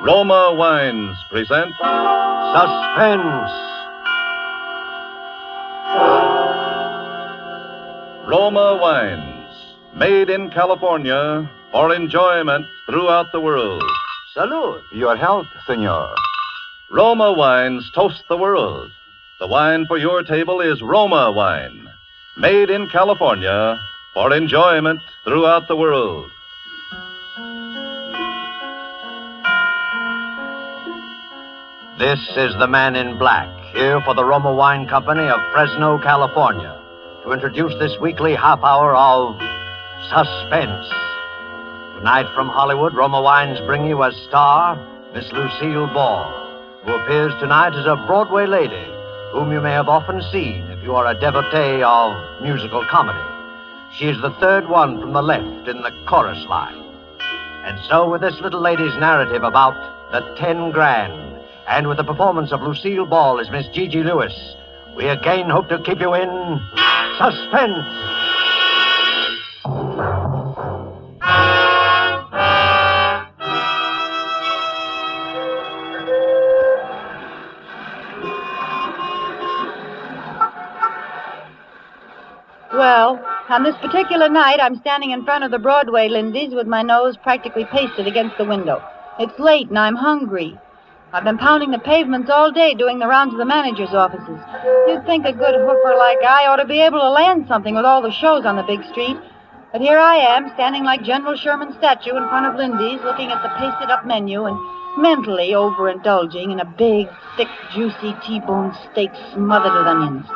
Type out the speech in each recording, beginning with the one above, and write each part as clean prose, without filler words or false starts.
Roma Wines present Suspense. Roma Wines, made in California for enjoyment throughout the world. Salud. Your health, senor. Roma Wines toast the world. The wine for your table is Roma Wine, made in California for enjoyment throughout the world. This is the man in black, here for the Roma Wine Company of Fresno, California, to introduce this weekly half hour of Suspense. Tonight from Hollywood, Roma Wines bring you as star Miss Lucille Ball, who appears tonight as a Broadway lady, whom you may have often seen if you are a devotee of musical comedy. She is the third one from the left in the chorus line. And so with this little lady's narrative about the 10 grand, and with the performance of Lucille Ball as Miss Gigi Lewis, we again hope to keep you in suspense. Well, on this particular night, I'm standing in front of the Broadway Lindy's with my nose practically pasted against the window. It's late and I'm hungry. I've been pounding the pavements all day doing the rounds of the manager's offices. You'd think a good hoofer like I ought to be able to land something with all the shows on the big street. But here I am, standing like General Sherman's statue in front of Lindy's, looking at the pasted-up menu and mentally overindulging in a big, thick, juicy T-bone steak smothered with onions.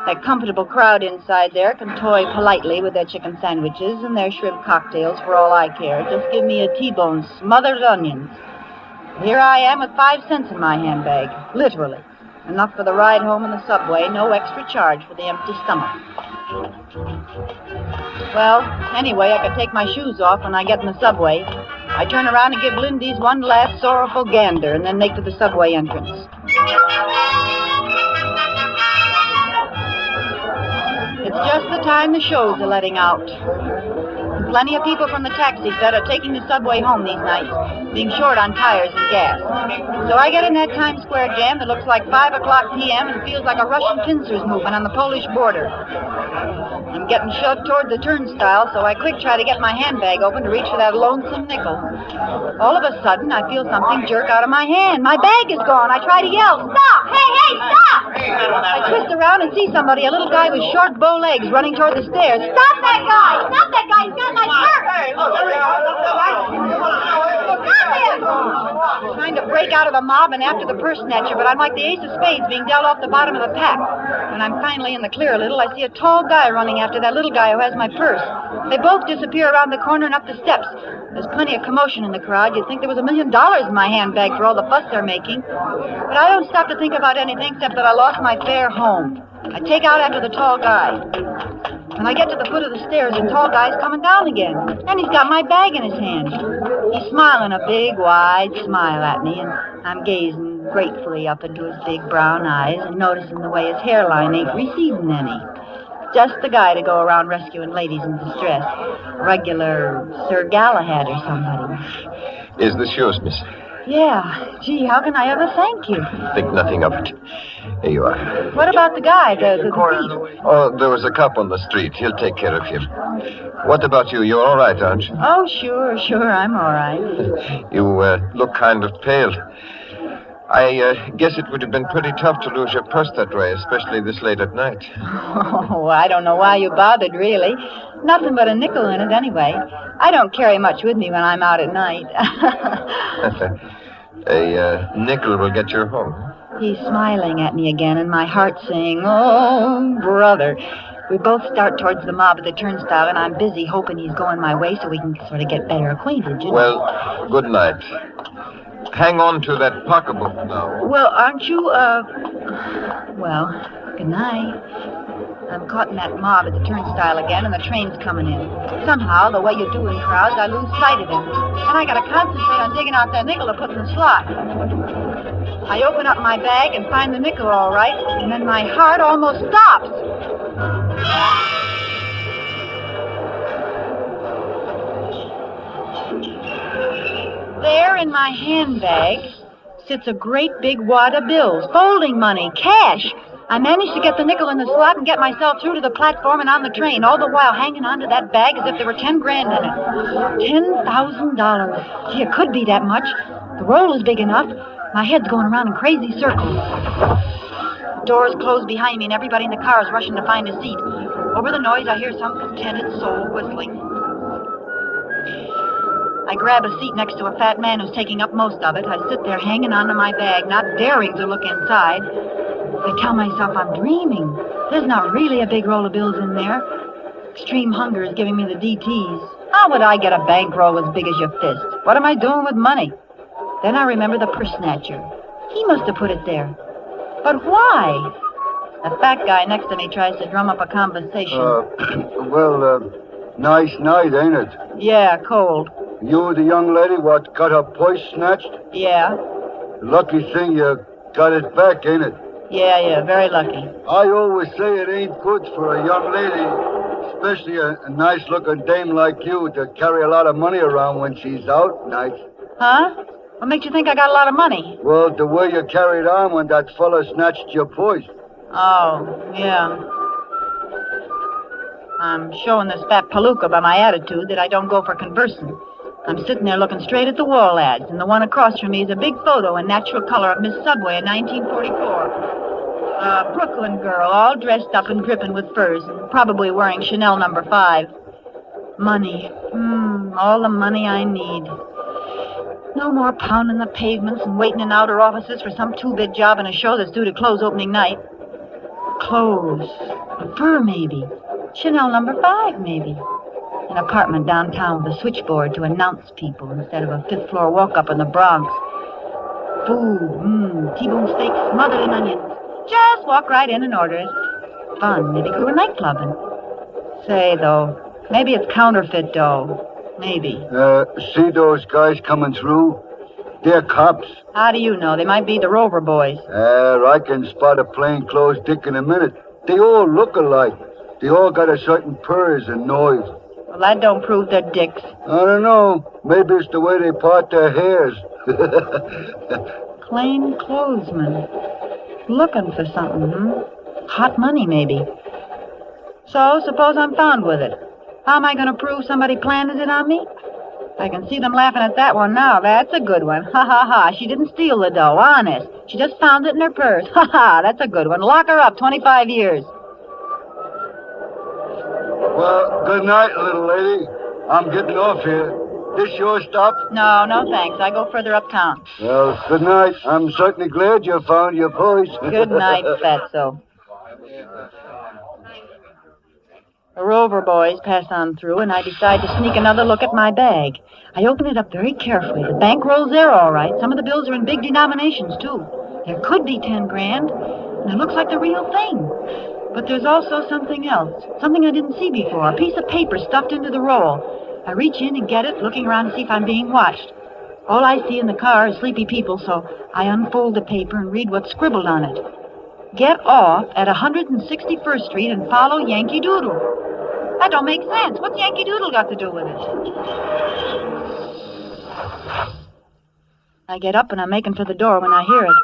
That comfortable crowd inside there can toy politely with their chicken sandwiches and their shrimp cocktails for all I care. Just give me a T-bone smothered with onions. Here I am with 5 cents in my handbag, literally. Enough for the ride home in the subway, no extra charge for the empty stomach. Well, anyway, I could take my shoes off when I get in the subway. I turn around and give Lindy's one last sorrowful gander and then make for the subway entrance. It's just the time the shows are letting out. Plenty of people from the taxi set are taking the subway home these nights, being short on tires and gas. So I get in that Times Square jam that looks like 5 o'clock p.m. and feels like a Russian pincers movement on the Polish border. I'm getting shoved toward the turnstile, so I quick try to get my handbag open to reach for that lonesome nickel. All of a sudden, I feel something jerk out of my hand. My bag is gone. I try to yell, "Stop! Hey, stop!" I twist around and see somebody, a little guy with short bow legs, running toward the stairs. "Stop that guy! Stop that guy! He's got my purse!" I'm trying to break out of the mob and after the purse snatcher, but I'm like the ace of spades being dealt off the bottom of the pack. When I'm finally in the clear a little, I see a tall guy running after that little guy who has my purse. They both disappear around the corner and up the steps. There's plenty of commotion in the crowd. You'd think there was $1 million in my handbag for all the fuss they're making. But I don't stop to think about anything except that I lost my fare home. I take out after the tall guy. When I get to the foot of the stairs, the tall guy's coming down again. And he's got my bag in his hand. He's smiling a big, wide smile at me, and I'm gazing gratefully up into his big brown eyes and noticing the way his hairline ain't receding any. Just the guy to go around rescuing ladies in distress. Regular Sir Galahad or somebody. Is this yours, miss? Yeah. Gee, how can I ever thank you? Think nothing of it. Here you are. What about the guy, the thief? Oh, there was a cop on the street. He'll take care of him. What about you? You're all right, aren't you? Oh, sure, I'm all right. You look kind of pale. I guess it would have been pretty tough to lose your purse that way, especially this late at night. Oh, I don't know why you bothered, really. Nothing but a nickel in it, anyway. I don't carry much with me when I'm out at night. A nickel will get you home. He's smiling at me again, and my heart's saying, "Oh, brother." We both start towards the mob at the turnstile, and I'm busy hoping he's going my way so we can sort of get better acquainted, you know. Well, good night. Hang on to that pocketbook now. Well, aren't you, Well, good night. I'm caught in that mob at the turnstile again, and the train's coming in. Somehow, the way you do in crowds, I lose sight of him. And I gotta concentrate on digging out that nickel to put in the slot. I open up my bag and find the nickel all right, and then my heart almost stops. There there in my handbag sits a great big wad of bills, folding money, cash. I managed to get the nickel in the slot and get myself through to the platform and on the train, all the while hanging onto that bag as if there were 10 grand in it. $10,000. Gee, it could be that much. The roll is big enough. My head's going around in crazy circles. The doors close behind me and everybody in the car is rushing to find a seat. Over the noise, I hear some contented soul whistling. I grab a seat next to a fat man who's taking up most of it. I sit there hanging onto my bag, not daring to look inside. I tell myself I'm dreaming. There's not really a big roll of bills in there. Extreme hunger is giving me the DTs. How would I get a bankroll as big as your fist? What am I doing with money? Then I remember the purse snatcher. He must have put it there. But why? The fat guy next to me tries to drum up a conversation. Nice night, ain't it? Yeah, cold. You the young lady what got her purse snatched? Yeah. Lucky thing you got it back, ain't it? Yeah, very lucky. I always say it ain't good for a young lady, especially a nice-looking dame like you, to carry a lot of money around when she's out nights. Huh? What makes you think I got a lot of money? Well, the way you carried on when that fella snatched your purse. Oh, yeah. I'm showing this fat palooka by my attitude that I don't go for conversing. I'm sitting there looking straight at the wall ads, and the one across from me is a big photo in natural color of Miss Subway in 1944. A Brooklyn girl, all dressed up and dripping with furs, and probably wearing Chanel No. 5. Money. All the money I need. No more pounding the pavements and waiting in outer offices for some two-bit job in a show that's due to close opening night. Clothes. A fur, maybe. Chanel No. 5, maybe. An apartment downtown with a switchboard to announce people instead of a fifth-floor walk-up in the Bronx. Food, T-bone steak smothered in onions. Just walk right in and order it. Fun, maybe go to a nightclub and... Say, though, maybe it's counterfeit dough. Maybe. See those guys coming through? They're cops. How do you know? They might be the Rover boys. I can spot a plainclothes dick in a minute. They all look alike. They all got a certain purrs and noise. Well, that don't prove they're dicks. I don't know. Maybe it's the way they part their hairs. Plainclothesmen. Looking for something, Hot money, maybe. So, suppose I'm found with it. How am I going to prove somebody planted it on me? I can see them laughing at that one now. That's a good one. Ha, ha, ha. She didn't steal the dough, honest. She just found it in her purse. Ha, ha. That's a good one. Lock her up, 25 years. Well, good night, little lady. I'm getting off here. This your stop? No, thanks. I go further uptown. Well, good night. I'm certainly glad you found your purse. Good night, fatso. The Rover boys pass on through, and I decide to sneak another look at my bag. I open it up very carefully. The bankroll's there, all right. Some of the bills are in big denominations, too. There could be 10 grand, and it looks like the real thing. But there's also something else, something I didn't see before, a piece of paper stuffed into the roll. I reach in and get it, looking around to see if I'm being watched. All I see in the car is sleepy people, so I unfold the paper and read what's scribbled on it. Get off at 161st Street and follow Yankee Doodle. That don't make sense. What's Yankee Doodle got to do with it? I get up and I'm making for the door when I hear it.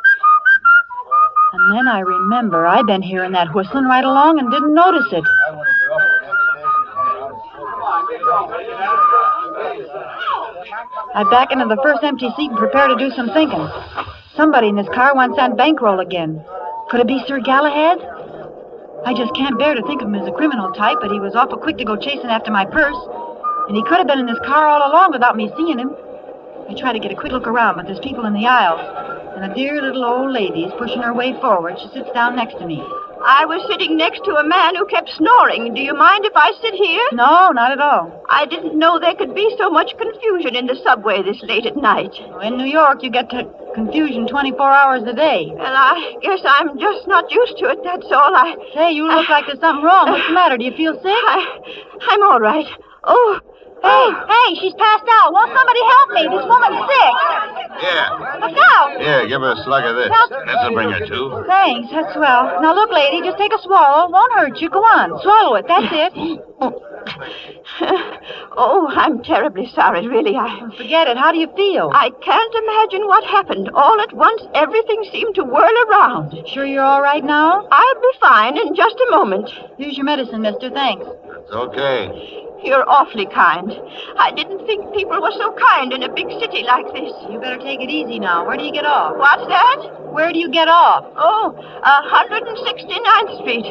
And then I remember I've been hearing that whistling right along and didn't notice it. I back into the first empty seat and prepare to do some thinking. Somebody in this car wants that bankroll again. Could it be Sir Galahad? I just can't bear to think of him as a criminal type, but he was awful quick to go chasing after my purse. And he could have been in this car all along without me seeing him. I try to get a quick look around, but there's people in the aisles. And a dear little old lady is pushing her way forward. She sits down next to me. I was sitting next to a man who kept snoring. Do you mind if I sit here? No, not at all. I didn't know there could be so much confusion in the subway this late at night. In New York, you get to confusion 24 hours a day. Well, I guess I'm just not used to it, that's all. Hey, you look like there's something wrong. What's the matter? Do you feel sick? I'm all right. Oh. Hey, she's passed out. Won't somebody help me? This woman's sick. Yeah. Look out. Here, give her a slug of this. This'll bring her to. Thanks, that's swell. Now look, lady, just take a swallow. Won't hurt you. Go on, swallow it. That's it. Oh, I'm terribly sorry, really. Forget it. How do you feel? I can't imagine what happened. All at once, everything seemed to whirl around. Sure you're all right now? I'll be fine in just a moment. Here's your medicine, mister. Thanks. It's okay. You're awfully kind. I didn't think people were so kind in a big city like this. You better take it easy now. Where do you get off? What's that? Where do you get off? Oh, 169th Street.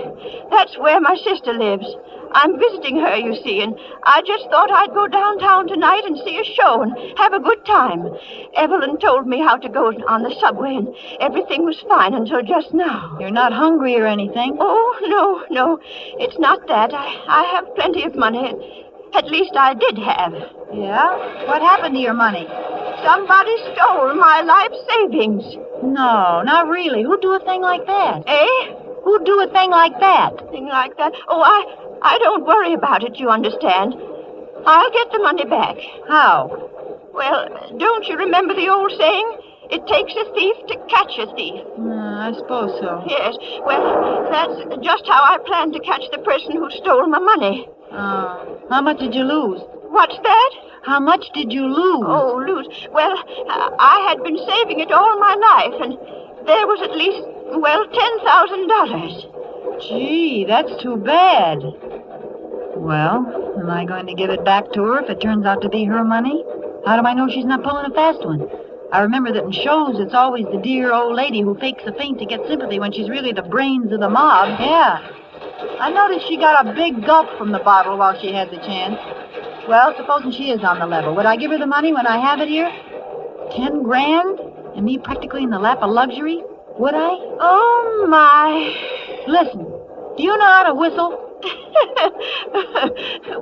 That's where my sister lives. I'm visiting her, you see, and I just thought I'd go downtown tonight and see a show and have a good time. Evelyn told me how to go on the subway, and everything was fine until just now. You're not hungry or anything? Oh, no. It's not that. I have plenty of money. At least I did have. Yeah? What happened to your money? Somebody stole my life savings. No, not really. Who'd do a thing like that? Eh? Who'd do a thing like that? Thing like that? Oh, I don't worry about it, you understand. I'll get the money back. How? Well, don't you remember the old saying? It takes a thief to catch a thief. I suppose so. Yes. Well, that's just how I plan to catch the person who stole my money. How much did you lose? What's that? How much did you lose? Oh, lose. Well, I had been saving it all my life, and there was at least, $10,000. Gee, that's too bad. Well, am I going to give it back to her if it turns out to be her money? How do I know she's not pulling a fast one? I remember that in shows, it's always the dear old lady who fakes a faint to get sympathy when she's really the brains of the mob. Yeah. I noticed she got a big gulp from the bottle while she had the chance. Well, supposing she is on the level, would I give her the money when I have it here? 10 grand? And me practically in the lap of luxury? Would I? Oh, my. Listen, do you know how to whistle?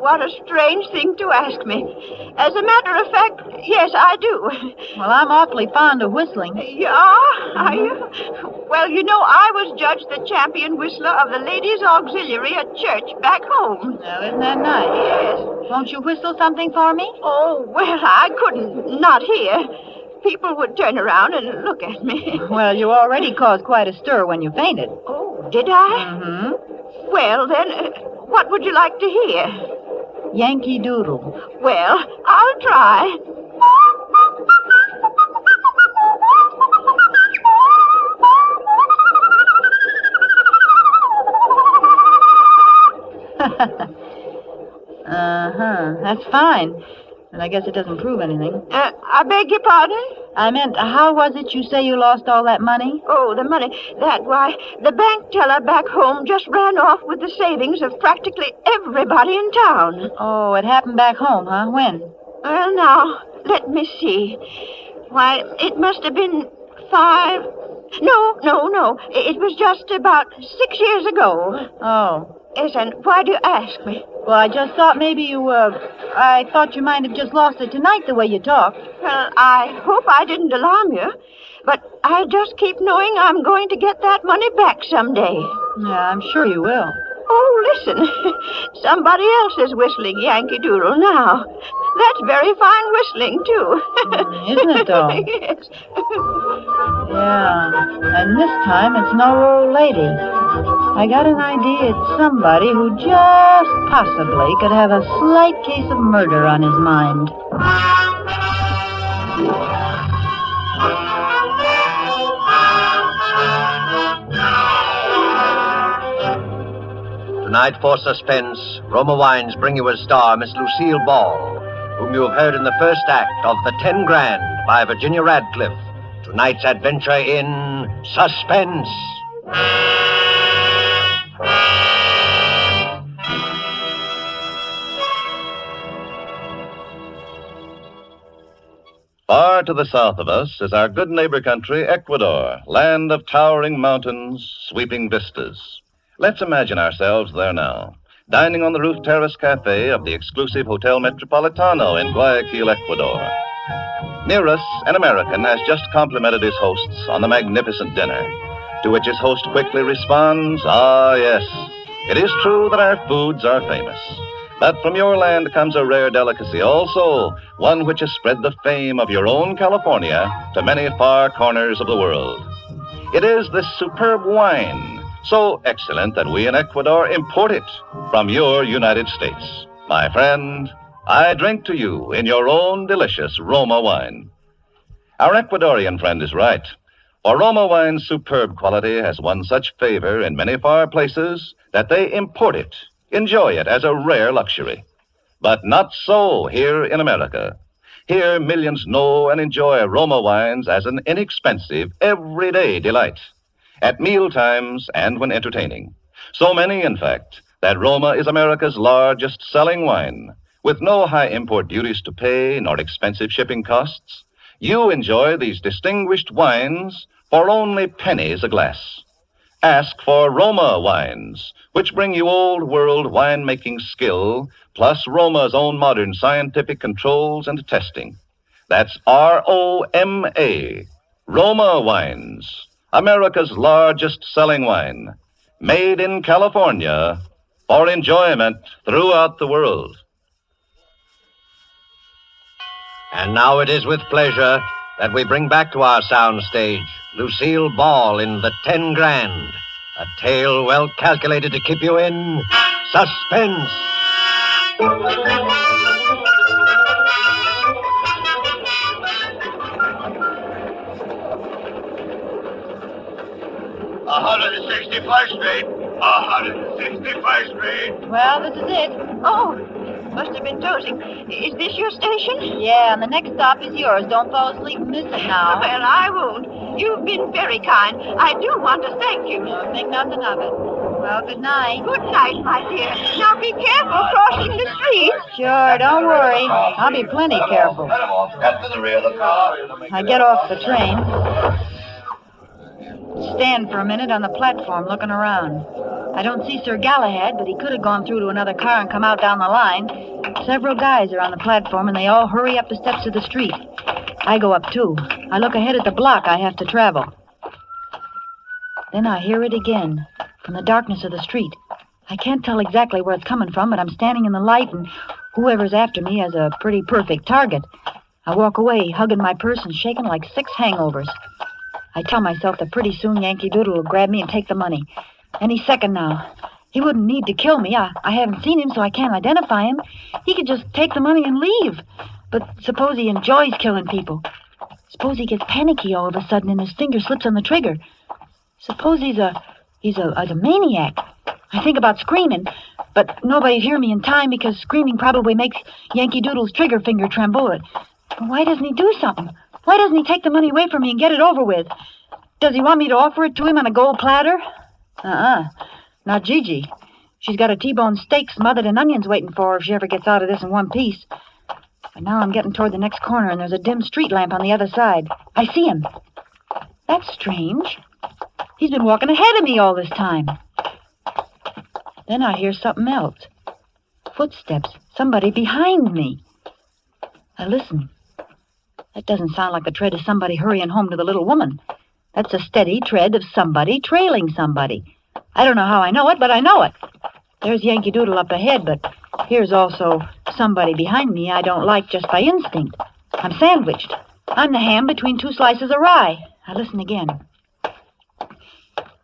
What a strange thing to ask me. As a matter of fact, yes, I do. Well, I'm awfully fond of whistling. You are? Are you? Well, you know, I was judged the champion whistler of the Ladies' Auxiliary at church back home. Well, isn't that nice? Yes. Won't you whistle something for me? Oh, well, I couldn't. Not here. People would turn around and look at me. Well, you already caused quite a stir when you fainted. Oh, did I? Mm-hmm. Well, then, what would you like to hear? Yankee Doodle. Well, I'll try. That's fine. But I guess it doesn't prove anything. I beg your pardon? I meant, how was it you say you lost all that money? Oh, the money. Why, the bank teller back home just ran off with the savings of practically everybody in town. Oh, it happened back home, huh? When? Well, now, let me see. Why, it must have been 5... No. It was just about 6 years ago. Oh. Yes, and why do you ask me? Well, I just thought maybe I thought you might have just lost it tonight the way you talked. Well, I hope I didn't alarm you, but I just keep knowing I'm going to get that money back someday. Yeah, I'm sure you will. Oh, listen. Somebody else is whistling Yankee Doodle now. That's very fine whistling, too. Isn't it, though? Yes. Yeah, and this time it's no old lady. I got an idea it's somebody who just possibly could have a slight case of murder on his mind. Tonight for Suspense, Roma Wines bring you as star Miss Lucille Ball, whom you have heard in the first act of The 10 Grand by Virginia Radcliffe. Tonight's adventure in Suspense. Far to the south of us is our good neighbor country, Ecuador, land of towering mountains, sweeping vistas. Let's imagine ourselves there now, dining on the roof terrace cafe of the exclusive Hotel Metropolitano in Guayaquil, Ecuador. Near us, an American has just complimented his hosts on the magnificent dinner, to which his host quickly responds, "Ah, yes, it is true that our foods are famous. But from your land comes a rare delicacy also, one which has spread the fame of your own California to many far corners of the world. It is this superb wine, so excellent that we in Ecuador import it from your United States. My friend, I drink to you in your own delicious Roma wine. Our Ecuadorian friend is right, for Roma wine's superb quality has won such favor in many far places that they import it, enjoy it as a rare luxury. But not so here in America. Here, millions know and enjoy Roma wines as an inexpensive, everyday delight, at meal times and when entertaining. So many, in fact, that Roma is America's largest selling wine, with no high import duties to pay nor expensive shipping costs. You enjoy these distinguished wines for only pennies a glass. Ask for Roma wines, which bring you old-world winemaking skill, plus Roma's own modern scientific controls and testing. That's R-O-M-A, Roma wines, America's largest selling wine, made in California for enjoyment throughout the world. And now it is with pleasure that we bring back to our soundstage Lucille Ball in The 10 Grand, a tale well calculated to keep you in suspense. Street. 161st Street. Well, this is it. Oh, must have been dozing. Is this your station? Yeah, and the next stop is yours. Don't fall asleep and miss it now. Well, I won't. You've been very kind. I do want to thank you. No, think nothing of it. Well, good night. Good night, my dear. Now be careful crossing the street. Sure, don't worry. I'll be plenty careful. Step to the rear of the car. I get off the train. Stand for a minute on the platform looking around. I don't see Sir Galahad, but he could have gone through to another car and come out down the line. Several guys are on the platform, and they all hurry up the steps of the street. I go up, too. I look ahead at the block I have to travel. Then I hear it again, from the darkness of the street. I can't tell exactly where it's coming from, but I'm standing in the light, and whoever's after me has a pretty perfect target. I walk away, hugging my purse and shaking like 6 hangovers. I tell myself that pretty soon Yankee Doodle will grab me and take the money. Any second now. He wouldn't need to kill me. I haven't seen him, so I can't identify him. He could just take the money and leave. But suppose he enjoys killing people. Suppose he gets panicky all of a sudden and his finger slips on the trigger. Suppose he's a maniac. I think about screaming, but nobody'd hear me in time because screaming probably makes Yankee Doodle's trigger finger tremble. But why doesn't he do something? Why doesn't he take the money away from me and get it over with? Does he want me to offer it to him on a gold platter? Not Gigi. She's got a T-bone steak smothered in onions waiting for her if she ever gets out of this in one piece. But now I'm getting toward the next corner, and there's a dim street lamp on the other side. I see him. That's strange. He's been walking ahead of me all this time. Then I hear something else. Footsteps. Somebody behind me. I listen. That doesn't sound like the tread of somebody hurrying home to the little woman. That's a steady tread of somebody trailing somebody. I don't know how I know it, but I know it. There's Yankee Doodle up ahead, but here's also somebody behind me I don't like just by instinct. I'm sandwiched. I'm the ham between 2 slices of rye. I listen again.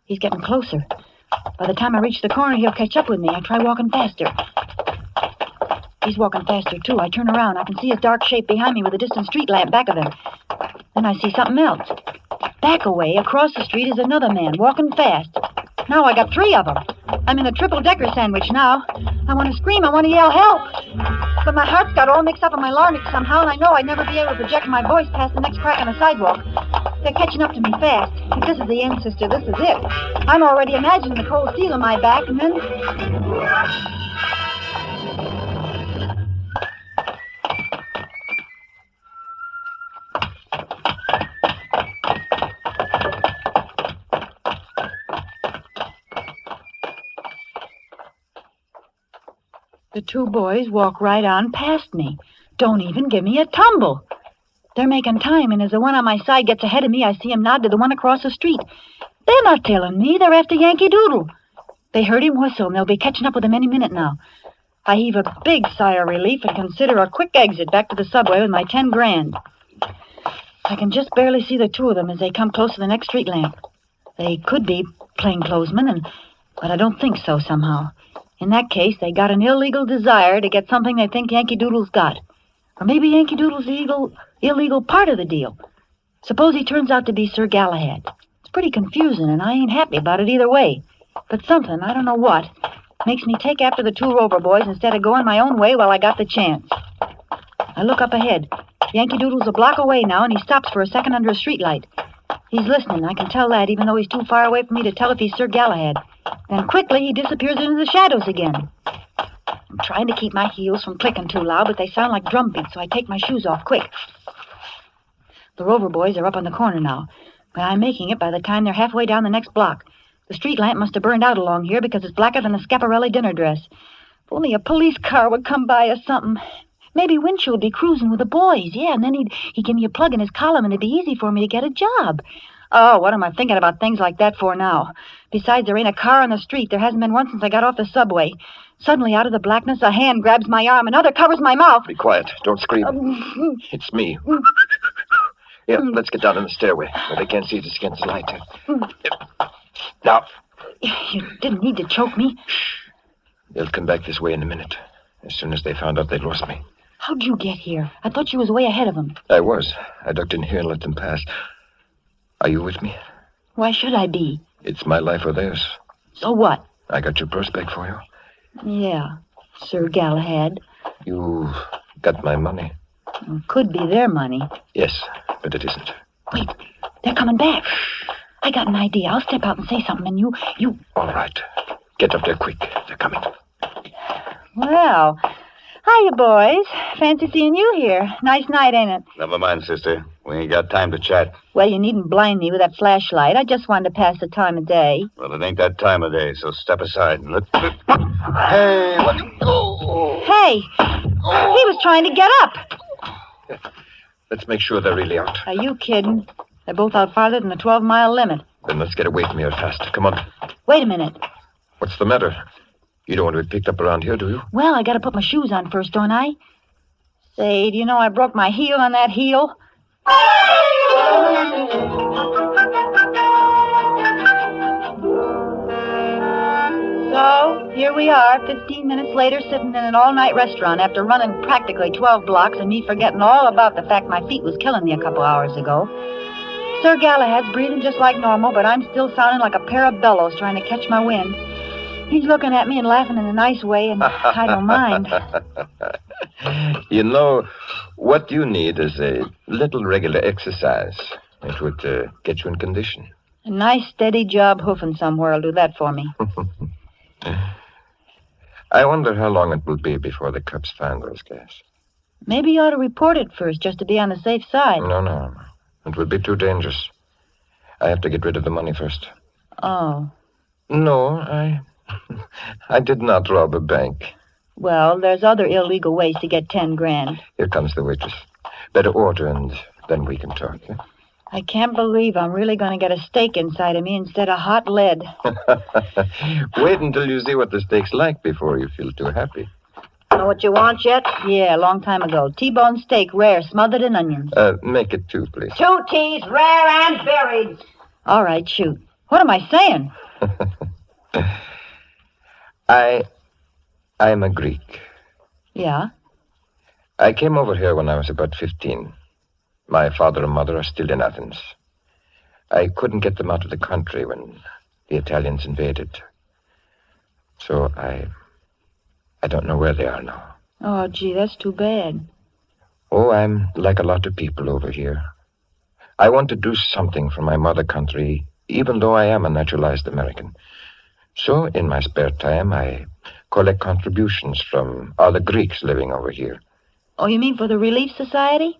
He's getting closer. By the time I reach the corner, he'll catch up with me. I try walking faster. He's walking faster, too. I turn around. I can see his dark shape behind me with a distant street lamp back of him. Then I see something else. Back away, across the street, is another man, walking fast. Now I got 3 of them. I'm in a triple-decker sandwich now. I want to scream. I want to yell help. But my heart's got all mixed up in my larynx somehow, and I know I'd never be able to project my voice past the next crack on the sidewalk. They're catching up to me fast. If this is the end, sister, this is it. I'm already imagining the cold steel on my back, and then... The 2 boys walk right on past me. Don't even give me a tumble. They're making time, and as the one on my side gets ahead of me, I see him nod to the one across the street. They're not tailing me. They're after Yankee Doodle. They heard him whistle, and they'll be catching up with him any minute now. I heave a big sigh of relief and consider a quick exit back to the subway with my 10 grand. I can just barely see the 2 of them as they come close to the next street lamp. They could be plainclothesmen, but I don't think so somehow. In that case, they got an illegal desire to get something they think Yankee Doodle's got. Or maybe Yankee Doodle's the illegal part of the deal. Suppose he turns out to be Sir Galahad. It's pretty confusing, and I ain't happy about it either way. But something, I don't know what, makes me take after the two Rover boys instead of going my own way while I got the chance. I look up ahead. Yankee Doodle's a block away now, and he stops for a second under a streetlight. He's listening, I can tell that, even though he's too far away for me to tell if he's Sir Galahad. Then quickly he disappears into the shadows again. I'm trying to keep my heels from clicking too loud, but they sound like drum beats, so I take my shoes off quick. The Rover boys are up on the corner now, but I'm making it by the time they're halfway down the next block. The street lamp must have burned out along here because it's blacker than a Schiaparelli dinner dress. If only a police car would come by or something. Maybe Winchell would be cruising with the boys, yeah, and then he'd give me a plug in his column and it'd be easy for me to get a job. Oh, what am I thinking about things like that for now? Besides, there ain't a car on the street. There hasn't been one since I got off the subway. Suddenly, out of the blackness, a hand grabs my arm, another covers my mouth. Be quiet. Don't scream. It's me. Yeah, let's get down in the stairway where they can't see us against the light. Now. You didn't need to choke me. They'll come back this way in a minute, as soon as they found out they'd lost me. How'd you get here? I thought you was way ahead of them. I was. I ducked in here and let them pass. Are you with me? Why should I be? It's my life or theirs. So what? I got your purse back for you. Yeah, Sir Galahad. You got my money. Could be their money. Yes, but it isn't. Wait, they're coming back. I got an idea. I'll step out and say something, and you... All right. Get up there quick. They're coming. Well, hiya, boys. Fancy seeing you here. Nice night, ain't it? Never mind, sister. We ain't got time to chat. Well, you needn't blind me with that flashlight. I just wanted to pass the time of day. Well, it ain't that time of day, so step aside and Hey, let go. Hey, he was trying to get up. Let's make sure they're really out. Are you kidding? They're both out farther than the 12-mile limit. Then let's get away from here fast. Come on. Wait a minute. What's the matter? You don't want to be picked up around here, do you? Well, I got to put my shoes on first, don't I? Say, do you know I broke my heel on that heel? So, here we are, 15 minutes later, sitting in an all-night restaurant after running practically 12 blocks and me forgetting all about the fact my feet was killing me a couple hours ago. Sir Galahad's breathing just like normal, but I'm still sounding like a pair of bellows trying to catch my wind. He's looking at me and laughing in a nice way, and I don't mind. You know, what you need is a little regular exercise. It would get you in condition. A nice, steady job hoofing somewhere will do that for me. I wonder how long it will be before the cops find those guys. Maybe you ought to report it first, just to be on the safe side. No. It would be too dangerous. I have to get rid of the money first. Oh. No, I did not rob a bank. Well, there's other illegal ways to get 10 grand. Here comes the waitress. Better order, and then we can talk. Yeah? I can't believe I'm really going to get a steak inside of me instead of hot lead. Wait until you see what the steak's like before you feel too happy. Know what you want yet? Yeah, a long time ago. T-bone steak, rare, smothered in onions. Make it 2, please. 2 T's, rare and buried. All right, shoot. What am I saying? I'm a Greek. Yeah? I came over here when I was about 15. My father and mother are still in Athens. I couldn't get them out of the country when the Italians invaded. So I don't know where they are now. Oh, gee, that's too bad. Oh, I'm like a lot of people over here. I want to do something for my mother country, even though I am a naturalized American. So, in my spare time, I collect contributions from other Greeks living over here. Oh, you mean for the Relief Society?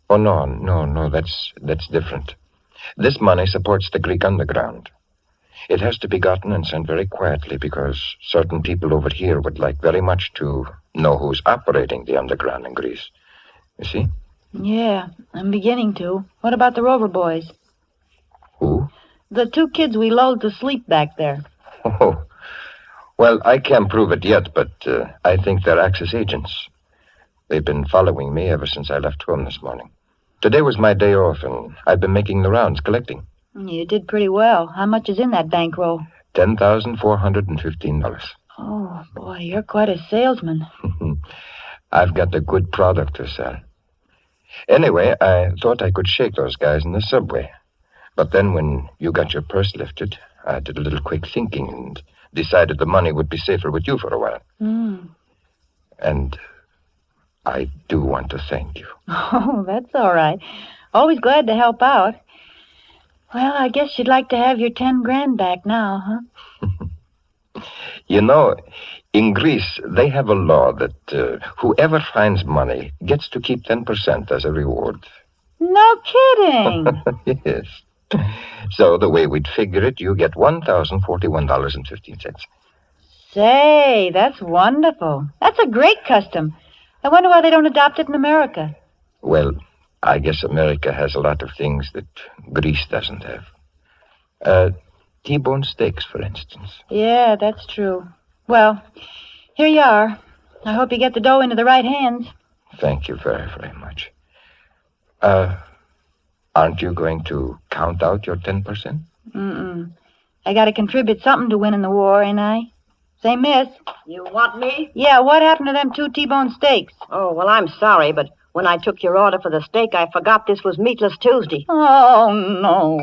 Oh, no, that's different. This money supports the Greek underground. It has to be gotten and sent very quietly because certain people over here would like very much to know who's operating the underground in Greece. You see? Yeah, I'm beginning to. What about the Rover boys? Who? The 2 kids we lulled to sleep back there. Oh, well, I can't prove it yet, but I think they're Axis agents. They've been following me ever since I left home this morning. Today was my day off, and I've been making the rounds collecting. You did pretty well. How much is in that bankroll? $10,415. Oh, Oh, boy, you're quite a salesman. I've got a good product to sell. Anyway, I thought I could shake those guys in the subway. But then when you got your purse lifted, I did a little quick thinking and decided the money would be safer with you for a while. And I do want to thank you. Oh, that's all right. Always glad to help out. Well, I guess you'd like to have your 10 grand back now, huh? You know, in Greece, they have a law that whoever finds money gets to keep 10% as a reward. No kidding. Yes. So the way we'd figure it, you get $1,041.15. Say, that's wonderful. That's a great custom. I wonder why they don't adopt it in America. Well, I guess America has a lot of things that Greece doesn't have. T-bone steaks, for instance. Yeah, that's true. Well, here you are. I hope you get the dough into the right hands. Thank you very, very much. Aren't you going to count out your 10%? I got to contribute something to winning the war, ain't I? Say, miss. You want me? Yeah, what happened to them 2 T-bone steaks? Oh, well, I'm sorry, but when I took your order for the steak, I forgot this was Meatless Tuesday. Oh, no.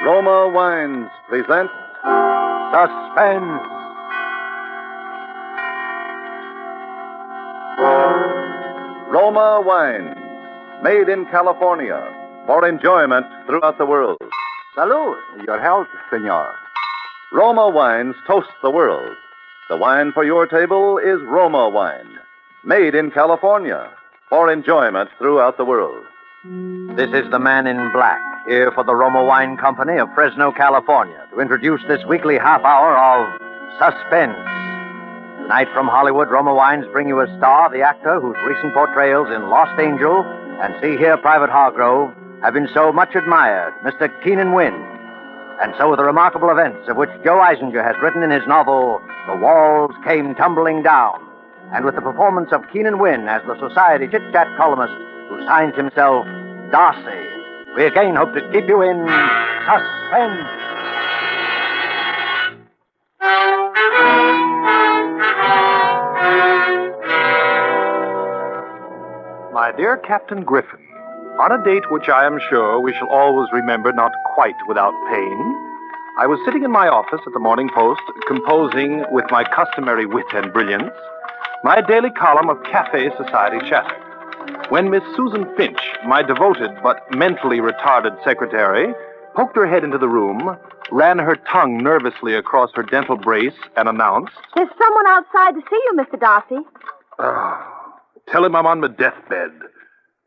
Roma Wines present Suspense. Roma Wines, made in California for enjoyment throughout the world. Salud. Your health, senor. Roma Wines toast the world. The wine for your table is Roma Wine, made in California for enjoyment throughout the world. This is the Man in Black, here for the Roma Wine Company of Fresno, California, to introduce this weekly half hour of Suspense. Tonight from Hollywood, Roma Wines bring you a star, the actor whose recent portrayals in Lost Angel and See Here, Private Hargrove have been so much admired, Mr. Keenan Wynn. And so are the remarkable events of which Joe Eisinger has written in his novel, The Walls Came Tumbling Down, and with the performance of Keenan Wynn as the society chit-chat columnist who signs himself Darcy. We again hope to keep you in suspense. My dear Captain Griffin, on a date which I am sure we shall always remember not quite without pain, I was sitting in my office at the Morning Post, composing, with my customary wit and brilliance, my daily column of Cafe Society chatter, when Miss Susan Finch, my devoted but mentally retarded secretary, poked her head into the room, ran her tongue nervously across her dental brace, and announced, "There's someone outside to see you, Mr. Darcy." Tell him I'm on my deathbed.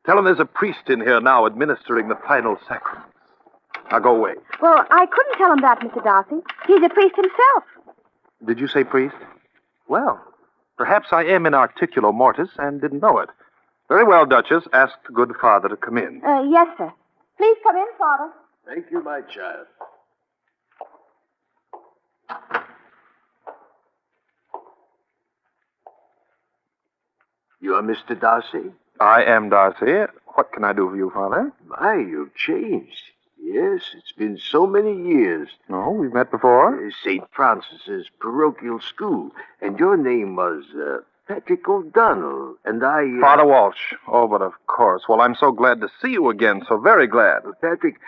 Tell him there's a priest in here now administering the final sacraments. Now go away. Well, I couldn't tell him that, Mr. Darcy. He's a priest himself. Did you say priest? Well, perhaps I am in articulo mortis and didn't know it. Very well, Duchess. Ask the good father to come in. Yes, sir. Please come in, Father. Thank you, my child. You're Mr. Darcy? I am Darcy. What can I do for you, Father? My, you've changed. Yes, it's been so many years. No, we've met before. St. Francis's parochial school, and your name was Patrick O'Donnell, and I... Father Walsh. Oh, but of course. Well, I'm so glad to see you again, so very glad. Patrick,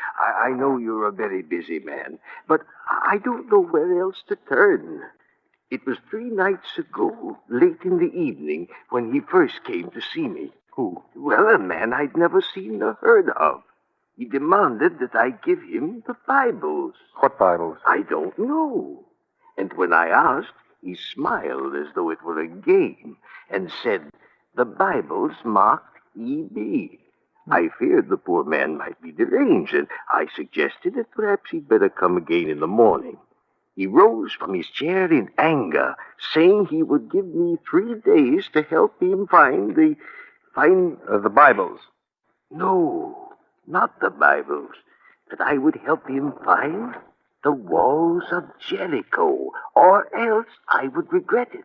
I know you're a very busy man, but I don't know where else to turn. It was 3 nights ago, late in the evening, when he first came to see me. Who? Well, a man I'd never seen or heard of. He demanded that I give him the Bibles. What Bibles? I don't know. And when I asked, he smiled as though it were a game and said, the Bibles marked E.B. I feared the poor man might be deranged, and I suggested that perhaps he'd better come again in the morning. He rose from his chair in anger, saying he would give me 3 days to help him find the Bibles. No, not the Bibles. That I would help him find The walls of Jericho, or else I would regret it.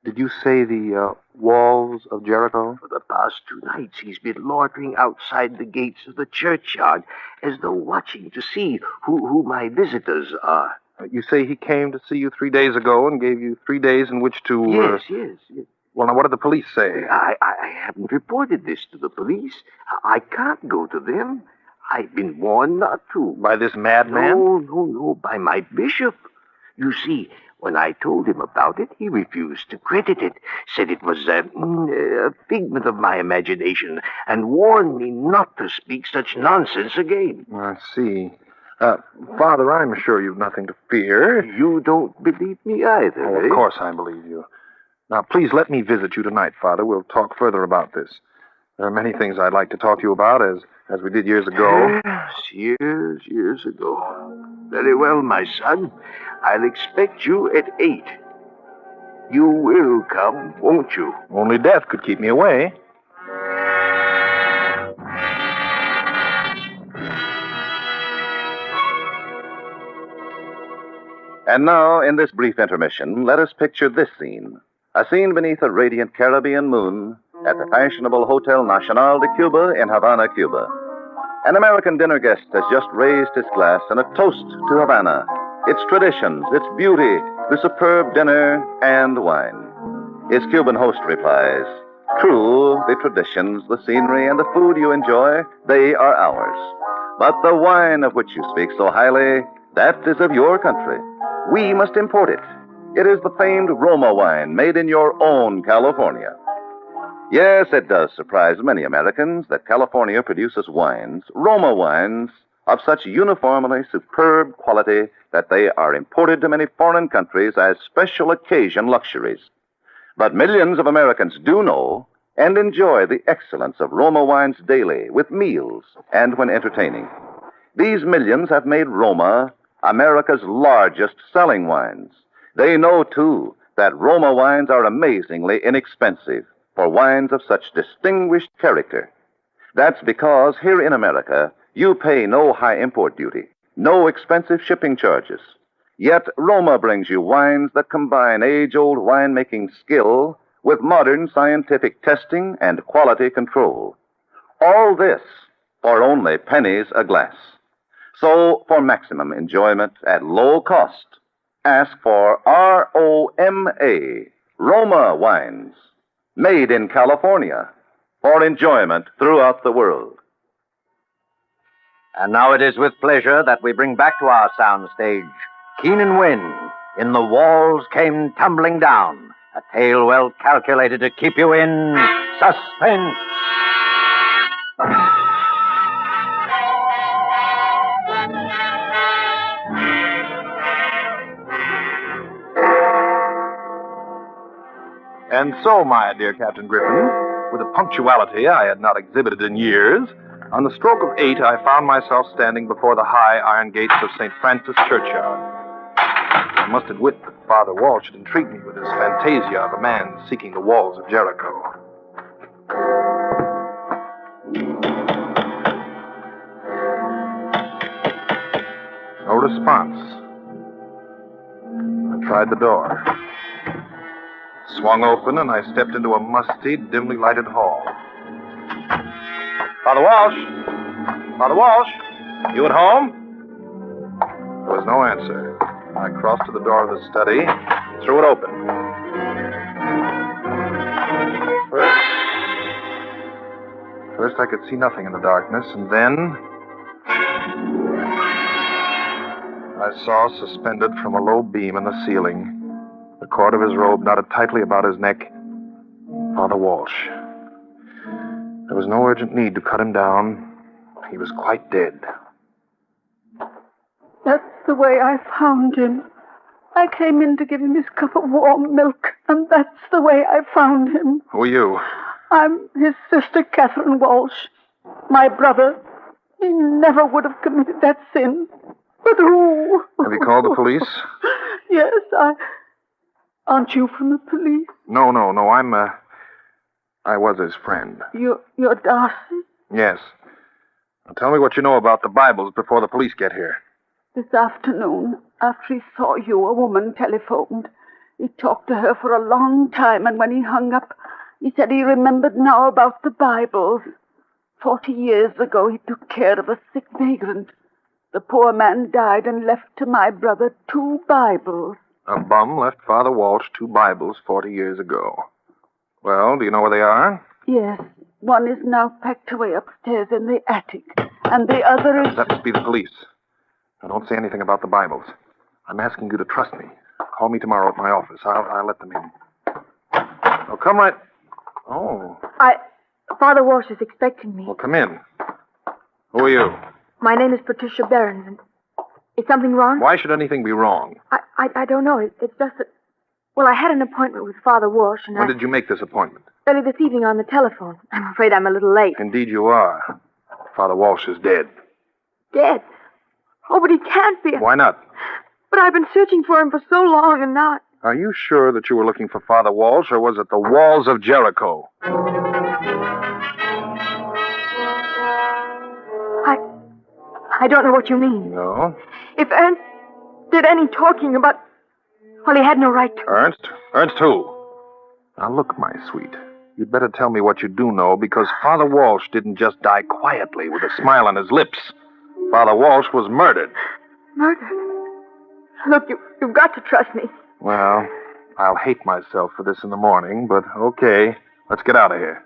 Did you say the walls of Jericho? For the past 2 nights, he's been loitering outside the gates of the churchyard, as though watching to see who my visitors are. You say he came to see you 3 days ago and gave you 3 days in which to... Yes. Well, now, what did the police say? I haven't reported this to the police. I can't go to them. I've been warned not to. By this madman? No, by my bishop. You see, when I told him about it, he refused to credit it, said it was a figment of my imagination, and warned me not to speak such nonsense again. I see. Father, I'm sure you've nothing to fear. You don't believe me either, Oh, of course I believe you. Now, please let me visit you tonight, Father. We'll talk further about this. There are many things I'd like to talk to you about, as we did years ago. Yes, years ago. Very well, my son. I'll expect you at 8. You will come, won't you? Only death could keep me away. And now, in this brief intermission, let us picture this scene. A scene beneath a radiant Caribbean moon at the fashionable Hotel Nacional de Cuba in Havana, Cuba. An American dinner guest has just raised his glass in a toast to Havana, its traditions, its beauty, the superb dinner, and wine. His Cuban host replies, "True, the traditions, the scenery, and the food you enjoy, they are ours. But the wine of which you speak so highly, that is of your country. We must import it. It is the famed Roma wine made in your own California." Yes, it does surprise many Americans that California produces wines, Roma wines, of such uniformly superb quality that they are imported to many foreign countries as special occasion luxuries. But millions of Americans do know and enjoy the excellence of Roma wines daily, with meals and when entertaining. These millions have made Roma America's largest selling wines. They know, too, that Roma wines are amazingly inexpensive for wines of such distinguished character. That's because here in America, you pay no high import duty, no expensive shipping charges. Yet Roma brings you wines that combine age-old winemaking skill with modern scientific testing and quality control. All this for only pennies a glass. So, for maximum enjoyment at low cost, ask for ROMA, Roma wines, made in California, for enjoyment throughout the world. And now it is with pleasure that we bring back to our soundstage Keenan Wynn in The Walls Came Tumbling Down, a tale well calculated to keep you in suspense. And so, my dear Captain Griffin, with a punctuality I had not exhibited in years, on the stroke of 8, I found myself standing before the high iron gates of St. Francis Churchyard. I must admit that Father Walsh had intrigued me with his fantasia of a man seeking the walls of Jericho. No response. I tried the door. Swung open, and I stepped into a musty, dimly lighted hall. Father Walsh! Father Walsh! You at home? There was no answer. I crossed to the door of the study and threw it open. First I could see nothing in the darkness, and then I saw suspended from a low beam in the ceiling, the cord of his robe knotted tightly about his neck, Father Walsh. There was no urgent need to cut him down. He was quite dead. That's the way I found him. I came in to give him his cup of warm milk, and that's the way I found him. Who are you? I'm his sister, Catherine Walsh. My brother. He never would have committed that sin. But who? Have you called the police? Yes, Aren't you from the police? No. I was his friend. You're Darcy? Yes. Now tell me what you know about the Bibles before the police get here. This afternoon, after he saw you, a woman telephoned. He talked to her for a long time, and when he hung up, he said he remembered now about the Bibles. 40 years ago, he took care of a sick vagrant. The poor man died and left to my brother 2 Bibles. A bum left Father Walsh 2 Bibles 40 years ago. Well, do you know where they are? Yes, one is now packed away upstairs in the attic, and the other is... That must be the police. Now, don't say anything about the Bibles. I'm asking you to trust me. Call me tomorrow at my office. I'll let them in. Oh, come right... Oh. Father Walsh is expecting me. Well, come in. Who are you? My name is Patricia Behrens, and is something wrong? Why should anything be wrong? I don't know. It's just that... Well, I had an appointment with Father Walsh, and When did you make this appointment? early this evening on the telephone. I'm afraid I'm a little late. Indeed you are. Father Walsh is dead. Dead? Oh, but he can't be. Why not? But I've been searching for him for so long, and now... Are you sure that you were looking for Father Walsh, or was it the walls of Jericho? I don't know what you mean. No? If Ernst did any talking about... Well, he had no right to. Ernst? Ernst who? Now, look, my sweet. You'd better tell me what you do know, because Father Walsh didn't just die quietly with a smile on his lips. Father Walsh was murdered. Murdered? Look, you've got to trust me. Well, I'll hate myself for this in the morning, but okay. Let's get out of here.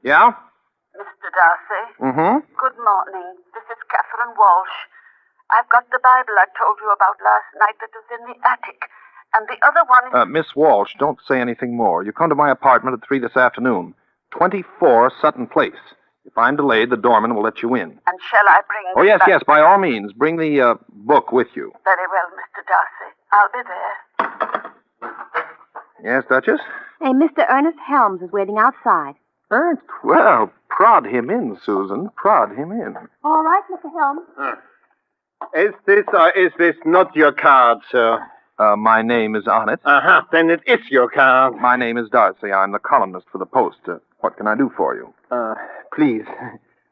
Yeah? Mr. Darcy? Mm-hmm. Good morning. This is Catherine Walsh. I've got the Bible I told you about last night that was in the attic. And the other one is... Miss Walsh, don't say anything more. You come to my apartment at 3 this afternoon. 24 Sutton Place. If I'm delayed, the doorman will let you in. And shall I bring... Oh, yes, yes, by all means. Bring the book with you. Very well, Mr. Darcy. I'll be there. Yes, Duchess? Hey, Mr. Ernest Helms is waiting outside. Ernst? Well, prod him in, Susan. Prod him in. All right, Mr. Helms. Is this or is this not your card, sir? My name is on it. Uh-huh. Then it is your card. My name is Darcy. I'm the columnist for the Post. What can I do for you? Please.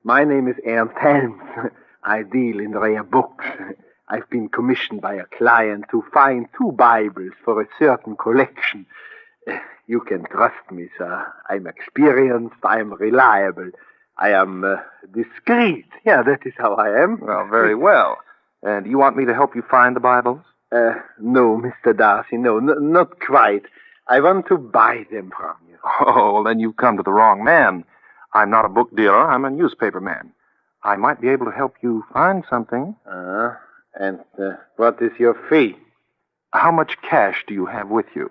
My name is Ernst Helms. I deal in rare books. I've been commissioned by a client to find 2 Bibles for a certain collection. You can trust me, sir. I'm experienced. I'm reliable. I am discreet. Yeah, that is how I am. Well, very well. And you want me to help you find the Bibles? No, Mr. Darcy, no, not quite. I want to buy them from you. Oh, well, then you've come to the wrong man. I'm not a book dealer. I'm a newspaper man. I might be able to help you find something. And what is your fee? How much cash do you have with you?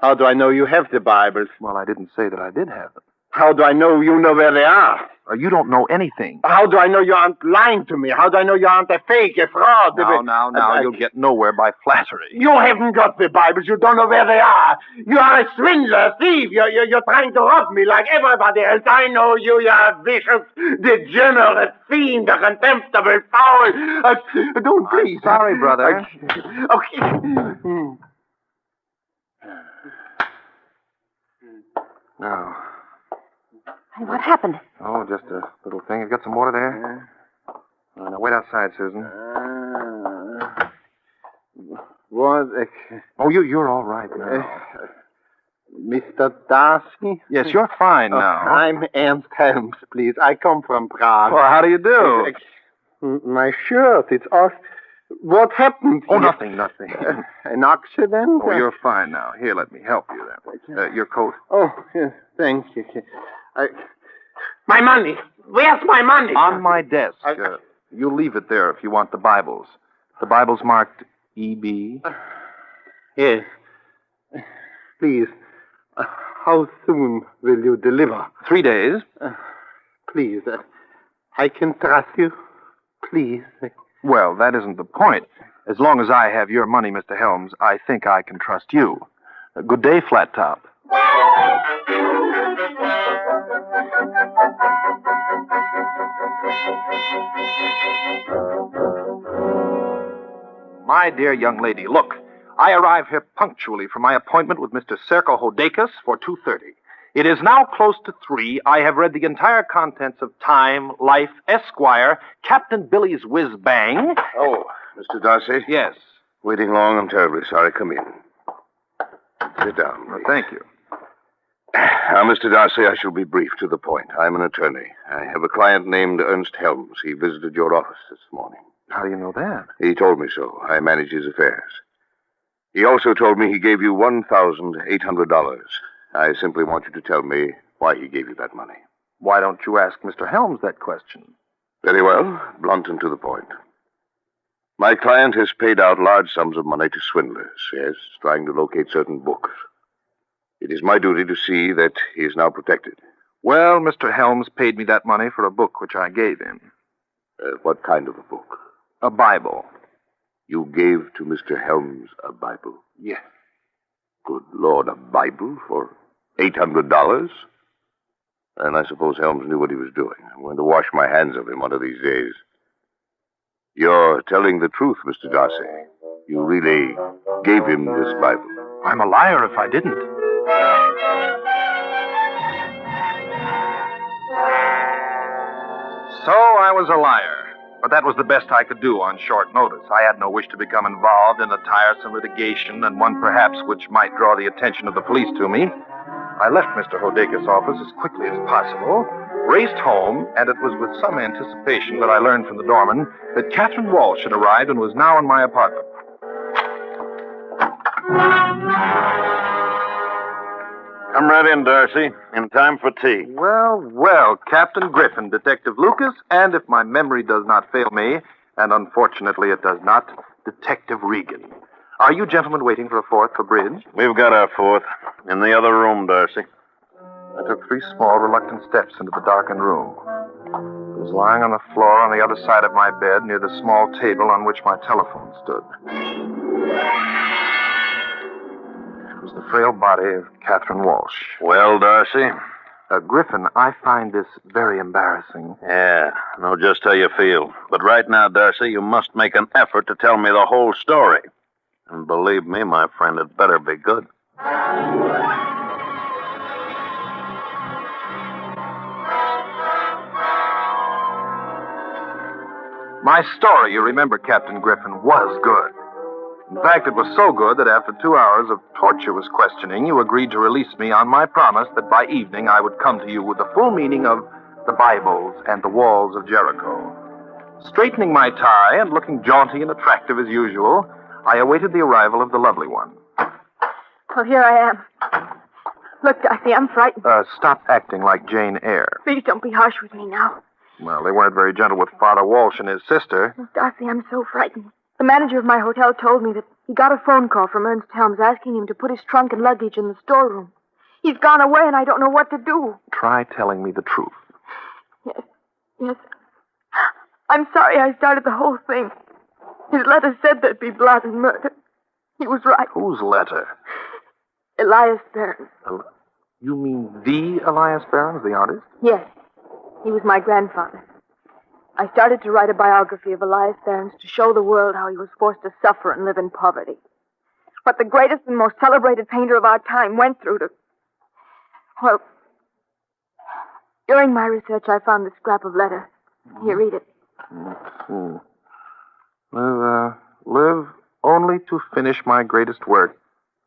How do I know you have the Bibles? Well, I didn't say that I did have them. How do I know you know where they are? You don't know anything. How do I know you aren't lying to me? How do I know you aren't a fake, a fraud? Now, you'll get nowhere by flattery. You haven't got the Bibles. You don't know where they are. You are a swindler, a thief. You're trying to rob me like everybody else. I know you. You're a vicious, degenerate fiend, a contemptible foul. Don't please. I'm sorry, brother. Okay. Now. Hey, what happened? Oh, just a little thing. You got some water there? Now, wait outside, Susan. What? Oh, you're all right now. Mr. Darcy? Yes, you're fine now. I'm Ernst Helms, please. I come from Prague. Well, how do you do? My shirt, it's all... What happened? Oh, nothing. An accident? Oh, you're fine now. Here, let me help you then. Your coat. Oh, yes, thank you. My money! Where's my money? On my desk. You'll leave it there if you want the Bibles. The Bible's marked E.B. Yes. Please, how soon will you deliver? 3 days. Please, I can trust you. Please. Well, that isn't the point. As long as I have your money, Mr. Helms, I think I can trust you. Good day, Flat Top. My dear young lady, look. I arrive here punctually for my appointment with Mr. Serko Hodakis for 2:30. It is now close to 3. I have read the entire contents of Time, Life, Esquire, Captain Billy's Whiz Bang. Oh, Mr. Darcy? Yes. Waiting long. I'm terribly sorry. Come in. Sit down, please. Thank you. Now, Mr. Darcy, I shall be brief to the point. I'm an attorney. I have a client named Ernst Helms. He visited your office this morning. How do you know that? He told me so. I manage his affairs. He also told me he gave you $1,800. I simply want you to tell me why he gave you that money. Why don't you ask Mr. Helms that question? Very well. Blunt and to the point. My client has paid out large sums of money to swindlers, yes, trying to locate certain books. It is my duty to see that he is now protected. Well, Mr. Helms paid me that money for a book which I gave him. What kind of a book? A Bible. You gave to Mr. Helms a Bible? Yes. Good Lord, a Bible for $800? And I suppose Helms knew what he was doing. I'm going to wash my hands of him one of these days. You're telling the truth, Mr. Darcy. You really gave him this Bible. I'm a liar if I didn't. So I was a liar. But that was the best I could do on short notice. I had no wish to become involved in a tiresome litigation, and one perhaps which might draw the attention of the police to me. I left Mr. Hodakis' office as quickly as possible, raced home, and it was with some anticipation that I learned from the doorman that Catherine Walsh had arrived and was now in my apartment. Come right in, Darcy. In time for tea. Well, Captain Griffin, Detective Lucas, and if my memory does not fail me, and unfortunately it does not, Detective Regan. Are you gentlemen waiting for a fourth for bridge? We've got our fourth. In the other room, Darcy. I took 3 small, reluctant steps into the darkened room. It was lying on the floor on the other side of my bed near the small table on which my telephone stood. It was the frail body of Catherine Walsh. Well, Darcy? Griffin, I find this very embarrassing. Yeah, I know just how you feel. But right now, Darcy, you must make an effort to tell me the whole story. And believe me, my friend, it better be good. My story, you remember, Captain Griffin, was good. In fact, it was so good that after 2 hours of tortuous questioning, you agreed to release me on my promise that by evening I would come to you with the full meaning of the Bibles and the walls of Jericho. Straightening my tie and looking jaunty and attractive as usual, I awaited the arrival of the lovely one. Well, here I am. Look, Darcy, I'm frightened. Stop acting like Jane Eyre. Please don't be harsh with me now. Well, they weren't very gentle with Father Walsh and his sister. Oh, Darcy, I'm so frightened. The manager of my hotel told me that he got a phone call from Ernst Helms asking him to put his trunk and luggage in the storeroom. He's gone away and I don't know what to do. Try telling me the truth. Yes. I'm sorry I started the whole thing. His letter said there'd be blood and murder. He was right. Whose letter? Elias Barron's. You mean the Elias Barron's, the artist? Yes. He was my grandfather. I started to write a biography of Elias Barron's to show the world how he was forced to suffer and live in poverty. What the greatest and most celebrated painter of our time went through to... Well, during my research, I found this scrap of letter. Here, read it. Live only to finish my greatest work,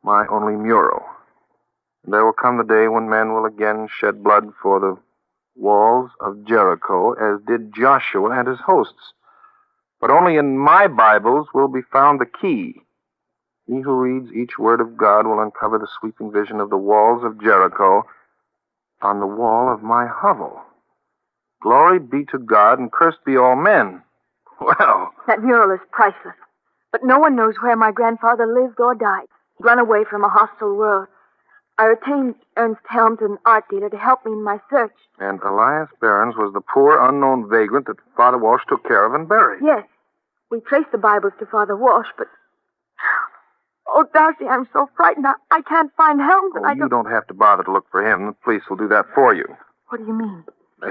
my only mural. There will come the day when men will again shed blood for the walls of Jericho, as did Joshua and his hosts. But only in my Bibles will be found the key. He who reads each word of God will uncover the sweeping vision of the walls of Jericho on the wall of my hovel. Glory be to God and cursed be all men. Well... That mural is priceless. But no one knows where my grandfather lived or died. He'd run away from a hostile world. I retained Ernst Helms, an art dealer, to help me in my search. And Elias Barron's was the poor, unknown vagrant that Father Walsh took care of and buried. Yes. We traced the Bibles to Father Walsh, but... Oh, Darcy, I'm so frightened. I can't find Helms, and You don't have to bother to look for him. The police will do that for you. What do you mean?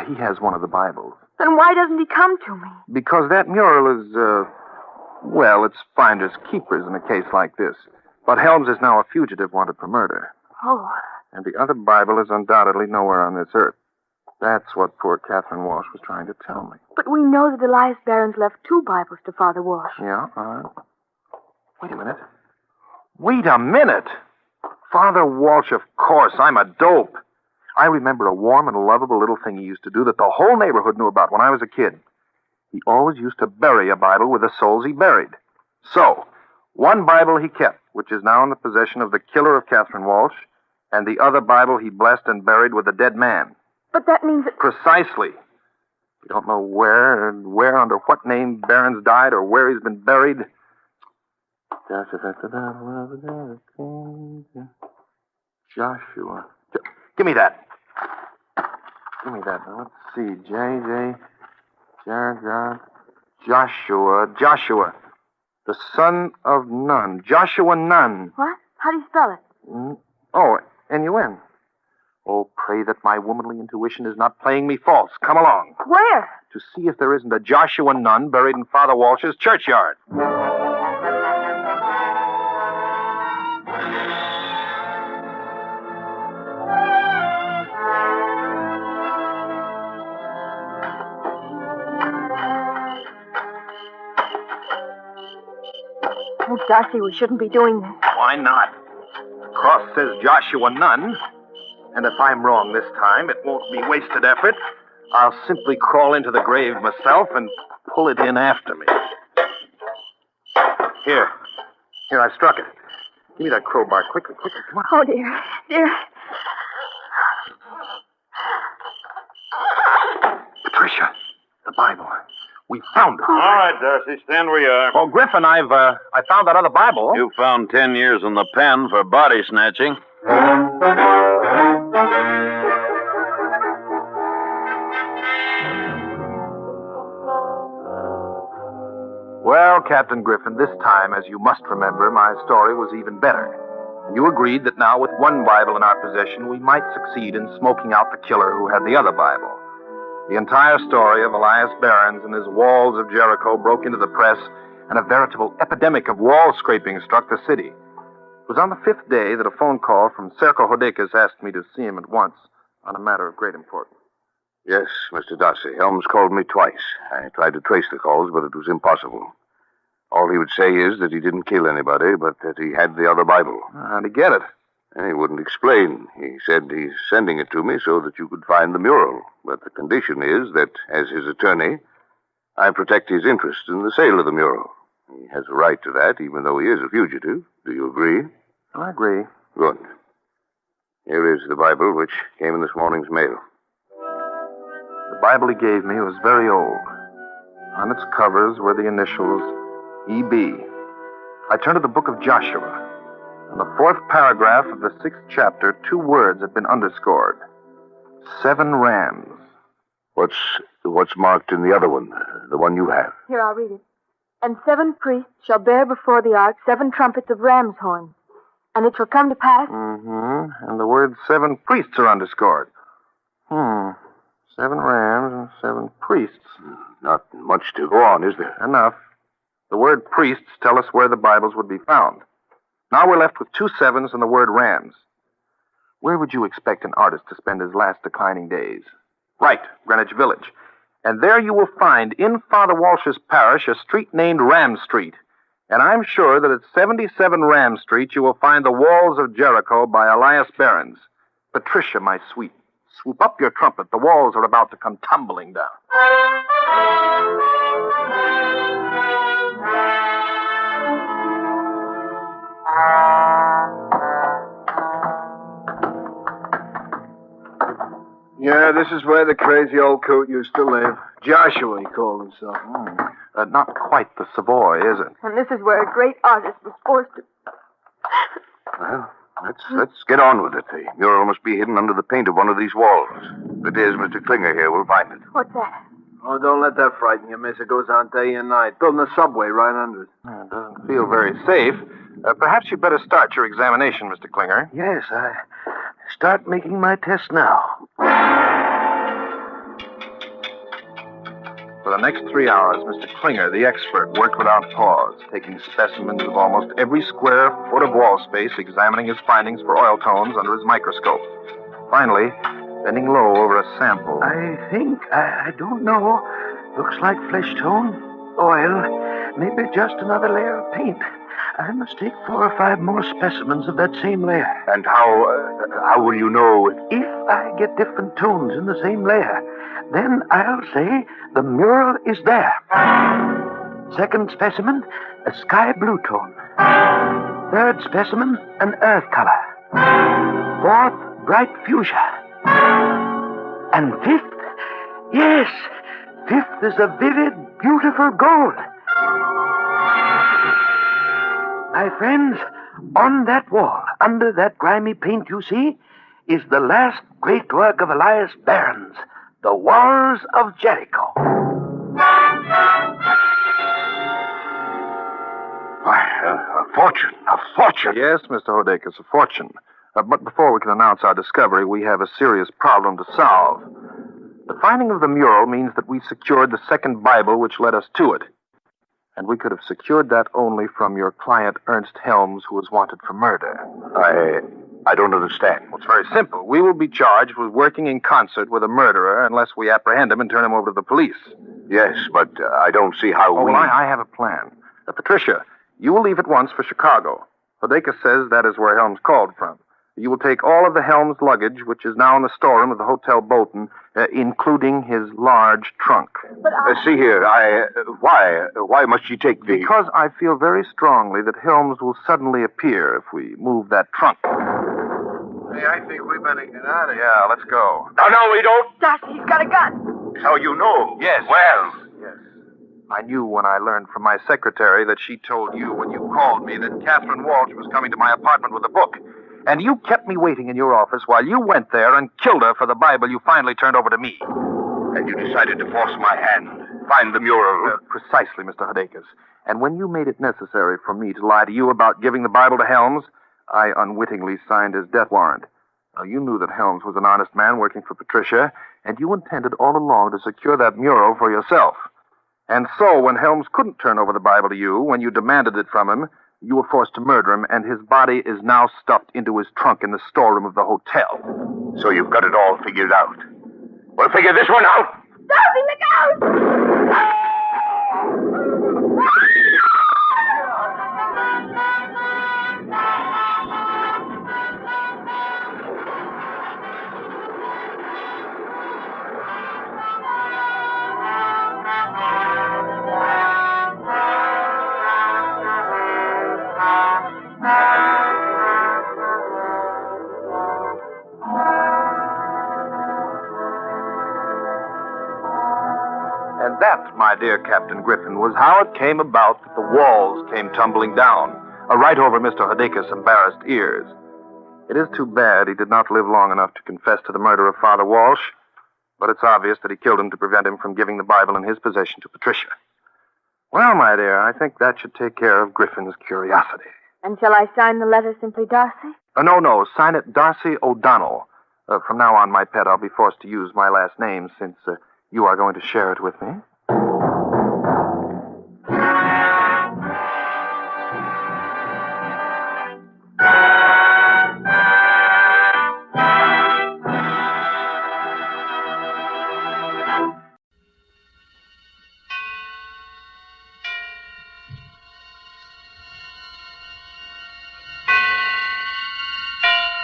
He has one of the Bibles. Then why doesn't he come to me? Because that mural is, it's finders keepers in a case like this. But Helms is now a fugitive wanted for murder. Oh. And the other Bible is undoubtedly nowhere on this earth. That's what poor Catherine Walsh was trying to tell me. But we know that Elias Barron's left 2 Bibles to Father Walsh. Yeah, wait a minute. Wait a minute! Father Walsh, of course, I'm a dope. I remember a warm and lovable little thing he used to do that the whole neighborhood knew about when I was a kid. He always used to bury a Bible with the souls he buried. So, one Bible he kept, which is now in the possession of the killer of Catherine Walsh, and the other Bible he blessed and buried with a dead man. But that means that... Precisely. We don't know where, under what name Barron's died, or where he's been buried. Joshua. Give me that. Give me that. Now, let's see. J. Jared, Joshua. The son of Nun. Joshua Nun. What? How do you spell it? Oh, N-U-N. Oh, pray that my womanly intuition is not playing me false. Come along. Where? To see if there isn't a Joshua Nun buried in Father Walsh's churchyard. Oh, Darcy, we shouldn't be doing this. Why not? The cross says Joshua Nun. And if I'm wrong this time, it won't be wasted effort. I'll simply crawl into the grave myself and pull it in after me. Here, I struck it. Give me that crowbar. Quickly, come on. Oh, dear. Patricia, the Bible. We found it. All right, Darcy, stand where you are. Oh, Griffin, I found that other Bible. You found 10 years in the pen for body snatching. Well, Captain Griffin, this time, as you must remember, my story was even better. You agreed that now with one Bible in our possession, we might succeed in smoking out the killer who had the other Bible. The entire story of Elias Barron's and his walls of Jericho broke into the press, and a veritable epidemic of wall scraping struck the city. It was on the 5th day that a phone call from Serko Hodekas asked me to see him at once on a matter of great importance. Yes, Mr. Darcy. Helms called me twice. I tried to trace the calls, but it was impossible. All he would say is that he didn't kill anybody, but that he had the other Bible. How'd he get it? And he wouldn't explain. He said he's sending it to me so that you could find the mural. But the condition is that, as his attorney, I protect his interest in the sale of the mural. He has a right to that, even though he is a fugitive. Do you agree? I agree. Good. Here is the Bible, which came in this morning's mail. The Bible he gave me was very old. On its covers were the initials E.B. I turned to the book of Joshua. In the 4th paragraph of the 6th chapter, 2 words had been underscored. 7 rams. What's marked in the other one, the one you have? Here, I'll read it. And 7 priests shall bear before the ark 7 trumpets of ram's horns. And it shall come to pass... And the word 7 priests are underscored. 7 rams and 7 priests. Not much to go on, is there? Enough. The word priests tell us where the Bibles would be found. Now we're left with 2 sevens and the word rams. Where would you expect an artist to spend his last declining days? Right, Greenwich Village. And there you will find, in Father Walsh's parish, a street named Ram Street. And I'm sure that at 77 Ram Street you will find the walls of Jericho by Elias Barron's. Patricia, my sweet, swoop up your trumpet. The walls are about to come tumbling down. Yeah, this is where the crazy old coot used to live. Joshua, he called himself. Not quite the Savoy, is it? And this is where a great artist was forced to... Well, let's get on with it. The mural must be hidden under the paint of one of these walls. If it is, Mr. Klinger here will find it. What's that? Oh, don't let that frighten you, miss. It goes on day and night. Building a subway right under it. It doesn't feel very safe. Perhaps you'd better start your examination, Mr. Klinger. Yes, I start making my test now. For the next 3 hours, Mr. Klinger, the expert, worked without pause, taking specimens of almost every square foot of wall space, examining his findings for oil tones under his microscope. Finally, bending low over a sample. I don't know. Looks like flesh tone, oil, maybe just another layer of paint. I must take 4 or 5 more specimens of that same layer. And how will you know? If I get different tones in the same layer, then I'll say the mural is there. Second specimen, a sky blue tone. Third specimen, an earth color. Fourth, bright fuchsia. And fifth, yes, fifth is a vivid, beautiful gold. My friends, on that wall, under that grimy paint you see, is the last great work of Elias Barron's, The Walls of Jericho. A fortune. A fortune. Yes, Mr. Hodekas, a fortune. But before we can announce our discovery, we have a serious problem to solve. The finding of the mural means that we secured the second Bible which led us to it. And we could have secured that only from your client, Ernst Helms, who was wanted for murder. I don't understand. Well, it's very simple. We will be charged with working in concert with a murderer unless we apprehend him and turn him over to the police. Yes, but I don't see how Well, I have a plan. Patricia, you will leave at once for Chicago. Hodekas says that is where Helms called from. You will take all of the Helms luggage, which is now in the storeroom of the Hotel Bolton, including his large trunk. But see here, why must she take the... Because I feel very strongly that Helms will suddenly appear if we move that trunk. Hey, I think we better get out of here. Yeah, let's go. No, we don't. Darcy, he's got a gun. So you know. Yes. Well. Yes. I knew when I learned from my secretary that she told you when you called me that Catherine Walsh was coming to my apartment with a book. And you kept me waiting in your office while you went there and killed her for the Bible you finally turned over to me. And you decided to force my hand. Find the mural. Precisely, Mr. Hodekas. And when you made it necessary for me to lie to you about giving the Bible to Helms, I unwittingly signed his death warrant. Now, you knew that Helms was an honest man working for Patricia, and you intended all along to secure that mural for yourself. And so, when Helms couldn't turn over the Bible to you, when you demanded it from him, you were forced to murder him, and his body is now stuffed into his trunk in the storeroom of the hotel. So you've got it all figured out. Well, figure this one out. Darcy, look out! And that, my dear Captain Griffin, was how it came about that the walls came tumbling down, right over Mr. Hodekas' embarrassed ears. It is too bad he did not live long enough to confess to the murder of Father Walsh, but it's obvious that he killed him to prevent him from giving the Bible in his possession to Patricia. Well, my dear, I think that should take care of Griffin's curiosity. And shall I sign the letter simply Darcy? No, sign it Darcy O'Donnell. From now on, my pet, I'll be forced to use my last name since you are going to share it with me.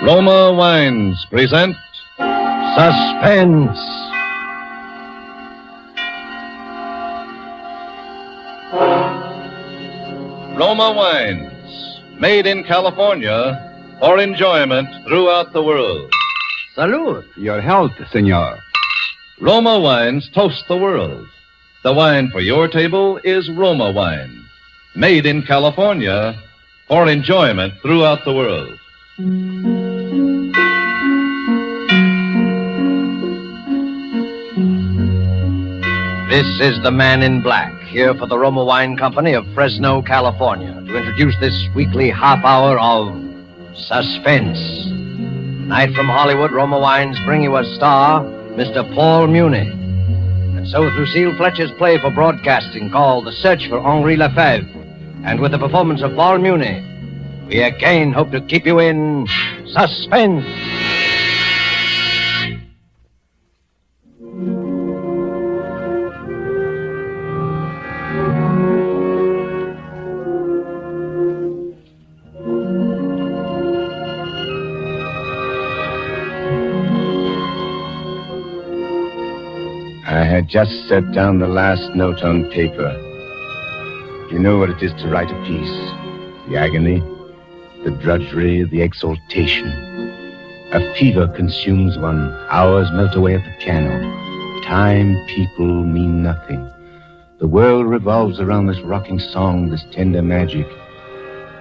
Roma Wines present Suspense. Roma Wines, made in California for enjoyment throughout the world. Salud. Your health, senor. Roma Wines toast the world. The wine for your table is Roma Wine, made in California for enjoyment throughout the world. This is the Man in Black, here for the Roma Wine Company of Fresno, California, to introduce this weekly half hour of Suspense. Tonight from Hollywood, Roma Wines bring you a star, Mr. Paul Muni. And And so through Seal Fletcher's play for broadcasting called The Search for Henri Lefebvre, and with the performance of Paul Muni, we again hope to keep you in suspense. I had just set down the last note on paper. You know what it is to write a piece. The agony, the drudgery, the exaltation. A fever consumes one. Hours melt away at the piano. Time, people mean nothing. The world revolves around this rocking song, this tender magic.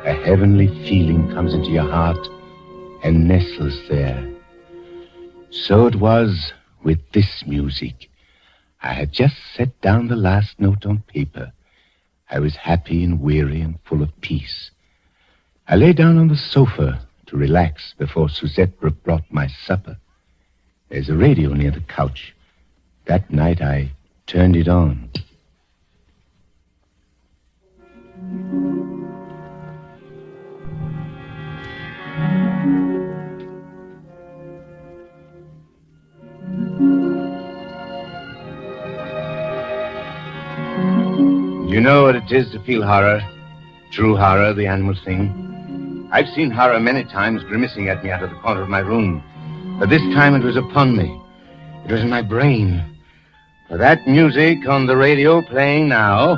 A heavenly feeling comes into your heart and nestles there. So it was with this music. I had just set down the last note on paper. I was happy and weary and full of peace. I lay down on the sofa to relax before Suzette brought my supper. There's a radio near the couch. That night I turned it on. You know what it is to feel horror? True horror, the animal thing. I've seen horror many times grimacing at me out of the corner of my room. But this time it was upon me. It was in my brain. For that music on the radio playing now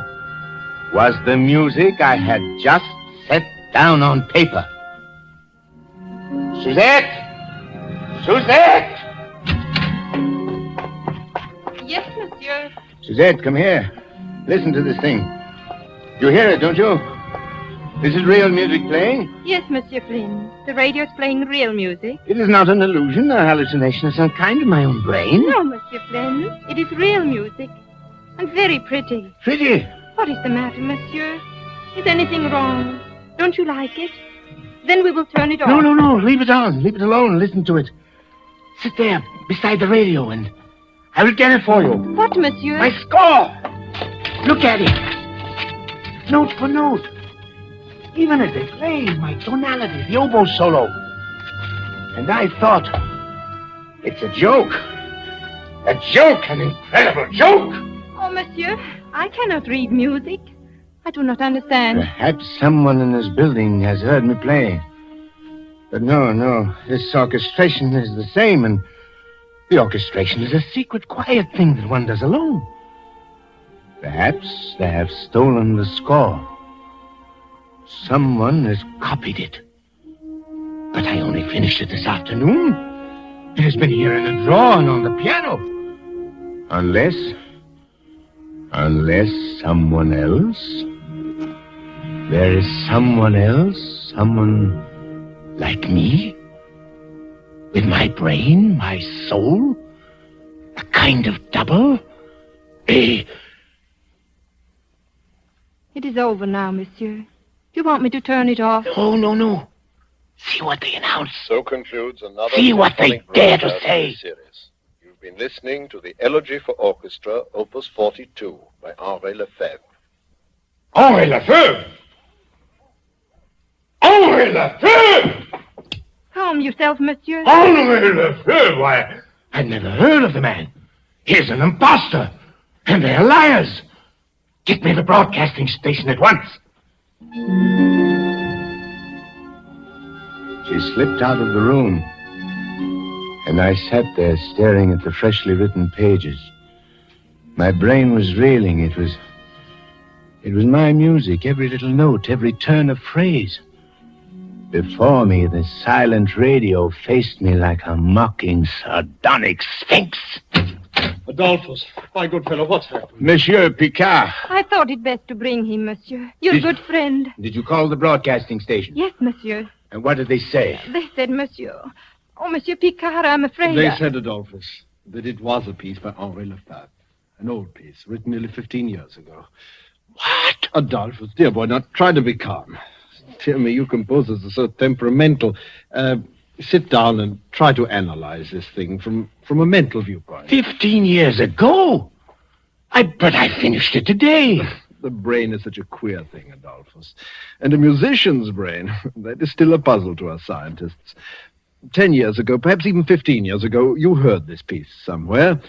was the music I had just set down on paper. Suzette! Suzette! Yes, monsieur. Suzette, come here. Listen to this thing. You hear it, don't you? This is real music playing? Yes, Monsieur Flynn. The radio's playing real music. It is not an illusion, a hallucination of some kind in my own brain. No, Monsieur Flynn. It is real music. And very pretty. Pretty? What is the matter, monsieur? Is anything wrong? Don't you like it? Then we will turn it off. No. Leave it on. Leave it alone. Listen to it. Sit there beside the radio and I will get it for you. What, monsieur? My score! Look at it. Note for note. Even as they play, my tonality, the oboe solo. And I thought, it's a joke. A joke, an incredible joke. Oh, monsieur, I cannot read music. I do not understand. Perhaps someone in this building has heard me play. But no, this orchestration is the same, and the orchestration is a secret, quiet thing that one does alone. Perhaps they have stolen the score. Someone has copied it. But I only finished it this afternoon. It has been here in a drawer and on the piano. Unless someone else. There is someone else, someone like me. With my brain, my soul. A kind of double. It is over now, monsieur. Do you want me to turn it off? Oh, no. See what they announce. So concludes another... See what they dare to say. Series. You've been listening to the Elegy for Orchestra, Opus 42, by Henri Lefebvre. Henri Lefebvre? Henri Lefebvre! Calm yourself, monsieur. Henri Lefebvre? Why, I'd never heard of the man. He's an imposter. And they're liars. Get me the broadcasting station at once. She slipped out of the room, and I sat there staring at the freshly written pages. My brain was reeling. It was my music, every little note, every turn of phrase. Before me, the silent radio faced me like a mocking, sardonic sphinx. Adolphus, my good fellow, what's happened? Monsieur Picard. I thought it best to bring him, monsieur. Your good friend. Did you call the broadcasting station? Yes, monsieur. And what did they say? They said, monsieur. Oh, Monsieur Picard, I'm afraid... They said, Adolphus, that it was a piece by Henri Lefebvre. An old piece, written nearly 15 years ago. What? Adolphus, dear boy, now try to be calm. Dear me, you composers are so temperamental. Sit down and try to analyze this thing from a mental viewpoint. 15 years ago? But I finished it today. The brain is such a queer thing, Adolphus. And a musician's brain, that is still a puzzle to us scientists. 10 years ago, perhaps even 15 years ago, you heard this piece somewhere.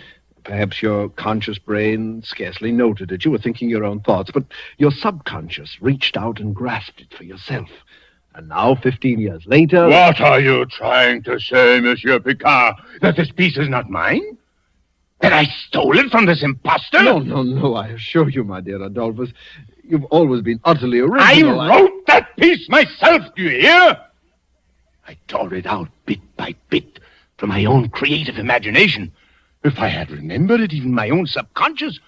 Perhaps your conscious brain scarcely noted it. You were thinking your own thoughts, but your subconscious reached out and grasped it for yourself. And now, 15 years later... What are you trying to say, Monsieur Picard? That this piece is not mine? That I stole it from this impostor? No, I assure you, my dear Adolphus, you've always been utterly original. I wrote that piece myself, do you hear? I tore it out bit by bit from my own creative imagination. If I had remembered it, even my own subconscious,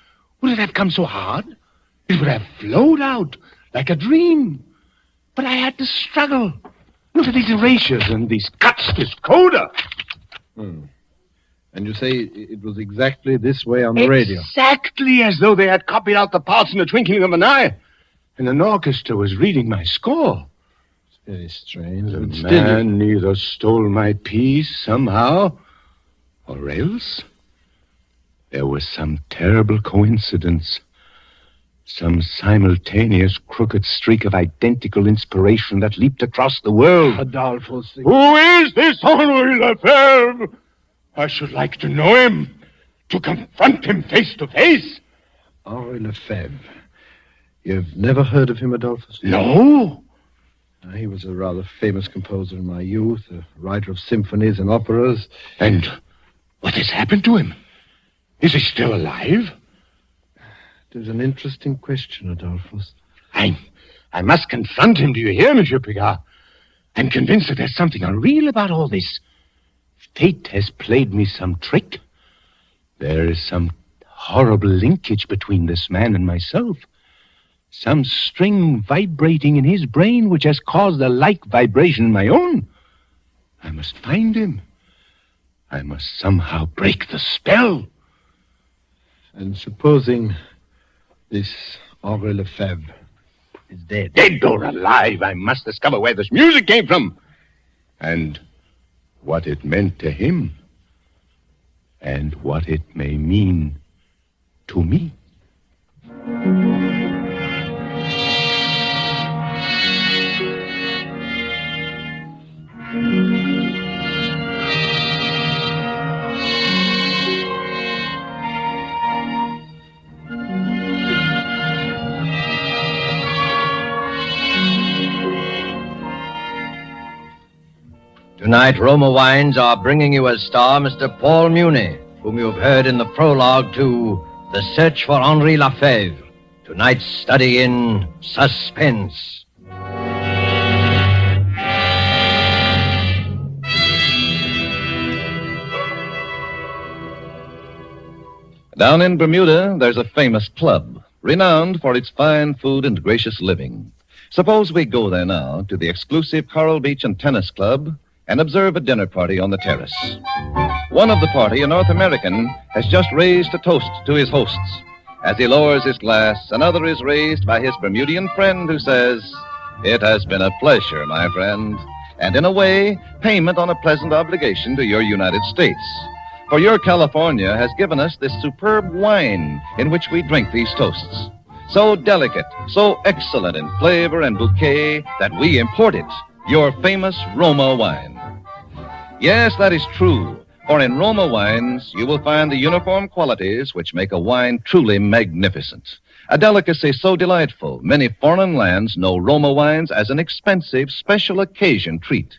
would it have come so hard? It would have flowed out like a dream. But I had to struggle. Look at these erasures and these cuts, this coda. And you say it was exactly this way on the radio? Exactly as though they had copied out the parts in the twinkling of an eye. And an orchestra was reading my score. It's very strange. The man either stole my piece somehow, or else there was some terrible coincidence. Some simultaneous crooked streak of identical inspiration that leaped across the world. Adolphus. Who is this Henri Lefebvre? I should like to know him, to confront him face to face. Henri Lefebvre. You've never heard of him, Adolphus? No. He was a rather famous composer in my youth, a writer of symphonies and operas. And what has happened to him? Is he still alive? It is an interesting question, Adolphus. I must confront him, do you hear, Monsieur Picard? I'm convinced that there's something unreal about all this. Fate has played me some trick. There is some horrible linkage between this man and myself. Some string vibrating in his brain which has caused a like vibration in my own. I must find him. I must somehow break the spell. And supposing this Henri Lefebvre is dead. Dead or alive, I must discover where this music came from. And what it meant to him. And what it may mean to me. Tonight, Roma Wines are bringing you as star Mr. Paul Muni, whom you've heard in the prologue to The Search for Henri Lefebvre, tonight's study in Suspense. Down in Bermuda, there's a famous club, renowned for its fine food and gracious living. Suppose we go there now to the exclusive Coral Beach and Tennis Club and observe a dinner party on the terrace. One of the party, a North American, has just raised a toast to his hosts. As he lowers his glass, another is raised by his Bermudian friend who says, "It has been a pleasure, my friend, and in a way, payment on a pleasant obligation to your United States. For your California has given us this superb wine in which we drink these toasts. So delicate, so excellent in flavor and bouquet that we import it, your famous Roma wine." Yes, that is true, for in Roma wines you will find the uniform qualities which make a wine truly magnificent. A delicacy so delightful, many foreign lands know Roma wines as an expensive, special occasion treat.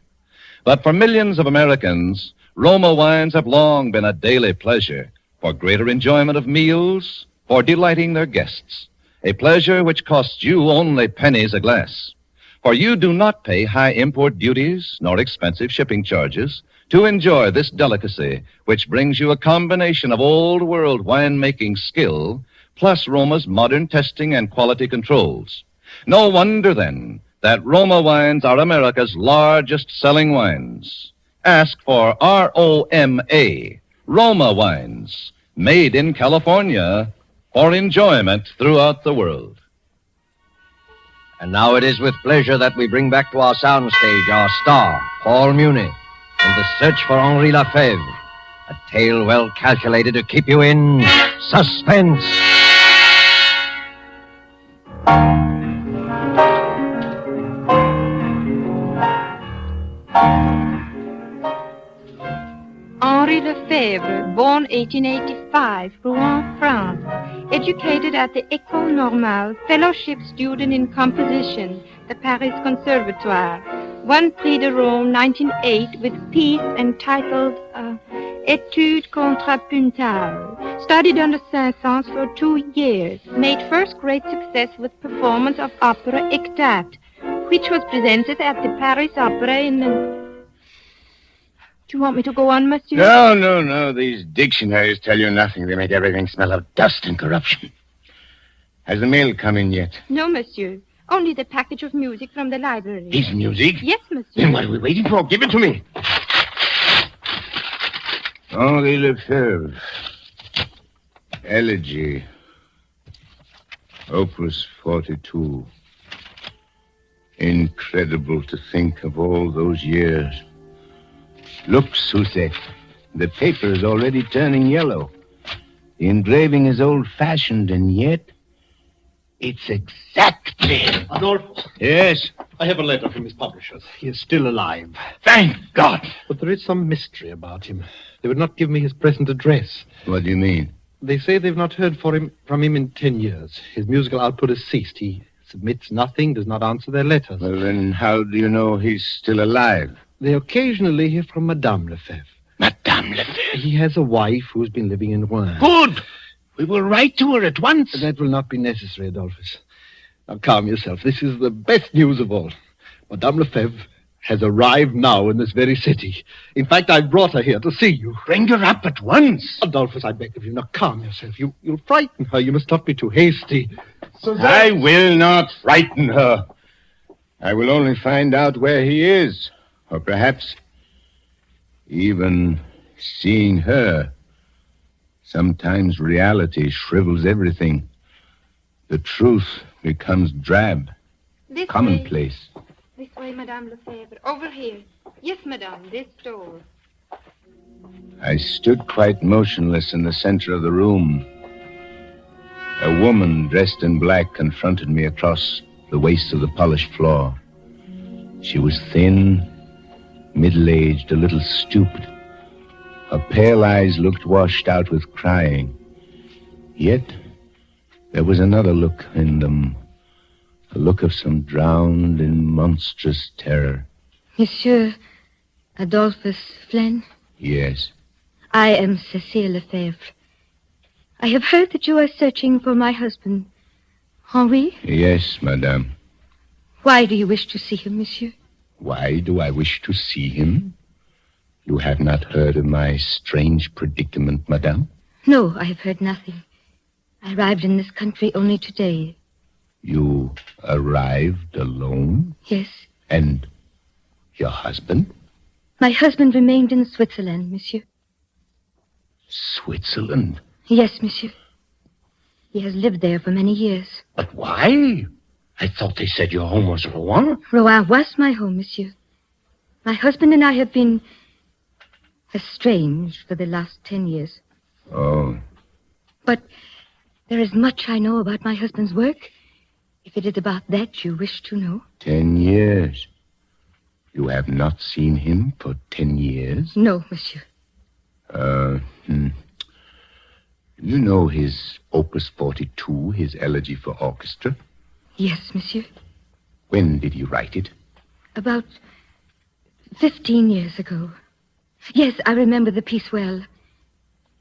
But for millions of Americans, Roma wines have long been a daily pleasure, for greater enjoyment of meals, for delighting their guests. A pleasure which costs you only pennies a glass. For you do not pay high import duties nor expensive shipping charges to enjoy this delicacy, which brings you a combination of old-world wine-making skill plus Roma's modern testing and quality controls. No wonder, then, that Roma wines are America's largest-selling wines. Ask for ROMA, Roma wines, made in California for enjoyment throughout the world. And now it is with pleasure that we bring back to our soundstage our star, Paul Muni, in The Search for Henri Lefebvre, a tale well calculated to keep you in suspense. Henri Fevre, born 1885, Rouen, France. Educated at the École Normale, fellowship student in composition, the Paris Conservatoire. Won Prix de Rome 1908 with piece entitled Étude contrapuntale. Studied under Saint-Saëns for 2 years. Made first great success with performance of opera Ectate, which was presented at the Paris Opera in... Do you want me to go on, monsieur? No. These dictionaries tell you nothing. They make everything smell of dust and corruption. Has the mail come in yet? No, monsieur. Only the package of music from the library. His music? Yes, monsieur. Then what are we waiting for? Give it to me. Henri Lefebvre. Elegy. Opus 42. Incredible to think of all those years. Look, Susette. The paper is already turning yellow. The engraving is old-fashioned, and yet it's exactly... Adolphe? Yes? I have a letter from his publishers. He is still alive. Thank God! But there is some mystery about him. They would not give me his present address. What do you mean? They say they've not heard from him in 10 years. His musical output has ceased. He submits nothing, does not answer their letters. Well, then how do you know he's still alive? They occasionally hear from Madame Lefebvre. Madame Lefebvre? He has a wife who's been living in Rouen. Good! We will write to her at once. That will not be necessary, Adolphus. Now, calm yourself. This is the best news of all. Madame Lefebvre has arrived now in this very city. In fact, I brought her here to see you. Bring her up at once. Adolphus, I beg of you. Now, calm yourself. You'll frighten her. You must not be too hasty. I will not frighten her. I will only find out where he is. Or perhaps even seeing her. Sometimes reality shrivels everything. The truth becomes drab, This commonplace. This way, Madame Lefebvre. Over here. Yes, madame, this door. I stood quite motionless in the center of the room. A woman dressed in black confronted me across the waist of the polished floor. She was thin, middle-aged, a little stooped. Her pale eyes looked washed out with crying. Yet there was another look in them, a look of some drowned in monstrous terror. Monsieur Adolphus Flynn? Yes. I am Cécile Lefebvre. I have heard that you are searching for my husband, Henri. Yes, madame. Why do you wish to see him, monsieur? Why do I wish to see him? You have not heard of my strange predicament, madame? No, I have heard nothing. I arrived in this country only today. You arrived alone? Yes. And your husband? My husband remained in Switzerland, monsieur. Switzerland? Yes, monsieur. He has lived there for many years. But why? I thought they said your home was Rouen. Rouen was my home, monsieur. My husband and I have been estranged for the last 10 years. Oh. But there is much I know about my husband's work. If it is about that you wish to know. 10 years. You have not seen him for 10 years? No, monsieur. You know his Opus 42, his Elegy for Orchestra? Yes, monsieur. When did he write it? About 15 years ago. Yes, I remember the piece well.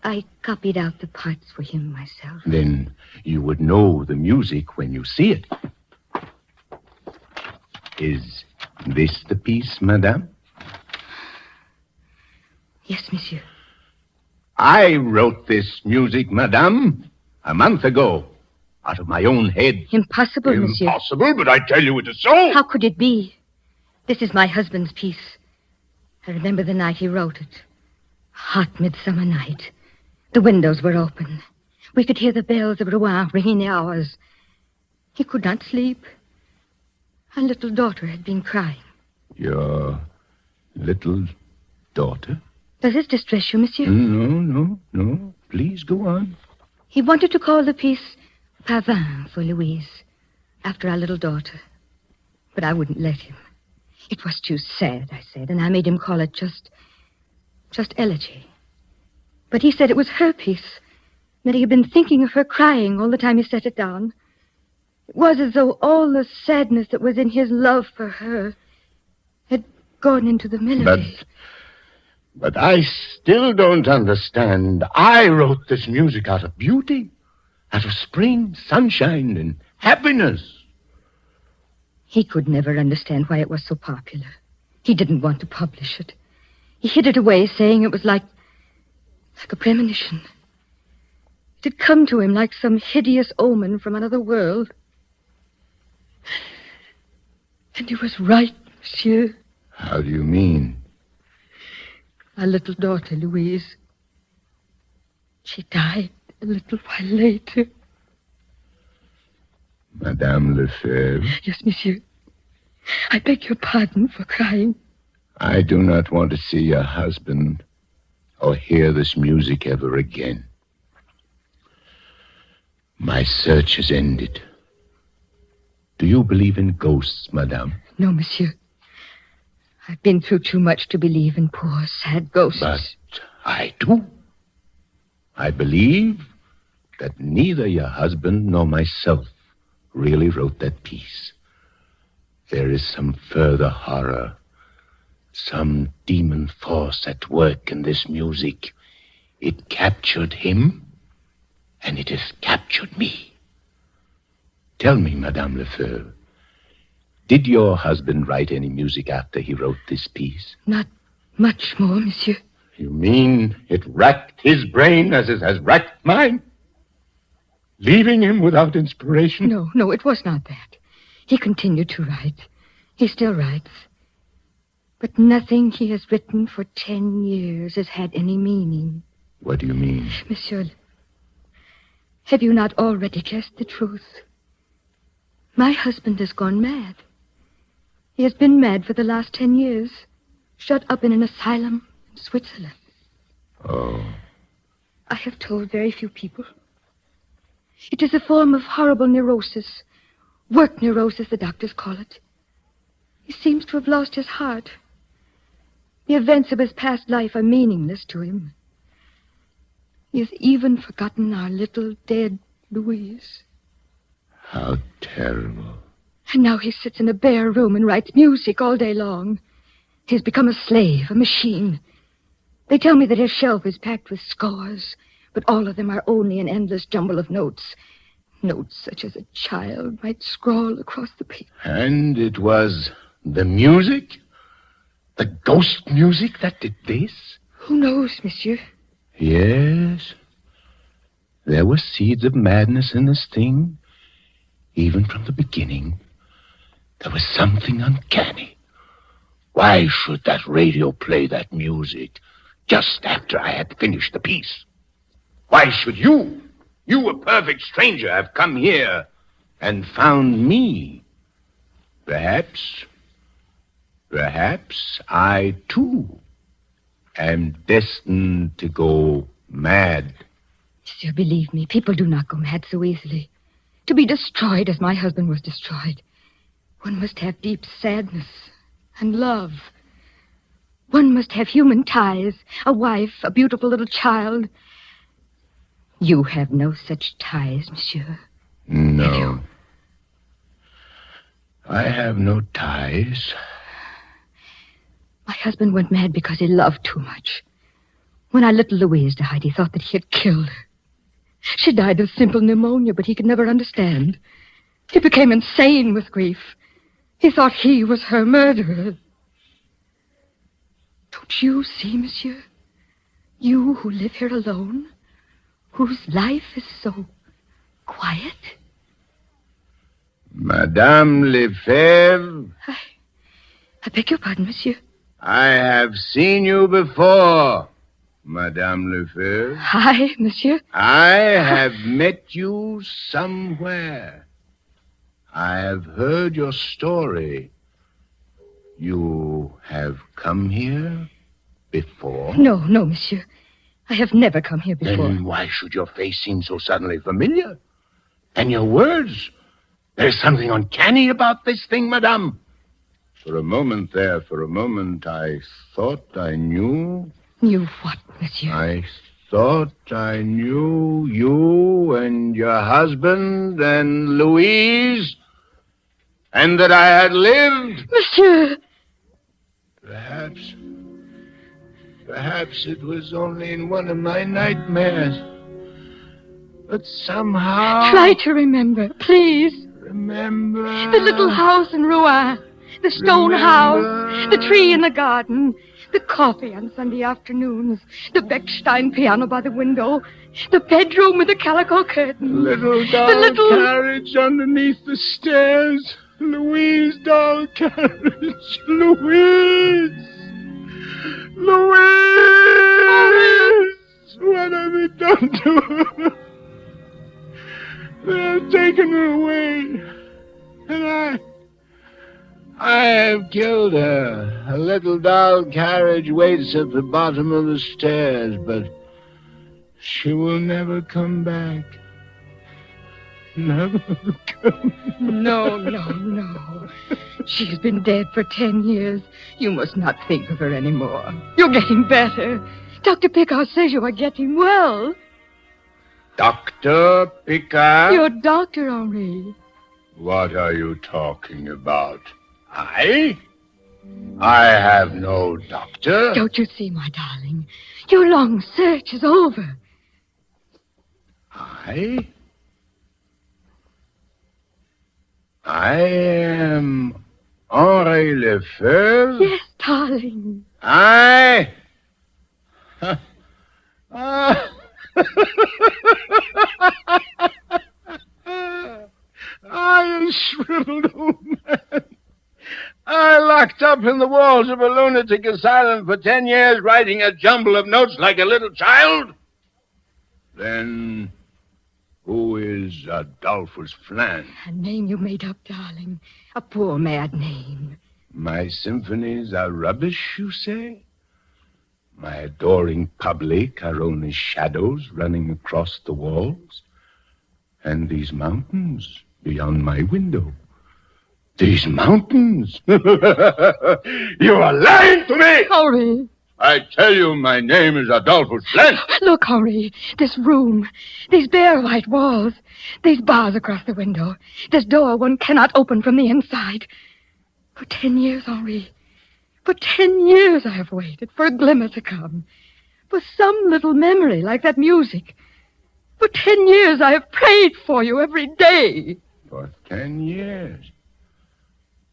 I copied out the parts for him myself. Then you would know the music when you see it. Is this the piece, madame? Yes, monsieur. I wrote this music, madame, a month ago, out of my own head. Impossible, monsieur. Impossible, but I tell you it is so. How could it be? This is my husband's piece. I remember the night he wrote it. Hot midsummer night. The windows were open. We could hear the bells of Rouen ringing the hours. He could not sleep. Our little daughter had been crying. Your little daughter? Does this distress you, monsieur? No. Please go on. He wanted to call the piece Pavin for Louise. after our little daughter. But I wouldn't let him. It was too sad, I said, and I made him call it just Elegy. But he said it was her piece, that he had been thinking of her crying all the time he set it down. It was as though all the sadness that was in his love for her had gone into the melody. But I still don't understand. I wrote this music out of beauty, out of spring, sunshine, and happiness. He could never understand why it was so popular. He didn't want to publish it. He hid it away, saying it was like a premonition. It had come to him like some hideous omen from another world. And he was right, monsieur. How do you mean? Our little daughter, Louise. She died a little while later. Madame Lefebvre? Yes, monsieur. I beg your pardon for crying. I do not want to see your husband or hear this music ever again. My search is ended. Do you believe in ghosts, madame? No, monsieur. I've been through too much to believe in poor, sad ghosts. But I do. I believe that neither your husband nor myself really wrote that piece. There is some further horror, some demon force at work in this music. It captured him, and it has captured me. Tell me, Madame Lefebvre, did your husband write any music after he wrote this piece? Not much more, monsieur. You mean it racked his brain as it has racked mine? Leaving him without inspiration? No, it was not that. He continued to write. He still writes. But nothing he has written for 10 years has had any meaning. What do you mean? Monsieur, have you not already guessed the truth? My husband has gone mad. He has been mad for the last 10 years, shut up in an asylum in Switzerland. Oh. I have told very few people. It is a form of horrible neurosis. Work neurosis, the doctors call it. He seems to have lost his heart. The events of his past life are meaningless to him. He has even forgotten our little dead Louise. How terrible. And now he sits in a bare room and writes music all day long. He's become a slave, a machine. They tell me that his shelf is packed with scores, but all of them are only an endless jumble of notes. Notes such as a child might scrawl across the paper. And it was the music? The ghost music that did this? Who knows, monsieur? Yes. There were seeds of madness in this thing. Even from the beginning, there was something uncanny. Why should that radio play that music just after I had finished the piece? Why should you, a perfect stranger, have come here and found me? Perhaps I, too, am destined to go mad. Monsieur, believe me, people do not go mad so easily. To be destroyed as my husband was destroyed, one must have deep sadness and love. One must have human ties, a wife, a beautiful little child. You have no such ties, monsieur. No. I have no ties. My husband went mad because he loved too much. When our little Louise died, he thought that he had killed her. She died of simple pneumonia, but he could never understand. He became insane with grief. He thought he was her murderer. Don't you see, monsieur? You who live here alone, whose life is so quiet. Madame Lefebvre? I beg your pardon, monsieur. I have seen you before, Madame Lefebvre. Hi, monsieur. I have met you somewhere. I have heard your story. You have come here before? No, monsieur. I have never come here before. Then why should your face seem so suddenly familiar? And your words, There's something uncanny about this thing, madame. For a moment, I thought I knew. Knew what, monsieur? I thought I knew you and your husband and Louise, and that I had lived. Monsieur! Perhaps it was only in one of my nightmares. But somehow... Try to remember, please. Remember... The little house in Rouen. The stone house. The tree in the garden. The coffee on Sunday afternoons. The Bechstein piano by the window. The bedroom with the calico curtain. Little doll carriage underneath the stairs. Louise doll carriage. Louise! What have they done to her? They have taken her away. And I have killed her. A little doll carriage waits at the bottom of the stairs, but she will never come back. Never come back. No. She's been dead for 10 years. You must not think of her anymore. You're getting better. Dr. Picard says you are getting well. Dr. Picard? Your doctor, Henri. What are you talking about? I have no doctor. Don't you see, my darling? Your long search is over. I am Henri Lefebvre? Yes, darling. I am shriveled old man. I locked up in the walls of a lunatic asylum for 10 years, writing a jumble of notes like a little child. Then who is Adolphus Flan? A name you made up, darling. A poor mad name. My symphonies are rubbish, you say? My adoring public are only shadows running across the walls? And these mountains beyond my window? These mountains? You are lying to me! Henri. I tell you, my name is Adolphus Flan. Look, Henri, this room, these bare white walls, these bars across the window, this door one cannot open from the inside. For 10 years, Henri, for 10 years I have waited for a glimmer to come, for some little memory like that music. For 10 years I have prayed for you every day. For 10 years?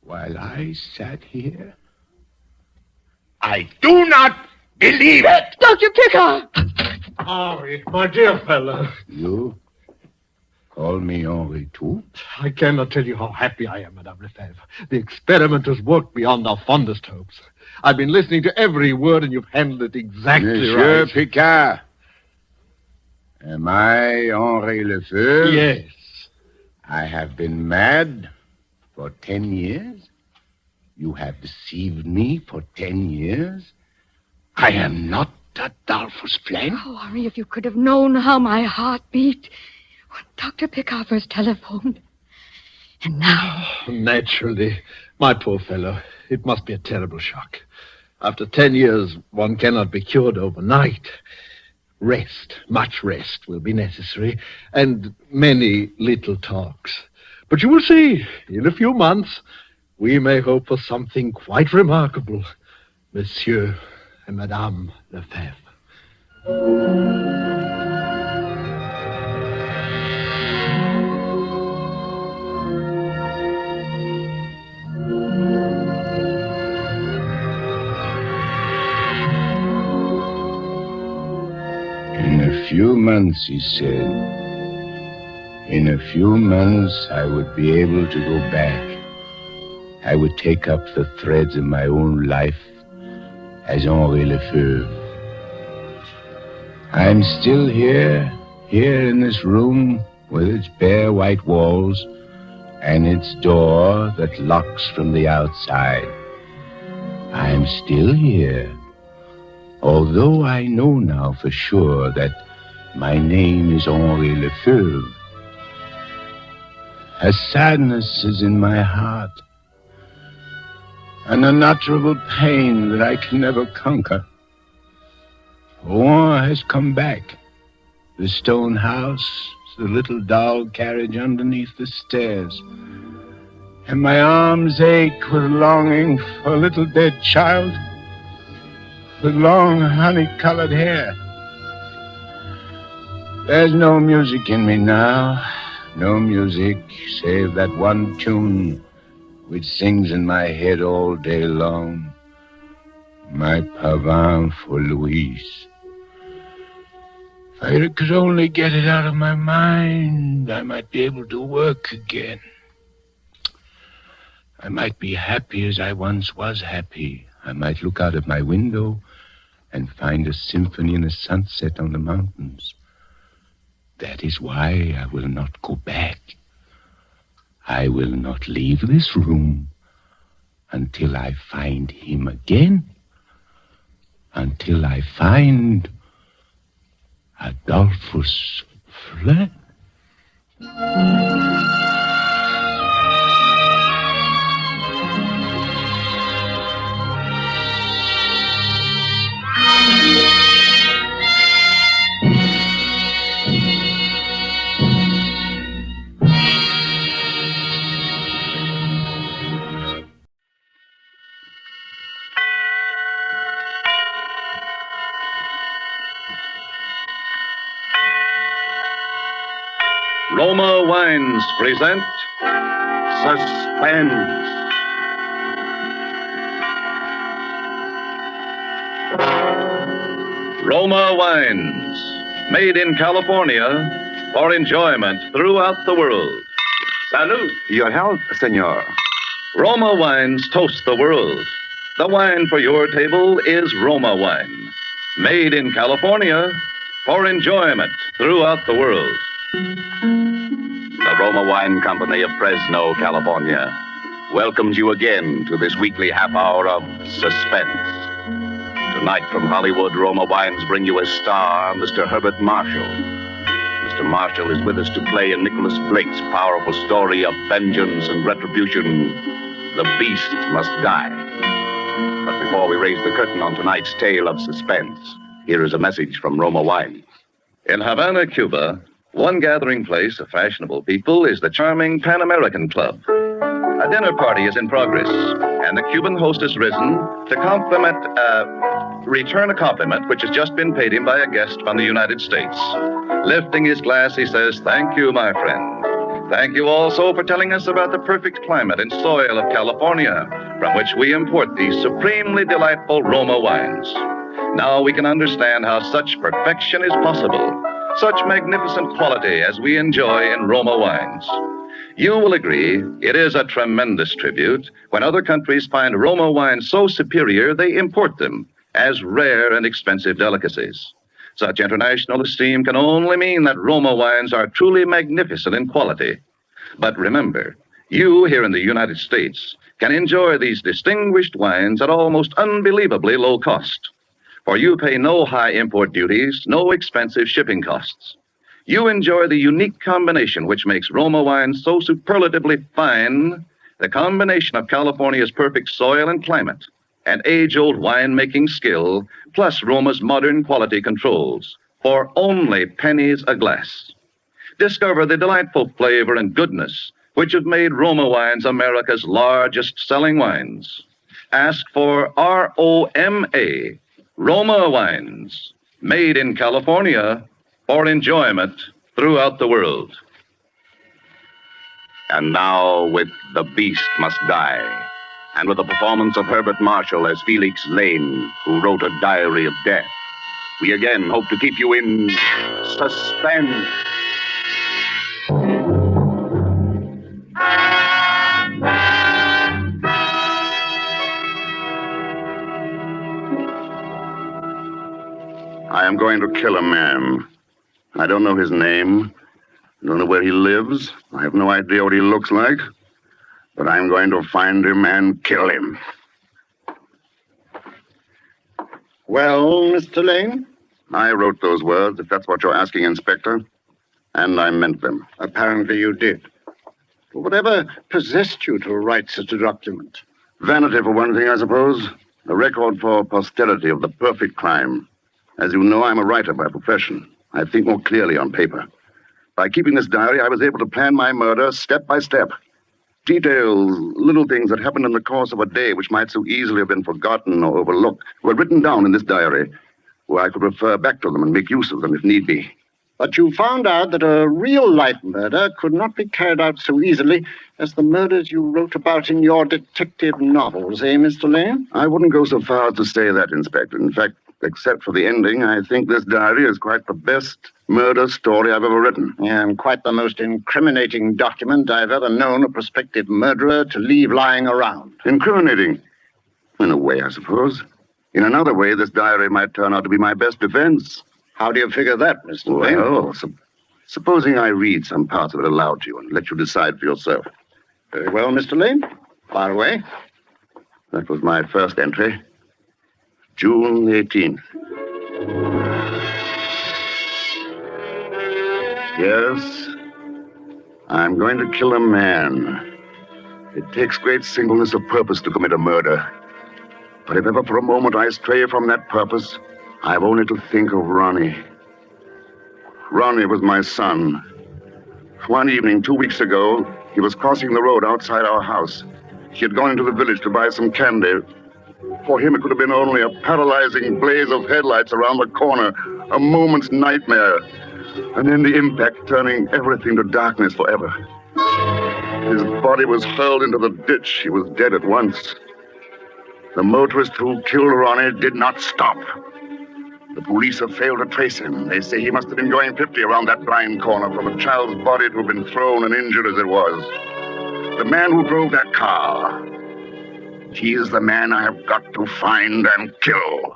While I sat here? I do not believe it! Dr. Picard! Henri, my dear fellow. You call me Henri, too? I cannot tell you how happy I am, Madame Lefebvre. The experiment has worked beyond our fondest hopes. I've been listening to every word, and you've handled it exactly Monsieur right. Picard, am I Henri Lefebvre? Yes. I have been mad for 10 years? You have deceived me for 10 years? I am not Adolphus Flan? Oh, Henri, if you could have known how my heart beat when Dr. Picard first telephoned. And now... Naturally. My poor fellow, it must be a terrible shock. After 10 years, one cannot be cured overnight. Rest, much rest will be necessary, and many little talks. But you will see, in a few months, we may hope for something quite remarkable, Monsieur and Madame Lefebvre. In a few months, he said. In a few months, I would be able to go back. I would take up the threads of my own life as Henri Lefebvre. I'm still here in this room with its bare white walls and its door that locks from the outside. I'm still here, although I know now for sure that my name is Henri Lefebvre. A sadness is in my heart, an unutterable pain that I can never conquer. War has come back. The stone house, the little doll carriage underneath the stairs. And my arms ache with longing for a little dead child with long honey-colored hair. There's no music in me now, no music save that one tune which sings in my head all day long. My pavane for Louise. If I could only get it out of my mind, I might be able to work again. I might be happy as I once was happy. I might look out of my window and find a symphony in a sunset on the mountains. That is why I will not go back. I will not leave this room until I find him again. Until I find Adolphus Fleur. Roma Wines present Suspense. Roma Wines, made in California for enjoyment throughout the world. Salud. Your health, senor. Roma Wines toast the world. The wine for your table is Roma Wine, made in California for enjoyment throughout the world. The Roma Wine Company of Fresno, California, welcomes you again to this weekly half hour of Suspense. Tonight from Hollywood, Roma Wines bring you a star, Mr. Herbert Marshall. Mr. Marshall is with us to play in Nicholas Blake's powerful story of vengeance and retribution, The Beast Must Die. But before we raise the curtain on tonight's tale of suspense, here is a message from Roma Wines. In Havana, Cuba, one gathering place of fashionable people is the charming Pan American Club. A dinner party is in progress, and the Cuban host has risen to return a compliment which has just been paid him by a guest from the United States. Lifting his glass, he says, "Thank you, my friend. Thank you also for telling us about the perfect climate and soil of California, from which we import these supremely delightful Roma wines. Now we can understand how such perfection is possible. Such magnificent quality as we enjoy in Roma wines. You will agree it is a tremendous tribute when other countries find Roma wines so superior they import them as rare and expensive delicacies. Such international esteem can only mean that Roma wines are truly magnificent in quality. But remember, you here in the United States can enjoy these distinguished wines at almost unbelievably low cost. For you pay no high import duties, no expensive shipping costs. You enjoy the unique combination which makes Roma wine so superlatively fine, the combination of California's perfect soil and climate, and age-old winemaking skill, plus Roma's modern quality controls, for only pennies a glass. Discover the delightful flavor and goodness which have made Roma wines America's largest selling wines. Ask for ROMA, Roma wines, made in California for enjoyment throughout the world. And now, with The Beast Must Die, and with the performance of Herbert Marshall as Felix Lane, who wrote a diary of death, we again hope to keep you in suspense. I am going to kill a man. I don't know his name. I don't know where he lives. I have no idea what he looks like. But I'm going to find him and kill him. Well, Mr. Lane? I wrote those words, if that's what you're asking, Inspector. And I meant them. Apparently you did. Whatever possessed you to write such a document? Vanity, for one thing, I suppose. A record for posterity of the perfect crime. As you know, I'm a writer by profession. I think more clearly on paper. By keeping this diary, I was able to plan my murder step by step. Details, little things that happened in the course of a day which might so easily have been forgotten or overlooked, were written down in this diary, where I could refer back to them and make use of them if need be. But you found out that a real-life murder could not be carried out so easily as the murders you wrote about in your detective novels, eh, Mr. Lane? I wouldn't go so far as to say that, Inspector. In fact, except for the ending, I think this diary is quite the best murder story I've ever written. And quite the most incriminating document I've ever known a prospective murderer to leave lying around. Incriminating? In a way, I suppose. In another way, this diary might turn out to be my best defense. How do you figure that, Mr. Lane? Well, supposing I read some parts of it aloud to you and let you decide for yourself. Very well, Mr. Lane. Fire away. That was my first entry. June 18th. Yes, I'm going to kill a man. It takes great singleness of purpose to commit a murder. But if ever for a moment I stray from that purpose, I've only to think of Ronnie. Ronnie was my son. One evening, 2 weeks ago, he was crossing the road outside our house. He had gone into the village to buy some candy. For him, it could have been only a paralyzing blaze of headlights around the corner, a moment's nightmare, and then the impact turning everything to darkness forever. His body was hurled into the ditch. He was dead at once. The motorist who killed Ronnie did not stop. The police have failed to trace him. They say he must have been going 50 around that blind corner from a child's body to have been thrown and injured as it was. The man who drove that car, he is the man I have got to find and kill.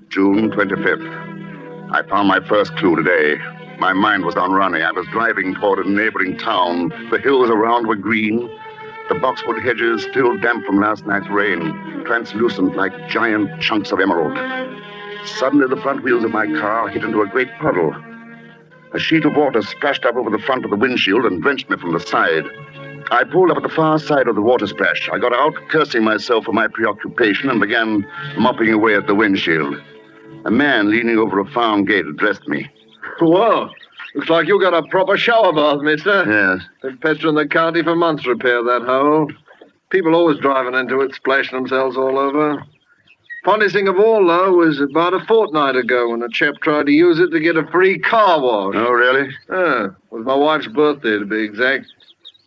June 25th. I found my first clue today. My mind was on Ronnie. I was driving toward a neighboring town. The hills around were green. The boxwood hedges, still damp from last night's rain, translucent like giant chunks of emerald. Suddenly, the front wheels of my car hit into a great puddle. A sheet of water splashed up over the front of the windshield and drenched me from the side. I pulled up at the far side of the water splash. I got out, cursing myself for my preoccupation, and began mopping away at the windshield. A man leaning over a farm gate addressed me. Whoa. Looks like you got a proper shower bath, mister. Yes. Been pestering the county for months to repair that hole. People always driving into it, splashing themselves all over. Funniest thing of all, though, was about a fortnight ago when a chap tried to use it to get a free car wash. Oh, really? Yeah. It was my wife's birthday, to be exact.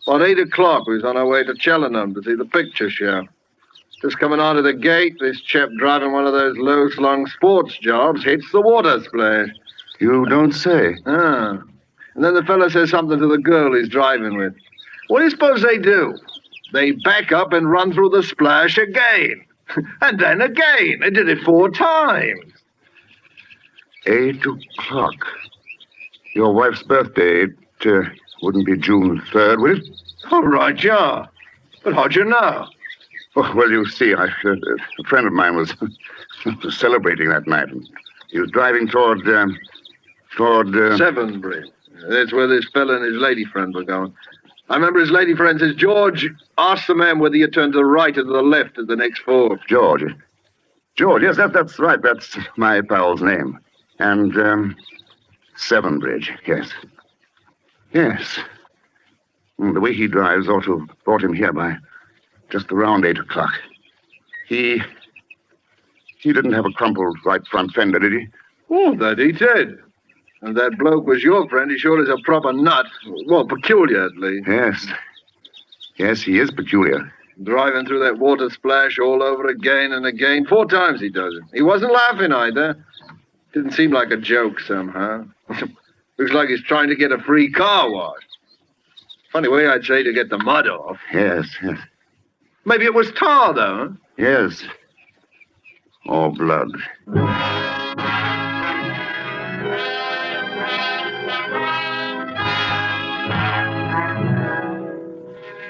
About 8 o'clock, we was on our way to Cheltenham to see the picture show. Just coming out of the gate, this chap driving one of those low-slung sports jobs hits the water splash. You don't say. Ah. And then the fella says something to the girl he's driving with. What do you suppose they do? They back up and run through the splash again. And then again. They did it 4 times. 8 o'clock. Your wife's birthday, it wouldn't be June 3rd, would it? All right, yeah. But how'd you know? Oh, well, you see, a friend of mine was celebrating that night. He was driving toward Severnbridge. That's where this fella and his lady friend were going. I remember his lady friend says, George, ask the man whether you turn to the right or to the left at the next fork. George, yes, that's right. That's my pal's name. And, Severnbridge, yes. Yes. The way he drives ought to have brought him here by just around 8 o'clock. He didn't have a crumpled right front fender, did he? Oh, that he did. And that bloke was your friend. He sure is a proper nut. Well, peculiar, at least. Yes. Yes, he is peculiar. Driving through that water splash all over again and again. 4 times he does it. He wasn't laughing either. Didn't seem like a joke somehow. Looks like he's trying to get a free car wash. Funny way I'd say to get the mud off. Yes. Maybe it was tar, though, huh? Yes. Or blood.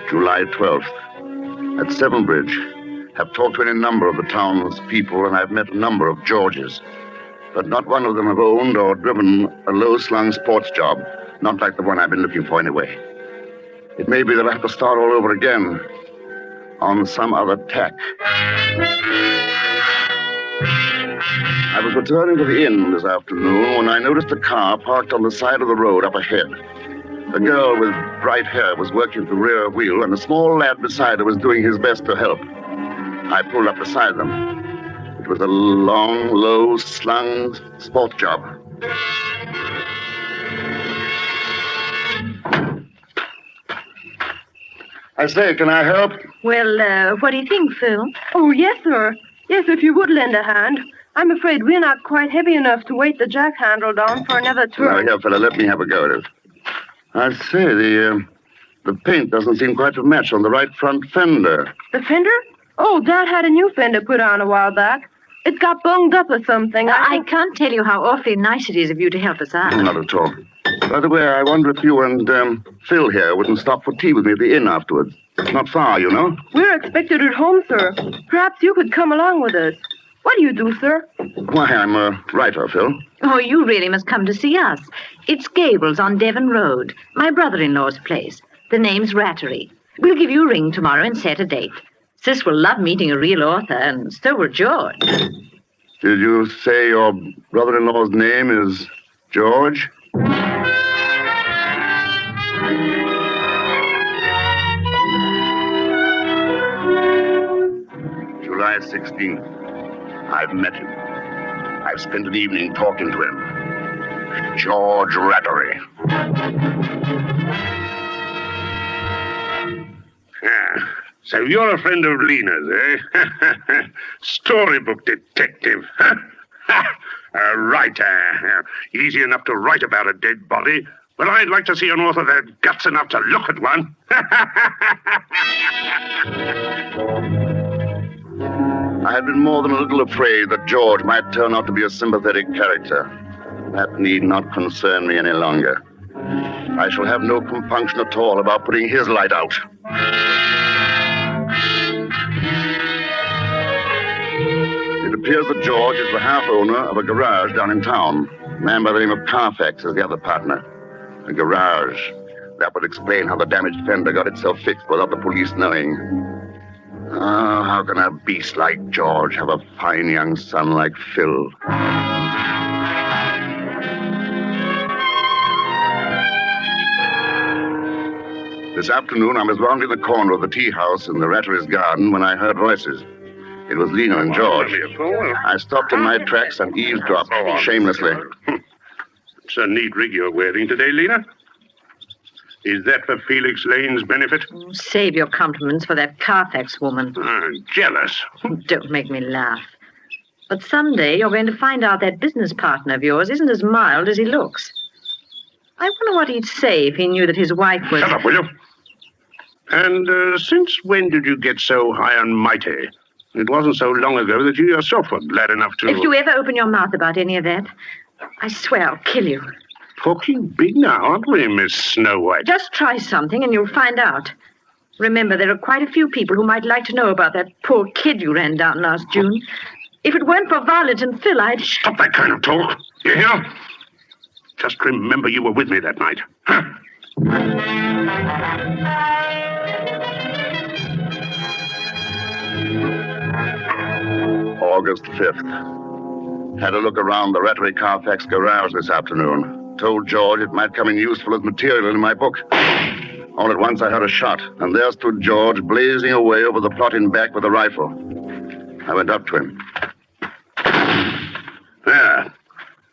July 12th. At Severnbridge. I've talked to any number of the town's people, and I've met a number of Georges. but not one of them have owned or driven a low-slung sports job. Not like the one I've been looking for, anyway. It may be that I have to start all over again on some other tack. I was returning to the inn this afternoon when I noticed a car parked on the side of the road up ahead. A girl with bright hair was working at the rear wheel, and a small lad beside her was doing his best to help. I pulled up beside them. It was a long, low-slung sport job. I say, can I help? Well, what do you think, Phil? Oh, yes, sir. Yes, if you would lend a hand. I'm afraid we're not quite heavy enough to weight the jack handle down for another turn. Now, here, fella, let me have a go at it. I say, the paint doesn't seem quite to match on the right front fender. The fender? Oh, Dad had a new fender put on a while back. It got bunged up or something. I can't tell you how awfully nice it is of you to help us out. Not at all. By the way, I wonder if you and Phil here wouldn't stop for tea with me at the inn afterwards. It's not far, you know. We're expected at home, sir. Perhaps you could come along with us. What do you do, sir? Why, I'm a writer, Phil. Oh, you really must come to see us. It's Gables on Devon Road, my brother-in-law's place. The name's Rattery. We'll give you a ring tomorrow and set a date. Sis will love meeting a real author, and so will George. Did you say your brother-in-law's name is George? July 16th. I've met him. I've spent an evening talking to him. George Rattery. So you're a friend of Lena's, eh? Storybook detective. A writer. Easy enough to write about a dead body, but I'd like to see an author that had guts enough to look at one. I had been more than a little afraid that George might turn out to be a sympathetic character. That need not concern me any longer. I shall have no compunction at all about putting his light out. It appears that George is the half-owner of a garage down in town. A man by the name of Carfax is the other partner. A garage. That would explain how the damaged fender got itself fixed without the police knowing. Oh, how can a beast like George have a fine young son like Phil? This afternoon, I was rounding the corner of the tea house in the Rattery's garden when I heard voices. It was Lena and George. I stopped in my tracks and eavesdropped shamelessly. It's a neat rig you're wearing today, Lena. Is that for Felix Lane's benefit? Save your compliments for that Carfax woman. Jealous. Don't make me laugh. But someday you're going to find out that business partner of yours isn't as mild as he looks. I wonder what he'd say if he knew that his wife was... Shut up, will you? And since when did you get so high and mighty? It wasn't so long ago that you yourself were glad enough to... If you ever open your mouth about any of that, I swear I'll kill you. Talking big now, aren't we, Miss Snow White? Just try something and you'll find out. Remember, there are quite a few people who might like to know about that poor kid you ran down last June. If it weren't for Violet and Phil, I'd... Stop that kind of talk. You hear? Just remember you were with me that night. Huh? August 5th. Had a look around the Rattery Carfax garage this afternoon. Told George it might come in useful as material in my book. All at once I heard a shot, and there stood George blazing away over the plot in back with a rifle. I went up to him. There.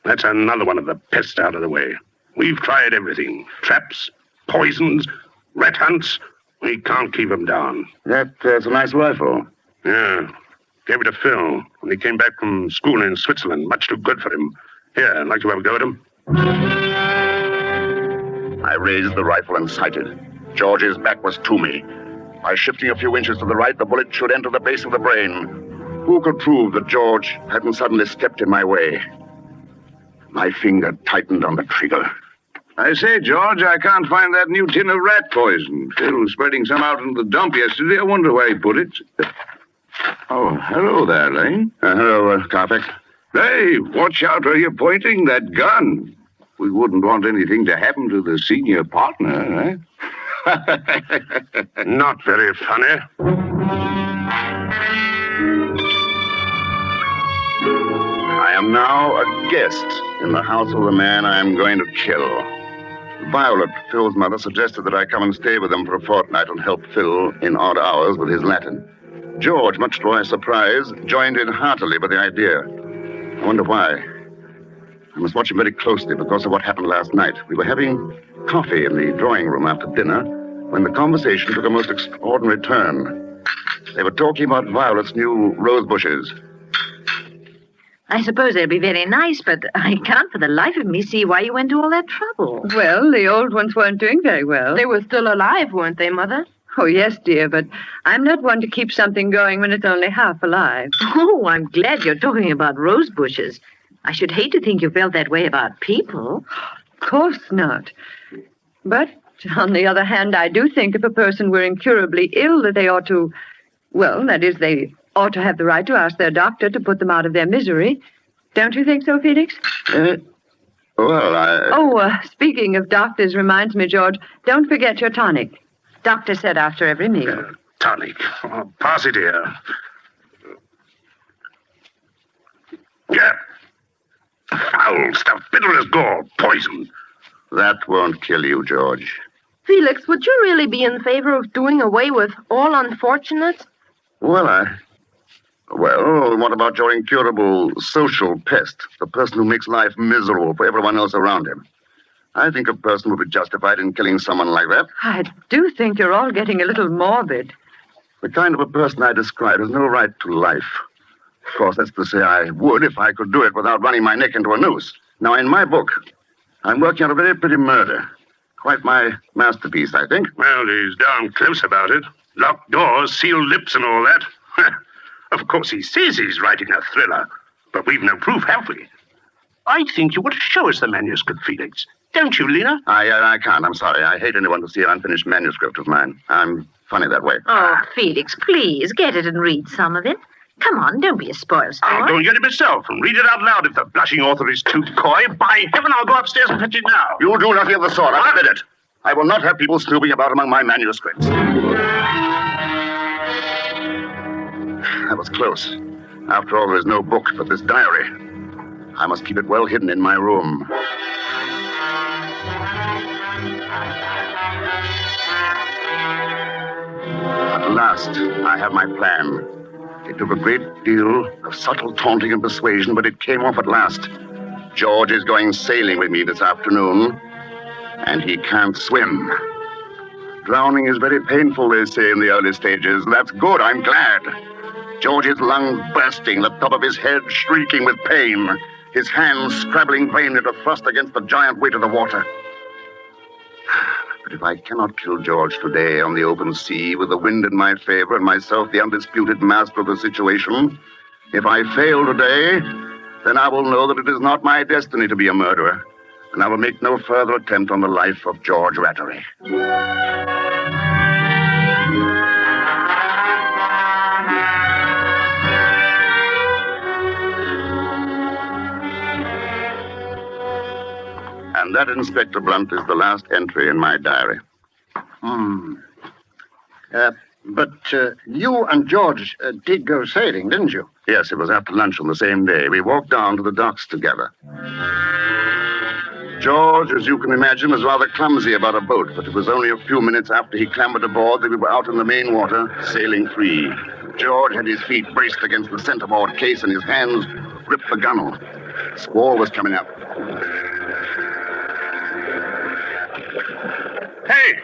That's another one of the pests out of the way. We've tried everything. Traps, poisons, rat hunts. We can't keep them down. That's a nice rifle. Yeah. Gave it to Phil when he came back from school in Switzerland. Much too good for him. Here, I'd like to have a go at him. I raised the rifle and sighted. George's back was to me. By shifting a few inches to the right, the bullet should enter the base of the brain. Who could prove that George hadn't suddenly stepped in my way? My finger tightened on the trigger. I say, George, I can't find that new tin of rat poison. Phil was spreading some out into the dump yesterday. I wonder where he put it. Oh, hello there, Lane. Hello, Carfax. Hey, watch out where you're pointing that gun. We wouldn't want anything to happen to the senior partner, eh? Not very funny. I am now a guest in the house of the man I am going to kill. Violet, Phil's mother, suggested that I come and stay with them for a fortnight and help Phil in odd hours with his Latin. George, much to my surprise, joined in heartily with the idea. I wonder why. I must watch him very closely because of what happened last night. We were having coffee in the drawing room after dinner when the conversation took a most extraordinary turn. They were talking about Violet's new rose bushes. I suppose they'll be very nice, but I can't for the life of me see why you went to all that trouble. Well, the old ones weren't doing very well. They were still alive, weren't they, Mother? Oh, yes, dear, but I'm not one to keep something going when it's only half alive. Oh, I'm glad you're talking about rose bushes. I should hate to think you felt that way about people. Of course not. But, on the other hand, I do think if a person were incurably ill that they ought to... Well, that is, they ought to have the right to ask their doctor to put them out of their misery. Don't you think so, Felix? Speaking of doctors reminds me, George, don't forget your tonic. Doctor said after every meal. Tonic. Oh, pass it here. Yeah. Foul stuff, bitter as gall, poison. That won't kill you, George. Felix, would you really be in favor of doing away with all unfortunates? Well, what about your incurable social pest, the person who makes life miserable for everyone else around him? I think a person would be justified in killing someone like that. I do think you're all getting a little morbid. The kind of a person I describe has no right to life. Of course, that's to say I would if I could do it without running my neck into a noose. Now, in my book, I'm working on a very pretty murder. Quite my masterpiece, I think. Well, he's darn close about it. Locked doors, sealed lips, and all that. Of course, he says he's writing a thriller, but we've no proof, have we? I think you ought to show us the manuscript, Felix. Don't you, Lena? I can't. I'm sorry. I hate anyone to see an unfinished manuscript of mine. I'm funny that way. Oh, Felix, please, get it and read some of it. Come on, don't be a spoilsport. I'll go and get it myself and read it out loud if the blushing author is too coy. By heaven, I'll go upstairs and fetch it now. You'll do nothing of the sort. I forbid it. I will not have people snooping about among my manuscripts. That was close. After all, there is no book but this diary. I must keep it well hidden in my room. At last, I have my plan. It took a great deal of subtle taunting and persuasion, but it came off at last. George is going sailing with me this afternoon, and he can't swim. Drowning is very painful, they say, in the early stages. That's good, I'm glad. George's lungs bursting, the top of his head shrieking with pain, his hands scrabbling vainly to thrust against the giant weight of the water. But if I cannot kill George today on the open sea, with the wind in my favor and myself the undisputed master of the situation, if I fail today, then I will know that it is not my destiny to be a murderer, and I will make no further attempt on the life of George Rattery. And that, Inspector Blunt, is the last entry in my diary. But you and George did go sailing, didn't you? Yes, it was after lunch on the same day. We walked down to the docks together. George, as you can imagine, was rather clumsy about a boat, but it was only a few minutes after he clambered aboard that we were out in the main water, sailing free. George had his feet braced against the centerboard case and his hands gripped the gunwale. The squall was coming up. Hey,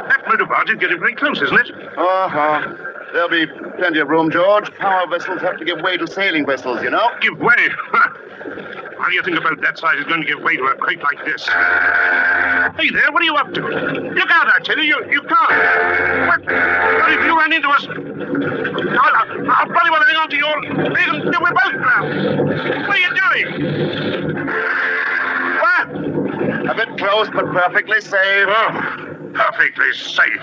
that motor barge is getting very close, isn't it? Uh-huh. There'll be plenty of room, George. Power vessels have to give way to sailing vessels, you know. Give way? How do you think about that size is going to give way to a crate like this? Hey there, what are you up to? Look out, I tell you, you can't. What if you ran into us? I'll bloody well hang on to your leg and we're both drowned. What are you doing? What? A bit close, but perfectly safe. Oh, perfectly safe.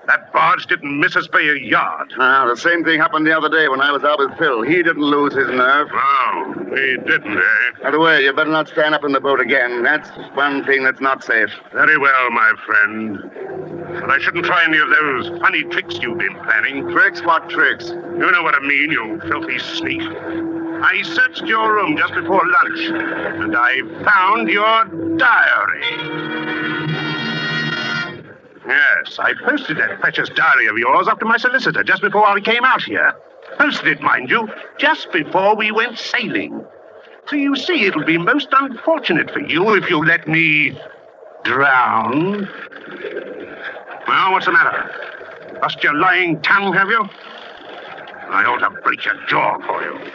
That barge didn't miss us by a yard. The same thing happened the other day when I was out with Phil. He didn't lose his nerve. Oh, he didn't, eh? By the way, you better not stand up in the boat again. That's one thing that's not safe. Very well, my friend. But I shouldn't try any of those funny tricks you've been planning. Tricks? What tricks? You know what I mean, you filthy sneak. I searched your room just before lunch, and I found your diary. Yes, I posted that precious diary of yours up to my solicitor just before I came out here. Posted it, mind you, just before we went sailing. So you see, it'll be most unfortunate for you if you let me drown. Well, what's the matter? Lost your lying tongue, have you? I ought to break your jaw for you.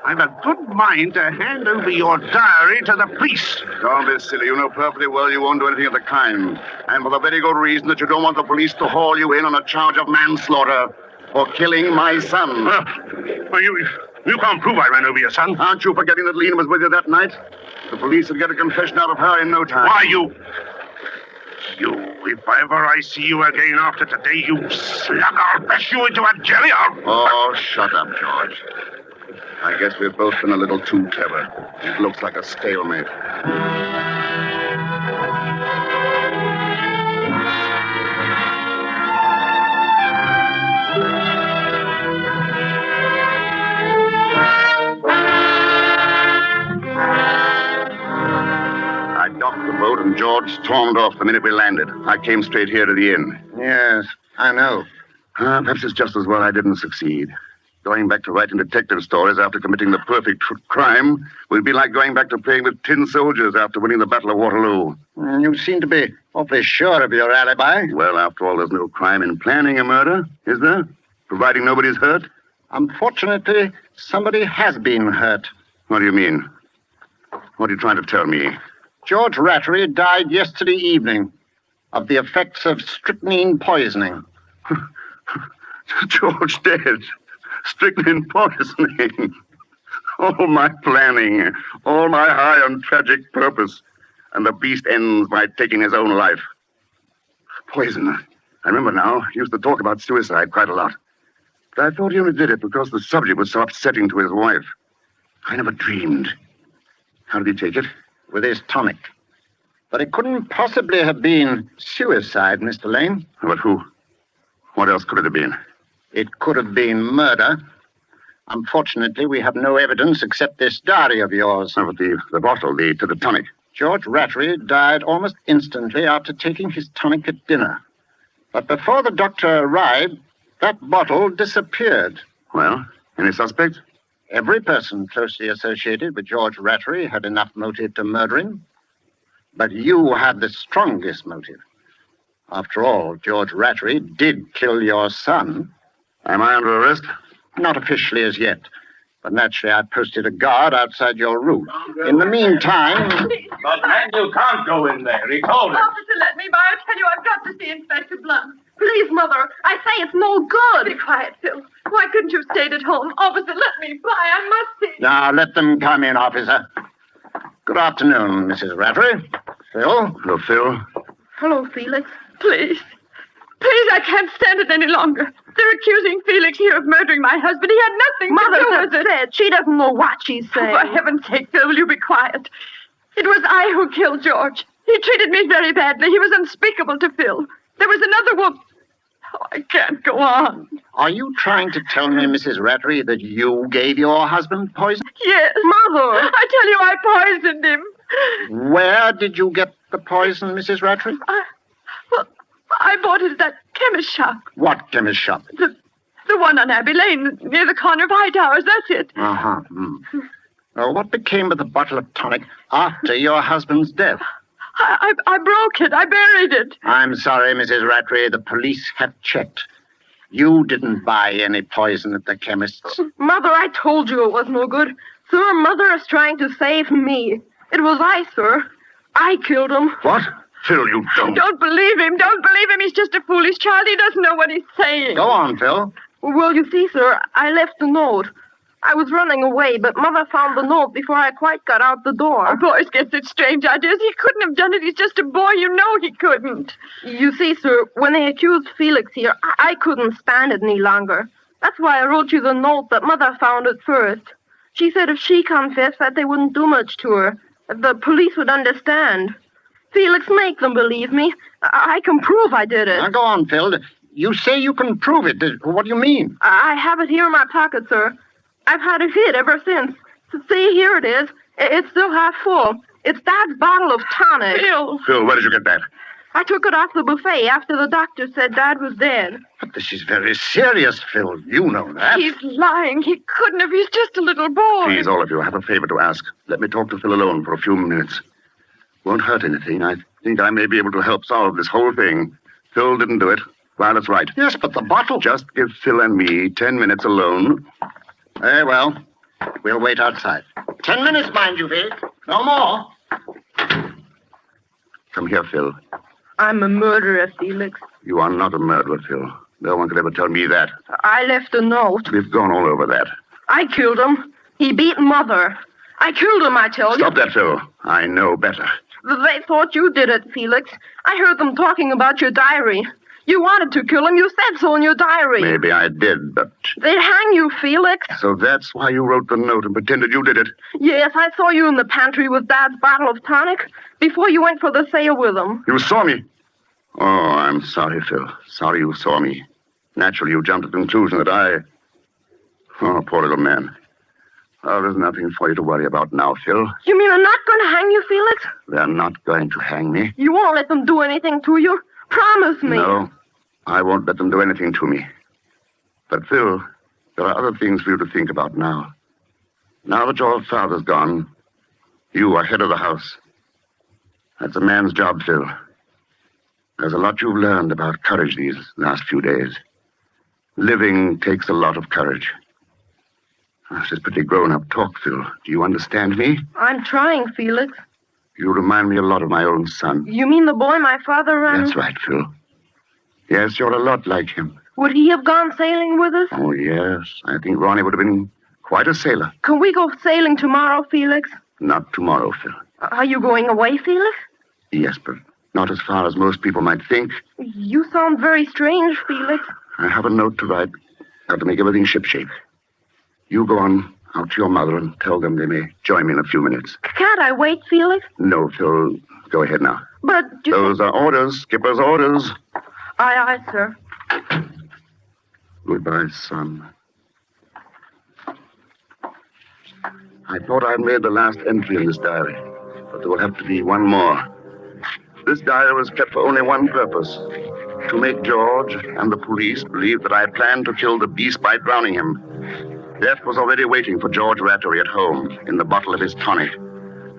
I've a good mind to hand over your diary to the police. Don't be silly. You know perfectly well you won't do anything of the kind. And for the very good reason that you don't want the police to haul you in on a charge of manslaughter for killing my son. Well, you can't prove I ran over your son. Aren't you forgetting that Lena was with you that night? The police would get a confession out of her in no time. Why, you, if ever I see you again after today, you slug, I'll bash you into a jelly. Oh, shut up, George. I guess we've both been a little too clever. It looks like a stalemate. I docked the boat and George stormed off the minute we landed. I came straight here to the inn. Yes, I know. Perhaps it's just as well I didn't succeed. Going back to writing detective stories after committing the perfect crime would be like going back to playing with tin soldiers after winning the Battle of Waterloo. You seem to be awfully sure of your alibi. Well, after all, there's no crime in planning a murder, is there? Providing nobody's hurt? Unfortunately, somebody has been hurt. What do you mean? What are you trying to tell me? George Rattery died yesterday evening of the effects of strychnine poisoning. George dead. Strychnine poisoning. All my planning, all my high and tragic purpose, and the beast ends by taking his own life. Poison. I remember now. He used to talk about suicide quite a lot. But I thought he only did it because the subject was so upsetting to his wife. I never dreamed. How did he take it? With his tonic. But it couldn't possibly have been suicide, Mr. Lane. But who? What else could it have been? It could have been murder. Unfortunately, we have no evidence except this diary of yours. Oh, but the bottle, the tonic. George Rattery died almost instantly after taking his tonic at dinner. But before the doctor arrived, that bottle disappeared. Well, any suspects? Every person closely associated with George Rattery had enough motive to murder him. But you had the strongest motive. After all, George Rattery did kill your son. Am I under arrest? Not officially as yet. But naturally, I posted a guard outside your room. In the meantime... But, man, you can't go in there. He told him. Officer, let me by. I tell you, I've got to see Inspector Blunt. Please, Mother. I say it's no good. Be quiet, Phil. Why couldn't you have stayed at home? Officer, let me by. I must see. Now, let them come in, officer. Good afternoon, Mrs. Rattery. Phil? Hello, Phil. Hello, Felix. Please. Please, I can't stand it any longer. They're accusing Felix here of murdering my husband. He had nothing to do with it. Said. She doesn't know what she's saying. For heaven's sake, Phil, will you be quiet? It was I who killed George. He treated me very badly. He was unspeakable to Phil. There was another woman. Oh, I can't go on. Are you trying to tell me, Mrs. Rattery, that you gave your husband poison? Yes. Mother. I tell you, I poisoned him. Where did you get the poison, Mrs. Rattery? I bought it at that chemist shop. What chemist shop? The one on Abbey Lane, near the corner of High Towers. That's it. Uh-huh. What became of the bottle of tonic after your husband's death? I broke it. I buried it. I'm sorry, Mrs. Rattery. The police have checked. You didn't buy any poison at the chemist's. Mother, I told you it was no good. Sir, Mother is trying to save me. It was I, sir. I killed him. What? Phil, you don't. Don't believe him. Don't believe him. He's just a foolish child. He doesn't know what he's saying. Go on, Phil. Well, you see, sir, I left a note. I was running away, but Mother found the note before I quite got out the door. Oh, boys get such strange ideas. He couldn't have done it. He's just a boy. You know he couldn't. You see, sir, when they accused Felix here, I couldn't stand it any longer. That's why I wrote you the note, but Mother found it first. She said if she confessed that they wouldn't do much to her. The police would understand. Felix, make them believe me. I can prove I did it. Now, go on, Phil. You say you can prove it. What do you mean? I have it here in my pocket, sir. I've had it hid ever since. See, here it is. It's still half full. It's Dad's bottle of tonic. Phil, where did you get that? I took it off the buffet after the doctor said Dad was dead. But this is very serious, Phil. You know that. He's lying. He couldn't have. He's just a little boy. Please, all of you, I have a favor to ask. Let me talk to Phil alone for a few minutes. Won't hurt anything. I think I may be able to help solve this whole thing. Phil didn't do it. Violet's right. Yes, but the bottle... Just give Phil and me 10 minutes alone. Very well. We'll wait outside. 10 minutes, mind you, Vic. No more. Come here, Phil. I'm a murderer, Felix. You are not a murderer, Phil. No one could ever tell me that. I left a note. We've gone all over that. I killed him. He beat Mother. I killed him, I tell you. Stop that, Phil. I know better. They thought you did it, Felix. I heard them talking about your diary. You wanted to kill him. You said so in your diary. Maybe I did, but... They'd hang you, Felix. So that's why you wrote the note and pretended you did it? Yes, I saw you in the pantry with Dad's bottle of tonic before you went for the sale with him. You saw me? Oh, I'm sorry, Phil. Sorry you saw me. Naturally, you jumped to the conclusion that I... Oh, poor little man. Oh, there's nothing for you to worry about now, Phil. You mean they're not going to hang you, Felix? They're not going to hang me. You won't let them do anything to you? Promise me. No, I won't let them do anything to me. But, Phil, there are other things for you to think about now. Now that your father's gone, you are head of the house. That's a man's job, Phil. There's a lot you've learned about courage these last few days. Living takes a lot of courage. This is pretty grown-up talk, Phil. Do you understand me? I'm trying, Felix. You remind me a lot of my own son. You mean the boy my father ran? That's right, Phil. Yes, you're a lot like him. Would he have gone sailing with us? Oh, yes. I think Ronnie would have been quite a sailor. Can we go sailing tomorrow, Felix? Not tomorrow, Phil. Are you going away, Felix? Yes, but not as far as most people might think. You sound very strange, Felix. I have a note to write. Got to make everything shipshape. You go on out to your mother and tell them they may join me in a few minutes. Can't I wait, Felix? No, Phil. Go ahead now. But... Those are orders. Skipper's orders. Aye, aye, sir. Goodbye, son. I thought I'd made the last entry in this diary, but there will have to be one more. This diary was kept for only one purpose, to make George and the police believe that I planned to kill the beast by drowning him. Death was already waiting for George Rattery at home in the bottle of his tonic,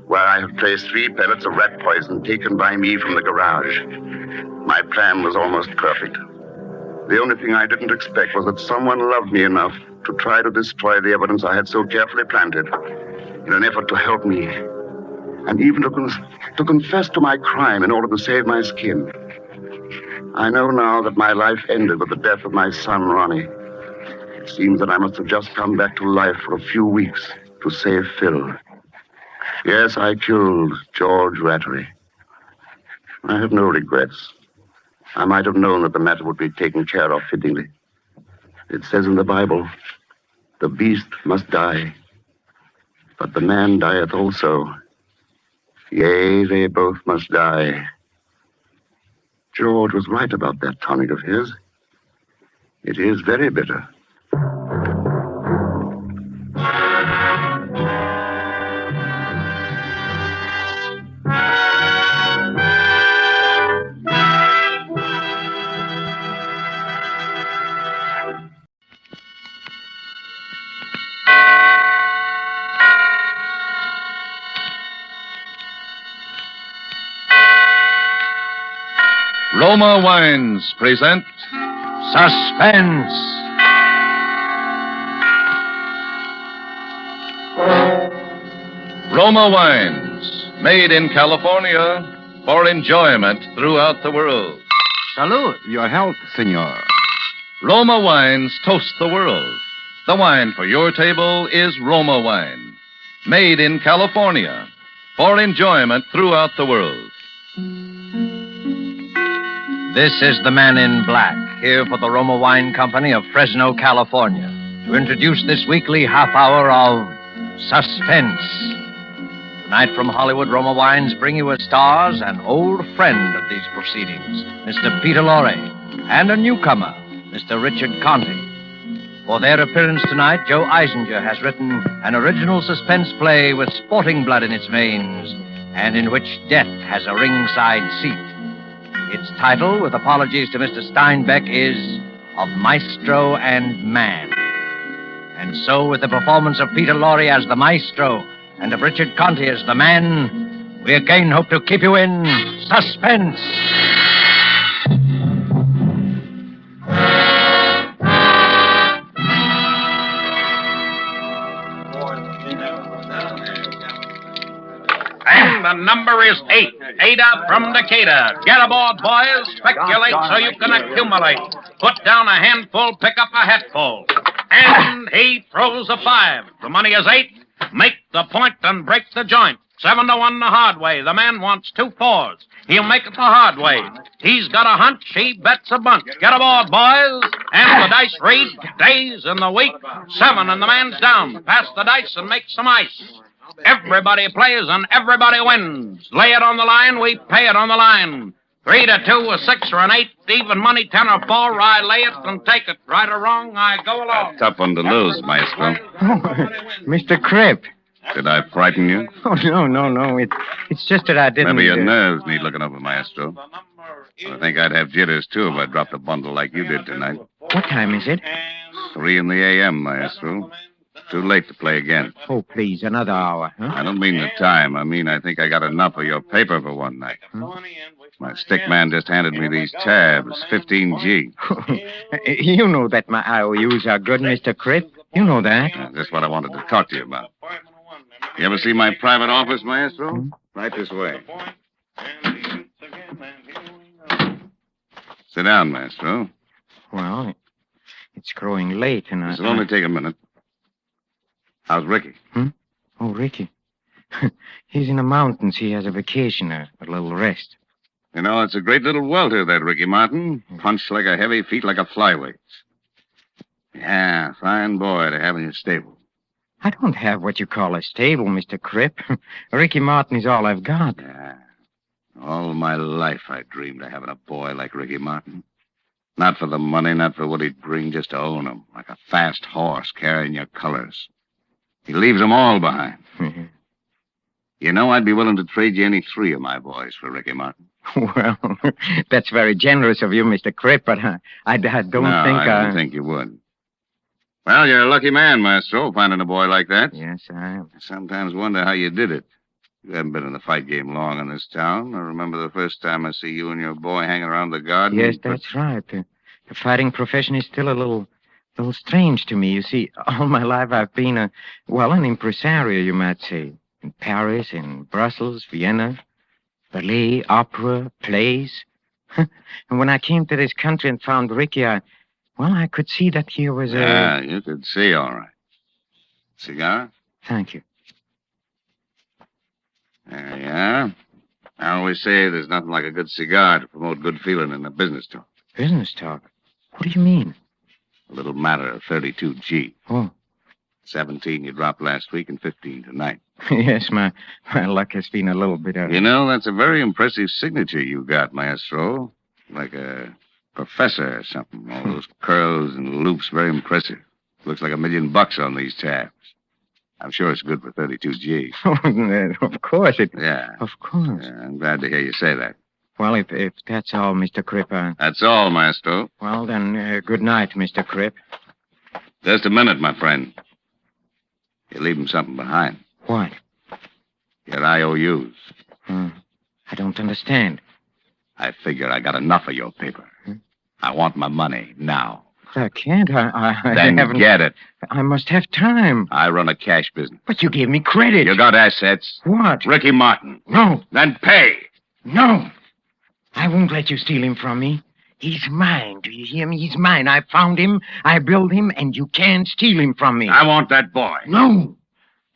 where I had placed 3 pellets of rat poison taken by me from the garage. My plan was almost perfect. The only thing I didn't expect was that someone loved me enough to try to destroy the evidence I had so carefully planted in an effort to help me, and even to confess to my crime in order to save my skin. I know now that my life ended with the death of my son, Ronnie. It seems that I must have just come back to life for a few weeks to save Phil. Yes, I killed George Rattery. I have no regrets. I might have known that the matter would be taken care of fittingly. It says in the Bible, the beast must die, but the man dieth also. Yea, they both must die. George was right about that tonic of his. It is very bitter. Roma Wines present Suspense. Roma Wines, made in California for enjoyment throughout the world. Salud. Your health, senor. Roma Wines toast the world. The wine for your table is Roma wine, made in California for enjoyment throughout the world. This is the Man in Black, here for the Roma Wine Company of Fresno, California, to introduce this weekly half hour of Suspense. Tonight from Hollywood, Roma Wines bring you as stars an old friend of these proceedings, Mr. Peter Lorre, and a newcomer, Mr. Richard Conte. For their appearance tonight, Joe Eisinger has written an original suspense play with sporting blood in its veins, and in which death has a ringside seat. Its title, with apologies to Mr. Steinbeck, is Of Maestro and Man. And so, with the performance of Peter Lorre as the Maestro and of Richard Conte as the Man, we again hope to keep you in suspense. And the number is 8. Ada from Decatur. Get aboard, boys. Speculate so you can accumulate. Put down a handful, pick up a hatful. And he throws a 5. The money is 8. Make the point and break the joint. 7-1 the hard way. The man wants 2 4s. He'll make it the hard way. He's got a hunch. He bets a bunch. Get aboard, boys. And the dice read days in the week. 7 and the man's down. Pass the dice and make some ice. Everybody plays and everybody wins. Lay it on the line, we pay it on the line. 3 to 2, a 6 or an 8, even money 10 or 4. I lay it and take it. Right or wrong, I go along. Tough one to lose, Maestro. Oh, Mr. Cripp. Did I frighten you? Oh, no. It's just that I didn't... Maybe your nerves need looking over, Maestro. I think I'd have jitters, too, if I dropped a bundle like you did tonight. What time is it? 3 in the a.m., Maestro. Too late to play again. Oh, please, another hour, huh? I don't mean the time. I mean I think I got enough of your paper for one night. My stick man just handed me these tabs, 15G. You know that my IOUs are good, Mr. Cripp. You know that. That's what I wanted to talk to you about. You ever see my private office, Maestro? Right this way. Sit down, Maestro. Well, it's growing late, and This'll only take a minute. How's Ricky? Oh, Ricky. He's in the mountains. He has a vacation, a little rest. You know, it's a great little welter, that Ricky Martin. Punch like a heavy, feet like a flyweight. Yeah, fine boy to have in your stable. I don't have what you call a stable, Mr. Cripp. Ricky Martin is all I've got. Yeah. All my life I dreamed of having a boy like Ricky Martin. Not for the money, not for what he'd bring, just to own him. Like a fast horse carrying your colors. He leaves them all behind. You know, I'd be willing to trade you any 3 of my boys for Ricky Martin. Well, that's very generous of you, Mr. Cripp, but I don't think I don't think you would. Well, you're a lucky man, Maestro, finding a boy like that. Yes, I am. I sometimes wonder how you did it. You haven't been in the fight game long in this town. I remember the first time I see you and your boy hang around the garden. Yes, that's right. The fighting profession is still a little strange to me. You see, all my life I've been an impresario, you might say. In Paris, in Brussels, Vienna, ballet, opera, plays. And when I came to this country and found Ricky, I could see that he was Yeah, you could see, all right. Cigar? Thank you. There you are. I always say there's nothing like a good cigar to promote good feeling in a business talk. Business talk? What do you mean? A little matter of 32G. Oh. 17 you dropped last week and 15 tonight. Yes, my luck has been a little bit of... You know, that's a very impressive signature you got, Maestro. Like a professor or something. All those curls and loops, very impressive. Looks like $1 million on these tabs. I'm sure it's good for 32G. Of course it... Yeah. Of course. Yeah, I'm glad to hear you say that. Well, if that's all, Mr. Cripp, That's all, Maestro. Well, then, good night, Mr. Cripp. Just a minute, my friend. You're leaving something behind. What? Your IOUs. I don't understand. I figure I got enough of your paper. I want my money now. I can't. I Then haven't... get it. I must have time. I run a cash business. But you gave me credit. You got assets. What? Ricky Martin. No. Then pay. No. I won't let you steal him from me. He's mine. Do you hear me? He's mine. I found him, I built him, and you can't steal him from me. I want that boy. No.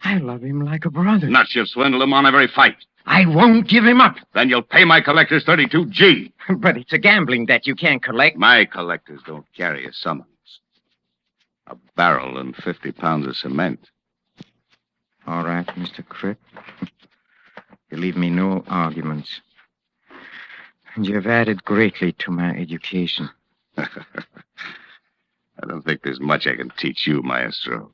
I love him like a brother. Nuts, you'll swindle him on every fight. I won't give him up. Then you'll pay my collectors 32G. But it's a gambling debt you can't collect. My collectors don't carry a summons. A barrel and 50 pounds of cement. All right, Mr. Cripp. You leave me no arguments. And you've added greatly to my education. I don't think there's much I can teach you, Maestro.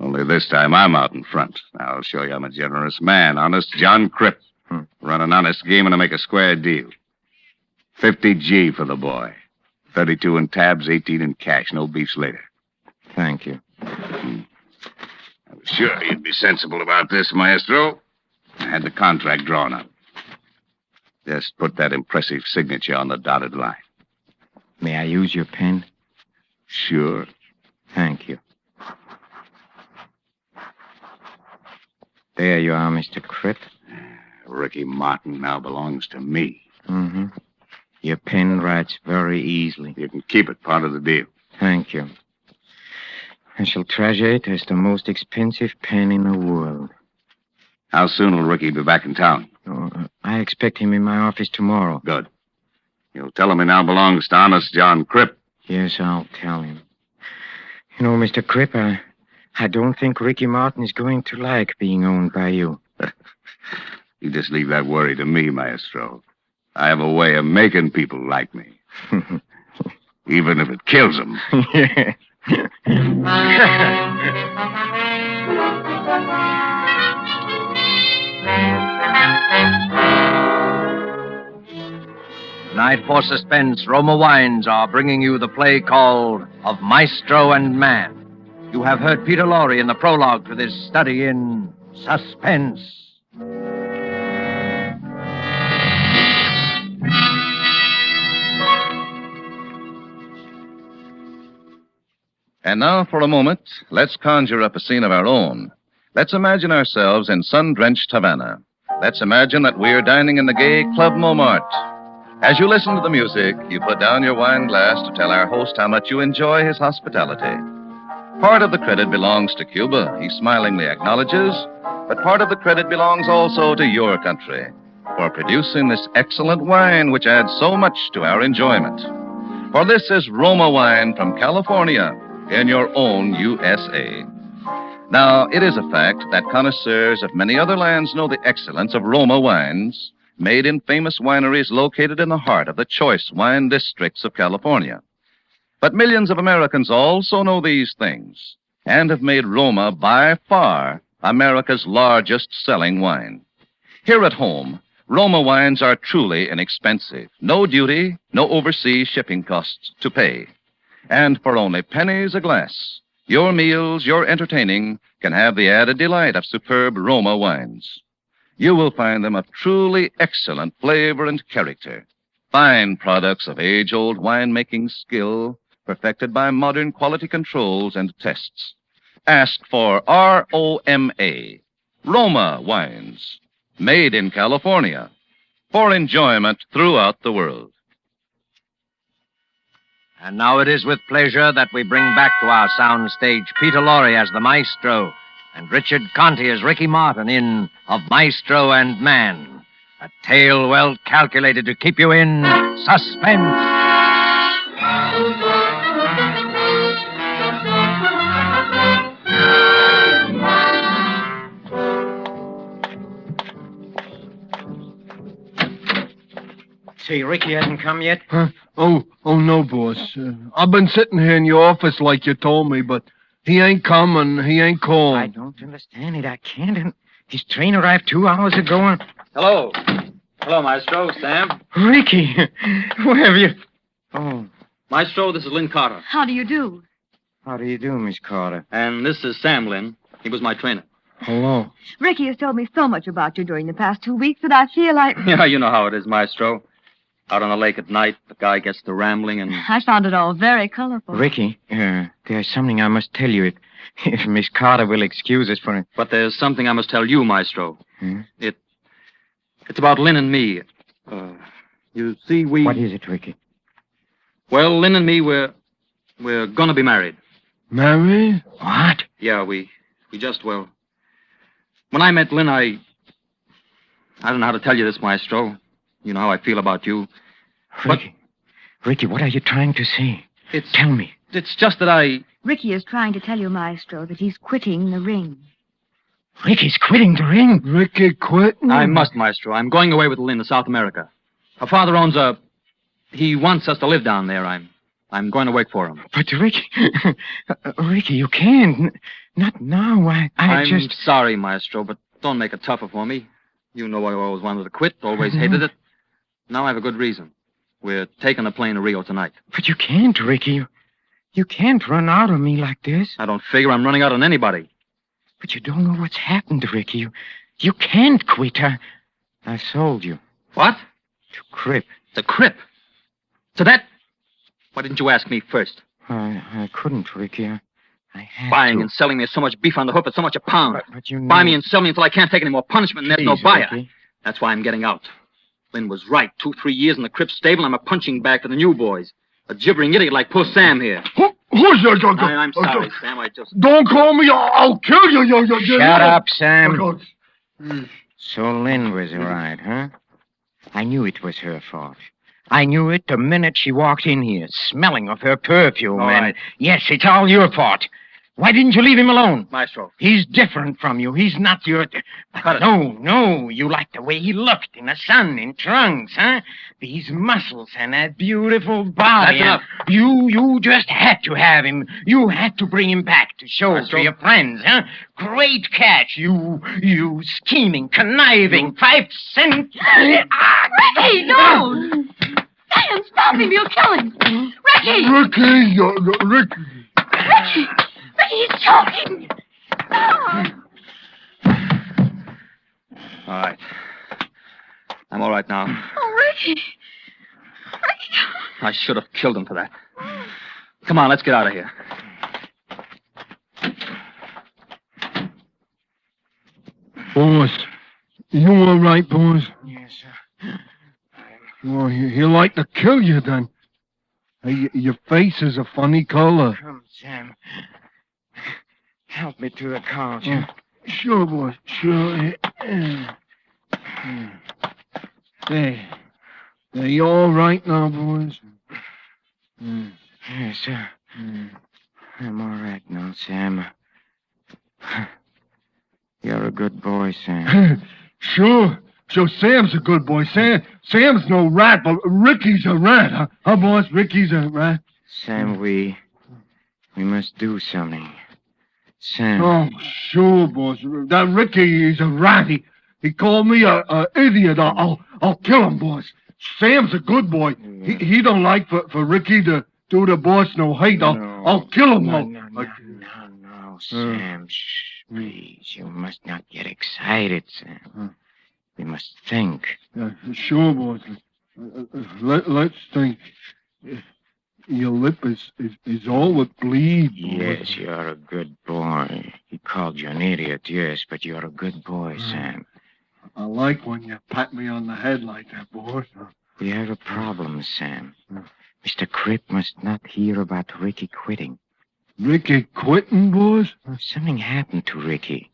Only this time I'm out in front. I'll show you I'm a generous man. Honest John Cripp. Run an honest game and I make a square deal. 50G for the boy. 32 in tabs, 18 in cash. No beefs later. Thank you. I was sure you'd be sensible about this, Maestro. I had the contract drawn up. Just put that impressive signature on the dotted line. May I use your pen? Sure. Thank you. There you are, Mr. Cripp. Ricky Martin now belongs to me. Mm-hmm. Your pen writes very easily. You can keep it, part of the deal. Thank you. I shall treasure it as the most expensive pen in the world. How soon will Ricky be back in town? Oh, I expect him in my office tomorrow. Good. You'll tell him he now belongs to honest John Cripp. Yes, I'll tell him. You know, Mr. Cripp, I don't think Ricky Martin is going to like being owned by you. You just leave that worry to me, Maestro. I have a way of making people like me. Even if it kills them. Tonight for Suspense, Roma Wines are bringing you the play called Of Maestro and Man. You have heard Peter Lorre in the prologue to this study in Suspense. And now, for a moment, let's conjure up a scene of our own. Let's imagine ourselves in sun-drenched Havana. Let's imagine that we're dining in the gay Club Montmartre. As you listen to the music, you put down your wine glass to tell our host how much you enjoy his hospitality. Part of the credit belongs to Cuba, he smilingly acknowledges, but part of the credit belongs also to your country for producing this excellent wine which adds so much to our enjoyment. For this is Roma wine from California in your own USA. Now, it is a fact that connoisseurs of many other lands know the excellence of Roma wines made in famous wineries located in the heart of the choice wine districts of California. But millions of Americans also know these things and have made Roma by far America's largest selling wine. Here at home, Roma wines are truly inexpensive. No duty, no overseas shipping costs to pay. And for only pennies a glass, your meals, your entertaining can have the added delight of superb Roma wines. You will find them of truly excellent flavor and character. Fine products of age-old winemaking skill, perfected by modern quality controls and tests. Ask for ROMA, Roma wines, made in California, for enjoyment throughout the world. And now it is with pleasure that we bring back to our sound stage Peter Lorre as the Maestro and Richard Conte as Ricky Martin in Of Maestro and Man, a tale well calculated to keep you in suspense. Say, Ricky hasn't come yet? Huh? Oh, no, boss. I've been sitting here in your office like you told me, but he ain't come and he ain't called. I don't understand it. I can't. And his train arrived 2 hours ago. And... Hello. Hello, Maestro. Sam. Ricky, where have you... Oh. Maestro, this is Lynn Carter. How do you do? How do you do, Miss Carter? And this is Sam Lynn. He was my trainer. Hello. Ricky has told me so much about you during the past 2 weeks that I feel like... Yeah, you know how it is, Maestro. Out on the lake at night, the guy gets to rambling and... I found it all very colorful. Ricky, there's something I must tell you. If Miss Carter will excuse us for it. But there's something I must tell you, Maestro. Hmm? It's about Lynn and me. You see, we... What is it, Ricky? Well, Lynn and me, we're gonna be married. Married? What? Yeah, we just, well... When I met Lynn, I don't know how to tell you this, Maestro. You know how I feel about you. Ricky, what are you trying to say? Tell me. It's just that Ricky is trying to tell you, Maestro, that he's quitting the ring. Ricky's quitting the ring? Ricky quitting? I must, Maestro. I'm going away with Lynn to South America. Her father owns he wants us to live down there. I'm going to work for him. But Ricky, you can't. Not now. I'm just... sorry, Maestro, but don't make it tougher for me. You know I always wanted to quit, always hated it. Now I have a good reason. We're taking a plane to Rio tonight. But you can't, Ricky. You can't run out on me like this. I don't figure I'm running out on anybody. But you don't know what's happened, Ricky. You can't quit. I sold you. What? To Crip. The Crip? To that? Why didn't you ask me first? I couldn't, Ricky. I had Buying to. and selling me so much beef on the hoof at so much a pound. But you know... Buy me and sell me until I can't take any more punishment and there's no Please, buyer. Ricky. That's why I'm getting out. Lynn was right. 2-3 years in the Crip stable, I'm a punching bag to the new boys. A gibbering idiot like poor Sam here. Who's that? I'm sorry, Sam. I just... Don't call me. I'll kill you. Shut up, Sam. So Lynn was right, huh? I knew it was her fault. I knew it the minute she walked in here, smelling of her perfume. All right. Yes, it's all your fault. Why didn't you leave him alone? Maestro. He's different from you. He's not your... Cut it. No. You like the way he looked in the sun, in trunks, huh? These muscles and that beautiful body. That's enough. You just had to have him. You had to bring him back to show Maestro. to your friends, huh? Great catch. You scheming, conniving, 5 cent... Ricky, no! Sam, stop him. You'll kill him. Ricky! Ricky! Ricky, he's choking. All right. I'm all right now. Oh, Ricky. I should have killed him for that. Come on, let's get out of here. Boss, you all right, boss? Yes, sir. Well, he'd like to kill you, then. Hey, your face is a funny color. Come, Sam. Help me to the car, sir. Sure, boss. Sure. There. Are you all right now, boys? Yes, sir. I'm all right now, Sam. You're a good boy, Sam. Sure. So Sam's a good boy. Sam's no rat, but Ricky's a rat, huh? Huh, boss? Ricky's a rat. Sam, we must do something. Sam. Oh, sure, boss. That Ricky is a rat. He called me a idiot. I'll kill him, boss. Sam's a good boy. He don't like for Ricky to do the boss no hate. I'll kill him. No, Sam. Shh, please. You must not get excited, Sam. We must think. Sure, boss. Let's think. Your lip is all that bleeds. Yes, you're a good boy. He called you an idiot, yes, but you're a good boy, Sam. I like when you pat me on the head like that, boss. We have a problem, Sam. Mr. Crip must not hear about Ricky quitting. Ricky quitting, boss? Something happened to Ricky.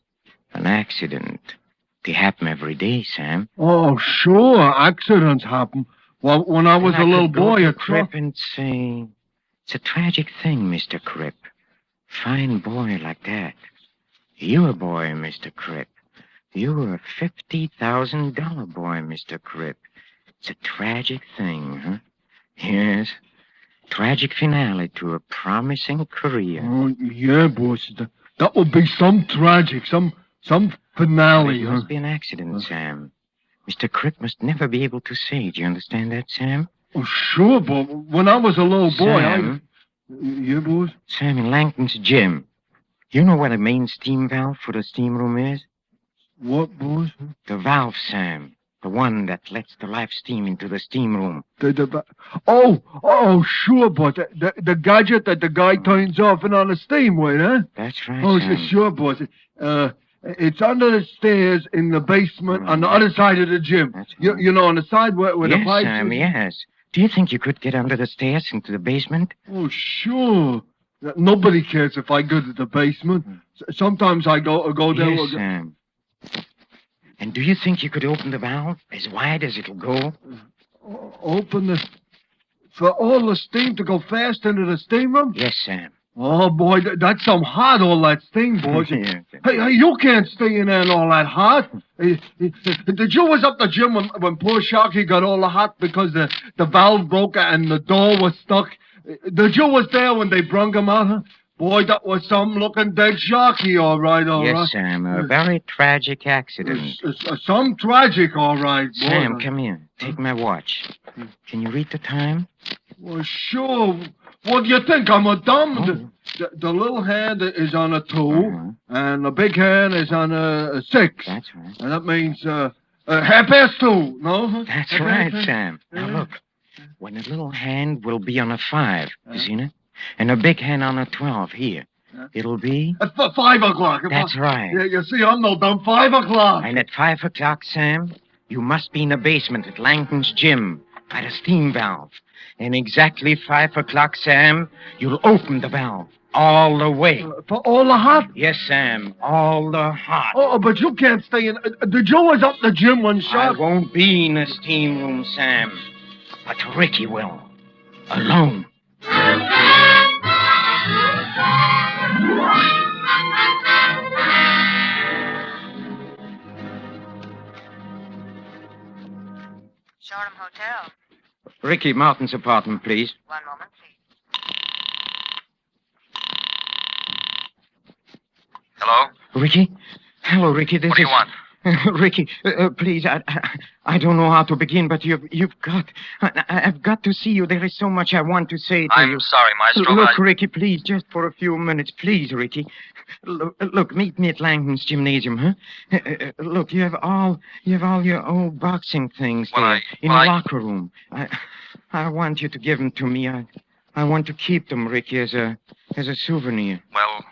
An accident. They happen every day, Sam. Oh, sure. Accidents happen. Well, when I was a little boy, a Crip and say, it's a tragic thing, Mr. Crip. Fine boy like that. You a boy, Mr. Crip. You a $50,000 boy, Mr. Crip. It's a tragic thing, huh? Yes. Tragic finale to a promising career. Oh, yeah, boss. That would be some tragic, some finale, It huh? must be an accident, Sam. Mr. Crip must never be able to say it. Do you understand that, Sam? Oh, sure, but when I was a little boy, Sam? Yeah, boss? Sam, in Langton's gym. You know where the main steam valve for the steam room is? What, boss? The valve, Sam. The one that lets the live steam into the steam room. Oh, sure, boss. The gadget that the guy turns off and on the steam with, huh? That's right, Oh, Sam. sure, boss. It's under the stairs in the basement on the other side of the gym. You know, on the side where the Yes, pipes... Sam, yes. Do you think you could get under the stairs into the basement? Oh, sure. Nobody cares if I go to the basement. Sometimes I go there. Yes, Sam. And do you think you could open the valve as wide as it'll go? Open the... For all the steam to go fast into the steam room? Yes, Sam. Oh, boy, that's some hot, all that steam, boys. Yeah. Hey, you can't stay in there and all that hot. The Jew was up the gym when poor Sharky got all the hot because the valve broke and the door was stuck. The Jew was there when they brung him out, huh? Boy, that was some looking dead Sharky, all right. Yes, Sam, a very tragic accident. Some tragic, all right, boy. Sam, come here. Take my watch. Can you read the time? Well, sure. What do you think? I'm a dumb. The little hand is on a 2, and the big hand is on a 6. That's right. And that means 2:30, no? That's right, Sam. Now, look. When a little hand will be on a 5, you seen it? And a big hand on a 12 here. It'll be... At 5 o'clock. That's right. Yeah, you see, I'm no dumb. 5 o'clock. And at 5 o'clock, Sam, you must be in the basement at Langton's gym by the steam valve. And exactly 5 o'clock, Sam, you'll open the valve all the way. For all the hot? Yes, Sam, all the hot. Oh, but you can't stay in... The Joe was up the gym one shot. I won't be in the steam room, Sam. But Ricky will. Alone. Shoreham Hotel. Ricky Martin's apartment, please. One moment, please. Hello? Ricky? Hello, Ricky. This What do you want? Ricky, please, I don't know how to begin, but you've got... I've got to see you. There is so much I want to say to you. I'm sorry, Maestro. Look, Ricky, please, just for a few minutes. Please, Ricky. Look, meet me at Langton's gymnasium, huh? Look, you have all your old boxing things there in the locker room. I want you to give them to me. I want to keep them, Ricky, as a souvenir. Well,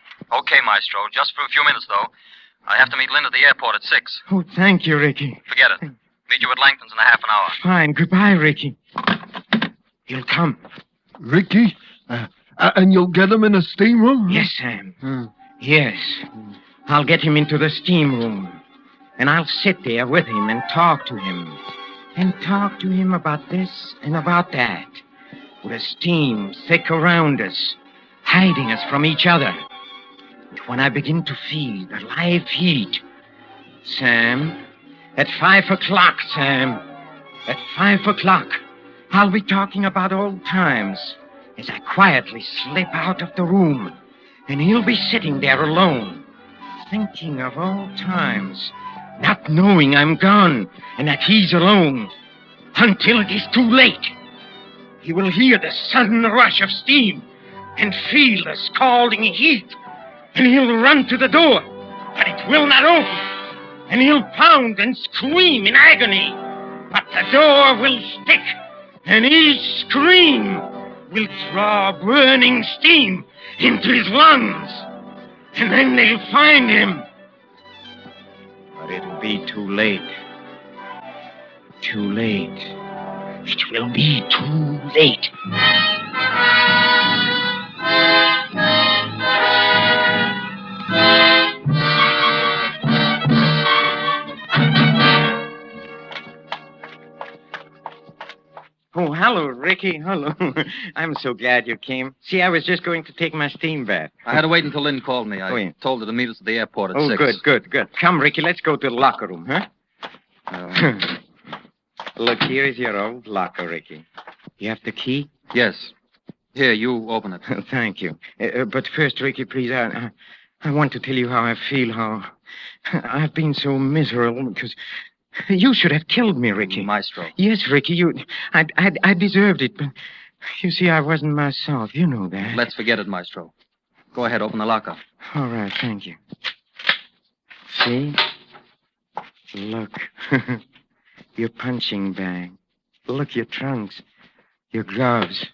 okay, Maestro. Just for a few minutes, though. I have to meet Lynn at the airport at 6. Oh, thank you, Ricky. Forget it. Meet you at Langton's in a half an hour. Fine. Goodbye, Ricky. He'll come. Ricky? And you'll get him in a steam room? Yes, Sam. Yes. I'll get him into the steam room. And I'll sit there with him and talk to him. And talk to him about this and about that. With the steam thick around us, hiding us from each other. And when I begin to feel the live heat, Sam, at 5 o'clock, Sam, at 5 o'clock, I'll be talking about old times as I quietly slip out of the room, and he'll be sitting there alone, thinking of old times, not knowing I'm gone and that he's alone, until it is too late. He will hear the sudden rush of steam and feel the scalding heat. And he'll run to the door, but it will not open. And he'll pound and scream in agony, but the door will stick. And each scream will draw burning steam into his lungs. And then they'll find him. But it'll be too late. Too late. It will be too late. Oh, hello, Ricky. Hello. I'm so glad you came. See, I was just going to take my steam bath. I had to wait until Lynn called me. I told her to meet us at the airport at 6. Good. Come, Ricky, let's go to the locker room, huh? Look, here is your old locker, Ricky. You have the key? Yes. Here, you open it. Thank you. But first, Ricky, please, I want to tell you how I feel, how I've been so miserable because... You should have killed me, Ricky. Maestro. Yes, Ricky, I deserved it, but you see, I wasn't myself. You know that. Let's forget it, Maestro. Go ahead, open the locker. All right, thank you. See? Look. Your punching bag. Look, your trunks. Your gloves.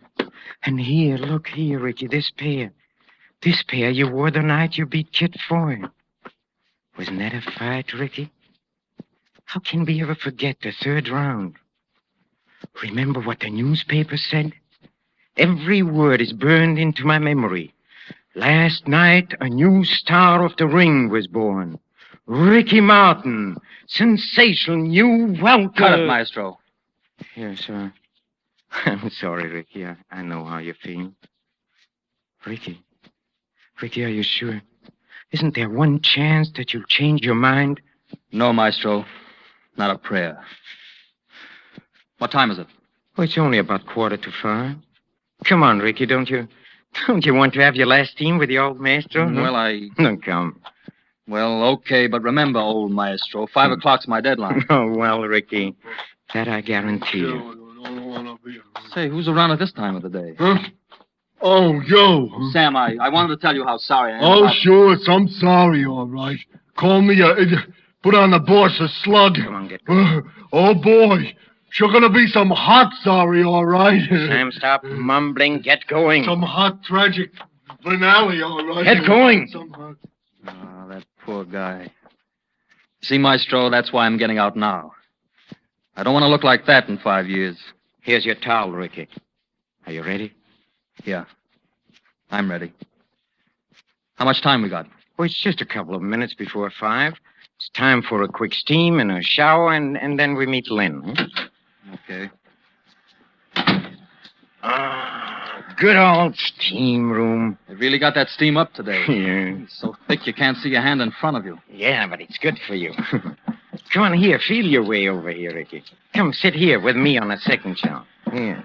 And here, look here, Ricky, this pair. This pair you wore the night you beat Kit Foy. Wasn't that a fight, Ricky? How can we ever forget the third round? Remember what the newspaper said? Every word is burned into my memory. Last night, a new star of the ring was born. Ricky Martin, sensational new welter. Cut it, Maestro. Yes, sir. I'm sorry, Ricky. I know how you feel. Ricky, are you sure? Isn't there one chance that you'll change your mind? No, Maestro. Not a prayer. What time is it? Oh, it's only about 4:45. Come on, Ricky, don't you want to have your last team with the old Maestro? Well, No, come. Well, okay, but remember, old Maestro, 5 o'clock's my deadline. Oh, well, Ricky, that I guarantee you. Say, who's around at this time of the day? Huh? Oh, Joe. Sam, I wanted to tell you how sorry I am. Oh, sure. I'm sorry, all right. Call me put on the boss a slug. Come on, get oh, boy. Sure gonna be some hot sorry, all right. Sam, stop mumbling. Get going. Some hot, tragic finale, all right. Get going. Some hot... Oh, that poor guy. See, Maestro, that's why I'm getting out now. I don't want to look like that in 5 years. Here's your towel, Ricky. Are you ready? Yeah, I'm ready. How much time we got? Oh, it's just a couple of minutes before 5. It's time for a quick steam and a shower, and then we meet Lynn. Okay. Good old steam room. They really got that steam up today. Yeah. It's so thick you can't see your hand in front of you. Yeah, but it's good for you. Come on here. Feel your way over here, Ricky. Come sit here with me on a second shower. Here.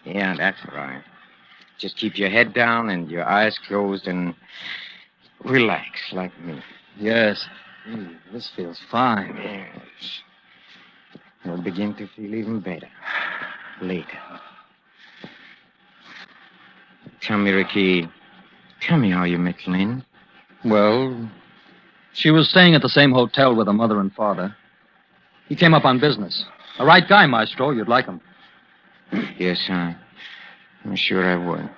Yeah, that's right. Just keep your head down and your eyes closed and relax like me. Yes. This feels fine. Yes. You'll begin to feel even better later. Tell me, Ricky, how you met Lynn. Well, she was staying at the same hotel with her mother and father. He came up on business. A right guy, Maestro. You'd like him. Yes, I'm sure I would.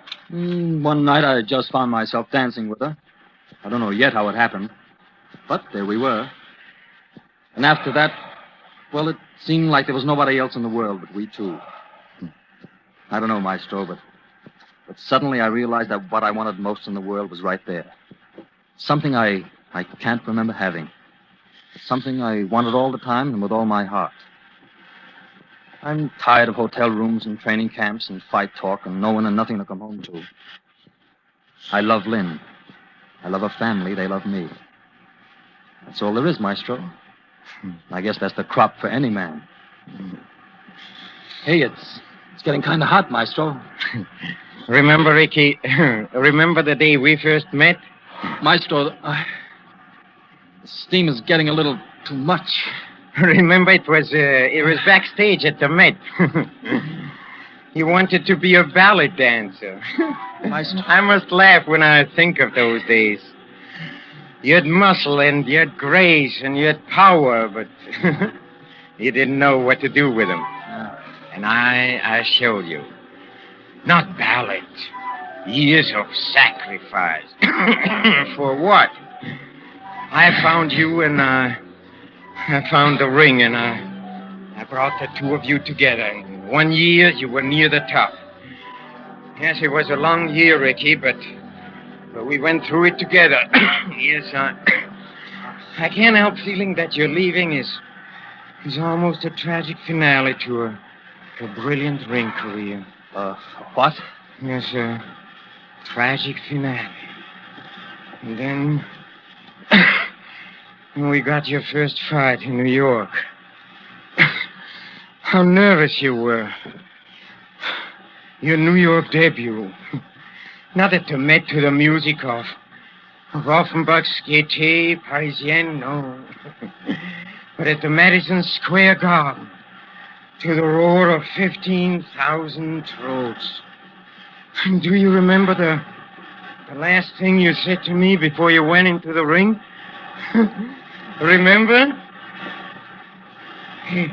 One night I just found myself dancing with her. I don't know yet how it happened. But there we were. And after that, well, it seemed like there was nobody else in the world but we two. I don't know, Maestro, but suddenly I realized that what I wanted most in the world was right there. Something I can't remember having. Something I wanted all the time and with all my heart. I'm tired of hotel rooms and training camps and fight talk and no one and nothing to come home to. I love Lynn. I love her family. They love me. That's all there is, Maestro. I guess that's the crop for any man. Hey, it's getting kind of hot, Maestro. Remember, Ricky, remember the day we first met? Maestro, the steam is getting a little too much. Remember, it was backstage at the Met. You wanted to be a ballet dancer. Maestro. I must laugh when I think of those days. You had muscle and you had grace and you had power, but you didn't know what to do with them. And I showed you. Not ballet. Years of sacrifice. For what? I found you and I found the ring and I brought the two of you together. In 1 year, you were near the top. Yes, it was a long year, Ricky, but we went through it together. Yes, I can't help feeling that your leaving is almost a tragic finale to a brilliant ring career. What? Yes, a tragic finale. And then we got your first fight in New York. How nervous you were. Your New York debut. Not at the Met to the music of Offenbach's Gaîté Parisienne, no. But at the Madison Square Garden, to the roar of 15,000 throats. And do you remember the last thing you said to me before you went into the ring? Remember? Hey,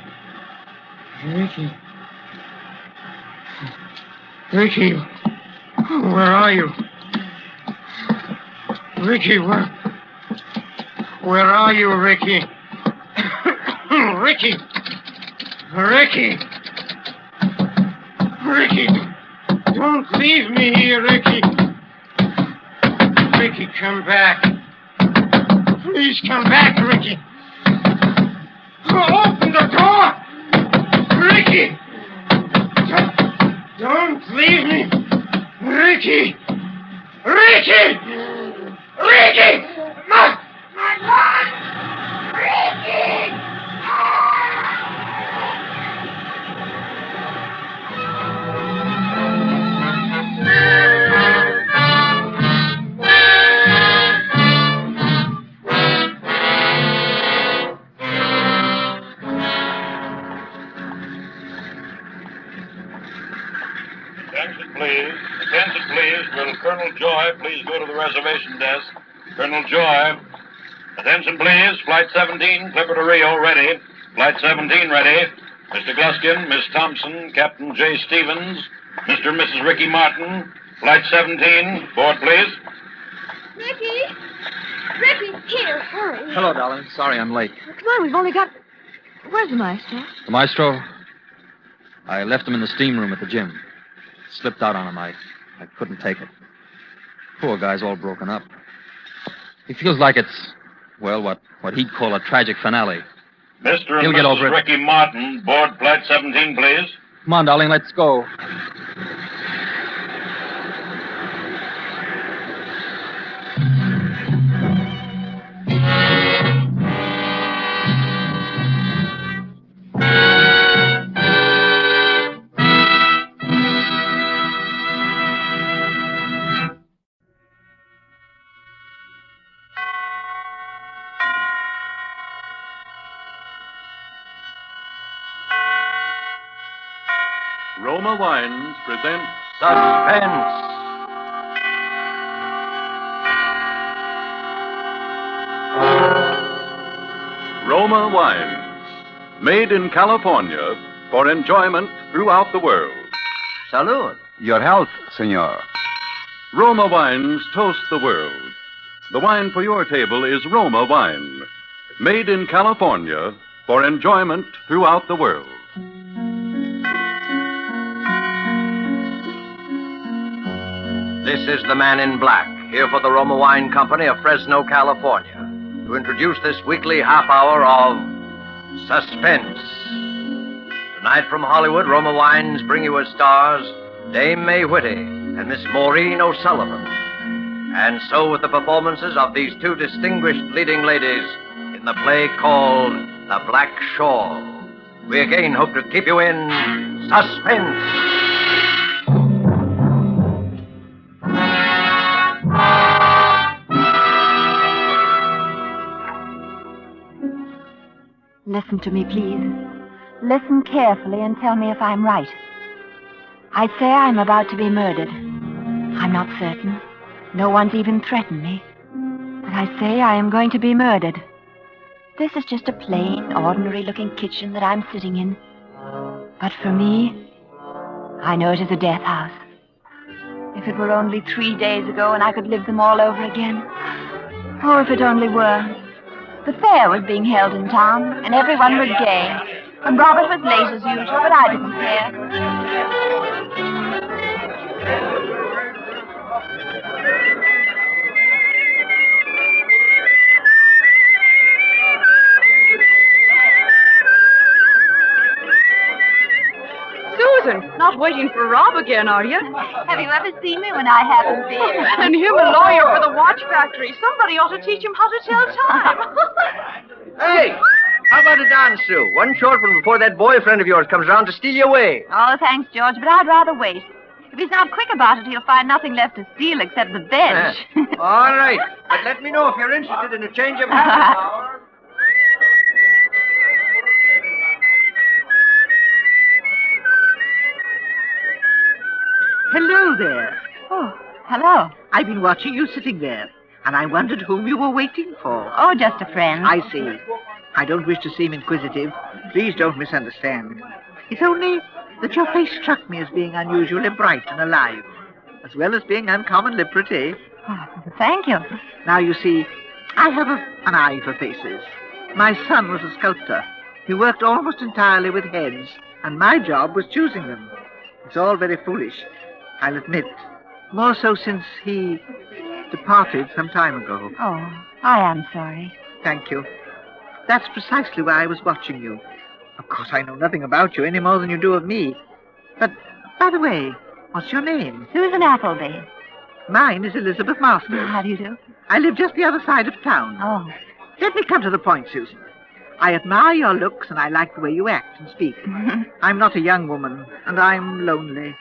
Ricky. Ricky, where are you? Ricky, where are you, Ricky? Ricky! Ricky! Ricky! Don't leave me here, Ricky! Ricky, come back. Please come back, Ricky. Open the door! Ricky! Don't leave me! Ricky! Ricky! Ricky! My God! Ricky! Attention, please. Attention, please. Will Colonel Joy please go to the reservation desk? Colonel Joy. Attention, please. Flight 17, Clipper to Rio, ready. Flight 17, ready. Mr. Gluskin, Miss Thompson, Captain J. Stevens, Mr. and Mrs. Ricky Martin. Flight 17, board, please. Ricky! Ricky, here, hurry. Hello, darling. Sorry I'm late. Come on, we've only got... Where's the maestro? The maestro? I left him in the steam room at the gym. Slipped out on him. I couldn't take it. Poor guy's all broken up. He feels like it's, well, what he'd call a tragic finale. Mr. He'll and get over Mrs. it. Ricky Martin, board Flight 17, please. Come on, darling, let's go. Roma Wines present Suspense. Roma Wines, made in California for enjoyment throughout the world. Salud. Your health, senor. Roma Wines toast the world. The wine for your table is Roma Wine, made in California for enjoyment throughout the world. This is the Man in Black, here for the Roma Wine Company of Fresno, California, to introduce this weekly half hour of Suspense. Tonight from Hollywood, Roma Wines bring you as stars Dame May Whitty and Miss Maureen O'Sullivan. And so with the performances of these two distinguished leading ladies in the play called The Black Shawl, we again hope to keep you in suspense. Listen to me, please. Listen carefully and tell me if I'm right. I'd say I'm about to be murdered. I'm not certain. No one's even threatened me. But I say I am going to be murdered. This is just a plain, ordinary-looking kitchen that I'm sitting in. But for me, I know it is a death house. If it were only 3 days ago and I could live them all over again. Oh, if it only were. The fair was being held in town, and everyone was gay. And Robert was late as usual, but I didn't Susan, not waiting for Rob again, are you? Have you ever seen me when I haven't been? And him a lawyer for the watch factory. Somebody ought to teach him how to tell time. Hey, how about a dance, Sue? One short one before that boyfriend of yours comes around to steal you away. Oh, thanks, George, but I'd rather wait. If he's not quick about it, he'll find nothing left to steal except the bench. All right, but let me know if you're interested in a change of habit. Hello there. Oh, hello. I've been watching you sitting there, and I wondered whom you were waiting for. Oh, just a friend. I see. I don't wish to seem inquisitive. Please don't misunderstand. It's only that your face struck me as being unusually bright and alive, as well as being uncommonly pretty. Oh, thank you. Now, you see, I have an eye for faces. My son was a sculptor. He worked almost entirely with heads, and my job was choosing them. It's all very foolish, I'll admit. More so since he departed some time ago. Oh, I am sorry. Thank you. That's precisely why I was watching you. Of course, I know nothing about you any more than you do of me. But, by the way, what's your name? Susan Appleby. Mine is Elizabeth Masters. How do you do? I live just the other side of town. Oh. Let me come to the point, Susan. I admire your looks and I like the way you act and speak. I'm not a young woman, and I'm lonely.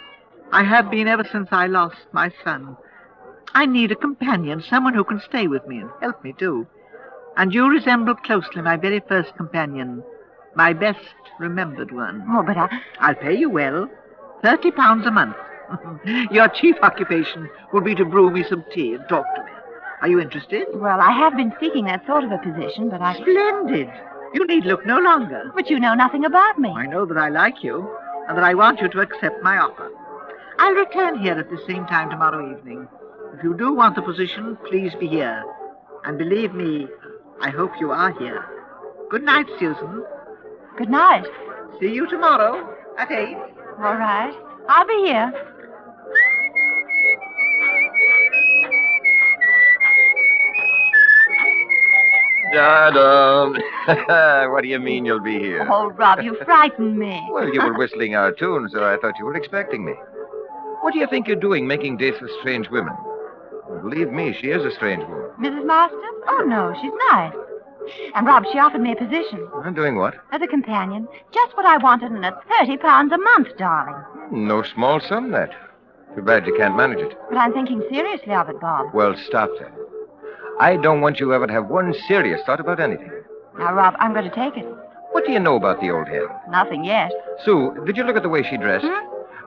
I have been ever since I lost my son. I need a companion, someone who can stay with me and help me, too. And you resemble closely my very first companion, my best remembered one. Oh, but I'll pay you well. £30 a month. Your chief occupation will be to brew me some tea and talk to me. Are you interested? Well, I have been seeking that sort of a position, but Splendid. You need look no longer. But you know nothing about me. I know that I like you, and that I want you to accept my offer. I'll return here at the same time tomorrow evening. If you do want the position, please be here. And believe me, I hope you are here. Good night, Susan. Good night. See you tomorrow at 8. All right. I'll be here. Da-dum. What do you mean you'll be here? Oh, Rob, you frightened me. Well, you were whistling our tune, so I thought you were expecting me. What do you think you're doing, making dates with strange women? Well, believe me, she is a strange woman. Mrs. Masters? Oh, no, she's nice. And, Rob, she offered me a position. I'm doing what? As a companion. Just what I wanted, and at £30 a month, darling. No small sum, that. Too bad you can't manage it. But I'm thinking seriously of it, Bob. Well, stop then. I don't want you ever to have one serious thought about anything. Now, Rob, I'm going to take it. What do you know about the old hen? Nothing yet. Sue, did you look at the way she dressed?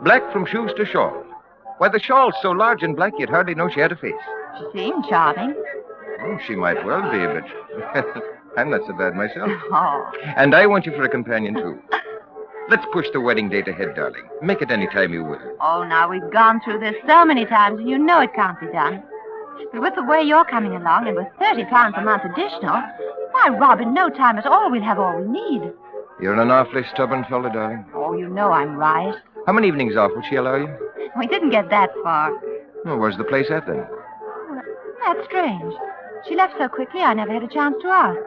Black from shoes to shawl. Why, the shawl's so large and black you'd hardly know she had a face. She seemed charming. Oh, she might well be, but I'm not so bad myself. Oh. And I want you for a companion, too. Let's push the wedding date ahead, darling. Make it any time you will. Oh, now, we've gone through this so many times, and you know it can't be done. But with the way you're coming along, and with £30 a month additional, why, Rob, in no time at all, we'll have all we need. You're an awfully stubborn fellow, darling. Oh, you know I'm right. How many evenings off will she allow you? We didn't get that far. Well, where's the place at, then? Oh, that's strange. She left so quickly, I never had a chance to ask.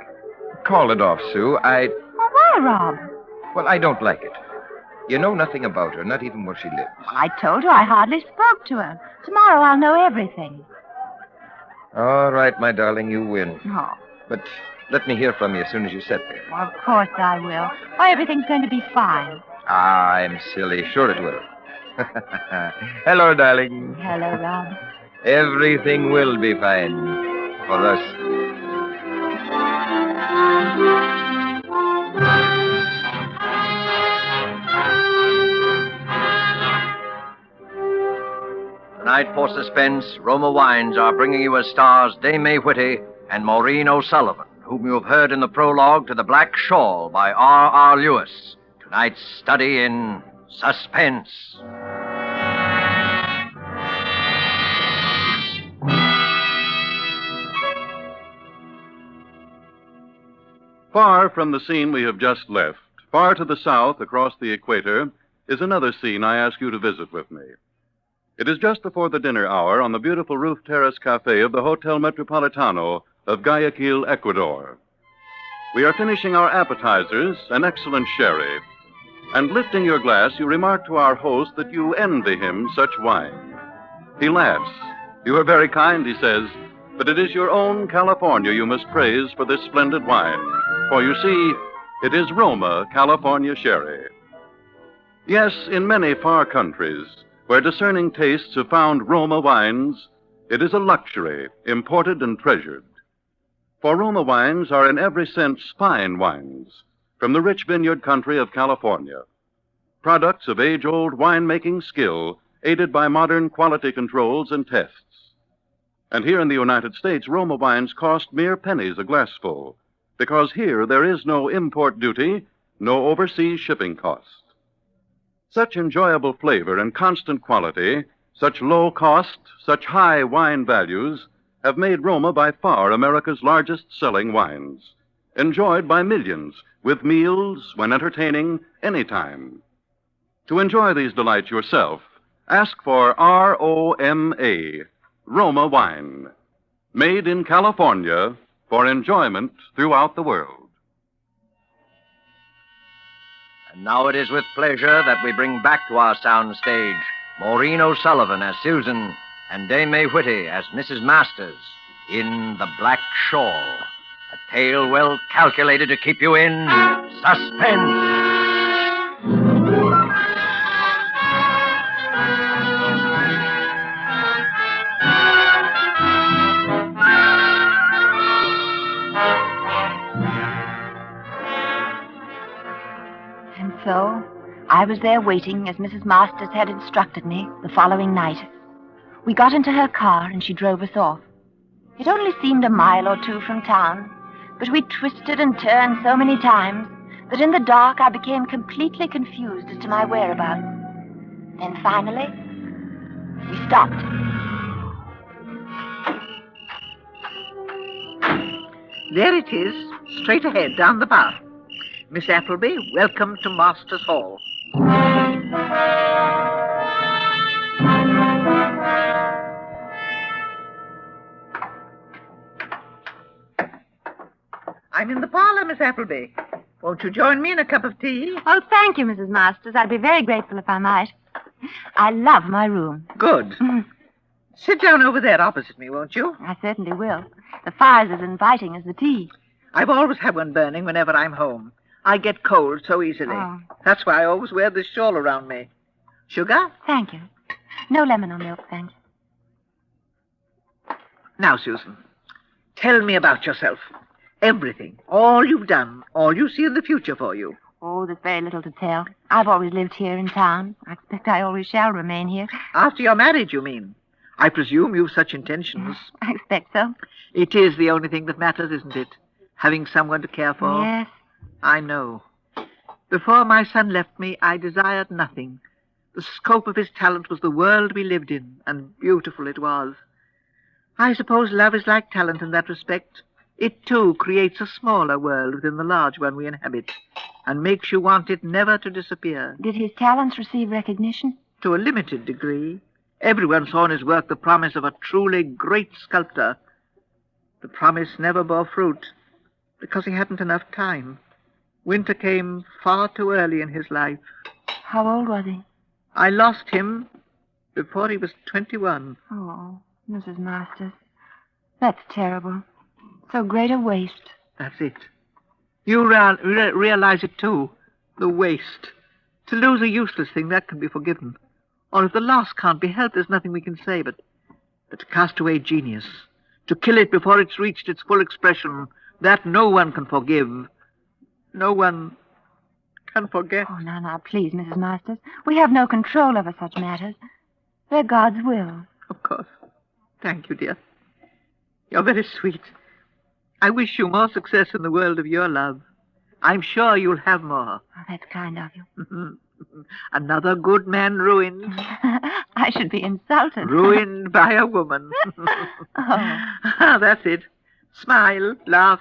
Call it off, Sue. Well, why, Rob? Well, I don't like it. You know nothing about her, not even where she lives. Well, I told her I hardly spoke to her. Tomorrow I'll know everything. All right, my darling, you win. Oh. But let me hear from you as soon as you set there. Well, of course I will. Why, everything's going to be fine. Ah, I'm silly. Sure it will. Hello, darling. Hello, Rob. Everything will be fine for us. Tonight for Suspense, Roma Wines are bringing you as stars Dame May Whitty and Maureen O'Sullivan, whom you have heard in the prologue to The Black Shawl by R.R. Lewis. Tonight's study in Suspense. Far from the scene we have just left, far to the south across the equator, is another scene I ask you to visit with me. It is just before the dinner hour on the beautiful roof terrace cafe of the Hotel Metropolitano of Guayaquil, Ecuador. We are finishing our appetizers, an excellent sherry, and lifting your glass, you remark to our host that you envy him such wine. He laughs. You are very kind, he says, but it is your own California you must praise for this splendid wine. For you see, it is Roma California sherry. Yes, in many far countries, where discerning tastes have found Roma wines, it is a luxury, imported and treasured. For Roma wines are in every sense fine wines, from the rich vineyard country of California. Products of age-old winemaking skill, aided by modern quality controls and tests. And here in the United States, Roma wines cost mere pennies a glassful, because here there is no import duty, no overseas shipping cost. Such enjoyable flavor and constant quality, such low cost, such high wine values, have made Roma by far America's largest selling wines, enjoyed by millions with meals, when entertaining, anytime. To enjoy these delights yourself, ask for ROMA, Roma wine, made in California for enjoyment throughout the world. And now it is with pleasure that we bring back to our sound stage Maureen O'Sullivan as Susan and Dame May Whitty as Mrs. Masters in The Black Shawl, a tale well calculated to keep you in suspense. And so, I was there waiting as Mrs. Masters had instructed me the following night. We got into her car and she drove us off. It only seemed a mile or two from town, but we twisted and turned so many times that in the dark I became completely confused as to my whereabouts. Then finally, we stopped. There it is, straight ahead, down the path. Miss Appleby, welcome to Masters Hall. I'm in the parlor, Miss Appleby. Won't you join me in a cup of tea? Oh, thank you, Mrs. Masters. I'd be very grateful if I might. I love my room. Good. Sit down over there opposite me, won't you? I certainly will. The fire's as inviting as the tea. I've always had one burning whenever I'm home. I get cold so easily. Oh. That's why I always wear this shawl around me. Sugar? Thank you. No lemon or milk, thanks. Now, Susan, tell me about yourself. Everything. All you've done. All you see in the future for you. Oh, there's very little to tell. I've always lived here in town. I expect I always shall remain here. After you're married, you mean? I presume you've such intentions. I expect so. It is the only thing that matters, isn't it? Having someone to care for. Yes. I know. Before my son left me, I desired nothing. The scope of his talent was the world we lived in, and beautiful it was. I suppose love is like talent in that respect. It, too, creates a smaller world within the large one we inhabit, and makes you want it never to disappear. Did his talents receive recognition? To a limited degree. Everyone saw in his work the promise of a truly great sculptor. The promise never bore fruit, because he hadn't enough time. Winter came far too early in his life. How old was he? I lost him before he was 21. Oh, Mrs. Masters. That's terrible. So great a waste. That's it. You realize it, too. The waste. To lose a useless thing, that can be forgiven. Or if the loss can't be helped, there's nothing we can say, but to cast away genius, to kill it before it's reached its full expression, that no one can forgive. No one can forget. Oh, now, please, Mrs. Masters. We have no control over such matters. They're God's will. Of course. Thank you, dear. You're very sweet. I wish you more success in the world of your love. I'm sure you'll have more. Oh, that's kind of you. Another good man ruined. I should be insulted. Ruined by a woman. Oh. That's it. Smile, laugh.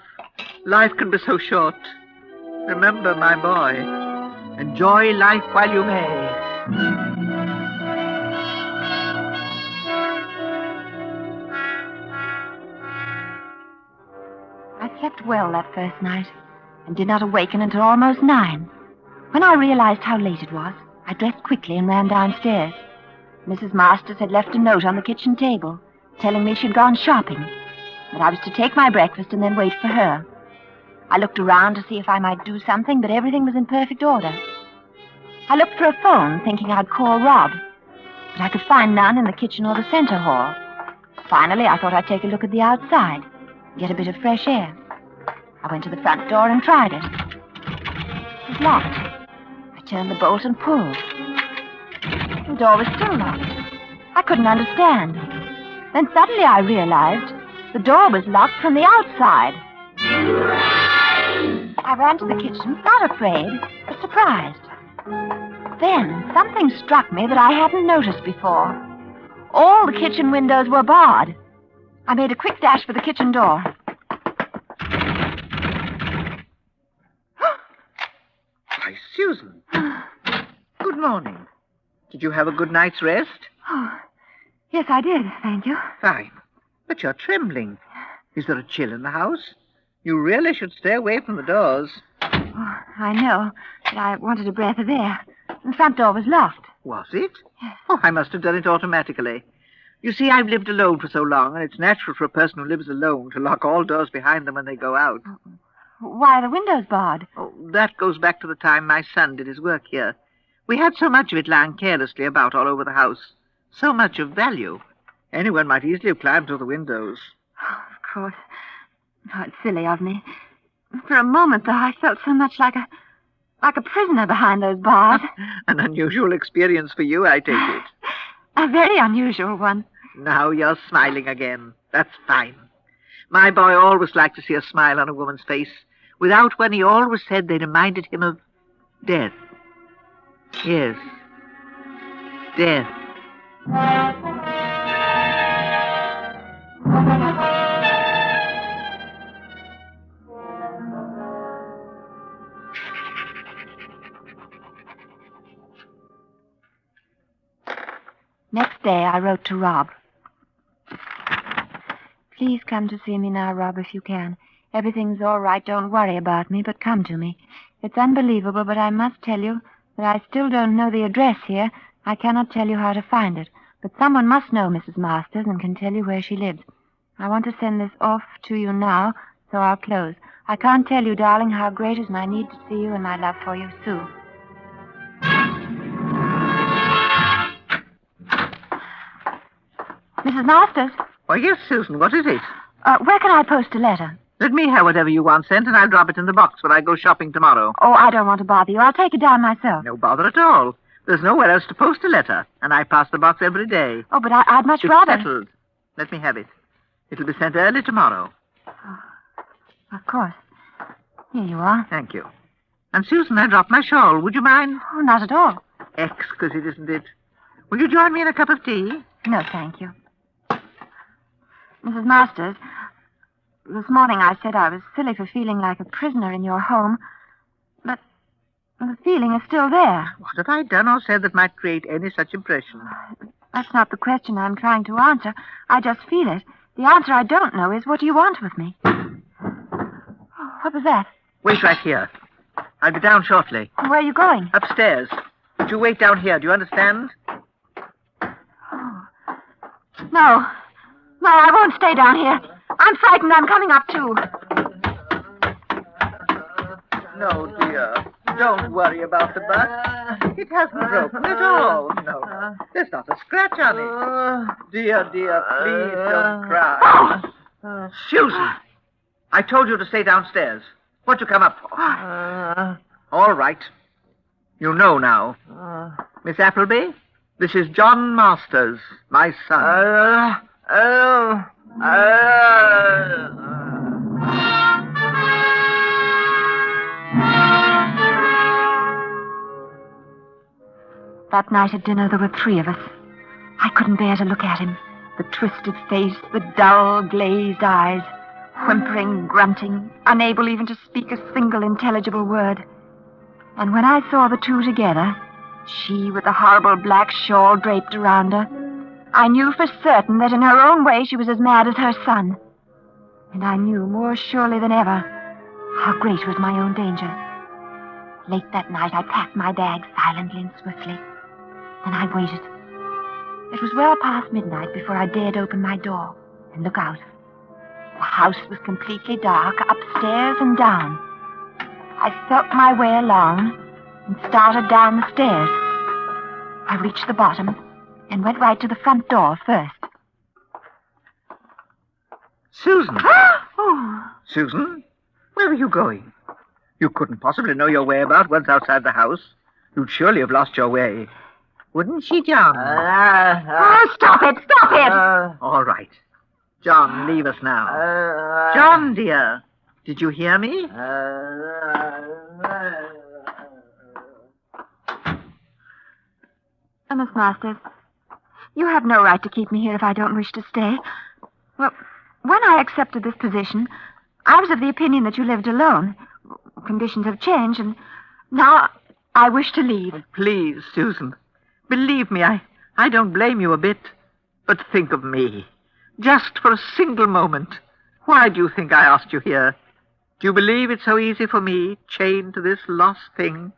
Life can be so short. Remember, my boy, enjoy life while you may. I slept well that first night and did not awaken until almost 9. When I realized how late it was, I dressed quickly and ran downstairs. Mrs. Masters had left a note on the kitchen table telling me she'd gone shopping, that I was to take my breakfast and then wait for her. I looked around to see if I might do something, but everything was in perfect order. I looked for a phone, thinking I'd call Rob, but I could find none in the kitchen or the center hall. Finally, I thought I'd take a look at the outside, get a bit of fresh air. I went to the front door and tried it. It was locked. I turned the bolt and pulled. The door was still locked. I couldn't understand. Then suddenly I realized the door was locked from the outside. I ran to the kitchen, not afraid, but surprised. Then something struck me that I hadn't noticed before. All the kitchen windows were barred. I made a quick dash for the kitchen door. Why, Susan. Good morning. Did you have a good night's rest? Oh, yes, I did, thank you. Fine. But you're trembling. Is there a chill in the house? You really should stay away from the doors. Oh, I know, but I wanted a breath of air. The front door was locked. Was it? Yes. Oh, I must have done it automatically. You see, I've lived alone for so long, and it's natural for a person who lives alone to lock all doors behind them when they go out. Why are the windows barred? Oh, that goes back to the time my son did his work here. We had so much of it lying carelessly about all over the house. So much of value. Anyone might easily have climbed through the windows. Oh, of course. Oh, it's silly of me. For a moment, though, I felt so much like a prisoner behind those bars. An unusual experience for you, I take it. A very unusual one. Now you're smiling again. That's fine. My boy always liked to see a smile on a woman's face. Without one, he always said they reminded him of death. Yes. Death. Next day, I wrote to Rob. Please come to see me now, Rob, if you can. Everything's all right. Don't worry about me, but come to me. It's unbelievable, but I must tell you that I still don't know the address here. I cannot tell you how to find it. But someone must know Mrs. Masters and can tell you where she lives. I want to send this off to you now, so I'll close. I can't tell you, darling, how great is my need to see you and my love for you, Sue. Mrs. Masters? Oh, yes, Susan, what is it? Where can I post a letter? Let me have whatever you want sent, and I'll drop it in the box when I go shopping tomorrow. Oh, I don't want to bother you. I'll take it down myself. No bother at all. There's nowhere else to post a letter, and I pass the box every day. Oh, but I'd much It's rather... settled. Let me have it. It'll be sent early tomorrow. Of course. Here you are. Thank you. And, Susan, I dropped my shawl. Would you mind? Oh, not at all. Exquisite, isn't it? Will you join me in a cup of tea? No, thank you. Mrs. Masters, this morning I said I was silly for feeling like a prisoner in your home, but the feeling is still there. What have I done or said that might create any such impression? That's not the question I'm trying to answer. I just feel it. The answer I don't know is, what do you want with me? What was that? Wait right here. I'll be down shortly. Where are you going? Upstairs. But you wait down here. Do you understand? Oh. No. No, I won't stay down here. I'm frightened. I'm coming up, too. No, dear. Don't worry about the butt. It hasn't broken at all. No. There's not a scratch on it. Dear, please don't cry. Susan, I told you to stay downstairs. What'd you come up for? All right. You know now. Miss Appleby, this is John Masters, my son. That night at dinner, there were three of us. I couldn't bear to look at him. The twisted face, the dull, glazed eyes, whimpering, grunting, unable even to speak a single intelligible word. And when I saw the two together, she with the horrible black shawl draped around her, I knew for certain that in her own way she was as mad as her son. And I knew more surely than ever how great was my own danger. Late that night, I packed my bag silently and swiftly. Then I waited. It was well past midnight before I dared open my door and look out. The house was completely dark, upstairs and down. I felt my way along and started down the stairs. I reached the bottom and went right to the front door first. Susan! Oh. Susan, where are you going? You couldn't possibly know your way about once outside the house. You'd surely have lost your way. Wouldn't she, John? Oh, stop it! Stop it! All right. John, leave us now. John, dear, did you hear me? Miss Masters, you have no right to keep me here if I don't wish to stay. Well, when I accepted this position, I was of the opinion that you lived alone. Conditions have changed, and now I wish to leave. Please, Susan. Believe me, I don't blame you a bit. But think of me. Just for a single moment. Why do you think I asked you here? Do you believe it's so easy for me, chained to this lost thing?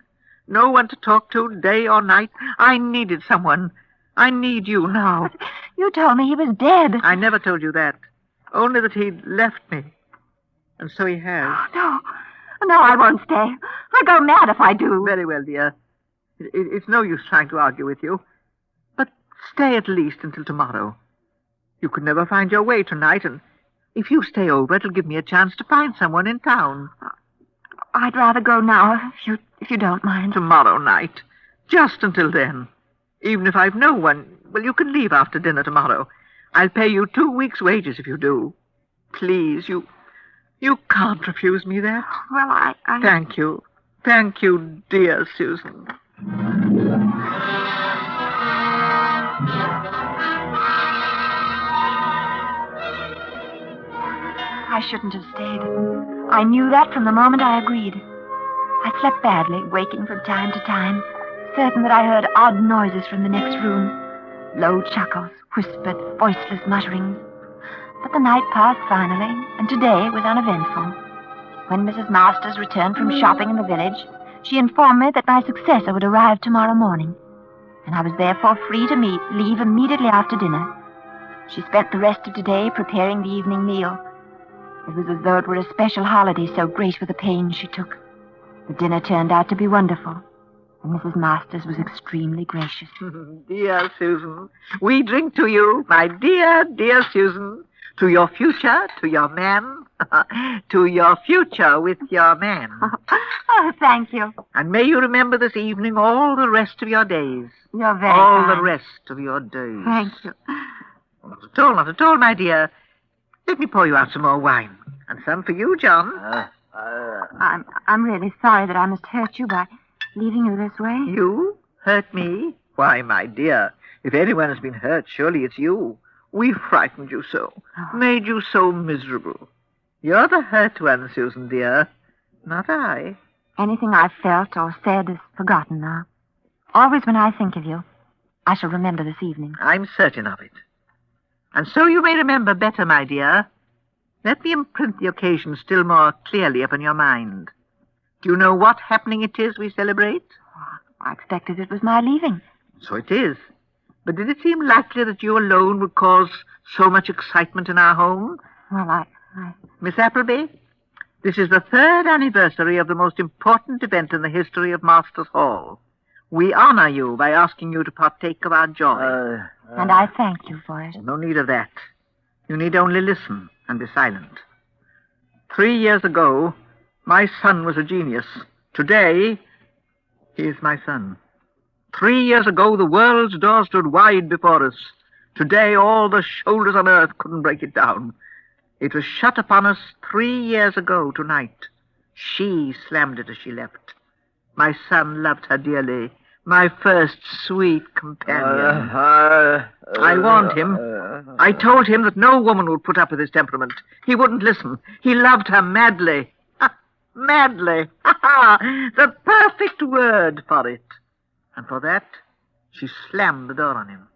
No one to talk to day or night. I needed someone. I need you now. You told me he was dead. I never told you that. Only that he'd left me. And so he has. No. No, I won't stay. I'll go mad if I do. Very well, dear. It's no use trying to argue with you. But stay at least until tomorrow. You could never find your way tonight, and if you stay over, it'll give me a chance to find someone in town. I'd rather go now, if you don't mind. Tomorrow night. Just until then. Even if I've no one, well, you can leave after dinner tomorrow. I'll pay you 2 weeks' wages if you do. Please, you can't refuse me that. Well, I... Thank you. Thank you, dear Susan. I shouldn't have stayed. I knew that from the moment I agreed. I slept badly, waking from time to time, certain that I heard odd noises from the next room. Low chuckles, whispered, voiceless mutterings. But the night passed finally, and today was uneventful. When Mrs. Masters returned from shopping in the village, she informed me that my successor would arrive tomorrow morning, and I was therefore free to leave immediately after dinner. She spent the rest of today preparing the evening meal. It was as though it were a special holiday, so great were the pains she took. The dinner turned out to be wonderful, and Mrs. Masters was extremely gracious. Dear Susan, we drink to you, my dear, dear Susan, to your future, to your man, to your future with your man. Oh, thank you. And may you remember this evening all the rest of your days. You're very all kind. the rest of your days. Thank you. Not at all, my dear. Let me pour you out some more wine. And some for you, John. I'm really sorry that I must hurt you by leaving you this way. You? Hurt me? Why, my dear, if anyone has been hurt, surely it's you. We frightened you so, made you so miserable. You're the hurt one, Susan, dear, not I. Anything I've felt or said is forgotten now. Always when I think of you, I shall remember this evening. I'm certain of it. And so you may remember better, my dear. Let me imprint the occasion still more clearly upon your mind. Do you know what happening it is we celebrate? I expected it was my leaving. So it is. But did it seem likely that you alone would cause so much excitement in our home? Well, Miss Appleby, this is the 3rd anniversary of the most important event in the history of Masters Hall. We honor you by asking you to partake of our joy. And I thank you for it. No need of that. You need only listen and be silent. 3 years ago, my son was a genius. Today, he is my son. 3 years ago, the world's door stood wide before us. Today, all the shoulders on earth couldn't break it down. It was shut upon us 3 years ago tonight. She slammed it as she left. My son loved her dearly. My first sweet companion. I warned him. I told him that no woman would put up with his temperament. He wouldn't listen. He loved her madly. Madly. The perfect word for it. And for that, she slammed the door on him.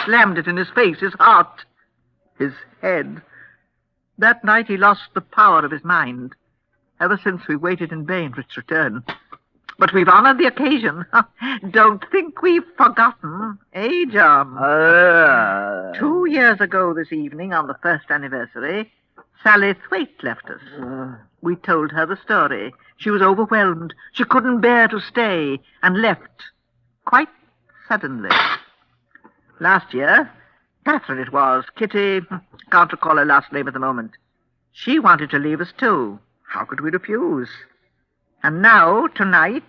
Slammed it in his face, his heart, his head. That night he lost the power of his mind. Ever since, we waited in vain for its return. But we've honored the occasion. Don't think we've forgotten, eh, John? 2 years ago this evening, on the 1st anniversary, Sally Thwaite left us. We told her the story. She was overwhelmed. She couldn't bear to stay and left quite suddenly. Last year, Catherine it was, Kitty, can't recall her last name at the moment. She wanted to leave us too. How could we refuse? And now, tonight,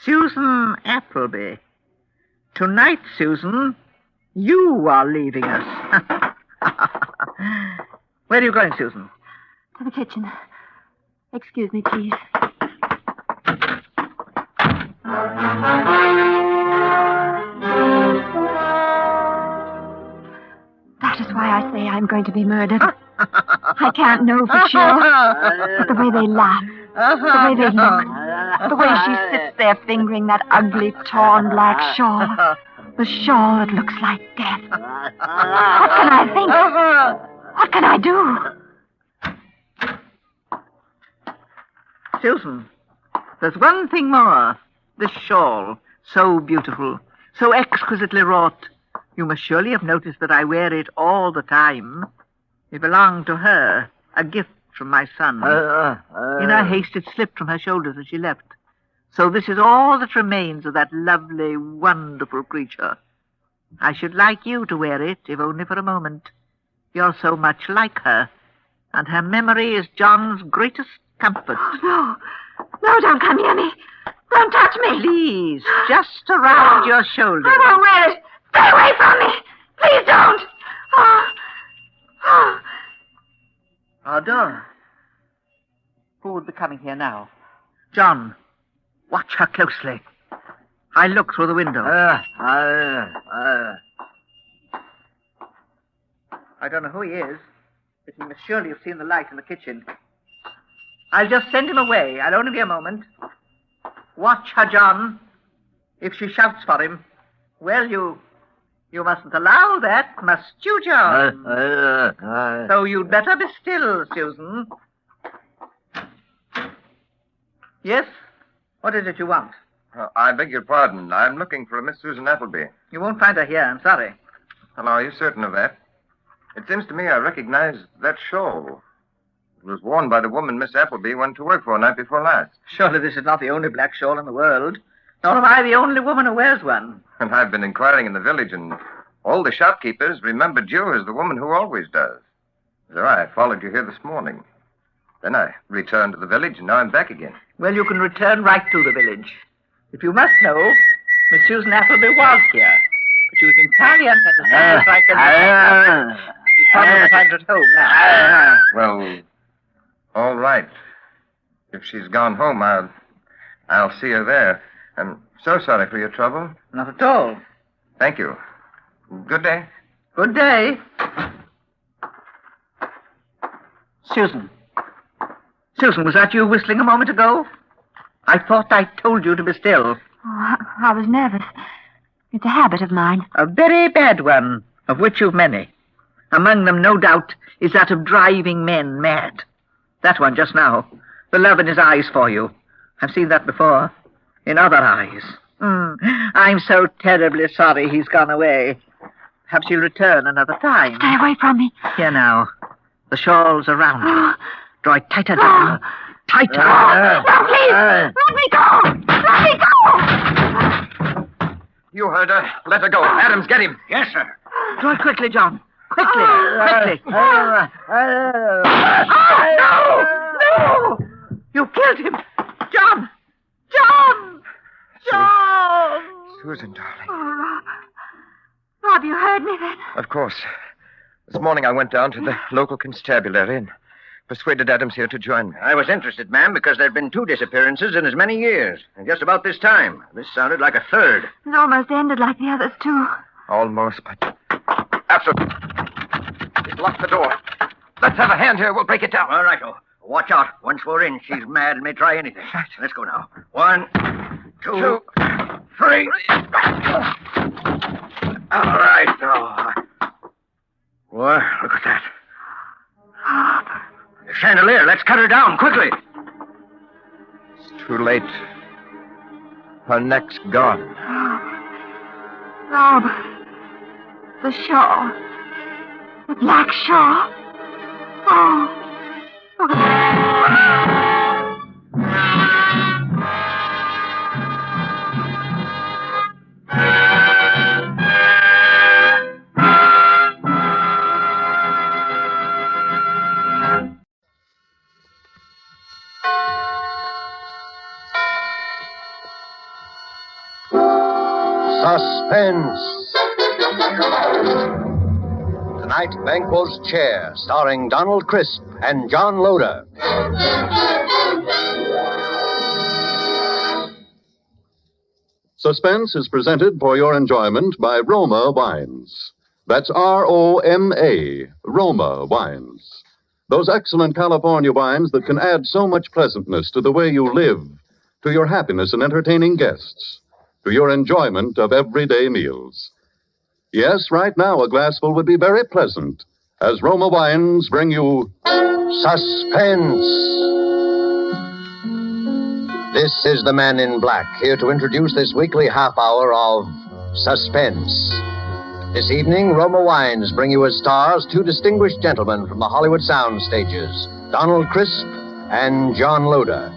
Susan Appleby. Tonight, Susan, you are leaving us. Where are you going, Susan? To the kitchen. Excuse me, please. That is why I say I'm going to be murdered. I can't know for sure. But the way they laugh, the way they look, The way she sits there fingering that ugly, torn black shawl. The shawl that looks like death. What can I think? What can I do? Susan, there's one thing more. This shawl, so beautiful, so exquisitely wrought. You must surely have noticed that I wear it all the time. It belonged to her, a gift from my son. In her haste, it slipped from her shoulders as she left. So this is all that remains of that lovely, wonderful creature. I should like you to wear it, if only for a moment. You're so much like her, and her memory is John's greatest comfort. Oh, no. No, don't come near me. Don't touch me. Please, just around your shoulder. I won't wear it. Stay away from me. Please don't. Our door. Who would be coming here now? John, watch her closely. I look through the window. I don't know who he is, but he must surely have seen the light in the kitchen. I'll just send him away. I'll only be a moment. Watch her, John. If she shouts for him, well, you mustn't allow that, must you, John? So you'd better be still, Susan. Yes? What is it you want? I beg your pardon. I'm looking for a Miss Susan Appleby. You won't find her here, I'm sorry. Well, are you certain of that? It seems to me I recognize that shawl. It was worn by the woman Miss Appleby went to work for night before last. Surely this is not the only black shawl in the world. Nor am I the only woman who wears one. And I've been inquiring in the village, and all the shopkeepers remembered you as the woman who always does. So I followed you here this morning. Then I returned to the village, and now I'm back again. Well, you can return right to the village. If you must know, Miss Susan Appleby was here. But she was entirely unsatisfied with She's probably find her at home now. Well, all right. If she's gone home, I'll see her there. I'm so sorry for your trouble. Not at all. Thank you. Good day. Good day. Susan. Susan, was that you whistling a moment ago? I thought I told you to be still. Oh, I was nervous. It's a habit of mine. A very bad one, of which you've many. Among them, no doubt, is that of driving men mad. That one just now. The love in his eyes for you. I've seen that before. In other eyes. I'm so terribly sorry he's gone away. Perhaps he'll return another time. Stay away from me. Here now. The shawl's around you. Draw it tighter down. Tighter. No, please. Let me go. Let me go. You heard her. Let her go. Adams, get him. Yes, sir. Do it quickly, John. Quickly. Quickly. No. You killed him. John. John. John. Susan, darling. Oh, Rob, you heard me then? Of course. This morning I went down to the local constabulary and persuaded Adams here to join me. I was interested, ma'am, because there'd been 2 disappearances in as many years. And just about this time. This sounded like a third. It almost ended like the others, too. Almost, but... Absolutely. Just lock the door. Let's have a hand here. We'll break it down. All right, watch out. Once we're in, she's mad and may try anything. Right. Let's go now. 1, 2, 3. All right. Well, look at that. The chandelier. Let's cut her down quickly. It's too late. Her neck's gone. Rob, the shawl. The black shawl. Oh. Suspense. Tonight, Banquo's Chair, starring Donald Crisp and John Loder. Suspense is presented for your enjoyment by Roma Wines. That's R-O-M-A, Roma Wines. Those excellent California wines that can add so much pleasantness to the way you live, to your happiness in entertaining guests, to your enjoyment of everyday meals. Yes, right now a glassful would be very pleasant, as Roma Wines bring you Suspense. This is the Man in Black, here to introduce this weekly half hour of Suspense. This evening, Roma Wines bring you as stars two distinguished gentlemen from the Hollywood sound stages, Donald Crisp and John Loder.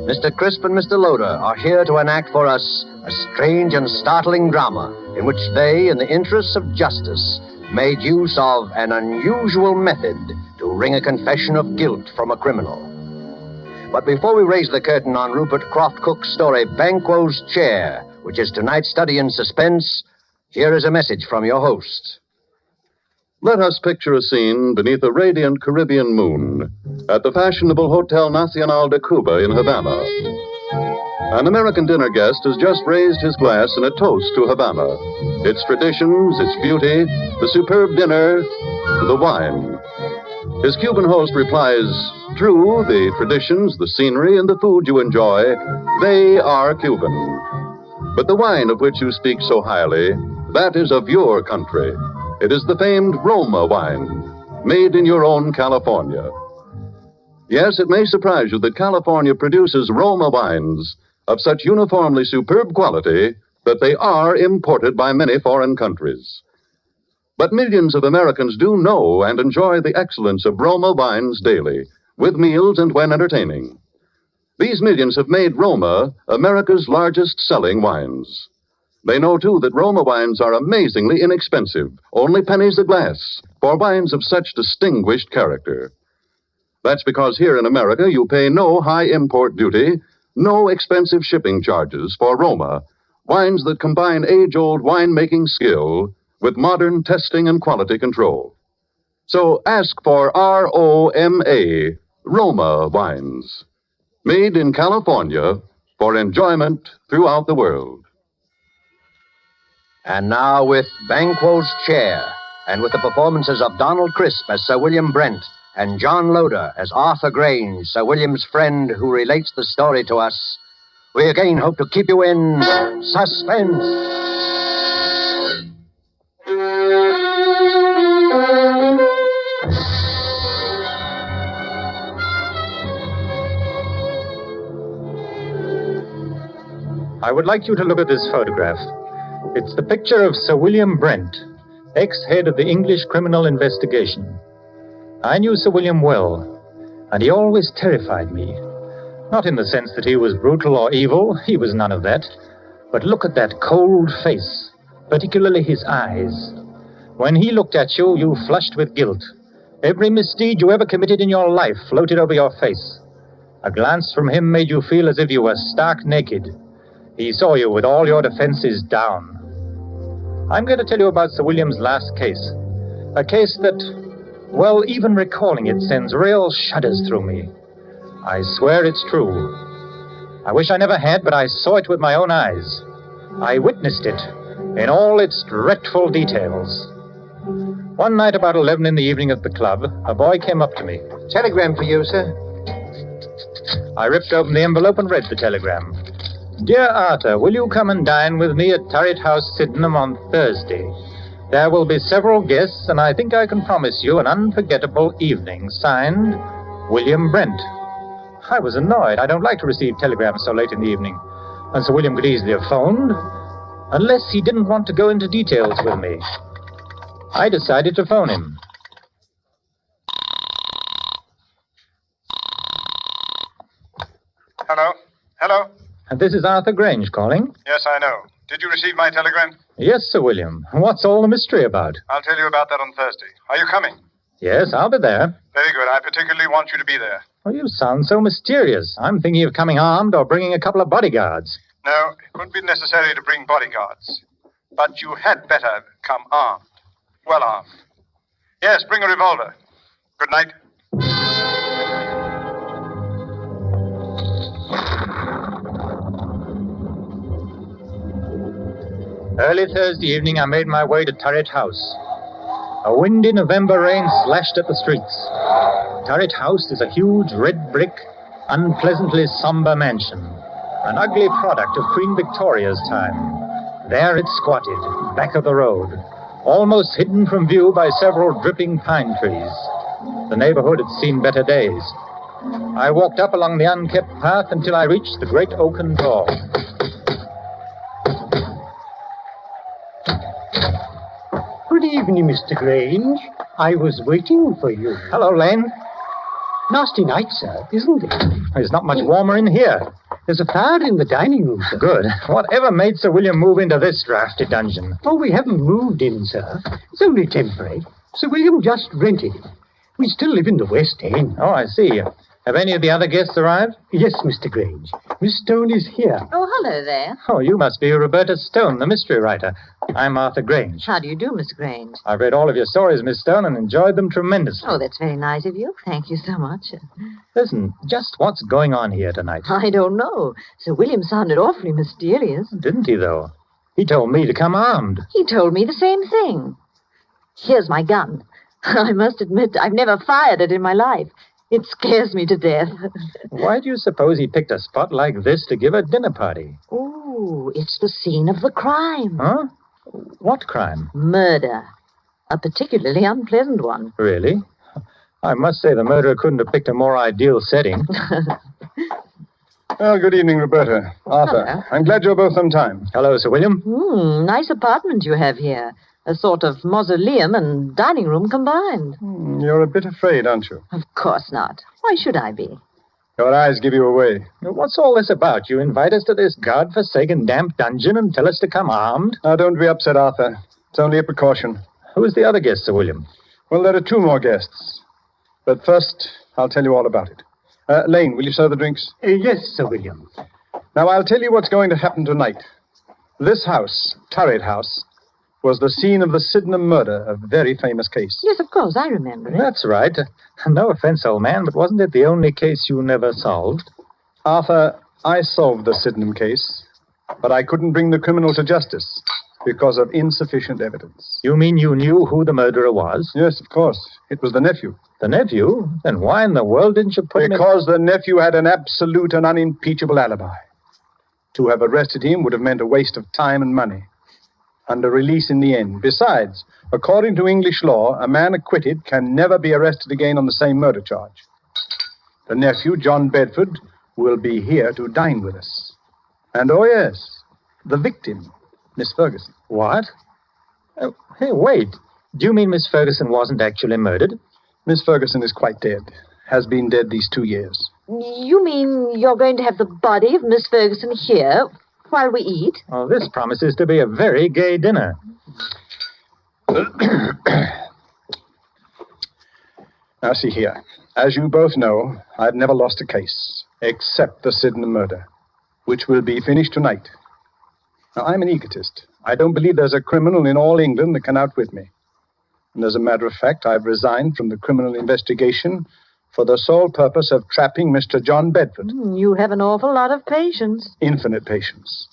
Mr. Crisp and Mr. Loder are here to enact for us a strange and startling drama in which they, in the interests of justice, made use of an unusual method to wring a confession of guilt from a criminal. But before we raise the curtain on Rupert Croft Cook's story, Banquo's Chair, which is tonight's study in suspense, here is a message from your host. Let us picture a scene beneath a radiant Caribbean moon at the fashionable Hotel Nacional de Cuba in Havana. An American dinner guest has just raised his glass in a toast to Havana, its traditions, its beauty, the superb dinner, the wine. His Cuban host replies, "True, the traditions, the scenery, and the food you enjoy, they are Cuban. But the wine of which you speak so highly, that is of your country. It is the famed Roma wine, made in your own California." Yes, it may surprise you that California produces Roma wines of such uniformly superb quality that they are imported by many foreign countries. But millions of Americans do know and enjoy the excellence of Roma wines daily, with meals and when entertaining. These millions have made Roma America's largest selling wines. They know, too, that Roma wines are amazingly inexpensive, only pennies a glass, for wines of such distinguished character. That's because here in America you pay no high import duty, no expensive shipping charges for Roma, wines that combine age-old winemaking skill with modern testing and quality control. So ask for ROMA, Roma wines, made in California for enjoyment throughout the world. And now with Banquo's Chair, and with the performances of Donald Crisp as Sir William Brent and John Loder as Arthur Grange, Sir William's friend who relates the story to us, we again hope to keep you in suspense. I would like you to look at this photograph. It's the picture of Sir William Brent, ex-head of the English Criminal Investigation. I knew Sir William well, and he always terrified me. Not in the sense that he was brutal or evil, he was none of that. But look at that cold face, particularly his eyes. When he looked at you, you flushed with guilt. Every misdeed you ever committed in your life floated over your face. A glance from him made you feel as if you were stark naked. He saw you with all your defenses down. I'm going to tell you about Sir William's last case. A case that, well, even recalling it sends real shudders through me. I swear it's true. I wish I never had, but I saw it with my own eyes. I witnessed it in all its dreadful details. One night about 11 in the evening at the club, a boy came up to me. Telegram for you, sir. I ripped open the envelope and read the telegram. "Dear Arthur, will you come and dine with me at Turret House, Sydenham on Thursday? There will be several guests, and I think I can promise you an unforgettable evening. Signed, William Brent." I was annoyed. I don't like to receive telegrams so late in the evening. And Sir William could easily have phoned, unless he didn't want to go into details with me. I decided to phone him. Hello? Hello? And this is Arthur Grange calling. Yes, I know. Did you receive my telegram? Yes, Sir William. What's all the mystery about? I'll tell you about that on Thursday. Are you coming? Yes, I'll be there. Very good. I particularly want you to be there. Oh, you sound so mysterious. I'm thinking of coming armed or bringing a couple of bodyguards. No, it wouldn't be necessary to bring bodyguards. But you had better come armed. Well armed. Yes, bring a revolver. Good night. Early Thursday evening, I made my way to Turret House. A windy November rain slashed at the streets. Turret House is a huge red brick, unpleasantly somber mansion. an ugly product of Queen Victoria's time. There it squatted, back of the road, almost hidden from view by several dripping pine trees. The neighborhood had seen better days. I walked up along the unkept path until I reached the great oaken door. Good evening, Mr. Grange. I was waiting for you. Hello, Lane. Nasty night, sir, isn't it? It's not much warmer in here. There's a fire in the dining room, sir. Good. Whatever made Sir William move into this drafty dungeon? Oh, we haven't moved in, sir. It's only temporary. Sir William just rented it. We still live in the West End. Oh, I see. Have any of the other guests arrived? Yes, Mr. Grange. Miss Stone is here. Oh, hello there. Oh, you must be Roberta Stone, the mystery writer. I'm Arthur Grange. How do you do, Miss Grange? I've read all of your stories, Miss Stone, and enjoyed them tremendously. Oh, that's very nice of you. Thank you so much. Listen, just what's going on here tonight? I don't know. Sir William sounded awfully mysterious. Didn't he, though? He told me to come armed. He told me the same thing. Here's my gun. I must admit, I've never fired it in my life. It scares me to death. Why do you suppose he picked a spot like this to give a dinner party? Oh, it's the scene of the crime. Huh? What crime? Murder. A particularly unpleasant one. Really? I must say the murderer couldn't have picked a more ideal setting. Well, good evening, Roberta. Arthur. Hello. I'm glad you're both on time. Hello, Sir William. Nice apartment you have here. A sort of mausoleum and dining room combined. You're a bit afraid, aren't you? Of course not. Why should I be? Your eyes give you away. What's all this about? You invite us to this godforsaken damp dungeon and tell us to come armed? Now, don't be upset, Arthur. It's only a precaution. Who's the other guest, Sir William? Well, there are two more guests. But first, I'll tell you all about it. Lane, will you serve the drinks? Yes, Sir William. Now, I'll tell you what's going to happen tonight. This house, Turret House, was the scene of the Sydenham murder, a very famous case. Yes, of course, I remember it. That's right. No offense, old man, but wasn't it the only case you never solved? Arthur, I solved the Sydenham case, but I couldn't bring the criminal to justice because of insufficient evidence. You mean you knew who the murderer was? Yes, of course. It was the nephew. The nephew? Then why in the world didn't you put him in... Because the nephew had an absolute and unimpeachable alibi. To have arrested him would have meant a waste of time and money. Under release in the end. Besides, according to English law, a man acquitted can never be arrested again on the same murder charge. The nephew, John Bedford, will be here to dine with us. And, oh yes, the victim, Miss Ferguson. What? Hey, wait. Do you mean Miss Ferguson wasn't actually murdered? Miss Ferguson is quite dead. Has been dead these 2 years. You mean you're going to have the body of Miss Ferguson here while we eat? Oh, this promises to be a very gay dinner. Now, see here. As you both know, I've never lost a case, except the Sydenham murder, which will be finished tonight. Now, I'm an egotist. I don't believe there's a criminal in all England that can outwit me. And as a matter of fact, I've resigned from the criminal investigation for the sole purpose of trapping Mr. John Bedford. You have an awful lot of patience. Infinite patience.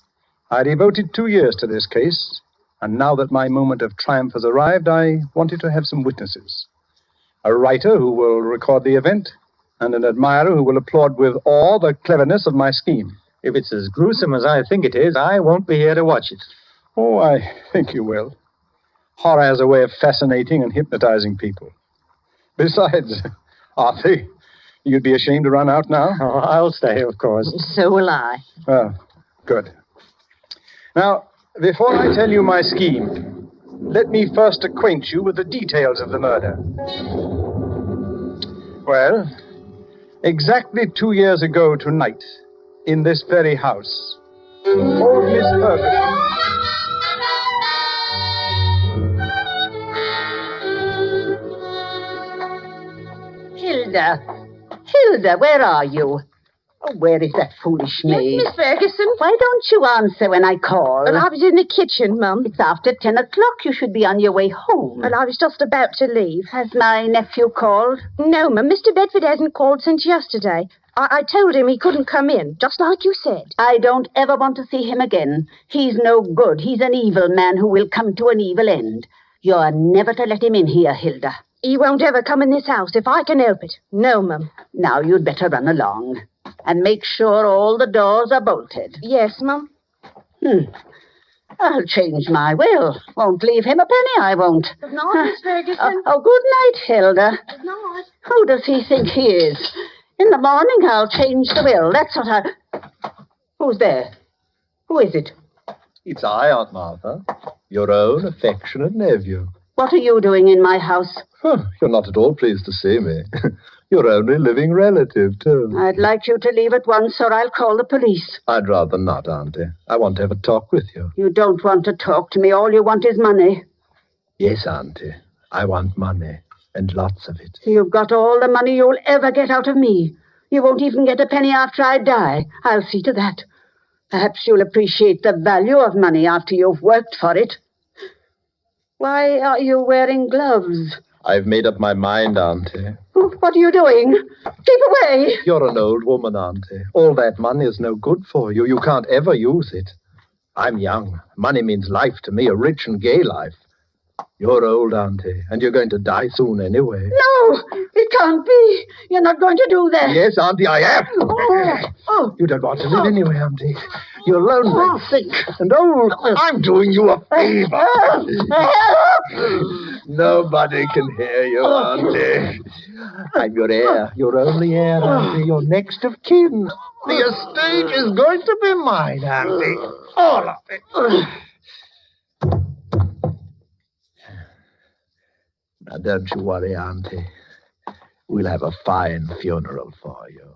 I devoted 2 years to this case, and now that my moment of triumph has arrived, I wanted to have some witnesses. A writer who will record the event, and an admirer who will applaud with awe the cleverness of my scheme. If it's as gruesome as I think it is, I won't be here to watch it. Oh, I think you will. Horror has a way of fascinating and hypnotizing people. Besides, Arthur, you'd be ashamed to run out now? Oh, I'll stay, of course. So will I. Oh, good. Now, before I tell you my scheme, let me first acquaint you with the details of the murder. Well, exactly 2 years ago tonight, in this very house, old Miss Ferguson... Hilda, where are you? Oh, where is that foolish maid? Yes, Miss Ferguson. Why don't you answer when I call? Well, I was in the kitchen, Mum. It's after 10 o'clock. You should be on your way home. Well, I was just about to leave. Has my nephew called? No, Mum. Mr. Bedford hasn't called since yesterday. I told him he couldn't come in, just like you said. I don't ever want to see him again. He's no good. He's an evil man who will come to an evil end. You're never to let him in here, Hilda. He won't ever come in this house if I can help it. No, Mum. Now you'd better run along. And make sure all the doors are bolted. Yes, Mum. I'll change my will. Won't leave him a penny, I won't. Good night, Miss Ferguson. Good night, Hilda. Good night. Who does he think he is? In the morning, I'll change the will. That's what I... Who's there? Who is it? It's I, Aunt Martha. Your own affectionate nephew. What are you doing in my house? You're not at all pleased to see me. Your only living relative, too. I'd like you to leave at once, or I'll call the police. I'd rather not, Auntie. I want to have a talk with you. You don't want to talk to me. All you want is money. Yes, Auntie. I want money, and lots of it. You've got all the money you'll ever get out of me. You won't even get a penny after I die. I'll see to that. Perhaps you'll appreciate the value of money after you've worked for it. Why are you wearing gloves? I've made up my mind, Auntie. What are you doing? Keep away! You're an old woman, Auntie. All that money is no good for you. You can't ever use it. I'm young. Money means life to me, a rich and gay life. You're old, Auntie, and you're going to die soon anyway. No! It can't be! You're not going to do that! Yes, Auntie, I am! You don't want to live anyway, Auntie. You're lonely, sick, and old. I'm doing you a favor. Nobody can hear you, Auntie. I'm your heir, your only heir, Auntie, your next of kin. The estate is going to be mine, Auntie. All of it. Now, don't you worry, Auntie. We'll have a fine funeral for you.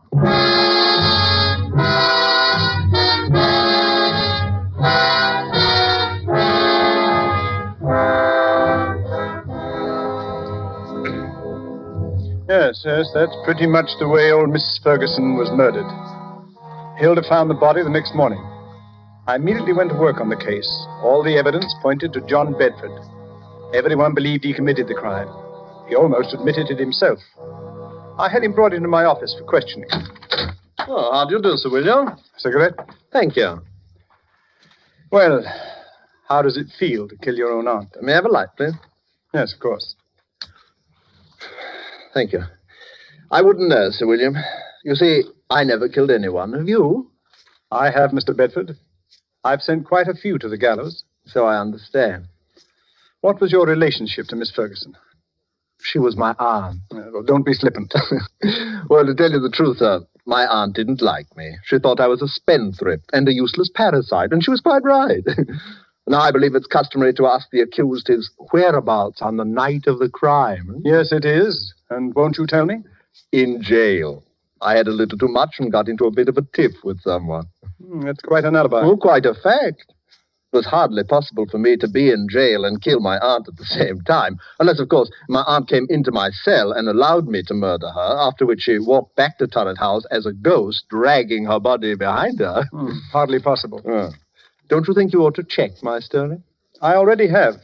Yes, that's pretty much the way old Mrs. Ferguson was murdered. Hilda found the body the next morning. I immediately went to work on the case. All the evidence pointed to John Bedford. Everyone believed he committed the crime. He almost admitted it himself. I had him brought into my office for questioning. Oh, how do you do, Sir William? Cigarette? Thank you. Well, how does it feel to kill your own aunt? May I have a light, please? Yes, of course. Thank you. I wouldn't know, Sir William. You see, I never killed anyone. Have you? I have, Mr. Bedford. I've sent quite a few to the gallows. So I understand. What was your relationship to Miss Ferguson? She was my aunt. Well, don't be flippant. Well, to tell you the truth, sir, my aunt didn't like me. She thought I was a spendthrift and a useless parasite, and she was quite right. Now, I believe it's customary to ask the accused his whereabouts on the night of the crime. Yes, it is. And won't you tell me? In jail. I had a little too much and got into a bit of a tiff with someone. That's quite an alibi. Oh, quite a fact. It was hardly possible for me to be in jail and kill my aunt at the same time, unless, of course, my aunt came into my cell and allowed me to murder her, after which she walked back to Turret House as a ghost, dragging her body behind her. Hardly possible. Don't you think you ought to check, my Sterling? I already have.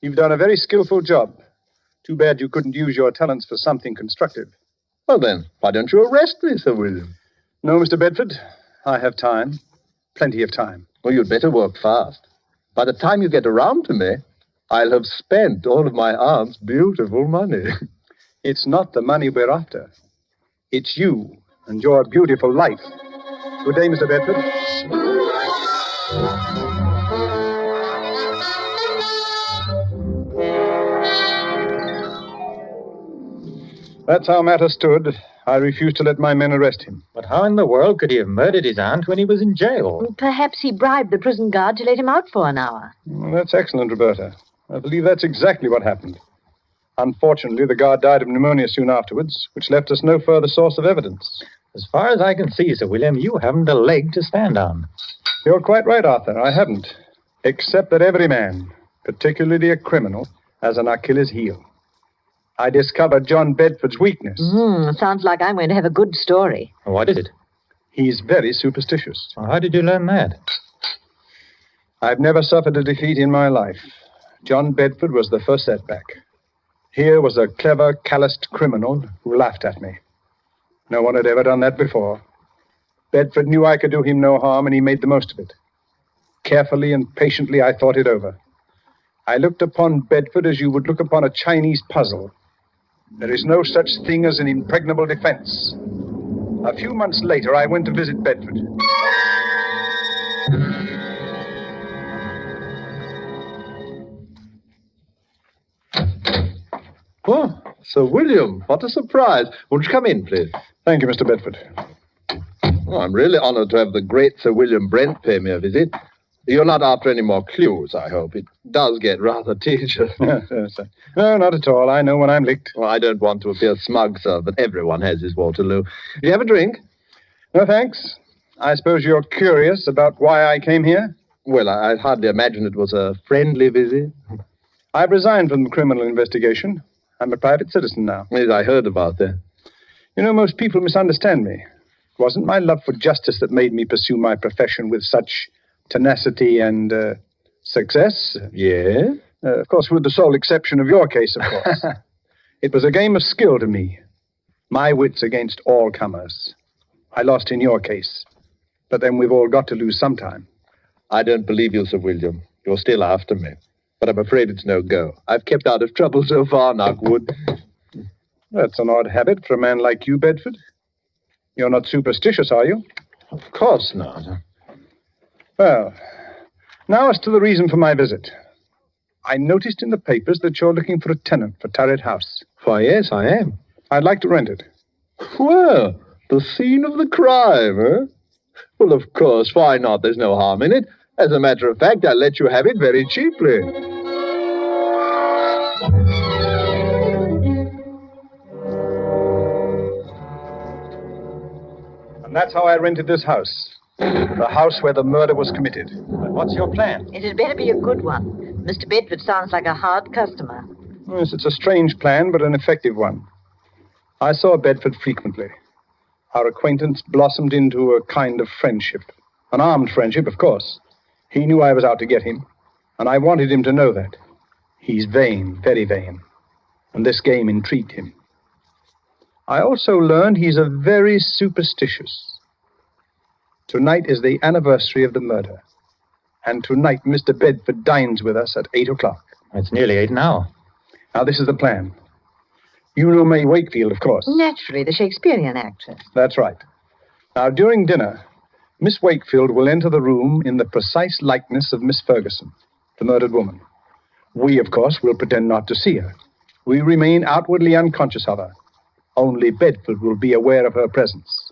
You've done a very skillful job. Too bad you couldn't use your talents for something constructive. Well, then, why don't you arrest me, Sir William? No, Mr. Bedford. I have time. Plenty of time. Well, you'd better work fast. By the time you get around to me, I'll have spent all of my aunt's beautiful money. It's not the money we're after. It's you and your beautiful life. Good day, Mr. Bedford. That's how matters stood. I refused to let my men arrest him. But how in the world could he have murdered his aunt when he was in jail? Perhaps he bribed the prison guard to let him out for an hour. Well, that's excellent, Roberta. I believe that's exactly what happened. Unfortunately, the guard died of pneumonia soon afterwards, which left us no further source of evidence. As far as I can see, Sir William, you haven't a leg to stand on. You're quite right, Arthur. I haven't. Except that every man, particularly a criminal, has an Achilles heel. I discovered John Bedford's weakness. Sounds like I'm going to have a good story. What is it? He's very superstitious. Well, how did you learn that? I've never suffered a defeat in my life. John Bedford was the first setback. Here was a clever, calloused criminal who laughed at me. No one had ever done that before. Bedford knew I could do him no harm, and he made the most of it. Carefully and patiently, I thought it over. I looked upon Bedford as you would look upon a Chinese puzzle. There is no such thing as an impregnable defense. A few months later, I went to visit Bedford. Oh, Sir William, what a surprise. Won't you come in, please? Thank you, Mr. Bedford. Oh, I'm really honored to have the great Sir William Brent pay me a visit. You're not after any more clues, I hope. It does get rather tedious. Yes. No, not at all. I know when I'm licked. Well, I don't want to appear smug, sir, but everyone has his Waterloo. Do you have a drink? No, thanks. I suppose you're curious about why I came here? Well, I hardly imagine it was a friendly visit. I've resigned from the criminal investigation. I'm a private citizen now. Yes, I heard about that. You know, most people misunderstand me. It wasn't my love for justice that made me pursue my profession with such tenacity and success. Yeah? Of course, with the sole exception of your case, of course. It was a game of skill to me. My wits against all comers. I lost in your case. But then we've all got to lose sometime. I don't believe you, Sir William. You're still after me. But I'm afraid it's no go. I've kept out of trouble so far, Knockwood. That's an odd habit for a man like you, Bedford. You're not superstitious, are you? Of course not. Well, now as to the reason for my visit. I noticed in the papers that you're looking for a tenant for Turret House. Why, yes, I am. I'd like to rent it. Well, the scene of the crime, eh? Well, of course, why not? There's no harm in it. As a matter of fact, I'll let you have it very cheaply. And that's how I rented this house. The house where the murder was committed. But what's your plan? It had better be a good one. Mr. Bedford sounds like a hard customer. Yes, it's a strange plan, but an effective one. I saw Bedford frequently. Our acquaintance blossomed into a kind of friendship. An armed friendship, of course. He knew I was out to get him, and I wanted him to know that. He's vain, very vain, and this game intrigued him. I also learned he's a very superstitious. Tonight is the anniversary of the murder, and tonight Mr. Bedford dines with us at 8 o'clock. It's nearly 8 now. Now, this is the plan. You know May Wakefield, of course. Naturally, the Shakespearean actress. That's right. Now, during dinner, Miss Wakefield will enter the room in the precise likeness of Miss Ferguson, the murdered woman. We, of course, will pretend not to see her. We remain outwardly unconscious of her. Only Bedford will be aware of her presence.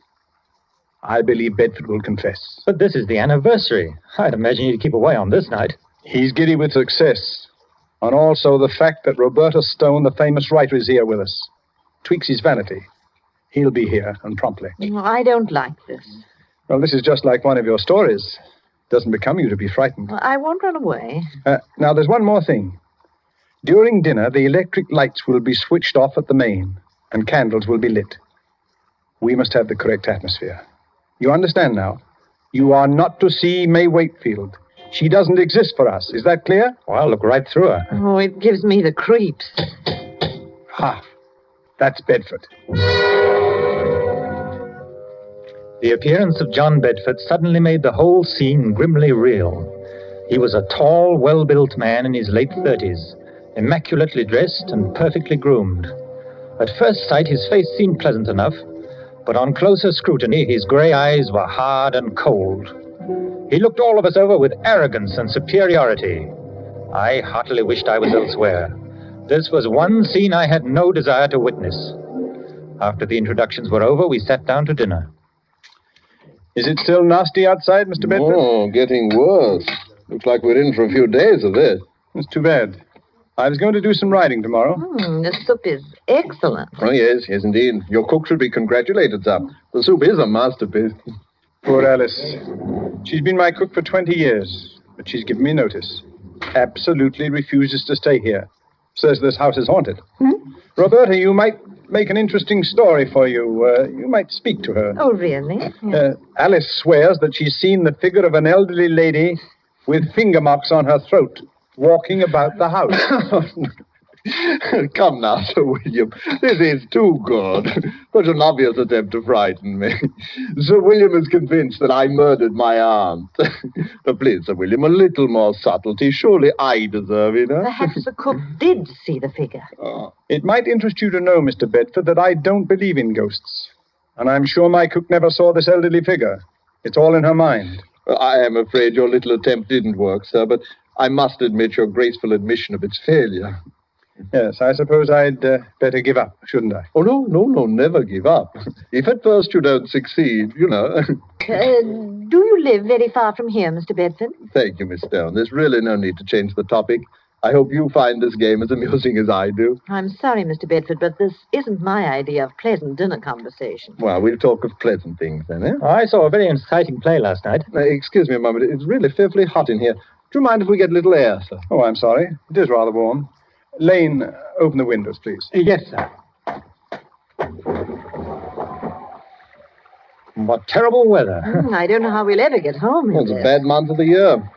I believe Bedford will confess. But this is the anniversary. I'd imagine you'd keep away on this night. He's giddy with success. And also the fact that Roberta Stone, the famous writer, is here with us. Tweaks his vanity. He'll be here, and promptly. I don't like this. Well, this is just like one of your stories. Doesn't become you to be frightened. Well, I won't run away. Now, there's one more thing. During dinner, the electric lights will be switched off at the main, and candles will be lit. We must have the correct atmosphere. You understand now? You are not to see May Wakefield. She doesn't exist for us. Is that clear? Well, I'll look right through her. Oh, it gives me the creeps. Ha! That's Bedford. The appearance of John Bedford suddenly made the whole scene grimly real. He was a tall, well-built man in his late 30s, immaculately dressed and perfectly groomed. At first sight, his face seemed pleasant enough, but on closer scrutiny, his gray eyes were hard and cold. He looked all of us over with arrogance and superiority. I heartily wished I was elsewhere. This was one scene I had no desire to witness. After the introductions were over, we sat down to dinner. Is it still nasty outside, Mr. Bedford? Oh, getting worse. Looks like we're in for a few days of this. It's too bad. I was going to do some riding tomorrow. The soup is excellent. Oh, yes, indeed. Your cook should be congratulated, sir. The soup is a masterpiece. Poor Alice. She's been my cook for 20 years, but she's given me notice. Absolutely refuses to stay here. Says this house is haunted. Roberta, you might make an interesting story for you. You might speak to her. Oh, really? Alice swears that she's seen the figure of an elderly lady with finger marks on her throat walking about the house. Come now, Sir William. This is too good. Such an obvious attempt to frighten me. Sir William is convinced that I murdered my aunt. But please, Sir William, a little more subtlety. Surely I deserve it, huh? Perhaps the cook did see the figure. It might interest you to know, Mr. Bedford, that I don't believe in ghosts. And I'm sure my cook never saw this elderly figure. It's all in her mind. I am afraid your little attempt didn't work, sir, but I must admit your graceful admission of its failure. Yes, I suppose I'd better give up, shouldn't I? Oh, no, never give up. If at first you don't succeed, you know. Do you live very far from here, Mr. Bedford? Thank you, Miss Stone. There's really no need to change the topic. I hope you find this game as amusing as I do. I'm sorry, Mr. Bedford, but this isn't my idea of pleasant dinner conversation. Well, we'll talk of pleasant things then, eh? I saw a very exciting play last night. Excuse me a moment. It's really fearfully hot in here. Do you mind if we get a little air, sir? Oh, I'm sorry. It is rather warm. Lane, open the windows, please. Yes, sir. What terrible weather. I don't know how we'll ever get home. It's a bad month of the year.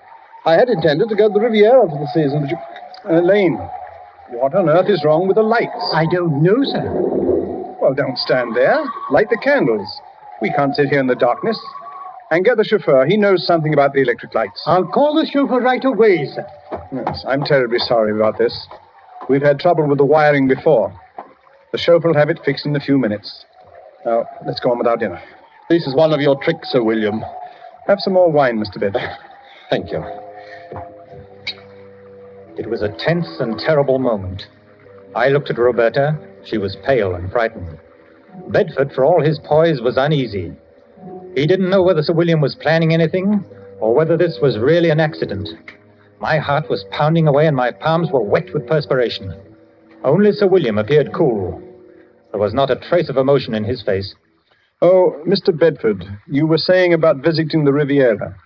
I had intended to go to the Riviera for the season, but you... Lane, what on earth is wrong with the lights? I don't know, sir. Well, don't stand there. Light the candles. We can't sit here in the darkness. And get the chauffeur. He knows something about the electric lights. I'll call the chauffeur right away, sir. Yes, I'm terribly sorry about this. We've had trouble with the wiring before. The chauffeur will have it fixed in a few minutes. Now, let's go on with our dinner. This is one of your tricks, Sir William. Have some more wine, Mr. Bedford. Thank you. It was a tense and terrible moment. I looked at Roberta. She was pale and frightened. Bedford, for all his poise, was uneasy. He didn't know whether Sir William was planning anything or whether this was really an accident. My heart was pounding away and my palms were wet with perspiration. Only Sir William appeared cool. There was not a trace of emotion in his face. Oh, Mr. Bedford, you were saying about visiting the Riviera.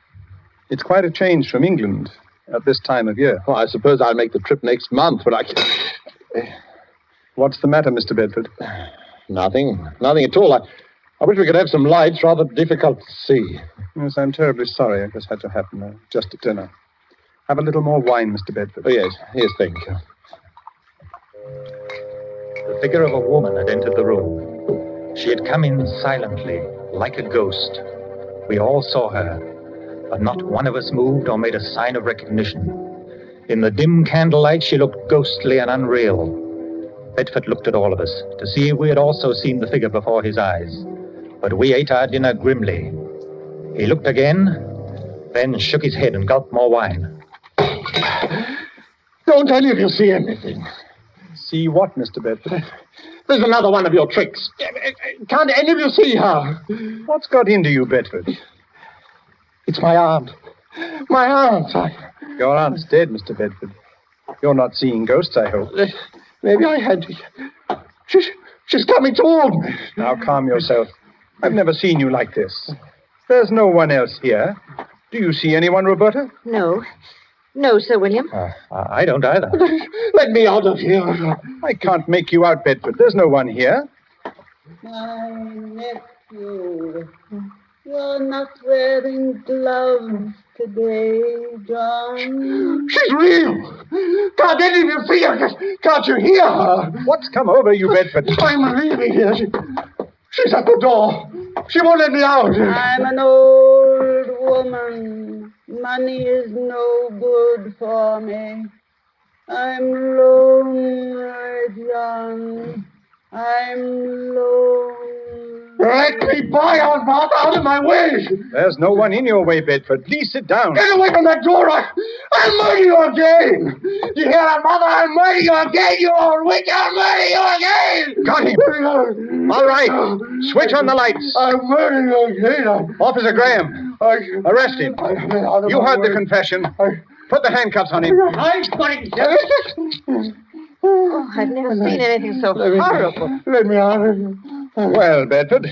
It's quite a change from England at this time of year. Well, I suppose I'll make the trip next month, but I can't... What's the matter, Mr. Bedford? Nothing at all. I wish we could have some lights, rather difficult to see. Yes, I'm terribly sorry it just had to happen just at dinner. Have a little more wine, Mr. Bedford. Oh, yes, thank you. The figure of a woman had entered the room. She had come in silently, like a ghost. We all saw her, but not one of us moved or made a sign of recognition. In the dim candlelight, she looked ghostly and unreal. Bedford looked at all of us to see if we had also seen the figure before his eyes. But we ate our dinner grimly. He looked again, then shook his head and gulped more wine. Don't any of you see anything. See what, Mr. Bedford? There's another one of your tricks. Can't any of you see her? What's got into you, Bedford? It's my aunt. My aunt. Your aunt's dead, Mr. Bedford. You're not seeing ghosts, I hope. Maybe I had to. She's coming toward me. Now, calm yourself. I've never seen you like this. There's no one else here. Do you see anyone, Roberta? No. No, Sir William. I don't either. Let me out of here. I can't make you out, Bedford. There's no one here. My nephew, you're not wearing gloves today, John. She's real. Can't any of you see her? Can't you hear her? What's come over you, Bedford? I'm leaving here. She's at the door. She won't let me out. I'm an old woman. Money is no good for me. I'm lonely, John. I'm lonely. Let me by, Aunt Martha, out of my way. There's no one in your way, Bedford. Please sit down. Get away from that door. I'll murder you again. You hear that, Mother? I'll murder you again, you old witch. I'll murder you again. Got him. All right. Switch on the lights. I'll murder you again. Officer Graham, arrest him. You heard the confession. Put the handcuffs on him. Oh, I've never seen anything so horrible. Let me out. Well, Bedford,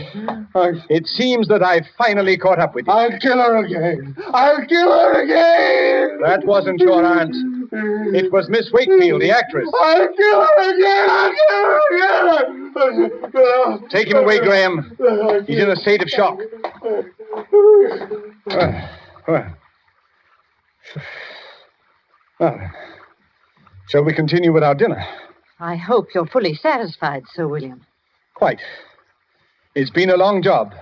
it seems that I've finally caught up with you. I'll kill her again. I'll kill her again. That wasn't your aunt. It was Miss Wakefield, the actress. I'll kill her again. I'll kill her again. Take him away, Graham. He's in a state of shock. Well, shall we continue with our dinner? I hope you're fully satisfied, Sir William. Quite. It's been a long job,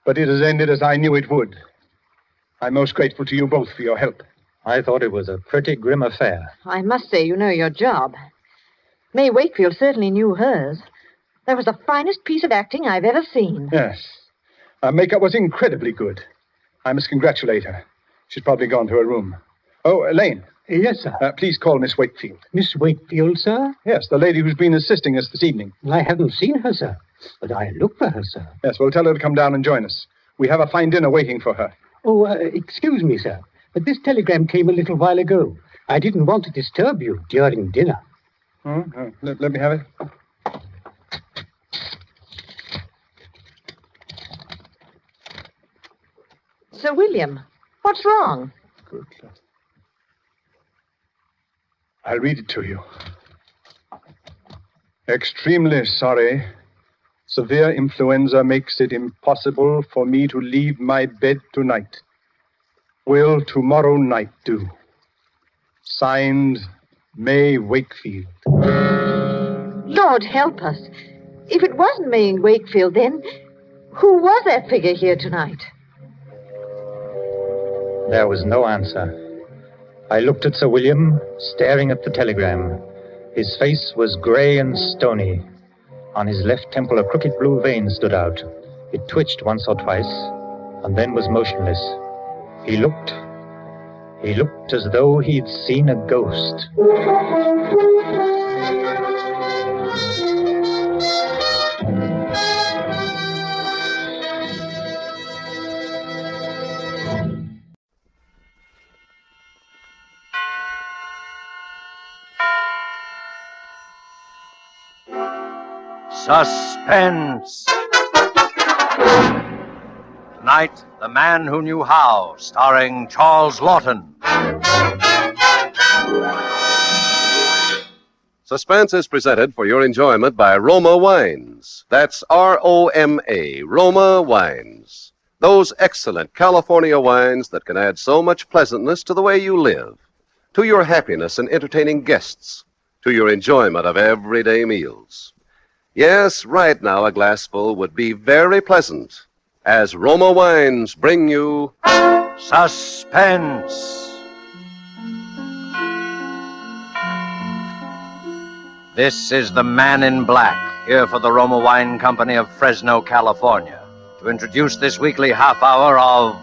but it has ended as I knew it would. I'm most grateful to you both for your help. I thought it was a pretty grim affair. I must say you know your job. May Wakefield certainly knew hers. That was the finest piece of acting I've ever seen. Yes. Her makeup was incredibly good. I must congratulate her. She's probably gone to her room. Oh, Elaine. Yes, sir. Please call Miss Wakefield. Miss Wakefield, sir? Yes, the lady who's been assisting us this evening. I haven't seen her, sir. But I look for her, sir. Yes, we'll tell her to come down and join us. We have a fine dinner waiting for her. Oh, excuse me, sir. But this telegram came a little while ago. I didn't want to disturb you during dinner. Let me have it. Sir William, what's wrong? Good Lord. I'll read it to you. Extremely sorry. Severe influenza makes it impossible for me to leave my bed tonight. Will tomorrow night do? Signed, May Wakefield. Lord help us. If it wasn't May Wakefield, then who was that figure here tonight? There was no answer. I looked at Sir William, staring at the telegram. His face was grey and stony. On his left temple, a crooked blue vein stood out. It twitched once or twice, and then was motionless. He looked as though he'd seen a ghost. Suspense. Tonight, The Man Who Knew How, starring Charles Lawton. Suspense is presented for your enjoyment by Roma Wines. That's R-O-M-A, Roma Wines. Those excellent California wines that can add so much pleasantness to the way you live, to your happiness in entertaining guests, to your enjoyment of everyday meals. Yes, right now a glassful would be very pleasant, as Roma Wines bring you Suspense. This is the Man in Black, here for the Roma Wine Company of Fresno, California, to introduce this weekly half hour of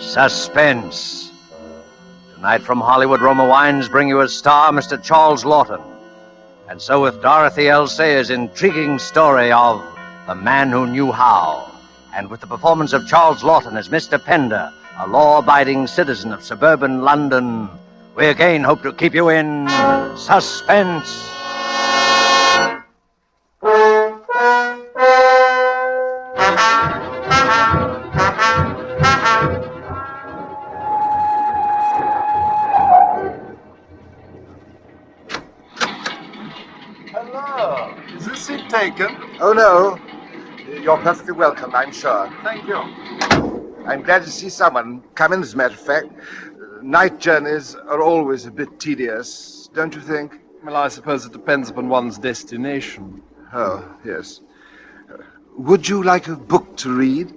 Suspense. Tonight from Hollywood, Roma Wines bring you as star Mr. Charles Lawton. And so with Dorothy L. Sayers' intriguing story of The Man Who Knew How, and with the performance of Charles Lawton as Mr. Pender, a law-abiding citizen of suburban London, we again hope to keep you in suspense. Is this seat taken? Oh, no. You're perfectly welcome, I'm sure. Thank you. I'm glad to see someone come in, as a matter of fact. Night journeys are always a bit tedious, don't you think? Well, I suppose it depends upon one's destination. Oh, yes. Would you like a book to read?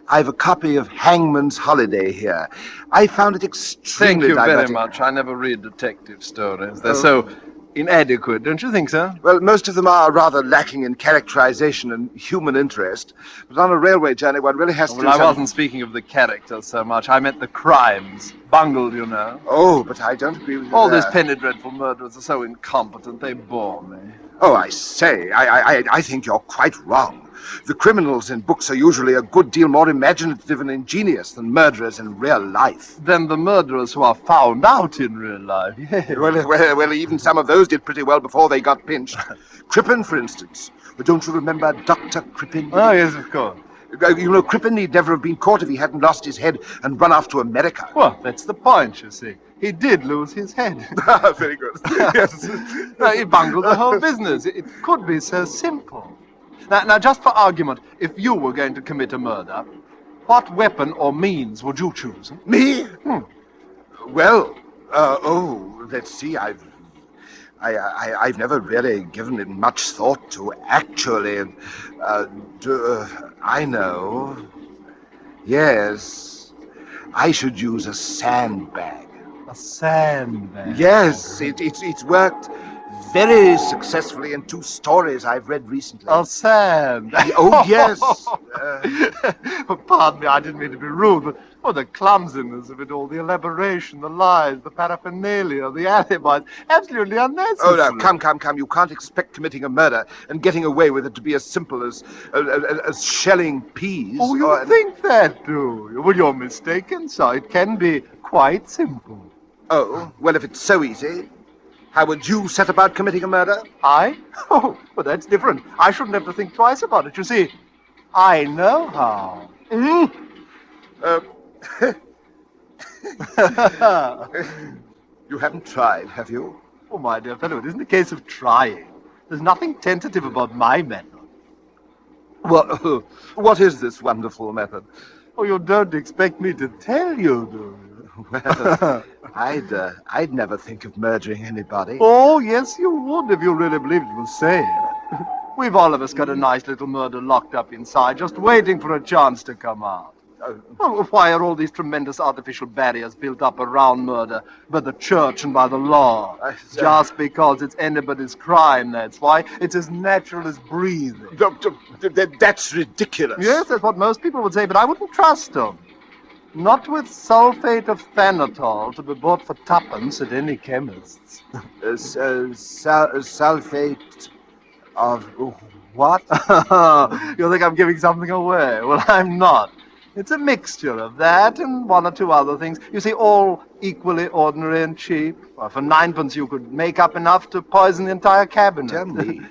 I've a copy of Hangman's Holiday here. I found it extremely Thank you very diverting. much. I never read detective stories. They're so inadequate, don't you think so? Well, most of them are rather lacking in characterization and human interest. But on a railway journey, one really has to Well, do I some- wasn't speaking of the characters so much. I meant the crimes. Bungled, you know. Oh, but I don't agree with you All there. these penny dreadful murderers are so incompetent, they bore me. Oh, I say, I think you're quite wrong. The criminals in books are usually a good deal more imaginative and ingenious than murderers in real life. Then the murderers who are found out in real life, yes. Well, even some of those did pretty well before they got pinched. Crippen, for instance. Don't you remember Dr. Crippen? Oh, yes, of course. You know, Crippen need never have been caught if he hadn't lost his head and run off to America. Well, that's the point, you see. He did lose his head. Very good. Yes. No, he bungled the whole business. It could be so simple. Now, just for argument, if you were going to commit a murder, what weapon or means would you choose? Me? Well, let's see. I've never really given it much thought to actually. I know. Yes, I should use a sandbag. A sandbag? Yes, it's worked very successfully in 2 stories I've read recently. Oh, Sam. Oh, yes. Pardon me, I didn't mean to be rude, but the clumsiness of it all, the elaboration, the lies, the paraphernalia, the alibis, absolutely unnecessary. Oh, no, come. You can't expect committing a murder and getting away with it to be as simple as shelling peas. Oh, you think that, do you? Well, you're mistaken, sir. It can be quite simple. Oh, well, if it's so easy, how would you set about committing a murder? I? Oh, well, that's different. I shouldn't have to think twice about it. You see, I know how. You haven't tried, have you? Oh, my dear fellow, it isn't a case of trying. There's nothing tentative about my method. Well, what is this wonderful method? Oh, you don't expect me to tell you, do you? Well, I'd never think of murdering anybody. Oh, yes, you would if you really believed it was safe. We've all of us got a nice little murder locked up inside, just waiting for a chance to come out. Oh, why are all these tremendous artificial barriers built up around murder by the church and by the law? Just because it's anybody's crime, that's why. It's as natural as breathing. That's ridiculous. Yes, that's what most people would say, but I wouldn't trust them. Not with sulfate of thanatol to be bought for 2p at any chemist's. Sulfate of what? You think I'm giving something away? Well, I'm not. It's a mixture of that and 1 or 2 other things. You see, all equally ordinary and cheap. Well, for 9p you could make up enough to poison the entire cabinet. Tell me.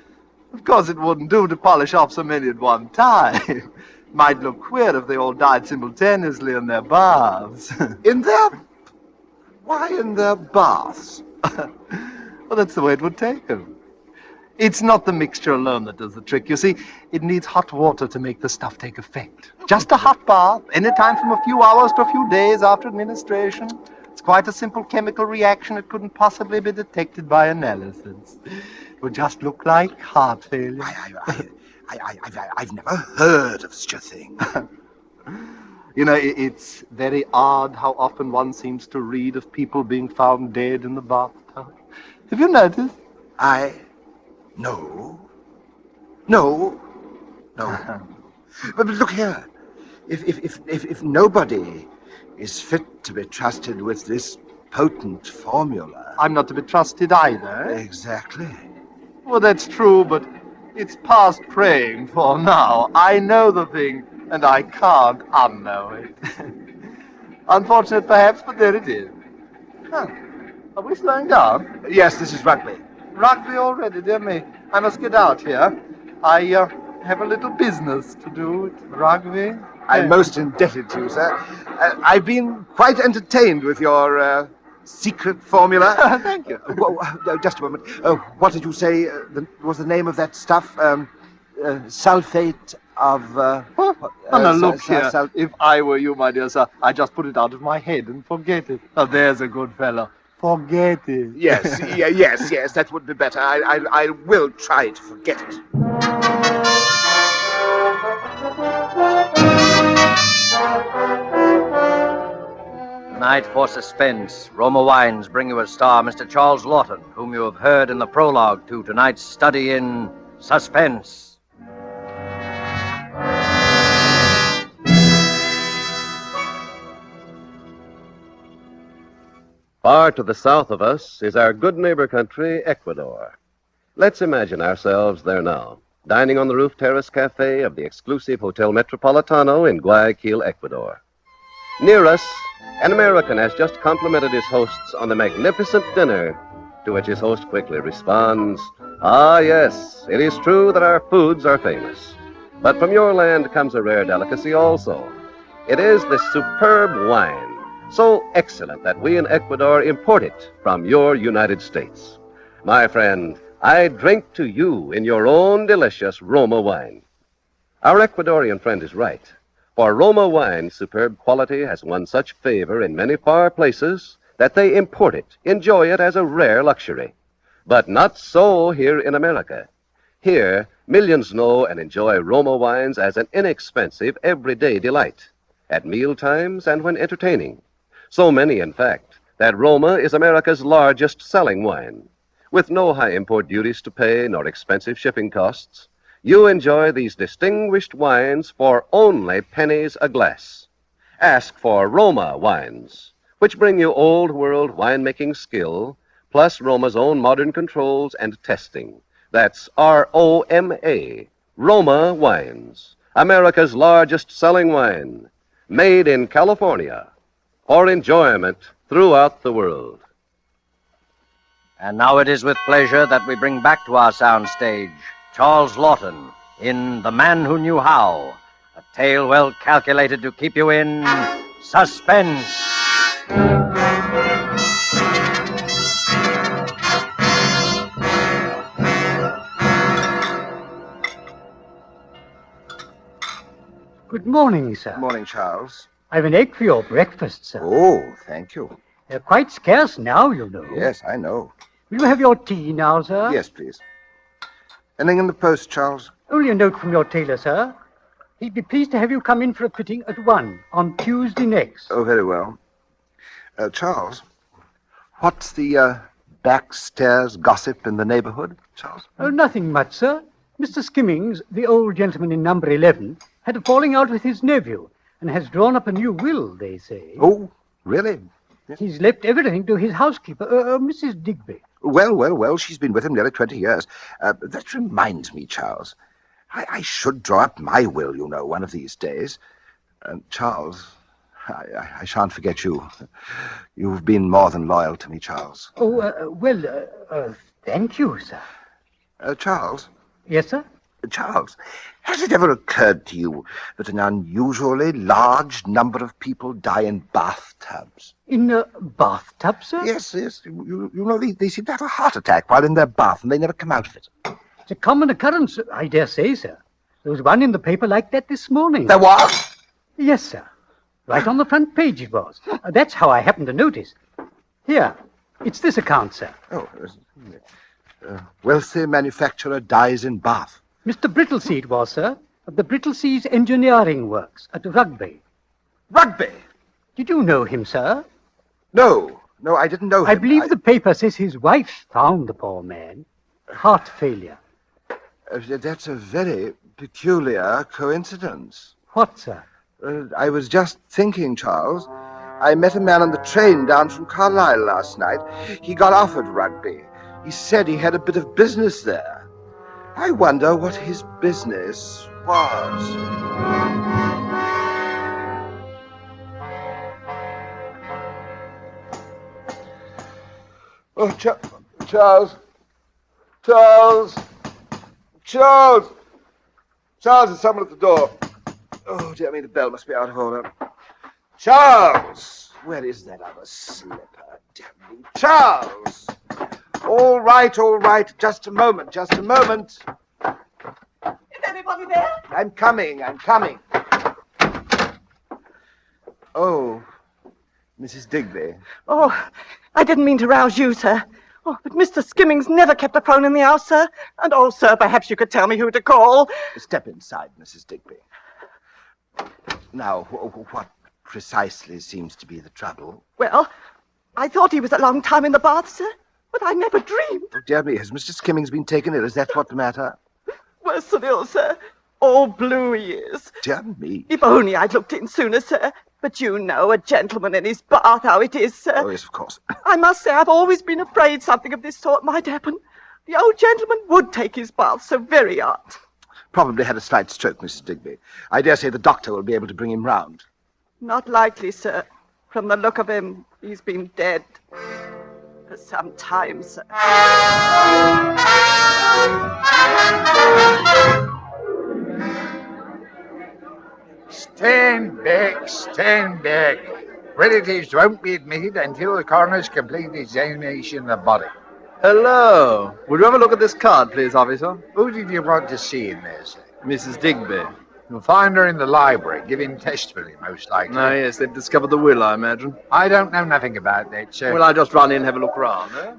Of course, it wouldn't do to polish off so many at one time. Might look queer if they all died simultaneously in their baths. Why in their baths? Well, that's the way it would take them. It's not the mixture alone that does the trick. You see, it needs hot water to make the stuff take effect. Just a hot bath, any time from a few hours to a few days after administration. It's quite a simple chemical reaction. It couldn't possibly be detected by analysis. It would just look like heart failure. I've never heard of such a thing. You know, it's very odd how often one seems to read of people being found dead in the bathtub. Have you noticed? No. But look here. If nobody is fit to be trusted with this potent formula... I'm not to be trusted either. Exactly. Well, that's true, but it's past praying for now. I know the thing, and I can't unknow it. Unfortunate, perhaps, but there it is. Huh. Are we slowing down? Yes, this is Rugby. Rugby already, dear me. I must get out here. I have a little business to do at Rugby. I'm most indebted to you, sir. I've been quite entertained with your secret formula. Thank you. Just a moment. What did you say was the name of that stuff? Sulfate of... Now, look here. If I were you, my dear sir, I'd just put it out of my head and forget it. Now, there's a good fellow. Forget it. Yes, yes, that would be better. I will try to forget it. Tonight for Suspense, Roma Wines bring you as star Mr. Charles Lawton, whom you have heard in the prologue to tonight's study in Suspense. Far to the south of us is our good neighbor country, Ecuador. Let's imagine ourselves there now, dining on the roof terrace cafe of the exclusive Hotel Metropolitano in Guayaquil, Ecuador. Near us, an American has just complimented his hosts on the magnificent dinner, to which his host quickly responds, "Ah, yes, it is true that our foods are famous. But from your land comes a rare delicacy also. It is this superb wine, so excellent that we in Ecuador import it from your United States. My friend, I drink to you in your own delicious Roma wine." Our Ecuadorian friend is right, for Roma wine's superb quality has won such favor in many far places that they import it, enjoy it as a rare luxury. But not so here in America. Here, millions know and enjoy Roma wines as an inexpensive, everyday delight, at meal times and when entertaining. So many, in fact, that Roma is America's largest selling wine. With no high import duties to pay nor expensive shipping costs, you enjoy these distinguished wines for only pennies a glass. Ask for Roma wines, which bring you old-world winemaking skill, plus Roma's own modern controls and testing. That's R-O-M-A, Roma Wines, America's largest selling wine, made in California for enjoyment throughout the world. And now it is with pleasure that we bring back to our soundstage Charles Lawton in The Man Who Knew How, a tale well calculated to keep you in suspense. Good morning, sir. Morning, Charles. I've an egg for your breakfast, sir. Oh, thank you. They're quite scarce now, you know. Yes, I know. Will you have your tea now, sir? Yes, please. Anything in the post, Charles? Only a note from your tailor, sir. He'd be pleased to have you come in for a fitting at 1 on Tuesday next. Oh, very well. Charles, what's the backstairs gossip in the neighborhood, Charles? Oh, nothing much, sir. Mr. Skimmings, the old gentleman in number 11, had a falling out with his nephew and has drawn up a new will, they say. Oh, really? Yes. He's left everything to his housekeeper, Mrs. Digby. Well, she's been with him nearly 20 years. That reminds me, Charles. I should draw up my will, you know, one of these days. Charles, I shan't forget you. You've been more than loyal to me, Charles. Oh, thank you, sir. Charles? Yes, sir? Charles, has it ever occurred to you that an unusually large number of people die in bathtubs? In a bathtub, sir? Yes. You know, they seem to have a heart attack while in their bath, and they never come out of it. It's a common occurrence, I dare say, sir. There was one in the paper like that this morning. There was? Yes, sir. Right on the front page it was. That's how I happened to notice. Here, it's this account, sir. Oh, wealthy manufacturer dies in bath. Mr. Brittleseed was, sir, of the Brittleseed's Engineering Works at Rugby. Rugby? Did you know him, sir? No, I didn't know him. I believe the paper says his wife found the poor man. Heart failure. That's a very peculiar coincidence. What, sir? I was just thinking, Charles. I met a man on the train down from Carlisle last night. He got off at Rugby. He said he had a bit of business there. I wonder what his business was. Oh, Charles, there's someone at the door. Oh, dear me, the bell must be out of order. Charles! Where is that other slipper? Damn me. Charles! All right. Just a moment. Is anybody there? I'm coming. Oh, Mrs. Digby. Oh, I didn't mean to rouse you, sir. Oh, but Mr. Skimmings never kept a phone in the house, sir. And oh, sir, perhaps you could tell me who to call. Step inside, Mrs. Digby. Now, what precisely seems to be the trouble? Well, I thought he was a long time in the bath, sir. But I never dreamed. Oh, dear me, has Mr. Skimmings been taken ill? Is that what the matter? Worse than ill, sir. All blue he is. Dear me. If only I'd looked in sooner, sir. But you know, a gentleman in his bath, how it is, sir. Oh, yes, of course. I must say I've always been afraid something of this sort might happen. The old gentleman would take his bath so very hard. Probably had a slight stroke, Mrs. Digby. I dare say the doctor will be able to bring him round. Not likely, sir. From the look of him, he's been dead for some time, sir. Stand back. Relatives won't be admitted until the coroner's complete examination of the body. Hello. Would you have a look at this card, please, officer? Who did you want to see in there, sir? Mrs. Digby. You'll find her in the library, giving testimony, most likely. Ah, yes, they've discovered the will, I imagine. I don't know nothing about that, sir. Well, I'll just run in and have a look round, eh?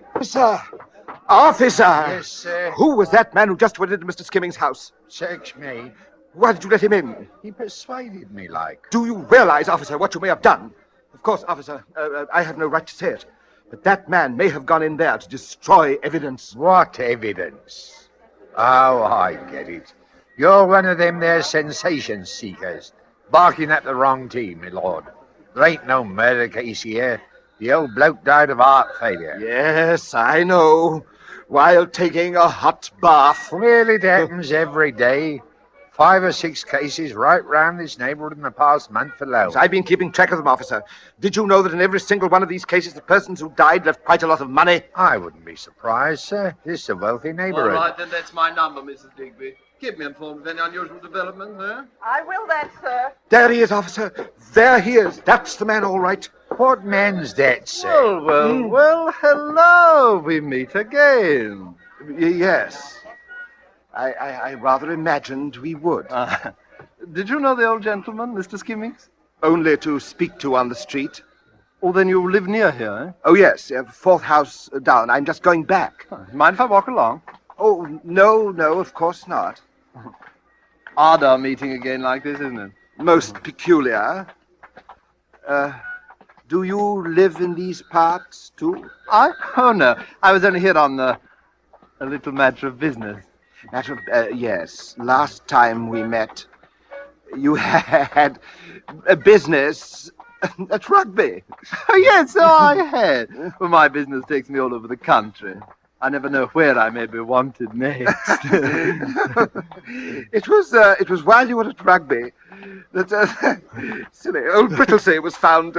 Officer! Yes, sir? Who was that man who just went into Mr. Skimmings' house? Search me. Why did you let him in? He persuaded me, like. Do you realize, officer, what you may have done? Of course, officer, I have no right to say it. But that man may have gone in there to destroy evidence. What evidence? Oh, I get it. You're one of them there sensation seekers, barking at the wrong team, my lord. There ain't no murder case here. The old bloke died of heart failure. Yes, I know. While taking a hot bath. Well, it happens every day. 5 or 6 cases right round this neighborhood in the past month alone. I've been keeping track of them, officer. Did you know that in every single one of these cases, the persons who died left quite a lot of money? I wouldn't be surprised, sir. This is a wealthy neighborhood. All right, then that's my number, Mrs. Digby. Keep me informed of any unusual developments, huh? I will that, sir. There he is, officer. There he is. That's the man, all right. What man's that, sir? Well, hello. We meet again. Yes. I rather imagined we would. Did you know the old gentleman, Mr. Skimmings? Only to speak to on the street. Oh, then you live near here, eh? Oh, yes. 4th house down. I'm just going back. Mind if I walk along? Oh, no, of course not. Odd our meeting again like this, isn't it? Most peculiar. Do you live in these parts, too? I? Oh, no. I was only here on a little matter of business. Yes. Last time we met, you had a business at Rugby. Yes, so I had. Well, my business takes me all over the country. I never know where I may be wanted next. It was while you were at Rugby that silly old Brittlesey was found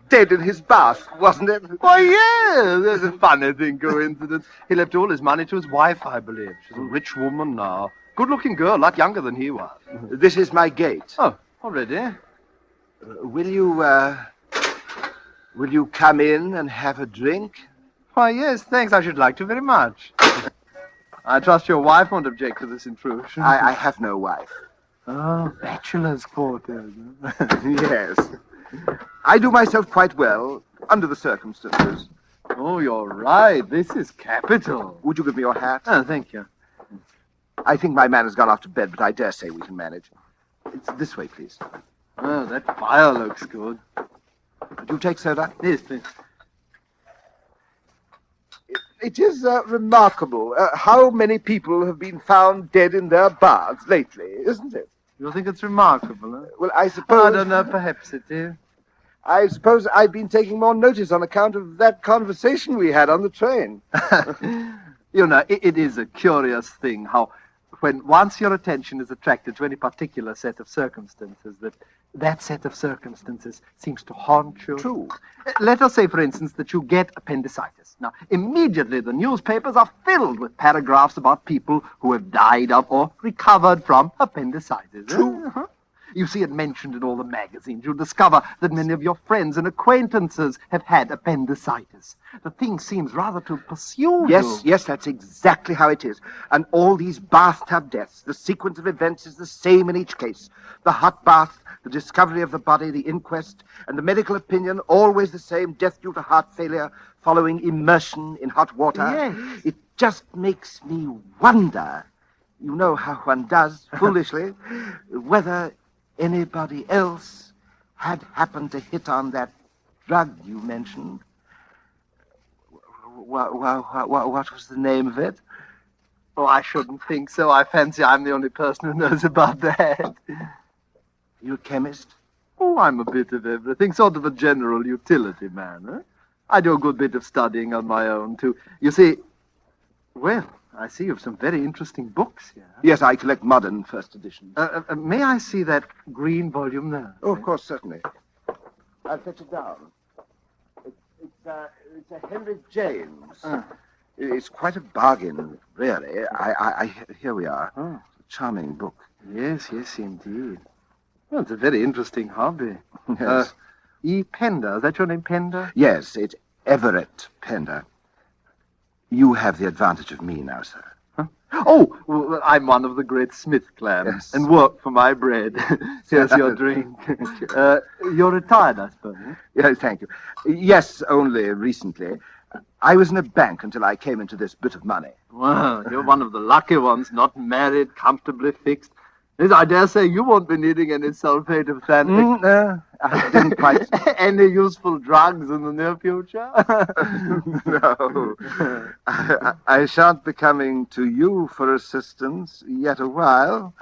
dead in his bath, wasn't it? Why, yeah, there's a funny thing coincidence. He left all his money to his wife, I believe. She's a rich woman now. Good-looking girl, a lot younger than he was. This is my gate. Oh, already? Will you come in and have a drink? Why, yes, thanks. I should like to very much. I trust your wife won't object to this intrusion. I have no wife. Oh, bachelor's quarters. Yes. I do myself quite well, under the circumstances. Oh, you're right. This is capital. Would you give me your hat? Oh, thank you. I think my man has gone off to bed, but I dare say we can manage. It's this way, please. Oh, that fire looks good. Would you take soda? Yes, please. It is remarkable how many people have been found dead in their baths lately, isn't it? You think it's remarkable, huh? Well, I suppose... I don't know, perhaps it is. I suppose I've been taking more notice on account of that conversation we had on the train. You know, it is a curious thing how, when once your attention is attracted to any particular set of circumstances, that set of circumstances seems to haunt you. True. Let us say, for instance, that you get appendicitis. Now, immediately the newspapers are filled with paragraphs about people who have died of or recovered from appendicitis. True. Uh-huh. You see it mentioned in all the magazines. You discover that many of your friends and acquaintances have had appendicitis. The thing seems rather to pursue you. Yes, that's exactly how it is. And all these bathtub deaths, the sequence of events is the same in each case. The hot bath, the discovery of the body, the inquest, and the medical opinion, always the same, death due to heart failure following immersion in hot water. Yes. It just makes me wonder, you know how one does, foolishly, whether anybody else had happened to hit on that drug you mentioned. What was the name of it? Oh, I shouldn't think so. I fancy I'm the only person who knows about that. You a chemist? Oh, I'm a bit of everything. Sort of a general utility man, huh? I do a good bit of studying on my own, too. You see, well, I see you've some very interesting books here. Yes, I collect modern first editions. May I see that green volume there? Oh, of course, certainly. I'll fetch it down. It's a Henri James. It's quite a bargain, really. Here we are. Oh. Charming book. Yes, indeed. Well, it's a very interesting hobby. Yes. E. Pender, is that your name, Pender? Yes, it's Everett Pender. You have the advantage of me now, sir. Huh? Oh, well, I'm one of the great Smith clan, yes, and work for my bread. Here's your drink. You're retired, I suppose. Huh? Yes, thank you. Yes, only recently. I was in a bank until I came into this bit of money. Well, you're one of the lucky ones, not married, comfortably fixed. Yes, I dare say you won't be needing any sulfate of xanthic. No, I didn't quite. Any useful drugs in the near future? No. I shan't be coming to you for assistance yet a while.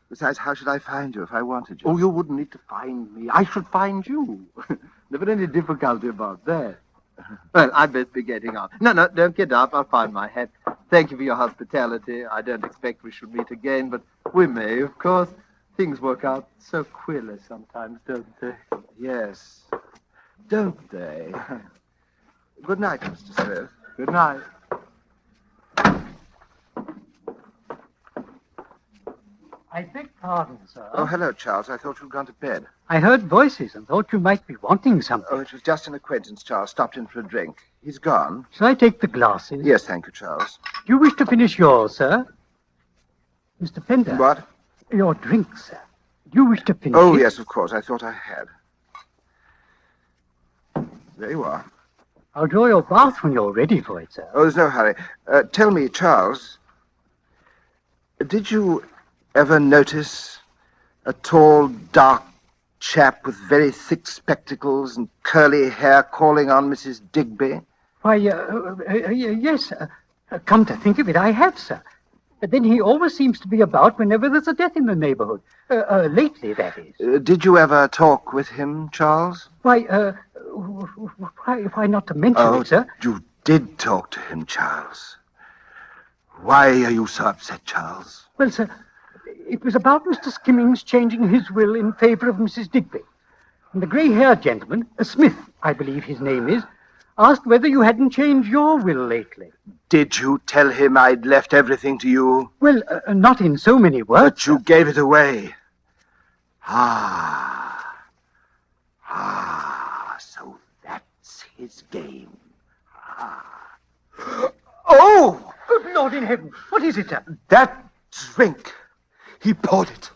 Besides, how should I find you if I wanted you? Oh, you wouldn't need to find me. I should find you. Never any difficulty about that. Well, I'd best be getting on. No, don't get up. I'll find my hat. Thank you for your hospitality. I don't expect we should meet again, but we may, of course. Things work out so queerly sometimes, don't they? Yes. Don't they? Good night, Mr. Smith. Good night. I beg pardon, sir. Oh, hello, Charles. I thought you'd gone to bed. I heard voices and thought you might be wanting something. Oh, it was just an acquaintance, Charles. Stopped in for a drink. He's gone. Shall I take the glasses? Yes, thank you, Charles. Do you wish to finish yours, sir? Mr. Pender. What? Your drink, sir. Do you wish to finish Oh, it? yes, of course. I thought I had. There you are. I'll draw your bath when you're ready for it, sir. Oh, there's no hurry. Tell me, Charles, did you ever notice a tall, dark chap with very thick spectacles and curly hair calling on Mrs. Digby? Why, yes. Come to think of it, I have, sir. But then he always seems to be about whenever there's a death in the neighborhood. Lately, that is. Did you ever talk with him, Charles? Why, why not to mention it, sir? You did talk to him, Charles. Why are you so upset, Charles? Well, sir, it was about Mr. Skimmings changing his will in favor of Mrs. Digby. And the grey-haired gentleman, Smith, I believe his name is, asked whether you hadn't changed your will lately. Did you tell him I'd left everything to you? Well, not in so many words. But you gave it away. So that's his game. Oh! Good Lord in heaven, what is it, sir? That drink. He poured it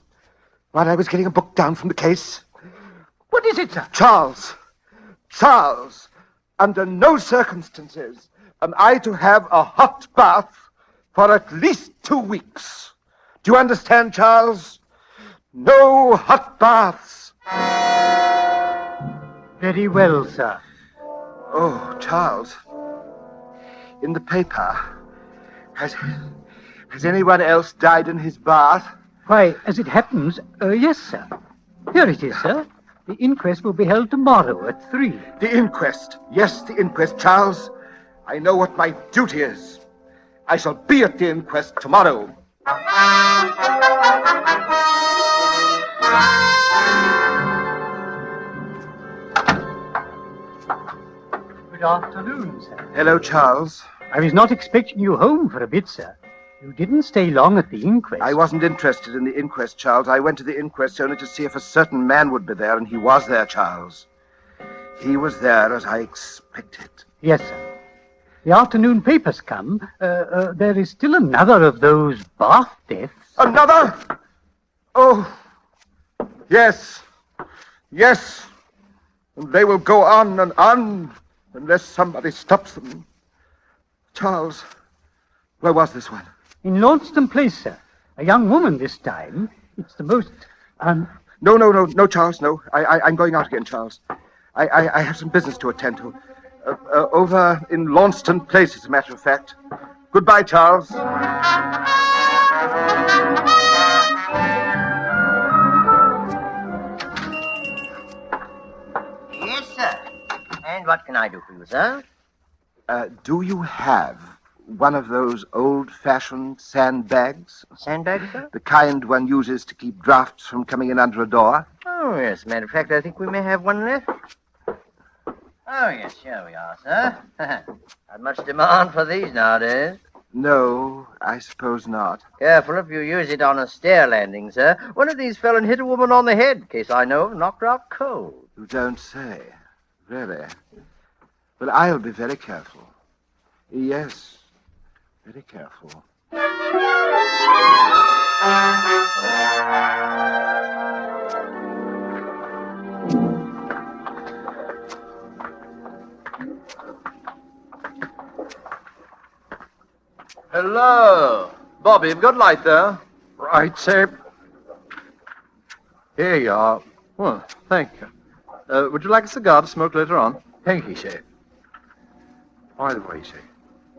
while I was getting a book down from the case. What is it, sir? Charles, under no circumstances am I to have a hot bath for at least 2 weeks. Do you understand, Charles? No hot baths. Very well, sir. Oh, Charles, in the paper, has anyone else died in his bath? Why, as it happens, yes, sir. Here it is, sir. The inquest will be held tomorrow at 3. The inquest. Yes, the inquest, Charles. I know what my duty is. I shall be at the inquest tomorrow. Good afternoon, sir. Hello, Charles. I was not expecting you home for a bit, sir. You didn't stay long at the inquest. I wasn't interested in the inquest, Charles. I went to the inquest only to see if a certain man would be there, and he was there, Charles. He was there as I expected. Yes, sir. The afternoon papers come. There is still another of those bath deaths. Another? Oh, yes. Yes. And they will go on and on unless somebody stops them. Charles, where was this one? In Launceston Place, sir. A young woman this time. It's the most... No, Charles, no. I'm going out again, Charles. I have some business to attend to. Over in Launceston Place, as a matter of fact. Goodbye, Charles. Yes, sir. And what can I do for you, sir? Do you have one of those old-fashioned sandbags? Sandbags, sir? The kind one uses to keep drafts from coming in under a door? Oh, yes. As a matter of fact, I think we may have one left. Oh, yes, here we are, sir. Not much demand for these nowadays. No, I suppose not. Careful if you use it on a stair landing, sir. One of these fell and hit a woman on the head, case I know of, knocked her out cold. You don't say. Really? Well, I'll be very careful. Yes, very careful. Hello. Bobby, have you got a light there? Right, sir. Here you are. Well, thank you. Would you like a cigar to smoke later on? Thank you, sir. By the way, sir,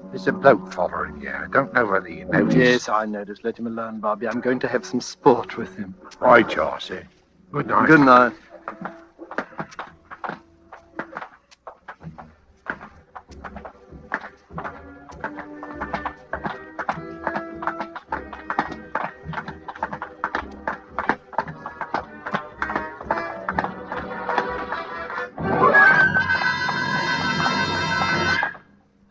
there's a bloke following you. I don't know whether you noticed. Yes, I noticed. Let him alone, Bobby. I'm going to have some sport with him. Right, you are, sir. Good night. Good night.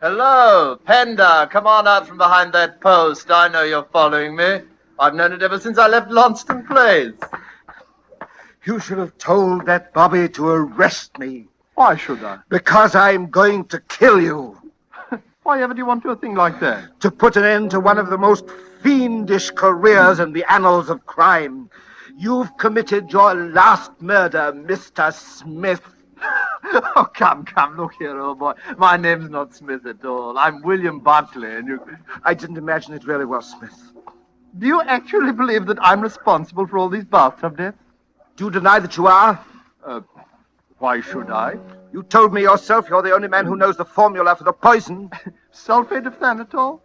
Hello, Penda. Come on out from behind that post. I know you're following me. I've known it ever since I left Launceston Place. You should have told that Bobby to arrest me. Why should I? Because I'm going to kill you. Why ever do you want to do a thing like that? To put an end to one of the most fiendish careers in the annals of crime. You've committed your last murder, Mr. Smith. Oh, come, look here, old boy. My name's not Smith at all. I'm William Buckley, and you... I didn't imagine it really was Smith. Do you actually believe that I'm responsible for all these bathtub deaths? Do you deny that you are? Why should I? You told me yourself you're the only man who knows the formula for the poison. Sulfate of thanatol?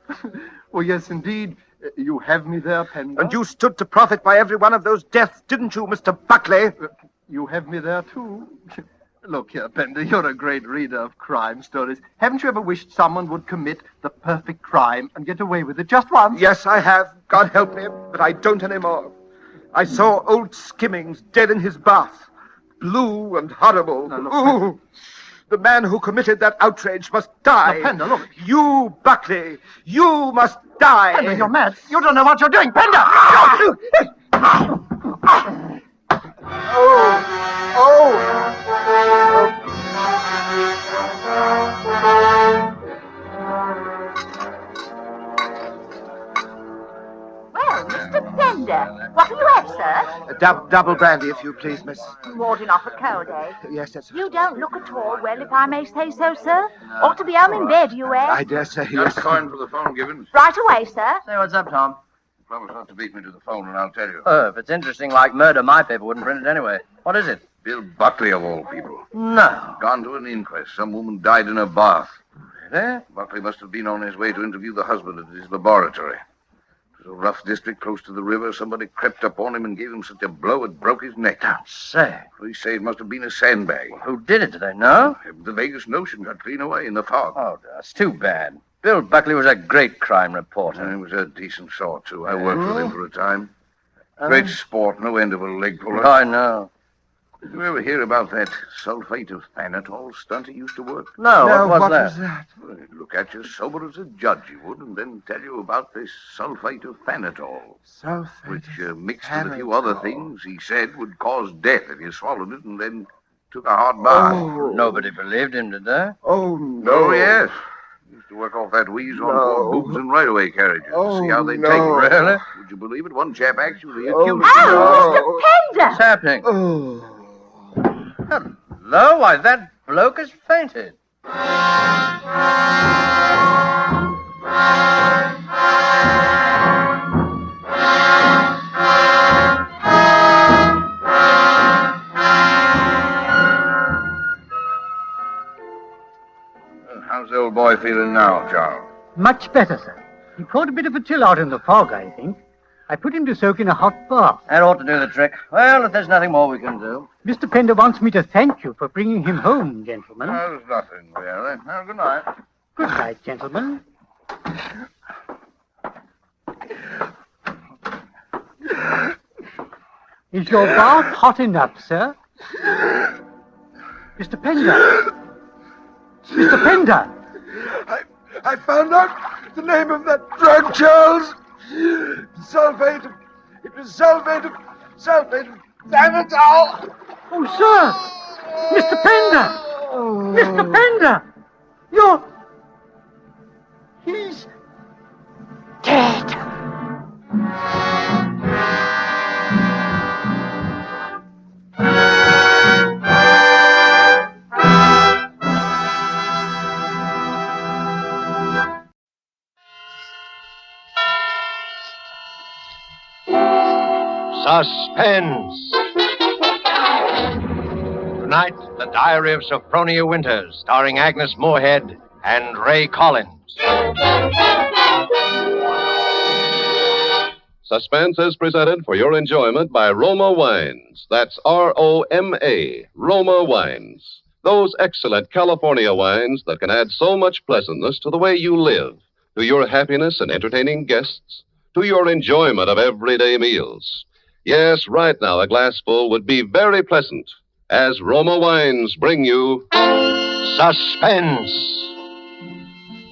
Well, yes, indeed. You have me there, Penda. And you stood to profit by every one of those deaths, didn't you, Mr. Buckley? You have me there, too. Look here, Penda, you're a great reader of crime stories. Haven't you ever wished someone would commit the perfect crime and get away with it just once? Yes, I have. God help me, but I don't anymore. I saw old Skimmings dead in his bath. Blue and horrible. Now, look, Ooh. The man who committed that outrage must die. Now, Penda, look. You, Buckley, you must die. Penda, you're mad. You don't know what you're doing, Penda! Well, Mr. Pender, what will you have, sir? Double brandy, if you please, miss. Warding off a cold, eh? Yes, that's... You don't look at all well, if I may say so, sir. Ought to be home in bed, you, eh? I dare say, yes. Just coin for the phone, Gibbons. Right away, sir. Say, what's up, Tom? Promise not to beat me to the phone, and I'll tell you. Oh, if it's interesting like murder, my paper wouldn't print it anyway. What is it? Bill Buckley, of all people. No. Gone to an inquest. Some woman died in her bath. Really? Buckley must have been on his way to interview the husband at his laboratory. It was a rough district close to the river. Somebody crept up on him and gave him such a blow it broke his neck. Don't say. Police say it must have been a sandbag. Who did it? Do they know? The vaguest notion got clean away in the fog. Oh, that's too bad. Bill Buckley was a great crime reporter. And he was a decent sort, too. I worked with him for a time. Great sport, no end of a leg puller. I know. Did you ever hear about that sulfate of thanatol stunt he used to work? No, what was that? Well, he'd look at you sober as a judge, he would, and then tell you about this sulfate of thanatol. Which, mixed with a few other things, he said would cause death if you swallowed it and then took a hard bath. Oh. Nobody believed him, did they? Oh, no. Oh, yes. He used to work off that wheeze on poor boobs and right-away carriages to see how they'd take it. Really? Would you believe it? One chap actually accused Oh, Mr. Pender! What's happening? Oh. Hello? Why, that bloke has fainted. How's the old boy feeling now, Charles? Much better, sir. He caught a bit of a chill out in the fog, I think. I put him to soak in a hot bath. That ought to do the trick. Well, if there's nothing more we can do. Mr. Pender wants me to thank you for bringing him home, gentlemen. There's nothing, really. Well, good night. Good night, gentlemen. Is your bath hot enough, sir? Mr. Pender! Mr. Pender! I found out the name of that drug, Charles. Sulfate of thanatol. Oh, sir! Mr. Pender! Mr. Pender! He's dead. Suspense. Tonight, The Diary of Sophronia Winters, starring Agnes Moorehead and Ray Collins. Suspense is presented for your enjoyment by Roma Wines. That's Roma, Roma Wines. Those excellent California wines that can add so much pleasantness to the way you live, to your happiness in entertaining guests, to your enjoyment of everyday meals. Yes, right now a glassful would be very pleasant, as Roma Wines bring you Suspense.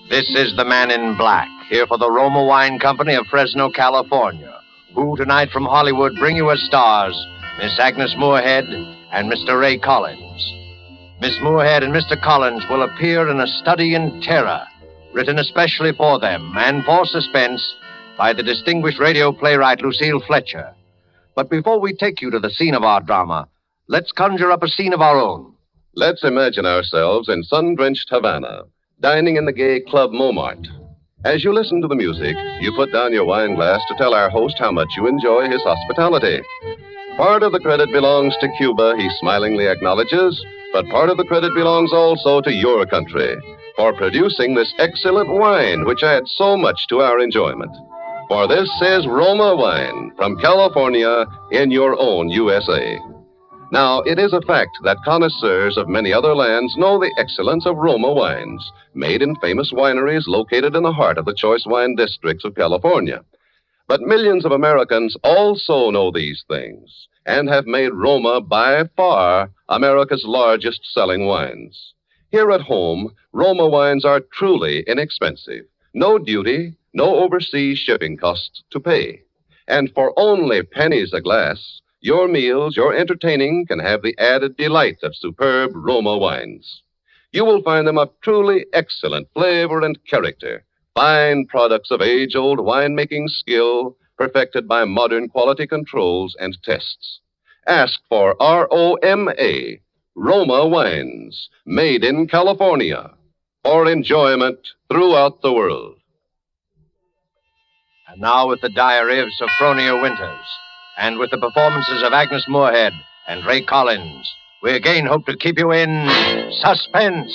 This is the Man in Black, here for the Roma Wine Company of Fresno, California, who tonight from Hollywood bring you as stars Miss Agnes Moorehead and Mr. Ray Collins. Miss Moorehead and Mr. Collins will appear in A Study in Terror, written especially for them and for Suspense by the distinguished radio playwright Lucille Fletcher. But before we take you to the scene of our drama, let's conjure up a scene of our own. Let's imagine ourselves in sun-drenched Havana, dining in the gay Club Montmartre. As you listen to the music, you put down your wine glass to tell our host how much you enjoy his hospitality. Part of the credit belongs to Cuba, he smilingly acknowledges, but part of the credit belongs also to your country for producing this excellent wine, which adds so much to our enjoyment. For this is Roma Wine from California in your own USA. Now, it is a fact that connoisseurs of many other lands know the excellence of Roma wines, made in famous wineries located in the heart of the choice wine districts of California. But millions of Americans also know these things and have made Roma by far America's largest selling wines. Here at home, Roma wines are truly inexpensive. No duty, no overseas shipping costs to pay. And for only pennies a glass, your meals, your entertaining can have the added delight of superb Roma wines. You will find them of truly excellent flavor and character, fine products of age-old winemaking skill perfected by modern quality controls and tests. Ask for Roma, Roma Wines, made in California, for enjoyment throughout the world. And now with the Diary of Sophronia Winters, and with the performances of Agnes Moorehead and Ray Collins, we again hope to keep you in suspense.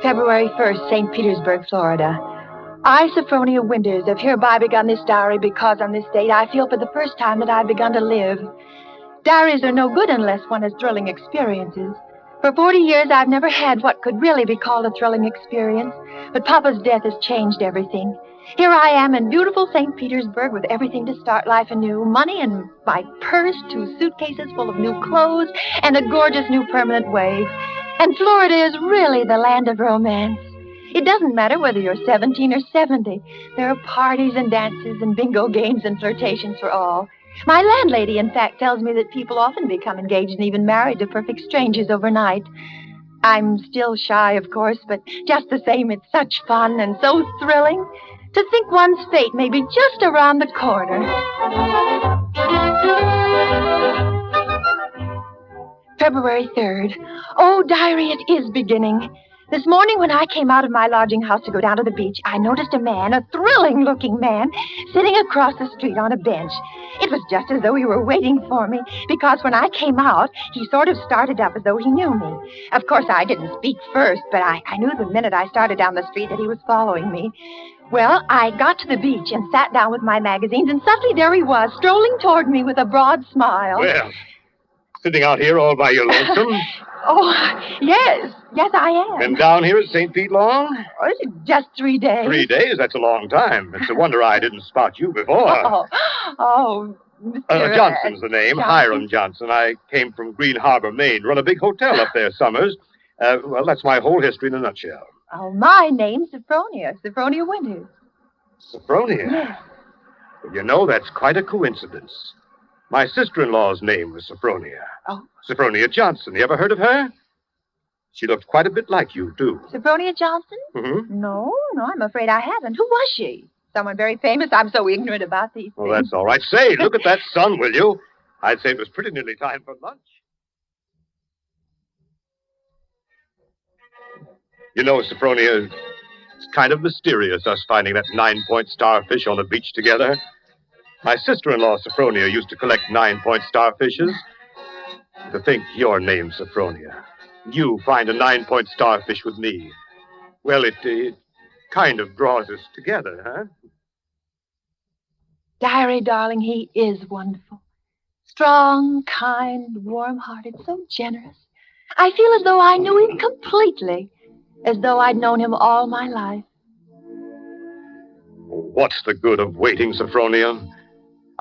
February 1st, St. Petersburg, Florida. I, Sophronia Winters, have hereby begun this diary because on this date I feel for the first time that I've begun to live. Diaries are no good unless one has thrilling experiences. For 40 years, I've never had what could really be called a thrilling experience, but Papa's death has changed everything. Here I am in beautiful St. Petersburg with everything to start life anew, money in my purse, 2 suitcases full of new clothes, and a gorgeous new permanent wave. And Florida is really the land of romance. It doesn't matter whether you're 17 or 70. There are parties and dances and bingo games and flirtations for all. My landlady, in fact, tells me that people often become engaged and even married to perfect strangers overnight. I'm still shy, of course, but just the same, it's such fun and so thrilling to think one's fate may be just around the corner. February 3rd. Oh, diary, it is beginning. This morning when I came out of my lodging house to go down to the beach, I noticed a man, a thrilling-looking man, sitting across the street on a bench. It was just as though he were waiting for me, because when I came out, he sort of started up as though he knew me. Of course, I didn't speak first, but I knew the minute I started down the street that he was following me. Well, I got to the beach and sat down with my magazines, and suddenly there he was, strolling toward me with a broad smile. Well, sitting out here all by your lonesome? Oh, yes, I am. Been down here at St. Pete long? Oh, just 3 days. 3 days? That's a long time. It's a wonder I didn't spot you before. Mr. Johnson's the name, Johnson. Hiram Johnson. I came from Green Harbor, Maine. Run a big hotel up there summers. Well, that's my whole history in a nutshell. Oh, my name's Sophronia Winters. Sophronia? Yes. Well, you know, that's quite a coincidence. My sister-in-law's name was Sophronia. Oh. Sophronia Johnson. You ever heard of her? She looked quite a bit like you, too. Sophronia Johnson? Mm-hmm. No, I'm afraid I haven't. Who was she? Someone very famous? I'm so ignorant about these Well, things. that's all right. Say, look at that sun, will you? I'd say it was pretty nearly time for lunch. You know, Sophronia, it's kind of mysterious, us finding that 9-point starfish on the beach together. My sister-in-law, Sophronia, used to collect 9-point starfishes. To think your name's Sophronia. You find a 9-point starfish with me. Well, it kind of draws us together, huh? Diary, darling, he is wonderful. Strong, kind, warm-hearted, so generous. I feel as though I knew him completely, as though I'd known him all my life. What's the good of waiting, Sophronia?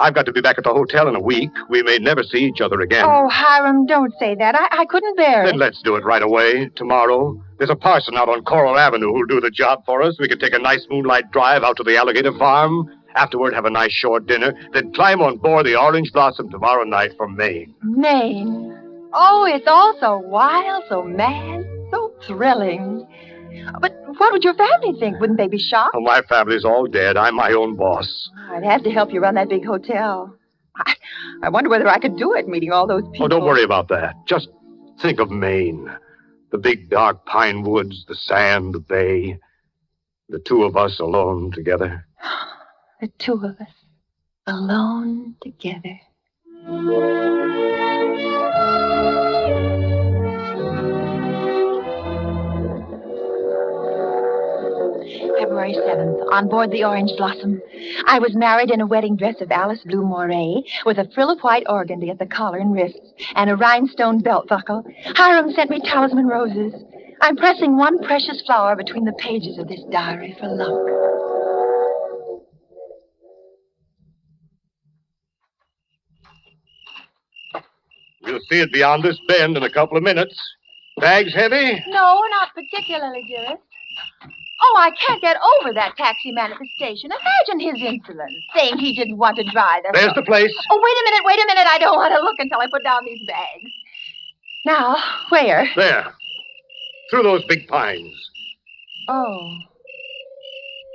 I've got to be back at the hotel in a week. We may never see each other again. Oh, Hiram, don't say that. I couldn't bear Then it. let's do it right away, tomorrow. There's a parson out on Coral Avenue who'll do the job for us. We can take a nice moonlight drive out to the alligator farm. Afterward, have a nice shore dinner. Then climb on board the Orange Blossom tomorrow night from Maine. Maine. Oh, it's all so wild, so mad, so thrilling. But what would your family think? Wouldn't they be shocked? Oh, my family's all dead. I'm my own boss. I'd have to help you run that big hotel. I wonder whether I could do it, meeting all those people. Oh, don't worry about that. Just think of Maine. The big, dark pine woods, the sand, the bay. The two of us alone together. The two of us, alone together. February 7th, on board the Orange Blossom. I was married in a wedding dress of Alice Blue Moray, with a frill of white organdy at the collar and wrists, and a rhinestone belt buckle. Hiram sent me talisman roses. I'm pressing one precious flower between the pages of this diary for luck. We'll see it beyond this bend in a couple of minutes. Bags heavy? No, not particularly, dearest. Oh, I can't get over that taxi man at the station. Imagine his insolence, saying he didn't want to drive. There's the place. Oh, wait a minute. I don't want to look until I put down these bags. Now, where? There. Through those big pines. Oh.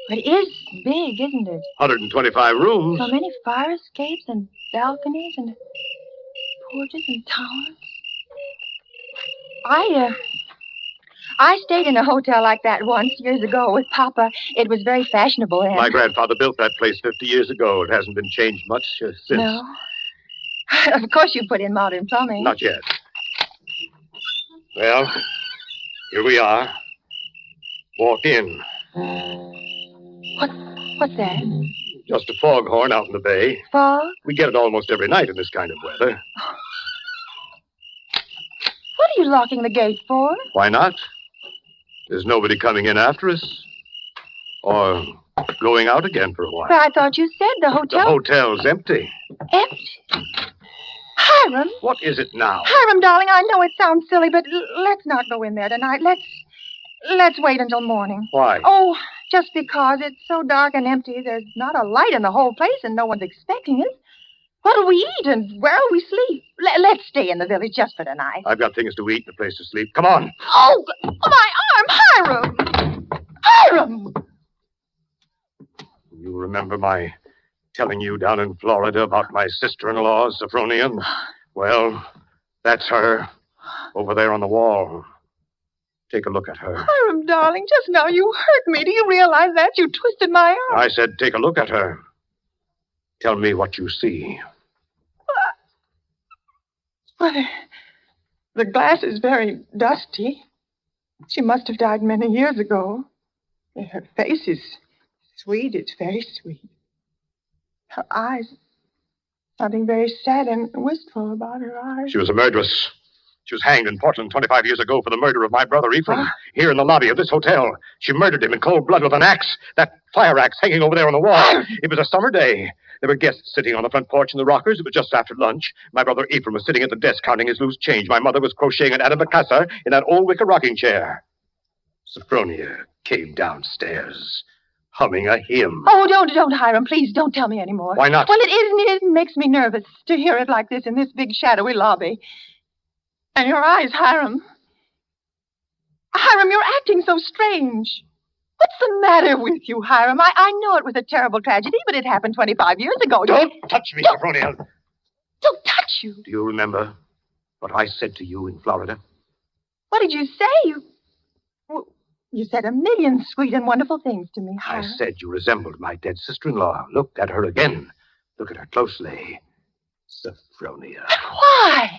It is big, isn't it? 125 rooms. So many fire escapes and balconies and porches and towers. I stayed in a hotel like that once, years ago, with Papa. It was very fashionable and... My grandfather built that place 50 years ago. It hasn't been changed much since. No. Of course you put in modern plumbing. Not yet. Well, here we are. Walk in. What's that? Just a foghorn out in the bay. Fog? We get it almost every night in this kind of weather. What are you locking the gate for? Why not? There's nobody coming in after us. Or going out again for a while. But I thought you said the hotel... The hotel's empty. Empty? Hiram? What is it now? Hiram, darling, I know it sounds silly, but let's not go in there tonight. Let's wait until morning. Why? Oh, just because it's so dark and empty. There's not a light in the whole place, and no one's expecting us. What'll we eat, and where'll we sleep? Let's stay in the village just for tonight. I've got things to eat and a place to sleep. Come on. Oh, my arm! Hiram! Hiram! You remember my telling you down in Florida about my sister-in-law, Sophronia? Well, that's her, over there on the wall. Take a look at her. Hiram, darling, just now you hurt me. Do you realize that? You twisted my arm. I said take a look at her. Tell me what you see. Well, the glass is very dusty. She must have died many years ago. Her face is sweet. It's very sweet. Her eyes, something very sad and wistful about her eyes. She was a murderess. She was hanged in Portland 25 years ago for the murder of my brother Ephraim, here in the lobby of this hotel. She murdered him in cold blood with an axe, that fire axe hanging over there on the wall. It was a summer day. There were guests sitting on the front porch in the rockers. It was just after lunch. My brother Ephraim was sitting at the desk counting his loose change. My mother was crocheting an antimacassar in that old wicker rocking chair. Sophronia came downstairs, humming a hymn. Oh, don't, Hiram. Please, don't tell me anymore. Why not? Well, it makes me nervous to hear it like this in this big, shadowy lobby. And your eyes, Hiram. Hiram, you're acting so strange. What's the matter with you, Hiram? I know it was a terrible tragedy, but it happened 25 years ago. Don't touch me, Sophronia. Don't touch you. Do you remember what I said to you in Florida? What did you say? You said a million sweet and wonderful things to me, I Hiram. said you resembled my dead sister-in-law. Look at her again. Look at her closely. Sophronia. Why?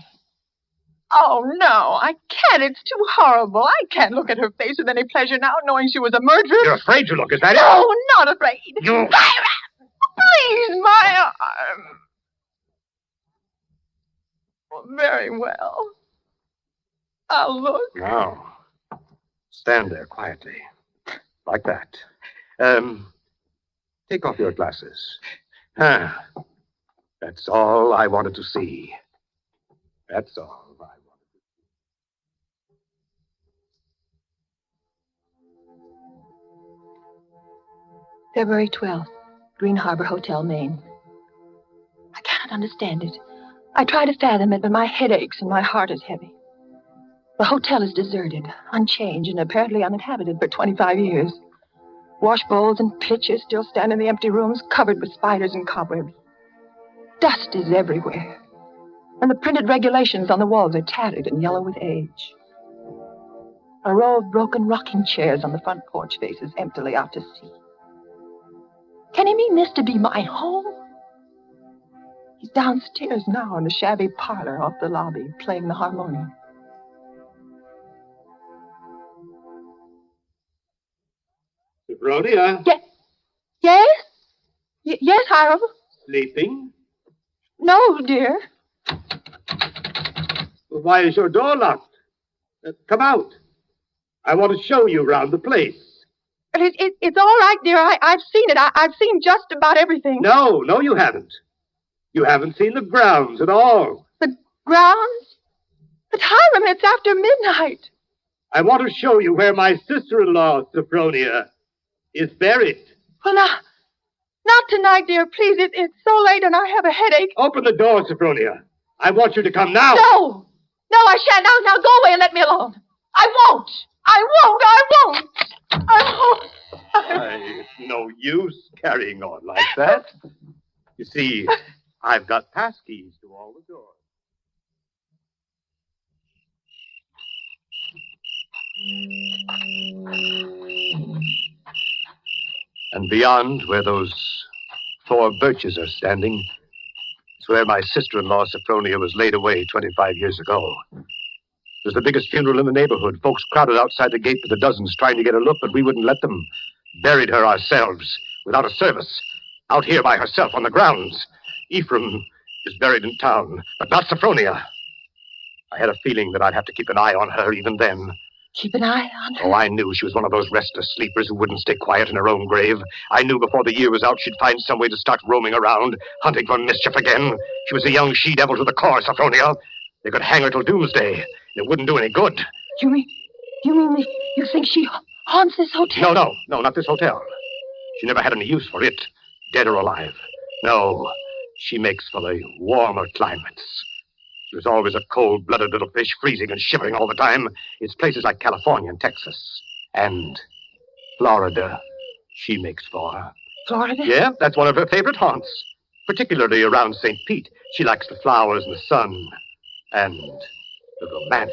Oh, no, I can't. It's too horrible. I can't look at her face with any pleasure now, knowing she was a murderer. You're afraid to look, is that it? No, not afraid. You... Please, my arm. Well, very well. I'll look. Now, stand there quietly. Like that. Take off your glasses. That's all I wanted to see. That's all I wanted to see. February 12th, Green Harbor Hotel, Maine. I can't understand it. I try to fathom it, but my head aches and my heart is heavy. The hotel is deserted, unchanged, and apparently uninhabited for 25 years. Wash bowls and pitchers still stand in the empty rooms, covered with spiders and cobwebs. Dust is everywhere, and the printed regulations on the walls are tattered and yellow with age. A row of broken rocking chairs on the front porch faces emptily out to sea. Can he mean this to be my home? He's downstairs now in the shabby parlor off the lobby, playing the harmonium. Sophronia? Yes? Yes, Hiram? Sleeping? No, dear. Why is your door locked? Come out. I want to show you around the place. It's all right, dear. I've seen it. I've seen just about everything. No, you haven't. You haven't seen the grounds at all. The grounds? But Hiram, it's after midnight. I want to show you where my sister-in-law, Sophronia, is buried. Well, now, not tonight, dear. Please, it's so late and I have a headache. Open the door, Sophronia. I want you to come now. No, I shan't. Now go away and let me alone. I won't. It's no use carrying on like that. You see, I've got passkeys to all the doors. And beyond, where those 4 birches are standing, is where my sister-in-law, Sophronia, was laid away 25 years ago. It was the biggest funeral in the neighborhood. Folks crowded outside the gate with the dozens trying to get a look, but we wouldn't let them. Buried her ourselves, without a service, out here by herself on the grounds. Ephraim is buried in town, but not Sophronia. I had a feeling that I'd have to keep an eye on her even then. Keep an eye on her? Oh, I knew she was one of those restless sleepers who wouldn't stay quiet in her own grave. I knew before the year was out she'd find some way to start roaming around, hunting for mischief again. She was a young she-devil to the core, Sophronia. They could hang her till doomsday, and it wouldn't do any good. You mean you think she haunts this hotel? No, not this hotel. She never had any use for it, dead or alive. No, she makes for the warmer climates. She was always a cold-blooded little fish, freezing and shivering all the time. It's places like California and Texas. And Florida she makes for. Florida? Yeah, that's one of her favorite haunts. Particularly around St. Pete. She likes the flowers and the sun. And the romance.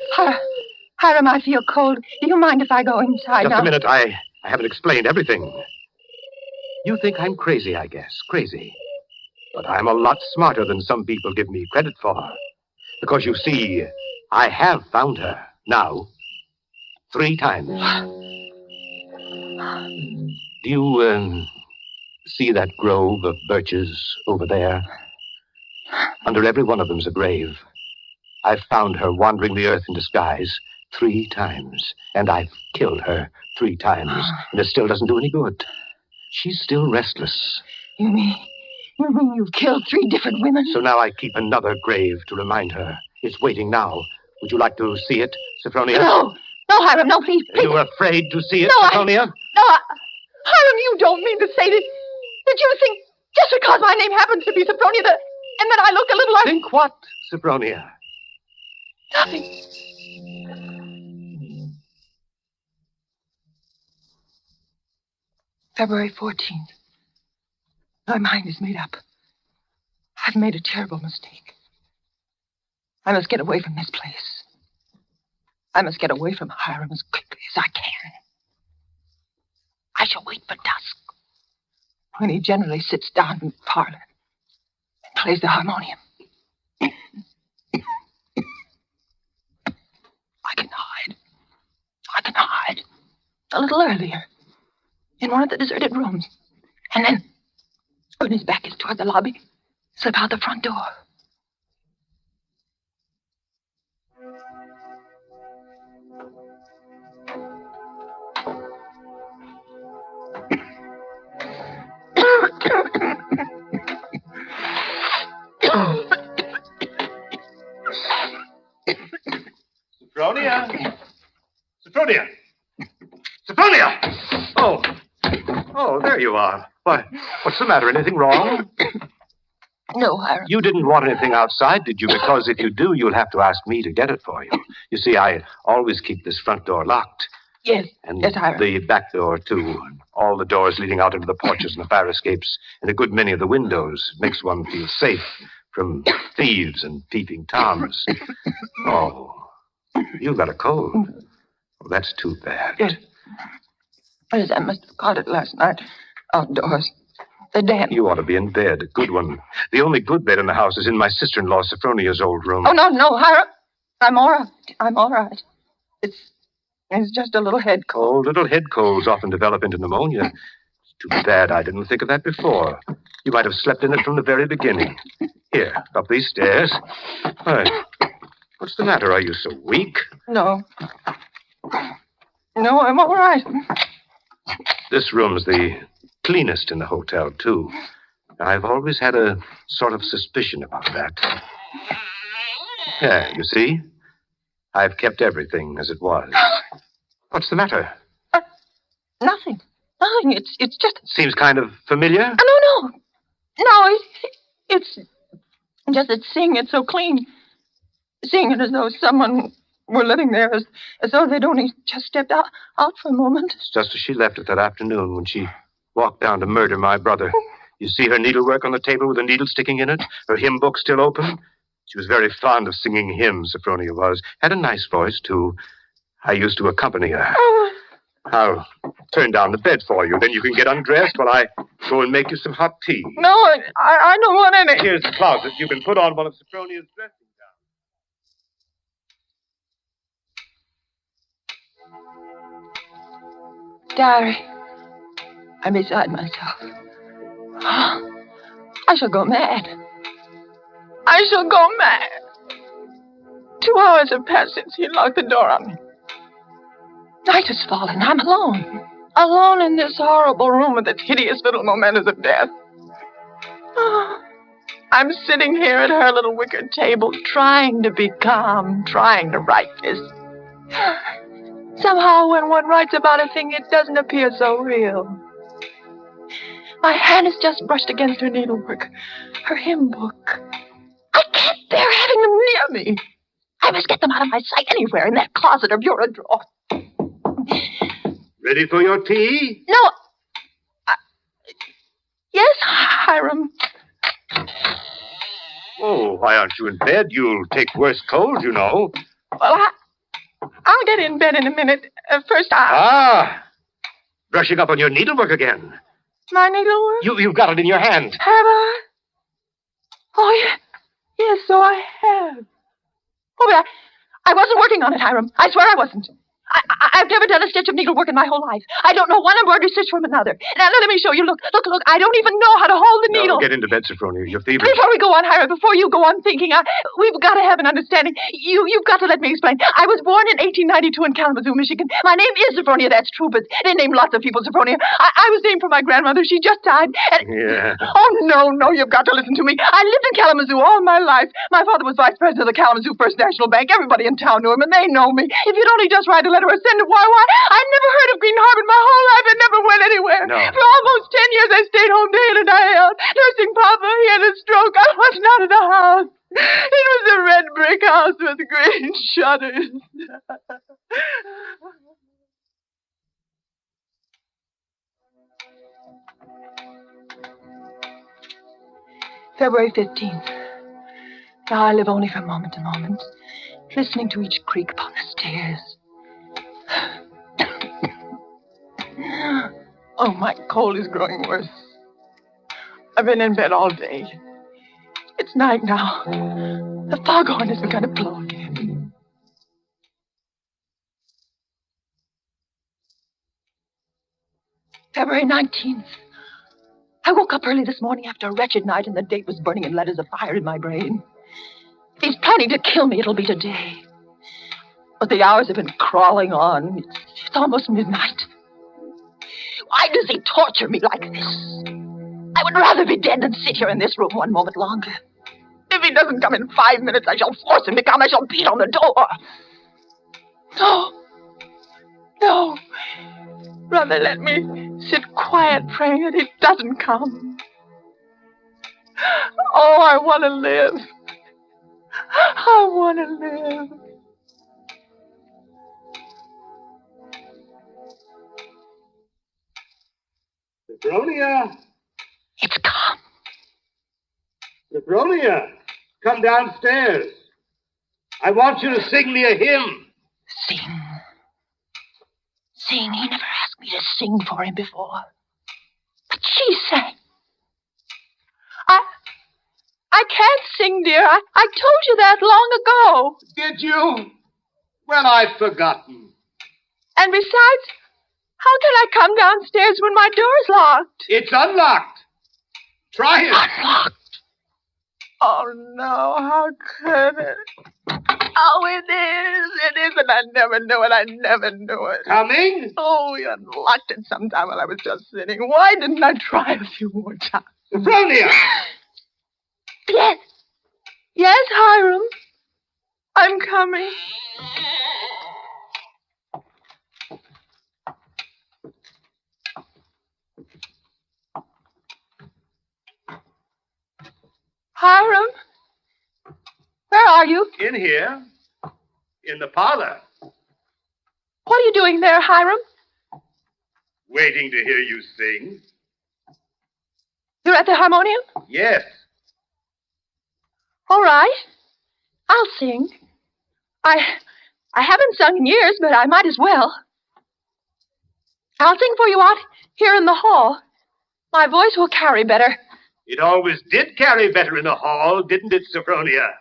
Hiram, I feel cold. Do you mind if I go inside now? Just a minute. I haven't explained everything. You think I'm crazy, I guess. Crazy. But I'm a lot smarter than some people give me credit for. Because, you see, I have found her. Now. 3 times. Do you, see that grove of birches over there? Under every one of them's a grave. I've found her wandering the earth in disguise 3 times. And I've killed her 3 times. And it still doesn't do any good. She's still restless. You mean you've killed 3 different women? So now I keep another grave to remind her. It's waiting now. Would you like to see it, Sophronia? No, Hiram, no, please. Are you afraid to see it, Sophronia? Hiram, you don't mean to say that you think just because my name happens to be Sophronia and that I look a little like... Think what, Sophronia? Nothing. February 14th. My mind is made up. I've made a terrible mistake. I must get away from this place. I must get away from Hiram as quickly as I can. shall wait for dusk, when he generally sits down in the parlor and plays the harmonium. I can hide a little earlier in one of the deserted rooms. And then, when his back is toward the lobby, slip out the front door. Sophronia! Sophronia! Sophronia! Oh, there you are. Why, what's the matter? Anything wrong? No, Hiram. You didn't want anything outside, did you? Because if you do, you'll have to ask me to get it for you. You see, I always keep this front door locked. Yes, yes, Hiram. The back door, too. All the doors leading out into the porches and the fire escapes, and a good many of the windows. Makes one feel safe from thieves and peeping Toms. Oh, you've got a cold. Oh, that's too bad. Yes. Yes, I must have caught it last night, outdoors. The damp. You ought to be in bed, a good one. The only good bed in the house is in my sister-in-law, Sophronia's old room. Oh, no, Hiram. I'm all right. It's just a little head cold. Oh, little head colds often develop into pneumonia. It's too bad I didn't think of that before. You might have slept in it from the very beginning. Here, up these stairs. Why, what's the matter? Are you so weak? No, I'm all right. This room's the cleanest in the hotel, too. I've always had a sort of suspicion about that. Yeah, you see? I've kept everything as it was. What's the matter? Nothing. It's just... Seems kind of familiar? No, it's just that seeing it so clean. Seeing it as though someone were living there, as though they'd only just stepped out for a moment. It's just as she left it that afternoon when she walked down to murder my brother. You see her needlework on the table with a needle sticking in it? Her hymn book still open? She was very fond of singing hymns, Sophronia was. Had a nice voice, too. I used to accompany her. Oh. I'll turn down the bed for you. Then you can get undressed while I go and make you some hot tea. No, I don't want any. Here's the closet. You can put on one of Sophronia's dressing gowns. Diary, I'm beside myself. I shall go mad. 2 hours have passed since he locked the door on me. Night has fallen. I'm alone. Alone in this horrible room with its hideous little mementos of death. I'm sitting here at her little wicker table, trying to be calm, trying to write this. Somehow, when one writes about a thing, it doesn't appear so real. My hand is just brushed against her needlework, her hymn book. I can't bear having them near me. I must get them out of my sight anywhere in that closet or bureau drawer. Ready for your tea? No. Yes, Hiram. Oh, why aren't you in bed? You'll take worse cold, you know. Well, I'll get in bed in a minute. First, brushing up on your needlework again. My needlework? You've got it in your hand. Have I? Oh, yes, so I have. Oh, but I wasn't working on it, Hiram. I swear I wasn't. I've never done a stitch of needlework in my whole life. I don't know one embroidery stitch from another. Now, let me show you. Look. I don't even know how to hold the needle. Get into bed, Sophronia. You're feverish. Before we go on, Hiram, before you go on thinking, we've got to have an understanding. You've got to let me explain. I was born in 1892 in Kalamazoo, Michigan. My name is Sophronia, that's true, but they named lots of people Sophronia. I was named for my grandmother. She just died. Yeah. Oh, no, you've got to listen to me. I lived in Kalamazoo all my life. My father was vice president of the Kalamazoo First National Bank. Everybody in town knew him, and they know me. If you'd only just write a letter or send it, why, I'd never heard of Green Harbor my whole life. I never went anywhere. No. For almost 10 years, I stayed home day in and day out, nursing Papa. He had a stroke. I wasn't out of the house. It was a red brick house with green shutters. February 15th. Now I live only from moment to moment, listening to each creak upon the stairs. Oh, my cold is growing worse. I've been in bed all day. It's night now. The foghorn has begun to blow again. February 19th. I woke up early this morning after a wretched night, and the date was burning in letters of fire in my brain. If he's planning to kill me, it'll be today. But the hours have been crawling on. It's almost midnight. Why does he torture me like this? I would rather be dead than sit here in this room one moment longer. If he doesn't come in 5 minutes, I shall force him to come. I shall beat on the door. No. Rather let me sit quiet praying that he doesn't come. Oh, I want to live. I want to live. Sophronia! It's come. Sophronia, come downstairs. I want you to sing me a hymn. Sing. He never asked me to sing for him before. But she sang. I can't sing, dear. I told you that long ago. Did you? Well, I've forgotten. And besides, how can I come downstairs when my door's locked? It's unlocked. Try it. Unlocked? Oh, no. How could it? Oh, it is. It is, and I never knew it. I never knew it. Coming? Oh, you unlocked it sometime while I was just sitting. Why didn't I try a few more times? Sophronia! Yes. Yes, Hiram. I'm coming. Hiram? Where are you? In here. In the parlor. What are you doing there, Hiram? Waiting to hear you sing. You're at the harmonium? Yes. All right. I'll sing. I haven't sung in years, but I might as well. I'll sing for you out here in the hall. My voice will carry better. It always did carry better in the hall, didn't it, Sophronia?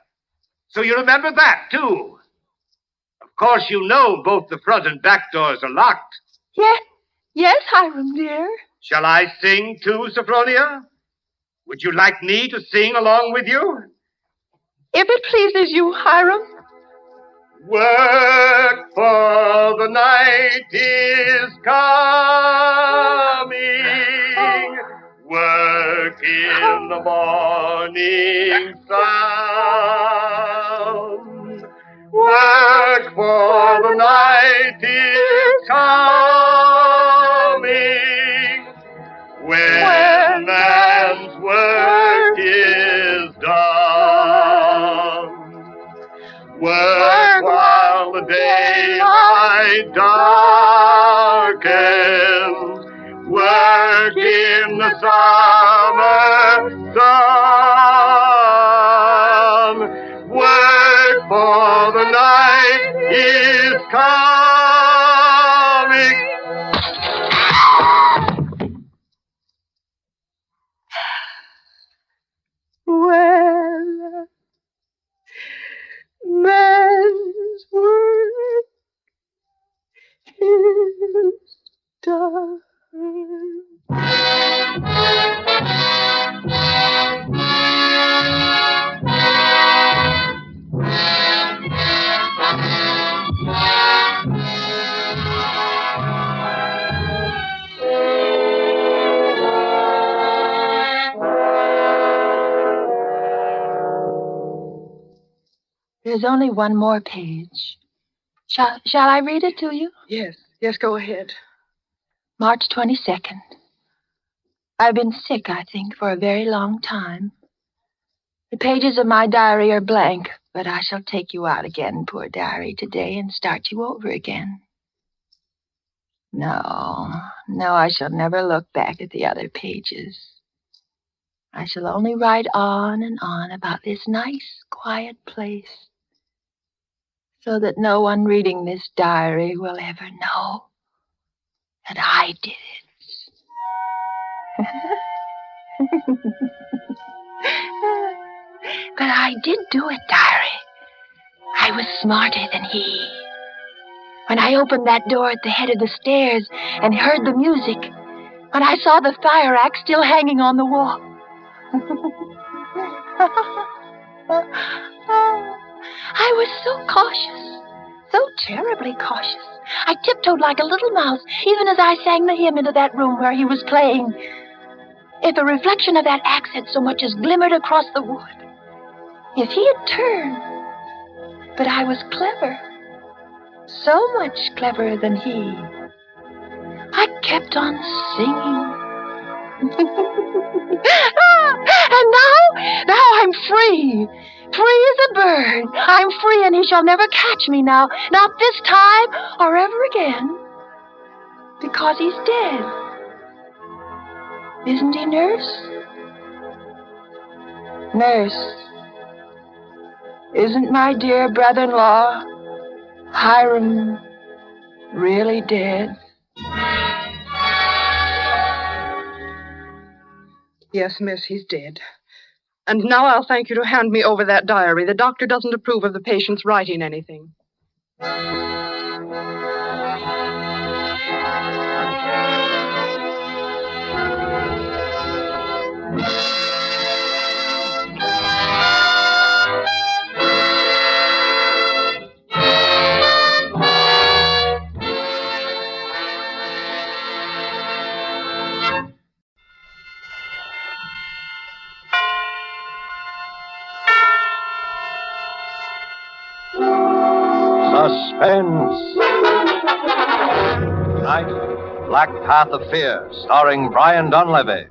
So you remember that, too. Of course, you know both the front and back doors are locked. Yes, Hiram, dear. Shall I sing, too, Sophronia? Would you like me to sing along with you? If it pleases you, Hiram. Work, for the night is coming. Work in the morning sun. Work, for the night is coming. When man's work is done. Work while the daylight darkens. Work in the summer sun. Work, for the night is coming. Well, man's work is done. There's only one more page. Shall I read it to you? Yes, go ahead. March 22nd. I've been sick, I think, for a very long time. The pages of my diary are blank, but I shall take you out again, poor diary, today and start you over again. No, I shall never look back at the other pages. I shall only write on and on about this nice, quiet place, so that no one reading this diary will ever know that I did it. But I did do it, diary. I was smarter than he. When I opened that door at the head of the stairs and heard the music, when I saw the fire axe still hanging on the wall. I was so cautious, so terribly cautious. I tiptoed like a little mouse, even as I sang the hymn into that room where he was playing. If the reflection of that axe had so much as glimmered across the wood, if he had turned. But I was clever, so much cleverer than he. I kept on singing. And now I'm free. Free as a bird. I'm free, and he shall never catch me now. Not this time or ever again. Because he's dead. Isn't he, Nurse? Nurse, isn't my dear brother-in-law, Hiram, really dead? Yes, miss, he's dead. And now I'll thank you to hand me over that diary. The doctor doesn't approve of the patient's writing anything. Suspense. Tonight, Black Path of Fear, starring Brian Donlevy.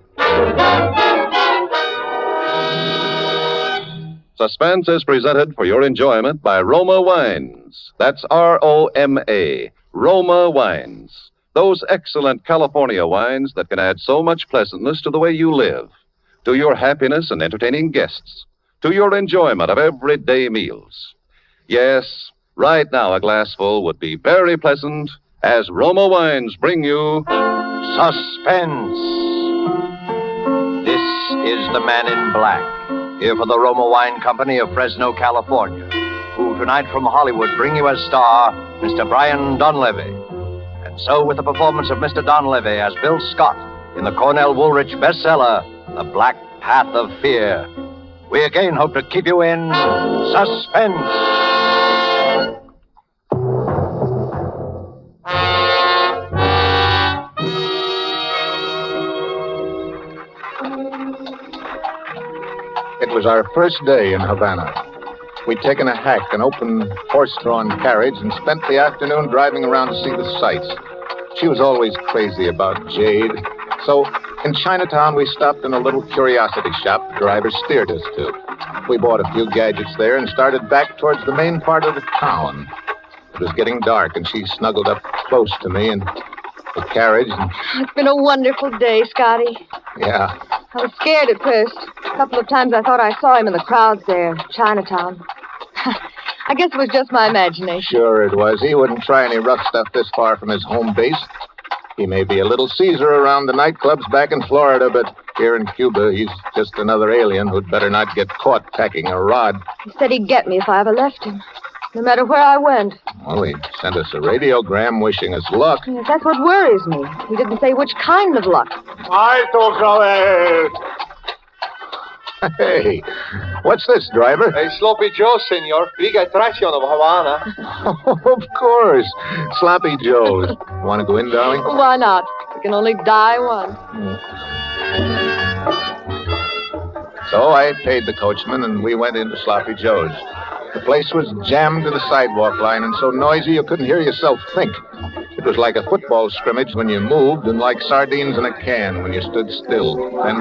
Suspense is presented for your enjoyment by Roma Wines. That's R-O-M-A, Roma Wines. Those excellent California wines that can add so much pleasantness to the way you live, to your happiness and entertaining guests, to your enjoyment of everyday meals. Yes, right now a glassful would be very pleasant as Roma Wines bring you Suspense. This is the Man in Black, here for the Roma Wine Company of Fresno, California, who tonight from Hollywood bring you as star Mr. Brian Donlevy. And so with the performance of Mr. Donlevy as Bill Scott in the Cornell Woolrich bestseller, The Black Path of Fear, we again hope to keep you in suspense. It was our first day in Havana. We'd taken a hack, an open horse-drawn carriage, and spent the afternoon driving around to see the sights. She was always crazy about jade. So in Chinatown, we stopped in a little curiosity shop the driver steered us to. We bought a few gadgets there and started back towards the main part of the town. It was getting dark, and she snuggled up close to me in the carriage. And... It's been a wonderful day, Scotty. Yeah. I was scared at first. A couple of times I thought I saw him in the crowds there, Chinatown. I guess it was just my imagination. Sure it was. He wouldn't try any rough stuff this far from his home base. He may be a little Caesar around the nightclubs back in Florida, but here in Cuba, he's just another alien who'd better not get caught packing a rod. He said he'd get me if I ever left him, no matter where I went. Well, he sent us a radiogram wishing us luck. Yes, that's what worries me. He didn't say which kind of luck. Hey, what's this, driver? Hey, Sloppy Joe, senor. Big attraction of Havana. Of course. Sloppy Joe's. Want to go in, darling? Why not? We can only die once. So I paid the coachman, and we went into Sloppy Joe's. The place was jammed to the sidewalk line and so noisy you couldn't hear yourself think. It was like a football scrimmage when you moved and like sardines in a can when you stood still. Then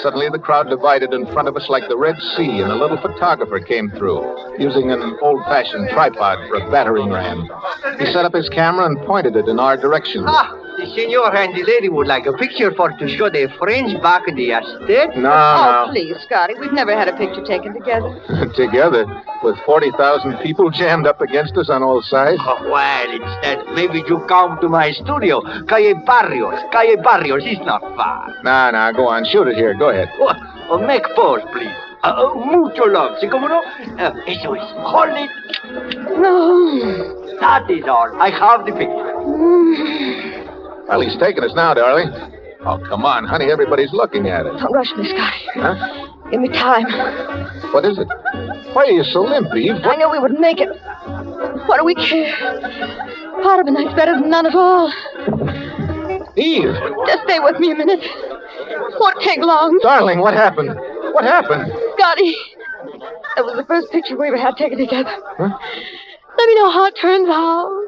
suddenly the crowd divided in front of us like the Red Sea, and a little photographer came through, using an old-fashioned tripod for a battering ram. He set up his camera and pointed it in our direction. The senor and the lady would like a picture for to show the French back in the estate. Oh, please, Scotty. We've never had a picture taken together. Together, with 40,000 people jammed up against us on all sides. Oh, well, instead, maybe you come to my studio. Calle Barrios is not far. Nah, go on. Shoot it here. Go ahead. Make pose, please. Mucho love. ¿Sí, cómo no? Eso es. Hold it. No. That is all. I have the picture. Well, he's taking us now, darling. Oh, come on, honey. Everybody's looking at us. Don't rush me, Scotty. Huh? Give me time. What is it? Why are you so limp, Eve? I knew we wouldn't make it. What do we care? Part of a night's better than none at all. Eve! Just stay with me a minute. Won't take long. Darling, what happened? What happened? Scotty, that was the first picture we ever had taken together. Huh? Let me know how it turns out.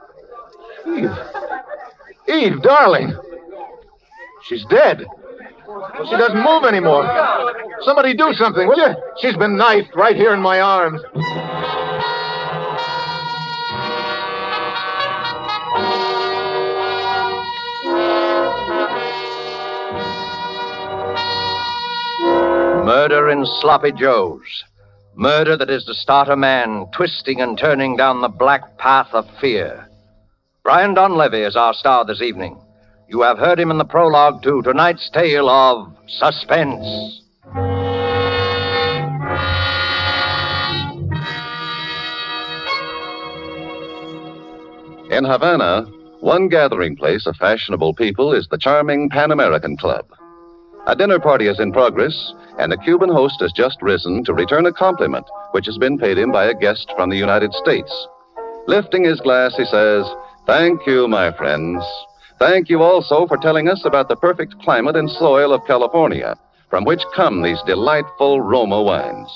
Eve, darling. She's dead. She doesn't move anymore. Somebody do something, will you? She's been knifed right here in my arms. Murder in Sloppy Joe's. Murder that is to start a man twisting and turning down the black path of fear. Brian Donlevy is our star this evening. You have heard him in the prologue to tonight's tale of Suspense. In Havana, one gathering place of fashionable people is the charming Pan American Club. A dinner party is in progress, and a Cuban host has just risen to return a compliment which has been paid him by a guest from the United States. Lifting his glass, he says, "Thank you, my friends. Thank you also for telling us about the perfect climate and soil of California, from which come these delightful Roma wines.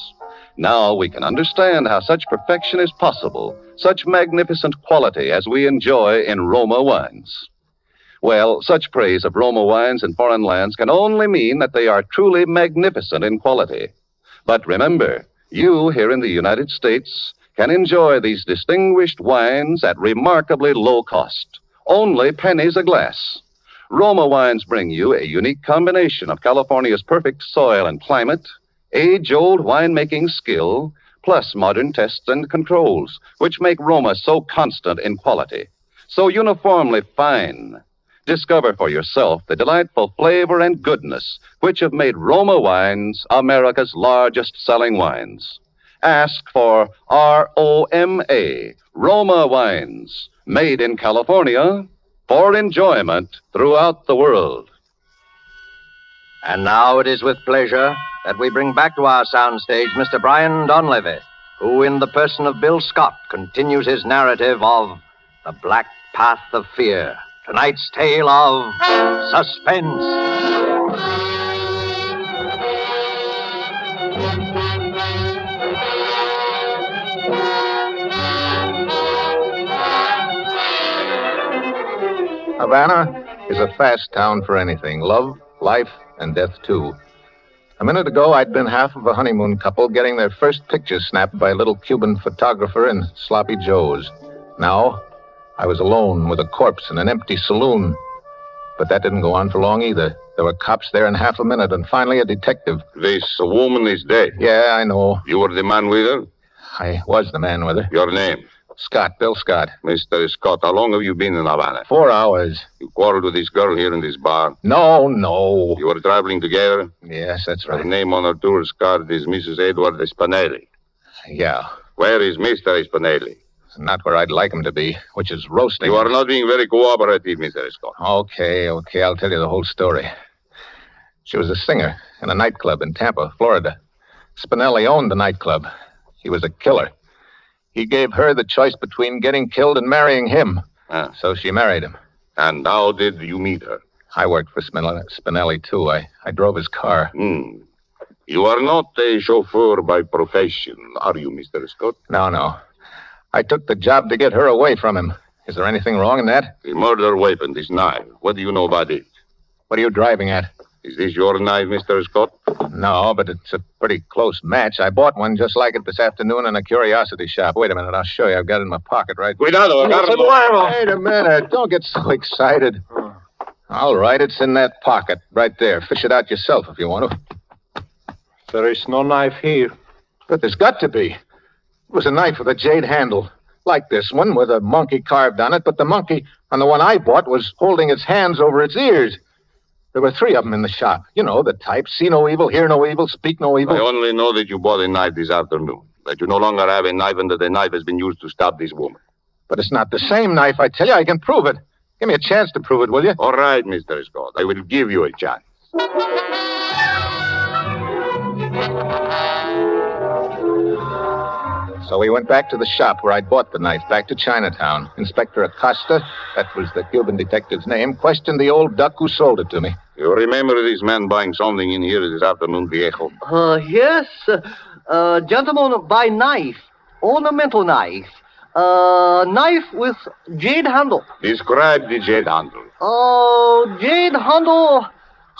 Now we can understand how such perfection is possible, such magnificent quality as we enjoy in Roma wines." Well, such praise of Roma wines in foreign lands can only mean that they are truly magnificent in quality. But remember, you here in the United States can enjoy these distinguished wines at remarkably low cost, only pennies a glass. Roma wines bring you a unique combination of California's perfect soil and climate, age-old winemaking skill, plus modern tests and controls, which make Roma so constant in quality, so uniformly fine. Discover for yourself the delightful flavor and goodness which have made Roma wines America's largest selling wines. Ask for ROMA, Roma wines, made in California for enjoyment throughout the world. And now it is with pleasure that we bring back to our soundstage Mr. Brian Donlevy, who, in the person of Bill Scott, continues his narrative of The Black Path of Fear. Tonight's tale of Suspense. Havana is a fast town for anything. Love, life, and death, too. A minute ago, I'd been half of a honeymoon couple getting their first picture snapped by a little Cuban photographer in Sloppy Joe's. Now, I was alone with a corpse in an empty saloon. But that didn't go on for long either. There were cops there in half a minute, and finally a detective. This woman is dead. Yeah, I know. You were the man with her? I was the man with her. Your name? Scott, Bill Scott. Mr. Scott, how long have you been in Havana? 4 hours. You quarreled with this girl here in this bar? No. You were traveling together? Yes, that's right. Her name on her tourist card is Mrs. Edward Spinelli. Yeah. Where is Mr. Spinelli? Not where I'd like him to be, which is roasting. You are not being very cooperative, Mr. Scott. Okay, I'll tell you the whole story. She was a singer in a nightclub in Tampa, Florida. Spinelli owned the nightclub. He was a killer. He gave her the choice between getting killed and marrying him. So she married him. And how did you meet her? I worked for Spinelli, too. I drove his car. You are not a chauffeur by profession, are you, Mr. Scott? No. I took the job to get her away from him. Is there anything wrong in that? The murder weapon, this knife. What do you know about it? What are you driving at? Is this your knife, Mr. Scott? No, but it's a pretty close match. I bought one just like it this afternoon in a curiosity shop. Wait a minute, I'll show you. I've got it in my pocket right... Cuidado, Wait a minute. Don't get so excited. All right, it's in that pocket, right there. Fish it out yourself if you want to. There is no knife here. But there's got to be. It was a knife with a jade handle, like this one, with a monkey carved on it, but the monkey on the one I bought was holding its hands over its ears. There were 3 of them in the shop. You know, the type, see no evil, hear no evil, speak no evil. I only know that you bought a knife this afternoon, that you no longer have a knife and that the knife has been used to stab this woman. But it's not the same knife, I tell you. I can prove it. Give me a chance to prove it, will you? All right, Mr. Scott. I will give you a chance. So we went back to the shop where I'd bought the knife, back to Chinatown. Inspector Acosta, that was the Cuban detective's name, questioned the old duck who sold it to me. You remember this man buying something in here this afternoon, Viejo? Yes. Gentleman buy knife. Ornamental knife. Knife with jade handle. Describe the jade handle. Jade handle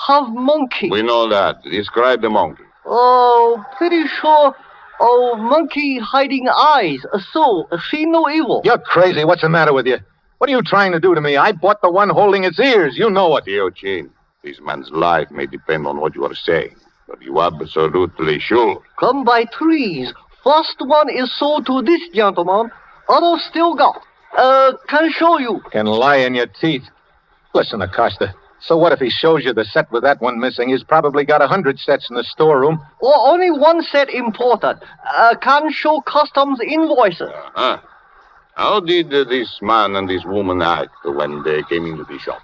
have monkey. We know that. Describe the monkey. Pretty sure. Monkey hiding eyes. So, see no evil. You're crazy. What's the matter with you? What are you trying to do to me? I bought the one holding its ears. You know it. Eugene, this man's life may depend on what you are saying, but you are absolutely sure. Come by 3s. First one is sold to this gentleman. Other still got. Can show you. Can lie in your teeth. Listen, Acosta. So what if he shows you the set with that one missing? He's probably got 100 sets in the storeroom. Or only one set imported. Can show customs invoices. How did this man and this woman act when they came into the shop?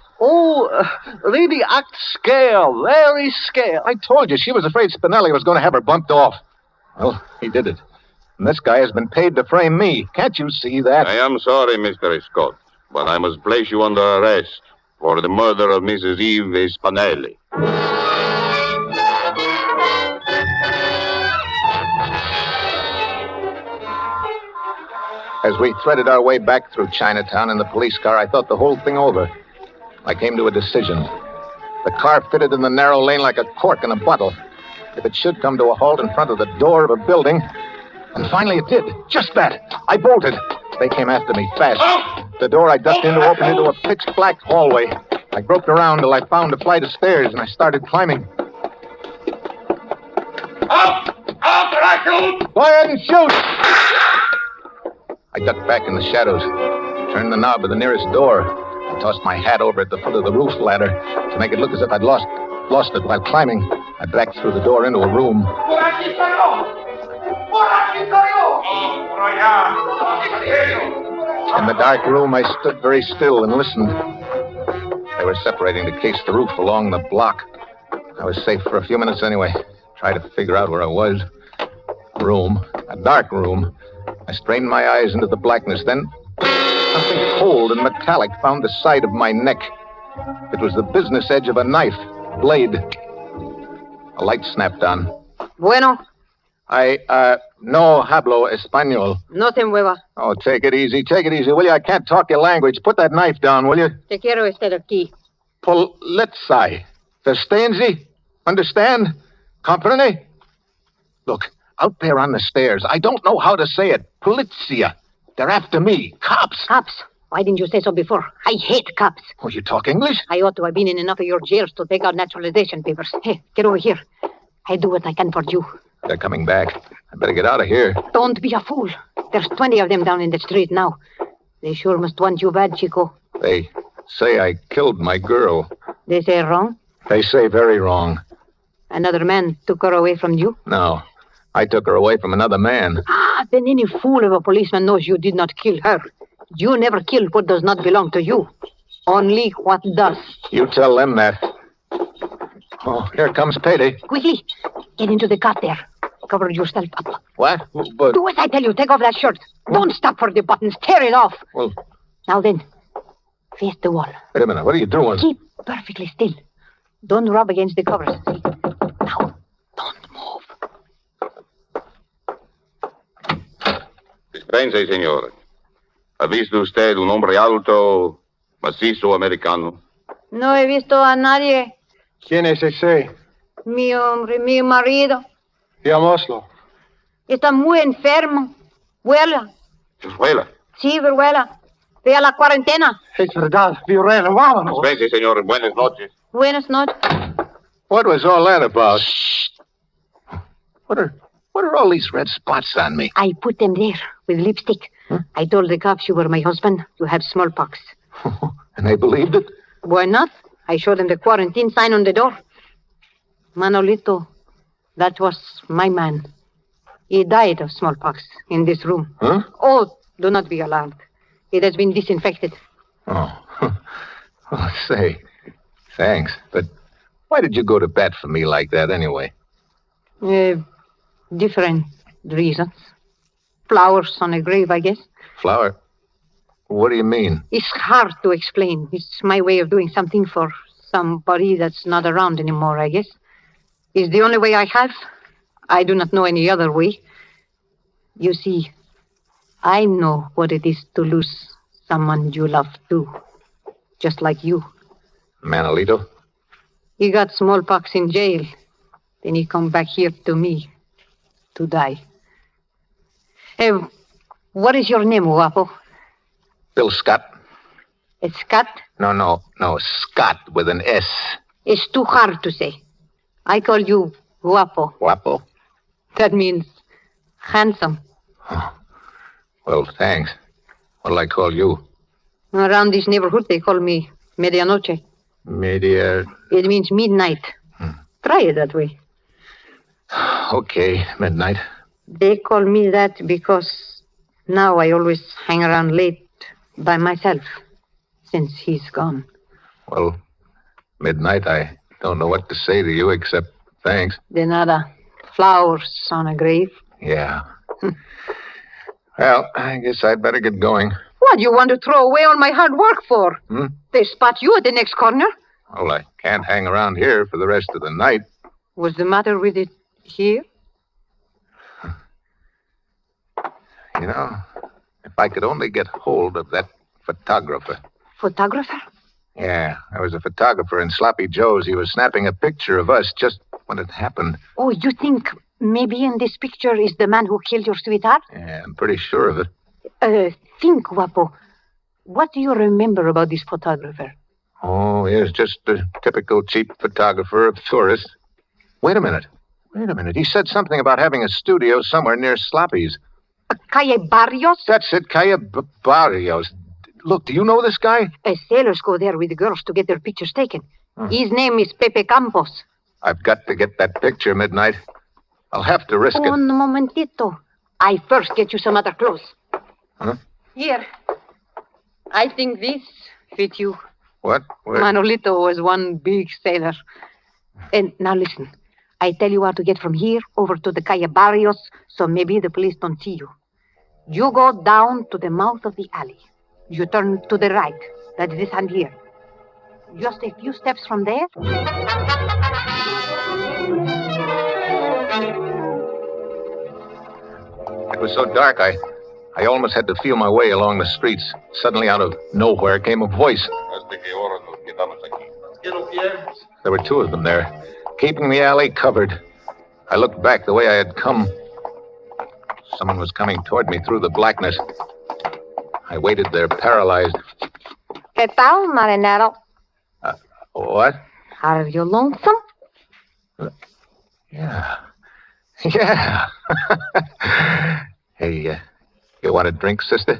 Lady act scared. Very scared. I told you, she was afraid Spinelli was going to have her bumped off. Well, he did it. And this guy has been paid to frame me. Can't you see that? I am sorry, Mr. Scott, but I must place you under arrest for the murder of Mrs. Eve Spinelli. As we threaded our way back through Chinatown in the police car, I thought the whole thing over. I came to a decision. The car fitted in the narrow lane like a cork in a bottle. If it should come to a halt in front of the door of a building... And finally it did. Just that. I bolted. They came after me fast. The door I ducked into opened into a pitch-black hallway. I groped around till I found a flight of stairs, and I started climbing. Up, raccoon! Go ahead and shoot! I ducked back in the shadows, turned the knob of the nearest door, and tossed my hat over at the foot of the roof ladder to make it look as if I'd lost it while climbing. I backed through the door into a room. In the dark room, I stood very still and listened. They were separating to case the roof along the block. I was safe for a few minutes anyway. Tried to figure out where I was. A dark room. I strained my eyes into the blackness. Then something cold and metallic found the side of my neck. It was the business edge of a knife, blade. A light snapped on. Bueno. No hablo español. No se mueva. Oh, take it easy, will you? I can't talk your language. Put that knife down, will you? Te quiero estar aquí. Polizei. Verstehen Sie? Understand? Comprende? Look, out there on the stairs, I don't know how to say it. Polizia. They're after me. Cops. Cops? Why didn't you say so before? I hate cops. Oh, you talk English? I ought to have been in enough of your jails to take out naturalization papers. Hey, get over here. I do what I can for you. They're coming back. I better get out of here. Don't be a fool. There's 20 of them down in the street now. They sure must want you bad, Chico. They say I killed my girl. They say wrong? They say very wrong. Another man took her away from you? No. I took her away from another man. Then any fool of a policeman knows you did not kill her. You never killed what does not belong to you. Only what does. You tell them that. Oh, here comes Payday. Quickly, get into the cot there. Cover yourself up. What? But... Do as I tell you. Take off that shirt. Don't stop for the buttons. Tear it off. Well... Now then, face the wall. Wait a minute. What are you doing? Keep perfectly still. Don't rub against the covers. Now, don't move. Dispense, señor. ¿Ha visto usted un hombre alto, macizo americano? No he visto a nadie. ¿Quién es ese? Mi hombre, mi marido. Llamémoslo. Está muy enfermo. Huela. ¿Huela? Sí, pero huela. Ve a la cuarentena. Es verdad, Viorella, vámonos. Suspense, señor. Buenas noches. Buenas noches. What was all that about? What are all these red spots on me? I put them there with lipstick. I told the cops you were my husband. You have smallpox. And they believed it? Why not? I showed them the quarantine sign on the door. Manolito, that was my man. He died of smallpox in this room. Huh? Oh, do not be alarmed. It has been disinfected. Oh. Well, say, thanks. But why did you go to bat for me like that anyway? Different reasons. Flowers on a grave, I guess. Flower? What do you mean? It's hard to explain. It's my way of doing something for somebody that's not around anymore, I guess. It's the only way I have. I do not know any other way. You see, I know what it is to lose someone you love too. Just like you. Manolito? He got smallpox in jail. Then he come back here to me to die. What is your name, Guapo? Bill Scott. It's Scott? No, Scott with an S. It's too hard to say. I call you Guapo. Guapo? That means handsome. Well, thanks. What'll I call you? Around this neighborhood, they call me Medianoche. It means midnight. Try it that way. Okay, midnight. They call me that because now I always hang around late by myself since he's gone. Well, midnight, I don't know what to say to you except thanks. De nada. Flowers on a grave. Yeah. Well, I guess I'd better get going. What do you want to throw away all my hard work for? They spot you at the next corner. Well, I can't hang around here for the rest of the night. What's the matter with it here? You know, if I could only get hold of that photographer. Photographer? Yeah, there was a photographer in Sloppy Joe's. He was snapping a picture of us just when it happened. Oh, you think maybe in this picture is the man who killed your sweetheart? Yeah, I'm pretty sure of it. Think, Guapo. What do you remember about this photographer? Oh, he's just a typical cheap photographer of tourists. Wait a minute. He said something about having a studio somewhere near Sloppy's. Calle Barrios? That's it, Calle Barrios. Look, do you know this guy? Sailors go there with the girls to get their pictures taken. His name is Pepe Campos. I've got to get that picture, Midnight. I'll have to risk it. Un momentito. I first get you some other clothes. Huh? Here. I think this fit you. What? Manolito was one big sailor. And now listen. I tell you how to get from here over to the Calle Barrios, so maybe the police don't see you. You go down to the mouth of the alley. You turn to the right. That's this hand here. Just a few steps from there. It was so dark, I almost had to feel my way along the streets. Suddenly, out of nowhere, came a voice. There were two of them there, keeping the alley covered. I looked back the way I had come. Someone was coming toward me through the blackness. I waited there, paralyzed. ¿Qué tal, marinero? What? Are you lonesome? Yeah. Yeah. Hey, you want a drink, sister?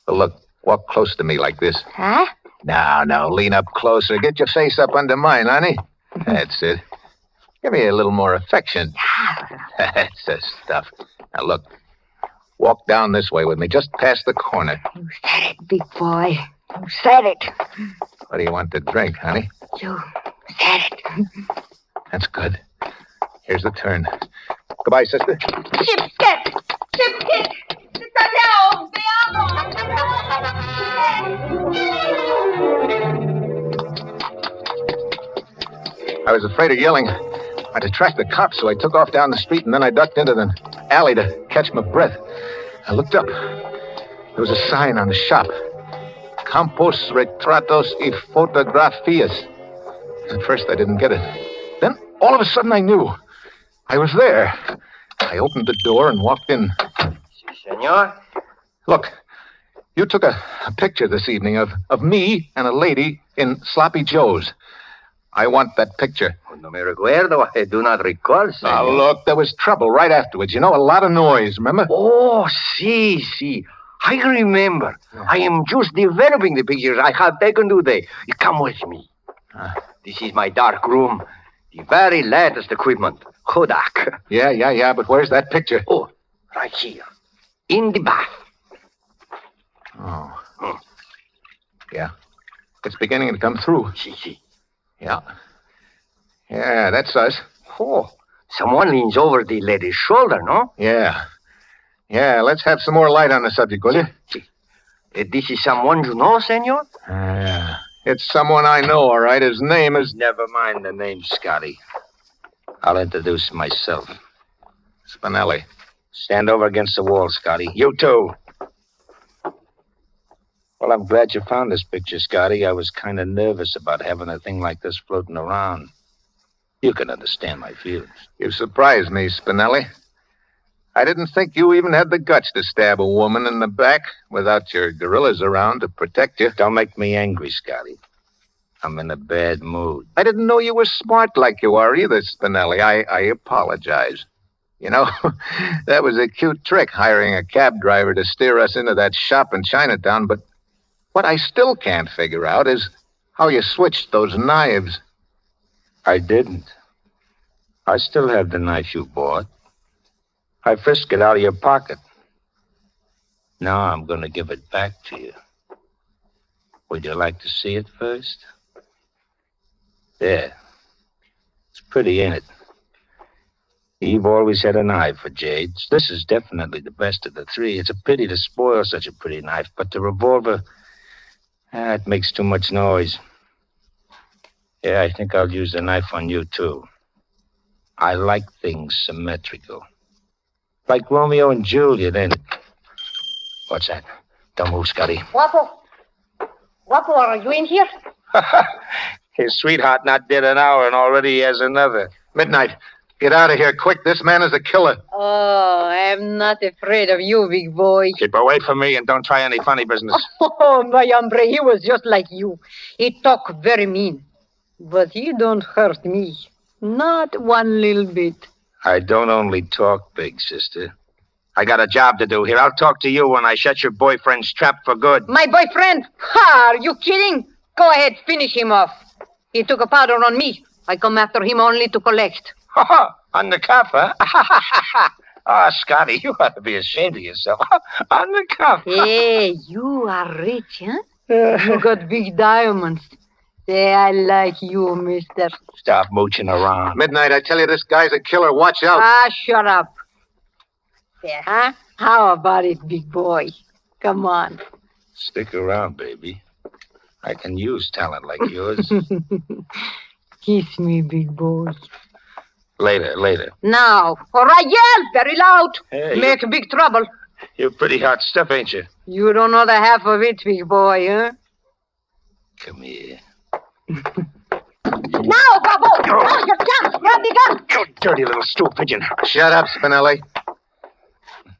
Well, look, walk close to me like this. Huh? No, lean up closer. Get your face up under mine, honey. That's it. Give me a little more affection. That's the stuff. Now, look. Walk down this way with me, just past the corner. You said it, big boy. You said it. What do you want to drink, honey? You said it. That's good. Here's the turn. Goodbye, sister. Chipskit! Chipskit! Citadel! I was afraid of yelling. I'd attract the cops, so I took off down the street, and then I ducked into the alley to catch my breath. I looked up. There was a sign on the shop. Campos Retratos y Fotografías. At first, I didn't get it. Then, all of a sudden, I knew. I was there. I opened the door and walked in. Si, senor. Look, You took a picture this evening of me and a lady in Sloppy Joe's. I want that picture. No me recuerdo. I do not recall, senor. Now, look, there was trouble right afterwards. You know, a lot of noise, remember? Oh, si. I remember. I am just developing the pictures I have taken today. You come with me. This is my dark room. The very latest equipment. Kodak. Yeah, but where's that picture? Oh, right here. In the bath. Oh. Yeah. It's beginning to come through. Si. Yeah, that's us. Oh, someone leans over the lady's shoulder, no? Yeah, let's have some more light on the subject, will you? This is someone you know, senor? Yeah. It's someone I know, all right. His name is... Never mind the name, Scotty. I'll introduce myself. Spinelli. Stand over against the wall, Scotty. You too. Well, I'm glad you found this picture, Scotty. I was kind of nervous about having a thing like this floating around. You can understand my feelings. You surprised me, Spinelli. I didn't think you even had the guts to stab a woman in the back without your gorillas around to protect you. Don't make me angry, Scotty. I'm in a bad mood. I didn't know you were smart like you are either, Spinelli. I apologize. You know, that was a cute trick, hiring a cab driver to steer us into that shop in Chinatown, but what I still can't figure out is how you switched those knives. I didn't. I still have the knife you bought. I frisked it out of your pocket. Now I'm going to give it back to you. Would you like to see it first? There. It's pretty, ain't it? Eve always had an eye for jades. This is definitely the best of the three. It's a pity to spoil such a pretty knife, but the revolver... it makes too much noise. Yeah, I think I'll use the knife on you, too. I like things symmetrical. Like Romeo and Juliet, ain't it? What's that? Don't move, Scotty. Waffle, are you in here? His sweetheart not dead an hour, and already he has another. Midnight. Get out of here, quick. This man is a killer. Oh, I'm not afraid of you, big boy. Keep away from me and don't try any funny business. Oh, my hombre, he was just like you. He talk very mean. But he don't hurt me. Not one little bit. I don't only talk big, sister. I got a job to do here. I'll talk to you when I shut your boyfriend's trap for good. My boyfriend? Ha! Are you kidding? Go ahead, finish him off. He took a powder on me. I come after him only to collect. On the cuff, huh? Oh, Scotty, you ought to be ashamed of yourself. On the cuff. Hey, you are rich, huh? You got big diamonds. Say, I like you, mister. Stop mooching around. Midnight, I tell you, this guy's a killer. Watch out. Ah, shut up. Yeah, huh? How about it, big boy? Come on. Stick around, baby. I can use talent like yours. Kiss me, big boy. Later. Now. All right, yell very loud. Hey, Make big trouble. You're pretty hot stuff, ain't you? You don't know the half of it, big boy, huh? Come here. Now, Bubble! Now your chance! Grab the gun! You dirty little stool pigeon. Shut up, Spinelli.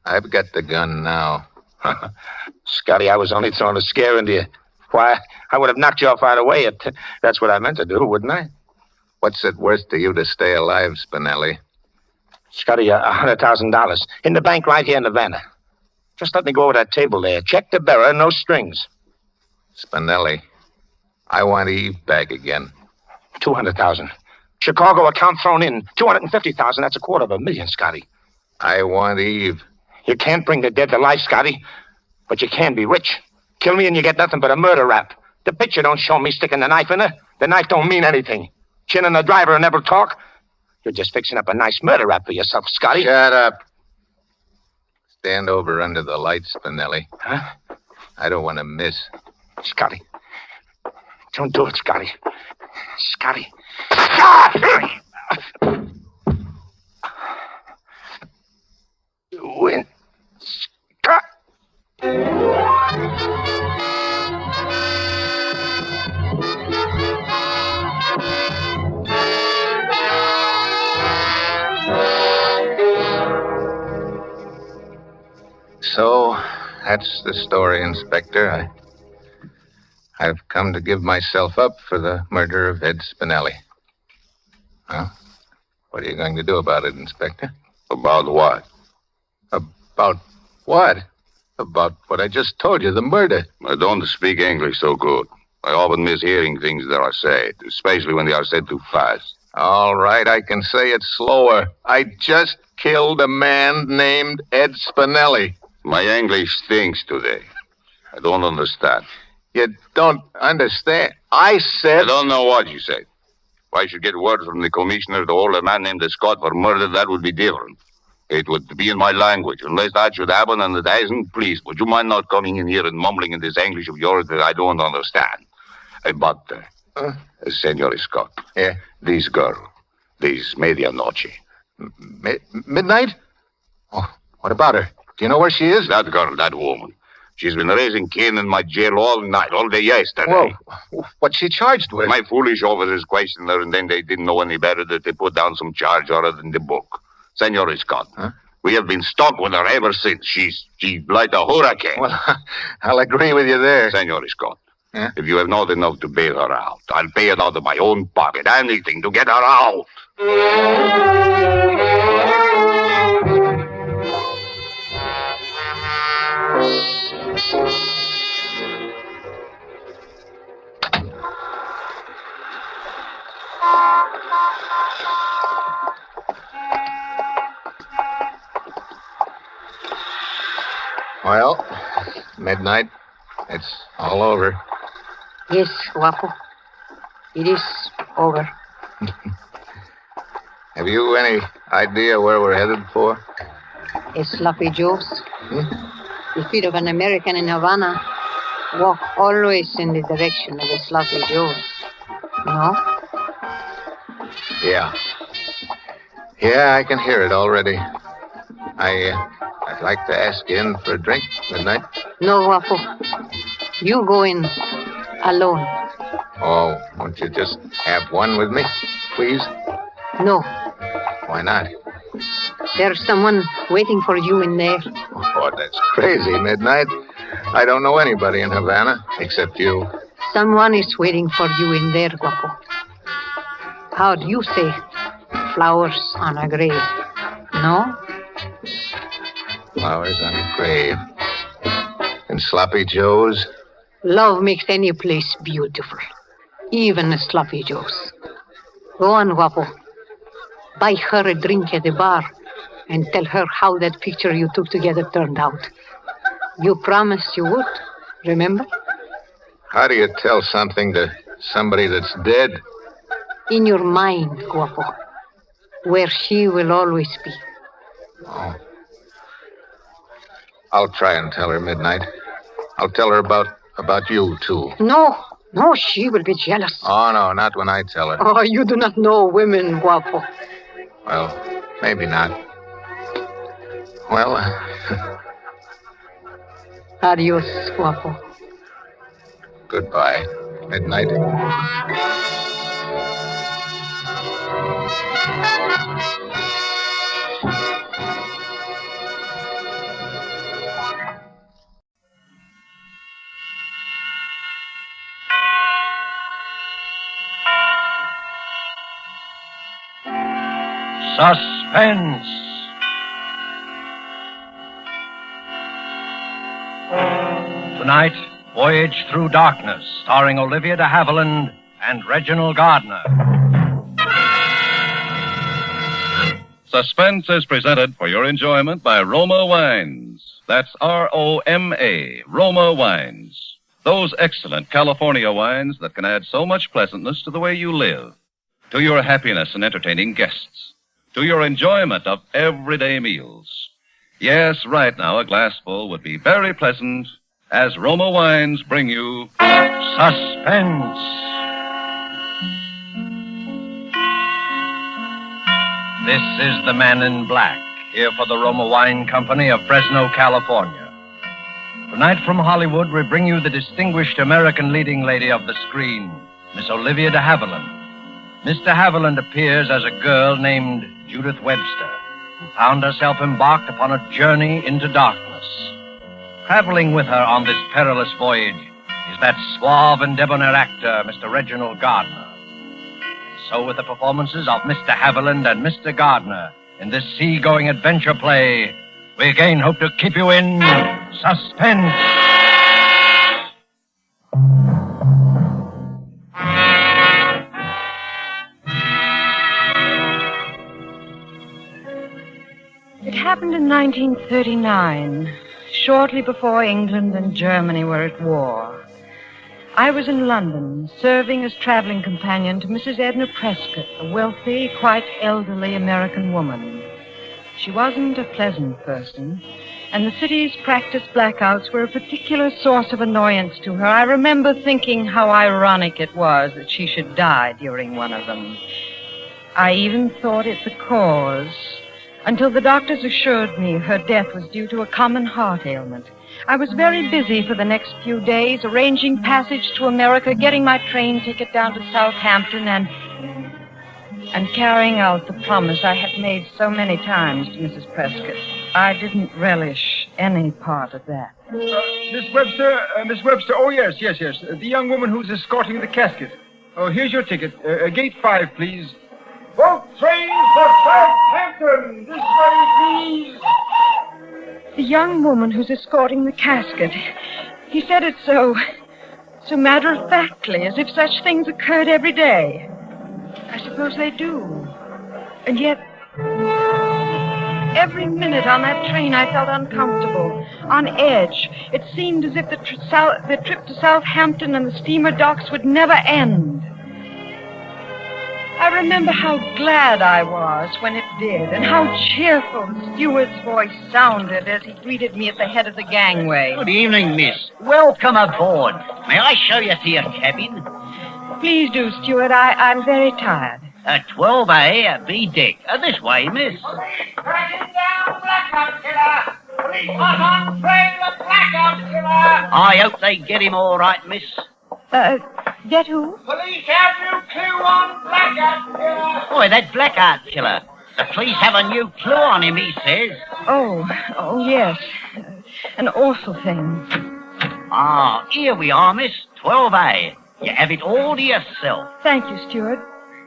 I've got the gun now. Scotty, I was only throwing a scare into you. Why, I would have knocked you off right away. That's what I meant to do, wouldn't I? What's it worth to you to stay alive, Spinelli? Scotty, $100,000. In the bank right here in Havana. Just let me go over that table there. Check the bearer, no strings. Spinelli, I want Eve back again. 200,000. Chicago account thrown in. 250,000. That's $250,000, Scotty. I want Eve. You can't bring the dead to life, Scotty. But you can be rich. Kill me and you get nothing but a murder rap. The picture don't show me sticking the knife in her. The knife don't mean anything. Chin and the driver never talk. You're just fixing up a nice murder rap for yourself, Scotty. Shut up. Stand over under the lights, Spinelli. Huh? I don't want to miss. Scotty. Don't do it, Scotty. Scotty. Ah! Win. Scott. So, that's the story, Inspector. I've come to give myself up for the murder of Ed Spinelli. Well, what are you going to do about it, Inspector? About what? About what? About what I just told you, the murder. I don't speak English so good. I often miss hearing things that are said, especially when they are said too fast. All right, I can say it slower. I just killed a man named Ed Spinelli. My English stinks today. I don't understand. You don't understand? I said... I don't know what you said. If I should get word from the commissioner to hold a man named Scott for murder, that would be different. It would be in my language. Unless that should happen, and it hasn't, please, would you mind not coming in here and mumbling in this English of yours that I don't understand? But, Senor Scott. Yeah? This girl, this medianoche. Midnight? Oh, what about her? Do you know where she is? That girl, that woman. She's been raising Cain in my jail all night, all day yesterday. Whoa. What's she charged with? My foolish officers questioned her, and then they didn't know any better that they put down some charge other than the book. Senor Scott, we have been stuck with her ever since. She's like a hurricane. Well, I'll agree with you there. Senor Scott, if you have not enough to bail her out, I'll pay it out of my own pocket. Anything to get her out. Well, midnight. It's all over. Yes, Guapo. It is over. Have you any idea where we're headed for? A Sloppy Joe's. The feet of an American in Havana walk always in the direction of a Sloppy Joe's. No? Yeah. Yeah, I can hear it already. I'd like to ask you in for a drink, Midnight. No, Guapo. You go in alone. Oh, won't you just have one with me, please? No. Why not? There's someone waiting for you in there. Oh, that's crazy, Midnight. I don't know anybody in Havana except you. Someone is waiting for you in there, Guapo. How do you say flowers on a grave? No? Flowers on a grave. And Sloppy Joe's? Love makes any place beautiful. Even a Sloppy Joe's. Go on, Guapo. Buy her a drink at the bar and tell her how that picture you took together turned out. You promised you would, remember? How do you tell something to somebody that's dead? In your mind, Guapo. Where she will always be. Oh. I'll try and tell her, Midnight. I'll tell her about you, too. No, she will be jealous. Oh, no, not when I tell her. Oh, you do not know women, Guapo. Well, maybe not. Well, Adios, Guapo. Goodbye, Midnight. Suspense. Tonight, Voyage Through Darkness, starring Olivia de Havilland and Reginald Gardner. Suspense is presented for your enjoyment by Roma Wines. That's R-O-M-A, Roma Wines. Those excellent California wines that can add so much pleasantness to the way you live, to your happiness in entertaining guests, to your enjoyment of everyday meals. Yes, right now a glassful would be very pleasant as Roma Wines bring you Suspense. This is the Man in Black, here for the Roma Wine Company of Fresno, California. Tonight from Hollywood, we bring you the distinguished American leading lady of the screen, Miss Olivia de Havilland. Miss de Havilland appears as a girl named Judith Webster, who found herself embarked upon a journey into darkness. Traveling with her on this perilous voyage is that suave and debonair actor, Mr. Reginald Gardner. So with the performances of Mr. Haviland and Mr. Gardner in this sea-going adventure play, we again hope to keep you in suspense. It happened in 1939, shortly before England and Germany were at war. I was in London, serving as traveling companion to Mrs. Edna Prescott, a wealthy, quite elderly American woman. She wasn't a pleasant person, and the city's practiced blackouts were a particular source of annoyance to her. I remember thinking how ironic it was that she should die during one of them. I even thought it the cause, until the doctors assured me her death was due to a common heart ailment. I was very busy for the next few days, arranging passage to America, getting my train ticket down to Southampton, and carrying out the promise I had made so many times to Mrs. Prescott. I didn't relish any part of that. Miss Webster, oh, yes. The young woman who's escorting the casket. Oh, here's your ticket. Gate 5, please. Both trains for Southampton! This way, please! The young woman who's escorting the casket. He said it so matter-of-factly, as if such things occurred every day. I suppose they do. And yet, every minute on that train I felt uncomfortable, on edge. It seemed as if the trip to Southampton and the steamer docks would never end. I remember how glad I was when it did, and how cheerful the steward's voice sounded as he greeted me at the head of the gangway. Good evening, miss. Welcome aboard. May I show you to your cabin? Please do, steward. I'm very tired. 12A, B deck. This way, miss. Tracking down blackout killer! Police hot on train the blackout killer! I hope they get him all right, miss. Get who? Police have new clue on blackout killer! Boy, that blackout killer. The police have a new clue on him, he says. Oh, yes. An awful thing. Ah, here we are, miss. 12A. You have it all to yourself. Thank you, steward.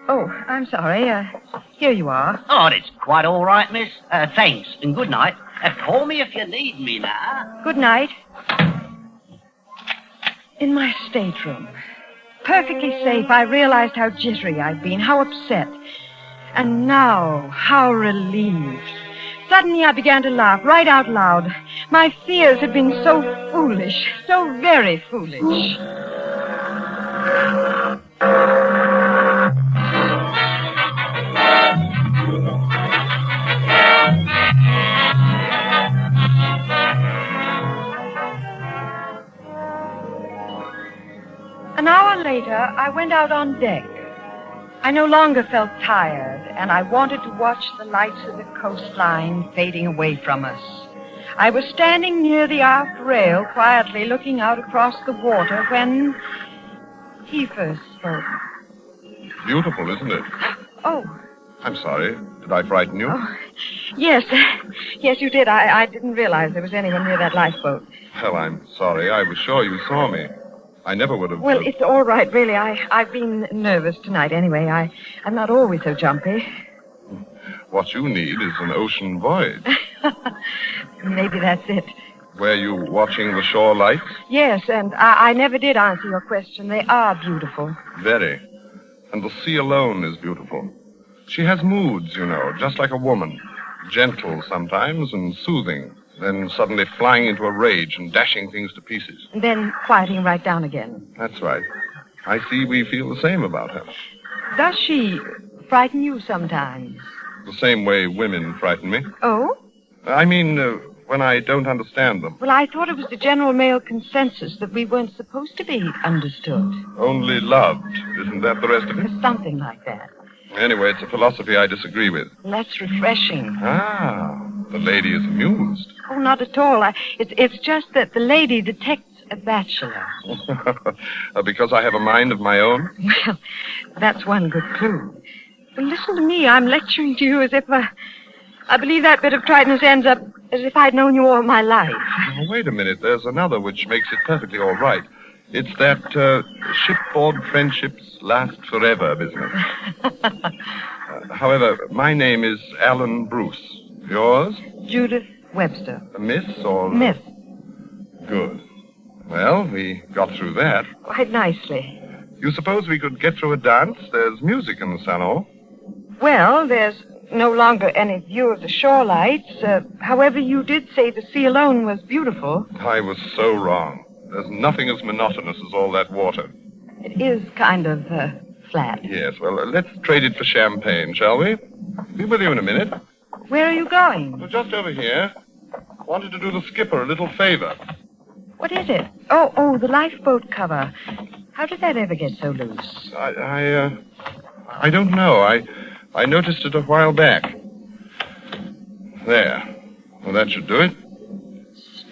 Oh, I'm sorry. Here you are. Oh, that's quite all right, miss. Thanks, and good night. Call me if you need me now. Good night. In my stateroom, perfectly safe, I realized how jittery I'd been, how upset. And now, how relieved. Suddenly I began to laugh right out loud. My fears had been so foolish, so very foolish. An hour later, I went out on deck. I no longer felt tired, and I wanted to watch the lights of the coastline fading away from us. I was standing near the aft rail, quietly looking out across the water, when he first spoke. Beautiful, isn't it? Oh. I'm sorry. Did I frighten you? Oh, yes. Yes, you did. I didn't realize there was anyone near that lifeboat. Well, I'm sorry. I was sure you saw me. I never would have... Well, it's all right, really. I've been nervous tonight anyway. I'm not always so jumpy. What you need is an ocean voyage. Maybe that's it. Were you watching the shore lights? Yes, and I never did answer your question. They are beautiful. Very. And the sea alone is beautiful. She has moods, you know, just like a woman. Gentle sometimes and soothing. Then suddenly flying into a rage and dashing things to pieces. And then quieting right down again. That's right. I see we feel the same about her. Does she frighten you sometimes? The same way women frighten me. Oh? I mean, when I don't understand them. Well, I thought it was the general male consensus that we weren't supposed to be understood. Only loved. Isn't that the rest of it? Something like that. Anyway, it's a philosophy I disagree with. That's refreshing. Ah, the lady is amused. Oh, not at all. It's just that the lady detects a bachelor. Because I have a mind of my own? Well, that's one good clue. But listen to me. I'm lecturing to you as if I believe that bit of triteness ends up as if I'd known you all my life. Now, wait a minute. There's another which makes it perfectly all right. It's that shipboard friendships last forever business. However, my name is Alan Bruce. Yours? Judith Webster. Miss or... Miss. Good. Well, we got through that. Quite nicely. You suppose we could get through a dance? There's music in the salon. Well, there's no longer any view of the shore lights. However, you did say the sea alone was beautiful. I was so wrong. There's nothing as monotonous as all that water. It is kind of flat. Yes, well, let's trade it for champagne, shall we? Be with you in a minute. Where are you going? Well, just over here. Wanted to do the skipper a little favor. What is it? Oh, the lifeboat cover. How did that ever get so loose? I don't know. I noticed it a while back. There. Well, that should do it.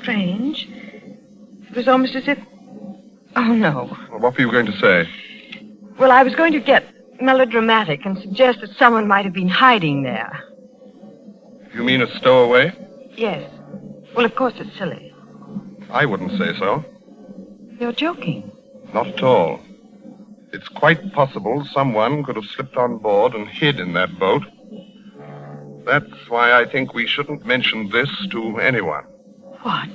Strange. It was almost as if... Oh, no. Well, what were you going to say? Well, I was going to get melodramatic and suggest that someone might have been hiding there. You mean a stowaway? Yes. Well, of course it's silly. I wouldn't say so. You're joking. Not at all. It's quite possible someone could have slipped on board and hid in that boat. That's why I think we shouldn't mention this to anyone. What?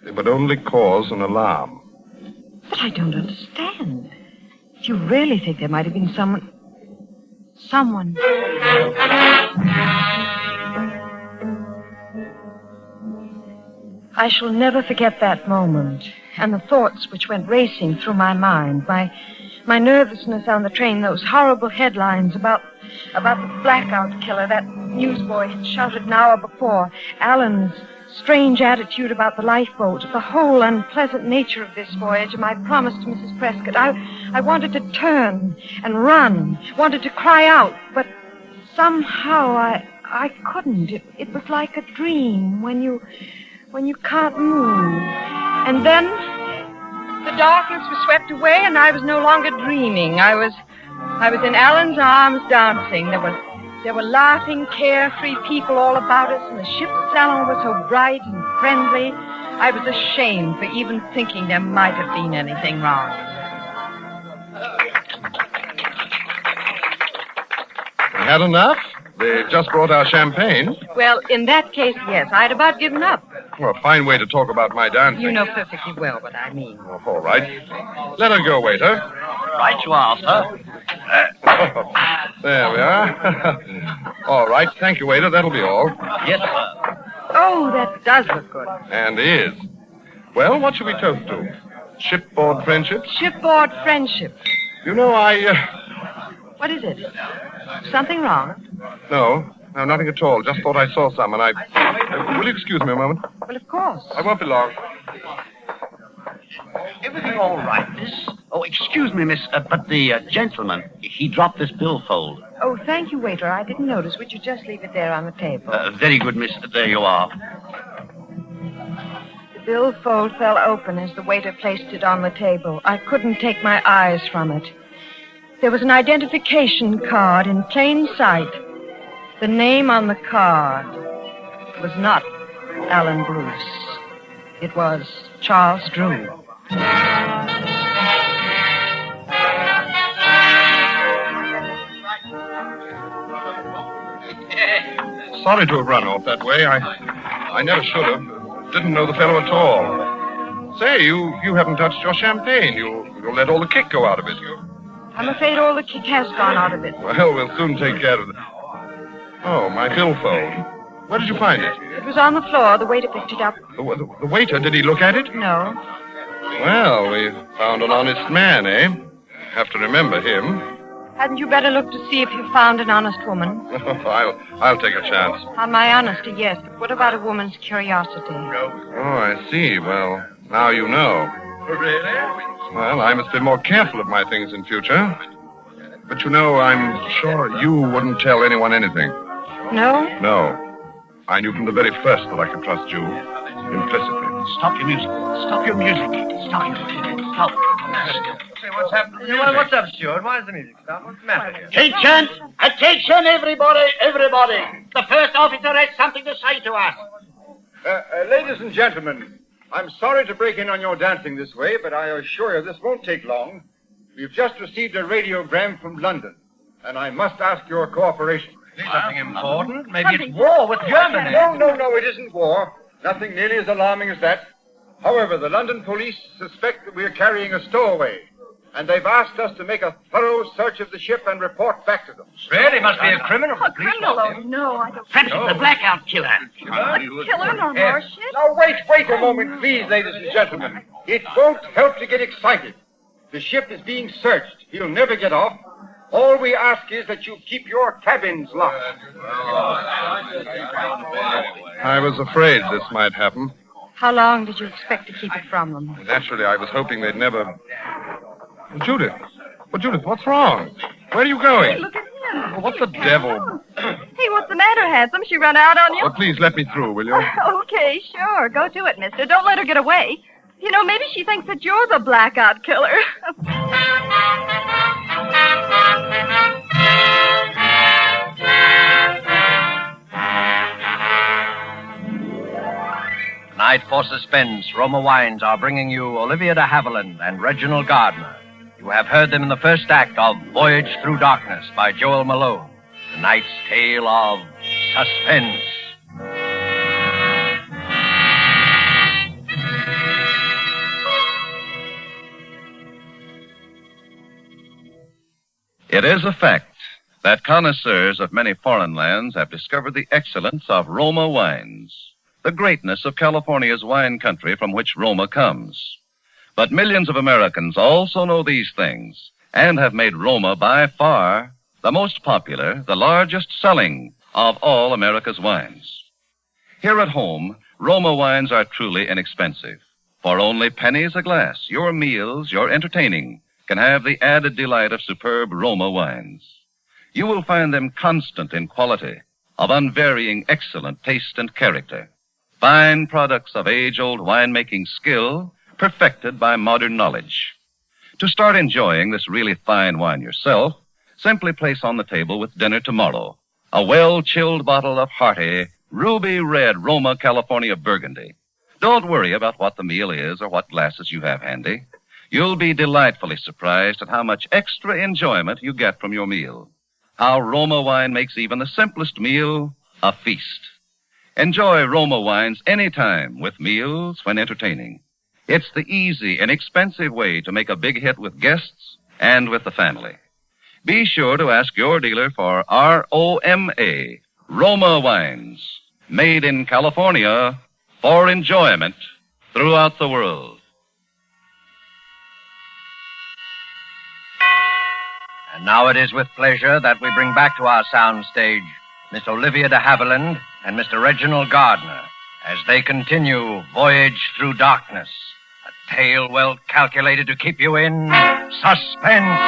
It would only cause an alarm. But I don't understand. If you really think there might have been someone... I shall never forget that moment, and the thoughts which went racing through my mind, my nervousness on the train, those horrible headlines about the blackout killer that newsboy had shouted an hour before, Alan's strange attitude about the lifeboat, the whole unpleasant nature of this voyage, and my promise to Mrs. Prescott. I wanted to turn and run, wanted to cry out, but somehow I couldn't. It was like a dream when you can't move. And then the darkness was swept away, and I was no longer dreaming. I was in Alan's arms dancing. There were laughing, carefree people all about us, and the ship's salon was so bright and friendly. I was ashamed for even thinking there might have been anything wrong. We had enough? They just brought our champagne. Well, in that case, yes. I'd about given up. Well, a fine way to talk about my dancing. You know perfectly well what I mean. Oh, all right. Let her go, waiter. Right you are, sir. There we are. All right. Thank you, waiter. That'll be all. Yes, sir. Oh, that does look good. And is. Well, what should we toast to? Shipboard friendship? Shipboard friendship. You know, What is it? Something wrong? No, nothing at all. Just thought I saw some, and will you excuse me a moment? Well, of course. I won't be long. Everything all right, miss? Oh, excuse me, miss, but the gentleman, he dropped this billfold. Oh, thank you, waiter. I didn't notice. Would you just leave it there on the table? Very good, miss. There you are. The billfold fell open as the waiter placed it on the table. I couldn't take my eyes from it. There was an identification card in plain sight. The name on the card was not Alan Bruce. It was Charles Drew. Sorry to have run off that way. I never should have. Didn't know the fellow at all. Say, you haven't touched your champagne. You'll let all the kick go out of it. I'm afraid all the kick has gone out of it. Well, we'll soon take care of it. Oh, my billfold. Where did you find it? It was on the floor. The waiter picked it up. The waiter, did he look at it? No. Well, we found an honest man, eh? Have to remember him. Hadn't you better look to see if you found an honest woman? I'll take a chance. On my honesty, yes. But what about a woman's curiosity? Oh, I see. Well, now you know. Really? Well, I must be more careful of my things in future. But you know, I'm sure you wouldn't tell anyone anything. No? No. I knew from the very first that I could trust you. Implicitly. Stop your music. Stop your music. Stop. Say, what's happened to the music? What's up, Stuart? Why is the music stop? What's the matter here? Attention! Attention, everybody! Everybody! The first officer has something to say to us. Ladies and gentlemen, I'm sorry to break in on your dancing this way, but I assure you this won't take long. We've just received a radiogram from London, and I must ask your cooperation. Something important? Maybe it's war with Germany. No, it isn't war. Nothing nearly as alarming as that. However, the London police suspect that we're carrying a stowaway, and they've asked us to make a thorough search of the ship and report back to them. Really? Must be a criminal. A criminal? Oh, no, I don't... Perhaps it's the blackout killer. A killer on our ship? Now, wait a moment, please, ladies and gentlemen. It won't help to get excited. The ship is being searched. He'll never get off. All we ask is that you keep your cabins locked. I was afraid this might happen. How long did you expect to keep it from them? Naturally, I was hoping they'd never... Judith! Well, Judith, what's wrong? Where are you going? Hey, look at him. Well, what the devil? Hey, what's the matter, handsome? She run out on you? Well, please let me through, will you? Okay, sure. Go to it, mister. Don't let her get away. You know, maybe she thinks that you're the blackout killer. Tonight for Suspense, Roma Wines are bringing you Olivia de Havilland and Reginald Gardner. You have heard them in the first act of Voyage Through Darkness by Joel Malone. Tonight's tale of Suspense. It is a fact that connoisseurs of many foreign lands have discovered the excellence of Roma wines, the greatness of California's wine country from which Roma comes. But millions of Americans also know these things and have made Roma by far the most popular, the largest selling of all America's wines. Here at home, Roma wines are truly inexpensive. For only pennies a glass, your meals, your entertaining, can have the added delight of superb Roma wines. You will find them constant in quality, of unvarying excellent taste and character. Fine products of age-old winemaking skill, perfected by modern knowledge. To start enjoying this really fine wine yourself, simply place on the table with dinner tomorrow a well-chilled bottle of hearty, ruby red Roma California Burgundy. Don't worry about what the meal is or what glasses you have handy. You'll be delightfully surprised at how much extra enjoyment you get from your meal. How Roma wine makes even the simplest meal a feast. Enjoy Roma wines anytime with meals when entertaining. It's the easy, inexpensive way to make a big hit with guests and with the family. Be sure to ask your dealer for ROMA, Roma wines, made in California for enjoyment throughout the world. And now it is with pleasure that we bring back to our sound stage Miss Olivia de Havilland and Mr. Reginald Gardner as they continue Voyage Through Darkness, a tale well calculated to keep you in suspense.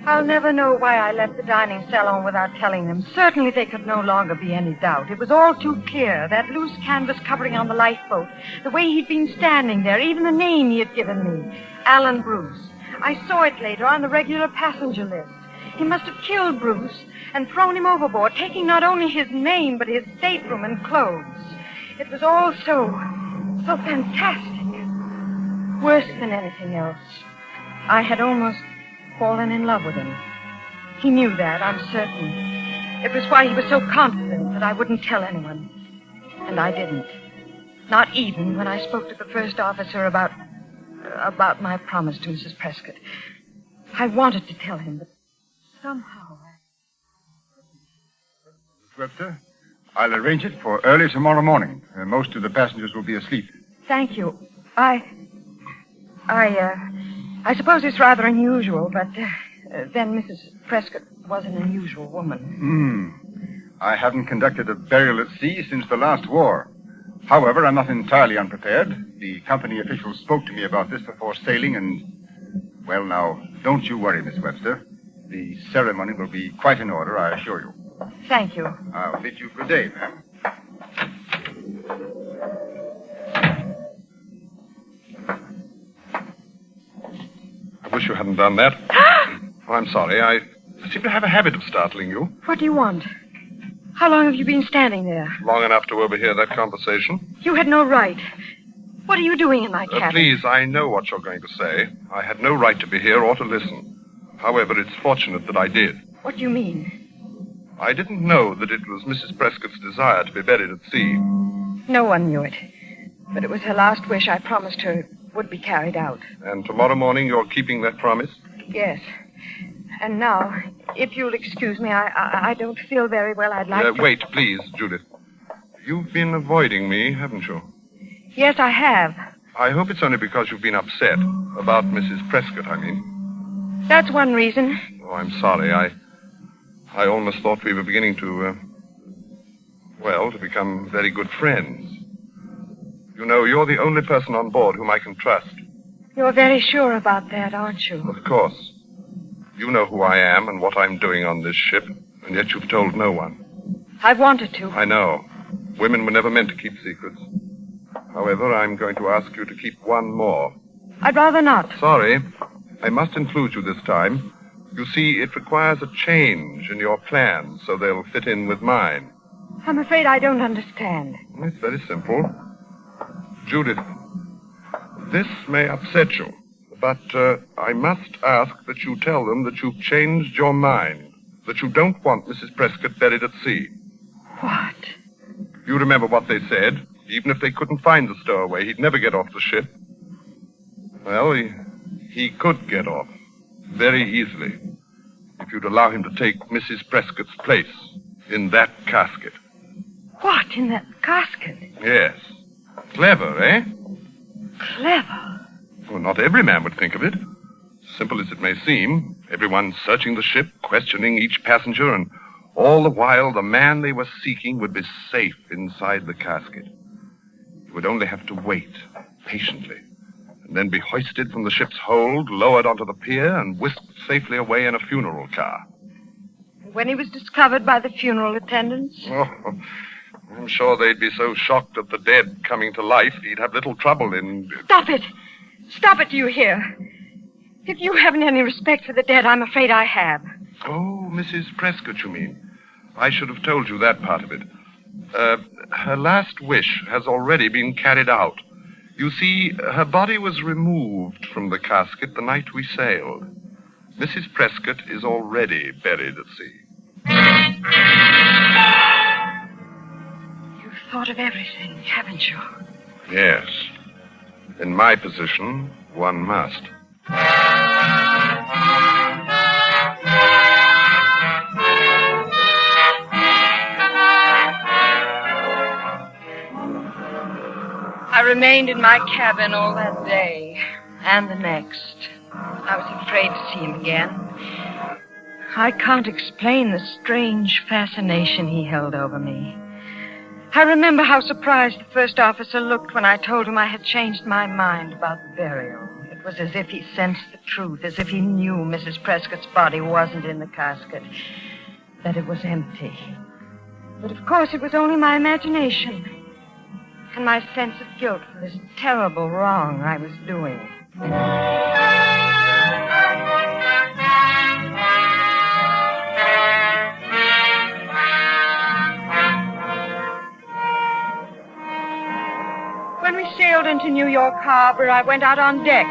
I'll never know why I left the dining salon without telling them. Certainly there could no longer be any doubt. It was all too clear. That loose canvas covering on the lifeboat, the way he'd been standing there, even the name he had given me, Alan Bruce. I saw it later on the regular passenger list. He must have killed Bruce and thrown him overboard, taking not only his name, but his stateroom and clothes. It was all so fantastic. Worse than anything else. I had almost fallen in love with him. He knew that, I'm certain. It was why he was so confident that I wouldn't tell anyone. And I didn't. Not even when I spoke to the first officer about my promise to Mrs. Prescott. I wanted to tell him, but somehow Miss Webster, I'll arrange it for early tomorrow morning. Most of the passengers will be asleep. Thank you. I suppose it's rather unusual, but then Mrs. Prescott was an unusual woman. I haven't conducted a burial at sea since the last war. However, I'm not entirely unprepared. The company officials spoke to me about this before sailing, and, well, now, don't you worry, Miss Webster. The ceremony will be quite in order, I assure you. Thank you. I'll bid you good day, ma'am. wish you hadn't done that. Oh, I'm sorry. I seem to have a habit of startling you. What do you want? How long have you been standing there? Long enough to overhear that conversation. You had no right. What are you doing in my cabin? Please, I know what you're going to say. I had no right to be here or to listen. However, it's fortunate that I did. What do you mean? I didn't know that it was Mrs. Prescott's desire to be buried at sea. No one knew it. But it was her last wish. I promised her would be carried out. And tomorrow morning you're keeping that promise? Yes. And now, if you'll excuse me, I don't feel very well. I'd like to... Wait, please, Judith. You've been avoiding me, haven't you? Yes, I have. I hope it's only because you've been upset. About Mrs. Prescott, I mean. That's one reason. Oh, I'm sorry. I almost thought we were beginning to become very good friends. You know, you're the only person on board whom I can trust. You're very sure about that, aren't you? Of course. You know who I am and what I'm doing on this ship, and yet you've told no one. I've wanted to. I know. Women were never meant to keep secrets. However, I'm going to ask you to keep one more. I'd rather not. Sorry. I must include you this time. You see, it requires a change in your plans so they'll fit in with mine. I'm afraid I don't understand. It's very simple. Judith, this may upset you, but I must ask that you tell them that you've changed your mind, that you don't want Mrs. Prescott buried at sea. What? You remember what they said? Even if they couldn't find the stowaway, he'd never get off the ship. Well, he could get off very easily if you'd allow him to take Mrs. Prescott's place in that casket. What, in that casket? Yes. Clever, eh? Clever? Well, not every man would think of it. Simple as it may seem, everyone searching the ship, questioning each passenger, and all the while the man they were seeking would be safe inside the casket. He would only have to wait patiently, and then be hoisted from the ship's hold, lowered onto the pier, and whisked safely away in a funeral car. When he was discovered by the funeral attendants? Oh, I'm sure they'd be so shocked at the dead coming to life, he'd have little trouble in... Stop it! Stop it, do you hear? If you haven't any respect for the dead, I'm afraid I have. Oh, Mrs. Prescott, you mean? I should have told you that part of it. Her last wish has already been carried out. You see, her body was removed from the casket the night we sailed. Mrs. Prescott is already buried at sea. You've thought of everything, haven't you? Yes. In my position, one must. I remained in my cabin all that day and the next. I was afraid to see him again. I can't explain the strange fascination he held over me. I remember how surprised the first officer looked when I told him I had changed my mind about the burial. It was as if he sensed the truth, as if he knew Mrs. Prescott's body wasn't in the casket, that it was empty. But of course it was only my imagination and my sense of guilt for this terrible wrong I was doing. When we sailed into New York Harbor, I went out on deck.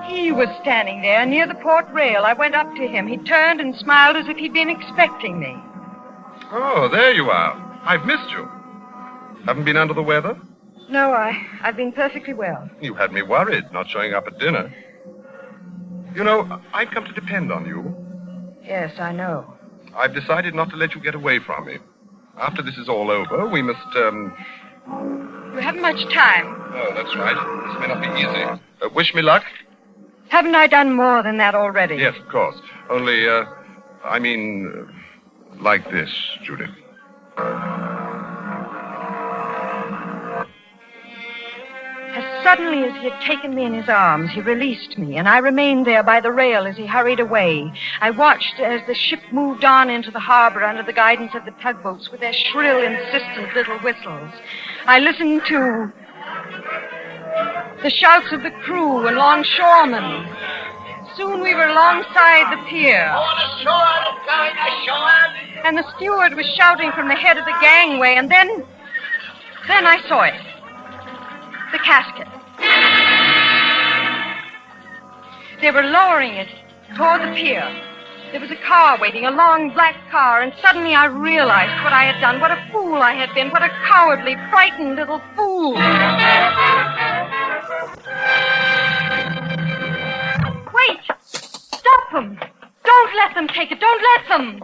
He was standing there near the port rail. I went up to him. He turned and smiled as if he'd been expecting me. Oh, there you are. I've missed you. Haven't been under the weather? No, I've been perfectly well. You had me worried, not showing up at dinner. You know, I've come to depend on you. Yes, I know. I've decided not to let you get away from me. After this is all over, we must, You haven't much time. Oh, that's right. This may not be easy. Wish me luck? Haven't I done more than that already? Yes, of course. Only, like this, Judith. As suddenly as he had taken me in his arms, he released me, and I remained there by the rail as he hurried away. I watched as the ship moved on into the harbor under the guidance of the tugboats with their shrill, insistent little whistles. I listened to the shouts of the crew and longshoremen. Soon we were alongside the pier. And the steward was shouting from the head of the gangway, and then I saw it. The casket. They were lowering it toward the pier. There was a car waiting, a long black car, and suddenly I realized what I had done, what a fool I had been, what a cowardly, frightened little fool. Wait! Stop them! Don't let them take it! Don't let them!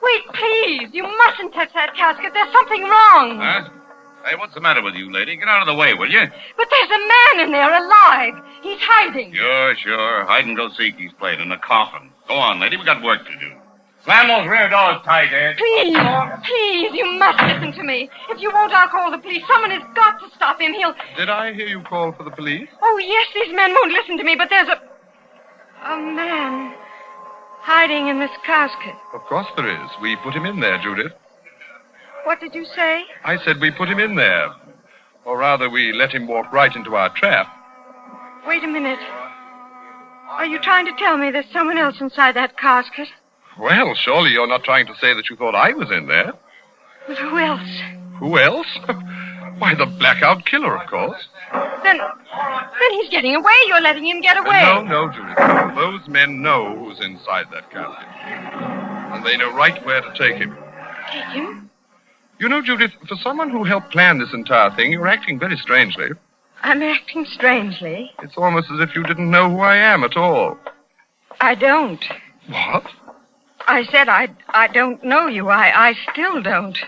Wait, please! You mustn't touch that casket. There's something wrong. Huh? Hey, what's the matter with you, lady? Get out of the way, will you? But there's a man in there, alive. He's hiding. Sure. Hide and go seek he's played in a coffin. Go on, lady. We got work to do. Slam those rear doors tight, Ed. Please, you must listen to me. If you won't, I'll call the police. Someone has got to stop him. Did I hear you call for the police? Oh, yes, these men won't listen to me, but there's a man hiding in this casket. Of course there is. We put him in there, Judith. What did you say? I said we put him in there. Or rather, we let him walk right into our trap. Wait a minute. Are you trying to tell me there's someone else inside that casket? Well, surely you're not trying to say that you thought I was in there. Well, who else? Who else? Why, the blackout killer, of course. Then he's getting away. You're letting him get away. No, Judith. No. Those men know who's inside that casket. And they know right where to take him. Take him? You know, Judith, for someone who helped plan this entire thing, you're acting very strangely. I'm acting strangely. It's almost as if you didn't know who I am at all. I don't. What? I said I don't know you. I still don't.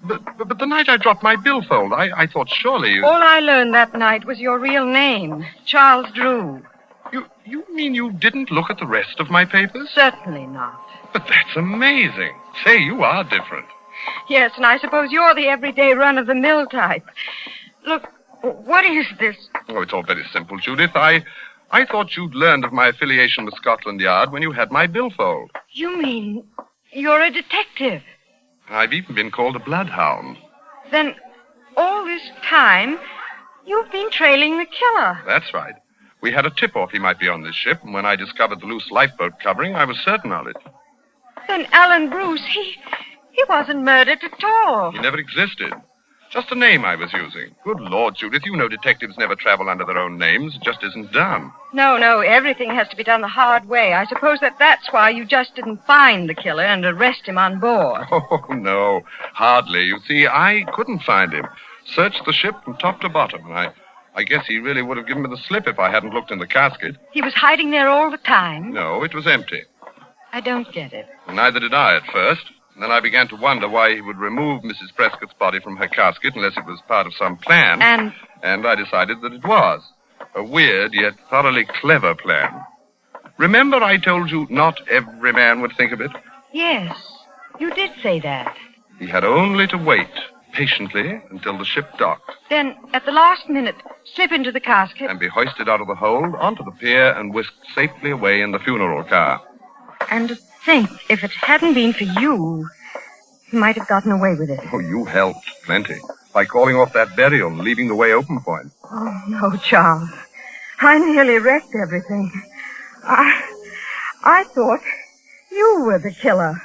But the night I dropped my billfold, I thought surely you... All I learned that night was your real name, Charles Drew. You mean you didn't look at the rest of my papers? Certainly not. But that's amazing. Say, you are different. Yes, and I suppose you're the everyday run-of-the-mill type. Look, what is this? Oh, it's all very simple, Judith. I thought you'd learned of my affiliation with Scotland Yard when you had my billfold. You mean you're a detective? I've even been called a bloodhound. Then all this time, you've been trailing the killer. That's right. We had a tip-off he might be on this ship, and when I discovered the loose lifeboat covering, I was certain of it. Then Alan Bruce, he wasn't murdered at all. He never existed. Just a name I was using. Good Lord, Judith, you know detectives never travel under their own names. It just isn't done. No, everything has to be done the hard way. I suppose that's why you just didn't find the killer and arrest him on board. Oh, no, hardly. You see, I couldn't find him. Searched the ship from top to bottom, and I guess he really would have given me the slip if I hadn't looked in the casket. He was hiding there all the time? No, it was empty. I don't get it. Neither did I at first. And then I began to wonder why he would remove Mrs. Prescott's body from her casket unless it was part of some plan. And I decided that it was. A weird yet thoroughly clever plan. Remember I told you not every man would think of it? Yes, you did say that. He had only to wait patiently until the ship docked. Then, at the last minute, slip into the casket. And be hoisted out of the hold onto the pier and whisked safely away in the funeral car. And to think, if it hadn't been for you, he might have gotten away with it. Oh, you helped plenty. By calling off that burial and leaving the way open for him. Oh, no, Charles. I nearly wrecked everything. I thought you were the killer.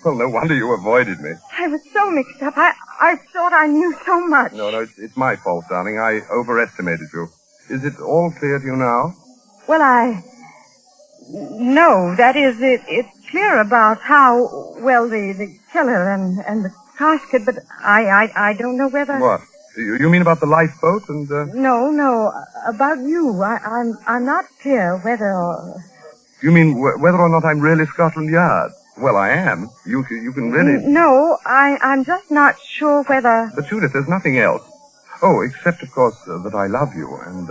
Well, no wonder you avoided me. I was so mixed up. I thought I knew so much. No, it's my fault, darling. I overestimated you. Is it all clear to you now? Well, No, that is, it's clear about how, well, the killer and the casket, but I don't know whether... What? You mean about the lifeboat and, No, about you. I'm not clear whether... You mean whether or not I'm really Scotland Yard? Well, I am. You can really... No, I'm just not sure whether... But, Judith, there's nothing else. Oh, except, of course, that I love you, and,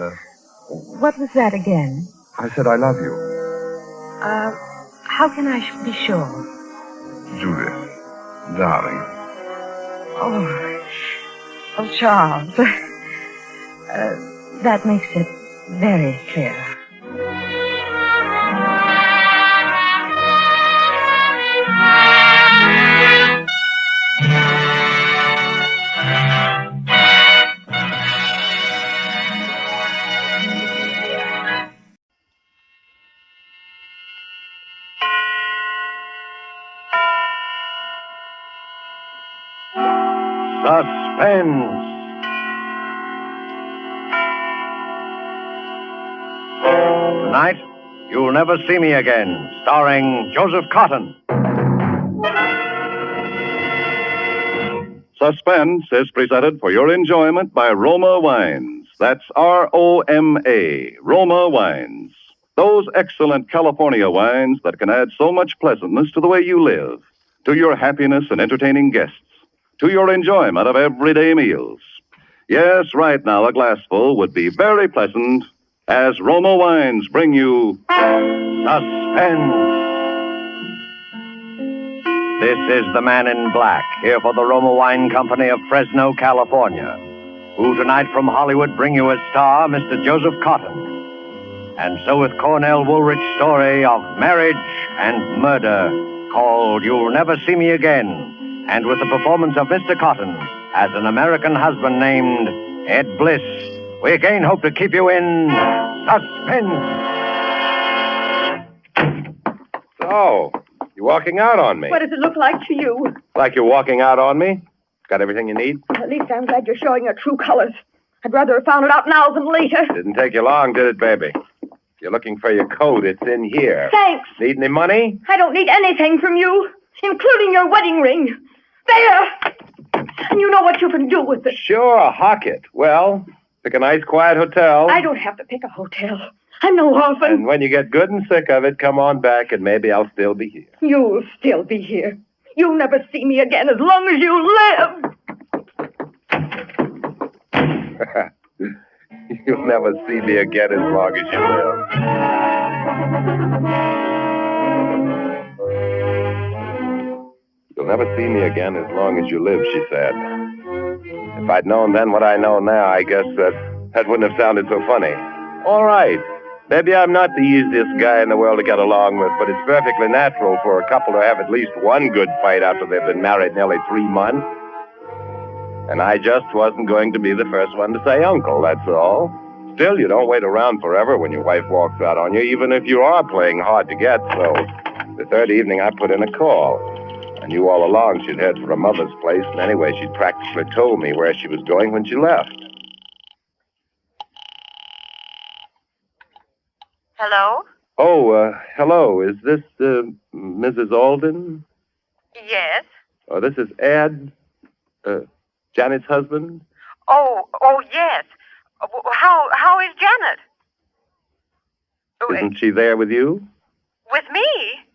What was that again? I said I love you. How can I be sure? Judith, darling. Oh, Charles. That makes it very clear. Suspense. Tonight, You'll Never See Me Again, starring Joseph Cotton. Suspense is presented for your enjoyment by Roma Wines. That's R-O-M-A, Roma Wines. Those excellent California wines that can add so much pleasantness to the way you live, to your happiness in entertaining guests, to your enjoyment of everyday meals. Yes, right now a glassful would be very pleasant as Roma Wines bring you Suspense. This is the Man in Black, here for the Roma Wine Company of Fresno, California, who tonight from Hollywood bring you as star Mr. Joseph Cotton. And so with Cornell Woolrich's story of marriage and murder called You'll Never See Me Again, and with the performance of Mr. Cotton as an American husband named Ed Bliss, we again hope to keep you in suspense. So, you walking out on me? What does it look like to you? Like you're walking out on me? Got everything you need? At least I'm glad you're showing your true colors. I'd rather have found it out now than later. Didn't take you long, did it, baby? If you're looking for your coat, it's in here. Thanks. Need any money? I don't need anything from you, including your wedding ring. There! And you know what you can do with it. Sure, hock it. Well, pick a nice, quiet hotel. I don't have to pick a hotel. I'm no orphan. And when you get good and sick of it, come on back and maybe I'll still be here. You'll still be here. You'll never see me again as long as you live. You'll never see me again as long as you live. You'll never see me again as long as you live, she said. If I'd known then what I know now, I guess that wouldn't have sounded so funny. All right. Maybe I'm not the easiest guy in the world to get along with, but it's perfectly natural for a couple to have at least one good fight after they've been married nearly 3 months. And I just wasn't going to be the first one to say uncle, that's all. Still, you don't wait around forever when your wife walks out on you, even if you are playing hard to get. So the third evening, I put in a call. I knew all along she'd head for her mother's place, and anyway, she'd practically told me where she was going when she left. Hello? Oh, hello. Is this Mrs. Alden? Yes. Oh, this is Ed, Janet's husband? Oh, yes. How is Janet? Isn't she there with you? With me?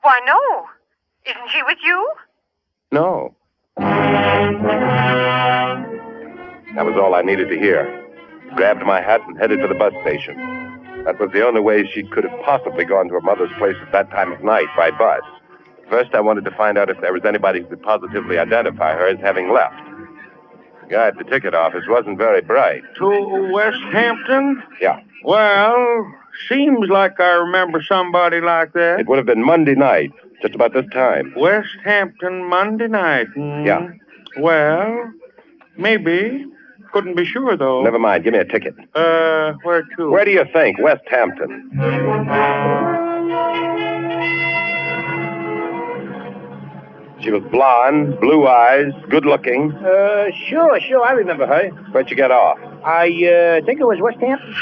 Why, no. Isn't she with you? No. That was all I needed to hear. Grabbed my hat and headed for the bus station. That was the only way she could have possibly gone to her mother's place at that time of night, by bus. First, I wanted to find out if there was anybody who could positively identify her as having left. The guy at the ticket office wasn't very bright. To West Hampton? Yeah. Well, seems like I remember somebody like that. It would have been Monday night, just about this time. West Hampton, Monday night. Yeah. Well, maybe. Couldn't be sure, though. Never mind. Give me a ticket. Where to? Where do you think? West Hampton. She was blonde, blue eyes, good looking. Sure. I remember her. Where'd you get off? I think it was West Hampton.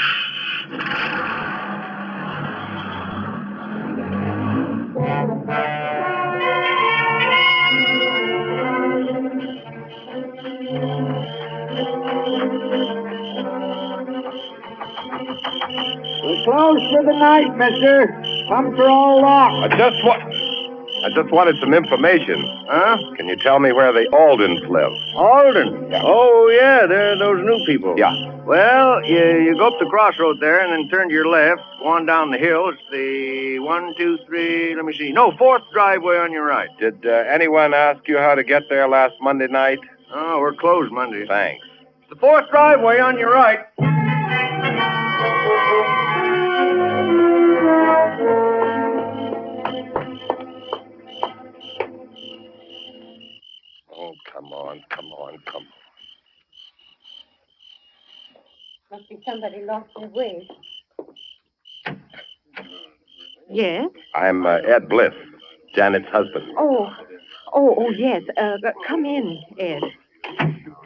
We're closed for the night, mister. Pumps are all locked. I just wanted some information. Huh? Can you tell me where the Aldens live? Alden? Yeah. Oh, yeah, they're those new people. Yeah. Well, you go up the crossroad there and then turn to your left, go on down the hill. It's the 1, 2, 3, let me see. No, 4th driveway on your right. Did anyone ask you how to get there last Monday night? Oh, we're closed Monday. Thanks. It's the 4th driveway on your right. Oh, come on. Must be somebody lost their way. Yes? I'm Ed Bliss, Janet's husband. Oh, yes. Come in, Ed.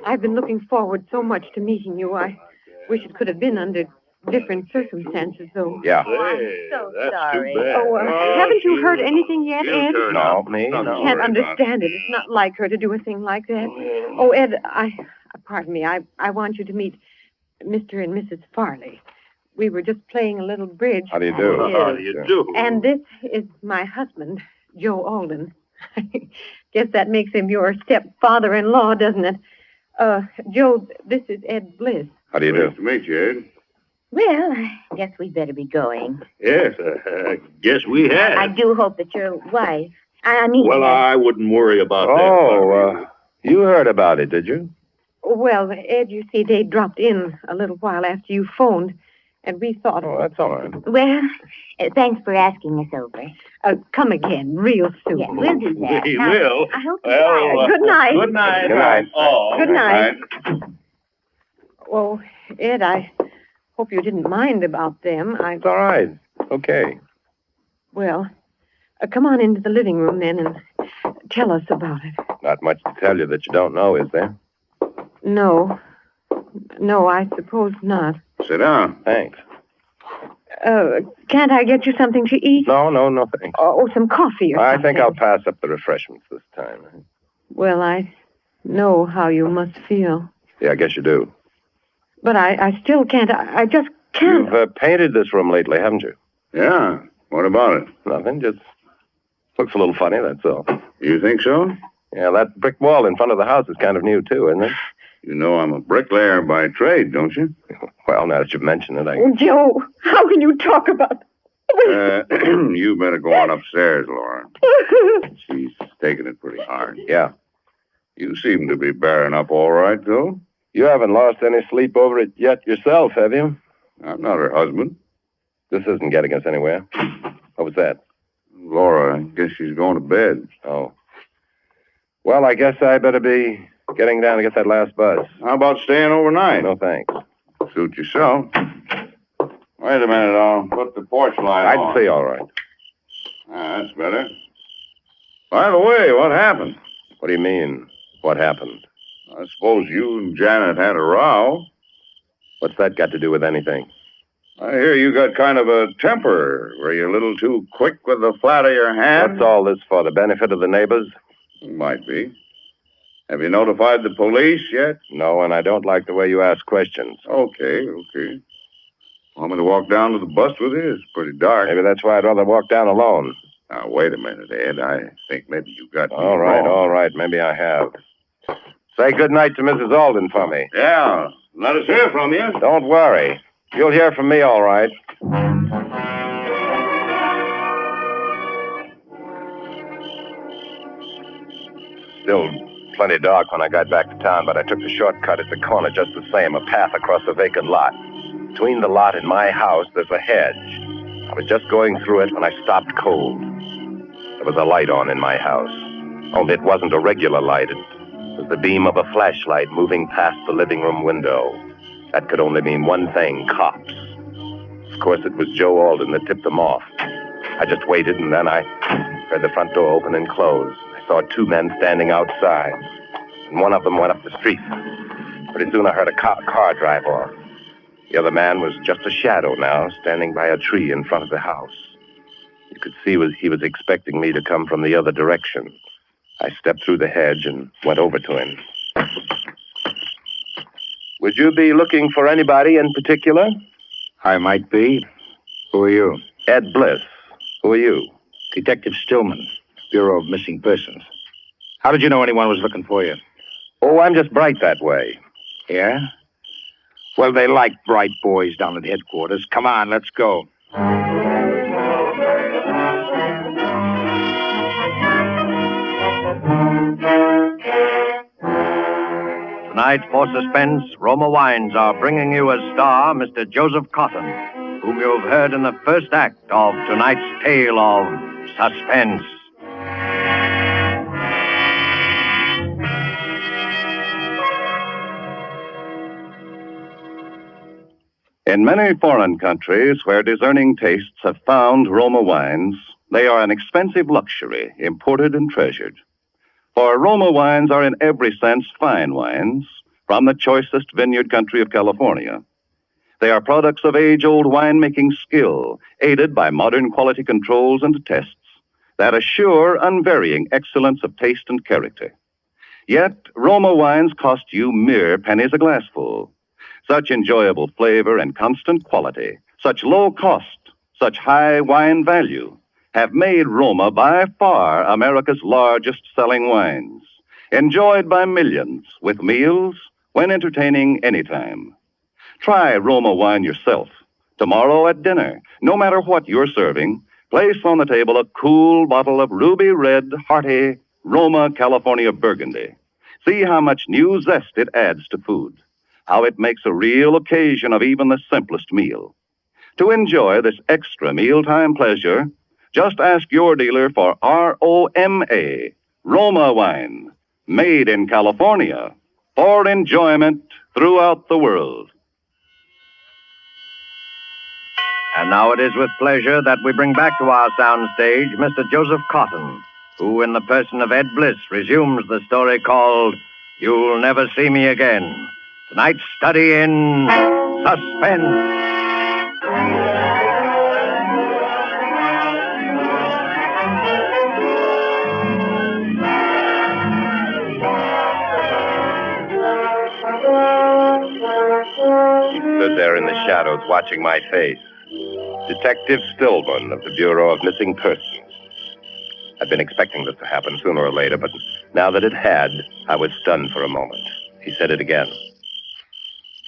I've been looking forward so much to meeting you. I wish it could have been under different circumstances, though. Yeah. So sorry. too bad. Haven't you heard anything yet, Ed? No, me? I No. can't understand it. It's not like her to do a thing like that. Oh, Ed, pardon me. I want you to meet Mr. and Mrs. Farley. We were just playing a little bridge. How do you do? How do you do? And this is my husband, Joe Alden. Guess that makes him your stepfather-in-law, doesn't it? Joe, this is Ed Bliss. How do you do? Nice to meet you, Ed. Well, I guess we better be going. Yes, I guess we have. I do hope that your wife... I mean... Well, I wouldn't worry about that. You heard about it, did you? Well, Ed, you see, they dropped in a little while after you phoned, and we thought... Oh, that's all right. Well, thanks for asking us over. Come again, real soon. Yeah, we'll do that. We Now, will. I hope Well, good night. Good night. Good night. Oh, Good night. Oh, Ed, I hope you didn't mind about them. It's all right. Okay. Well, come on into the living room then and tell us about it. Not much to tell you that you don't know, is there? No. No, I suppose not. Sit down. Thanks. Can't I get you something to eat? No, thanks. Or some coffee or I something? think I'll pass up the refreshments this time. Well, I know how you must feel. Yeah, I guess you do. But I still can't. I just can't. You've painted this room lately, haven't you? Yeah. What about it? Nothing, just looks a little funny, that's all. You think so? Yeah, that brick wall in front of the house is kind of new, too, isn't it? You know I'm a bricklayer by trade, don't you? Well, now that you mention it, Oh, Joe, how can you talk about... You better go on upstairs, Laura. She's taking it pretty hard. Yeah. You seem to be bearing up all right, though. You haven't lost any sleep over it yet yourself, have you? I'm not her husband. This isn't getting us anywhere. What was that? Laura, I guess she's going to bed. Oh. Well, I guess I better be getting down to get that last bus. How about staying overnight? No, thanks. Suit yourself. Wait a minute, I'll put the porch light on. I'd say all right. That's better. By the way, what happened? What do you mean, what happened? I suppose you and Janet had a row. What's that got to do with anything? I hear you got kind of a temper. Were you a little too quick with the flat of your hand? What's all this for, the benefit of the neighbors? Might be. Have you notified the police yet? No, and I don't like the way you ask questions. Okay. Want me to walk down to the bus with you? It's pretty dark. Maybe that's why I'd rather walk down alone. Now, wait a minute, Ed. I think maybe you got me All right. Maybe I have. Say good night to Mrs. Alden for me. Yeah. Let us hear from you. Don't worry. You'll hear from me all right. Still plenty dark when I got back to town, but I took the shortcut at the corner just the same, a path across a vacant lot. Between the lot and my house, there's a hedge. I was just going through it when I stopped cold. There was a light on in my house. Only it wasn't a regular light. It was the beam of a flashlight moving past the living room window. That could only mean one thing, cops. Of course, it was Joe Alden that tipped them off. I just waited, and then I heard the front door open and close. I saw two men standing outside, and one of them went up the street. Pretty soon I heard a car drive off. The other man was just a shadow now, standing by a tree in front of the house. You could see he was expecting me to come from the other direction. I stepped through the hedge and went over to him. Would you be looking for anybody in particular? I might be. Who are you? Ed Bliss. Who are you? Detective Stillman, Bureau of Missing Persons. How did you know anyone was looking for you? Oh, I'm just bright that way. Yeah? Well, they like bright boys down at headquarters. Come on, let's go. Tonight, for Suspense, Roma Wines are bringing you as star Mr. Joseph Cotton, whom you have heard in the first act of tonight's tale of Suspense. In many foreign countries where discerning tastes have found Roma wines, they are an expensive luxury, imported and treasured. For Roma wines are in every sense fine wines from the choicest vineyard country of California. They are products of age-old winemaking skill, aided by modern quality controls and tests that assure unvarying excellence of taste and character. Yet, Roma wines cost you mere pennies a glassful. Such enjoyable flavor and constant quality, such low cost, such high wine value, have made Roma by far America's largest selling wines, enjoyed by millions with meals when entertaining anytime. Try Roma wine yourself. Tomorrow at dinner, no matter what you're serving, place on the table a cool bottle of ruby red, hearty Roma California Burgundy. See how much new zest it adds to food, how it makes a real occasion of even the simplest meal. To enjoy this extra mealtime pleasure, just ask your dealer for ROMA, Roma wine, made in California, for enjoyment throughout the world. And now it is with pleasure that we bring back to our soundstage Mr. Joseph Cotton, who, in the person of Ed Bliss, resumes the story called You'll Never See Me Again. Tonight's study in suspense. He stood there in the shadows watching my face. Detective Stillman of the Bureau of Missing Persons. I'd been expecting this to happen sooner or later, but now that it had, I was stunned for a moment. He said it again.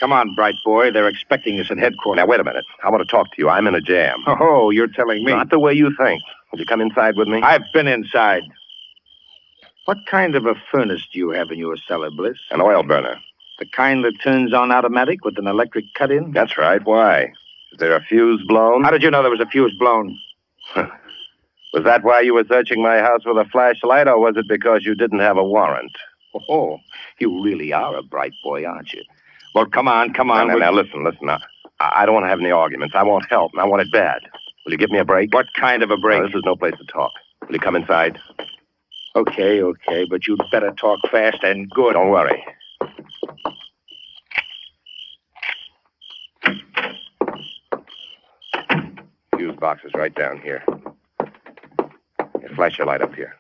Come on, bright boy. They're expecting us at headquarters. Now, wait a minute. I want to talk to you. I'm in a jam. Oh, you're telling me. Not the way you think. Will you come inside with me? I've been inside. What kind of a furnace do you have in your cellar, Bliss? An oil burner. The kind that turns on automatic with an electric cut-in? That's right. Why? Is there a fuse blown? How did you know there was a fuse blown? Was that why you were searching my house with a flashlight, or was it because you didn't have a warrant? Oh, you really are a bright boy, aren't you? Well, come on. Now, listen. I don't want to have any arguments. I want help, and I want it bad. Will you give me a break? What kind of a break? No, this is no place to talk. Will you come inside? Okay, but you'd better talk fast and good. Don't worry. Fuse box is right down here. Here, flash your light up here.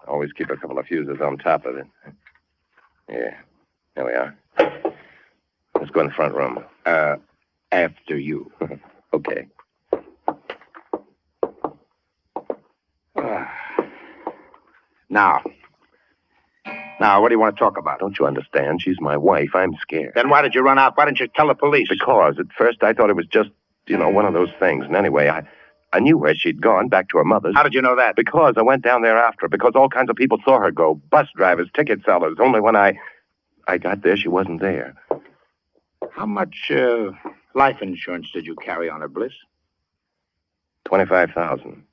Always keep a couple of fuses on top of it. Yeah, there we are. Let's go in the front room. After you. Okay. Now, what do you want to talk about? Don't you understand? She's my wife. I'm scared. Then why did you run out? Why didn't you tell the police? Because at first I thought it was just, one of those things. And anyway, I knew where she'd gone, back to her mother's. How did you know that? Because I went down there after her. Because all kinds of people saw her go. Bus drivers, ticket sellers. Only when I got there, she wasn't there. How much life insurance did you carry on her, Bliss? $25,000.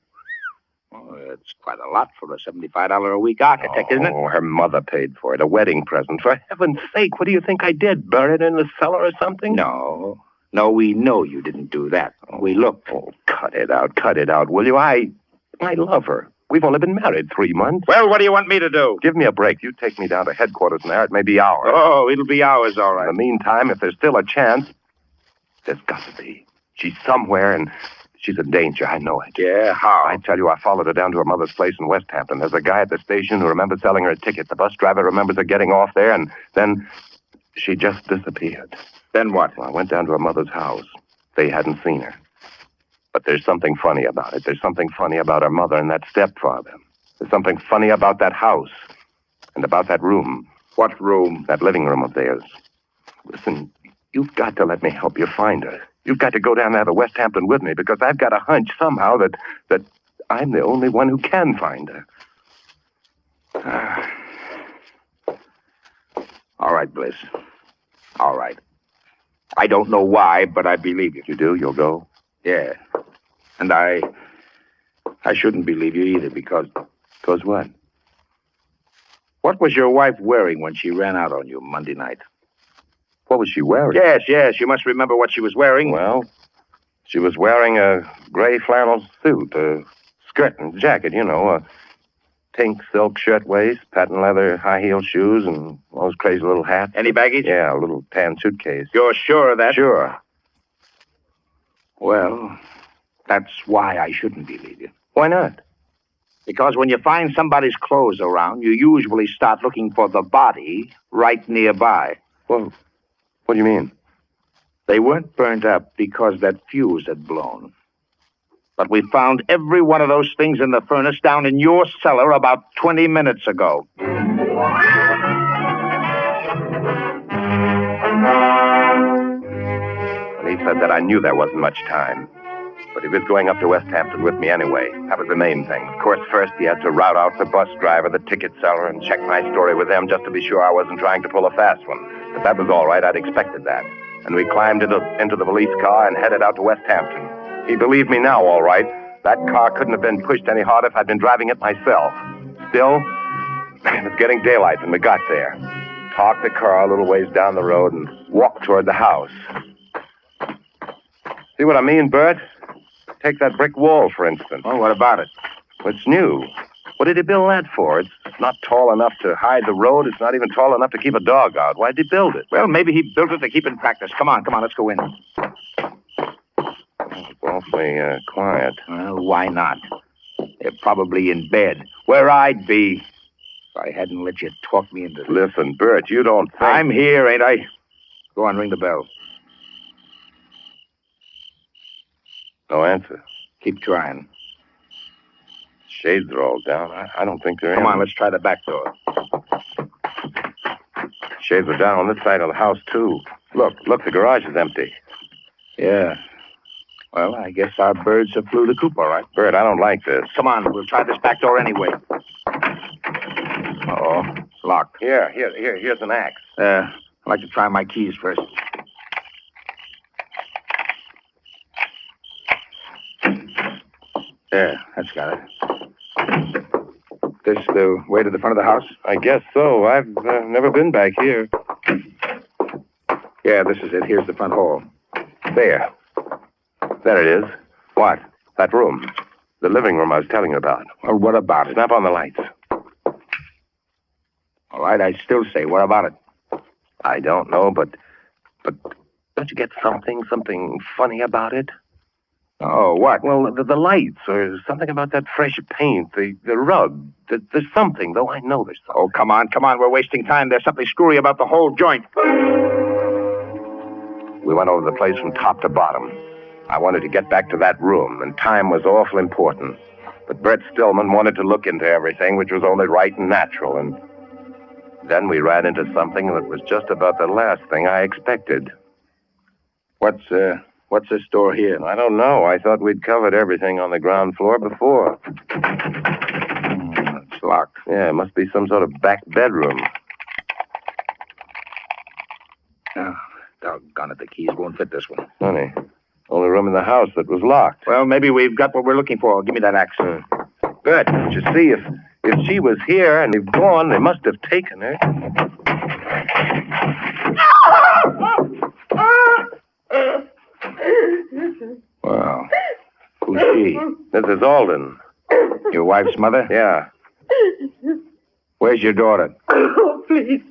Oh, it's quite a lot for a $75 a week architect, isn't it? Oh, her mother paid for it. A wedding present. For heaven's sake, what do you think I did? Bury it in the cellar or something? No, we know you didn't do that. We looked. Oh, cut it out, will you? I love her. We've only been married 3 months. Well, what do you want me to do? Give me a break. You take me down to headquarters now. It may be hours. Oh, it'll be hours, all right. In the meantime, if there's still a chance, there's got to be. She's somewhere, and she's in danger. I know it. Yeah, how? I tell you, I followed her down to her mother's place in West Hampton. There's a guy at the station who remembers selling her a ticket. The bus driver remembers her getting off there, and then she just disappeared. Then what? Well, I went down to her mother's house. They hadn't seen her. But there's something funny about it. There's something funny about her mother and that stepfather. There's something funny about that house and about that room. What room? That living room of theirs. Listen, you've got to let me help you find her. You've got to go down there to West Hampton with me because I've got a hunch somehow that I'm the only one who can find her. All right, Bliss. All right. I don't know why, but I believe you. You do? You'll go? Yeah. And I shouldn't believe you either because... Because what? What was your wife wearing when she ran out on you Monday night? What was she wearing? Yes. You must remember what she was wearing. Well, she was wearing a gray flannel suit, a skirt and jacket, Pink silk shirtwaist, patent leather high-heel shoes, and those crazy little hats. Any baggage? Yeah, a little tan suitcase. You're sure of that? Sure. Well, that's why I shouldn't believe you. Why not? Because when you find somebody's clothes around, you usually start looking for the body right nearby. Well, what do you mean? They weren't burnt up because that fuse had blown. But we found every one of those things in the furnace down in your cellar about 20 minutes ago. When he said that, I knew there wasn't much time. But he was going up to West Hampton with me anyway. That was the main thing. Of course, first he had to route out the bus driver, the ticket seller, and check my story with them just to be sure I wasn't trying to pull a fast one. But that was all right. I'd expected that. And we climbed into the police car and headed out to West Hampton. He believed me now, all right. That car couldn't have been pushed any harder if I'd been driving it myself. Still, it was getting daylight when we got there. Parked the car a little ways down the road and walked toward the house. See what I mean, Bert? Take that brick wall, for instance. Oh, what about it? It's new. What did he build that for? It's not tall enough to hide the road. It's not even tall enough to keep a dog out. Why'd he build it? Well, maybe he built it to keep in practice. Come on, let's go in. It's awfully quiet. Well, why not? They're probably in bed. Where I'd be if I hadn't let you talk me into this. Listen, Bert, you don't think... I'm here, ain't I? Go on, ring the bell. No answer. Keep trying. Shades are all down. I don't think they're in. Come on, let's try the back door. Shades are down on this side of the house, too. Look, the garage is empty. Yeah. Well, I guess our birds have flew the coop, all right. Bert, I don't like this. Come on, we'll try this back door anyway. Uh-oh, it's locked. Here's an axe. I'd like to try my keys first. There, that's got it. This the way to the front of the house? I guess so. I've never been back here. Yeah, this is it. Here's the front hall. There it is. What? That room. The living room I was telling you about. Well, what about it? Snap on the lights. All right, I still say, what about it? I don't know, but don't you get something funny about it? Oh, what? Well, the lights, or something about that fresh paint, the rug. There's something, though I know there's something. Oh, come on, we're wasting time. There's something screwy about the whole joint. We went over the place from top to bottom. I wanted to get back to that room, and time was awful important. But Brett Stillman wanted to look into everything, which was only right and natural, and then we ran into something that was just about the last thing I expected. What's this door here? I don't know. I thought we'd covered everything on the ground floor before. It's locked. Yeah, it must be some sort of back bedroom. Oh, doggone it, the keys won't fit this one. Funny. Only room in the house that was locked. Well, maybe we've got what we're looking for. Give me that axe. Good. You see, if she was here and they've gone, they must have taken her. Well, who's she? This is Alden. Your wife's mother? Yeah. Where's your daughter? Oh, please.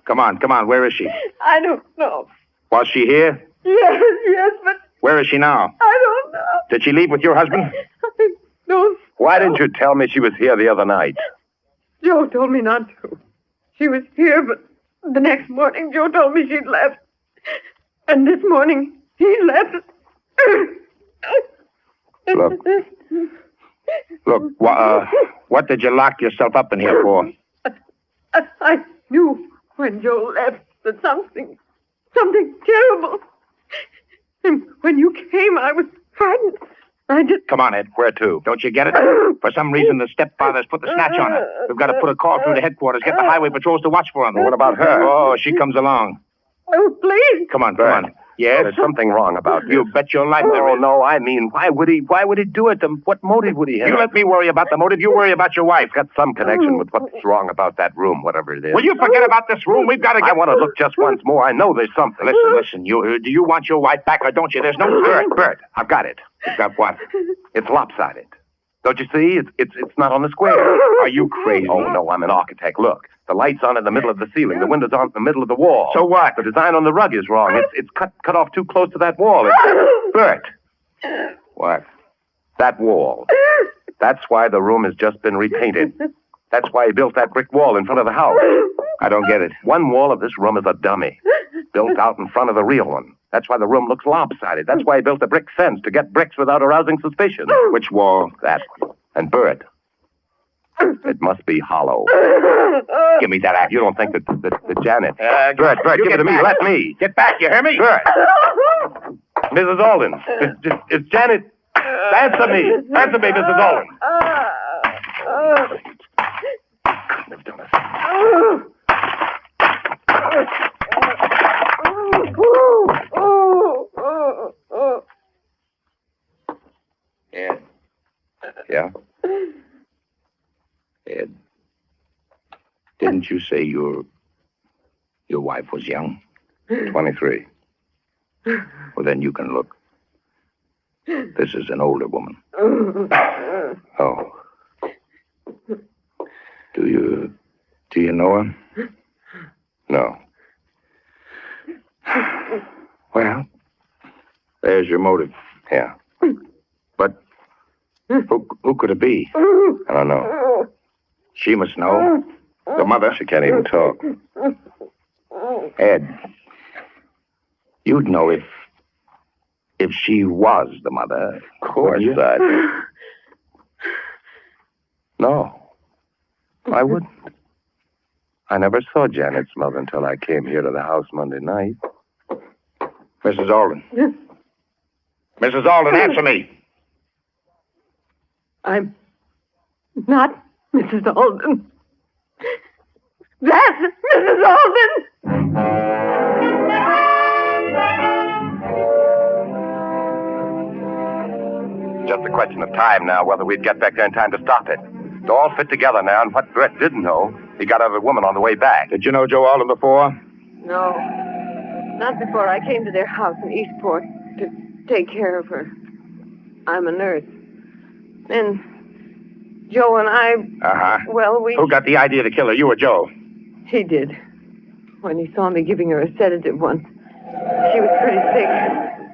Come on. Where is she? I don't know. Was she here? Yes, but Where is she now? I don't know. Did she leave with your husband? I don't. Why didn't you tell me she was here the other night? Joe told me not to. She was here, but the next morning Joe told me she'd left. And this morning he left. Look, what did you lock yourself up in here for? I knew when Joe left that something terrible. And when you came, I was frightened. I just... Come on, Ed. Where to? Don't you get it? For some reason, the stepfather's put the snatch on her. We've got to put a call through to headquarters, get the highway patrols to watch for him. What about her? Oh, she comes along. Oh, please. Come on. Yes? There's something wrong about this. You bet your life there is. No, I mean, why would he do it? What motive would he have? You let me worry about the motive. You worry about your wife. Got some connection with what's wrong about that room, whatever it is. Will you forget about this room? We've got to get... I want to look just once more. I know there's something. Listen. Do you want your wife back or don't you? There's no... Bert, I've got it. You've got what? It's lopsided. Don't you see? It's not on the square. Are you crazy? Oh, no, I'm an architect. Look, the light's on in the middle of the ceiling. The window's on in the middle of the wall. So what? The design on the rug is wrong. It's cut off too close to that wall. Bert. What? That wall. That's why the room has just been repainted. That's why he built that brick wall in front of the house. I don't get it. One wall of this room is a dummy, built out in front of the real one. That's why the room looks lopsided. That's why he built a brick fence, to get bricks without arousing suspicion. Which wall? That. And Bert. It must be hollow. Give me that axe. You don't think that Janet... Bert, give it to me. Back. Let me. Get back, you hear me? Bert. Mrs. Alden. It's Janet. Answer me. Answer me, Mrs. Alden. Couldn't have done it. Ed. Yeah? Ed. Didn't you say your wife was young? 23. Well, then you can look. This is an older woman. Oh. Do you know her? No. Well, there's your motive. Yeah. But who could it be? I don't know. She must know. The mother. She can't even talk. Ed, you'd know if she was the mother. Of course, No. I wouldn't. I never saw Janet's mother until I came here to the house Monday night. Mrs. Alden. Mrs. Alden, answer me. I'm not Mrs. Alden. That's Mrs. Alden! Just a question of time now, whether we'd get back there in time to stop it. It's all fit together now, and what Brett didn't know, he got out of a woman on the way back. Did you know Joe Alden before? No. Not before I came to their house in Eastport to take care of her. I'm a nurse. And Joe and I... Well, Who got the idea to kill her, you or Joe? He did. When he saw me giving her a sedative once. She was pretty sick.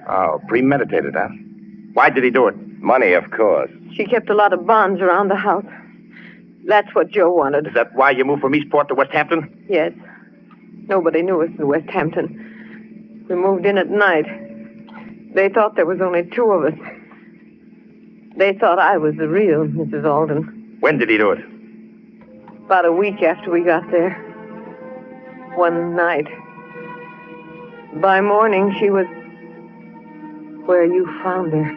Oh, premeditated, huh? Why did he do it? Money, of course. She kept a lot of bonds around the house. That's what Joe wanted. Is that why you moved from Eastport to West Hampton? Yes. Nobody knew us in West Hampton. We moved in at night. They thought there was only two of us. They thought I was the real Mrs. Alden. When did he do it? About a week after we got there. One night. By morning, she was where you found her.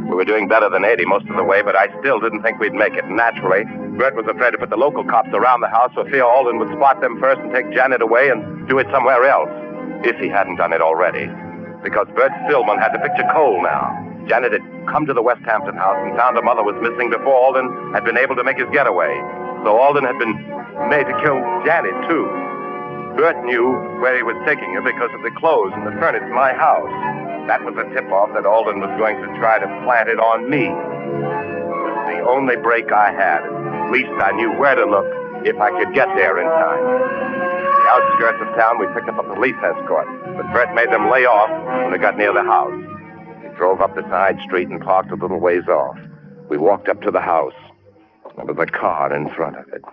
We were doing better than 80 most of the way, but I still didn't think we'd make it. Naturally, Bert was afraid to put the local cops around the house for fear Alden would spot them first and take Janet away and do it somewhere else, if he hadn't done it already. Because Bert Stillman had to picture cold now. Janet had come to the West Hampton house and found her mother was missing before Alden had been able to make his getaway. So Alden had been made to kill Janet, too. Bert knew where he was taking her because of the clothes and the furniture in my house. That was a tip-off that Alden was going to try to plant it on me. It was the only break I had. At least I knew where to look if I could get there in time. The outskirts of town, we picked up a police escort, but Bert made them lay off when they got near the house. He drove up the side street and parked a little ways off. We walked up to the house. There was a car in front of it.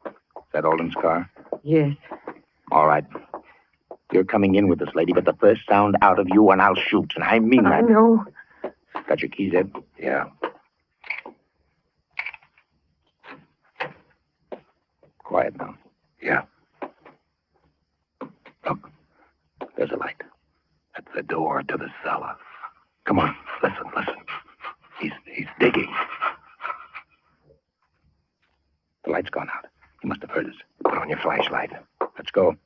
Is that Alden's car? Yes. All right. You're coming in with this lady, but the first sound out of you and I'll shoot, and I mean that. I know. Got your keys, Ed? Yeah. Quiet now. Yeah. Look, there's a light. That's the door to the cellar. Come on, listen. He's digging. The light's gone out. He must have heard us. Put on your flashlight. Let's go.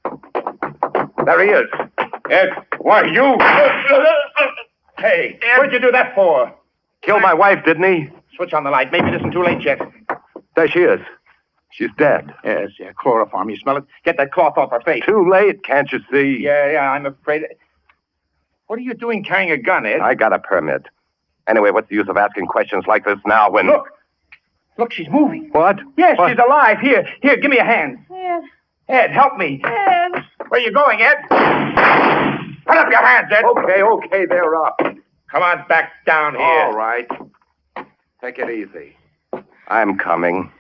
There he is. Ed, why, you... Hey, Ed. What'd you do that for? Killed my wife, didn't he? Switch on the light. Maybe it isn't too late yet. There she is. She's dead. Yes, yeah, chloroform. You smell it? Get that cloth off her face. Too late, can't you see? Yeah, I'm afraid. What are you doing carrying a gun, Ed? I got a permit. Anyway, what's the use of asking questions like this now when... Look, she's moving. What? Yes, What? she's alive. Here, give me a hand. Ed. Ed, help me. Ed. Where are you going, Ed? Put up your hands, Ed. Okay, they're up. Come on back down here. All right. Take it easy. I'm coming.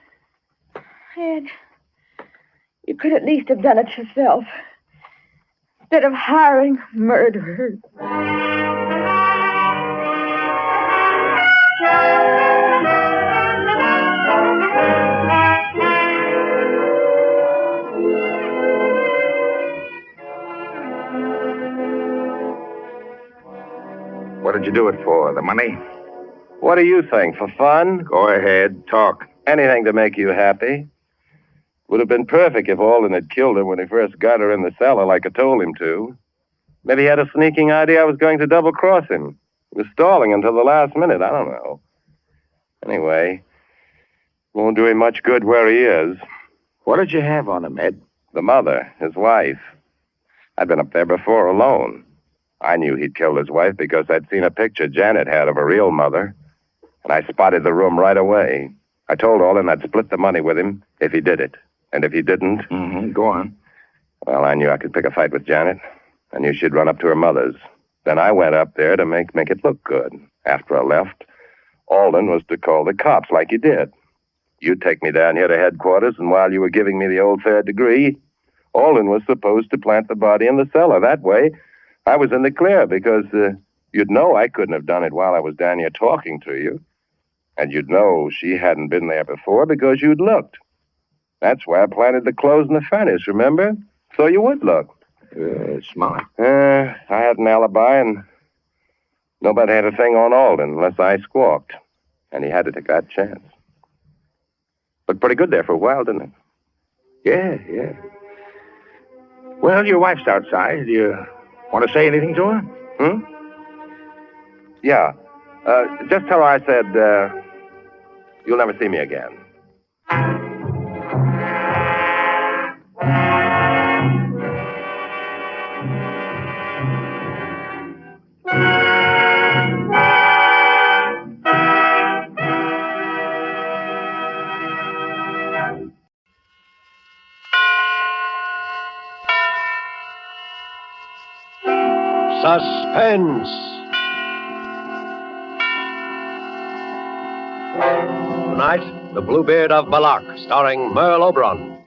Ed, you could at least have done it yourself. Instead of hiring murderers. What did you do it for? The money? What do you think? For fun? Go ahead, talk. Anything to make you happy. Would have been perfect if Alden had killed her when he first got her in the cellar like I told him to. Maybe he had a sneaking idea I was going to double-cross him. He was stalling until the last minute. I don't know. Anyway, won't do him much good where he is. What did you have on him, Ed? The mother, his wife. I'd been up there before alone. I knew he'd killed his wife because I'd seen a picture Janet had of her real mother. And I spotted the room right away. I told Alden I'd split the money with him if he did it. And if he didn't... Go on. Well, I knew I could pick a fight with Janet. I knew she'd run up to her mother's. Then I went up there to make it look good. After I left, Alden was to call the cops like he did. You'd take me down here to headquarters, and while you were giving me the old third degree, Alden was supposed to plant the body in the cellar. That way, I was in the clear because you'd know I couldn't have done it while I was down here talking to you. And you'd know she hadn't been there before because you'd looked. That's why I planted the clothes in the furnace, remember? So you would look. Smart. I had an alibi, and nobody had a thing on Alden unless I squawked. And he had to take that chance. Looked pretty good there for a while, didn't it? Yeah. Well, your wife's outside. Do you want to say anything to her? Yeah. Just tell her I said, you'll never see me again. Suspense. Tonight, The Bluebeard of Bellac, starring Merle Oberon.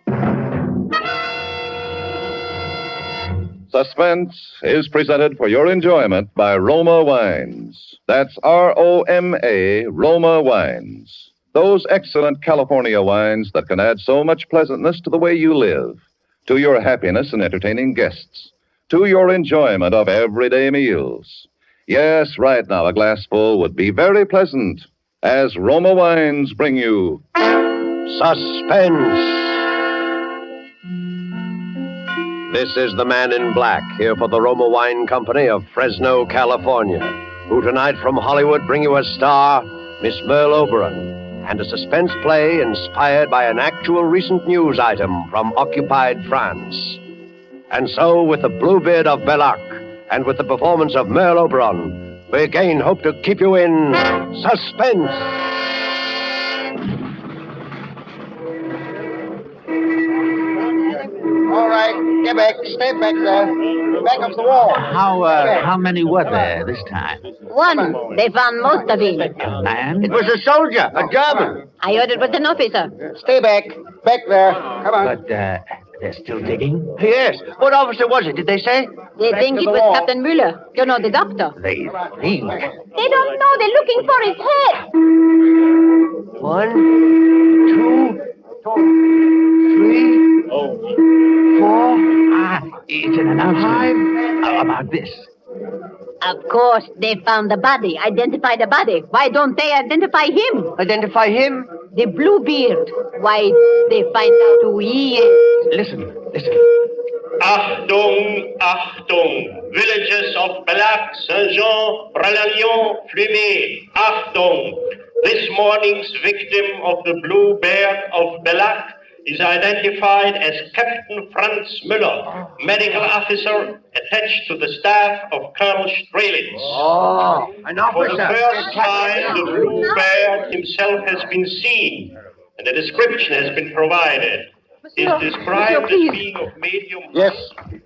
Suspense is presented for your enjoyment by Roma Wines. That's R-O-M-A, Roma Wines. Those excellent California wines that can add so much pleasantness to the way you live, to your happiness in entertaining guests, to your enjoyment of everyday meals. Yes, right now, a glassful would be very pleasant, as Roma Wines bring you Suspense. This is the Man in Black, here for the Roma Wine Company of Fresno, California, who tonight from Hollywood bring you a star, Miss Merle Oberon, and a suspense play inspired by an actual recent news item from occupied France. And so, with the Bluebeard of Bellac, and with the performance of Merle Oberon, we again hope to keep you in suspense. All right, get back. Stay back there. Back up the wall. How many were there this time? One. They found most of him. Man? It was a soldier, a German. I heard it was an officer. Stay back. Back there. Come on. But, they're still digging? Yes. What officer was it, did they say? They think it was Captain Müller. You know, the doctor. They think. They don't know. They're looking for his head. 1, 2, 3, 4. It's an announcement about this. Of course, they found the body, identified the body. Why don't they identify him? Identify him? The Bluebeard. Why they find out who he is? Listen. Achtung, Achtung! Villages of Bellac, Saint-Jean, Bralagnon, Flumet. Achtung! This morning's victim of the Bluebeard of Bellac is identified as Captain Franz Müller, medical officer attached to the staff of Colonel Strelitz. Oh, an For the officer. first time, the Bluebeard himself has been seen, and a description has been provided. He is described as being of medium. Yes.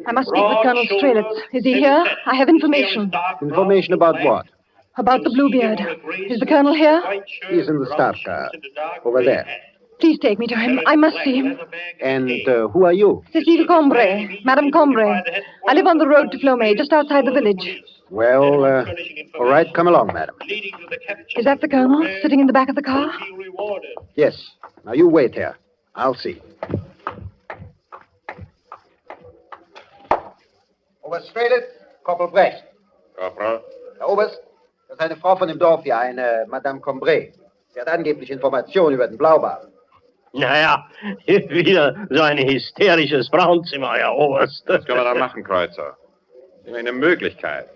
I must speak with Colonel Strelitz. Is he here? I have information. Information about what? About the Bluebeard. Is the Colonel here? He's in the staff car. Over there. Please take me to him. I must see him. And who are you? Cécile Combray. Madame Combray. I live on the road to Flomé, just outside the village. Well, all right, come along, madam. Is that the Colonel, sitting in the back of the car? Yes. Now you wait here. I'll see. Oberst Strelitz, Corporal Brecht. Corporal? Herr Oberst, das ist eine Frau von dem Dorf hier, eine Madame Combray. Sie hat angeblich Informationen über den Blaubart. Naja, wieder so ein hysterisches Frauenzimmer, Herr Oberst. Was können wir da machen, Kreuzer? Eine Möglichkeit.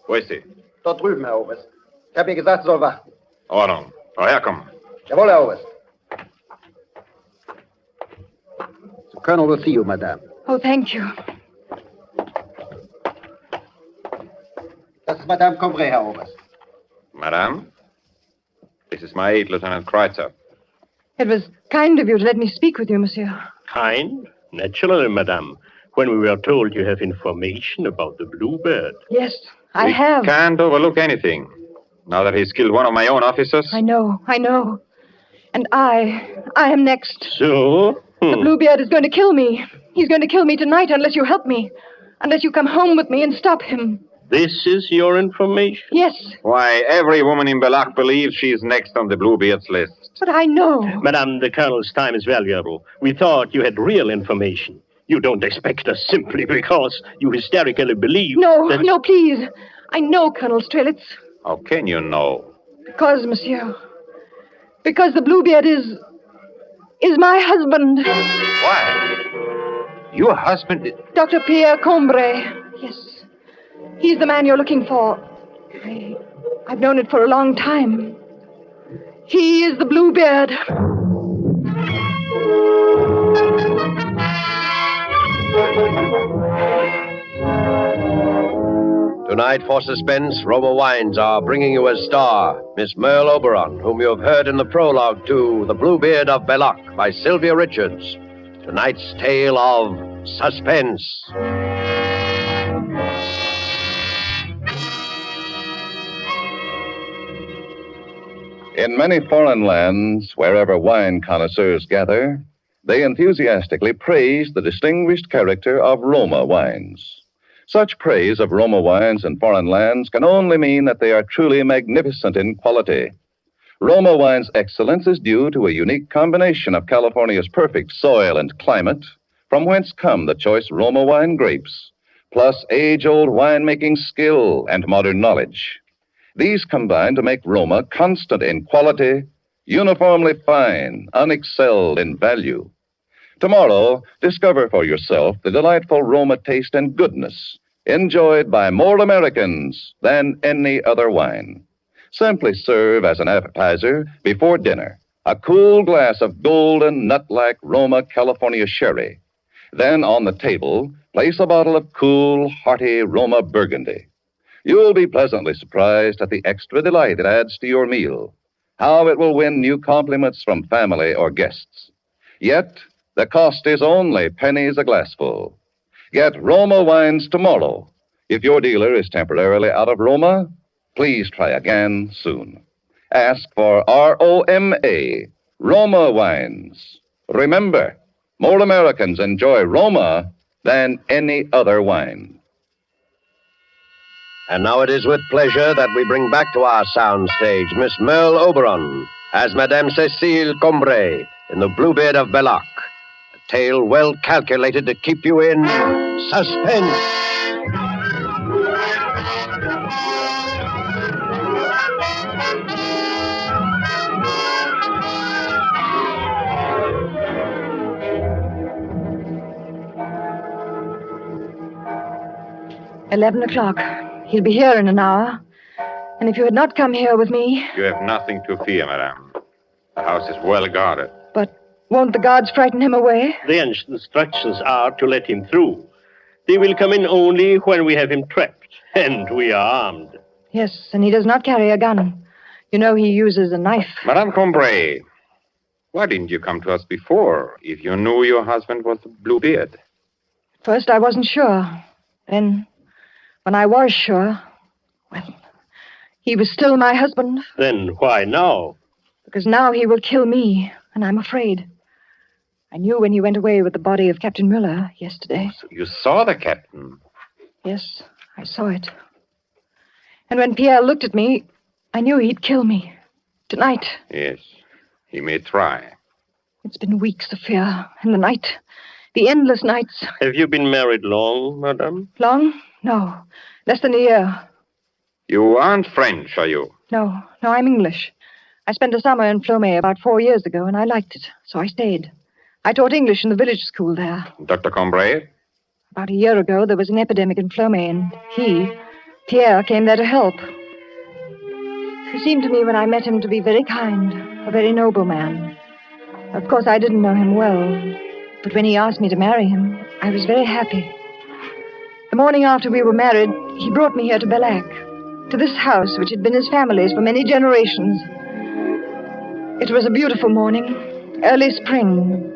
Wo ist sie? Dort drüben, Herr Oberst. Ich habe ihr gesagt, sie soll warten. Ordnung. Frau herkommen. Jawohl, Herr Oberst. The Colonel will see you, Madame. Oh, thank you. Das ist Madame Combray, Herr Oberst. Madame? This is my aide, Lieutenant Kreuzer. It was kind of you to let me speak with you, monsieur. Kind? Naturally, madame. When we were told you have information about the Bluebeard. Yes, I have. Can't overlook anything. Now that he's killed one of my own officers. I know. And I am next. So? The Bluebeard is going to kill me. He's going to kill me tonight unless you help me. Unless you come home with me and stop him. This is your information? Yes. Why, every woman in Bellac believes she's next on the Bluebeard's list. But I know. Madame, the Colonel's time is valuable. We thought you had real information. You don't expect us simply because you hysterically believe that... No, please. I know Colonel Strelitz. How can you know? Because, monsieur. Because the Bluebeard is my husband. What? Your husband? Dr. Pierre Combray. Yes. He's the man you're looking for. I've known it for a long time. He is the Bluebeard. Tonight for Suspense, Roma Wines are bringing you as star Miss Merle Oberon, whom you have heard in the prologue to The Bluebeard of Bellac by Sylvia Richards. Tonight's tale of Suspense. In many foreign lands, wherever wine connoisseurs gather, they enthusiastically praise the distinguished character of Roma wines. Such praise of Roma wines in foreign lands can only mean that they are truly magnificent in quality. Roma wine's excellence is due to a unique combination of California's perfect soil and climate, from whence come the choice Roma wine grapes, plus age-old winemaking skill and modern knowledge. These combine to make Roma constant in quality, uniformly fine, unexcelled in value. Tomorrow, discover for yourself the delightful Roma taste and goodness enjoyed by more Americans than any other wine. Simply serve as an appetizer before dinner a cool glass of golden, nut-like Roma California sherry. Then on the table, place a bottle of cool, hearty Roma Burgundy. You'll be pleasantly surprised at the extra delight it adds to your meal, how it will win new compliments from family or guests. Yet, the cost is only pennies a glassful. Get Roma wines tomorrow. If your dealer is temporarily out of Roma, please try again soon. Ask for ROMA, Roma wines. Remember, more Americans enjoy Roma than any other wine. And now it is with pleasure that we bring back to our soundstage Miss Merle Oberon as Madame Cécile Combray in The Bluebeard of Bellac, a tale well calculated to keep you in suspense. $11. He'll be here in an hour. And if you had not come here with me... You have nothing to fear, madame. The house is well guarded. Won't the guards frighten him away? The instructions are to let him through. They will come in only when we have him trapped, and we are armed. Yes, and he does not carry a gun. You know he uses a knife. Madame Combray, why didn't you come to us before if you knew your husband was the Bluebeard? First, I wasn't sure. Then, when I was sure, well, he was still my husband. Then why now? Because now he will kill me, and I'm afraid. I knew when he went away with the body of Captain Müller yesterday. So you saw the captain? Yes, I saw it. And when Pierre looked at me, I knew he'd kill me. Tonight. Yes, he may try. It's been weeks of fear. And the night, the endless nights. Have you been married long, madame? Long? No, less than a year. You aren't French, are you? No, I'm English. I spent a summer in Flomé about 4 years ago, and I liked it, so I stayed. I taught English in the village school there. Dr. Combray? About a year ago, there was an epidemic in Flomé, and Pierre, came there to help. He seemed to me when I met him to be very kind, a very noble man. Of course, I didn't know him well, but when he asked me to marry him, I was very happy. The morning after we were married, he brought me here to Bellac, to this house which had been his family's for many generations. It was a beautiful morning, early spring.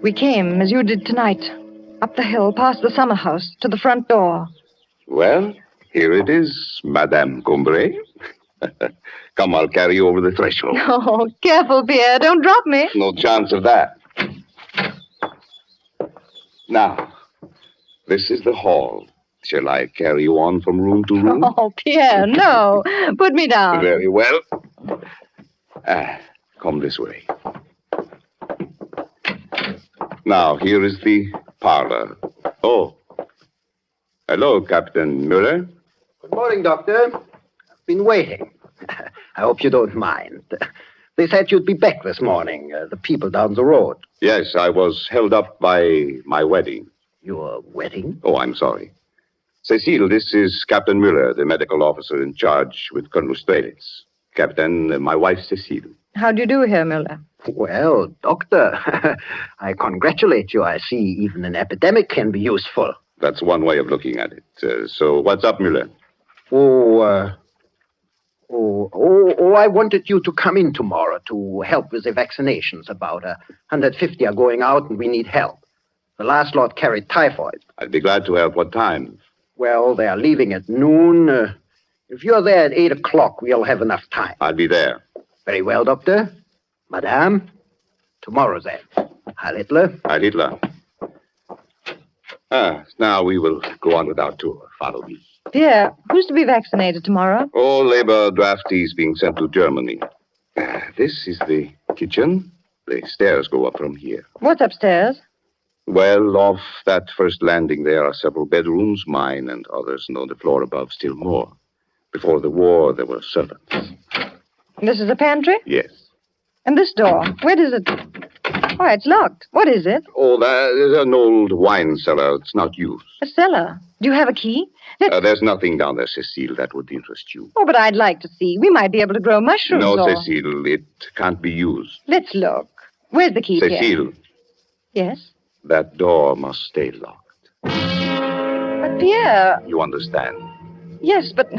We came, as you did tonight, up the hill, past the summer house, to the front door. Well, here it is, Madame Combray. Come, I'll carry you over the threshold. Oh, careful, Pierre. Don't drop me. No chance of that. Now, this is the hall. Shall I carry you on from room to room? Oh, Pierre, no. Put me down. Very well. Come this way. Now, here is the parlor. Oh. Hello, Captain Müller. Good morning, Doctor. I've been waiting. I hope you don't mind. They said you'd be back this morning, the people down the road. Yes, I was held up by my wedding. Your wedding? Oh, I'm sorry. Cecile, this is Captain Müller, the medical officer in charge with Colonel Strelitz. Captain, my wife, Cecile. How do you do, Herr Müller? Well, Doctor, I congratulate you. I see even an epidemic can be useful. That's one way of looking at it. So what's up, Müller? I wanted you to come in tomorrow to help with the vaccinations. About 150 are going out, and we need help. The last lot carried typhoid. I'd be glad to help. What time? Well, they are leaving at noon. If you're there at 8 o'clock, we'll have enough time. I'll be there. Very well, Doctor. Madame, tomorrow then. Heil Hitler. Heil Hitler. Now we will go on with our tour. Follow me. Pierre, who's to be vaccinated tomorrow? All labor draftees being sent to Germany. This is the kitchen. The stairs go up from here. What's upstairs? Well, off that first landing there are several bedrooms, mine and others, and on the floor above still more. Before the war, there were servants. This is a pantry? Yes. And this door, where does it... Why, it's locked. What is it? Oh, there's an old wine cellar. It's not used. A cellar? Do you have a key? There's nothing down there, Cecile, that would interest you. Oh, but I'd like to see. We might be able to grow mushrooms. No, or... Cecile, it can't be used. Let's look. Where's the key, Cecile. Pierre? Yes? That door must stay locked. But, Pierre... You understand? Yes, but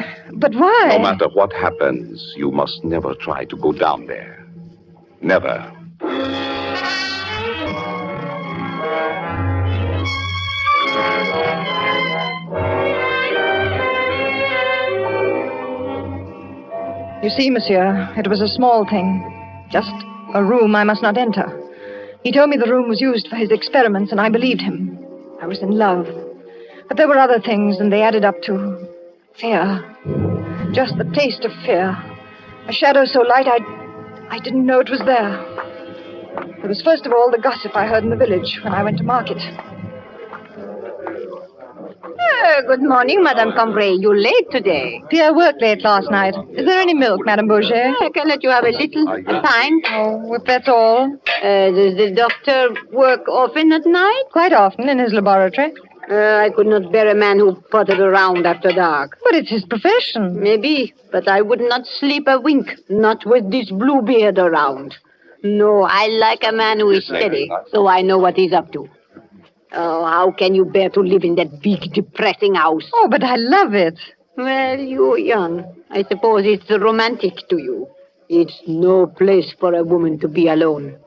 why? No matter what happens, you must never try to go down there. Never. You see, monsieur, it was a small thing. Just a room I must not enter. He told me the room was used for his experiments, and I believed him. I was in love. But there were other things, and they added up to fear. Just the taste of fear. A shadow so light I didn't know it was there. There was first of all the gossip I heard in the village when I went to market. Good morning, Madame Combray. You're late today. Pierre worked late last night. Is there any milk, Madame Bourget? I can let you have a little, a pint. Oh, if that's all. Does the doctor work often at night? Quite often in his laboratory. I could not bear a man who pottered around after dark. But it's his profession. Maybe, but I would not sleep a wink, not with this Bluebeard around. No, I like a man who is steady, so I know what he's up to. Oh, how can you bear to live in that big, depressing house? Oh, but I love it. Well, you're young. I suppose it's romantic to you. It's no place for a woman to be alone.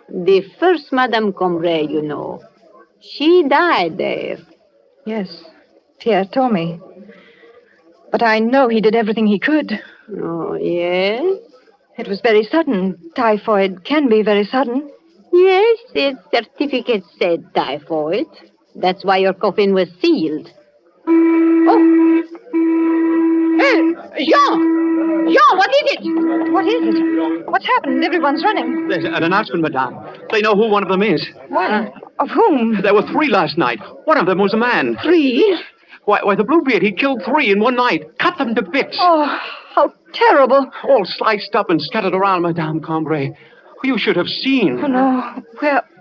The first Madame Combray, you know, she died there. Yes, Pierre told me. But I know he did everything he could. Oh, yes? It was very sudden. Typhoid can be very sudden. Yes, its certificate said typhoid. That's why your coffin was sealed. Oh! Hey, Jean! Jean, what is it? What is it? What's happened? Everyone's running. There's an announcement, madame. They know who one of them is. What? Of whom? There were 3 last night. One of them was a man. 3? Why, the Bluebeard, he killed 3 in one night. Cut them to bits. Oh, how terrible. All sliced up and scattered around, Madame Combray. You should have seen. Oh, no.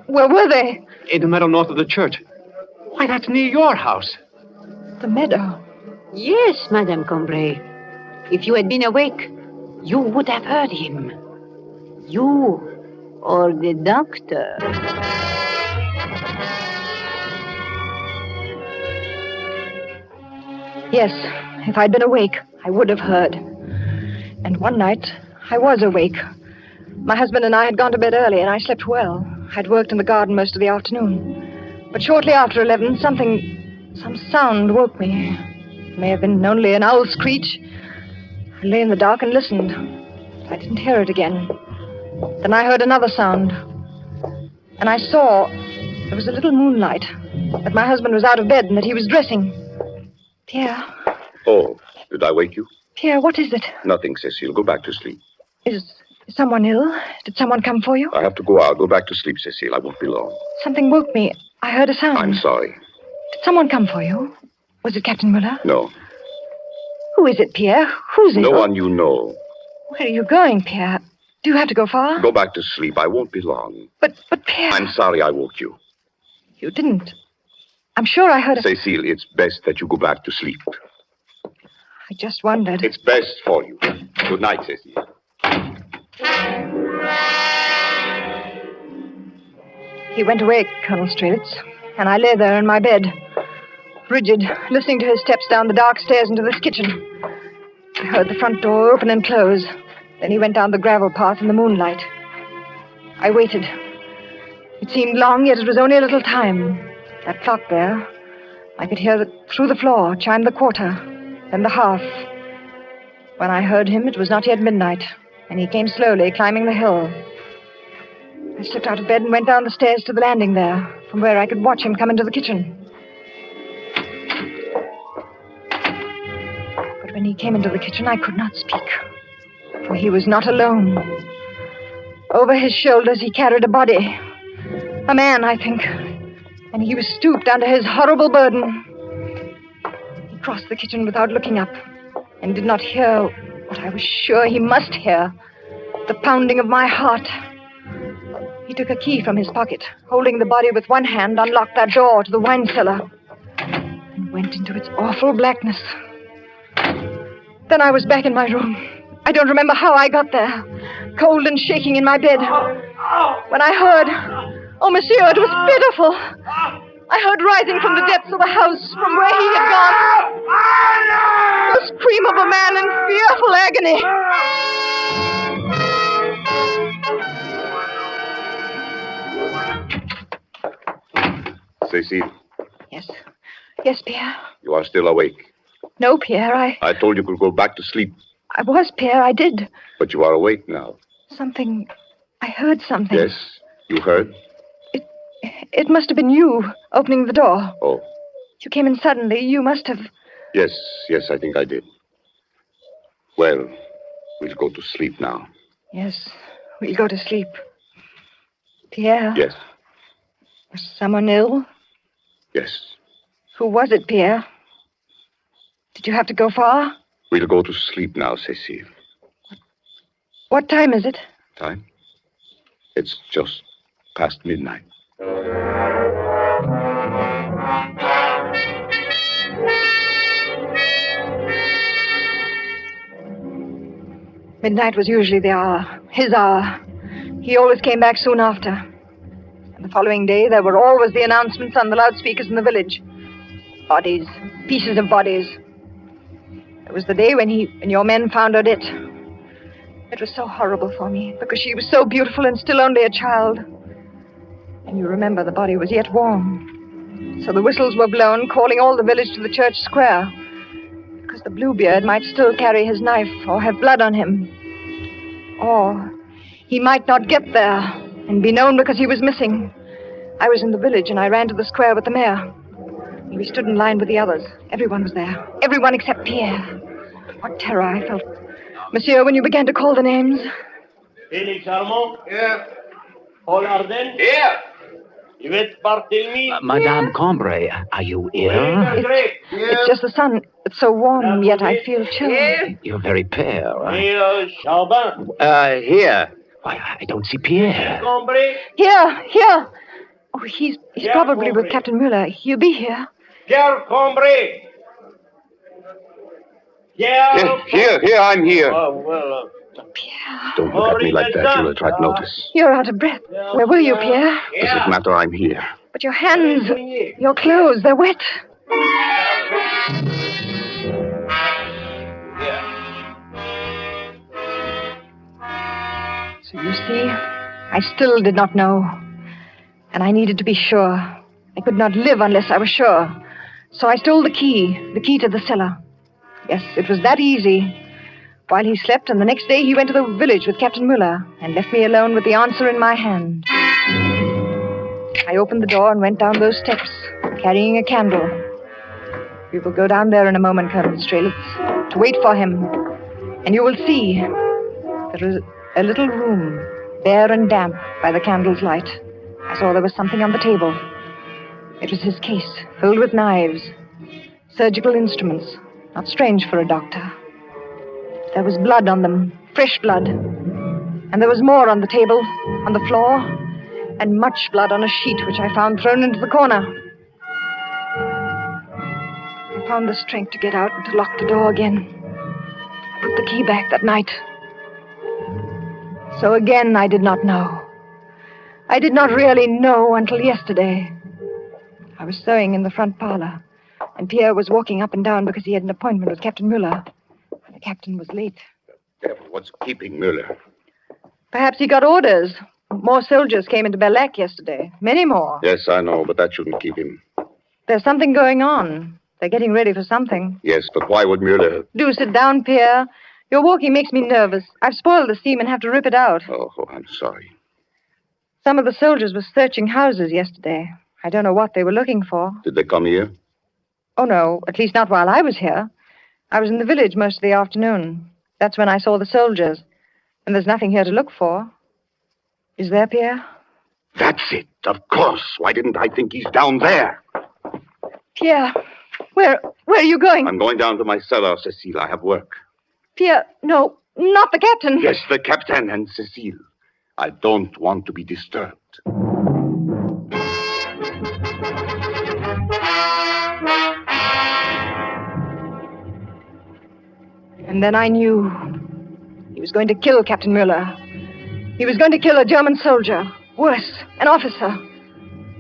Where were they? In the meadow north of the church. Why, that's near your house. The meadow? Yes, Madame Combray. If you had been awake, you would have heard him. You or the doctor. Yes, if I'd been awake, I would have heard. And one night, I was awake. My husband and I had gone to bed early, and I slept well. I'd worked in the garden most of the afternoon. But shortly after 11, some sound woke me. It may have been only an owl's screech. I lay in the dark and listened. I didn't hear it again. Then I heard another sound. And I saw there was a little moonlight, that my husband was out of bed and that he was dressing. Pierre. Oh, did I wake you? Pierre, what is it? Nothing, Cecile. Go back to sleep. Is someone ill? Did someone come for you? I have to go out. Go back to sleep, Cecile. I won't be long. Something woke me. I heard a sound. I'm sorry. Did someone come for you? Was it Captain Muller? No. Who is it, Pierre? Who's it? No one you know. Where are you going, Pierre? Do you have to go far? Go back to sleep. I won't be long. But Pierre... I'm sorry I woke you. You didn't. I'm sure I heard a... Cecile, it's best that you go back to sleep. I just wondered. It's best for you. Good night, Cecile. He went away, Colonel Strelitz, and I lay there in my bed, rigid, listening to his steps down the dark stairs into this kitchen. I heard the front door open and close. Then he went down the gravel path in the moonlight. I waited. It seemed long, yet it was only a little time. That clock there, I could hear it through the floor, chime the quarter, then the half. When I heard him, it was not yet midnight, and he came slowly, climbing the hill. I slipped out of bed and went down the stairs to the landing there, from where I could watch him come into the kitchen. But when he came into the kitchen, I could not speak, for he was not alone. Over his shoulders, he carried a body. A man, I think. And he was stooped under his horrible burden. He crossed the kitchen without looking up, and did not hear what I was sure he must hear, the pounding of my heart. He took a key from his pocket, holding the body with one hand, unlocked that door to the wine cellar, and went into its awful blackness. Then I was back in my room. I don't remember how I got there, cold and shaking in my bed. When I heard... Oh, monsieur, it was pitiful. I heard rising from the depths of the house from where he had gone the scream of a man in fearful agony. Cecile. Yes. Yes, Pierre. You are still awake. No, Pierre, I told you to go back to sleep. I was, Pierre, I did. But you are awake now. Something... I heard something. Yes, you heard? It must have been you opening the door. Oh. You came in suddenly. You must have... Yes, I think I did. Well, we'll go to sleep now. Yes, we'll go to sleep. Pierre? Yes. Was someone ill? Yes. Who was it, Pierre? Did you have to go far? We'll go to sleep now, Cecile. What time is it? Time? It's just past midnight. Midnight was usually the hour, his hour. He always came back soon after. And the following day, there were always the announcements on the loudspeakers in the village. Bodies, pieces of bodies. It was the day when your men found her dead. It was so horrible for me, because she was so beautiful and still only a child. And you remember the body was yet warm. So the whistles were blown, calling all the village to the church square. Because the Bluebeard might still carry his knife or have blood on him. Or he might not get there and be known because he was missing. I was in the village and I ran to the square with the mayor. And we stood in line with the others. Everyone was there. Everyone except Pierre. What terror I felt. Monsieur, when you began to call the names. Félix Armand? Here. Paul Arden? Here. Yvette Barthélemy? Madame Combray, are you ill? It's just the sun. It's so warm, yet I feel chilled. You're very pale. Charbin? Here. Why, I don't see Pierre. Combray? Here. Oh, he's probably with Captain Muller. He'll be here. Pierre Combray? Pierre? Here, I'm here. Oh, well, Pierre. Don't look at me like that. You'll attract notice. You're out of breath. Where were you, Pierre? Doesn't matter, I'm here. But your hands, your clothes, they're wet. So you see, I still did not know. And I needed to be sure. I could not live unless I was sure. So I stole the key to the cellar. Yes, it was that easy. While he slept, and the next day he went to the village with Captain Muller and left me alone with the answer in my hand. I opened the door and went down those steps, carrying a candle. We will go down there in a moment, Colonel Strelitz, to wait for him. And you will see there is a little room, bare and damp by the candle's light. I saw there was something on the table. It was his case, filled with knives, surgical instruments. Not strange for a doctor. There was blood on them, fresh blood. And there was more on the table, on the floor, and much blood on a sheet which I found thrown into the corner. I found the strength to get out and to lock the door again. I put the key back that night. So again, I did not know. I did not really know until yesterday. I was sewing in the front parlor. And Pierre was walking up and down because he had an appointment with Captain Muller. The captain was late. Devil, what's keeping Muller? Perhaps he got orders. More soldiers came into Bellac yesterday. Many more. Yes, I know, but that shouldn't keep him. There's something going on. They're getting ready for something. Yes, but why would Muller... Do sit down, Pierre. Your walking makes me nervous. I've spoiled the seam and have to rip it out. Oh, I'm sorry. Some of the soldiers were searching houses yesterday. I don't know what they were looking for. Did they come here? Oh, no, at least not while I was here. I was in the village most of the afternoon. That's when I saw the soldiers. And there's nothing here to look for. Is there, Pierre? That's it, of course. Why didn't I think he's down there? Pierre, where are you going? I'm going down to my cellar, Cecile. I have work. Pierre, no, not the captain. Yes, the captain and Cecile. I don't want to be disturbed. And then I knew he was going to kill Captain Muller. He was going to kill a German soldier. Worse, an officer.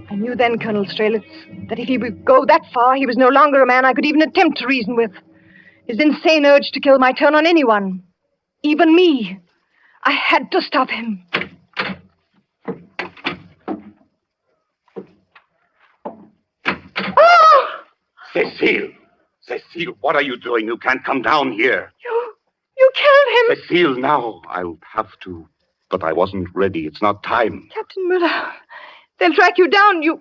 I knew then, Colonel Strelitz, that if he would go that far, he was no longer a man I could even attempt to reason with. His insane urge to kill might turn on anyone. Even me. I had to stop him. Oh! Cecile! Cecile, what are you doing? You can't come down here. You killed him. Cecile, now. I'll have to. But I wasn't ready. It's not time. Captain Muller, they'll track you down. You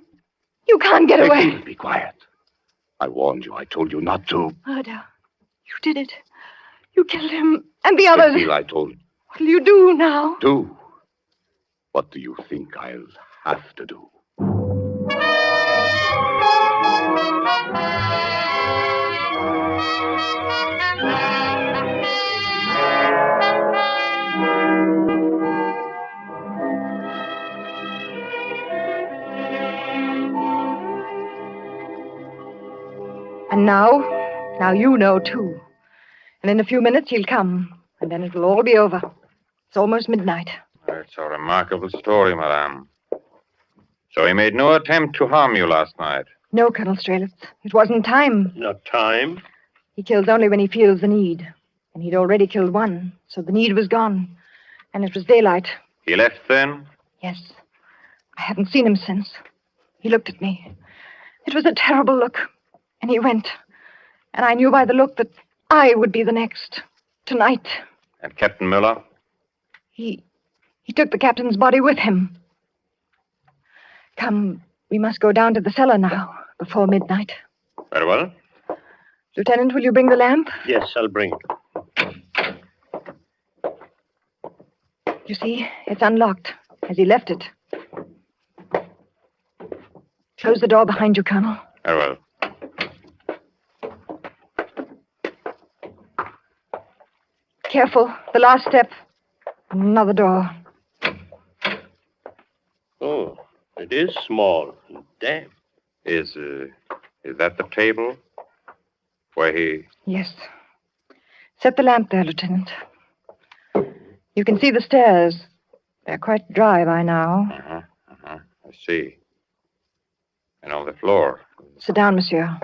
can't get away. Cecile, be quiet. I warned you. I told you not to. Murder. You did it. You killed him and the others. Cecile, I told you. What'll you do now? Do? What do you think I'll have to do? And now you know, too. And in a few minutes, he'll come. And then it'll all be over. It's almost midnight. It's a remarkable story, madame. So he made no attempt to harm you last night? No, Colonel Strelitz. It wasn't time. Not time? He kills only when he feels the need. And he'd already killed one, so the need was gone. And it was daylight. He left then? Yes. I haven't seen him since. He looked at me. It was a terrible look. And he went. And I knew by the look that I would be the next. Tonight. And Captain Müller? He took the captain's body with him. Come, we must go down to the cellar now, before midnight. Very well. Lieutenant, will you bring the lamp? Yes, I'll bring it. You see, it's unlocked, as he left it. Close the door behind you, Colonel. Very well. Careful, the last step. Another door. Oh, it is small and damp. Is that the table? Where he... Yes. Set the lamp there, Lieutenant. You can see the stairs. They're quite dry by now. I see. And on the floor. Sit down, monsieur.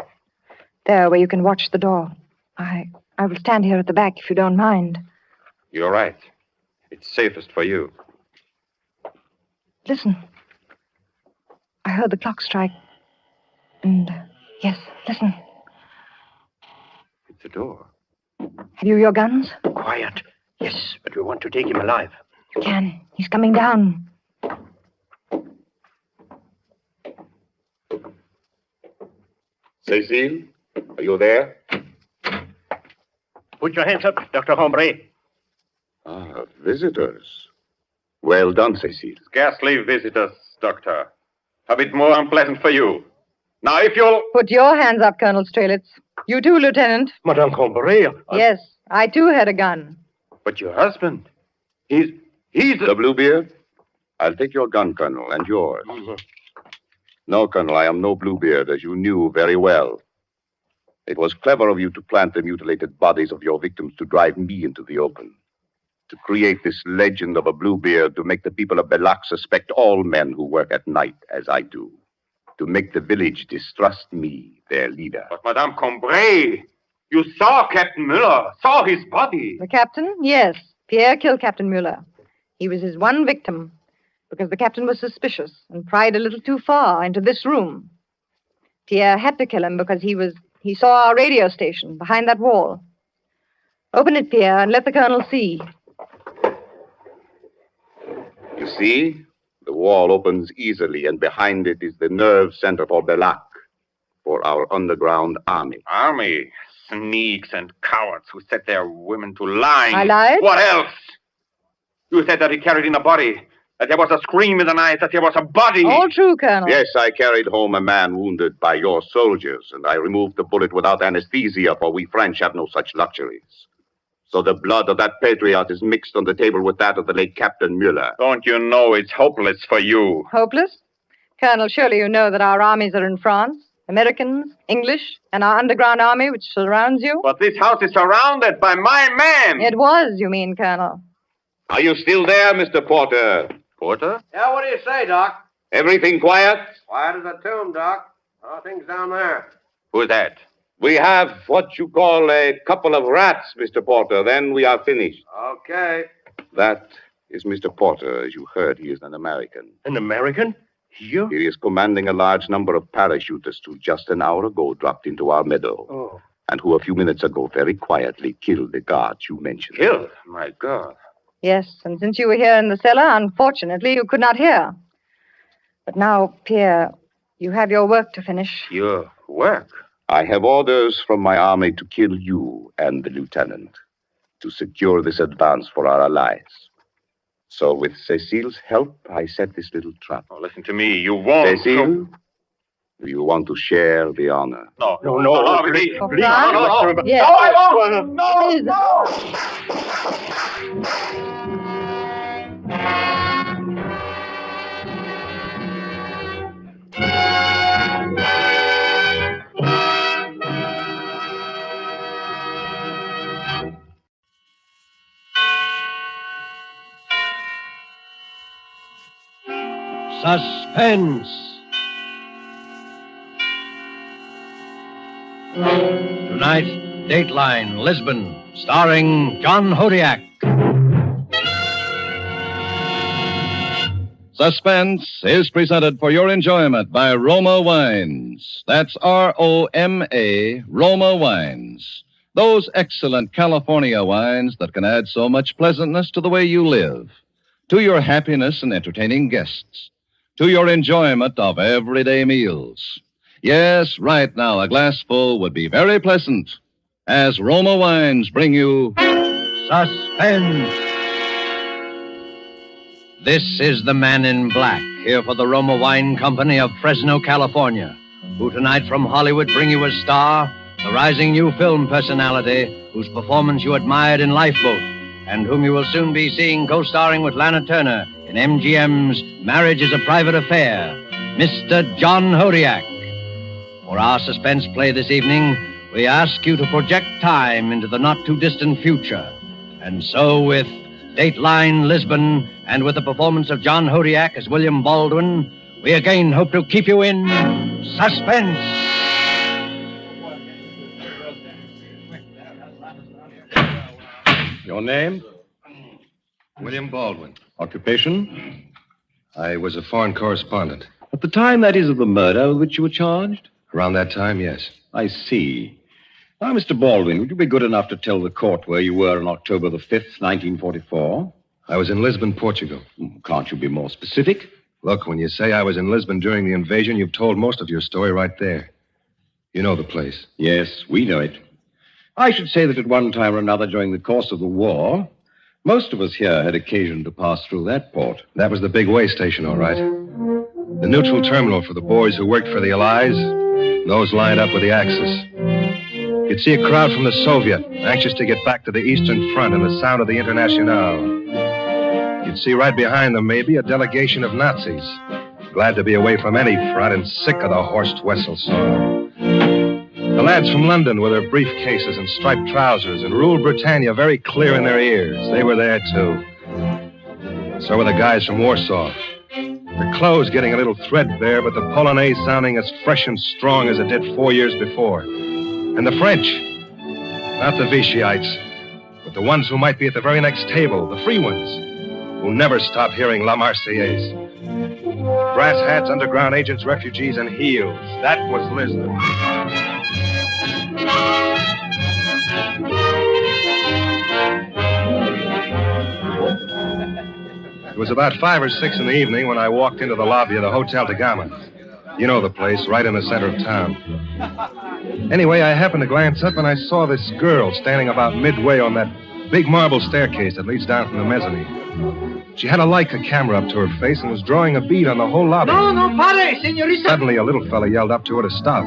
There, where you can watch the door. I will stand here at the back, if you don't mind. You're right. It's safest for you. Listen. I heard the clock strike. And, yes, listen. It's a door. Have you your guns? Quiet. Yes, but we want to take him alive. You can. He's coming down. Cecile, are you there? Put your hands up, Dr. Henri. Ah, visitors. Well done, Cecile. Scarcely visitors, Doctor. A bit more unpleasant for you. Now, if you'll... Put your hands up, Colonel Strelitz. You too, Lieutenant. Madame Combray. Yes, I too had a gun. But your husband... He's the Bluebeard? I'll take your gun, Colonel, and yours. Mm-hmm. No, Colonel, I am no Bluebeard, as you knew very well. It was clever of you to plant the mutilated bodies of your victims to drive me into the open. To create this legend of a Bluebeard to make the people of Bellac suspect all men who work at night, as I do. To make the village distrust me, their leader. But Madame Combray, you saw Captain Müller, saw his body. The captain? Yes. Pierre killed Captain Müller. He was his one victim, because the captain was suspicious and pried a little too far into this room. Pierre had to kill him because he saw our radio station behind that wall. Open it, Pierre, and let the colonel see. You see? The wall opens easily, and behind it is the nerve center for Bellac, for our underground army. Army? Sneaks and cowards who set their women to lying. I lied? What else? You said that he carried in a body, that there was a scream in the night, that there was a body. All true, Colonel. Yes, I carried home a man wounded by your soldiers, and I removed the bullet without anesthesia, for we French have no such luxuries. So the blood of that patriot is mixed on the table with that of the late Captain Müller. Don't you know it's hopeless for you? Hopeless? Colonel, surely you know that our armies are in France, Americans, English, and our underground army, which surrounds you. But this house is surrounded by my men. It was, you mean, Colonel. Are you still there, Mr. Porter? Porter? Yeah, what do you say, Doc? Everything quiet? Quiet as a tomb, Doc. How are things down there? Who's that? We have what you call a couple of rats, Mr. Porter. Then we are finished. Okay. That is Mr. Porter. As you heard, he is an American. An American? You? He is commanding a large number of parachutists who just an hour ago dropped into our meadow. Oh. And who a few minutes ago very quietly killed the guards you mentioned. Killed? My God. Yes, and since you were here in the cellar, unfortunately, you could not hear. But now, Pierre, you have your work to finish. Your work? I have orders from my army to kill you and the lieutenant, to secure this advance for our allies. So with Cecile's help, I set this little trap. Oh, listen to me. You won't. Cecile, do you want to share the honor? No, please. Oh, Please. no. Yes. No, I won't. Suspense. Tonight, Dateline, Lisbon, starring John Hodiak. Suspense is presented for your enjoyment by Roma Wines. That's R-O-M-A, Roma Wines. Those excellent California wines that can add so much pleasantness to the way you live, to your happiness in entertaining guests, to your enjoyment of everyday meals. Yes, right now, a glassful would be very pleasant, as Roma Wines bring you Suspense. This is the Man in Black, here for the Roma Wine Company of Fresno, California, who tonight from Hollywood bring you a star, the rising new film personality whose performance you admired in Lifeboat, and whom you will soon be seeing co-starring with Lana Turner in MGM's Marriage is a Private Affair, Mr. John Hodiak. For our suspense play this evening, we ask you to project time into the not-too-distant future. And so, with Dateline, Lisbon, and with the performance of John Hodiak as William Baldwin, we again hope to keep you in suspense. Your name? William Baldwin. Occupation? I was a foreign correspondent. At the time, that is, of the murder with which you were charged? Around that time, yes. I see. Now, Mr. Baldwin, would you be good enough to tell the court where you were on October the 5th, 1944? I was in Lisbon, Portugal. Can't you be more specific? Look, when you say I was in Lisbon during the invasion, you've told most of your story right there. You know the place. Yes, we know it. I should say that at one time or another during the course of the war, most of us here had occasion to pass through that port. That was the big way station, all right. The neutral terminal for the boys who worked for the Allies, those lined up with the Axis. You'd see a crowd from the Soviet, anxious to get back to the Eastern Front and the sound of the Internationale. You'd see right behind them, maybe, a delegation of Nazis, glad to be away from any front and sick of the Horst Wessel song. The lads from London with their briefcases and striped trousers and ruled Britannia very clear in their ears. They were there, too. So were the guys from Warsaw. Their clothes getting a little threadbare, but the Polonaise sounding as fresh and strong as it did 4 years before. And the French, not the Vichyites, but the ones who might be at the very next table, the free ones, who never stop hearing La Marseillaise. Brass hats, underground agents, refugees, and heels. That was Lisbon. It was about 5 or 6 in the evening when I walked into the lobby of the Hotel da Gama. You know the place, right in the center of town. Anyway, I happened to glance up and I saw this girl standing about midway on that big marble staircase that leads down from the mezzanine. She had a Leica camera up to her face and was drawing a bead on the whole lobby. No, pare, señorita. Suddenly, a little fella yelled up to her to stop.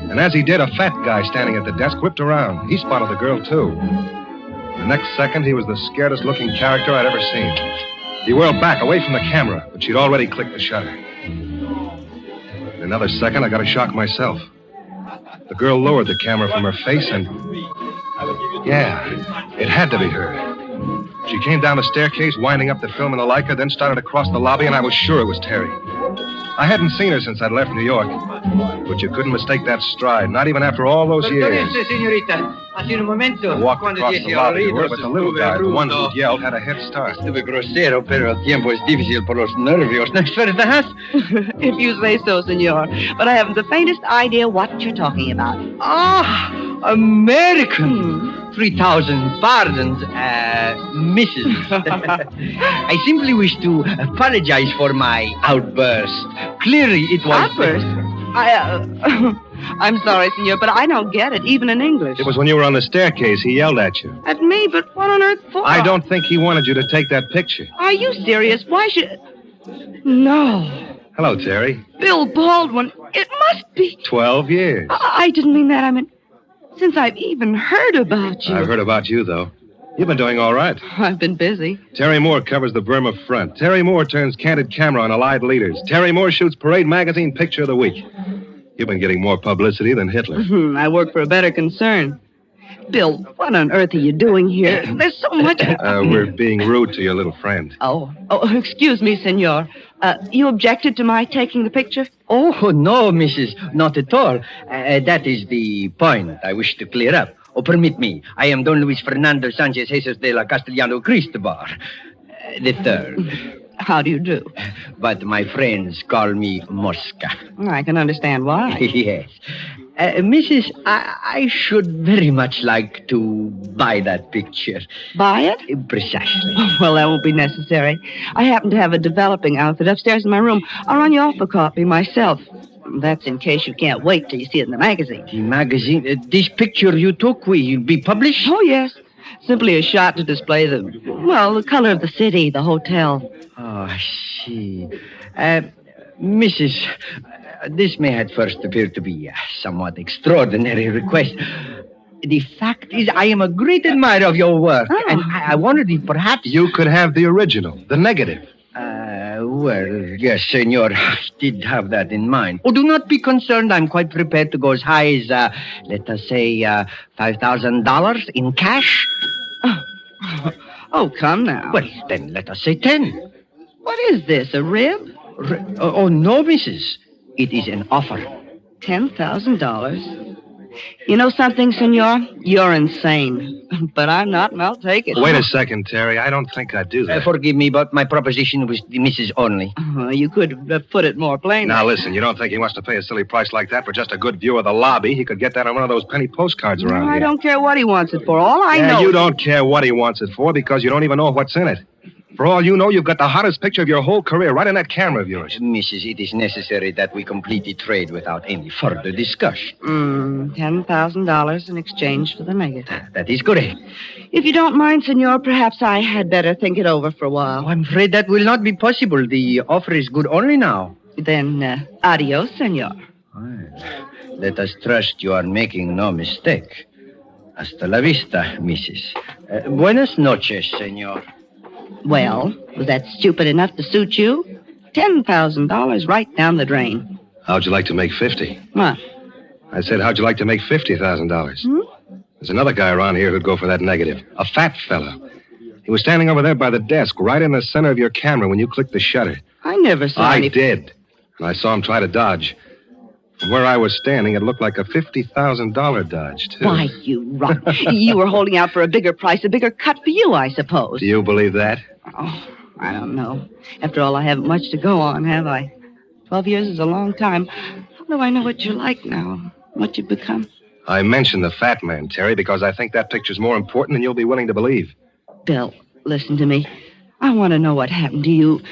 And as he did, a fat guy standing at the desk whipped around. He spotted the girl, too. The next second, he was the scaredest-looking character I'd ever seen. He whirled back, away from the camera, but she'd already clicked the shutter. In another second, I got a shock myself. The girl lowered the camera from her face and... yeah, it had to be her. She came down the staircase, winding up the film in the Leica, then started across the lobby, and I was sure it was Terry. I hadn't seen her since I'd left New York, but you couldn't mistake that stride, not even after all those years. I walked across the lobby to her, but the little guy, the one who yelled, had a head start. If you say so, senor. But I haven't the faintest idea what you're talking about. Ah, American. 3,000 pardons, Mrs. I simply wish to apologize for my outburst. Clearly, it was... Outburst? I'm sorry, senor, but I don't get it, even in English. It was when you were on the staircase. He yelled at you. At me? But what on earth for? I don't think he wanted you to take that picture. Are you serious? Why should... No. Hello, Terry. Bill Baldwin. It must be... 12 years. I didn't mean that. I mean, since I've even heard about you. I've heard about you, though. You've been doing all right. I've been busy. Terry Moore covers the Burma front. Terry Moore turns candid camera on Allied leaders. Terry Moore shoots Parade Magazine Picture of the Week. You've been getting more publicity than Hitler. I work for a better concern. Bill, what on earth are you doing here? There's so much... We're being rude to your little friend. Oh, excuse me, senor. You objected to my taking the picture? Oh, no, Mrs. Not at all. That is the point I wish to clear up. Oh, permit me. I am Don Luis Fernando Sanchez Jesus de la Castellano Cristobal, the third. How do you do? But my friends call me Mosca. I can understand why. Yes. Mrs., I should very much like to buy that picture. Buy it? Precisely. Well, that won't be necessary. I happen to have a developing outfit upstairs in my room. I'll run you off a copy myself. That's in case you can't wait till you see it in the magazine. The magazine? This picture you took will be published? Oh, yes. Simply a shot to display the color of the city, the hotel. Oh, I see. Mrs., this may at first appear to be a somewhat extraordinary request. The fact is, I am a great admirer of your work, and I wondered if perhaps... You could have the original, the negative. Well, yes, senor, I did have that in mind. Oh, do not be concerned. I'm quite prepared to go as high as, let us say, $5,000 in cash. Oh, come now. Well, then let us say 10. What is this, a rib? Oh, no, Mrs. It is an offer. $10,000? You know something, senor? You're insane. But I'm not, and I'll take it. Wait a second, Terry. I don't think I'd do that. Forgive me, but my proposition was the Mrs. only. You could have put it more plainly. Now, listen, you don't think he wants to pay a silly price like that for just a good view of the lobby? He could get that on one of those penny postcards around here. I don't care what he wants it for. All I know... You don't care what he wants it for because you don't even know what's in it. For all you know, you've got the hottest picture of your whole career right in that camera of yours. Mrs., it is necessary that we complete the trade without any further discussion. $10,000 in exchange for the negative. That is correct. If you don't mind, senor, perhaps I had better think it over for a while. Oh, I'm afraid that will not be possible. The offer is good only now. Then, adios, senor. Well, let us trust you are making no mistake. Hasta la vista, Mrs. Buenas noches, senor. Well, was that stupid enough to suit you? $10,000 right down the drain. How'd you like to make 50? What? I said, how'd you like to make $50,000? There's another guy around here who'd go for that negative. A fat fella. He was standing over there by the desk, right in the center of your camera when you clicked the shutter. I never saw any... I did. And I saw him try to dodge. From where I was standing, it looked like a $50,000 dodge, too. Why, you rot. You were holding out for a bigger price, a bigger cut for you, I suppose. Do you believe that? Oh, I don't know. After all, I haven't much to go on, have I? 12 years is a long time. How do I know what you're like now? What you've become? I mentioned the fat man, Terry, because I think that picture's more important than you'll be willing to believe. Bill, listen to me. I want to know what happened to you.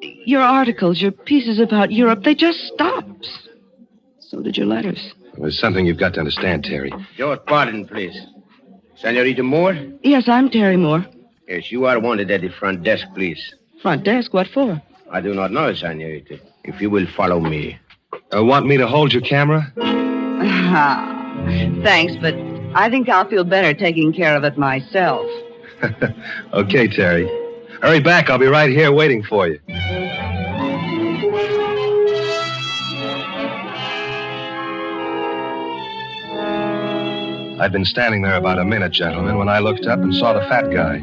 Your articles, your pieces about Europe, they just stopped. So did your letters. There's something you've got to understand, Terry. Your pardon, please. Senorita Moore? Yes, I'm Terry Moore. Yes, you are wanted at the front desk, please. Front desk? What for? I do not know, senorita. If you will follow me. Want me to hold your camera? Thanks, but I think I'll feel better taking care of it myself. Okay, Terry. Hurry back. I'll be right here waiting for you. I'd been standing there about a minute, gentlemen, when I looked up and saw the fat guy.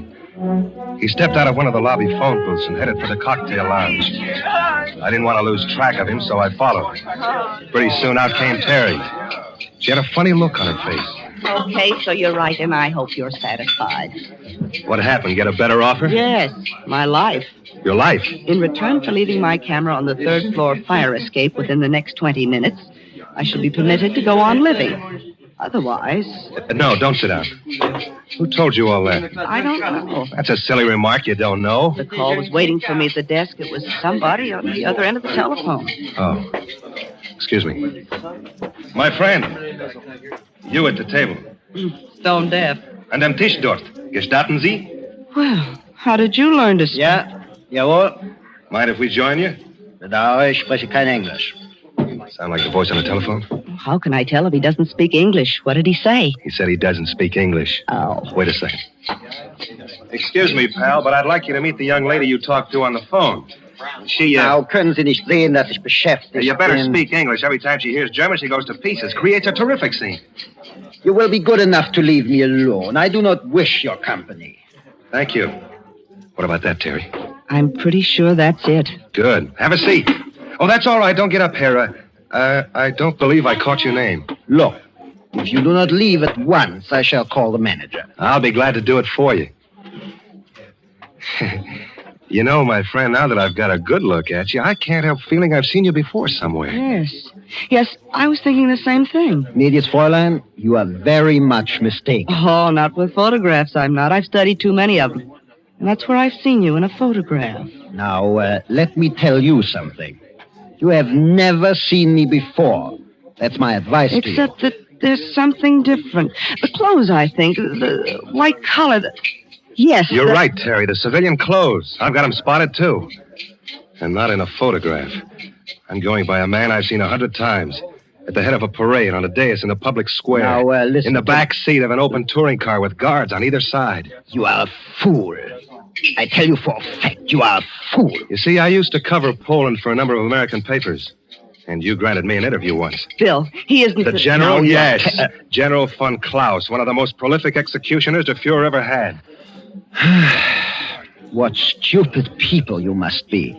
He stepped out of one of the lobby phone booths and headed for the cocktail lounge. I didn't want to lose track of him, so I followed. Pretty soon out came Terry. She had a funny look on her face. Okay, so you're right, and I hope you're satisfied. What happened? Get a better offer? Yes, my life. Your life? In return for leaving my camera on the third floor fire escape within the next 20 minutes, I shall be permitted to go on living. Otherwise... No, don't sit down. Who told you all that? I don't know. That's a silly remark. You don't know. The call was waiting for me at the desk. It was somebody on the other end of the telephone. Oh. Excuse me. My friend. You at the table. Stone deaf. And am Tisch dort. Gestatten Sie? Well, how did you learn to speak? Ja, jawohl. Mind if we join you? Bedauere, ich spreche kein Englisch. Sound like the voice on the telephone? How can I tell if he doesn't speak English? What did he say? He said he doesn't speak English. Oh. Wait a second. Excuse me, pal, but I'd like you to meet the young lady you talked to on the phone. Now, können Sie nicht sehen, dass ich beschäftigt You better bin? speak English. Every time she hears German, she goes to pieces. Creates a terrific scene. You will be good enough to leave me alone. I do not wish your company. Thank you. What about that, Terry? I'm pretty sure that's it. Good. Have a seat. Oh, that's all right. Don't get up here. I don't believe I caught your name. Look, if you do not leave at once, I shall call the manager. I'll be glad to do it for you. You know, my friend, now that I've got a good look at you, I can't help feeling I've seen you before somewhere. Yes, I was thinking the same thing. Gnädiges Fräulein, you are very much mistaken. Oh, not with photographs, I'm not. I've studied too many of them. And that's where I've seen you, in a photograph. Now, let me tell you something. You have never seen me before. That's my advice to you. Except that there's something different. The clothes, I think. The white collar. Yes. You're right, Terry. The civilian clothes. I've got them spotted, too. And not in a photograph. I'm going by a man I've seen 100 times. At the head of a parade, on a dais in a public square. Now, listen. In the back seat of an open touring car with guards on either side. You are a fool. I tell you for a fact, you are a fool. You see, I used to cover Poland for a number of American papers. And you granted me an interview once. Bill, he isn't... The general? Yes. General von Klaus, one of the most prolific executioners the Fuhrer ever had. What stupid people you must be.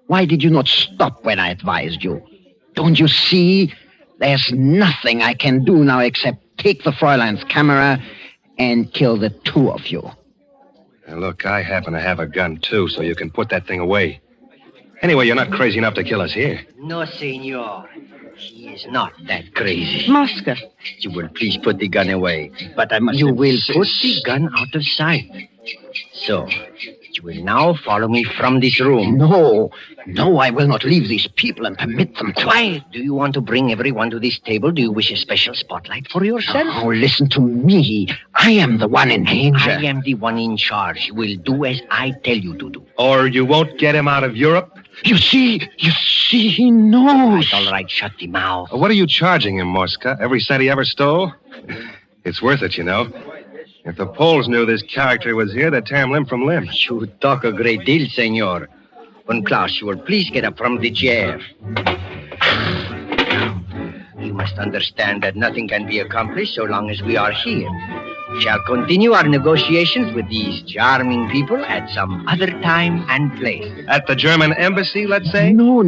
Why did you not stop when I advised you? Don't you see? There's nothing I can do now except take the Fräulein's camera and kill the two of you. Now, look, I happen to have a gun, too, so you can put that thing away. Anyway, you're not crazy enough to kill us here. No, senor. He is not that crazy. Mosca. You will please put the gun away. But I must... You will put the gun out of sight. So, you will now follow me from this room. No, I will not leave these people and permit them to... Quiet. Do you want to bring everyone to this table? Do you wish a special spotlight for yourself? Oh, listen to me. I am the one in danger. I am the one in charge. You will do as I tell you to do. Or you won't get him out of Europe? You see, he knows. All right, shut the mouth. What are you charging him, Mosca? Every cent he ever stole? It's worth it, you know. If the Poles knew this character was here, they'd tear him limb from limb. You talk a great deal, senor. Von Klaus, you will please get up from the chair. You must understand that nothing can be accomplished so long as we are here. We shall continue our negotiations with these charming people at some other time and place. At the German embassy, let's say? No.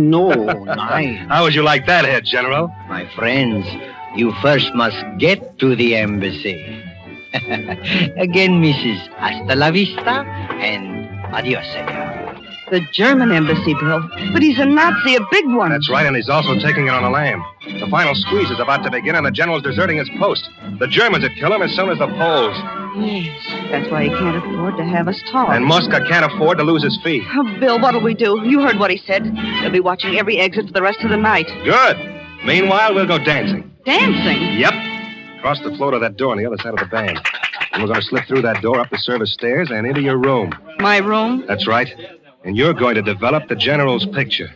How would you like that, Head General? My friends, you first must get to the embassy. Again, Mrs. Hasta la vista and adios, senor. The German embassy, Bill. But he's a Nazi, a big one. That's right, and he's also taking it on a lam. The final squeeze is about to begin, and the general's deserting his post. The Germans would kill him as soon as the Poles. Yes, that's why he can't afford to have us talk. And Mosca can't afford to lose his feet. Oh, Bill, what'll we do? You heard what he said. They'll be watching every exit for the rest of the night. Good. Meanwhile, we'll go dancing. Dancing? Yep. Across the floor to that door on the other side of the band. And we're going to slip through that door, up the service stairs, and into your room. My room? That's right. And you're going to develop the general's picture.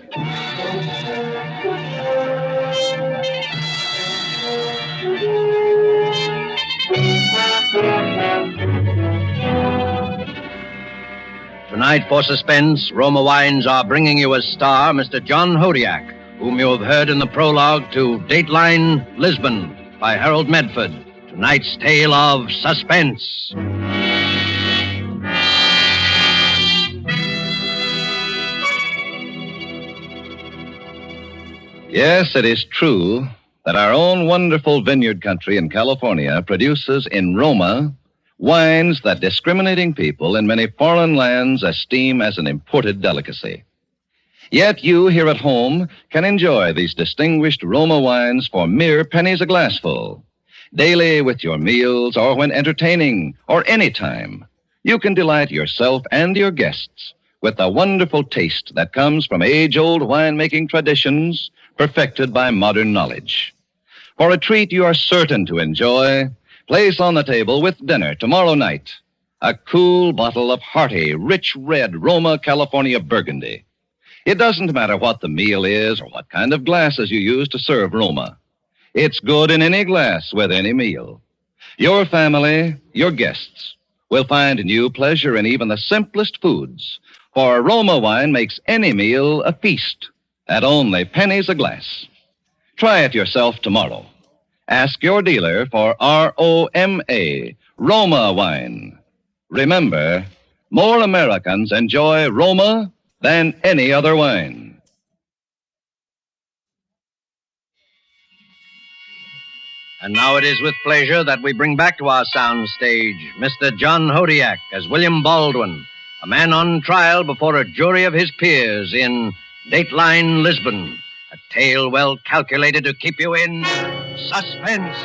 Tonight for Suspense, Roma Wines are bringing you as star Mr. John Hodiak, whom you have heard in the prologue to Dateline, Lisbon, by Harold Medford. Tonight's tale of suspense. Yes, it is true that our own wonderful vineyard country in California produces in Roma wines that discriminating people in many foreign lands esteem as an imported delicacy. Yet you here at home can enjoy these distinguished Roma wines for mere pennies a glassful. Daily with your meals or when entertaining or any time, you can delight yourself and your guests with the wonderful taste that comes from age-old winemaking traditions perfected by modern knowledge. For a treat you are certain to enjoy, place on the table with dinner tomorrow night a cool bottle of hearty, rich red Roma California Burgundy. It doesn't matter what the meal is or what kind of glasses you use to serve Roma. It's good in any glass with any meal. Your family, your guests, will find new pleasure in even the simplest foods, For Roma wine makes any meal a feast at only pennies a glass. Try it yourself tomorrow. Ask your dealer for R-O-M-A, Roma wine. Remember, more Americans enjoy Roma than any other wine. And now it is with pleasure that we bring back to our sound stage Mr. John Hodiak as William Baldwin, a man on trial before a jury of his peers in Dateline, Lisbon, a tale well calculated to keep you in suspense.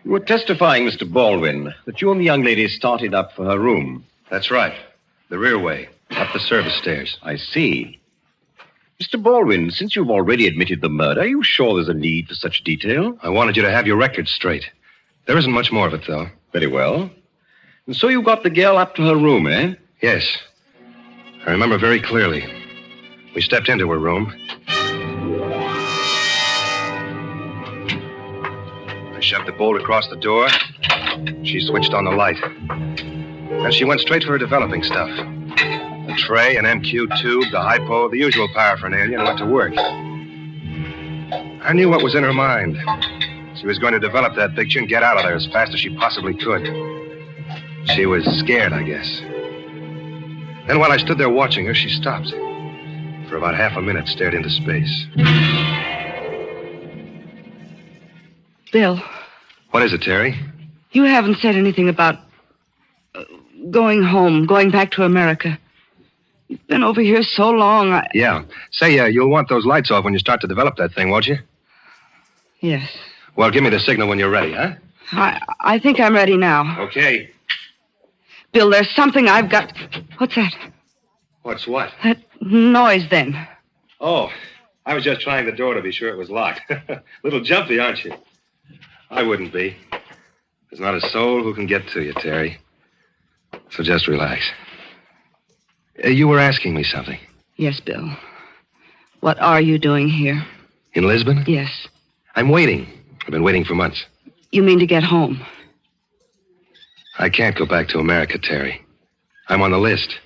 You were testifying, Mr. Baldwin, that you and the young lady started up for her room. That's right. The rear way, up the service stairs. I see. Mr. Baldwin, since you've already admitted the murder, are you sure there's a need for such detail? I wanted you to have your record straight. There isn't much more of it, though. Very well. And so you got the girl up to her room, eh? Yes. I remember very clearly. We stepped into her room. I shoved the bolt across the door. She switched on the light. And she went straight for her developing stuff. A tray, an MQ tube, the hypo, the usual paraphernalia, and went to work. I knew what was in her mind. She was going to develop that picture and get out of there as fast as she possibly could. She was scared, I guess. Then while I stood there watching her, she stopped. For about half a minute, stared into space. Bill. What is it, Terry? You haven't said anything about going home, going back to America. You've been over here so long. Yeah. Say, you'll want those lights off when you start to develop that thing, won't you? Yes. Well, give me the signal when you're ready, huh? I think I'm ready now. Okay. Bill, there's something I've got. What's that? What's what? That noise then. Oh, I was just trying the door to be sure it was locked. Little jumpy, aren't you? I wouldn't be. There's not a soul who can get to you, Terry. So just relax. You were asking me something. Yes, Bill. What are you doing here? In Lisbon? Yes. I'm waiting. I've been waiting for months. You mean to get home? I can't go back to America, Terry. I'm on the list.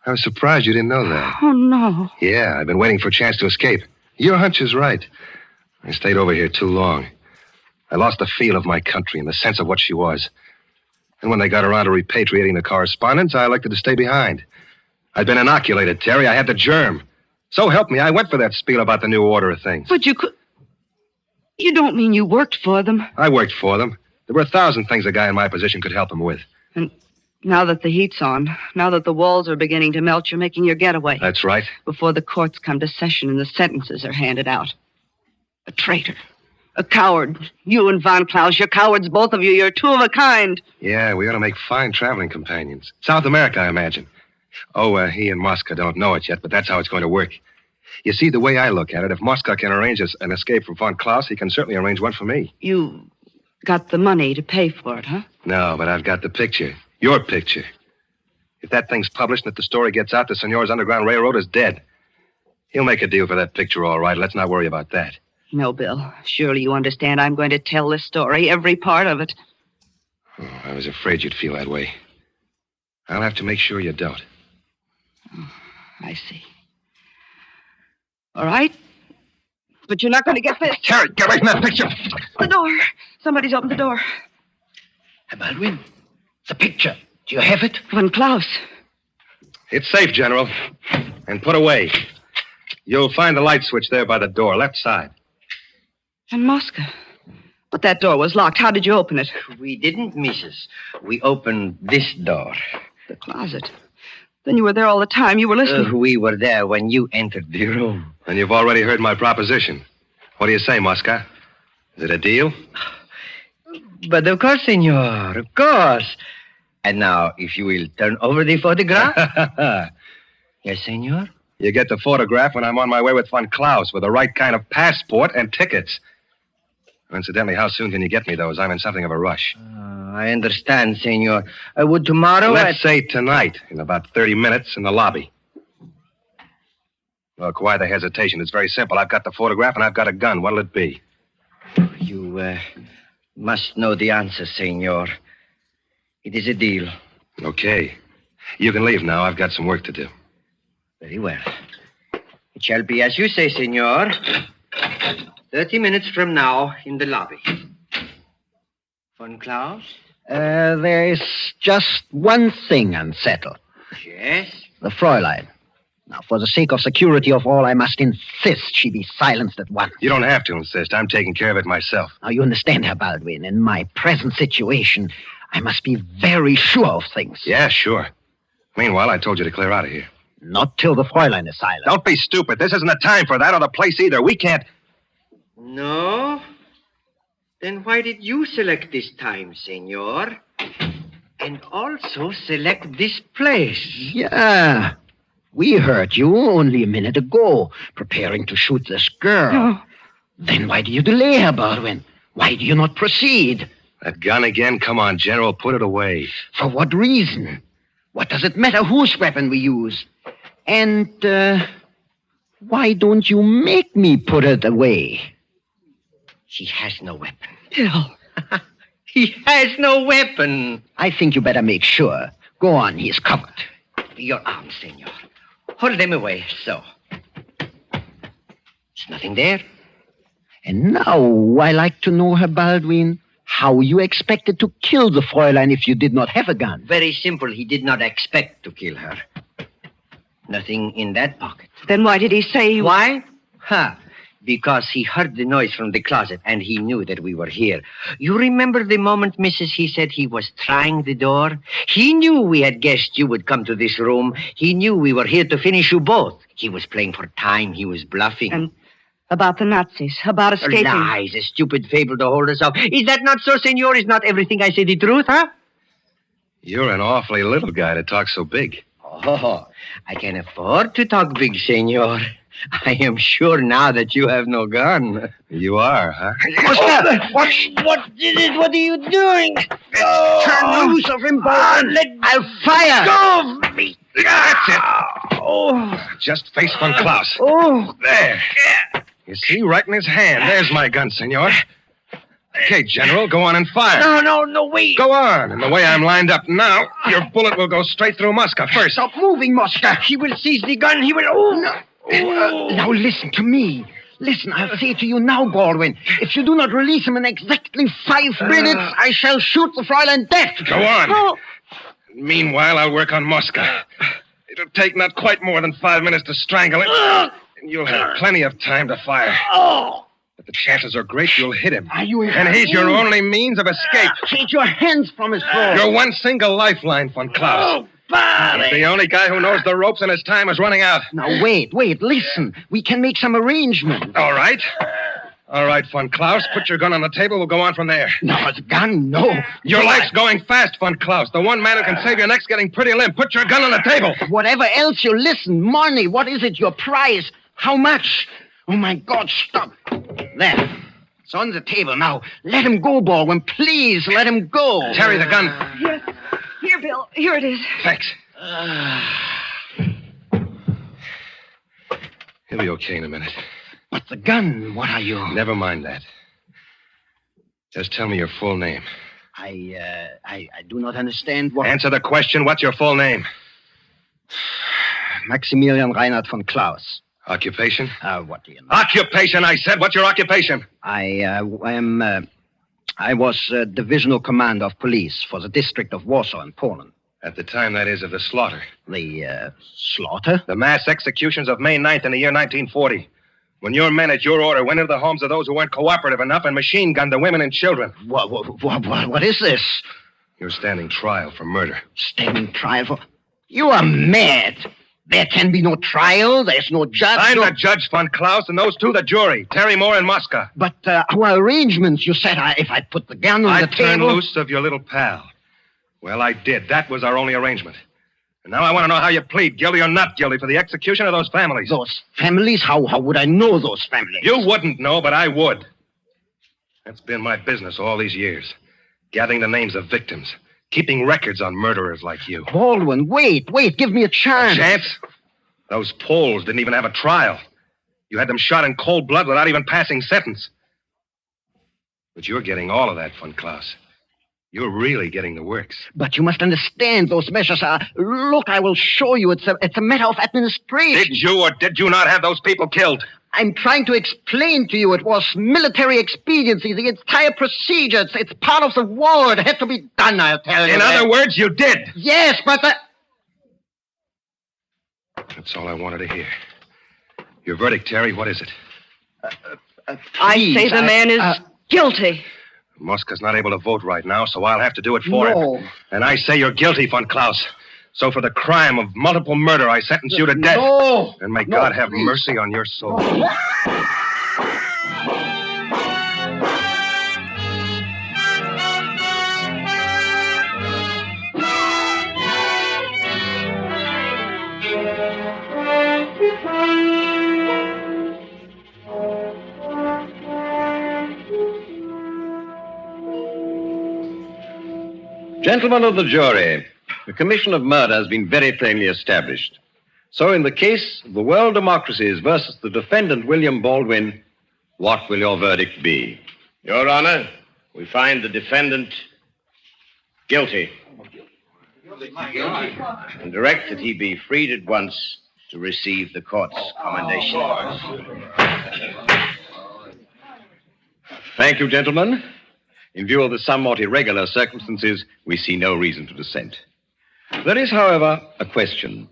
I was surprised you didn't know that. Oh, no. Yeah, I've been waiting for a chance to escape. Your hunch is right. I stayed over here too long. I lost the feel of my country and the sense of what she was. And when they got around to repatriating the correspondence, I elected to stay behind. I'd been inoculated, Terry. I had the germ. So help me, I went for that spiel about the new order of things. But you could... You don't mean you worked for them? I worked for them. There were 1,000 things a guy in my position could help them with. And now that the heat's on, now that the walls are beginning to melt, you're making your getaway. That's right. Before the courts come to session and the sentences are handed out. A traitor. A coward. You and Von Klaus, you're cowards, both of you. You're two of a kind. Yeah, we ought to make fine traveling companions. South America, I imagine. Oh, he and Mosca don't know it yet, but that's how it's going to work. You see, the way I look at it, if Mosca can arrange an escape from Von Klaus, he can certainly arrange one for me. You got the money to pay for it, huh? No, but I've got the picture. Your picture. If that thing's published and if the story gets out, the Senor's Underground Railroad is dead. He'll make a deal for that picture, all right. Let's not worry about that. No, Bill. Surely you understand I'm going to tell this story, every part of it. Oh, I was afraid you'd feel that way. I'll have to make sure you don't. Oh, I see. All right. But you're not going to get this. Terry, get away from that picture. The door. Somebody's opened the door. Baldwin, the picture. Do you have it? Von Klaus. It's safe, General. And put away. You'll find the light switch there by the door, left side. And Mosca. But that door was locked. How did you open it? We didn't, Mrs. We opened this door. The closet. Then you were there all the time. You were listening. We were there when you entered the room. And you've already heard my proposition. What do you say, Mosca? Is it a deal? But of course, senor, of course. And now, if you will turn over the photograph. Yes, senor? You get the photograph when I'm on my way with Von Klaus with the right kind of passport and tickets. Incidentally, how soon can you get me those? I'm in something of a rush. I understand, senor. Would tomorrow... Let's say tonight, in about 30 minutes, in the lobby. Look, why the hesitation? It's very simple. I've got the photograph and I've got a gun. What'll it be? You Must know the answer, senor. It is a deal. Okay. You can leave now. I've got some work to do. Very well. It shall be as you say, senor. 30 minutes from now in the lobby. Von Klaus? There is just one thing unsettled. Yes? The Fräulein. Now, for the sake of security of all, I must insist she be silenced at once. You don't have to insist. I'm taking care of it myself. Now, you understand, Herr Baldwin. In my present situation, I must be very sure of things. Yeah, sure. Meanwhile, I told you to clear out of here. Not till the Fräulein is silenced. Don't be stupid. This isn't the time for that or the place either. We can't... No? Then why did you select this time, senor? And also select this place? Yeah. We heard you only a minute ago, preparing to shoot this girl. No. Then why do you delay, Herr Baldwin? Why do you not proceed? That gun again? Come on, General, put it away. For what reason? What does it matter whose weapon we use? And, why don't you make me put it away? She has no weapon. Bill. He has no weapon. I think you better make sure. Go on, he's covered. Your arms, senor. Hold them away, so. There's nothing there. And now I like to know, Herr Baldwin, how you expected to kill the Fräulein if you did not have a gun. Very simple. He did not expect to kill her. Nothing in that pocket. Then why did he say... Why? Because he heard the noise from the closet and he knew that we were here. You remember the moment, Mrs., he said he was trying the door? He knew we had guessed you would come to this room. He knew we were here to finish you both. He was playing for time. He was bluffing. And about the Nazis, about escaping. Lies, a stupid fable to hold us off. Is that not so, senor? Is not everything I say the truth, huh? You're an awfully little guy to talk so big. Oh, I can afford to talk big, senor. I am sure now that you have no gun. You are, huh? What is it? What are you doing? Turn loose of him, Baldwin. I'll fire. Go of me. That's it. Oh. Just face Von Klaus. Oh. There. You see, right in his hand. There's my gun, senor. Okay, General, go on and fire. No, wait. Go on. And the way I'm lined up now, your bullet will go straight through Mosca first. Stop moving, Mosca. He will seize the gun. He will... Oh, no. Now listen to me. Listen, I'll say to you now, Baldwin. If you do not release him in exactly 5 minutes, I shall shoot the Fräulein dead. Go on. Meanwhile, I'll work on Mosca. It'll take not quite more than 5 minutes to strangle him, and you'll have plenty of time to fire. But the chances are great you'll hit him. And he's your only means of escape. Take your hands from his throat. You're one single lifeline, Von Klaus. He's the only guy who knows the ropes and his time is running out. Now, wait, listen. We can make some arrangements. All right. All right, Von Klaus, put your gun on the table. We'll go on from there. No, the gun, no. Your life's going fast, Von Klaus. The one man who can save your neck's getting pretty limp. Put your gun on the table. Whatever else you listen, money, what is it, your prize? How much? Oh, my God, stop. There. It's on the table now. Let him go, Baldwin. Please, let him go. Terry, the gun. Yes. Here, Bill. Here it is. Thanks. He'll be okay in a minute. But the gun, what are you? Never mind that. Just tell me your full name. I do not understand what... Answer the question. What's your full name? Maximilian Reinhard von Klaus. Occupation? What do you know? Occupation, I said. What's your occupation? I was divisional commander of police for the district of Warsaw in Poland. At the time, that is, of the slaughter. The slaughter? The mass executions of May 9th in the year 1940. When your men at your order went into the homes of those who weren't cooperative enough and machine-gunned the women and children. What is this? You're standing trial for murder. Standing trial for... You are mad. There can be no trial. There's no judge. I'm the judge, Von Klaus, and those two the jury. Terry Moore and Mosca. But our arrangements, you said if I put the gun on the table... I'd turn loose of your little pal. Well, I did. That was our only arrangement. And now I want to know how you plead, guilty or not guilty, for the execution of those families. Those families? How would I know those families? You wouldn't know, but I would. That's been my business all these years. Gathering the names of victims. Keeping records on murderers like you. Baldwin, wait. Give me a chance. A chance? Those Poles didn't even have a trial. You had them shot in cold blood without even passing sentence. But you're getting all of that, von Klaus. You're really getting the works. But you must understand, those measures are... Look, I will show you. It's a matter of administration. Did you or did you not have those people killed? I'm trying to explain to you. It was military expediency, the entire procedure. It's part of the war. It had to be done, I'll tell you. In other words, you did. Yes, but That's all I wanted to hear. Your verdict, Terry, what is it? I say the man is guilty. Mosca's not able to vote right now, so I'll have to do it for him. And I say you're guilty, von Klaus. So for the crime of multiple murder, I sentence you to death. No! And may God have mercy on your soul. Gentlemen of the jury, the commission of murder has been very plainly established. So in the case of the world democracies versus the defendant, William Baldwin, what will your verdict be? Your Honor, we find the defendant guilty and direct that he be freed at once to receive the court's commendation. Thank you, gentlemen. In view of the somewhat irregular circumstances, we see no reason to dissent. There is, however, a question.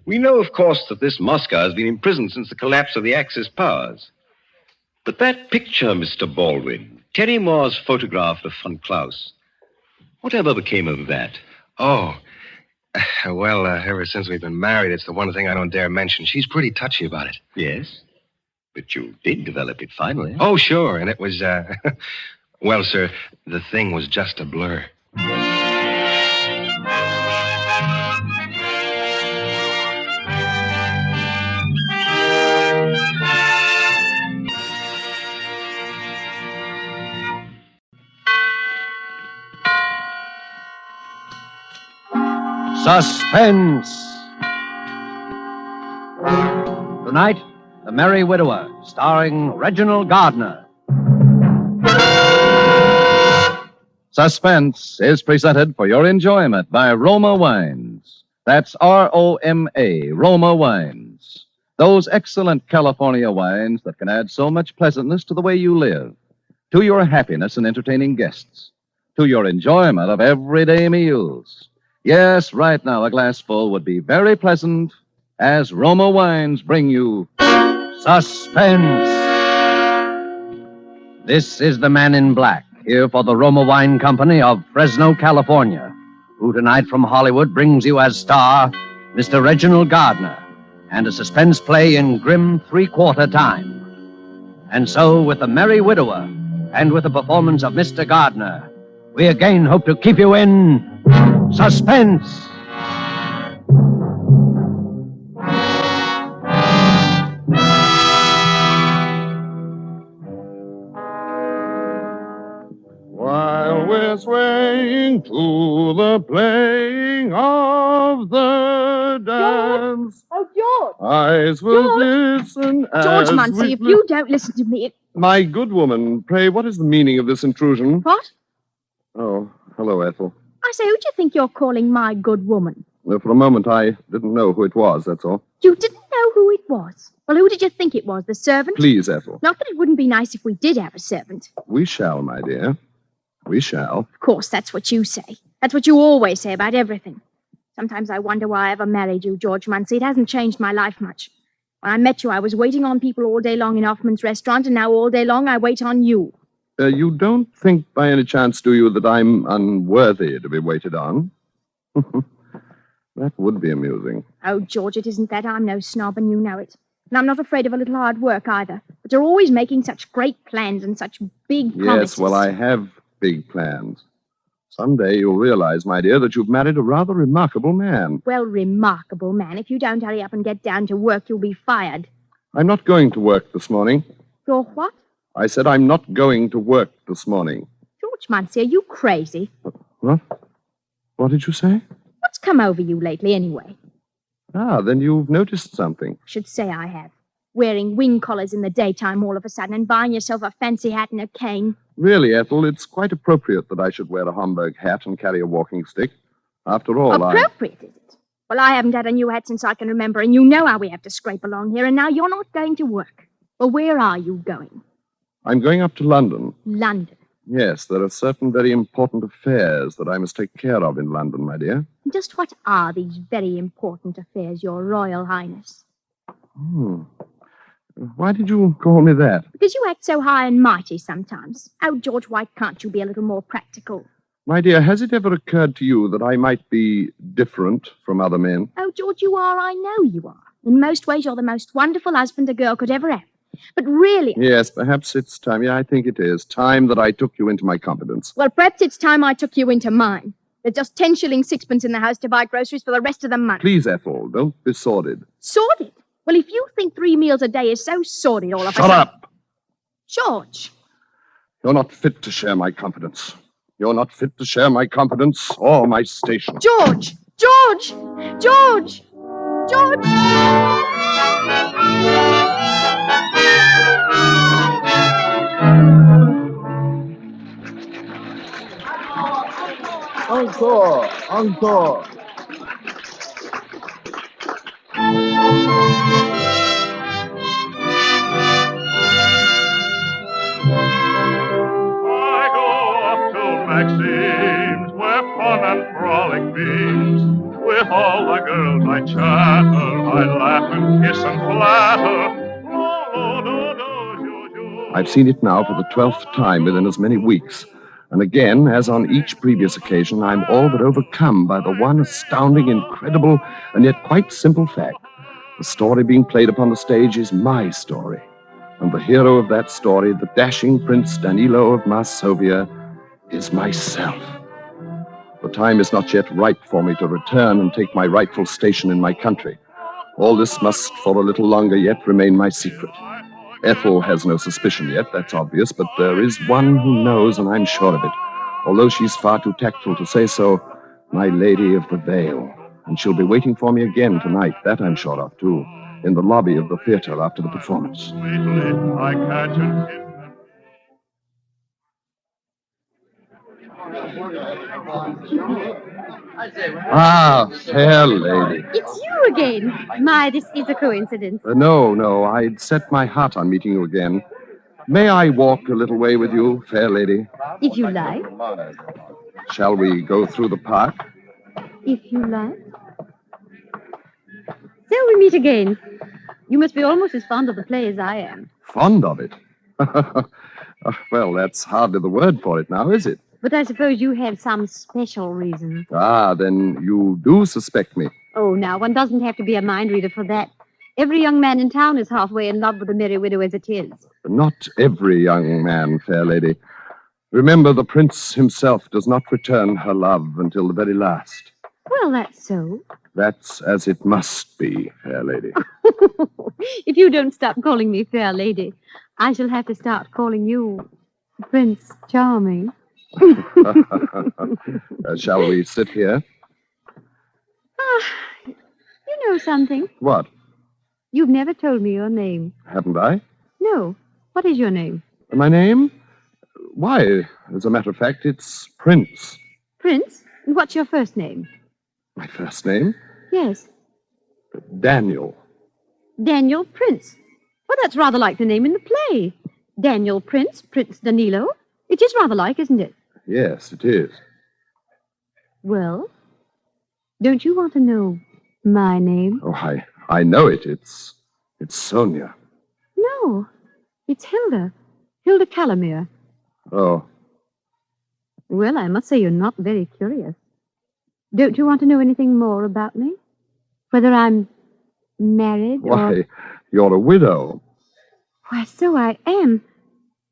We know, of course, that this Mosca has been imprisoned since the collapse of the Axis powers. But that picture, Mr. Baldwin, Terry Moore's photograph of von Klaus, whatever became of that? Oh, well, ever since we've been married, it's the one thing I don't dare mention. She's pretty touchy about it. Yes? But you did develop it finally. Oh, sure, and it was, well, sir, the thing was just a blur. Suspense. Tonight, The Merry Widower, starring Reginald Gardner. Suspense is presented for your enjoyment by Roma Wines. That's R-O-M-A, Roma Wines. Those excellent California wines that can add so much pleasantness to the way you live, to your happiness in entertaining guests, to your enjoyment of everyday meals. Yes, right now a glassful would be very pleasant as Roma Wines bring you Suspense. This is the Man in Black, here for the Roma Wine Company of Fresno, California, who tonight from Hollywood brings you as star Mr. Reginald Gardner and a suspense play in grim three-quarter time. And so, with The Merry Widower and with the performance of Mr. Gardner, we again hope to keep you in suspense. While we're swaying to the playing of the dance, Oh, George! eyes will listen as George Munsey, if you don't listen to me... My good woman, pray, what is the meaning of this intrusion? What? Oh, hello, Ethel. I say, who do you think you're calling my good woman? Well, for a moment, I didn't know who it was, that's all. You didn't know who it was? Well, who did you think it was? The servant? Please, Ethel. Not that it wouldn't be nice if we did have a servant. We shall, my dear. We shall. Of course, that's what you say. That's what you always say about everything. Sometimes I wonder why I ever married you, George Munsey. It hasn't changed my life much. When I met you, I was waiting on people all day long in Hoffman's restaurant, and now all day long I wait on you. You don't think by any chance, do you, that I'm unworthy to be waited on? That would be amusing. Oh, George, it isn't that. I'm no snob, and you know it. And I'm not afraid of a little hard work, either. But you're always making such great plans and such big promises. Yes, well, I have big plans. Someday you'll realize, my dear, that you've married a rather remarkable man. Well, remarkable man. If you don't hurry up and get down to work, you'll be fired. I'm not going to work this morning. You're what? I said I'm not going to work this morning. George Munsey, are you crazy? What? What did you say? What's come over you lately, anyway? Ah, then you've noticed something. I should say I have. Wearing wing collars in the daytime all of a sudden and buying yourself a fancy hat and a cane. Really, Ethel, it's quite appropriate that I should wear a Homburg hat and carry a walking stick. After all, Appropriate, is it? Well, I haven't had a new hat since I can remember, and you know how we have to scrape along here, and now you're not going to work. Well, where are you going? I'm going up to London. London. Yes, there are certain very important affairs that I must take care of in London, my dear. Just what are these very important affairs, Your Royal Highness? Why did you call me that? Because you act so high and mighty sometimes. Oh, George, why can't you be a little more practical? My dear, has it ever occurred to you that I might be different from other men? Oh, George, you are. I know you are. In most ways, you're the most wonderful husband a girl could ever have. But really... Yes, perhaps it's time. Yeah, I think it is. Time that I took you into my confidence. Well, perhaps it's time I took you into mine. There's just 10 shillings sixpence in the house to buy groceries for the rest of the month. Please, Ethel, don't be sordid. Sordid? Well, if you think 3 meals a day is so sordid all of a sudden... Shut up! George. You're not fit to share my confidence. You're not fit to share my confidence or my station. George! George! George! George! Encore! Encore! I go up to Maxime's, where fun and frolic beams. With all the girls I chatter, I laugh and kiss and flatter. I've seen it now for the 12th time within as many weeks. And again, as on each previous occasion, I'm all but overcome by the one astounding, incredible, and yet quite simple fact. The story being played upon the stage is my story. And the hero of that story, the dashing Prince Danilo of Masovia, is myself. The time is not yet ripe for me to return and take my rightful station in my country. All this must for a little longer yet remain my secret. Ethel has no suspicion yet, that's obvious, but there is one who knows, and I'm sure of it. Although she's far too tactful to say so, my Lady of the Veil. And she'll be waiting for me again tonight, that I'm sure of, too, in the lobby of the theater after the performance. I catch and kiss. Ah, fair lady. It's you again. My, this is a coincidence. No, I'd set my heart on meeting you again. May I walk a little way with you, fair lady? If you like. Shall we go through the park? If you like. So we meet again. You must be almost as fond of the play as I am. Fond of it? Well, that's hardly the word for it now, is it? But I suppose you have some special reason. Ah, then you do suspect me. Oh, now, one doesn't have to be a mind reader for that. Every young man in town is halfway in love with a merry widow as it is. Not every young man, fair lady. Remember, the prince himself does not return her love until the very last. Well, that's so. That's as it must be, fair lady. If you don't stop calling me fair lady, I shall have to start calling you Prince Charming. Shall we sit here? You know something. What? You've never told me your name. Haven't I? No. What is your name? My name? Why, as a matter of fact, it's Prince. Prince? And what's your first name? My first name? Yes. Daniel. Daniel Prince. Well, that's rather like the name in the play. Daniel Prince, Prince Danilo. It is rather like, isn't it? Yes, it is. Well, don't you want to know my name? Oh, I know it. It's Sonia. No, it's Hilda. Hilda Calamere. Oh. Well, I must say you're not very curious. Don't you want to know anything more about me? Whether I'm married or... Why, you're a widow. Why, so I am.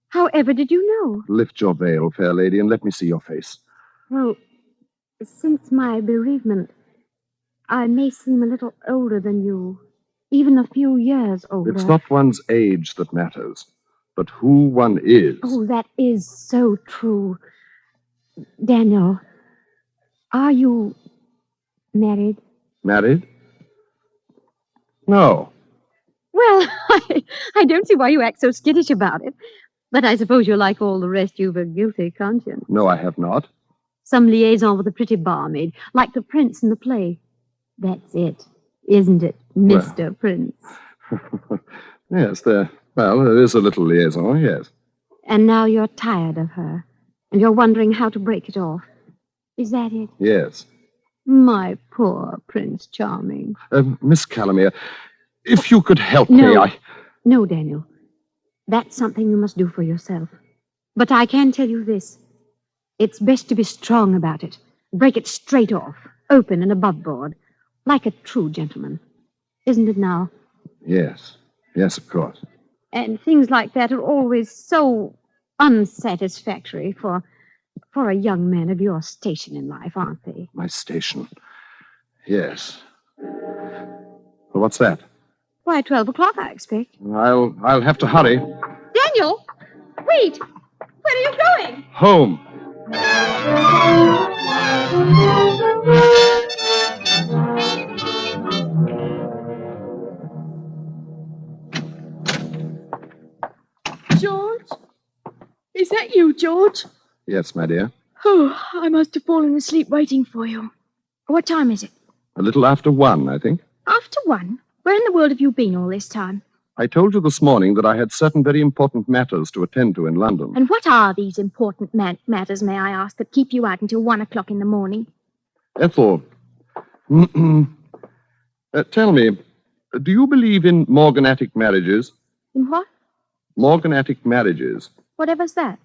However did you know? Lift your veil, fair lady, and let me see your face. Well, since my bereavement, I may seem a little older than you. Even a few years older. It's not one's age that matters, but who one is. Oh, that is so true. Daniel, are you married? Married? No. Well, I don't see why you act so skittish about it. But I suppose you're like all the rest. You've a guilty conscience. No, I have not. Some liaison with a pretty barmaid, like the prince in the play. That's it, isn't it, Mr. Prince? Yes, there is a little liaison, yes. And now you're tired of her, and you're wondering how to break it off. Is that it? Yes. My poor Prince Charming. Miss Calamere, if you could help me, No, Daniel. That's something you must do for yourself. But I can tell you this. It's best to be strong about it. Break it straight off, open and above board, like a true gentleman. Isn't it now? Yes. Yes, of course. And things like that are always so unsatisfactory for a young man of your station in life, aren't they? My station. Yes. Well, what's that? Why, 12 o'clock, I expect. I'll have to hurry. Daniel! Wait! Where are you going? Home. George? Is that you, George? Yes, my dear. Oh, I must have fallen asleep waiting for you. What time is it? A little after 1, I think. After 1? Where in the world have you been all this time? I told you this morning that I had certain very important matters to attend to in London. And what are these important matters, may I ask, that keep you out until 1 o'clock in the morning? Ethel, tell me, do you believe in morganatic marriages? In what? Morganatic marriages. Whatever's that?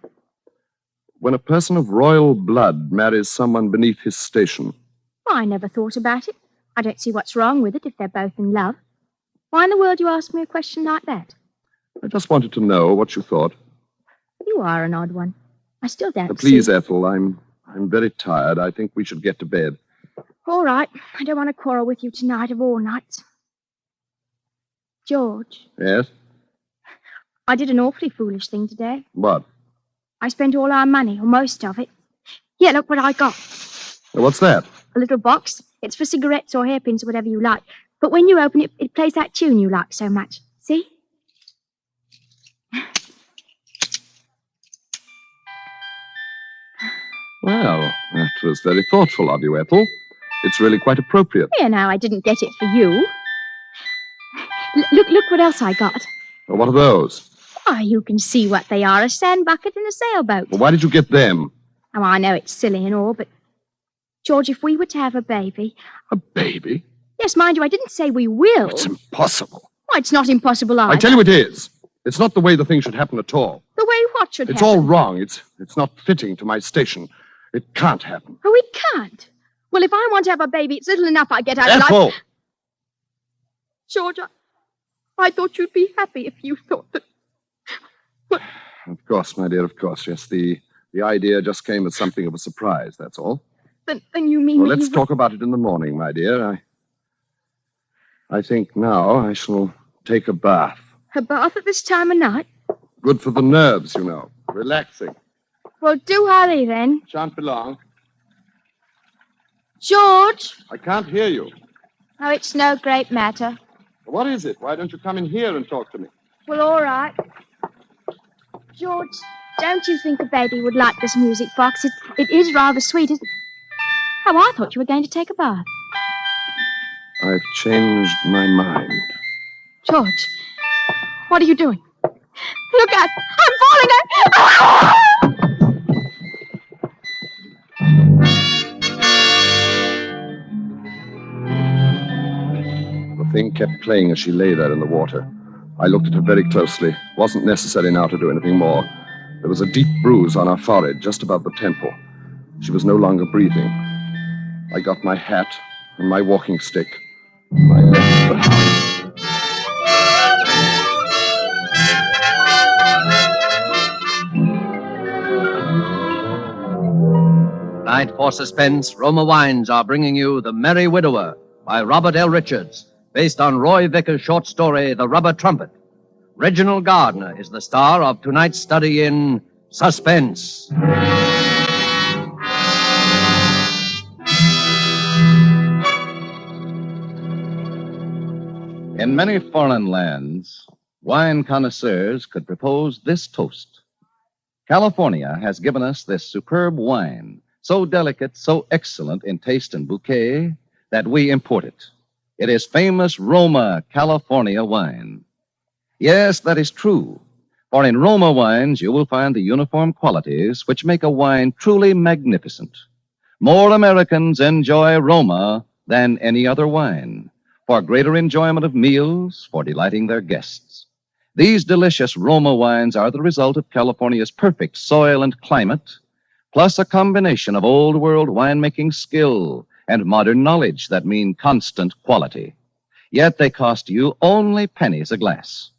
When a person of royal blood marries someone beneath his station. Well, I never thought about it. I don't see what's wrong with it if they're both in love. Why in the world do you ask me a question like that? I just wanted to know what you thought. You are an odd one. I still don't Please, see... Ethel, I'm very tired. I think we should get to bed. All right. I don't want to quarrel with you tonight of all nights. George. Yes? I did an awfully foolish thing today. What? I spent all our money, or most of it. Here, look what I got. What's that? A little box. It's for cigarettes or hairpins or whatever you like. But when you open it, it plays that tune you like so much. See? Well, that was very thoughtful of you, Ethel. It's really quite appropriate. Here now, I didn't get it for you. Look what else I got. Well, what are those? Why, you can see what they are, a sand bucket and a sailboat. Well, why did you get them? Oh, I know it's silly and all, but... George, if we were to have a baby... A baby? Yes, mind you, I didn't say we will. It's impossible. Why, it's not impossible either. I tell you it is. It's not the way the thing should happen at all. The way what should It's happen? all wrong. It's not fitting to my station. It can't happen. Oh, it can't? Well, if I want to have a baby, it's little enough I get out of Ethel! life. George, I thought you'd be happy if you thought that... But... Of course, my dear, of course. Yes, the idea just came as something of a surprise, that's all. Then you mean Well, that let's you... talk about it in the morning, my dear. I think now I shall take a bath. A bath at this time of night? Good for the nerves, you know. Relaxing. Well, do hurry then. Shan't be long. George! I can't hear you. Oh, it's no great matter. What is it? Why don't you come in here and talk to me? Well, all right. George, don't you think a baby would like this music box? It is rather sweet, isn't it? Oh, I thought you were going to take a bath. I've changed my mind. George, what are you doing? Look out! I'm falling! The thing kept playing as she lay there in the water. I looked at her very closely. Wasn't necessary now to do anything more. There was a deep bruise on her forehead, just above the temple. She was no longer breathing. I got my hat and my walking stick. I left the house. Tonight for Suspense, Roma Wines are bringing you The Merry Widower by Robert L. Richards, based on Roy Vickers' short story, The Rubber Trumpet. Reginald Gardner is the star of tonight's study in Suspense. In many foreign lands, wine connoisseurs could propose this toast California has given us this superb wine, so delicate, so excellent in taste and bouquet, that we import it. It is famous Roma California wine. Yes, that is true. For in Roma wines, you will find the uniform qualities which make a wine truly magnificent. More Americans enjoy Roma than any other wine, for greater enjoyment of meals, for delighting their guests. These delicious Roma wines are the result of California's perfect soil and climate, plus a combination of old-world winemaking skill and modern knowledge that mean constant quality. Yet they cost you only pennies a glass.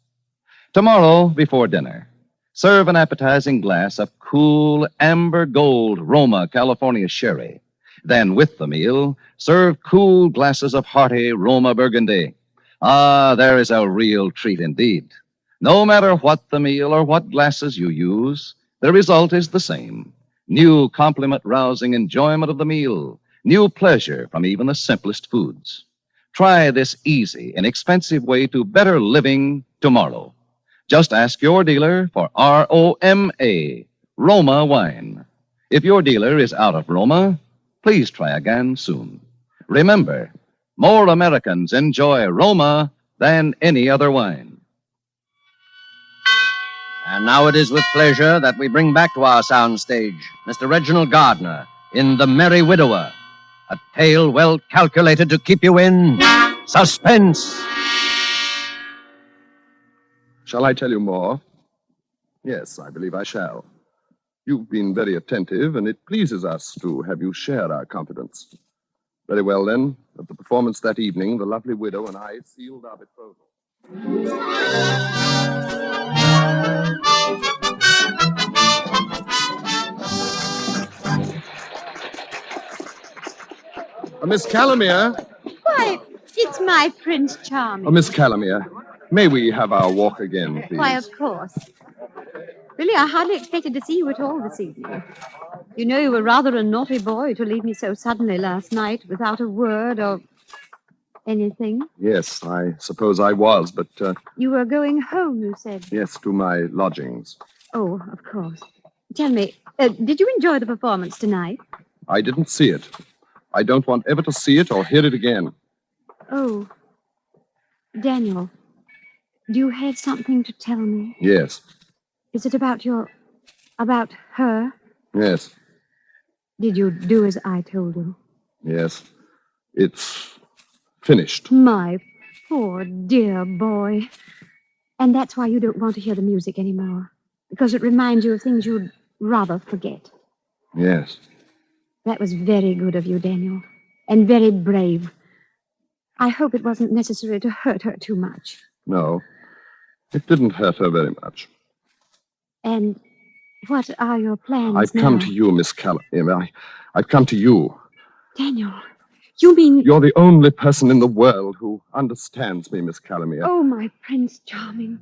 Tomorrow, before dinner, serve an appetizing glass of cool amber gold Roma California sherry. Then, with the meal, serve cool glasses of hearty Roma Burgundy. Ah, there is a real treat indeed. No matter what the meal or what glasses you use, the result is the same. New compliment-rousing enjoyment of the meal. New pleasure from even the simplest foods. Try this easy, inexpensive way to better living tomorrow. Just ask your dealer for R-O-M-A, Roma wine. If your dealer is out of Roma, please try again soon. Remember, more Americans enjoy Roma than any other wine. And now it is with pleasure that we bring back to our soundstage Mr. Reginald Gardner in The Merry Widower, a tale well calculated to keep you in suspense. Shall I tell you more? Yes, I believe I shall. You've been very attentive, and it pleases us to have you share our confidence. Very well, then. At the performance that evening, the lovely widow and I sealed our betrothal. Miss Calamere. Why, it's my Prince Charming. Miss Calamere, may we have our walk again, please? Why, of course. Really, I hardly expected to see you at all this evening. You know, you were rather a naughty boy to leave me so suddenly last night without a word or anything. Yes, I suppose I was, but... You were going home, you said. Yes, to my lodgings. Oh, of course. Tell me, did you enjoy the performance tonight? I didn't see it. I don't want ever to see it or hear it again. Oh. Daniel, do you have something to tell me? Yes. Is it about her? Yes. Did you do as I told you? Yes. It's finished. My poor dear boy. And that's why you don't want to hear the music anymore. Because it reminds you of things you'd rather forget. Yes. That was very good of you, Daniel. And very brave. I hope it wasn't necessary to hurt her too much. No. It didn't hurt her very much. And what are your plans I've now? come to you, Miss Calamere. I've come to you. Daniel, you mean... You're the only person in the world who understands me, Miss Calamere. Oh, my Prince Charming.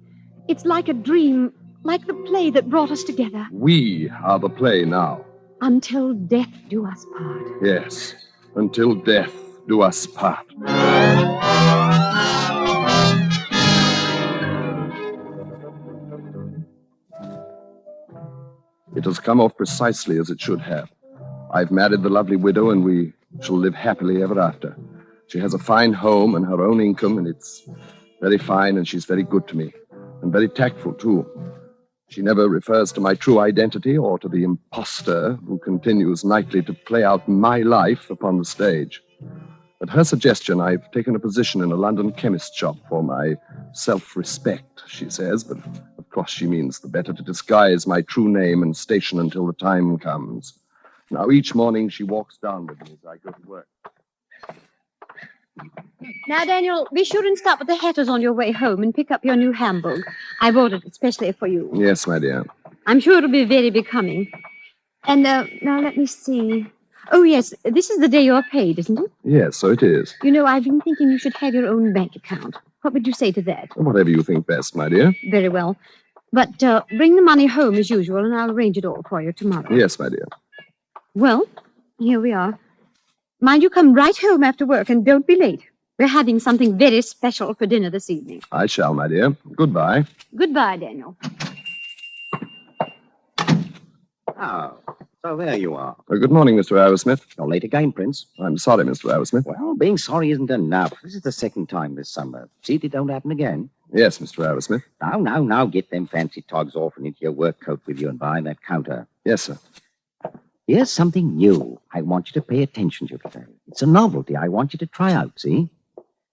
It's like a dream, like the play that brought us together. We are the play now. Until death do us part. Yes, until death do us part. It has come off precisely as it should have. I've married the lovely widow, and we shall live happily ever after. She has a fine home and her own income, and it's very fine, and she's very good to me, and very tactful, too. She never refers to my true identity or to the imposter who continues nightly to play out my life upon the stage. At her suggestion, I've taken a position in a London chemist shop for my self-respect, she says, but of course she means the better to disguise my true name and station until the time comes. Now, each morning she walks down with me as I go to work. Now, Daniel, be sure and stop at the Hatter's on your way home and pick up your new Hamburg. I've ordered it especially for you. Yes, my dear. I'm sure it'll be very becoming. And, now, let me see. Oh, yes, this is the day you're paid, isn't it? Yes, so it is. You know, I've been thinking you should have your own bank account. What would you say to that? Whatever you think best, my dear. Very well. But bring the money home as usual, and I'll arrange it all for you tomorrow. Yes, my dear. Well, here we are. Mind you come right home after work, and don't be late. We're having something very special for dinner this evening. I shall, my dear. Goodbye. Goodbye, Daniel. Oh, so there you are. Good morning, Mr. Arrowsmith. You're late again, Prince. I'm sorry, Mr. Arrowsmith. Well, being sorry isn't enough. This is the second time this summer. See if it don't happen again. Yes, Mr. Arrowsmith. Now, get them fancy togs off and into your work coat with you and behind that counter. Yes, sir. Here's something new I want you to pay attention to today. It's a novelty I want you to try out, see?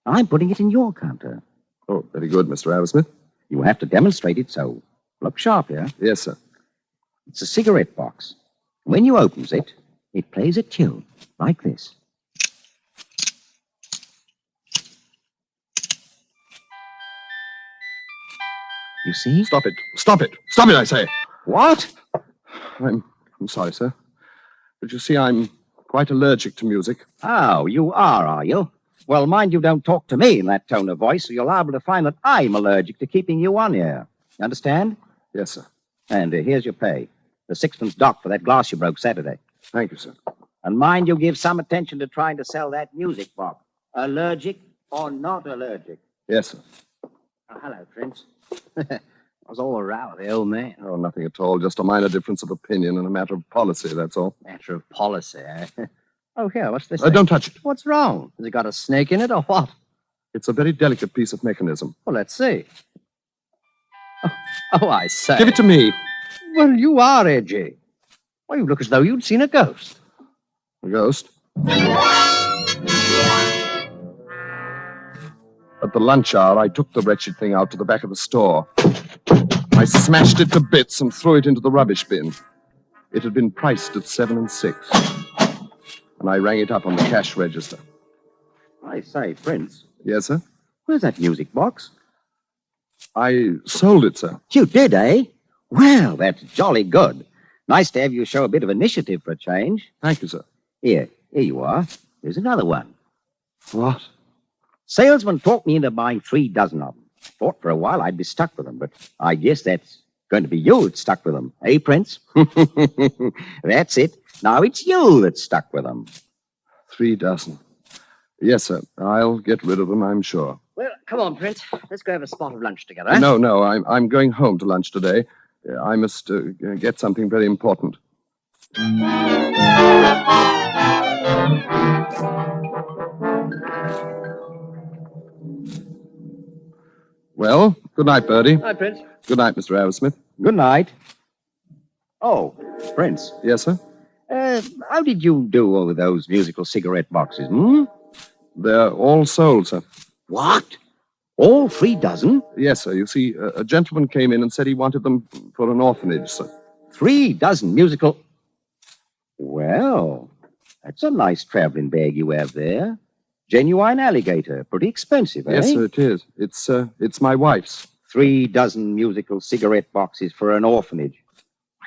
I'm putting it in your counter. Oh, very good, Mr. Arrowsmith. You have to demonstrate it, so look sharp here. Yes, sir. It's a cigarette box. When you opens it, it plays a tune like this. You see? Stop it. Stop it. Stop it, I say. What? I'm sorry, sir. But you see, I'm quite allergic to music. Oh, you are you? Well, mind you don't talk to me in that tone of voice, or you're liable to find that I'm allergic to keeping you on here. You understand? Yes, sir. And here's your pay. The sixpence dock for that glass you broke Saturday. Thank you, sir. And mind you give some attention to trying to sell that music box. Allergic or not allergic? Yes, sir. Oh, hello, Prince. What's all the row with the old man? Oh, nothing at all. Just a minor difference of opinion and a matter of policy, that's all. Matter of policy, eh? Oh, here, what's this? Don't touch it. What's wrong? Has it got a snake in it or what? It's a very delicate piece of mechanism. Well, let's see. Oh, I say. Give it to me. Well, you are edgy. Well, you look as though you'd seen a ghost. A ghost? At the lunch hour, I took the wretched thing out to the back of the store. I smashed it to bits and threw it into the rubbish bin. It had been priced at 7 6. And I rang it up on the cash register. I say, Prince. Yes, sir? Where's that music box? I sold it, sir. You did, eh? Well, that's jolly good. Nice to have you show a bit of initiative for a change. Thank you, sir. Here you are. Here's another one. What? Salesman talked me into buying 3 dozen of them. Thought for a while I'd be stuck with them, but I guess that's going to be you that's stuck with them. Eh, Prince? That's it. Now it's you that's stuck with them. 3 dozen. Yes, sir. I'll get rid of them, I'm sure. Well, come on, Prince. Let's go have a spot of lunch together, eh? No, I'm going home to lunch today. I must get something very important. Well, good night, Bertie. Night, Prince. Good night, Mr. Arrowsmith. Good night. Oh, Prince. Yes, sir? How did you do with those musical cigarette boxes, hmm? They're all sold, sir. What? All 3 dozen? Yes, sir. You see, a gentleman came in and said he wanted them for an orphanage, sir. 3 dozen musical... Well, that's a nice traveling bag you have there. Genuine alligator. Pretty expensive, eh? Yes, sir, it is. It's my wife's. 3 dozen musical cigarette boxes for an orphanage.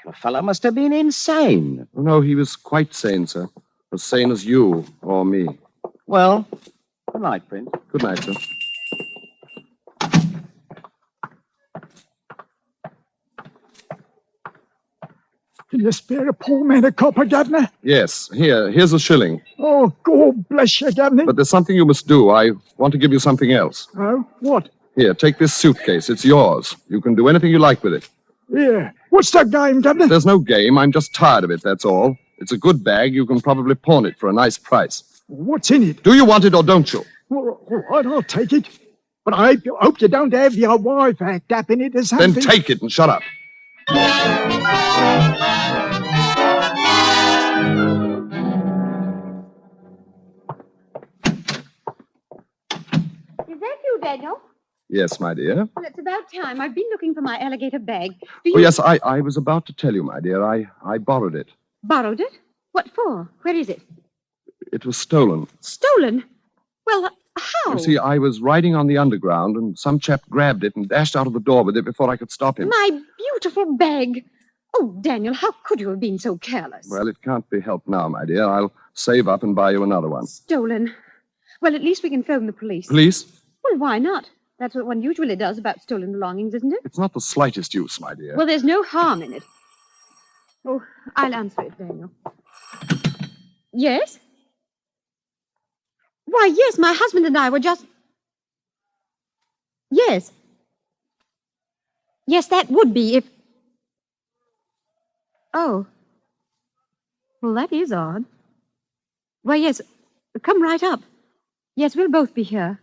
The fellow must have been insane. No, he was quite sane, sir. As sane as you or me. Well, good night, Prince. Good night, sir. Can you spare a poor man a copper, Governor? Yes, here's a shilling. Oh, God bless you, Governor. But there's something you must do. I want to give you something else. Oh, what? Here, take this suitcase. It's yours. You can do anything you like with it. Yeah. What's the game, Governor? There's no game. I'm just tired of it, that's all. It's a good bag. You can probably pawn it for a nice price. What's in it? Do you want it or don't you? Well, all right, I'll take it. But I hope you don't have your wife act up in it or something. Then take it and shut up. Is that you, Daniel? Yes, my dear. Well, it's about time. I've been looking for my alligator bag. Oh, yes, I was about to tell you, my dear. I borrowed it. Borrowed it? What for? Where is it? It was stolen. Stolen? Well, how? You see, I was riding on the underground, and some chap grabbed it and dashed out of the door with it before I could stop him. My beautiful bag. Oh, Daniel, how could you have been so careless? Well, it can't be helped now, my dear. I'll save up and buy you another one. Stolen. Well, at least we can phone the police. Police? Well, why not? That's what one usually does about stolen belongings, isn't it? It's not the slightest use, my dear. Well, there's no harm in it. Oh, I'll answer it, Daniel. Yes? Why, yes, my husband and I were just... Yes. Yes, that would be if... Oh. Well, that is odd. Why, yes, come right up. Yes, we'll both be here.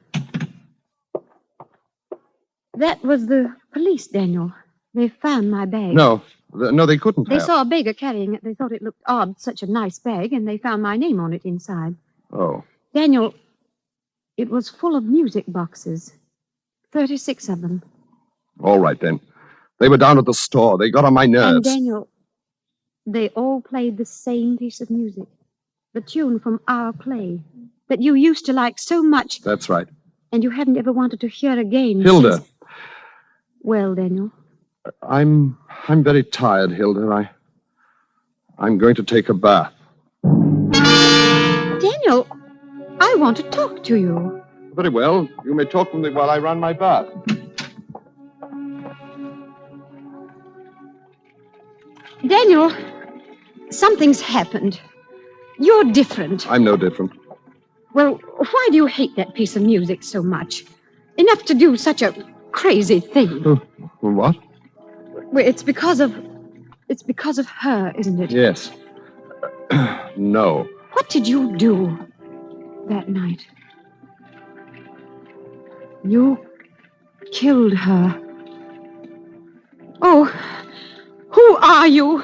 That was the police, Daniel. They found my bag. No, they couldn't They have. saw a beggar carrying it. They thought it looked odd, such a nice bag, and they found my name on it inside. Oh. Daniel, it was full of music boxes. 36 of them. All right, then. They were down at the store. They got on my nerves. And Daniel, they all played the same piece of music. The tune from our play that you used to like so much. That's right. And you haven't ever wanted to hear again. Hilda. Since... Well, Daniel. I'm very tired, Hilda. I'm going to take a bath. Daniel, I want to talk to you. Very well. You may talk to me while I run my bath. Daniel, something's happened. You're different. I'm no different. Well, why do you hate that piece of music so much? Enough to do such a crazy thing. What? Well, it's because of her, isn't it? Yes. No. What did you do that night? You killed her. Oh, who are you?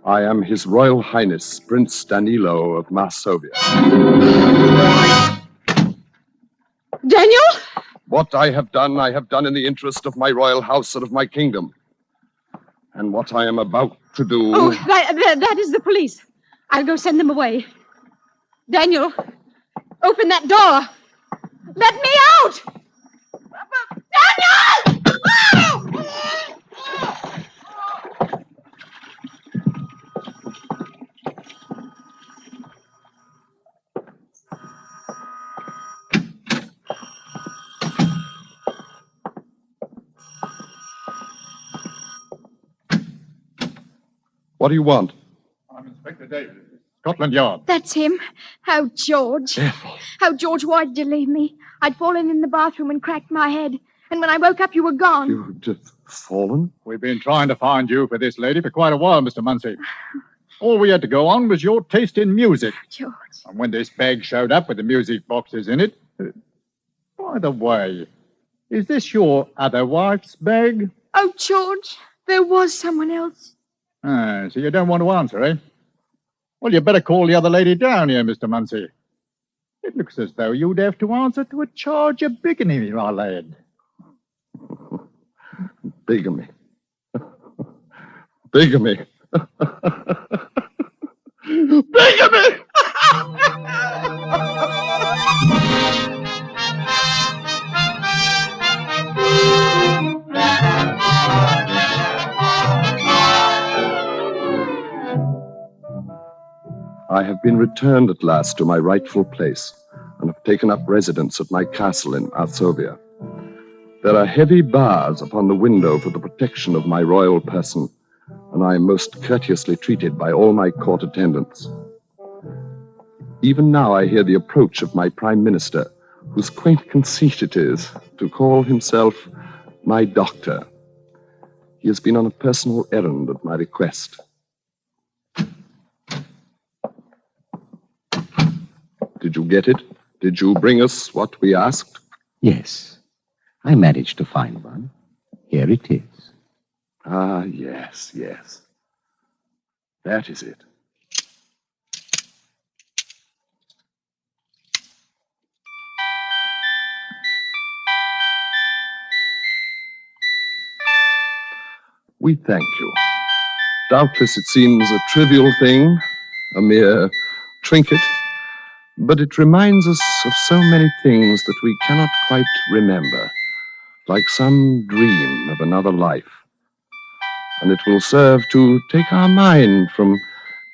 I am His Royal Highness, Prince Danilo of Masovia. Daniel? What I have done in the interest of my royal house and of my kingdom. And what I am about to do... Oh, that is the police. I'll go send them away. Daniel, open that door. Let me out! Daniel! What do you want? I'm Inspector Davis, Scotland Yard. That's him. Oh, George. Oh, George, why did you leave me? I'd fallen in the bathroom and cracked my head. And when I woke up, you were gone. You've just fallen? We've been trying to find you for this lady for quite a while, Mr. Munsey. All we had to go on was your taste in music. George. And when this bag showed up with the music boxes in it... by the way, is this your other wife's bag? Oh, George, there was someone else. Ah, so you don't want to answer, eh? Well, you better call the other lady down here, Mr. Munsey. It looks as though you'd have to answer to a charge of bigamy, my lad. Bigamy. Bigamy. Bigamy! I have been returned at last to my rightful place and have taken up residence at my castle in Masovia. There are heavy bars upon the window for the protection of my royal person, and I am most courteously treated by all my court attendants. Even now I hear the approach of my prime minister, whose quaint conceit it is to call himself my doctor. He has been on a personal errand at my request. Did you get it? Did you bring us what we asked? Yes. I managed to find one. Here it is. Ah, yes, yes. That is it. We thank you. Doubtless it seems a trivial thing, a mere trinket, but it reminds us of so many things that we cannot quite remember, like some dream of another life. And it will serve to take our mind from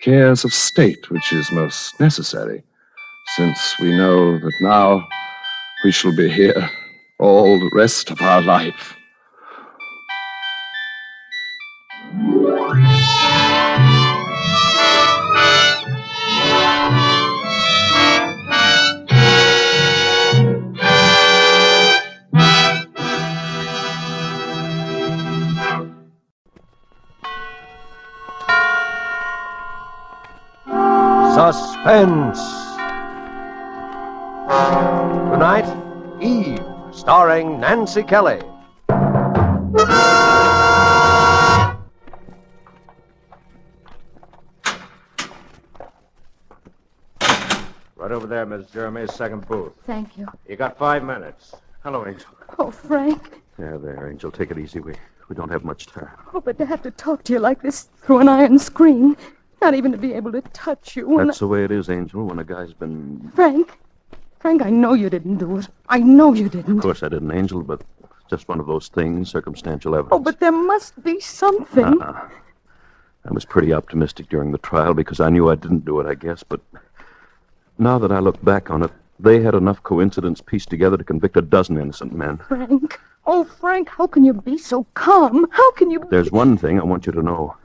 cares of state, which is most necessary, since we know that now we shall be here all the rest of our life. Suspense. Tonight, Eve, starring Nancy Kelly. Right over there, Miss Jeremy, second booth. Thank you. You got 5 minutes. Hello, Angel. Oh, Frank. There, Angel. Take it easy. We don't have much time. Oh, but to have to talk to you like this through an iron screen, not even to be able to touch you. That's the way it is, Angel, when a guy's been... Frank, I know you didn't do it. I know you didn't. Of course I didn't, Angel, but just one of those things, circumstantial evidence. Oh, but there must be something. I was pretty optimistic during the trial because I knew I didn't do it, I guess, but now that I look back on it, they had enough coincidence pieced together to convict a dozen innocent men. Frank. Oh, Frank, how can you be so calm? How can you... There's one thing I want you to know.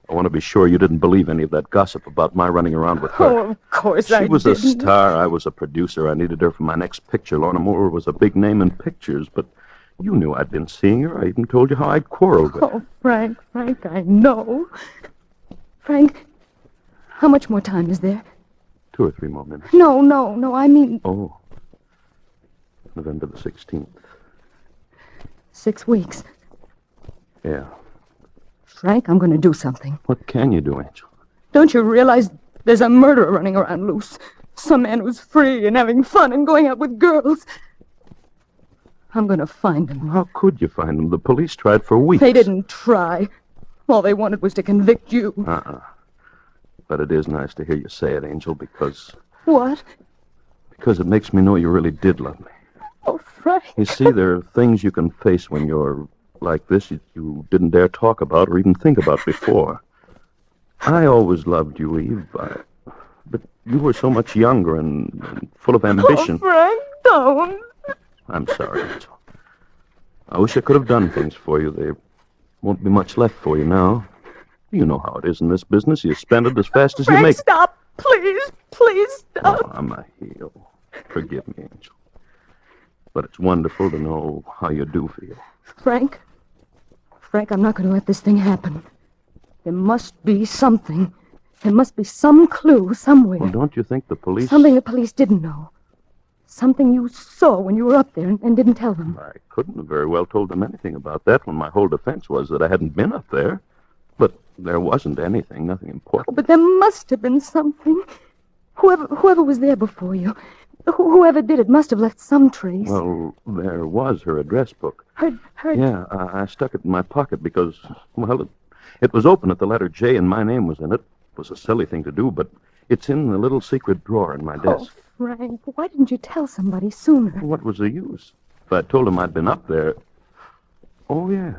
I want to be sure you didn't believe any of that gossip about my running around with her. Oh, of course I didn't. She was didn't. a star. I was a producer. I needed her for my next picture. Lorna Moore was a big name in pictures, but you knew I'd been seeing her. I even told you how I'd quarreled with her. Oh, Frank, I know. Frank, how much more time is there? 2 or 3 more minutes. No, I mean... Oh. November the 16th. 6 weeks. Yeah. Frank, I'm going to do something. What can you do, Angel? Don't you realize there's a murderer running around loose? Some man who's free and having fun and going out with girls. I'm going to find him. How could you find him? The police tried for weeks. They didn't try. All they wanted was to convict you. But it is nice to hear you say it, Angel, because... What? Because it makes me know you really did love me. Oh, Frank. You see, there are things you can face when you're like this you didn't dare talk about or even think about before. I always loved you, Eve, but you were so much younger and full of ambition. Oh, Frank, don't. I'm sorry, Angel. I wish I could have done things for you. There won't be much left for you now. You know how it is in this business. You spend it as fast as Frank, you make it. Stop. Please stop. Oh, I'm a heel. Forgive me, Angel. But it's wonderful to know how you do feel. Frank, I'm not going to let this thing happen. There must be something. There must be some clue somewhere. Well, don't you think the police... Something the police didn't know. Something you saw when you were up there and didn't tell them. I couldn't have very well told them anything about that when my whole defense was that I hadn't been up there. But there wasn't anything, nothing important. Oh, but there must have been something. Whoever was there before you, whoever did it must have left some trace. Well, there was her address book. Her... Yeah, I stuck it in my pocket because, well, it was open at the letter J and my name was in it. It was a silly thing to do, but it's in the little secret drawer in my desk. Oh, Frank, why didn't you tell somebody sooner? What was the use? If I told him I'd been up there... Oh, yes.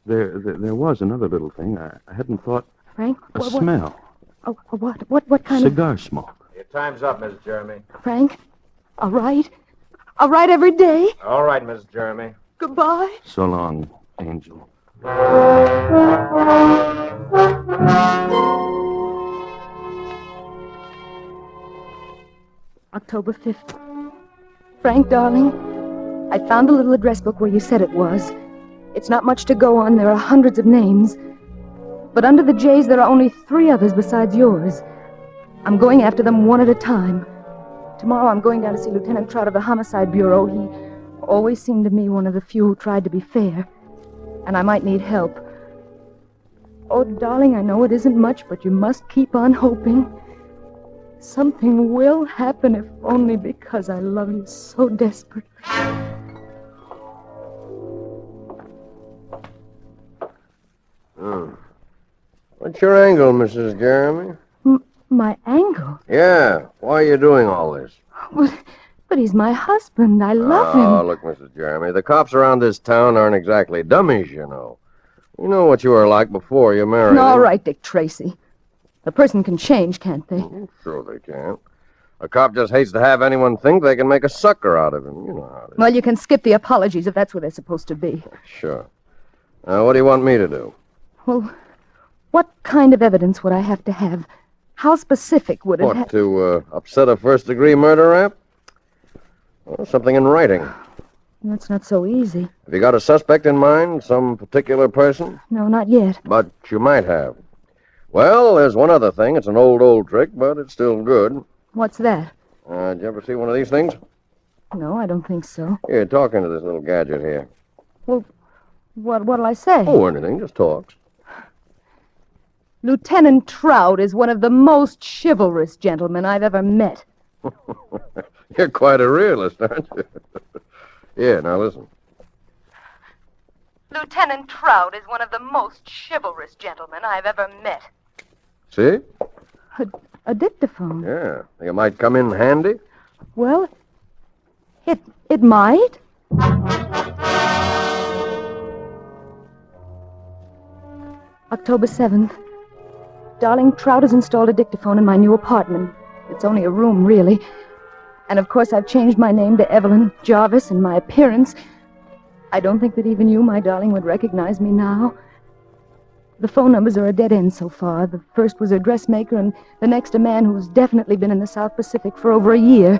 There was another little thing. I hadn't thought... Frank? A smell. Oh, what kind of... Cigar smoke. Your time's up, Miss Jeremy. Frank, all right? All right every day? All right, Miss Jeremy. Goodbye. So long, Angel. October 5th. Frank, darling, I found the little address book where you said it was. It's not much to go on. There are hundreds of names. But under the J's, there are only 3 others besides yours. I'm going after them one at a time. Tomorrow I'm going down to see Lieutenant Trout of the Homicide Bureau. He always seemed to me one of the few who tried to be fair. And I might need help. Oh, darling, I know it isn't much, but you must keep on hoping. Something will happen, if only because I love you so desperately. What's your angle, Mrs. Jeremy? My angle? Yeah, why are you doing all this? But he's my husband. I love him. Oh, look, Mrs. Jeremy, the cops around this town aren't exactly dummies, you know. You know what you were like before you married All him. right, Dick Tracy. A person can change, can't they? Sure they can. A cop just hates to have anyone think they can make a sucker out of him. You know how it is. Well, you can skip the apologies if that's what they're supposed to be. Sure. Now, what do you want me to do? Well, what kind of evidence would I have to have? How specific would it What, have? to upset a first-degree murder rap? Well, something in writing. That's not so easy. Have you got a suspect in mind? Some particular person? No, not yet. But you might have. Well, there's one other thing. It's an old trick, but it's still good. What's that? Did you ever see one of these things? No, I don't think so. Here, talk into this little gadget here. Well, what'll I say? Oh, anything. Just talk. Lieutenant Trout is one of the most chivalrous gentlemen I've ever met. You're quite a realist, aren't you? Yeah, now listen. Lieutenant Trout is one of the most chivalrous gentlemen I've ever met. See? A dictaphone. Yeah. Think it might come in handy? Well, it might. October 7th. Darling, Trout has installed a dictaphone in my new apartment. It's only a room, really. And of course I've changed my name to Evelyn Jarvis and my appearance. I don't think that even you, my darling, would recognize me now. The phone numbers are a dead end so far. The first was a dressmaker, and the next a man who's definitely been in the South Pacific for over a year.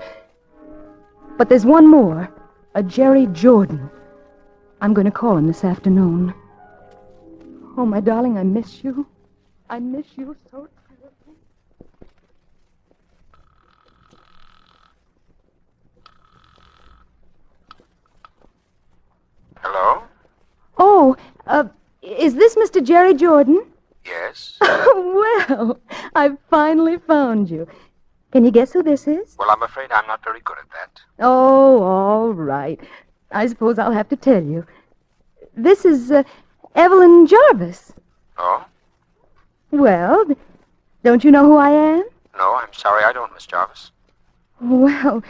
But there's one more, a Jerry Jordan. I'm going to call him this afternoon. Oh, my darling, I miss you. I miss you so terribly. Hello? Oh, is this Mr. Jerry Jordan? Yes. Well, I've finally found you. Can you guess who this is? Well, I'm afraid I'm not very good at that. Oh, all right. I suppose I'll have to tell you. This is Evelyn Jarvis. Oh? Well, don't you know who I am? No, I'm sorry, I don't, Miss Jarvis. Well,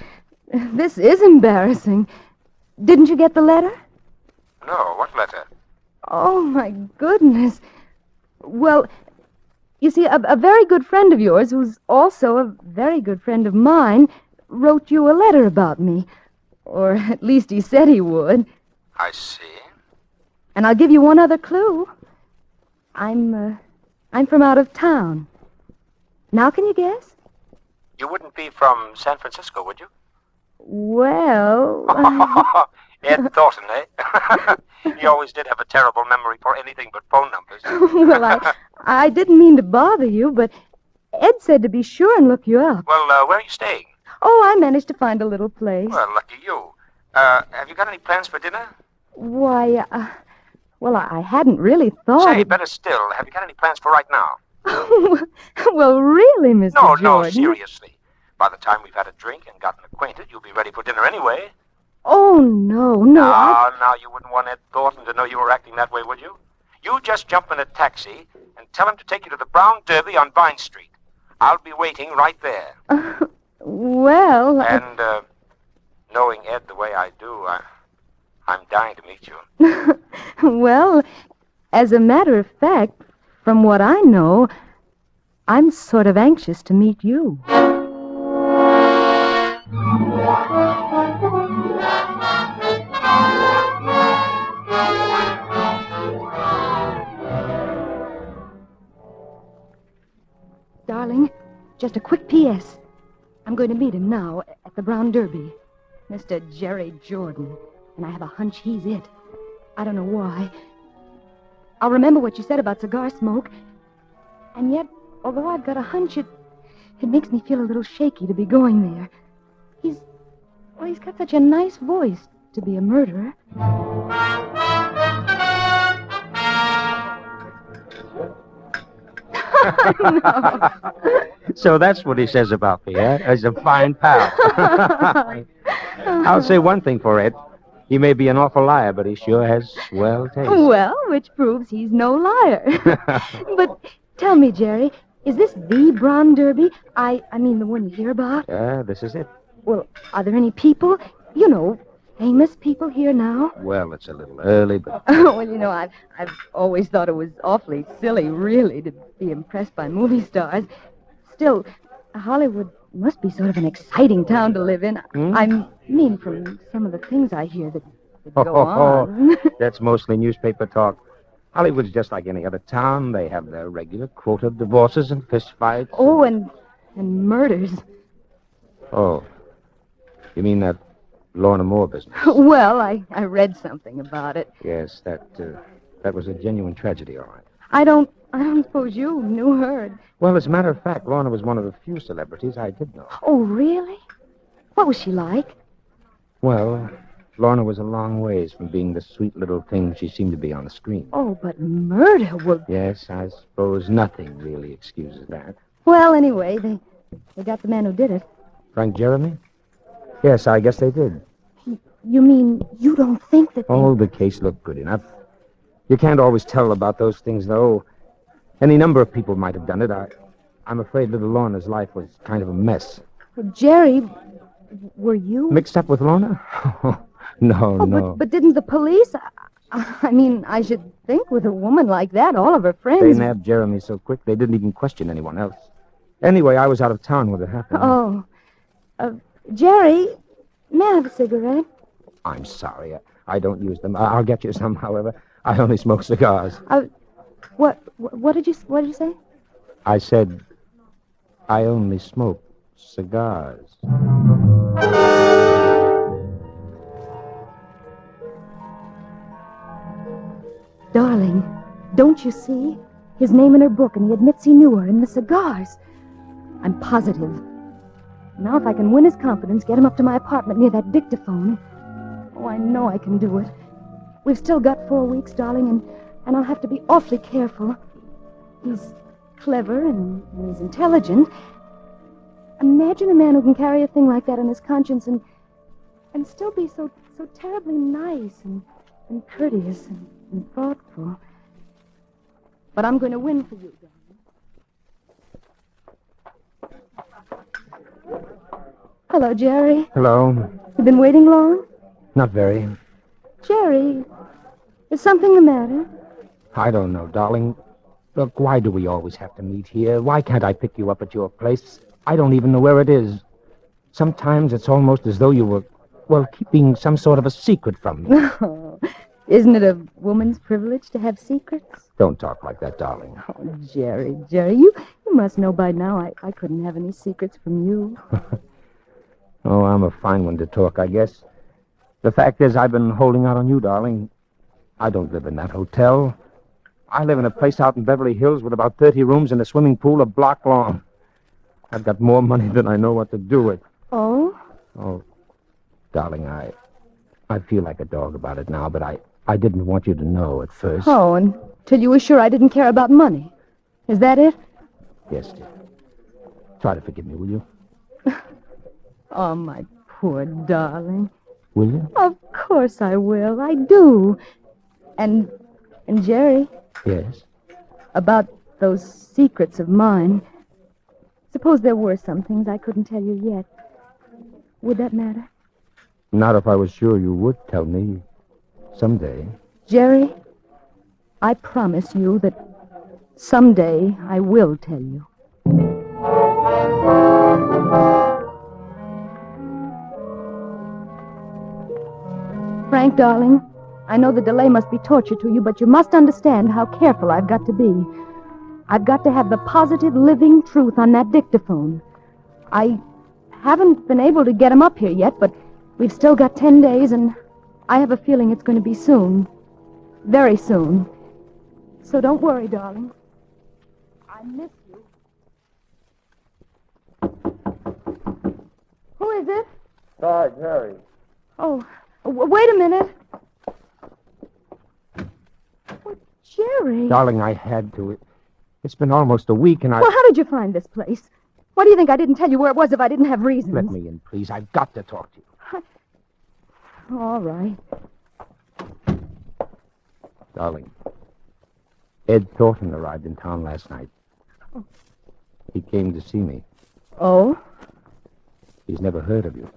this is embarrassing. Didn't you get the letter? No, what letter? Oh, my goodness. Well, you see, a very good friend of yours, who's also a very good friend of mine, wrote you a letter about me. Or at least he said he would. I see. And I'll give you one other clue. I'm from out of town. Now can you guess? You wouldn't be from San Francisco, would you? Well... Ed Thornton, eh? He always did have a terrible memory for anything but phone numbers. Well, I didn't mean to bother you, but Ed said to be sure and look you up. Well, where are you staying? Oh, I managed to find a little place. Well, lucky you. Have you got any plans for dinner? Why, well, I hadn't really thought... Say, better still, have you got any plans for right now? Well, really, Mr. Jordan? No, seriously. By the time we've had a drink and gotten acquainted, you'll be ready for dinner anyway. Oh, no. Now, you wouldn't want Ed Thornton to know you were acting that way, would you? You just jump in a taxi and tell him to take you to the Brown Derby on Vine Street. I'll be waiting right there. Well... And, knowing Ed the way I do, I'm dying to meet you. Well, as a matter of fact, from what I know, I'm sort of anxious to meet you. Darling, just a quick P.S. I'm going to meet him now at the Brown Derby. Mr. Jerry Jordan. And I have a hunch he's it. I don't know why. I'll remember what you said about cigar smoke. And yet, although I've got a hunch, it makes me feel a little shaky to be going there. He's got such a nice voice to be a murderer. So that's what he says about me, eh? As a fine pal. I'll say one thing for Ed. He may be an awful liar, but he sure has swell taste. Well, which proves he's no liar. But tell me, Jerry, is this the Brown Derby? I mean the one you hear about? This is it. Well, are there any people, famous people here now? Well, it's a little early, but... Well, I've always thought it was awfully silly, really, to be impressed by movie stars. Still, Hollywood must be sort of an exciting town to live in. I mean, from some of the things I hear that go on. That's mostly newspaper talk. Hollywood's just like any other town. They have their regular quota of divorces and fistfights. Oh, and murders. Oh, you mean that Lorna Moore business? Well, I read something about it. Yes, that was a genuine tragedy, all right. I don't suppose you knew her. Well, as a matter of fact, Lorna was one of the few celebrities I did know. Oh, really? What was she like? Well, Lorna was a long ways from being the sweet little thing she seemed to be on the screen. Oh, but murder would... Yes, I suppose nothing really excuses that. Well, anyway, they got the man who did it. Frank Jeremy? Yes, I guess they did. You mean you don't think that they... Oh, the case looked good enough. You can't always tell about those things, though. Any number of people might have done it. I'm afraid little Lorna's life was kind of a mess. Jerry, were you... Mixed up with Lorna? No. But didn't the police... I mean, I should think with a woman like that, all of her friends... They nabbed Jeremy so quick, they didn't even question anyone else. Anyway, I was out of town when it happened. Oh. Jerry, may I have a cigarette? I'm sorry. I don't use them. I'll get you some, however. I only smoke cigars. What did you say? I said I only smoke cigars. Darling, don't you see? His name in her book, and he admits he knew her in the cigars. I'm positive. Now, if I can win his confidence, get him up to my apartment near that dictaphone. Oh, I know I can do it. We've still got 4 weeks, darling, and I'll have to be awfully careful. He's clever and he's intelligent. Imagine a man who can carry a thing like that on his conscience and still be so terribly nice and courteous and thoughtful. But I'm going to win for you, darling. Hello, Jerry. Hello. You been waiting long? Not very. Jerry, is something the matter? I don't know, darling. Look, why do we always have to meet here? Why can't I pick you up at your place? I don't even know where it is. Sometimes it's almost as though you were, well, keeping some sort of a secret from me. Oh, isn't it a woman's privilege to have secrets? Don't talk like that, darling. Oh, Jerry, you must know by now I couldn't have any secrets from you. Oh, I'm a fine one to talk, I guess. The fact is, I've been holding out on you, darling. I don't live in that hotel. I live in a place out in Beverly Hills with about 30 rooms and a swimming pool a block long. I've got more money than I know what to do with. Oh? Oh, darling, I feel like a dog about it now, but I didn't want you to know at first. Oh, until you were sure I didn't care about money. Is that it? Yes, dear. Try to forgive me, will you? Oh, my poor darling. Will you? Of course I will. I do. And Jerry. Yes? About those secrets of mine. Suppose there were some things I couldn't tell you yet. Would that matter? Not if I was sure you would tell me someday. Jerry, I promise you that someday I will tell you. Frank, darling, I know the delay must be torture to you, but you must understand how careful I've got to be. I've got to have the positive, living truth on that dictaphone. I haven't been able to get him up here yet, but we've still got 10 days, and I have a feeling it's going to be soon. Very soon. So don't worry, darling. I miss you. Who is it? Sorry, Jerry. Oh, wait a minute. Oh, Jerry. Darling, I had to. It's been almost a week, and Well, how did you find this place? Why do you think I didn't tell you where it was if I didn't have reasons? Let me in, please. I've got to talk to you. All right. Darling, Ed Thornton arrived in town last night. Oh. He came to see me. Oh? He's never heard of you.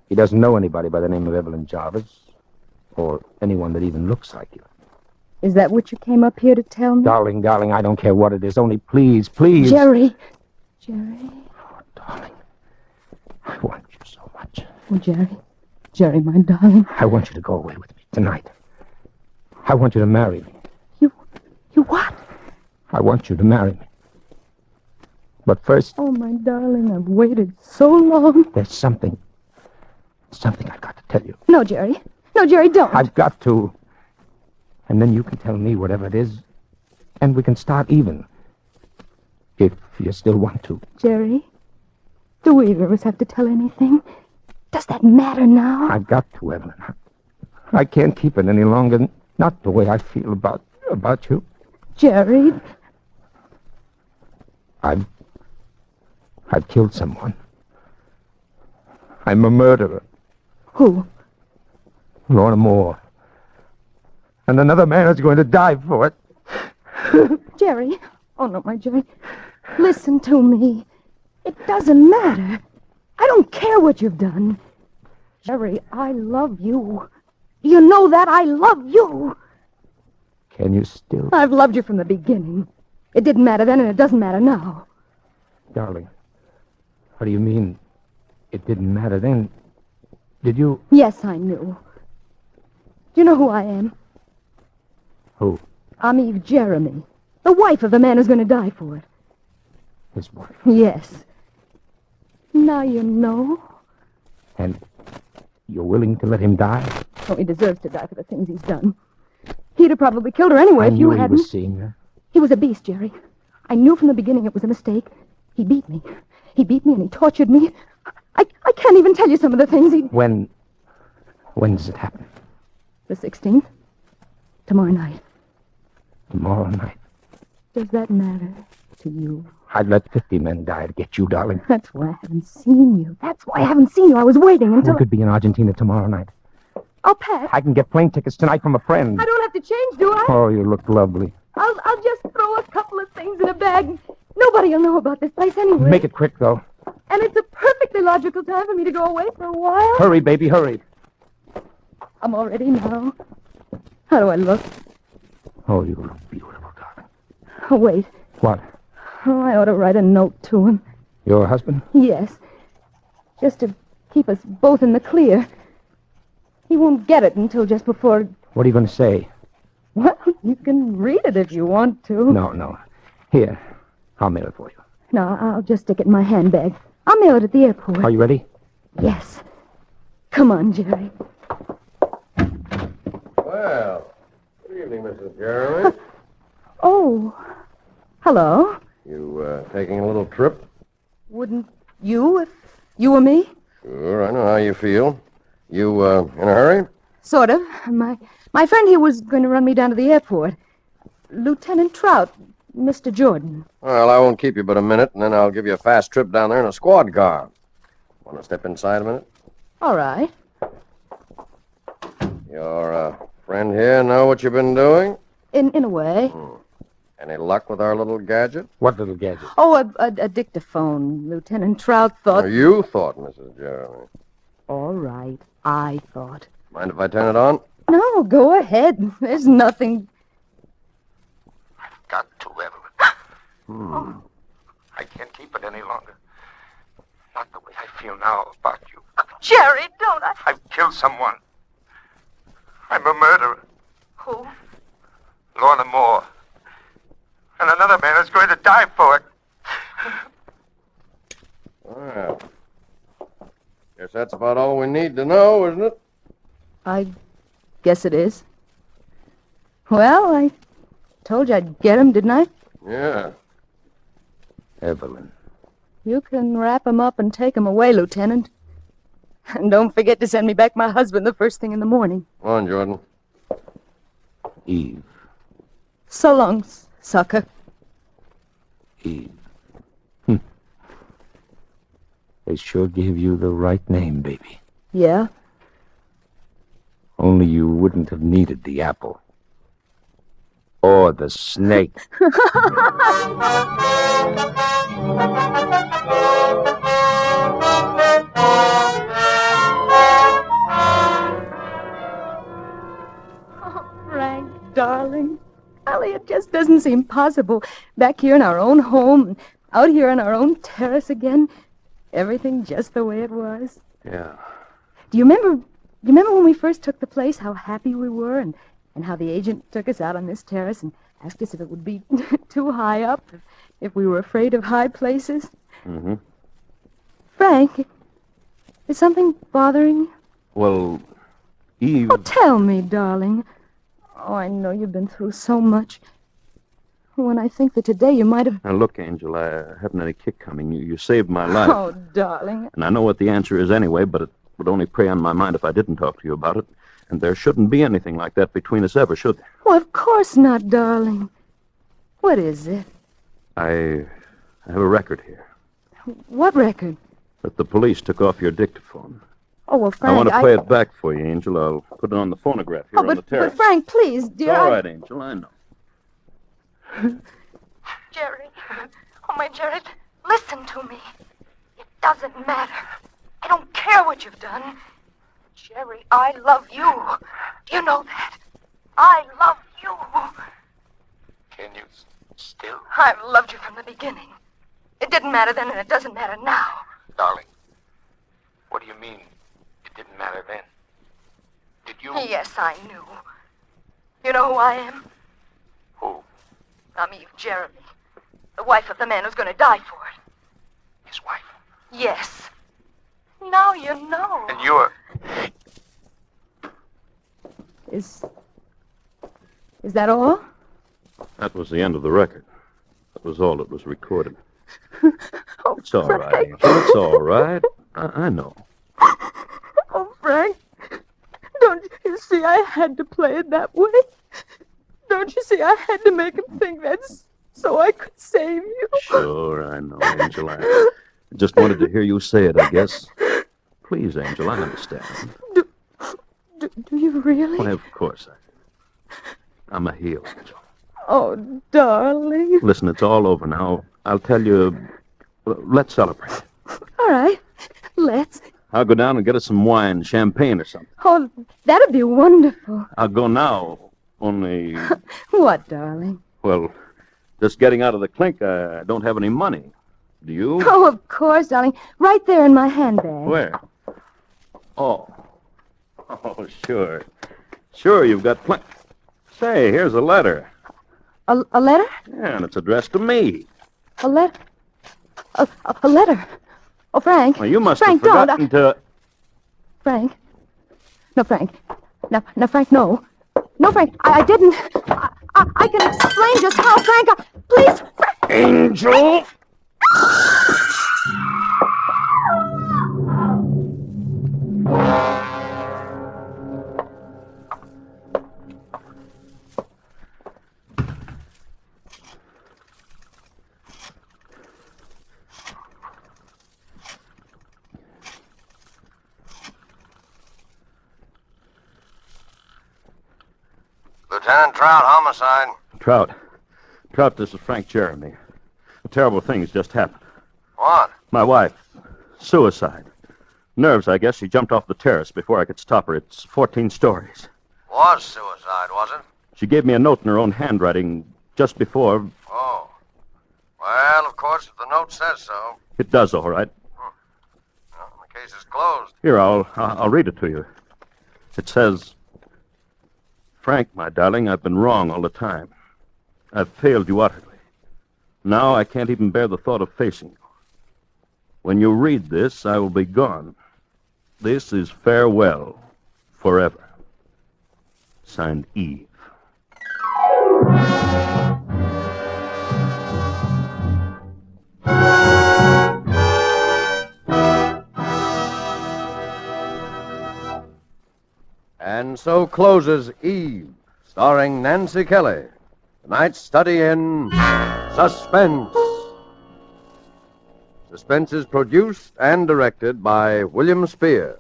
He doesn't know anybody by the name of Evelyn Jarvis, or anyone that even looks like you. Is that what you came up here to tell me? Darling, I don't care what it is. Only please. Jerry. Oh, darling, I want you so much. Oh, Jerry, my darling. I want you to go away with me tonight. I want you to marry me. You what? I want you to marry me. But first... Oh, my darling, I've waited so long. There's something I've got to tell you. No, Jerry, don't. I've got to. And then you can tell me whatever it is. And we can start even. If you still want to. Jerry, do we either of us have to tell anything? Does that matter now? I've got to, Evelyn. I can't keep it any longer. Not the way I feel about you. Jerry. I've killed someone. I'm a murderer. Who? Lorna Moore. And another man is going to die for it. Jerry. Oh, no, my Jerry. Listen to me. It doesn't matter. I don't care what you've done. Jerry, I love you. You know that? I love you. Can you still? I've loved you from the beginning. It didn't matter then, and it doesn't matter now. Darling, what do you mean it didn't matter then? Did you? Yes, I knew. Do you know who I am? Who? I'm Eve Jeremy, the wife of the man who's going to die for it. His wife? Yes. Now you know. And you're willing to let him die? Oh, he deserves to die for the things he's done. He'd have probably killed her anyway if you hadn't. I knew he was seeing her. He was a beast, Jerry. I knew from the beginning it was a mistake. He beat me. He beat me and he tortured me. I can't even tell you some of the things he... When does it happen? The 16th. Tomorrow night. Tomorrow night. Does that matter to you? I'd let 50 men die to get you, darling. That's why I haven't seen you. That's why I haven't seen you. I was waiting until... We could be in Argentina tomorrow night. I'll pack. I can get plane tickets tonight from a friend. I don't have to change, do I? Oh, you look lovely. I'll just throw a couple of things in a bag. Nobody will know about this place anyway. Make it quick, though. And it's a perfectly logical time for me to go away for a while. Hurry, baby, hurry. I'm all ready now. How do I look? Oh, you look beautiful, darling. Oh, wait. What? Oh, I ought to write a note to him. Your husband? Yes. Just to keep us both in the clear. He won't get it until just before... What are you going to say? Well, you can read it if you want to. No. Here, I'll mail it for you. No, I'll just stick it in my handbag. I'll mail it at the airport. Are you ready? Yes. Come on, Jerry. Well, good evening, Mrs. Jeremy. Oh, hello. You, taking a little trip? Wouldn't you if you were me? Sure, I know how you feel. You, in a hurry? Sort of. My friend here was going to run me down to the airport. Lieutenant Trout, Mr. Jordan. Well, I won't keep you but a minute, and then I'll give you a fast trip down there in a squad car. Want to step inside a minute? All right. Your friend here know what you've been doing? In a way. Any luck with our little gadget? What little gadget? Oh, a dictaphone. Lieutenant Trout thought... Or you thought, Mrs. Jeremy. All right. I thought. Mind if I turn it on? No, go ahead. There's nothing... I've got to, Evelyn. I can't keep it any longer. Not the way I feel now about you. Jerry, don't I... I've killed someone. I'm a murderer. Who? Lorna Moore. And another man is going to die for it. Well, guess that's about all we need to know, isn't it? I guess it is. Well, I told you I'd get him, didn't I? Yeah. Evelyn. You can wrap him up and take him away, Lieutenant. And don't forget to send me back my husband the first thing in the morning. Come on, Jordan. Eve. So long, sucker. Eve. They sure gave you the right name, baby. Yeah? Only you wouldn't have needed the apple. Or the snake. Oh, Frank, darling. Golly, it just doesn't seem possible. Back here in our own home, out here on our own terrace again. Everything just the way it was. Yeah. Do you remember when we first took the place, how happy we were, and how the agent took us out on this terrace and asked us if it would be too high up, if we were afraid of high places? Mm-hmm. Frank, is something bothering you? Well, Eve... Oh, tell me, darling. Oh, I know you've been through so much. When I think that today you might have... Now, look, Angel, I haven't any kick coming. You saved my life. Oh, darling. And I know what the answer is anyway, but it would only prey on my mind if I didn't talk to you about it. And there shouldn't be anything like that between us ever, should there? Well, of course not, darling. What is it? I have a record here. What record? That the police took off your dictaphone. Oh, well, Frank, I want to play it back for you, Angel. I'll put it on the phonograph here on the terrace. But Frank, please, dear. It's all right, Angel, I know. Jerry. Oh, my Jerry, listen to me. It doesn't matter. I don't care what you've done. Jerry, I love you. Do you know that? I love you. Can you still? I've loved you from the beginning. It didn't matter then, and it doesn't matter now. Darling, what do you mean it didn't matter then? Did you? Yes, I knew. You know who I am? Who? I'm Eve Jeremy, the wife of the man who's going to die for it. His wife? Yes. Now you know. And you're... Is that all? That was the end of the record. That was all that was recorded. Oh, It's all Frank. right, Angel. It's all right. I know. Oh, Frank. Don't you see I had to play it that way? Don't you see I had to make him think that's so I could save you? Sure, I know, Angel. I just wanted to hear you say it, I guess. Please, Angel, I understand. Do you really? Why, of course I do. I'm a heel, Angel. Oh, darling. Listen, it's all over now. I'll tell you. Let's celebrate. All right. Let's. I'll go down and get us some wine, champagne or something. Oh, that'd be wonderful. I'll go now, only, What, darling? well, just getting out of the clink, I don't have any money. Do you? Oh, of course, darling. Right there in my handbag. Where? Oh, sure. Sure, you've got plenty. Say, here's a letter. A letter? Yeah, and it's addressed to me. A letter? A letter? Oh, Frank. Well, you must Frank, have forgotten to... Frank. No, Frank. No, Frank, no. No, Frank, I didn't. I can explain just how, Frank. Please, Frank. Angel! Lieutenant Trout, homicide. Trout, this is Frank Jeremy. A terrible thing has just happened. What? My wife. Suicide. Nerves, I guess. She jumped off the terrace before I could stop her. It's 14 stories. Was suicide, was it? She gave me a note in her own handwriting just before. Oh. Well, of course, if the note says so. It does, all right. Well, the case is closed. Here, I'll read it to you. It says, Frank, my darling, I've been wrong all the time. I've failed you utterly. Now I can't even bear the thought of facing you. When you read this, I will be gone. This is farewell forever. Signed, Eve. And so closes Eve, starring Nancy Kelly. Tonight's study in Suspense. Suspense is produced and directed by William Spear.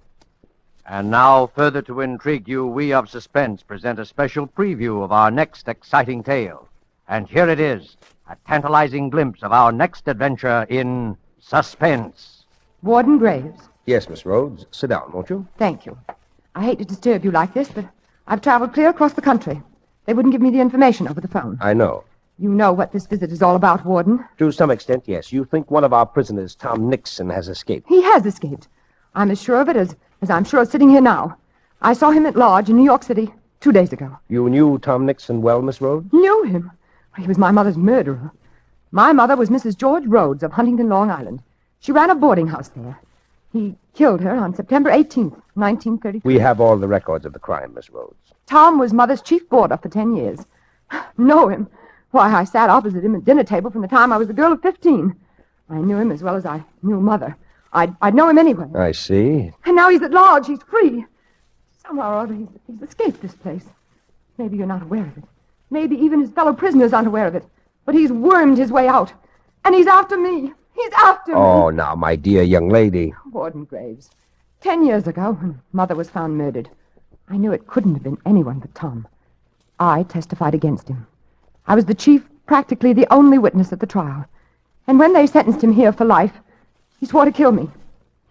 And now, further to intrigue you, we of Suspense present a special preview of our next exciting tale. And here it is, a tantalizing glimpse of our next adventure in Suspense. Warden Graves. Yes, Miss Rhodes. Sit down, won't you? Thank you. I hate to disturb you like this, but I've traveled clear across the country. They wouldn't give me the information over the phone. I know. You know what this visit is all about, Warden. To some extent, yes. You think one of our prisoners, Tom Nixon, has escaped. He has escaped. I'm as sure of it as I'm sure of sitting here now. I saw him at Lodge in New York City 2 days ago. You knew Tom Nixon well, Miss Rhodes? Knew him? He was my mother's murderer. My mother was Mrs. George Rhodes of Huntington, Long Island. She ran a boarding house there. He killed her on September 18th, 1933. We have all the records of the crime, Miss Rhodes. Tom was Mother's chief boarder for 10 years. Know him? Why, I sat opposite him at dinner table from the time I was a girl of 15. I knew him as well as I knew Mother. I'd know him anyway. I see. And now he's at large. He's free. Somehow or other, he's escaped this place. Maybe you're not aware of it. Maybe even his fellow prisoners aren't aware of it. But he's wormed his way out. And he's after me. He's after me. Oh, now, my dear young lady. Warden Graves. 10 years ago, when Mother was found murdered, I knew it couldn't have been anyone but Tom. I testified against him. I was the chief, practically the only witness at the trial. And when they sentenced him here for life, he swore to kill me.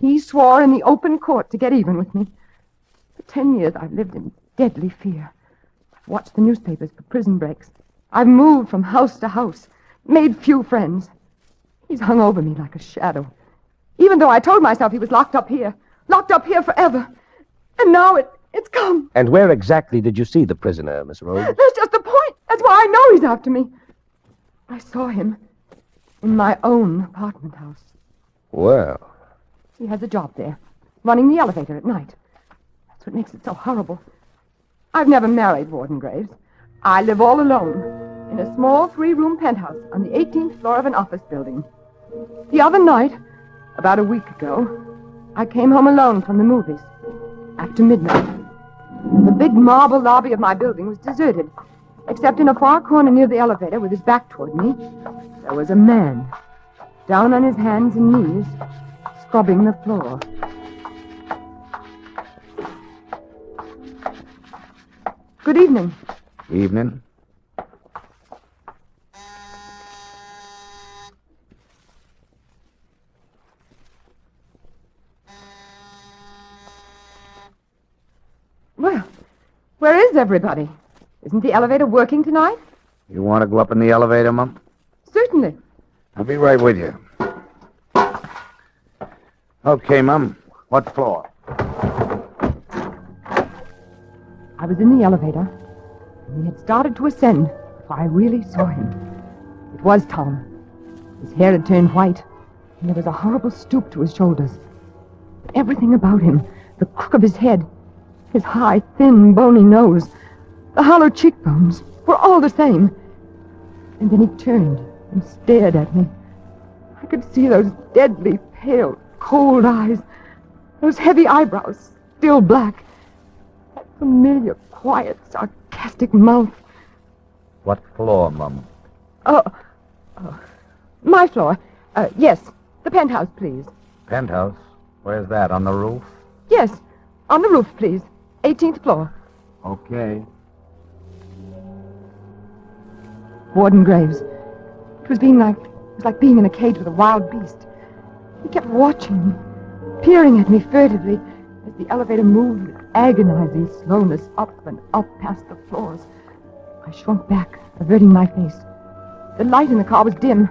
He swore in the open court to get even with me. For 10 years, I've lived in deadly fear. I've watched the newspapers for prison breaks. I've moved from house to house, made few friends. He's hung over me like a shadow. Even though I told myself he was locked up here forever. And now it's come. And where exactly did you see the prisoner, Miss Rhodes? That's just the point. That's why I know he's after me. I saw him in my own apartment house. Well, He has a job there, running the elevator at night. That's what makes it so horrible. I've never married, Warden Graves. I live all alone in a small 3-room penthouse on the 18th floor of an office building. The other night, about a week ago, I came home alone from the movies. After midnight. The big marble lobby of my building was deserted, except in a far corner near the elevator with his back toward me, there was a man, down on his hands and knees, scrubbing the floor. Good evening. Evening. Well, where is everybody? Isn't the elevator working tonight? You want to go up in the elevator, Mum? Certainly. I'll be right with you. Okay, Mum. What floor? I was in the elevator, and he had started to ascend before I really saw him. It was Tom. His hair had turned white, and there was a horrible stoop to his shoulders. But everything about him, the crook of his head, his high, thin, bony nose, the hollow cheekbones, were all the same. And then he turned and stared at me. I could see those deadly, pale, cold eyes, those heavy eyebrows, still black, that familiar, quiet, sarcastic mouth. What floor, Mum? My floor. Yes, the penthouse, please. Penthouse? Where's that, on the roof? Yes, on the roof, please. 18th floor. Okay. Warden Graves. It was like being in a cage with a wild beast. He kept watching me, peering at me furtively as the elevator moved with agonizing slowness up and up past the floors. I shrunk back, averting my face. The light in the car was dim.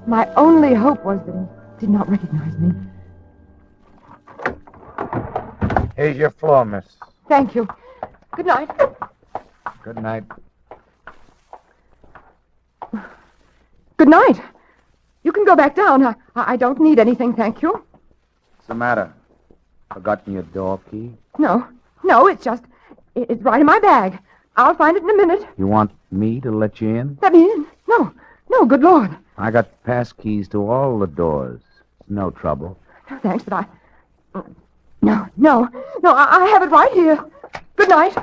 My only hope was that he did not recognize me. Here's your floor, miss. Thank you. Good night. Good night. Good night. You can go back down. I don't need anything, thank you. What's the matter? Forgotten your door key? No, it's right in my bag. I'll find it in a minute. You want me to let you in? Let me in? No, good Lord. I got pass keys to all the doors. It's no trouble. No, thanks, but I... No, I have it right here. Good night.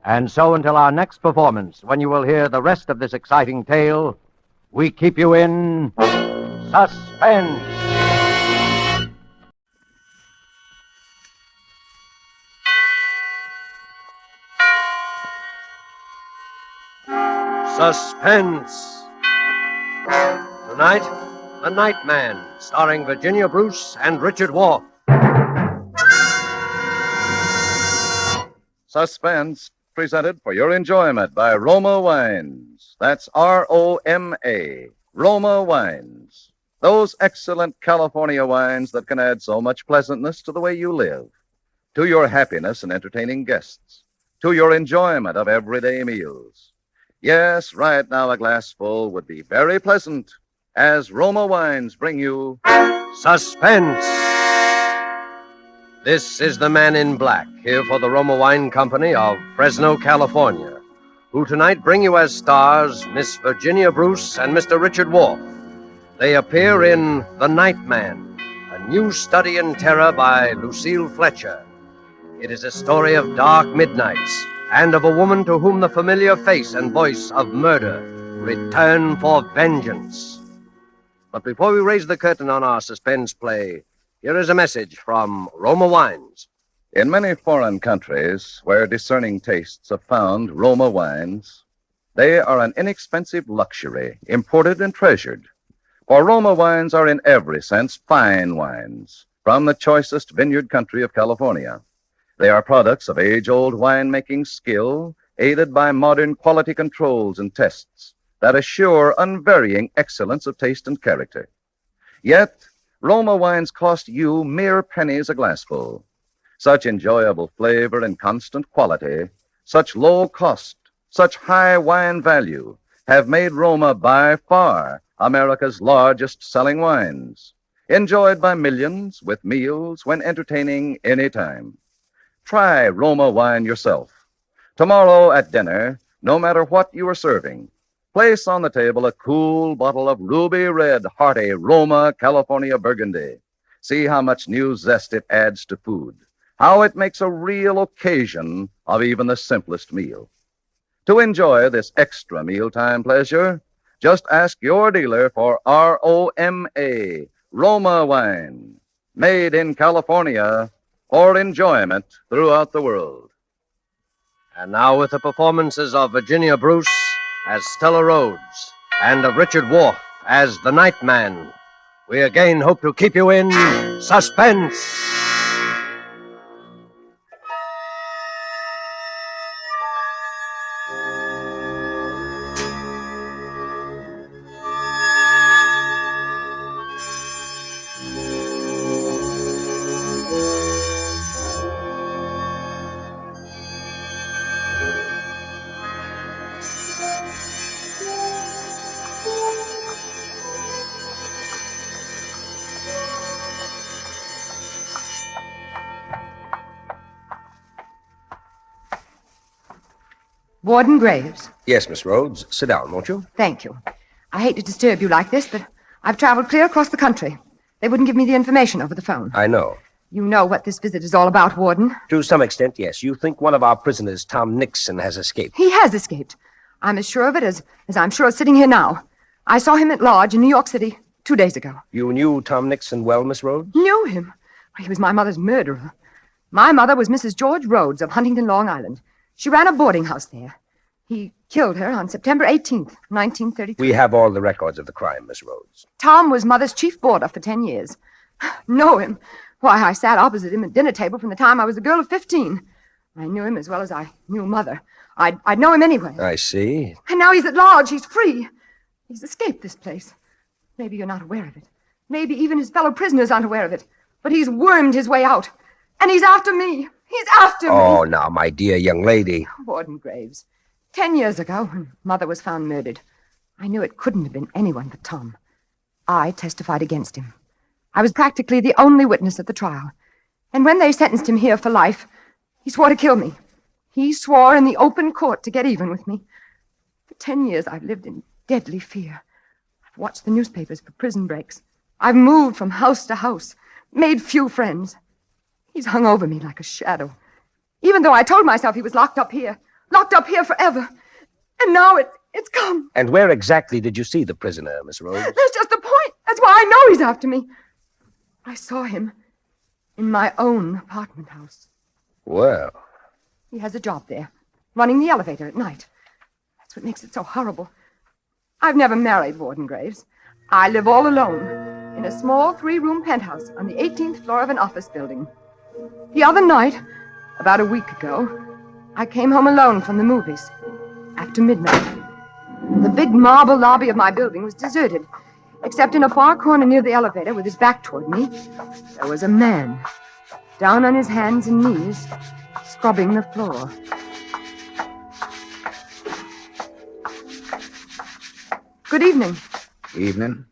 And so until our next performance, when you will hear the rest of this exciting tale, we keep you in suspense. Suspense. Tonight, The Night Man, starring Virginia Bruce and Richard Wolff. Suspense, presented for your enjoyment by Roma Wines. That's R-O-M-A, Roma Wines. Those excellent California wines that can add so much pleasantness to the way you live, to your happiness in entertaining guests, to your enjoyment of everyday meals. Yes, right now a glassful would be very pleasant as Roma Wines bring you Suspense. This is the Man in Black, here for the Roma Wine Company of Fresno, California, who tonight bring you as stars Miss Virginia Bruce and Mr. Richard Wolff. They appear in The Night Man, a new study in terror by Lucille Fletcher. It is a story of dark midnights and of a woman to whom the familiar face and voice of murder return for vengeance. But before we raise the curtain on our suspense play, here is a message from Roma Wines. In many foreign countries where discerning tastes have found Roma wines, they are an inexpensive luxury, imported and treasured. For Roma wines are in every sense fine wines from the choicest vineyard country of California. They are products of age-old winemaking skill, aided by modern quality controls and tests that assure unvarying excellence of taste and character. Yet, Roma wines cost you mere pennies a glassful. Such enjoyable flavor and constant quality, such low cost, such high wine value, have made Roma by far America's largest selling wines, enjoyed by millions with meals when entertaining any time. Try Roma wine yourself. Tomorrow at dinner, no matter what you are serving, place on the table a cool bottle of ruby red, hearty Roma California Burgundy. See how much new zest it adds to food, how it makes a real occasion of even the simplest meal. To enjoy this extra mealtime pleasure, just ask your dealer for ROMA, Roma wine, made in California for enjoyment throughout the world. And now with the performances of Virginia Bruce as Stella Rhodes and of Richard Wolff as the Night Man, we again hope to keep you in suspense. Warden Graves. Yes, Miss Rhodes. Sit down, won't you? Thank you. I hate to disturb you like this, but I've traveled clear across the country. They wouldn't give me the information over the phone. I know. You know what this visit is all about, Warden. To some extent, yes. You think one of our prisoners, Tom Nixon, has escaped. He has escaped. I'm as sure of it as I'm sure of sitting here now. I saw him at Lodge in New York City 2 days ago. You knew Tom Nixon well, Miss Rhodes? Knew him? He was my mother's murderer. My mother was Mrs. George Rhodes of Huntington, Long Island. She ran a boarding house there. He killed her on September 18th, 1933. We have all the records of the crime, Miss Rhodes. Tom was Mother's chief boarder for 10 years. Know him? Why, I sat opposite him at dinner table from the time I was a girl of 15. I knew him as well as I knew Mother. I'd know him anyway. I see. And now he's at Lodge. He's free. He's escaped this place. Maybe you're not aware of it. Maybe even his fellow prisoners aren't aware of it. But he's wormed his way out. And he's after me. He's after me. Oh, now, my dear young lady. Warden Graves. 10 years ago, when Mother was found murdered, I knew it couldn't have been anyone but Tom. I testified against him. I was practically the only witness at the trial. And when they sentenced him here for life, he swore to kill me. He swore in the open court to get even with me. For 10 years, I've lived in deadly fear. I've watched the newspapers for prison breaks. I've moved from house to house, made few friends. He's hung over me like a shadow. Even though I told myself he was locked up here forever. And now it's come. And where exactly did you see the prisoner, Miss Rhodes? That's just the point. That's why I know he's after me. I saw him in my own apartment house. Well. He has a job there, running the elevator at night. That's what makes it so horrible. I've never married, Warden Graves. I live all alone in a small 3-room penthouse on the 18th floor of an office building. The other night, about a week ago, I came home alone from the movies after midnight. The big marble lobby of my building was deserted, except in a far corner near the elevator with his back toward me, there was a man, down on his hands and knees, scrubbing the floor. Good evening. Evening.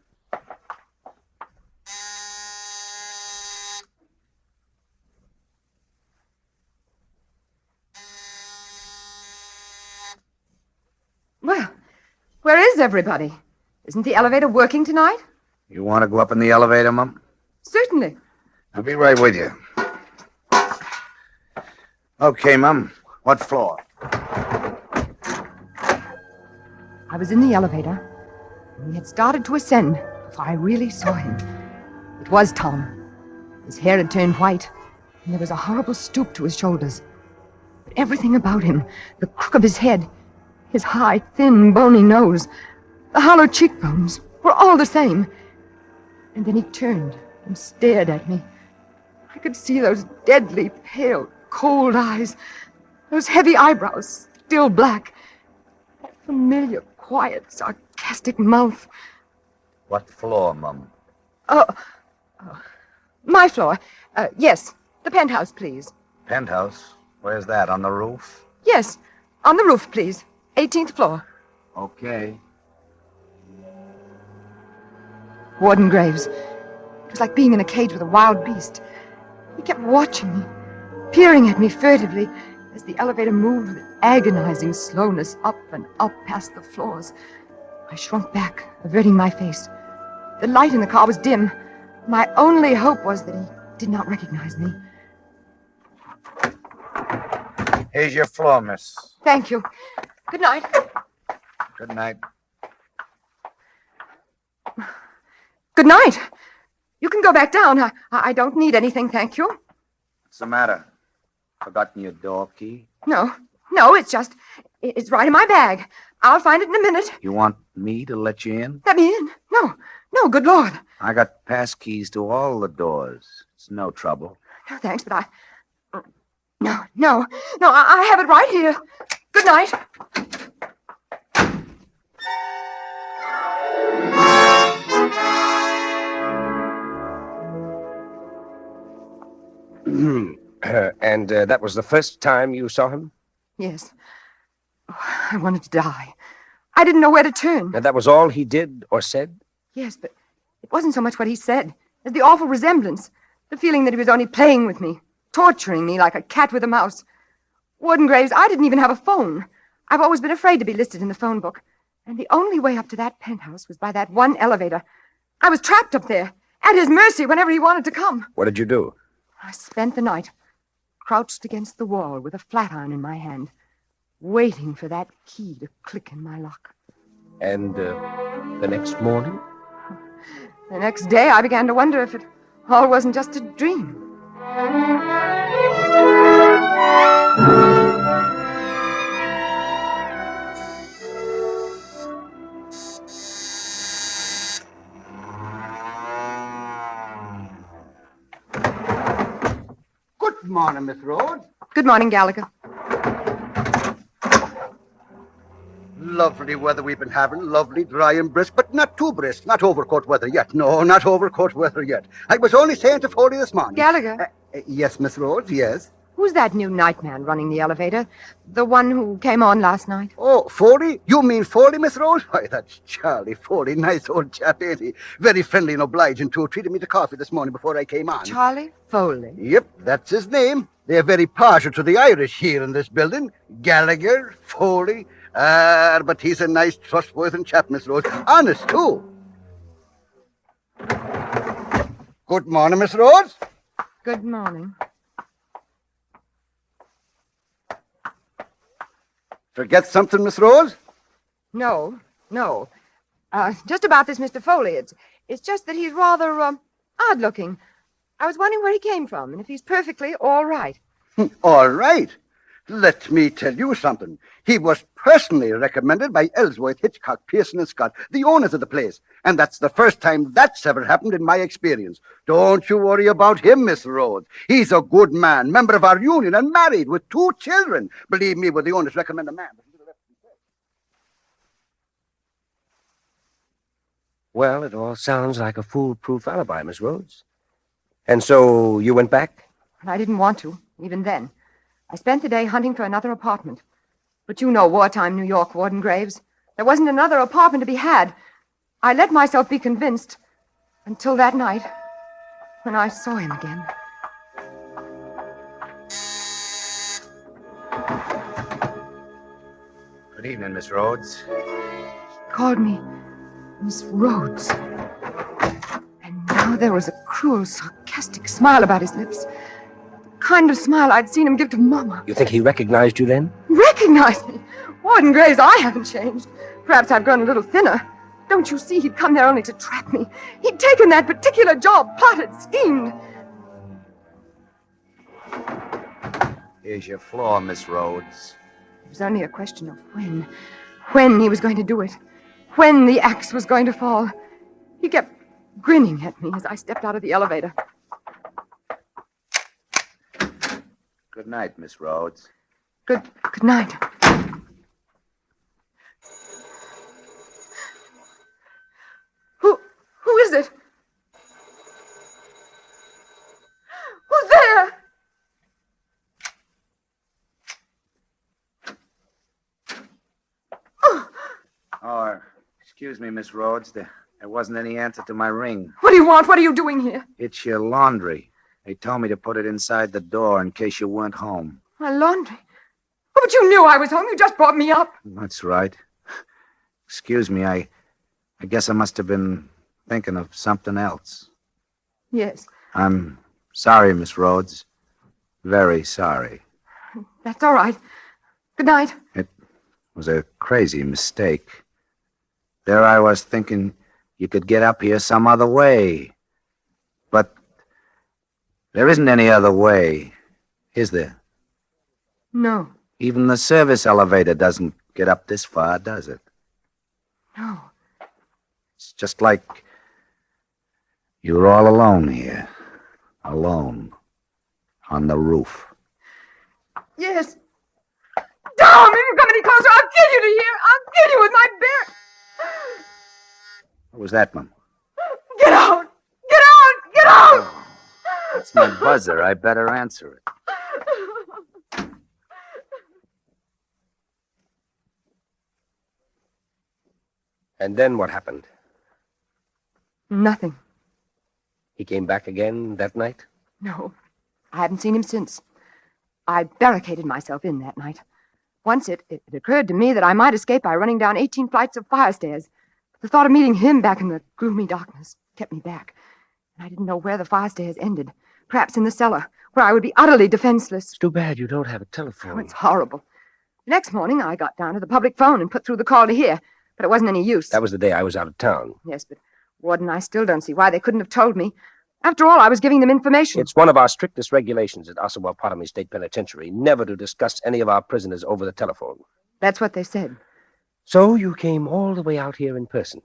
Well, where is everybody? Isn't the elevator working tonight? You want to go up in the elevator, Mum? Certainly. I'll be right with you. Okay, Mum. What floor? I was in the elevator, and he had started to ascend before I really saw him. It was Tom. His hair had turned white, and there was a horrible stoop to his shoulders. But everything about him, the crook of his head, his high, thin, bony nose, the hollow cheekbones, were all the same. And then he turned and stared at me. I could see those deadly, pale, cold eyes, those heavy eyebrows, still black, that familiar, quiet, sarcastic mouth. What floor, Mum? My floor. Yes, the penthouse, please. Penthouse? Where's that, on the roof? Yes, on the roof, please. 18th floor. Okay. Warden Graves. It was like being in a cage with a wild beast. He kept watching me, peering at me furtively as the elevator moved with agonizing slowness up and up past the floors. I shrunk back, averting my face. The light in the car was dim. My only hope was that he did not recognize me. Here's your floor, miss. Thank you. Good night. Good night. Good night. You can go back down. I don't need anything, thank you. What's the matter? Forgotten your door key? No, it's right in my bag. I'll find it in a minute. You want me to let you in? Let me in? No, good Lord. I got pass keys to all the doors. It's no trouble. No, thanks, but No, I have it right here. Good night. And that was the first time you saw him? Yes. Oh, I wanted to die. I didn't know where to turn. And that was all he did or said? Yes, but it wasn't so much what he said as the awful resemblance, the feeling that he was only playing with me, torturing me like a cat with a mouse. Warden Graves, I didn't even have a phone. I've always been afraid to be listed in the phone book. And the only way up to that penthouse was by that one elevator. I was trapped up there, at his mercy whenever he wanted to come. What did you do? I spent the night crouched against the wall with a flat iron in my hand, waiting for that key to click in my lock. And the next morning? The next day, I began to wonder if it all wasn't just a dream. Good morning, Miss Rhodes. Good morning, Gallagher. Lovely weather we've been having. Lovely, dry and brisk, but not too brisk. Not overcoat weather yet. No, not overcoat weather yet. I was only saying to Foley this morning. Gallagher? Yes, Miss Rhodes, yes. Who's that new nightman running the elevator? The one who came on last night? Oh, Foley? You mean Foley, Miss Rhodes? Why, that's Charlie Foley. Nice old chap, ain't he? Very friendly and obliging, too. Treated me to coffee this morning before I came on. Charlie Foley? Yep, that's his name. They're very partial to the Irish here in this building. Gallagher, Foley. But he's a nice, trustworthy chap, Miss Rhodes. Honest, too. Good morning, Miss Rhodes. Good morning. Forget something, Miss Rhodes? No. Just about this Mr. Foley. It's just that he's rather odd-looking. I was wondering where he came from and if he's perfectly all right. All right. Let me tell you something. He was personally recommended by Ellsworth, Hitchcock, Pearson, and Scott, the owners of the place. And that's the first time that's ever happened in my experience. Don't you worry about him, Miss Rhodes. He's a good man, member of our union, and married with 2 children. Believe me, when the owners recommend a man. Well, it all sounds like a foolproof alibi, Miss Rhodes. And so you went back? I didn't want to, even then. I spent the day hunting for another apartment. But you know wartime New York, Warden Graves. There wasn't another apartment to be had. I let myself be convinced until that night when I saw him again. Good evening, Miss Rhodes. He called me Miss Rhodes. And now there was a cruel, sarcastic smile about his lips. The kind of smile I'd seen him give to Mama. You think he recognized you then? Recognized me? Warden Graves, I haven't changed. Perhaps I've grown a little thinner. Don't you see he'd come there only to trap me? He'd taken that particular job, plotted, schemed. Here's your floor, Miss Rhodes. It was only a question of when. When he was going to do it. When the axe was going to fall. He kept grinning at me as I stepped out of the elevator. Good night, Miss Rhodes. Good night. Who is it? Who's there? Oh, excuse me, Miss Rhodes. There wasn't any answer to my ring. What do you want? What are you doing here? It's your laundry. They told me to put it inside the door in case you weren't home. My laundry? Oh, but you knew I was home. You just brought me up. That's right. Excuse me, I guess I must have been thinking of something else. Yes. I'm sorry, Miss Rhodes. Very sorry. That's all right. Good night. It was a crazy mistake. There I was thinking you could get up here some other way. But there isn't any other way, is there? No. Even the service elevator doesn't get up this far, does it? No. It's just like you're all alone here. Alone. On the roof. Yes. Tom, if you come any closer, I'll kill you to here. I'll kill you with my bare... What was that, Mum? Get out! Get out! Get out! Oh, that's my buzzer. I better answer it. And then what happened? Nothing. He came back again that night? No. I haven't seen him since. I barricaded myself in that night. Once it occurred to me that I might escape by running down 18 flights of fire stairs. The thought of meeting him back in the gloomy darkness kept me back. And I didn't know where the fire stairs ended. Perhaps in the cellar, where I would be utterly defenseless. It's too bad you don't have a telephone. Oh, it's horrible. The next morning, I got down to the public phone and put through the call to here, but it wasn't any use. That was the day I was out of town. Yes, but Warden, I still don't see why they couldn't have told me. After all, I was giving them information. It's one of our strictest regulations at Osawatomie State Penitentiary never to discuss any of our prisoners over the telephone. That's what they said. So you came all the way out here in person?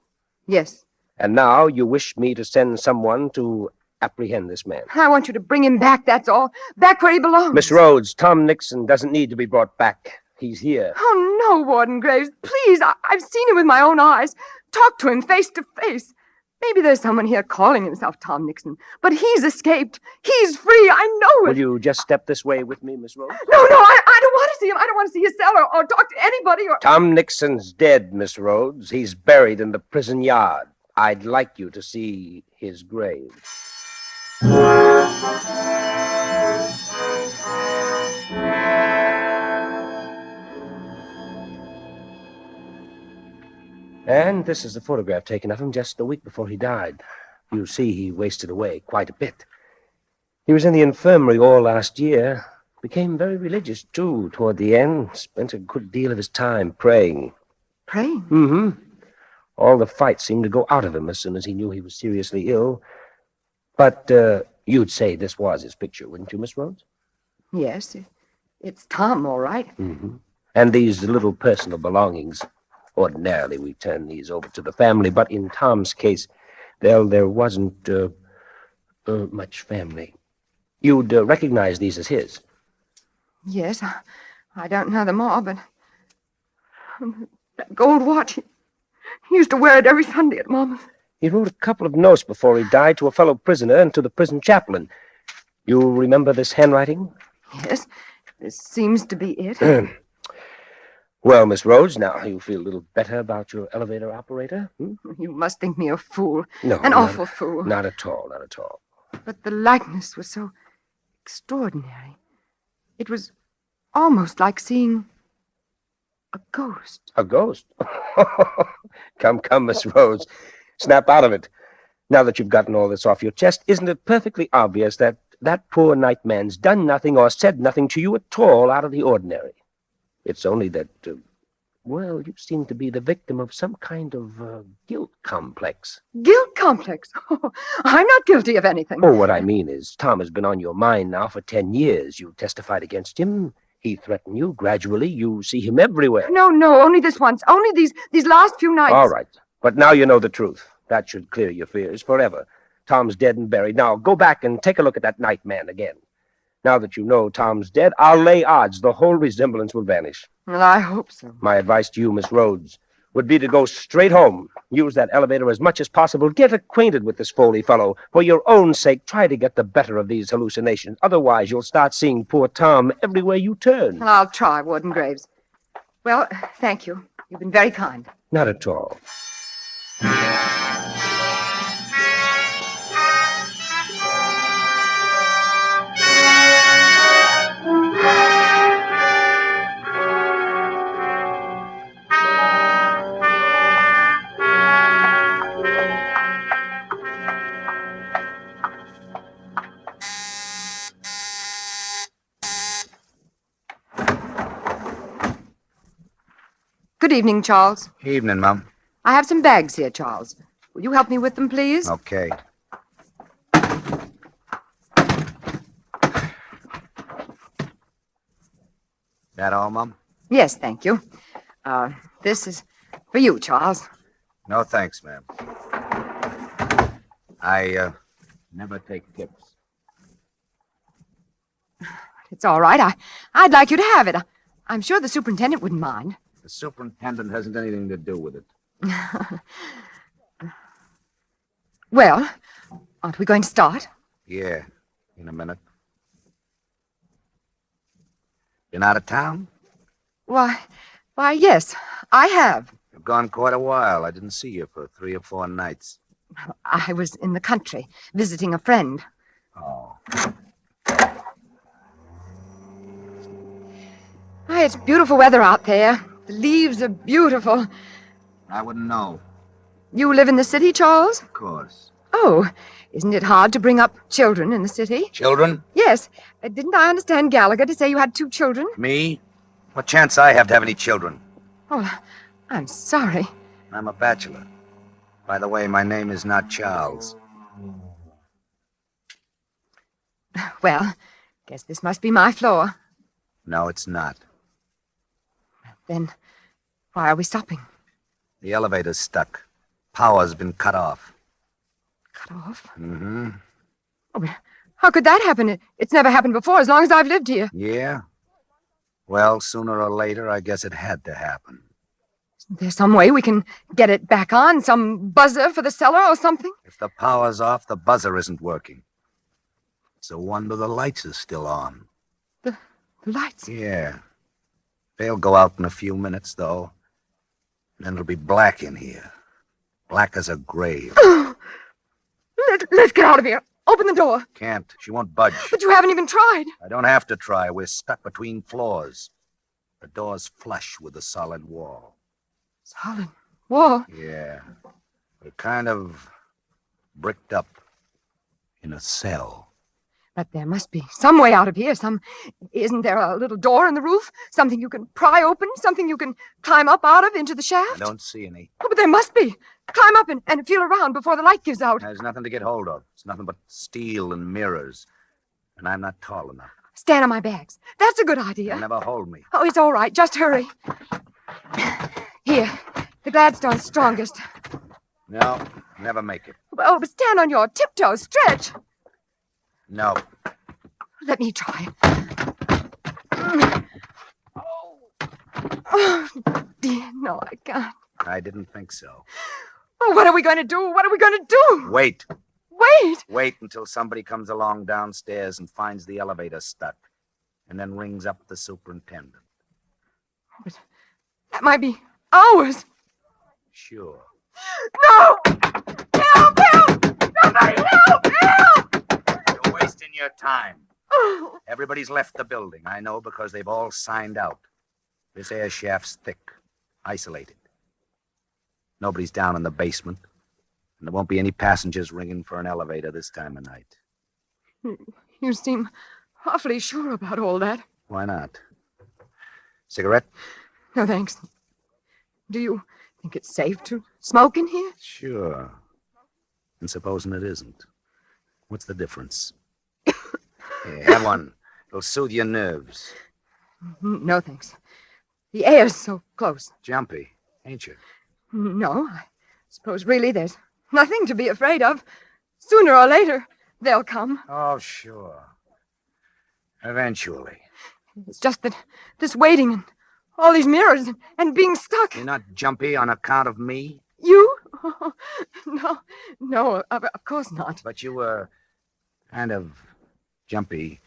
Yes. And now you wish me to send someone to apprehend this man? I want you to bring him back, that's all. Back where he belongs. Miss Rhodes, Tom Nixon doesn't need to be brought back. He's here. Oh, no, Warden Graves. Please, I've seen him with my own eyes. Talk to him face to face. Maybe there's someone here calling himself Tom Nixon, but he's escaped. He's free. I know it. Will you just step this way with me, Miss Rhodes? No, I don't want to see him. I don't want to see his cell or talk to anybody or... Tom Nixon's dead, Miss Rhodes. He's buried in the prison yard. I'd like you to see his grave. And this is a photograph taken of him just a week before he died. You see, he wasted away quite a bit. He was in the infirmary all last year. Became very religious, too, toward the end. Spent a good deal of his time praying. Praying? Mm-hmm. All the fight seemed to go out of him as soon as he knew he was seriously ill. But you'd say this was his picture, wouldn't you, Miss Rhodes? Yes, it's Tom, all right. Mm-hmm. And these little personal belongings... Ordinarily, we turn these over to the family, but in Tom's case, there wasn't much family. You'd recognize these as his. Yes, I don't know them all, but that gold watch, he used to wear it every Sunday at Mama's. He wrote a couple of notes before he died to a fellow prisoner and to the prison chaplain. You remember this handwriting? Yes, this seems to be it. Well, Miss Rhodes, now you feel a little better about your elevator operator? You must think me a fool. No. An awful fool. Not at all, not at all. But the likeness was so extraordinary. It was almost like seeing a ghost. A ghost? Come, Miss Rhodes. Snap out of it. Now that you've gotten all this off your chest, isn't it perfectly obvious that that poor night man's done nothing or said nothing to you at all out of the ordinary? It's only that, well, you seem to be the victim of some kind of guilt complex. Guilt complex? Oh, I'm not guilty of anything. Oh, what I mean is, Tom has been on your mind now for 10 years. You testified against him. He threatened you. Gradually, you see him everywhere. No, only this once. Only these last few nights. All right. But now you know the truth. That should clear your fears forever. Tom's dead and buried. Now, go back and take a look at that night man again. Now that you know Tom's dead, I'll lay odds the whole resemblance will vanish. Well, I hope so. My advice to you, Miss Rhodes, would be to go straight home. Use that elevator as much as possible. Get acquainted with this Foley fellow. For your own sake, try to get the better of these hallucinations. Otherwise, you'll start seeing poor Tom everywhere you turn. Well, I'll try, Warden Graves. Well, thank you. You've been very kind. Not at all. Good evening, Charles. Evening, Mum. I have some bags here, Charles. Will you help me with them, please? Okay. That all, Mum? Yes, thank you. This is for you, Charles. No, thanks, ma'am. I never take tips. It's all right. I'd like you to have it. I'm sure the superintendent wouldn't mind. The superintendent hasn't anything to do with it. Well, aren't we going to start? Yeah, in a minute. Been out of town? Why, yes, I have. You've gone quite a while. I didn't see you for 3 or 4 nights. I was in the country, visiting a friend. Oh. It's beautiful weather out there. The leaves are beautiful. I wouldn't know. You live in the city, Charles? Of course. Oh, isn't it hard to bring up children in the city? Children? Yes. Didn't I understand Gallagher to say you had 2 children? Me? What chance I have to have any children? Oh, I'm sorry. I'm a bachelor. By the way, my name is not Charles. Well, guess this must be my floor. No, it's not. Then why are we stopping? The elevator's stuck. Power's been cut off. Cut off? Mm-hmm. Oh, but how could that happen? It's never happened before, as long as I've lived here. Yeah? Well, sooner or later, I guess it had to happen. Isn't there some way we can get it back on? Some buzzer for the cellar or something? If the power's off, the buzzer isn't working. It's a wonder the lights are still on. The lights? Yeah. They'll go out in a few minutes, though. And then it'll be black in here. Black as a grave. Let's get out of here. Open the door. Can't. She won't budge. But you haven't even tried. I don't have to try. We're stuck between floors. The door's flush with the solid wall. Solid wall? Yeah. We're kind of bricked up in a cell. But there must be some way out of here. Isn't there a little door in the roof? Something you can pry open? Something you can climb up out of into the shaft? I don't see any. Oh, but there must be. Climb up and feel around before the light gives out. There's nothing to get hold of. It's nothing but steel and mirrors. And I'm not tall enough. Stand on my bags. That's a good idea. They'll never hold me. Oh, it's all right. Just hurry. Here, the Gladstone's strongest. No, never make it. Oh, but stand on your tiptoes. Stretch. No. Let me try. Oh, dear, no, I can't. I didn't think so. Oh, what are we going to do? What are we going to do? Wait. Wait. Wait until somebody comes along downstairs and finds the elevator stuck, and then rings up the superintendent. But that might be hours. Sure. No! Help! Help! Somebody help! Help! You're wasting your time. Oh. Everybody's left the building, I know, because they've all signed out. This air shaft's thick. Isolated. Nobody's down in the basement. And there won't be any passengers ringing for an elevator this time of night. You seem awfully sure about all that. Why not? Cigarette? No, thanks. Do you think it's safe to smoke in here? Sure. And supposing it isn't. What's the difference? Here, have one. It'll soothe your nerves. No, thanks. The air's so close. Jumpy, ain't you? No, I suppose really there's nothing to be afraid of. Sooner or later, they'll come. Oh, sure. Eventually. It's just that this waiting and all these mirrors and being stuck. You're not jumpy on account of me? You? No, of course not. But you were kind of jumpy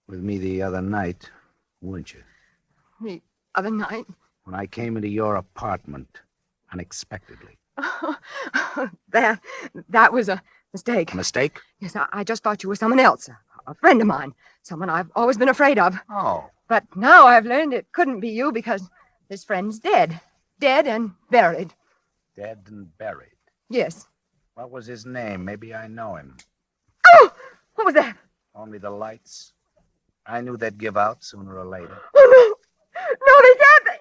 with me the other night, weren't you? The other night? When I came into your apartment unexpectedly. That was a mistake. A mistake? Yes, I just thought you were someone else, a friend of mine, someone I've always been afraid of. Oh. But now I've learned it couldn't be you because this friend's dead. Dead and buried. Dead and buried? Yes. What was his name? Maybe I know him. Oh! What was that? Only the lights. I knew they'd give out sooner or later. Oh, no, they can't.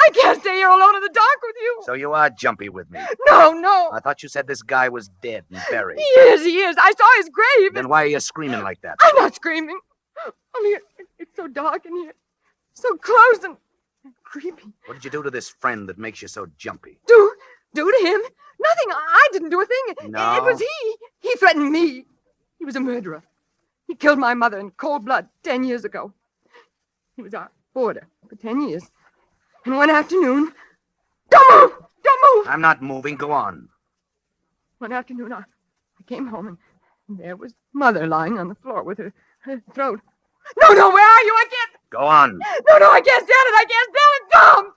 I can't stay here alone in the dark with you. So you are jumpy with me? No. I thought you said this guy was dead and buried. He is. I saw his grave. Then why are you screaming like that? I'm not screaming. I mean, it's so dark in here. So close and creepy. What did you do to this friend that makes you so jumpy? Do to him? Nothing. I didn't do a thing. No? It was he. He threatened me. He was a murderer. He killed my mother in cold blood 10 years ago. He was our boarder for 10 years. And one afternoon... Don't move! I'm not moving. Go on. One afternoon, I came home, and there was Mother lying on the floor with her throat. No, where are you? I can't... Go on. No, I can't stand it. I can't stand it. Tom!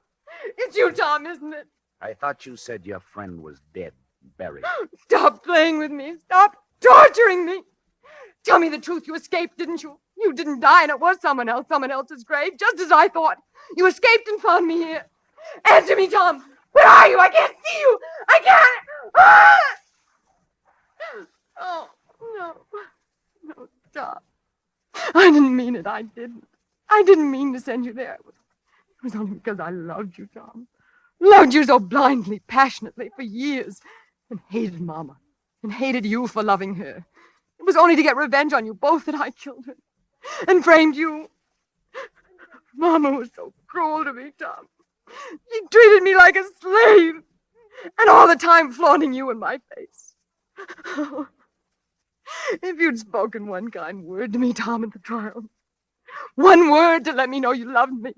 It's you, Tom, isn't it? I thought you said your friend was dead, buried. Stop playing with me. Stop torturing me. Tell me the truth. You escaped, didn't you? You didn't die, and it was someone else's grave, just as I thought. You escaped and found me here. Answer me, Tom. Where are you? I can't see you. I can't. Ah! Oh, no, Tom. I didn't mean it. I didn't. I didn't mean to send you there. It was only because I loved you, Tom. Loved you so blindly, passionately, for years. And hated Mama. And hated you for loving her. It was only to get revenge on you both that I killed her. And framed you. Mama was so cruel to me, Tom. She treated me like a slave. And all the time flaunting you in my face. Oh, if you'd spoken one kind word to me, Tom, at the trial. One word to let me know you loved me.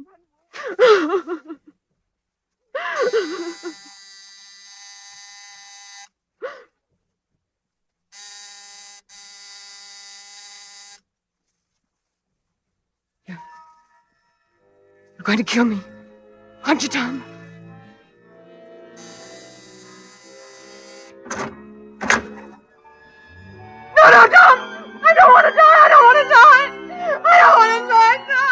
You're going to kill me, aren't you, Tom? No, Tom! I don't want to die! I don't want to die! I don't want to die, Tom!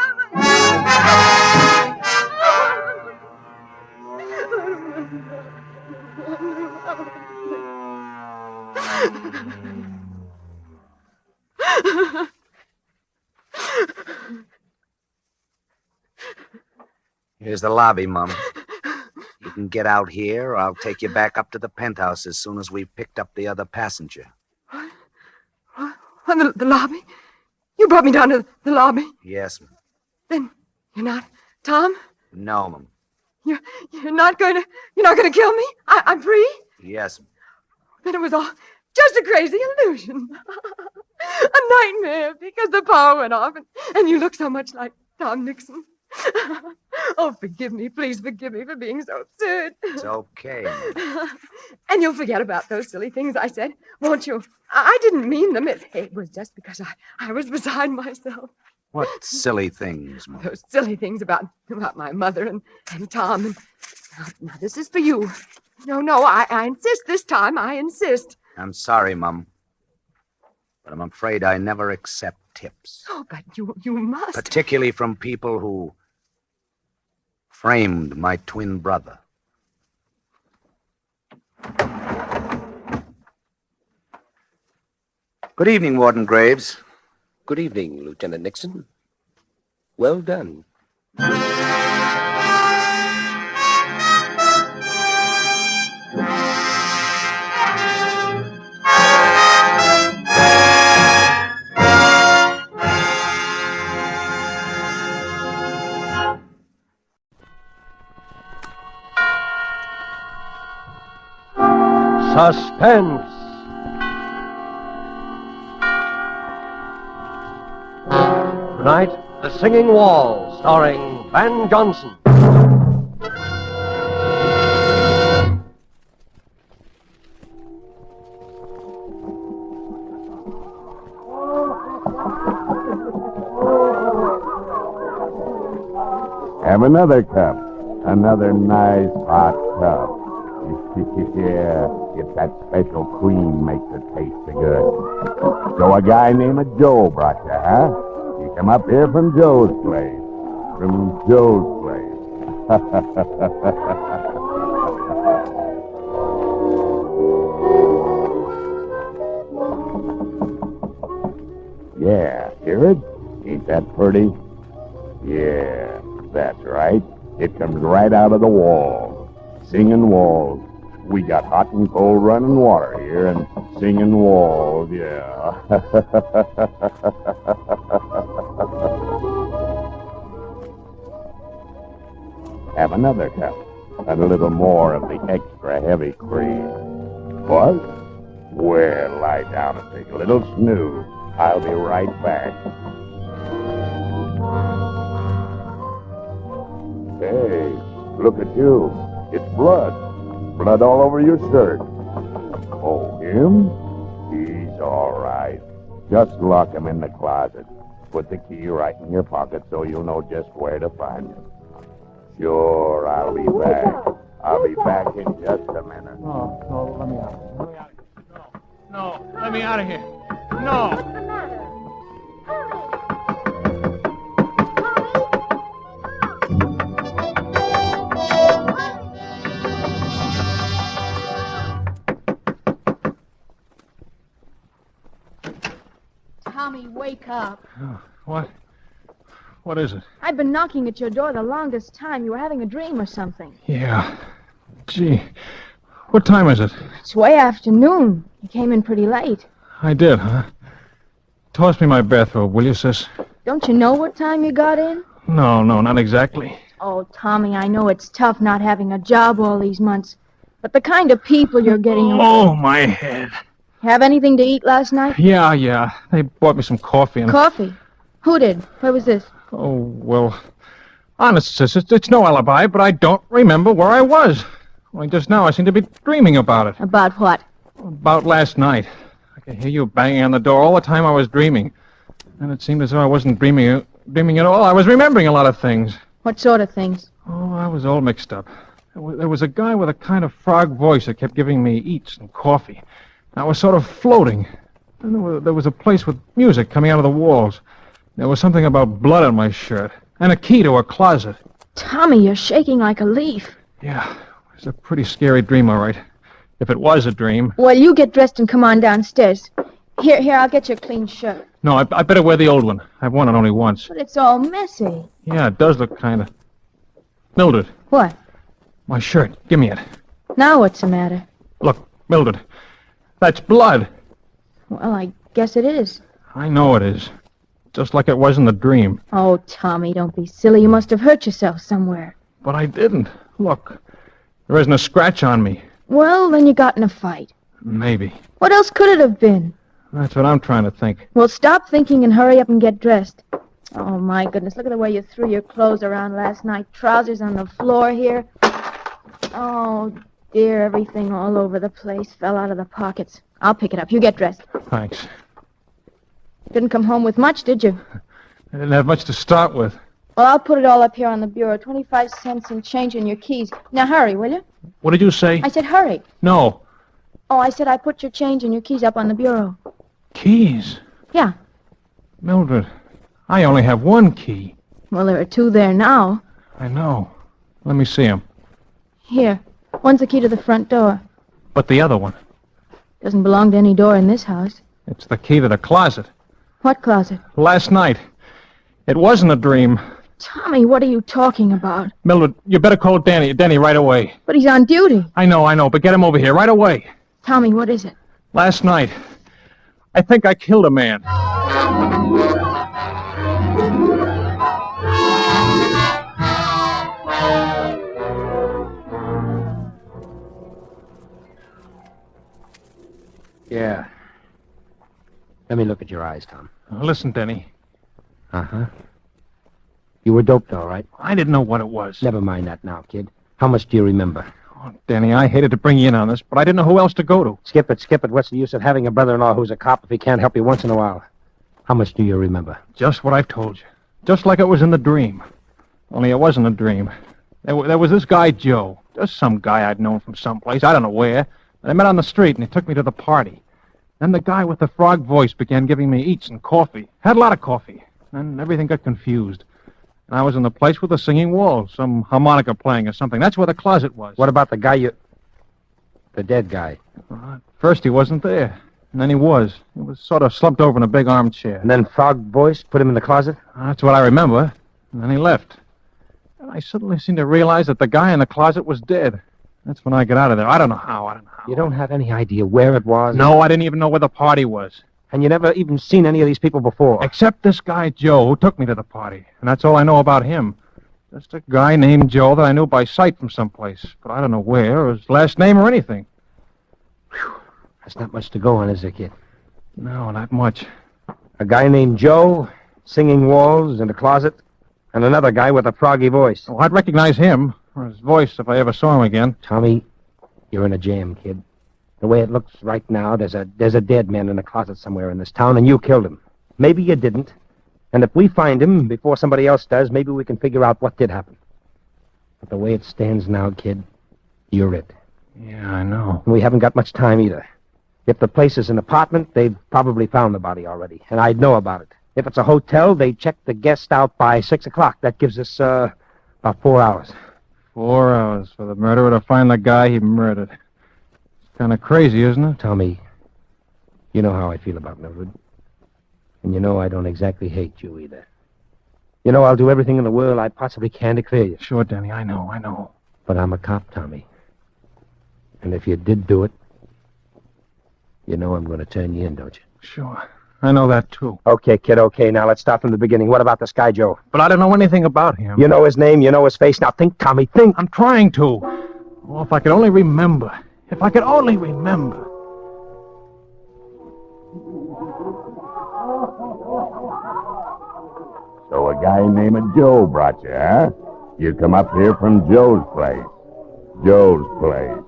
Here's the lobby, Mom. You can get out here, or I'll take you back up to the penthouse as soon as we've picked up the other passenger. What? The lobby? You brought me down to the lobby? Yes, ma'am. Then you're not Tom? No, ma'am. You're not going to kill me? I'm free? Yes, ma'am. Then it was all just a crazy illusion. A nightmare because the power went off and you look so much like Tom Nixon. Oh, forgive me. Please forgive me for being so absurd. It's okay. And you'll forget about those silly things I said, won't you? I didn't mean them. It was just because I was beside myself. What silly things, Mom? Those silly things about my mother and Tom. And now, this is for you. No, I insist this time. I insist. I'm sorry, Mom. But I'm afraid I never accept tips. Oh, but you must. Particularly from people who framed my twin brother. Good evening, Warden Graves. Good evening, Lieutenant Nixon. Well done. Suspense. Tonight, The Singing Wall, starring Van Johnson. Have another cup. Another nice hot cup. Yeah, it's that special cream makes it taste so good. So a guy named Joe brought you, huh? You come up here from Joe's place. From Joe's place. Yeah, hear it? Ain't that pretty? Yeah, that's right. It comes right out of the wall. Singing walls. We got hot and cold running water here and singing walls, yeah. Have another cup. And a little more of the extra heavy cream. What? Well, lie down and take a little snooze. I'll be right back. Hey, look at you. It's blood. Blood all over your shirt. Oh, him? He's all right. Just lock him in the closet. Put the key right in your pocket so you'll know just where to find him. Sure, I'll be back. I'll be back in just a minute. No, let me out. No, let me out of here. No. What's the matter? Tommy, wake up. What? What is it? I've been knocking at your door the longest time. You were having a dream or something. Yeah. Gee, what time is it? It's way afternoon. You came in pretty late. I did, huh? Toss me my bathrobe, will you, sis? Don't you know what time you got in? No, not exactly. Oh, Tommy, I know it's tough not having a job all these months. But the kind of people you're getting... Oh, my head. Have anything to eat last night? Yeah. They bought me some coffee and... Coffee? Who did? Where was this? Oh, well... Honest, sis, it's no alibi, but I don't remember where I was. Only just now I seem to be dreaming about it. About what? About last night. I could hear you banging on the door all the time I was dreaming. And it seemed as though I wasn't dreaming at all. I was remembering a lot of things. What sort of things? Oh, I was all mixed up. There was a guy with a kind of frog voice that kept giving me eats and coffee. I was sort of floating. And there was a place with music coming out of the walls. There was something about blood on my shirt. And a key to a closet. Tommy, you're shaking like a leaf. Yeah, it was a pretty scary dream, all right. If it was a dream. Well, you get dressed and come on downstairs. Here, I'll get you a clean shirt. No, I better wear the old one. I've worn it only once. But it's all messy. Yeah, it does look kind of... Mildred. What? My shirt. Give me it. Now what's the matter? Look, Mildred. That's blood. Well, I guess it is. I know it is. Just like it was in the dream. Oh, Tommy, don't be silly. You must have hurt yourself somewhere. But I didn't. Look. There isn't a scratch on me. Well, then you got in a fight. Maybe. What else could it have been? That's what I'm trying to think. Well, stop thinking and hurry up and get dressed. Oh, my goodness. Look at the way you threw your clothes around last night. Trousers on the floor here. Oh, dear. Everything all over the place. Fell out of the pockets. I'll pick it up. You get dressed. Thanks. Didn't come home with much, did you? I didn't have much to start with. Well, I'll put it all up here on the bureau. 25 cents and change in your keys. Now, hurry, will you? What did you say? I said hurry. No. Oh, I said I put your change and your keys up on the bureau. Keys? Yeah. Mildred, I only have one key. Well, there are two there now. I know. Let me see him. Here. One's the key to the front door. But the other one? Doesn't belong to any door in this house. It's the key to the closet. What closet? Last night. It wasn't a dream. Tommy, what are you talking about? Mildred, you better call Denny right away. But he's on duty. I know, but get him over here right away. Tommy, what is it? Last night, I think I killed a man. Yeah. Let me look at your eyes, Tom. Listen, Denny. Uh-huh. You were doped, all right? I didn't know what it was. Never mind that now, kid. How much do you remember? Oh, Denny, I hated to bring you in on this, but I didn't know who else to go to. Skip it. What's the use of having a brother-in-law who's a cop if he can't help you once in a while? How much do you remember? Just what I've told you. Just like it was in the dream. Only it wasn't a dream. There was this guy, Joe. Just some guy I'd known from someplace. I don't know where. I met on the street, and he took me to the party. Then the guy with the frog voice began giving me eats and coffee. Had a lot of coffee. Then everything got confused. And I was in the place with the singing wall, some harmonica playing or something. That's where the closet was. What about the guy the dead guy? At first he wasn't there. And then he was. He was sort of slumped over in a big armchair. And then frog voice put him in the closet? That's what I remember. And then he left. And I suddenly seemed to realize that the guy in the closet was dead. That's when I got out of there. I don't know how. You don't have any idea where it was? No, I didn't even know where the party was. And you never even seen any of these people before? Except this guy, Joe, who took me to the party. And that's all I know about him. Just a guy named Joe that I knew by sight from someplace. But I don't know where, or his last name or anything. Whew. That's not much to go on, is there, kid? No, not much. A guy named Joe, singing walls in a closet, and another guy with a froggy voice. Oh, I'd recognize him, or his voice, if I ever saw him again. Tommy, you're in a jam, kid. The way it looks right now, there's a dead man in a closet somewhere in this town, and you killed him. Maybe you didn't. And if we find him before somebody else does, maybe we can figure out what did happen. But the way it stands now, kid, you're it. Yeah, I know. And we haven't got much time either. If the place is an apartment, they've probably found the body already, and I'd know about it. If it's a hotel, they check the guest out by 6 o'clock. That gives us, about 4 hours. 4 hours for the murderer to find the guy he murdered. It's kind of crazy, isn't it? Tommy, you know how I feel about Mildred. And you know I don't exactly hate you either. You know I'll do everything in the world I possibly can to clear you. Sure, Danny, I know. But I'm a cop, Tommy. And if you did do it, you know I'm going to turn you in, don't you? Sure. I know that, too. Okay, kid, okay. Now let's start from the beginning. What about this guy, Joe? But I don't know anything about him. You know his name, you know his face. Now think, Tommy, think. I'm trying to. Oh, if I could only remember. If I could only remember. So a guy named Joe brought you, huh? You come up here from Joe's place. Joe's place.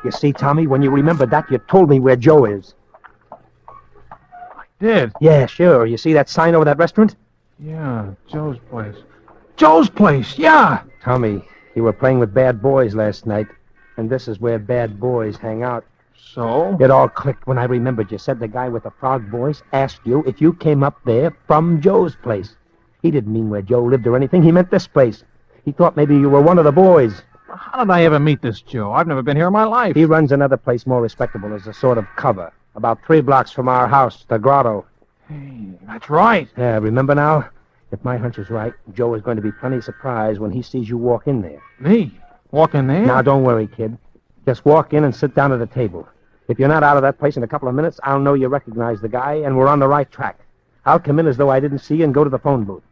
You see, Tommy, when you remembered that, you told me where Joe is. I did? Yeah, sure. You see that sign over that restaurant? Yeah, Joe's place. Joe's place, yeah! Tommy, you were playing with bad boys last night, and this is where bad boys hang out. So? It all clicked when I remembered you said the guy with the frog voice asked you if you came up there from Joe's place. He didn't mean where Joe lived or anything. He meant this place. He thought maybe you were one of the boys. How did I ever meet this Joe? I've never been here in my life. He runs another place more respectable as a sort of cover. About 3 blocks from our house, the Grotto. Hey, that's right. Yeah, remember now? If my hunch is right, Joe is going to be plenty surprised when he sees you walk in there. Me? Walk in there? Now, don't worry, kid. Just walk in and sit down at the table. If you're not out of that place in a couple of minutes, I'll know you recognize the guy, and we're on the right track. I'll come in as though I didn't see you and go to the phone booth.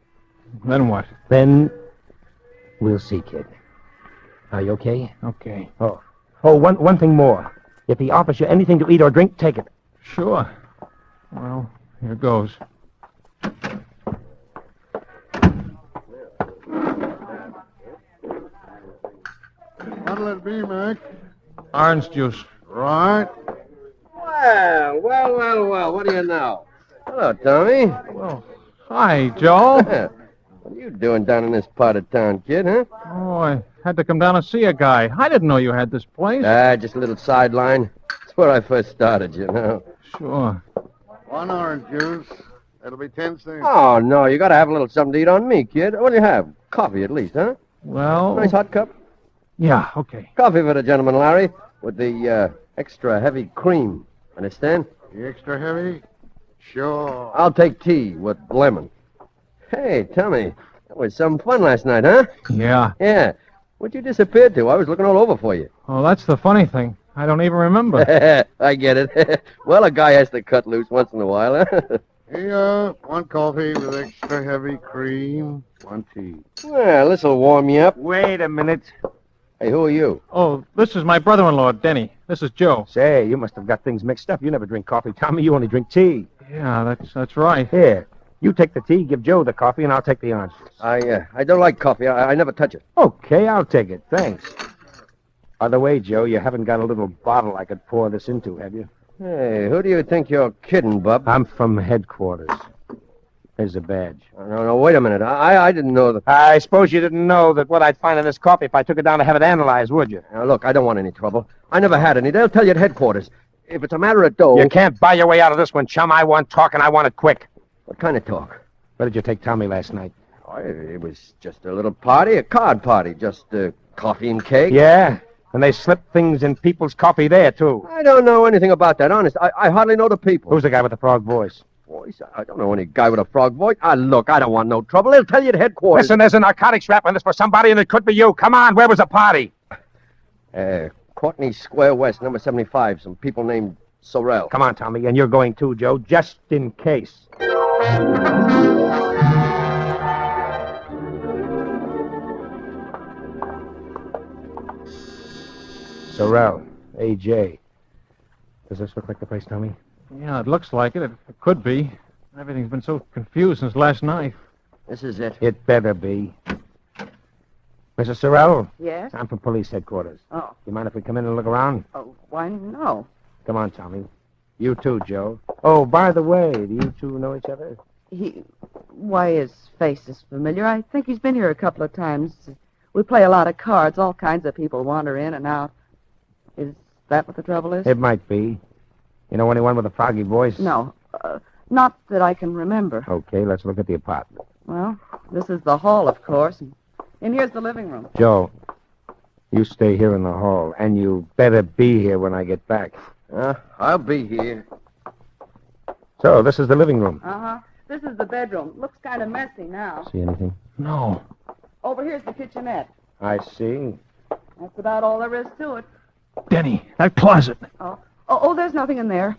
Then what? Then we'll see, kid. Are you okay? Okay. Oh, one thing more. If he offers you anything to eat or drink, take it. Sure. Well, here goes. What'll it be, Mac? Orange juice. Right. Well, what do you know? Hello, Tommy. Well, hi, Joe. What are you doing down in this part of town, kid, huh? Oh, I had to come down and see a guy. I didn't know you had this place. Just a little sideline. It's where I first started, you know. Sure. 1 orange juice. That'll be 10 cents. Oh, no, you gotta have a little something to eat on me, kid. What do you have? Coffee, at least, huh? Well... Nice hot cup? Yeah, okay. Coffee for the gentleman, Larry, with the, extra heavy cream. Understand? The extra heavy? Sure. I'll take tea with lemon. Hey, Tommy, that was some fun last night, huh? Yeah. Yeah. Where'd you disappear to? I was looking all over for you. Oh, that's the funny thing. I don't even remember. I get it. Well, a guy has to cut loose once in a while, huh? Here, 1 coffee with extra heavy cream, 1 tea. Well, this'll warm you up. Wait a minute. Hey, who are you? Oh, this is my brother-in-law, Denny. This is Joe. Say, you must have got things mixed up. You never drink coffee, Tommy. You only drink tea. Yeah, that's right. Here, you take the tea, give Joe the coffee, and I'll take the orange juice. I don't like coffee. I never touch it. Okay, I'll take it. Thanks. By the way, Joe, you haven't got a little bottle I could pour this into, have you? Hey, who do you think you're kidding, Bub? I'm from headquarters. Here's a badge. No, wait a minute. I didn't know that... I suppose you didn't know that what I'd find in this coffee if I took it down to have it analyzed, would you? Now, look, I don't want any trouble. I never had any. They'll tell you at headquarters. If it's a matter of dough... You can't buy your way out of this one, chum. I want talk, and I want it quick. What kind of talk? Where did you take Tommy last night? Oh, it was just a little party, a card party. Just coffee and cake. Yeah? And they slip things in people's coffee there, too. I don't know anything about that, honest. I hardly know the people. Who's the guy with the frog voice? Voice? I don't know any guy with a frog voice. Look, I don't want no trouble. They'll tell you at headquarters. Listen, there's a narcotics rap on this for somebody, and it could be you. Come on, where was the party? Courtney Square West, number 75. Some people named Sorrell. Come on, Tommy, and you're going too, Joe, just in case. Sorrell, A.J. Does this look like the place, Tommy? Yeah, it looks like it. It could be. Everything's been so confused since last night. This is it. It better be. Mrs. Sorrell? Yes? I'm from police headquarters. Oh. You mind if we come in and look around? Oh, why, no. Come on, Tommy. You too, Joe. Oh, by the way, do you two know each other? Why, his face is familiar. I think he's been here a couple of times. We play a lot of cards. All kinds of people wander in and out. Is that what the trouble is? It might be. You know anyone with a froggy voice? No. Not that I can remember. Okay, let's look at the apartment. Well, this is the hall, of course. And here's the living room. Joe, you stay here in the hall, and you better be here when I get back. I'll be here. So, this is the living room. Uh-huh. This is the bedroom. Looks kind of messy now. See anything? No. Over here's the kitchenette. I see. That's about all there is to it. Denny, that closet. Oh, there's nothing in there.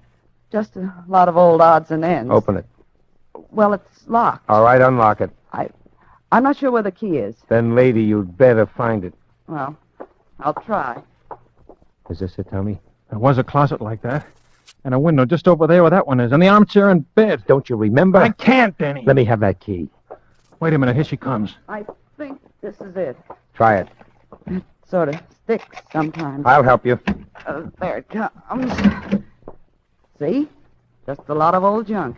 Just a lot of old odds and ends. Open it. Well, it's locked. All right, unlock it. I'm not sure where the key is. Then, lady, you'd better find it. Well, I'll try. Is this it, Tommy? There was a closet like that. And a window just over there where that one is. And the armchair and bed. Don't you remember? I can't, Denny. Let me have that key. Wait a minute. Here she comes. I think this is it. Try it. It sort of sticks sometimes. I'll help you. There it comes. See? Just a lot of old junk.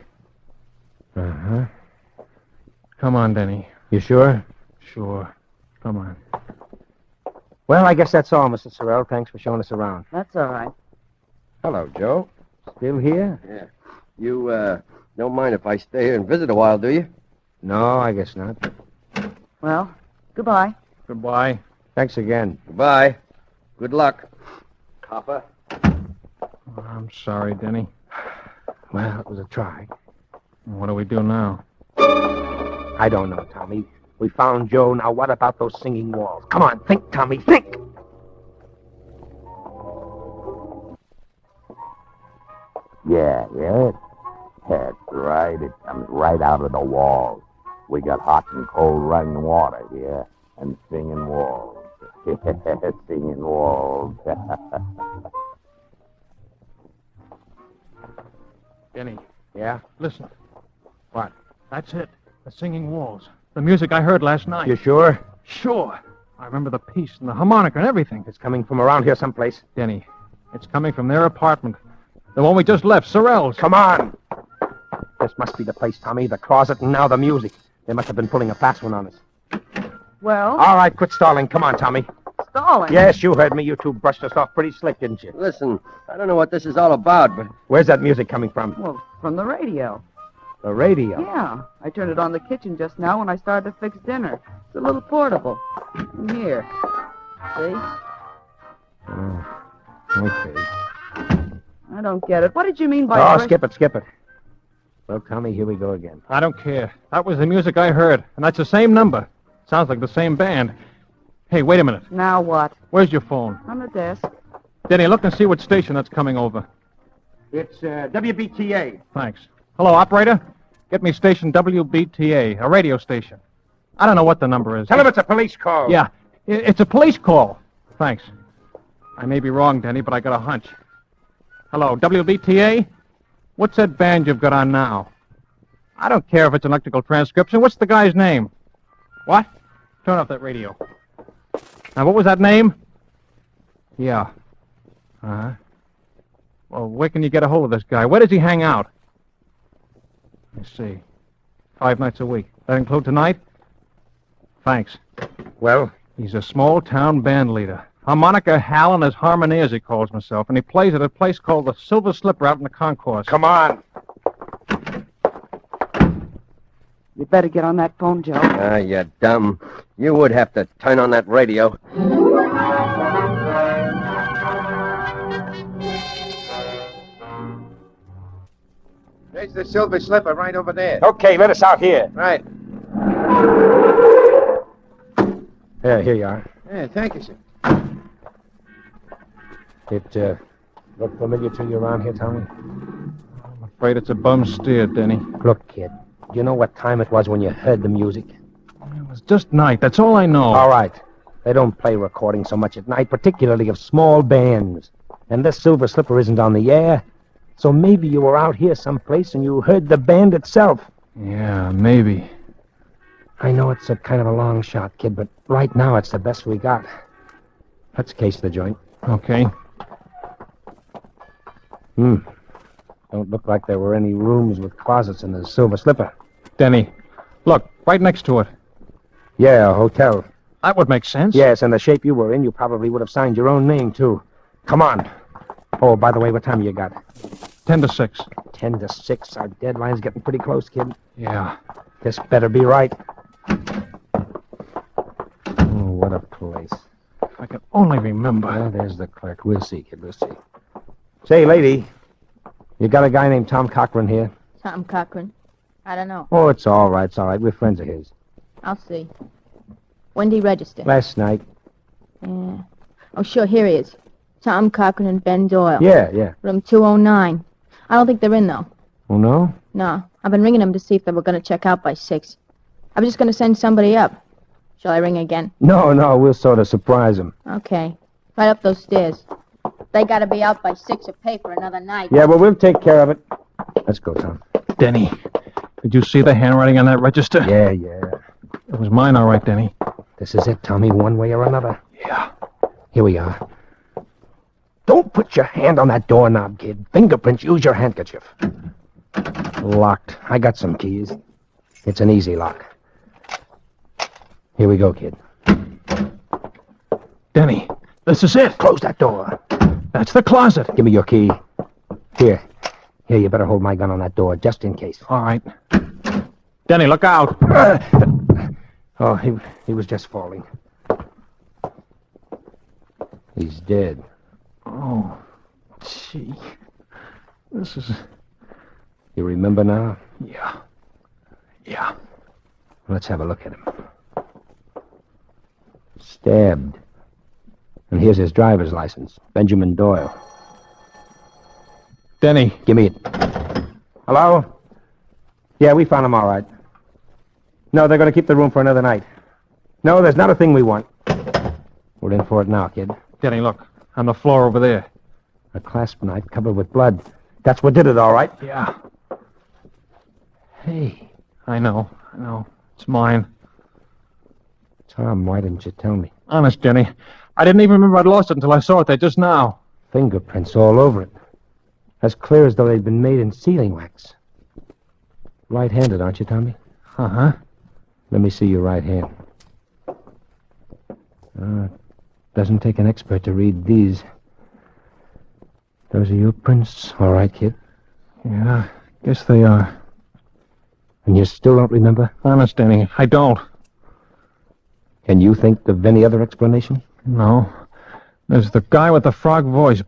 Uh-huh. Come on, Denny. You sure? Sure. Come on. Well, I guess that's all, Mrs. Sorrell. Thanks for showing us around. That's all right. Hello, Joe. Still here? Yeah. You, don't mind if I stay here and visit a while, do you? No, I guess not. Well, goodbye. Goodbye. Thanks again. Goodbye. Good luck. Copper. Oh, I'm sorry, Denny. Well, it was a try. What do we do now? I don't know, Tommy. We found Joe. Now, what about those singing walls? Come on, think, Tommy, think! Yeah. That's right. It comes right out of the walls. We got hot and cold running water here, and singing walls. Singing walls. Denny. Yeah? Listen. What? That's it. The singing walls. The music I heard last night. You sure? Sure. I remember the piece and the harmonica and everything. It's coming from around here someplace. Denny, it's coming from their apartment. The one we just left, Sorrell's. Come on. This must be the place, Tommy. The closet and now the music. They must have been pulling a fast one on us. Well? All right, quit stalling. Come on, Tommy. Stalling? Yes, you heard me. You two brushed us off pretty slick, didn't you? Listen, I don't know what this is all about, but... Where's that music coming from? Well, from the radio. The radio? Yeah. I turned it on the kitchen just now when I started to fix dinner. It's a little portable. Here. See? Oh, okay. I don't get it. What did you mean by... Oh, skip it. Well, Tommy, here we go again. I don't care. That was the music I heard, and that's the same number. Sounds like the same band. Hey, wait a minute. Now what? Where's your phone? On the desk. Denny, look and see what station that's coming over. It's WBTA. Thanks. Hello, operator. Get me station WBTA, a radio station. I don't know what the number is. Tell him it's a police call. Yeah, it's a police call. Thanks. I may be wrong, Denny, but I got a hunch. Hello, WBTA? What's that band you've got on now? I don't care if it's an electrical transcription. What's the guy's name? What? Turn off that radio. Now, what was that name? Yeah. Uh-huh. Well, where can you get a hold of this guy? Where does he hang out? Let's see. 5 nights a week. That include tonight? Thanks. Well? He's a small-town band leader. Harmonica Hal and his Harmoniers, he calls himself, and he plays at a place called the Silver Slipper out in the concourse. Come on. You better get on that phone, Joe. Ah, you dumb. You would have to turn on that radio. There's the Silver Slipper right over there. Okay, let us out here. Right. Here you are. Yeah, thank you, sir. It, look familiar to you around here, Tommy? I'm afraid it's a bum steer, Denny. Look, kid, do you know what time it was when you heard the music? It was just night. That's all I know. All right. They don't play recordings so much at night, particularly of small bands. And this Silver Slipper isn't on the air. So maybe you were out here someplace and you heard the band itself. Yeah, maybe. I know it's a kind of a long shot, kid, but right now it's the best we got. Let's case the joint. Okay. Don't look like there were any rooms with closets in the Silver Slipper. Denny, look, right next to it. Yeah, a hotel. That would make sense. Yes, and the shape you were in, you probably would have signed your own name, too. Come on. Oh, by the way, what time you got? 10 to 6. 10 to 6. Our deadline's getting pretty close, kid. Yeah. This better be right. Oh, what a place. If I can only remember. Well, there's the clerk. We'll see, kid. We'll see. Say, lady, you got a guy named Tom Cochran here? Tom Cochran? I don't know. Oh, it's all right. It's all right. We're friends of his. I'll see. When did he register? Last night. Yeah. Oh, sure, here he is. Tom Cochran and Ben Doyle. Yeah. Room 209. I don't think they're in, though. Oh, no? No. I've been ringing them to see if they were going to check out by 6. I was just going to send somebody up. Shall I ring again? No, we'll sort of surprise him. Okay. Right up those stairs. They got to be out by 6 or pay for another night. Yeah, well, we'll take care of it. Let's go, Tom. Denny, did you see the handwriting on that register? Yeah. It was mine, all right, Denny. This is it, Tommy, one way or another. Yeah. Here we are. Don't put your hand on that doorknob, kid. Fingerprints, use your handkerchief. Locked. I got some keys. It's an easy lock. Here we go, kid. Denny, this is it. Close that door. That's the closet. Give me your key. Here, you better hold my gun on that door, just in case. All right. Denny, look out. Oh, he was just falling. He's dead. Oh, gee. This is... You remember now? Yeah. Let's have a look at him. Stabbed. And here's his driver's license. Benjamin Doyle. Denny. Give me it. Hello? Yeah, we found him all right. No, they're going to keep the room for another night. No, there's not a thing we want. We're in for it now, kid. Denny, look. On the floor over there. A clasp knife covered with blood. That's what did it, all right? Yeah. Hey. I know. It's mine. Tom, why didn't you tell me? Honest, Denny. I didn't even remember I'd lost it until I saw it there just now. Fingerprints all over it. As clear as though they'd been made in sealing wax. Right-handed, aren't you, Tommy? Uh-huh. Let me see your right hand. Doesn't take an expert to read these. Those are your prints, all right, kid? Yeah, guess they are. And you still don't remember? Honest, Denny, I don't. Can you think of any other explanation? No. There's the guy with the frog voice.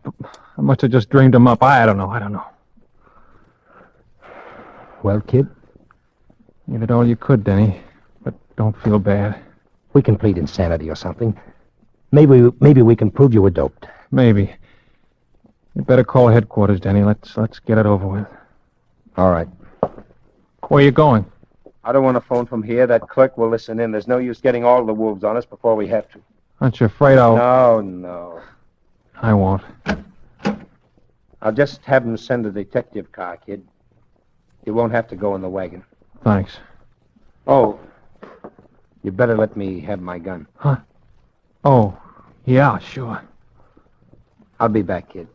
I must have just dreamed him up. I don't know. Well, kid? You did all you could, Denny, but don't feel bad. We can plead insanity or something. Maybe we can prove you were doped. Maybe. You better call headquarters, Denny. Let's get it over with. All right. Where you going? I don't want to phone from here. That clerk will listen in. There's no use getting all the wolves on us before we have to. Aren't you afraid I'll... No. I won't. I'll just have him send a detective car, kid. You won't have to go in the wagon. Thanks. Oh, you better let me have my gun. Huh? Oh, yeah, sure. I'll be back, kid.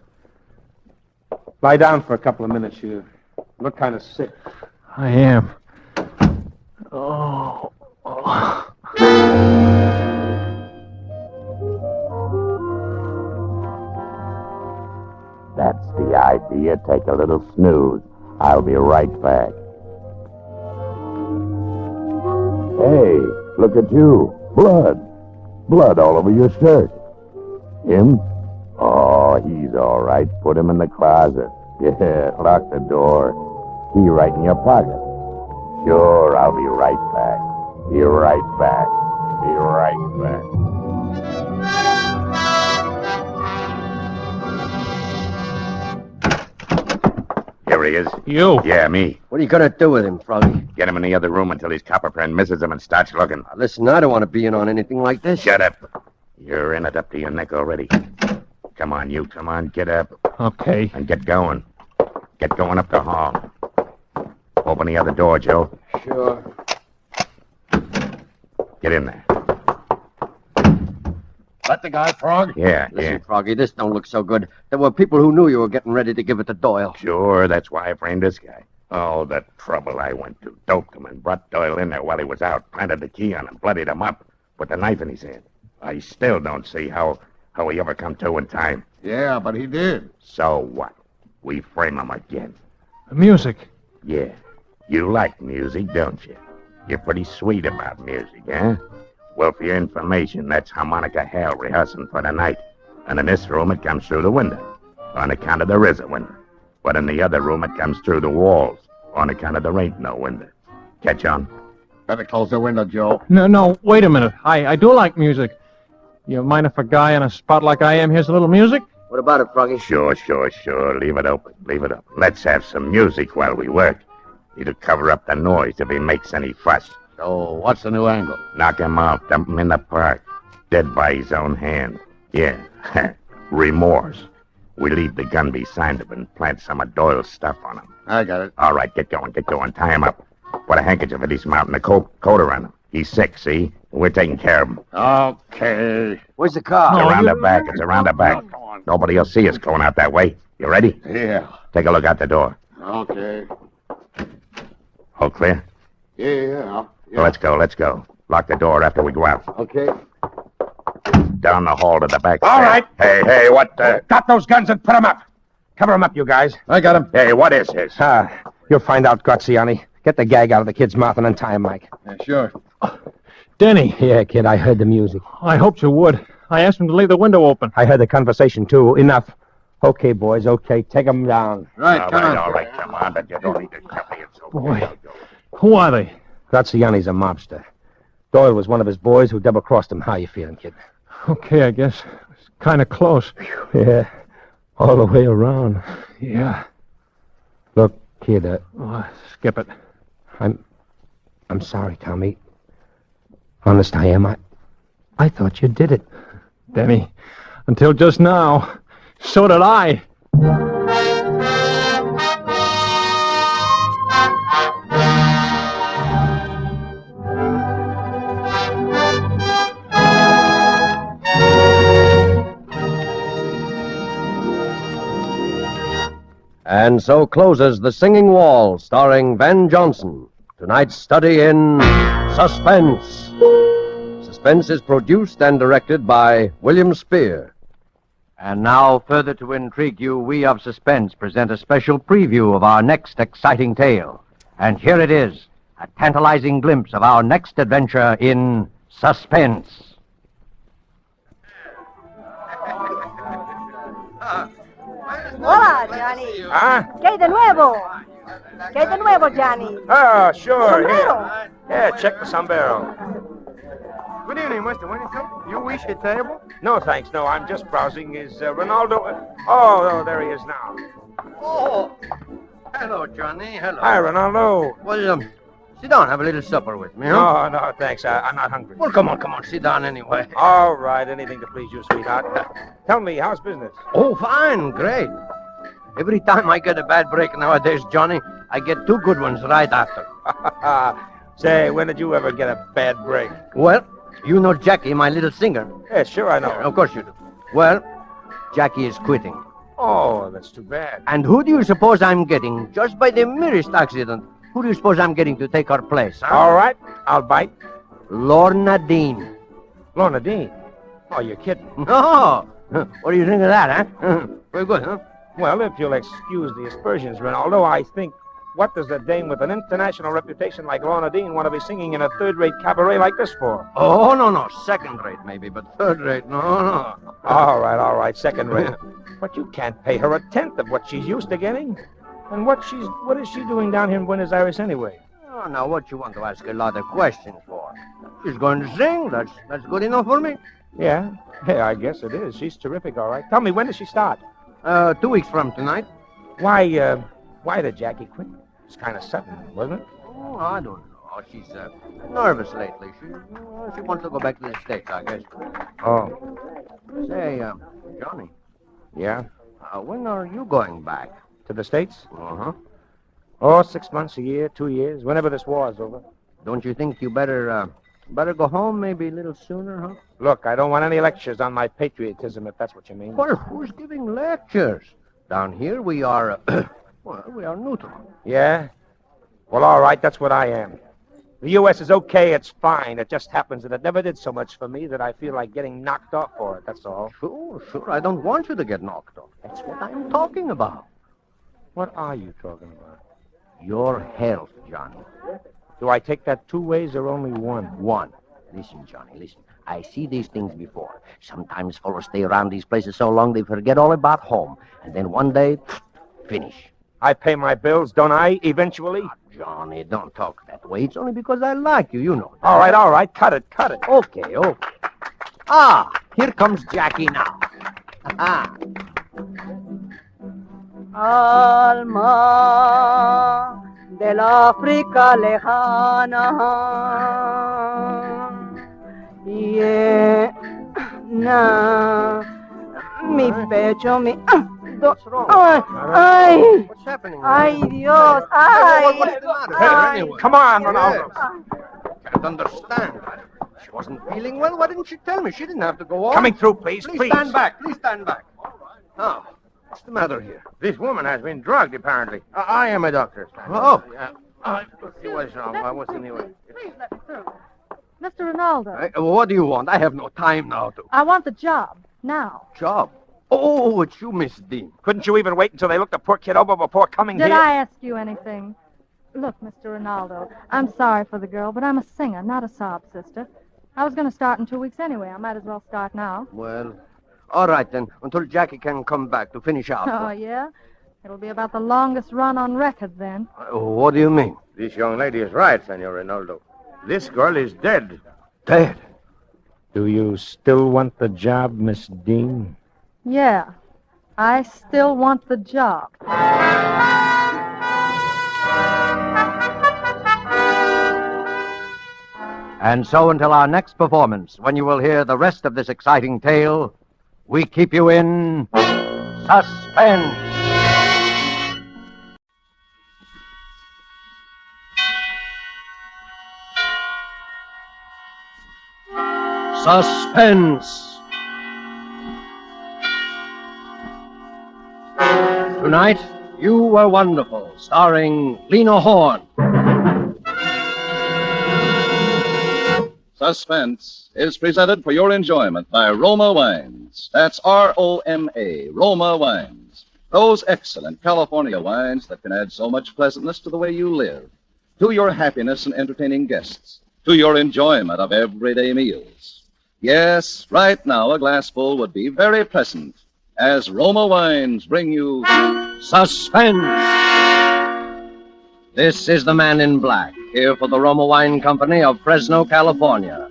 Lie down for a couple of minutes. You look kind of sick. I am. Oh. That's the idea. Take a little snooze. I'll be right back. Hey, look at you. Blood. Blood all over your shirt. Him? Oh, he's all right. Put him in the closet. Yeah, lock the door. Key right in your pocket. Sure, I'll be right back. Be right back. Be right back. Here he is. You? Yeah, me. What are you going to do with him, Froggy? Get him in the other room until his copperprint misses him and starts looking. Listen, I don't want to be in on anything like this. Shut up. You're in it up to your neck already. Come on, you. Come on, get up. Okay. And get going. Get going up the hall. Open the other door, Joe. Sure. Get in there. That the guy, Frog? Yeah, Listen, Froggy, this don't look so good. There were people who knew you were getting ready to give it to Doyle. Sure, that's why I framed this guy. Oh, the trouble I went to. Doped him and brought Doyle in there while he was out. Planted the key on him, bloodied him up. Put the knife in his hand. I still don't see how he ever come to in time. Yeah, but he did. So what? We frame him again. The music. Yeah. You like music, don't you? You're pretty sweet about music, eh? Well, for your information, that's harmonica hell rehearsing for the night. And in this room, it comes through the window. On account of there is a window. But in the other room, it comes through the walls. On account of there ain't no window. Catch on? Better close the window, Joe. No, wait a minute. I do like music. You mind if a guy in a spot like I am hears a little music? What about it, Froggy? Sure. Leave it open. Let's have some music while we work. It'll cover up the noise if he makes any fuss. So, what's the new angle? Knock him out, dump him in the park. Dead by his own hand. Yeah, remorse. We leave the gun beside him and plant some of Doyle's stuff on him. I got it. All right, get going. Tie him up. Put a handkerchief at his mouth and a coat around him. He's sick, see? We're taking care of him. Okay. Where's the car? It's around the back. Nobody will see us going out that way. You ready? Yeah. Take a look out the door. Okay. All clear? Yeah. So let's go. Lock the door after we go out. Okay. Down the hall to the back. All right. Hey, what? Drop those guns and put them up. Cover them up, you guys. I got him. Hey, what is this? You'll find out, Graziani. Get the gag out of the kid's mouth and untie him, Mike. Yeah, sure. Denny. Yeah, kid, I heard the music. I hoped you would. I asked him to leave the window open. I heard the conversation, too. Enough. Okay, boys, okay. Take them down. Right, all right, come on, but you don't need to tell me it's okay. Boy, who are they? Graziani's a mobster. Doyle was one of his boys who double-crossed him. How you feeling, kid? Okay, I guess. It's kind of close. Yeah, all the way around. Yeah. Look, kid, skip it. I'm sorry, Tommy. Honest, I am. I thought you did it. Denny, until just now, so did I. And so closes The Singing Wall, starring Ben Johnson. tonight's study in Suspense. Suspense is produced and directed by William Spear. And now, further to intrigue you, we of Suspense present a special preview of our next exciting tale. And here it is, a tantalizing glimpse of our next adventure in Suspense. Hola, Johnny. Huh? ¿Qué hay de nuevo? ¿Qué hay de nuevo, Johnny? Oh, sure. Sombrero. Here. Yeah, check the sombrero. Good evening, Mr. Whittington. You wish a table? No, thanks. No, I'm just browsing. Is Ronaldo... Oh, there he is now. Oh, hello, Johnny. Hello. Hi, Ronaldo. Well, sit down. Have a little supper with me, huh? No, thanks. I'm not hungry. Well, come on. Sit down anyway. All right, anything to please you, sweetheart. Tell me, how's business? Oh, fine. Great. Every time I get a bad break nowadays, Johnny, I get two good ones right after. Say, when did you ever get a bad break? Well, you know Jackie, my little singer. Yeah, sure, I know. Yeah, of course you do. Well, Jackie is quitting. Oh, that's too bad. And who do you suppose I'm getting, just by the merest accident? Who do you suppose I'm getting to take her place, huh? All right, I'll bite. Lorna Dean. Lorna Dean? Oh, you're kidding. No. What do you think of that, huh? Very good, huh? Well, if you'll excuse the aspersions, Ronaldo, I think, what does a dame with an international reputation like Lorna Dean want to be singing in a third-rate cabaret like this for? Oh, no. Second-rate, maybe, but third-rate, no. All right, second-rate. But you can't pay her a tenth of what she's used to getting. And what is she doing down here in Buenos Aires anyway? Oh, now, what you want to ask a lot of questions for? She's going to sing. That's good enough for me. Yeah, I guess it is. She's terrific, all right. Tell me, when does she start? 2 weeks from tonight. Why did Jackie quit? It's kind of sudden, wasn't it? Oh, I don't know. She's nervous lately. She wants to go back to the States, I guess. Oh. Say, Johnny. Yeah? When are you going back? To the States? Uh-huh. Oh, 6 months, a year, 2 years, whenever this war's over. Don't you think you better go home maybe a little sooner, huh? Look, I don't want any lectures on my patriotism, if that's what you mean. Well, who's giving lectures? Down here we are, we are neutral. Yeah? Well, all right, that's what I am. The U.S. is okay, it's fine. It just happens that it never did so much for me that I feel like getting knocked off for it, that's all. Sure. I don't want you to get knocked off. That's what I'm talking about. What are you talking about? Your health, Johnny. Do I take that two ways or only one? One. Listen, Johnny, listen. I see these things before. Sometimes fellows stay around these places so long they forget all about home. And then one day, finish. I pay my bills, don't I, eventually? Johnny, don't talk that way. It's only because I like you, you know. All right. Cut it. Okay. Here comes Jackie now. Alma del África lejana, mi pecho, What's wrong? Ay, what's happening? Ay, Dios, ay. What's the matter? Ay. Anyway? Come on, Ronaldo. Can't understand. She wasn't feeling well. Why didn't she tell me? She didn't have to go on. Coming through, please. Please stand back. Oh, what's the matter here? This woman has been drugged, apparently. I am a doctor. Oh. She was wrong. I was in the way. Please let me through. Mr. Ronaldo, What do you want? I have no time now to... I want the job, now. Job? Oh, it's you, Miss Dean. Couldn't you even wait until they looked the poor kid over before coming Did here? I ask you anything? Look, Mr. Ronaldo, I'm sorry for the girl, but I'm a singer, not a sob sister. I was going to start in 2 weeks anyway. I might as well start now. Well, all right then, until Jackie can come back to finish out. Oh, yeah? It'll be about the longest run on record then. What do you mean? This young lady is right, Senor Ronaldo. This girl is dead. Dead? Do you still want the job, Miss Dean? Yeah, I still want the job. And so until our next performance, when you will hear the rest of this exciting tale, we keep you in suspense. Suspense. Tonight, You Were Wonderful, starring Lena Horne. Suspense is presented for your enjoyment by Roma Wines. That's R-O-M-A, Roma Wines. Those excellent California wines that can add so much pleasantness to the way you live, to your happiness in entertaining guests, to your enjoyment of everyday meals. Yes, right now a glassful would be very pleasant as Roma Wines bring you Suspense. This is the Man in Black, here for the Roma Wine Company of Fresno, California.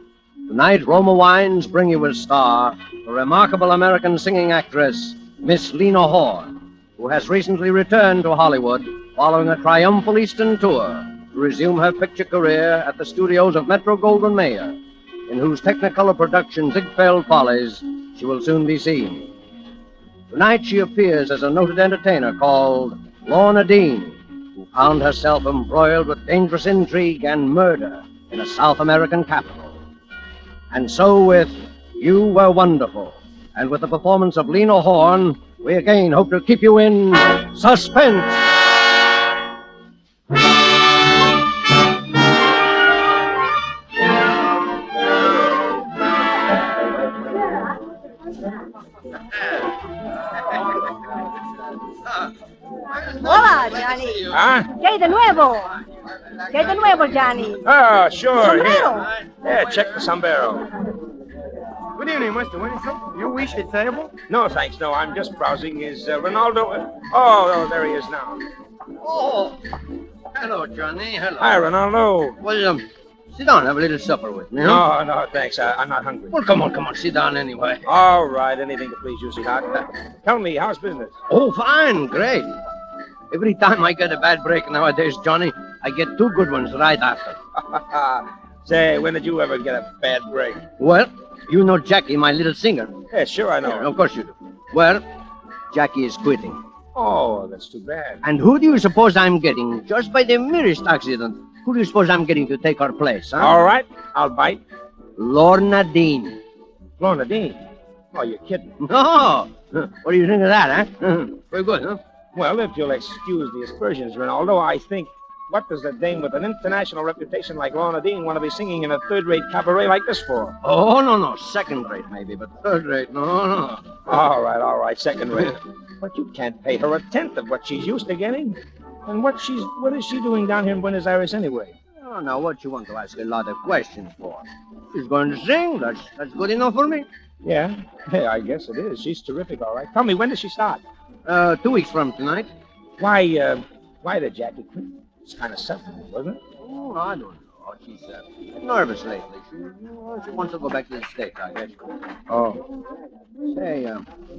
Tonight, Roma Wines bring you as star the remarkable American singing actress, Miss Lena Horne, who has recently returned to Hollywood following a triumphal Eastern tour to resume her picture career at the studios of Metro-Goldwyn-Mayer, in whose Technicolor production Ziegfeld Follies she will soon be seen. Tonight she appears as a noted entertainer called Lorna Dean, who found herself embroiled with dangerous intrigue and murder in a South American capital. And so with You Were Wonderful, and with the performance of Lena Horne, we again hope to keep you in suspense. Hola, Johnny. Huh? ¿Qué hay de nuevo? ¿Qué hay de nuevo, Johnny? Oh, sure. Sombrero. Here. Yeah, check the sombrero. Good evening, Mr. Winston. You wish the table? No, thanks. No, I'm just browsing. Is Ronaldo... Oh, there he is now. Oh, hello, Johnny. Hello. Hi, Ronaldo. Well, sit down. Have a little supper with me, huh? No, thanks. I'm not hungry. Well, come on. Sit down anyway. All right. Anything to please you, sweetheart. Tell me, how's business? Oh, fine. Great. Every time I get a bad break nowadays, Johnny, I get two good ones right after. Say, when did you ever get a bad break? Well, you know Jackie, my little singer. Yeah, sure I know. Yeah, of course you do. Well, Jackie is quitting. Oh, that's too bad. And who do you suppose I'm getting? Just by the merest accident. Who do you suppose I'm getting to take her place, huh? All right, I'll bite. Lorna Dean. Lorna Dean? Oh, you're kidding. No. What do you think of that, huh? Very good, huh? Well, if you'll excuse the aspersions, Ronaldo, I think, what does a dame with an international reputation like Lorna Dean want to be singing in a third-rate cabaret like this for? Oh, no. Second-rate, maybe, but third-rate, no. All right, second-rate. But you can't pay her a tenth of what she's used to getting. And what is she doing down here in Buenos Aires anyway? Oh, now, what you want to ask a lot of questions for? She's going to sing. That's good enough for me. Yeah, I guess it is. She's terrific, all right. Tell me, when does she start? 2 weeks from tonight. Why did Jackie quit? It's kind of sudden, wasn't it? Oh, I don't know. She's nervous lately. She wants to go back to the States, I guess. Oh. Say,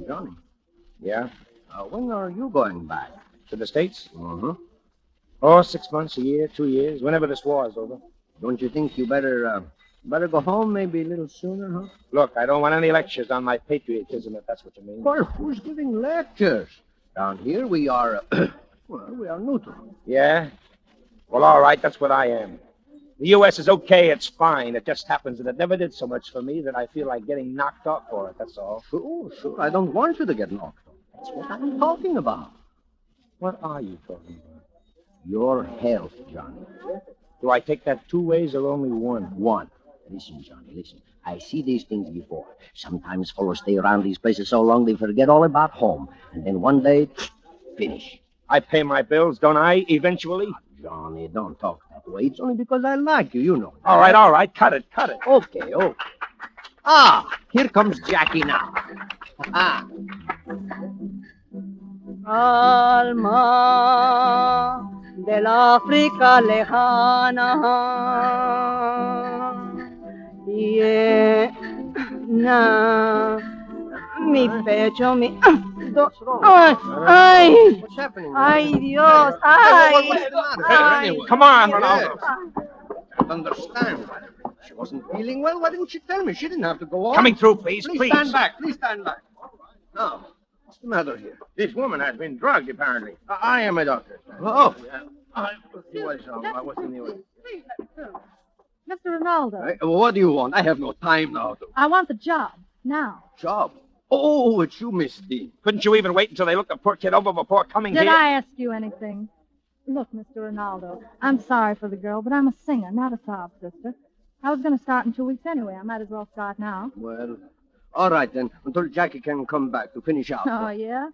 Johnny. Yeah? When are you going back? To the States? Mm-hmm. Oh, 6 months, a year, 2 years, whenever this war is over. Don't you think you better go home maybe a little sooner, huh? Look, I don't want any lectures on my patriotism, if that's what you mean. Well, who's giving lectures? Down here we are, we are neutral. Yeah? Well, all right, that's what I am. The U.S. is okay, it's fine. It just happens that it never did so much for me that I feel like getting knocked off for it, that's all. Sure. I don't want you to get knocked off. That's what I'm talking about. What are you talking about? Your health, Johnny. Do I take that 2 ways or only one? One. Listen, Johnny, listen. I see these things before. Sometimes fellows stay around these places so long they forget all about home. And then one day, finish. I pay my bills, don't I, eventually? Johnny, don't talk that way. It's only because I like you, you know. All right. Cut it. Okay. Ah, here comes Jackie now. Alma del África lejana, llena mi pecho, mi... ¡Ay! What's happening? ¡Ay, Dios! ¡Ay! Anyway. Come on, Ronaldo. I don't understand. She wasn't feeling well. Why didn't she tell me? She didn't have to go on. Coming through, please. Please stand back. Now, what's the matter here? This woman has been drugged, apparently. I am a doctor. Oh. What's in the way? Please let me through. Mr. Ronaldo, What do you want? I have no time now to... I want the job. Now. Job? Oh, it's you, Miss Dean. Couldn't you even wait until they looked the poor kid over before coming Did here? I ask you anything? Look, Mr. Ronaldo, I'm sorry for the girl, but I'm a singer, not a sob sister. I was going to start in 2 weeks anyway. I might as well start now. Well, all right then, until Jackie can come back to finish out. Oh, yeah?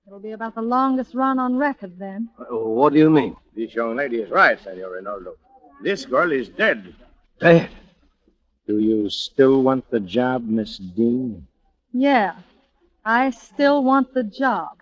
It'll be about the longest run on record then. What do you mean? This young lady is right, Senor Rinaldo. This girl is dead. Dead? Do you still want the job, Miss Dean? Yeah, I still want the job.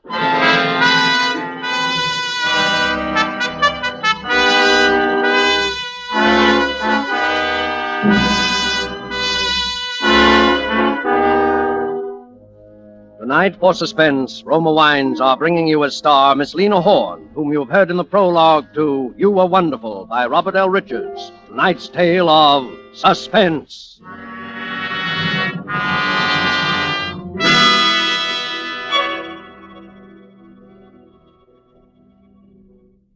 Tonight, for Suspense, Roma Wines are bringing you as star Miss Lena Horne, whom you've heard in the prologue to You Were Wonderful by Robert L. Richards. Tonight's tale of Suspense.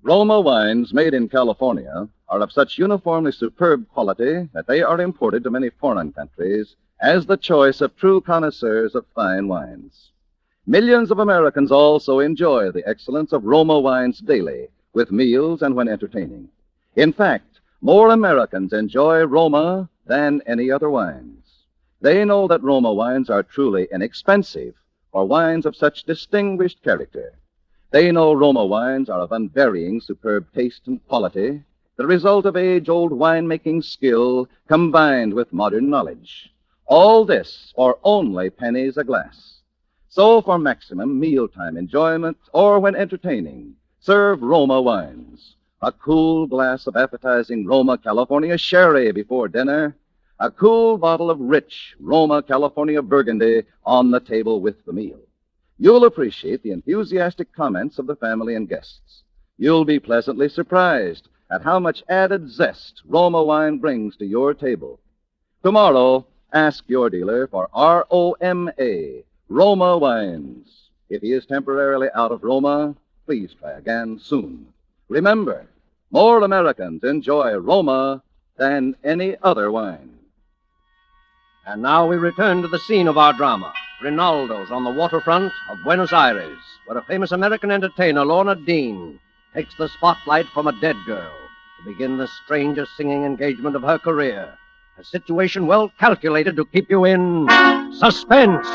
Roma wines made in California are of such uniformly superb quality that they are imported to many foreign countries as the choice of true connoisseurs of fine wines. Millions of Americans also enjoy the excellence of Roma wines daily, with meals and when entertaining. In fact, more Americans enjoy Roma than any other wines. They know that Roma wines are truly inexpensive for wines of such distinguished character. They know Roma wines are of unvarying superb taste and quality, the result of age-old winemaking skill combined with modern knowledge. All this for only pennies a glass. So for maximum mealtime enjoyment or when entertaining, serve Roma wines. A cool glass of appetizing Roma California sherry before dinner, a cool bottle of rich Roma California Burgundy on the table with the meal. You'll appreciate the enthusiastic comments of the family and guests. You'll be pleasantly surprised at how much added zest Roma wine brings to your table. Tomorrow, ask your dealer for R-O-M-A, Roma wines. If he is temporarily out of Roma, please try again soon. Remember, more Americans enjoy Roma than any other wine. And now we return to the scene of our drama, Rinaldo's on the waterfront of Buenos Aires, where a famous American entertainer, Lorna Dean, takes the spotlight from a dead girl to begin the strangest singing engagement of her career. A situation well calculated to keep you in suspense.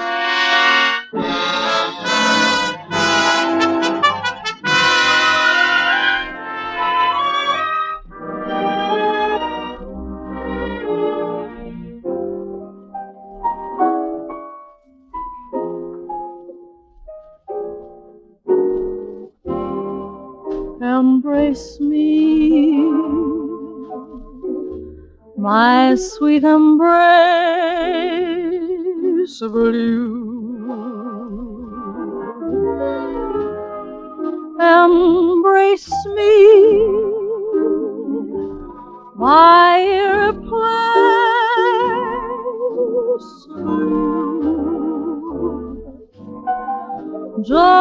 Embrace me, my sweet embrace of you. Embrace me, my irreplaceable you. Just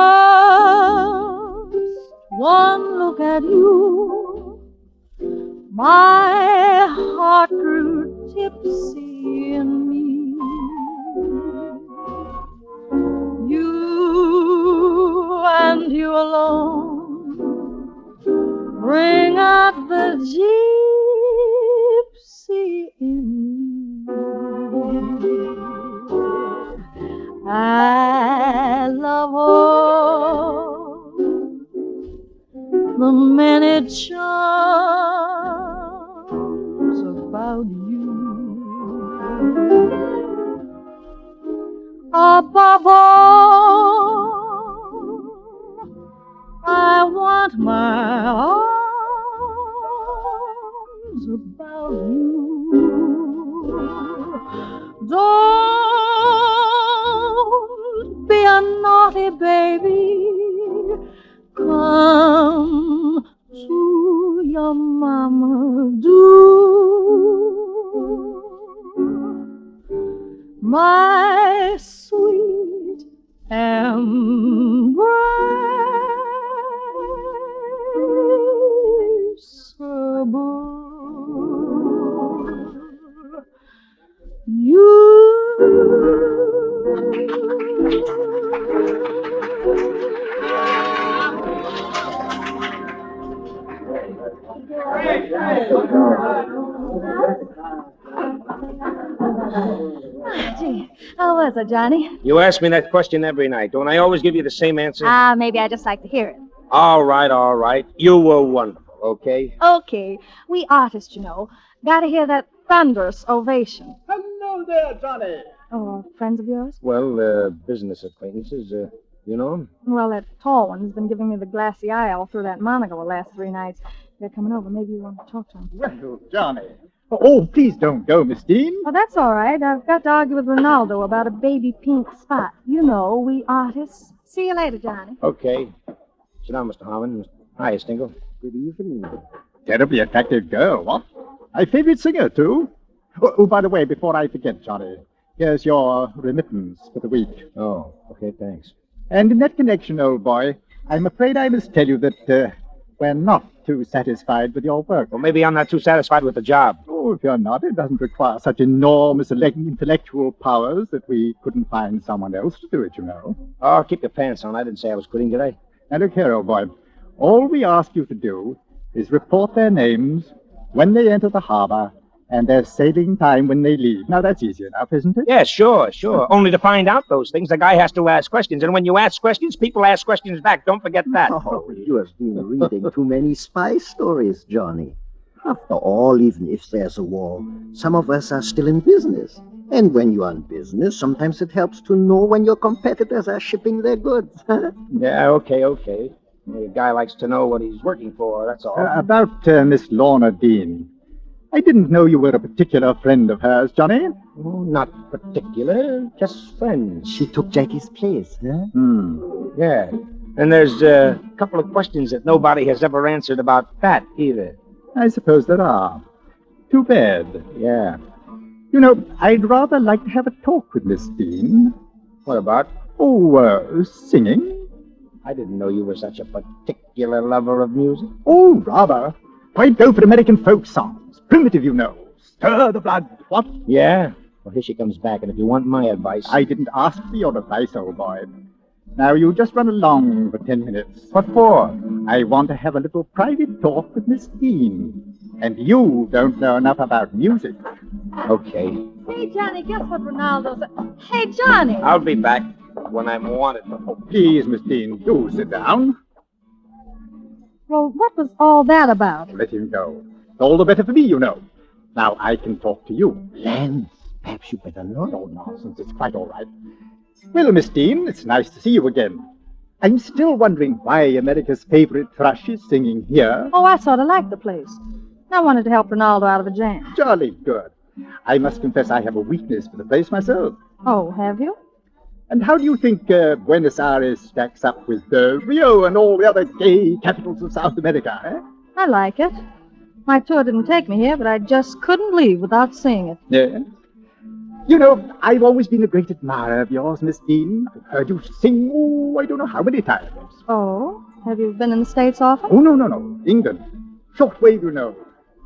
one look at you, my heart grew tipsy in me. You and you alone bring out the gypsy in me. I love all the many charms about you. Above all, I want my arms about you. Don't be a naughty baby. Come to your mama, do, my sweet embraceable you. Gee, how was it, Johnny? You ask me that question every night. Don't I always give you the same answer? Maybe I just like to hear it. All right, all right. You were wonderful, okay? Okay, we artists, you know, gotta hear that thunderous ovation. Hello there, Johnny. Oh, friends of yours? Well, business acquaintances, you know 'em? Well, that tall one's been giving me the glassy eye all through that monocle the last 3 nights. They're coming over. Maybe you want to talk to them. Well, Johnny. Oh, please don't go, Miss Dean. Oh, that's all right. I've got to argue with Ronaldo about a baby pink spot. You know, we artists. See you later, Johnny. Okay. Sit down, Mr. Harmon. Hi, Stingle. Good evening. Terribly attractive girl, what? My favorite singer, too. Oh, by the way, before I forget, Johnny, here's your remittance for the week. Oh, okay, thanks. And in that connection, old boy, I'm afraid I must tell you that we're not too satisfied with your work. Well, maybe I'm not too satisfied with the job. Oh, if you're not, it doesn't require such enormous intellectual powers that we couldn't find someone else to do it, you know. Oh, keep your pants on. I didn't say I was quitting, did I? Now, look here, old boy. All we ask you to do is report their names when they enter the harbor and their sailing time when they leave. Now, that's easy enough, isn't it? Yeah, sure. Only to find out those things, the guy has to ask questions. And when you ask questions, people ask questions back. Don't forget that. Oh, you have been reading too many spy stories, Johnny. After all, even if there's a war, some of us are still in business. And when you're in business, sometimes it helps to know when your competitors are shipping their goods. Yeah, okay. A guy likes to know what he's working for, that's all. About Miss Lorna Dean. I didn't know you were a particular friend of hers, Johnny. Oh, not particular, just friends. She took Jackie's place, huh? Yeah. And there's a couple of questions that nobody has ever answered about that, either. I suppose there are. Too bad. Yeah. You know, I'd rather like to have a talk with Miss Dean. What about? Oh, singing. I didn't know you were such a particular lover of music. Oh, rather. I'd go for American folk songs. Primitive, you know. Stir the blood. What? Yeah? Well, here she comes back, and if you want my advice... I didn't ask for your advice, old boy. Now, you just run along for 10 minutes. What for? I want to have a little private talk with Miss Dean. And you don't know enough about music. Okay. Hey, Johnny, guess what Ronaldo said? Hey, Johnny! I'll be back when I'm wanted. Oh, please, Miss Dean, do sit down. Well, what was all that about? Let him go. All the better for me, you know. Now I can talk to you. Lance, perhaps you better not. No nonsense. It's quite all right. Well, Miss Dean, it's nice to see you again. I'm still wondering why America's favorite thrush is singing here. Oh, I sort of like the place. I wanted to help Ronaldo out of a jam. Jolly good. I must confess I have a weakness for the place myself. Oh, have you? And how do you think Buenos Aires stacks up with Rio and all the other gay capitals of South America, eh? I like it. My tour didn't take me here, but I just couldn't leave without seeing it. Yeah. You know, I've always been a great admirer of yours, Miss Dean. I've heard you sing, I don't know how many times. Oh? Have you been in the States often? Oh, no. England. Shortwave, you know.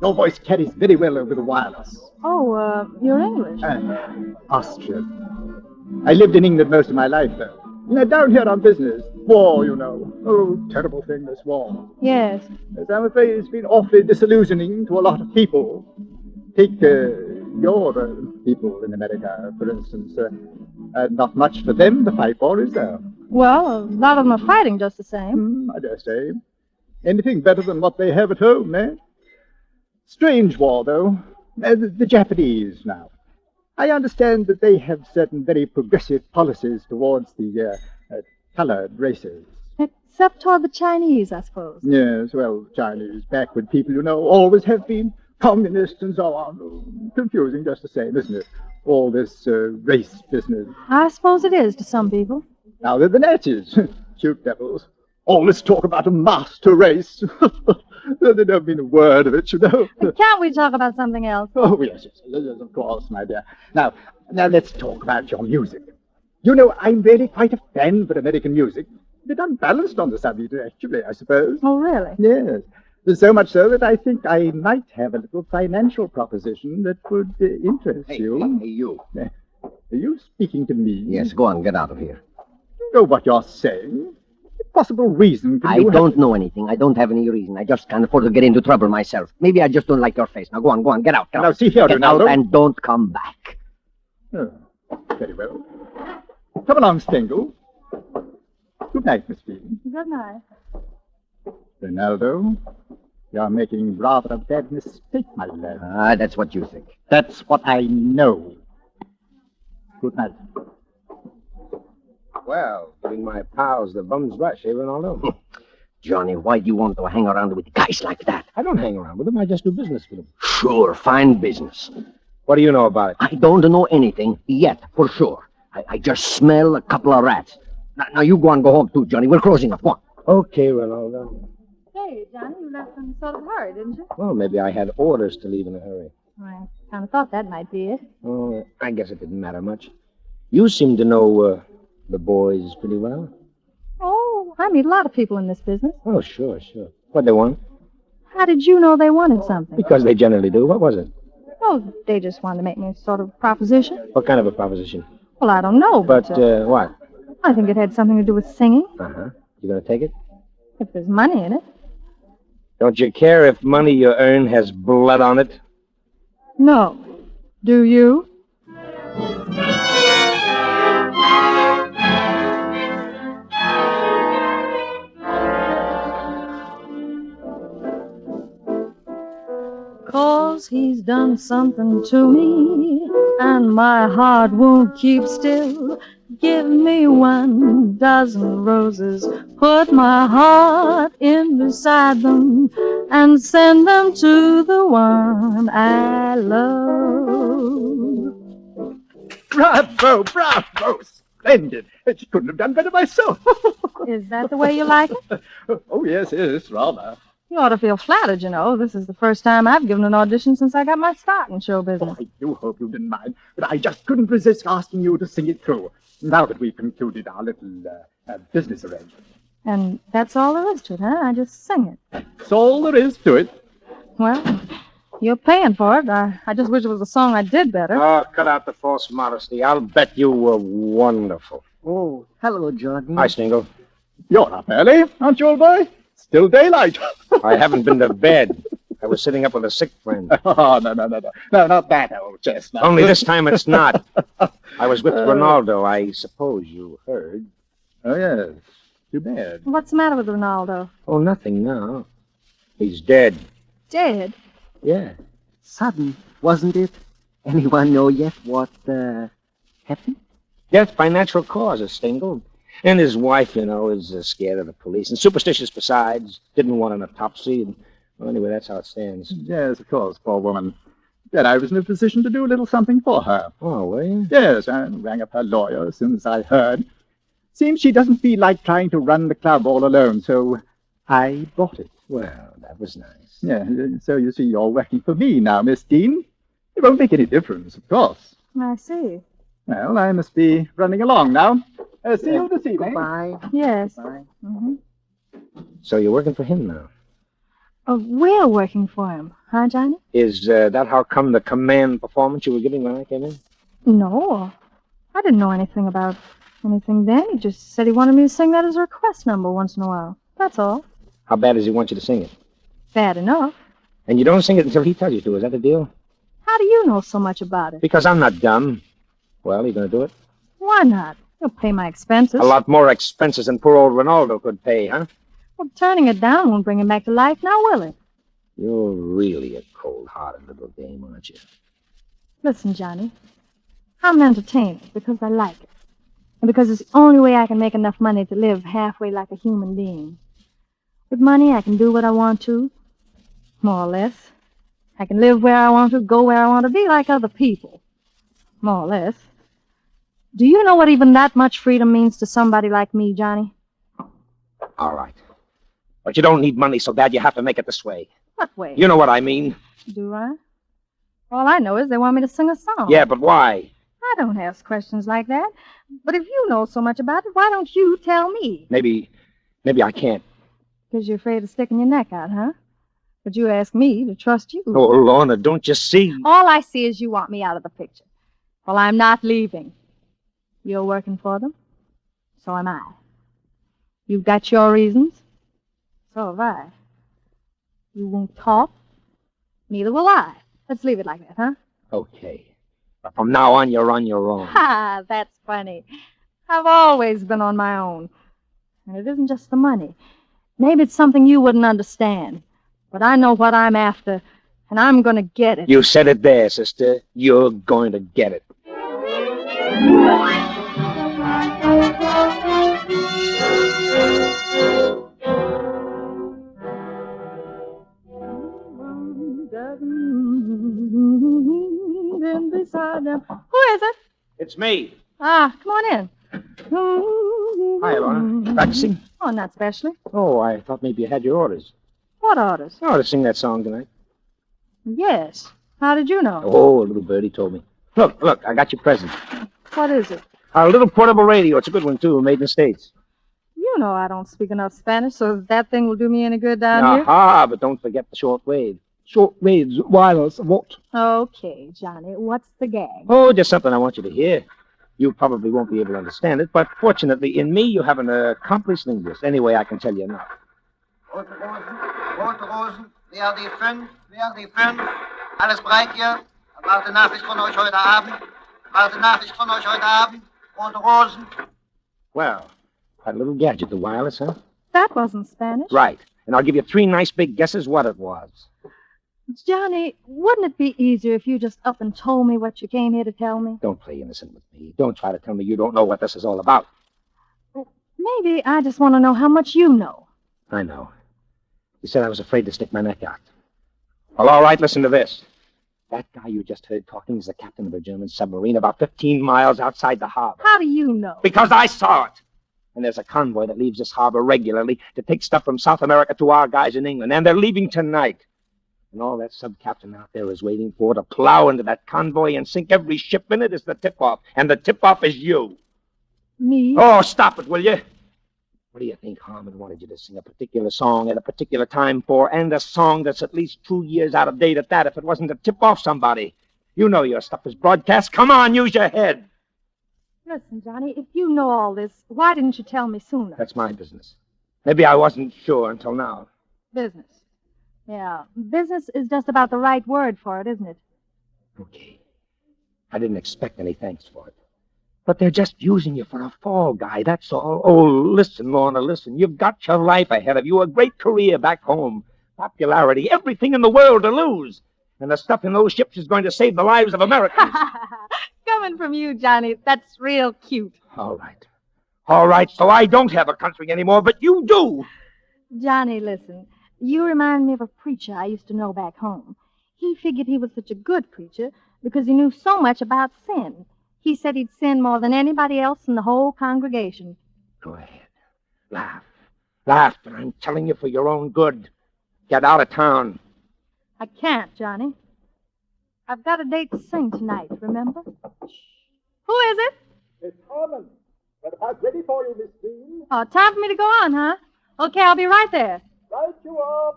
Your voice carries very well over the wireless. Oh, you're English. Austrian. I lived in England most of my life, though. You know, down here on business. War, you know. Oh, terrible thing, this war. Yes. As I'm afraid it's been awfully disillusioning to a lot of people. Take your people in America, for instance. Not much for them to fight for, is there? Well, a lot of them are fighting just the same. I dare say. Anything better than what they have at home, eh? Strange war, though. The Japanese, now. I understand that they have certain very progressive policies towards the colored races. Except toward the Chinese, I suppose. Yes, well, Chinese, backward people, you know, always have been communists and so on. Confusing just the same, isn't it? All this race business. I suppose it is to some people. Now, they're the Nazis. Cute devils. All this talk about a master race. They don't mean a word of it, you know. Can't we talk about something else? Oh, yes, of course, my dear. Now, let's talk about your music. You know, I'm really quite a fan for American music. A bit unbalanced on the subject, actually, I suppose. Oh, really? Yes. There's so much so that I think I might have a little financial proposition that would interest you. Hey, you. Are you speaking to me? Yes, go on, get out of here. You know what you're saying. Possible reason I don't know anything. I don't have any reason. I just can't afford to get into trouble myself. Maybe I just don't like your face. Now go on, get out. Now see here, get Ronaldo. out and don't come back. Oh, very well. Come along, Stengel. Good night, Miss Phoebe. Good night. Ronaldo, you're making rather a bad mistake, my lad. Ah, that's what you think. That's what I know. Good night. Well, giving my pals the bum's rush, eh, Ronaldo? Johnny, why do you want to hang around with guys like that? I don't hang around with them. I just do business with them. Sure, fine business. What do you know about it? I don't know anything yet, for sure. I just smell a couple of rats. Now you go home too, Johnny. We're closing up. Come on. Okay, Ronaldo. Hey, Johnny, you left in sort of a hurry, didn't you? Well, maybe I had orders to leave in a hurry. I kind of thought that might be it. Oh, I guess it didn't matter much. You seem to know the boys pretty well. Oh, I meet a lot of people in this business. Oh, sure. What they want? How did you know they wanted something? Because they generally do. What was it? Oh, they just wanted to make me a sort of proposition. What kind of a proposition? Well, I don't know, But, what? I think it had something to do with singing, Uh-huh. You gonna take it? if there's money in it. Don't you care if money you earn has blood on it? No. Do you? Cause he's done something to me, and my heart won't keep still. Give me 1,000 roses, put my heart in beside them, and send them to the one I love. Bravo, bravo. Splendid. She couldn't have done better myself. Is that the way you like it? Oh, yes, rather. You ought to feel flattered, you know. This is the first time I've given an audition since I got my start in show business. I do hope you didn't mind, but I just couldn't resist asking you to sing it through, now that we've concluded our little business arrangement. And that's all there is to it, huh? I just sing it. That's all there is to it. Well, you're paying for it. I just wish it was a song I did better. Oh, cut out the false modesty. I'll bet you were wonderful. Oh, hello, Johnny. Hi, Stingle. You're up early, aren't you, old boy? Still daylight. I haven't been to bed. I was sitting up with a sick friend. Oh, no. No, not that old chestnut. Only this time it's not. I was with Ronaldo. I suppose you heard. Oh, yes. Too bad. What's the matter with Ronaldo? Oh, nothing now. He's dead. Dead? Yeah. Sudden, wasn't it? Anyone know yet what happened? Death by natural causes, Stingle. And his wife, you know, is scared of the police. And superstitious besides. Didn't want an autopsy. And, well, anyway, that's how it stands. Yes, of course, poor woman. Then I was in a position to do a little something for her. Oh, were you? Yes, I rang up her lawyer as soon as I heard. Seems she doesn't feel like trying to run the club all alone, so I bought it. Well, that was nice. Yeah, so you see, you're working for me now, Miss Dean. It won't make any difference, of course. I see. Well, I must be running along now. See you this evening. Bye. Yes. Bye. Mm-hmm. So you're working for him now? Oh, we're working for him, huh, Johnny? Is that how come the command performance you were giving when I came in? No. I didn't know anything about anything then. He just said he wanted me to sing that as a request number once in a while. That's all. How bad does he want you to sing it? Bad enough. And you don't sing it until he tells you to. Is that the deal? How do you know so much about it? Because I'm not dumb. Well, you going to do it? Why not? You'll pay my expenses. A lot more expenses than poor old Ronaldo could pay, huh? Well, turning it down won't bring him back to life, now will it? You're really a cold-hearted little dame, aren't you? Listen, Johnny. I'm an entertainer because I like it. And because it's the only way I can make enough money to live halfway like a human being. With money, I can do what I want to, more or less. I can live where I want to, go where I want to, be like other people, more or less. Do you know what even that much freedom means to somebody like me, Johnny? All right. But you don't need money so bad you have to make it this way. What way? You know what I mean. Do I? All I know is they want me to sing a song. Yeah, but why? I don't ask questions like that. But if you know so much about it, why don't you tell me? Maybe I can't. Because you're afraid of sticking your neck out, huh? But you ask me to trust you. Oh, Lorna, don't you see? All I see is you want me out of the picture. Well, I'm not leaving. You're working for them. So am I. You've got your reasons. So have I. You won't talk. Neither will I. Let's leave it like that, huh? Okay. But from now on, you're on your own. Ha, that's funny. I've always been on my own. And it isn't just the money. Maybe it's something you wouldn't understand. But I know what I'm after, and I'm going to get it. You said it there, sister. You're going to get it. Beside them. Who is it? It's me. Ah, come on in. Hi, Lorna. Practicing? Oh, not specially. Oh, I thought maybe you had your orders. What orders? Oh, to sing that song tonight. Yes. How did you know? Oh, a little birdie told me. Look, I got your present. What is it? A little portable radio. It's a good one, too, made in the States. You know I don't speak enough Spanish, so that thing will do me any good down here. Aha, but don't forget the short wave. Short waves, wireless, what? Okay, Johnny, what's the gag? Oh, just something I want you to hear. You probably won't be able to understand it, but fortunately, in me, you have an accomplished linguist. Anyway, I can tell you enough. Rote Rosen, wer die fünf, alles bereit hier? Warte Nachricht von euch heute Abend. Rote Rosen. Well, quite a little gadget, the wireless, huh? That wasn't Spanish. Right, and I'll give you 3 nice big guesses what it was. Johnny, wouldn't it be easier if you just up and told me what you came here to tell me? Don't play innocent with me. Don't try to tell me you don't know what this is all about. Maybe I just want to know how much you know. I know. You said I was afraid to stick my neck out. Well, all right, listen to this. That guy you just heard talking is the captain of a German submarine about 15 miles outside the harbor. How do you know? Because I saw it. And there's a convoy that leaves this harbor regularly to take stuff from South America to our guys in England, and they're leaving tonight. And all that sub-captain out there is waiting for to plow into that convoy and sink every ship in it is the tip-off. And the tip-off is you. Me? Oh, stop it, will you? What do you think Harmon wanted you to sing a particular song at a particular time for, and a song that's at least 2 years out of date at that, if it wasn't to tip off somebody? You know your stuff is broadcast. Come on, use your head. Listen, Johnny, if you know all this, why didn't you tell me sooner? That's my business. Maybe I wasn't sure until now. Business. Yeah, business is just about the right word for it, isn't it? Okay. I didn't expect any thanks for it. But they're just using you for a fall guy, that's all. Oh, listen, Lorna, listen. You've got your life ahead of you, a great career back home, popularity, everything in the world to lose. And the stuff in those ships is going to save the lives of Americans. Coming from you, Johnny, that's real cute. All right. All right, so I don't have a country anymore, but you do. Johnny, listen. You remind me of a preacher I used to know back home. He figured he was such a good preacher because he knew so much about sin. He said he'd sin more than anybody else in the whole congregation. Go ahead. Laugh. Laugh, but I'm telling you for your own good. Get out of town. I can't, Johnny. I've got a date to sing tonight, remember? Shh. Who is it? It's Harmon. Got a part ready for you, Miss Dean. Oh, time for me to go on, huh? Okay, I'll be right there. Right you are.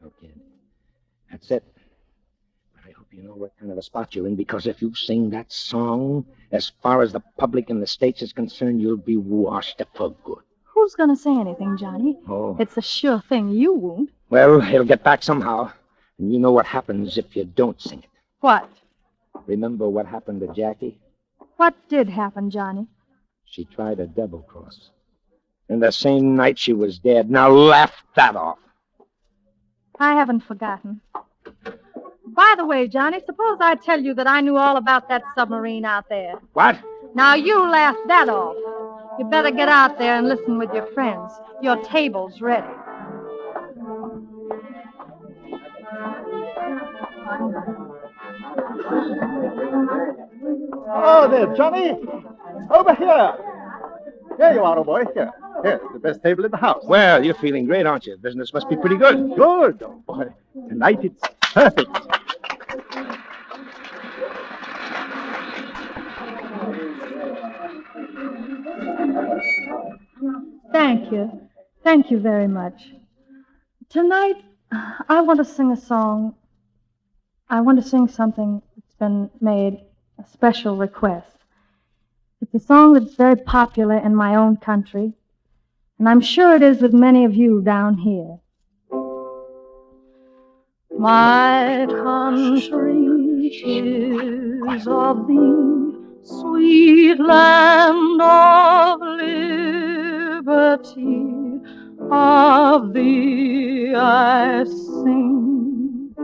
Okay. That's it. But I hope you know what kind of a spot you're in, because if you sing that song, as far as the public in the States is concerned, you'll be washed up for good. Who's going to say anything, Johnny? Oh. It's a sure thing you won't. Well, it'll get back somehow. And you know what happens if you don't sing it. What? Remember what happened to Jackie? What did happen, Johnny? She tried a double-cross. And the same night she was dead. Now laugh that off. I haven't forgotten. By the way, Johnny, suppose I tell you that I knew all about that submarine out there. What? Now you laugh that off. You better get out there and listen with your friends. Your table's ready. Oh, there, Johnny. Over here. Here you are, old boy. Here. Here's the best table in the house. Well, you're feeling great, aren't you? Business must be pretty good. Good, old boy. Tonight it's perfect. Thank you. Thank you very much. Tonight, I want to sing a song. I want to sing something that's been made a special request. It's a song that's very popular in my own country, and I'm sure it is with many of you down here. My country is of thee, sweet land of liberty, of thee I sing.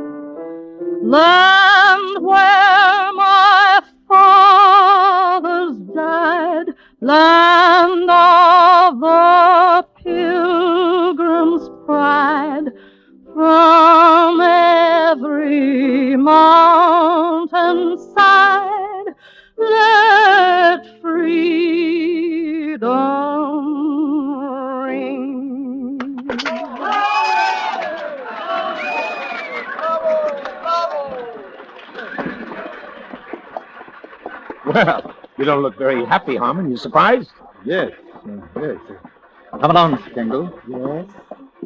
Land where my fathers died, land of the pilgrim's pride, from every mountain side, let freedom ring. Well, you don't look very happy, Harmon. You surprised? Yes, yes. Come along, Strangler. Yes?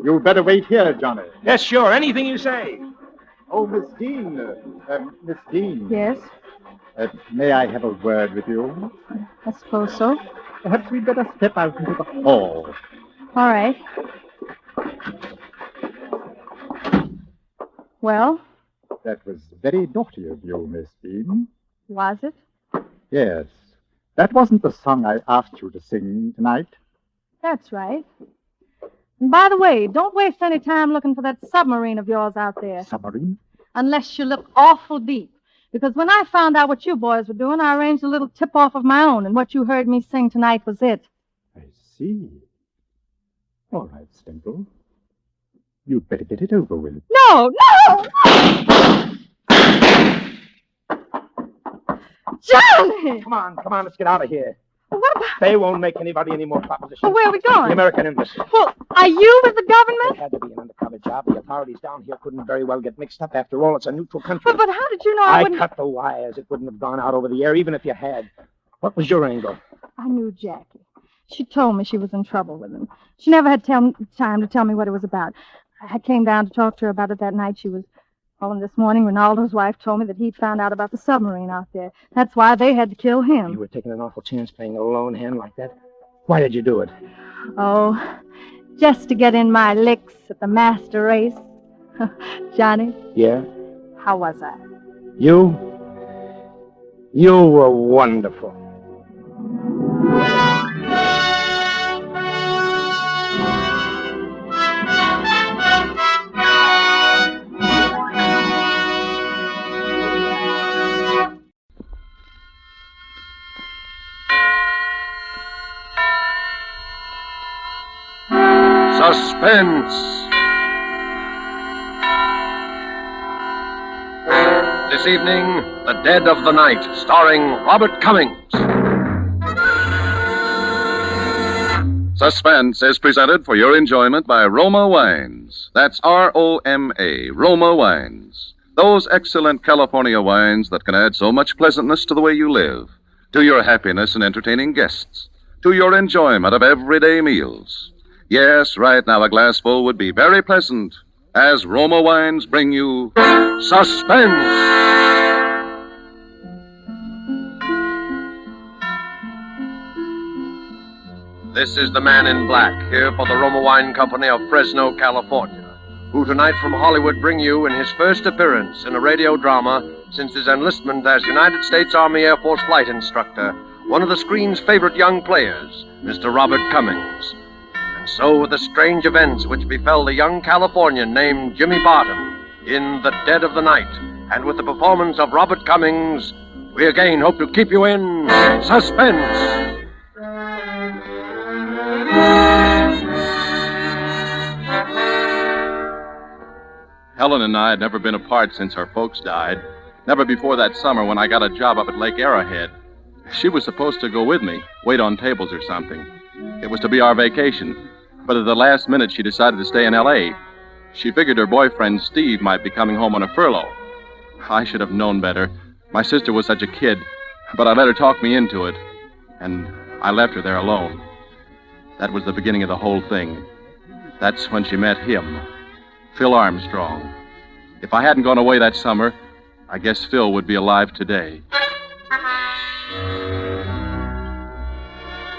You'd better wait here, Johnny. Yes, sure. Anything you say. Oh, Miss Dean. Miss Dean. Yes? May I have a word with you? I suppose so. Perhaps we'd better step out into the hall. All right. Well? That was very naughty of you, Miss Dean. Was it? Yes. That wasn't the song I asked you to sing tonight. That's right. And by the way, don't waste any time looking for that submarine of yours out there. Submarine? Unless you look awful deep. Because when I found out what you boys were doing, I arranged a little tip-off of my own, and what you heard me sing tonight was it. I see. All right, Strangler. You'd better get it over with. No! Johnny! Come on, let's get out of here. What about... They won't make anybody any more propositions. Well, where are we going? The American Embassy. Well, are you with the government? It had to be an undercover job. The authorities down here couldn't very well get mixed up. After all, it's a neutral country. But how did you know I wouldn't... cut the wires. It wouldn't have gone out over the air, even if you had. What was your angle? I knew Jackie. She told me she was in trouble with him. She never had time to tell me what it was about. I came down to talk to her about it that night. She was calling this morning. Ronaldo's wife told me that he'd found out about the submarine out there. That's why they had to kill him. You were taking an awful chance playing a lone hand like that. Why did you do it? Oh, just to get in my licks at the master race. Johnny? Yeah? How was I? You were wonderful. Suspense. This evening, The Dead of the Night, starring Robert Cummings. Suspense is presented for your enjoyment by Roma Wines. That's R-O-M-A, Roma Wines. Those excellent California wines that can add so much pleasantness to the way you live, to your happiness in entertaining guests, to your enjoyment of everyday meals. Yes, right now a glassful would be very pleasant as Roma Wines bring you Suspense. This is the Man in Black, here for the Roma Wine Company of Fresno, California, who tonight from Hollywood bring you in his first appearance in a radio drama since his enlistment as United States Army Air Force flight instructor, one of the screen's favorite young players, Mr. Robert Cummings. And so with the strange events which befell the young Californian named Jimmy Barton in The Dead of the Night, and with the performance of Robert Cummings, we again hope to keep you in suspense. Helen and I had never been apart since her folks died. Never before that summer when I got a job up at Lake Arrowhead. She was supposed to go with me, wait on tables or something. It was to be our vacation. But at the last minute, she decided to stay in L.A. She figured her boyfriend, Steve, might be coming home on a furlough. I should have known better. My sister was such a kid. But I let her talk me into it. And I left her there alone. That was the beginning of the whole thing. That's when she met him. Phil Armstrong. If I hadn't gone away that summer, I guess Phil would be alive today.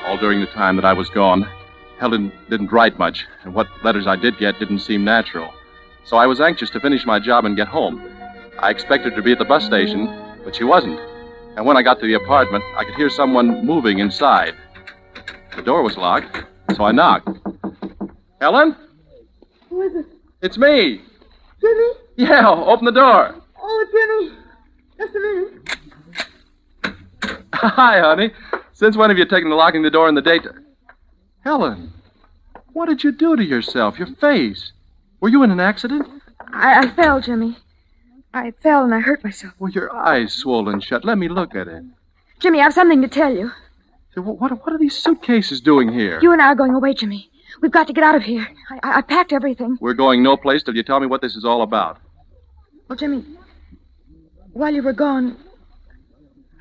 All during the time that I was gone, Helen didn't write much, and what letters I did get didn't seem natural. So I was anxious to finish my job and get home. I expected her to be at the bus station, but she wasn't. And when I got to the apartment, I could hear someone moving inside. The door was locked, so I knocked. Helen? Who is it? It's me. Jimmy? Yeah, open the door. Oh, Jimmy. Just a minute. Hi, honey. Since when have you taken to locking the door in the daytime? Helen, what did you do to yourself? Your face. Were you in an accident? I fell, Jimmy. I fell and I hurt myself. Well, your eyes swollen shut. Let me look at it. Jimmy, I have something to tell you. What are these suitcases doing here? You and I are going away, Jimmy. We've got to get out of here. I packed everything. We're going no place till you tell me what this is all about. Well, Jimmy, while you were gone,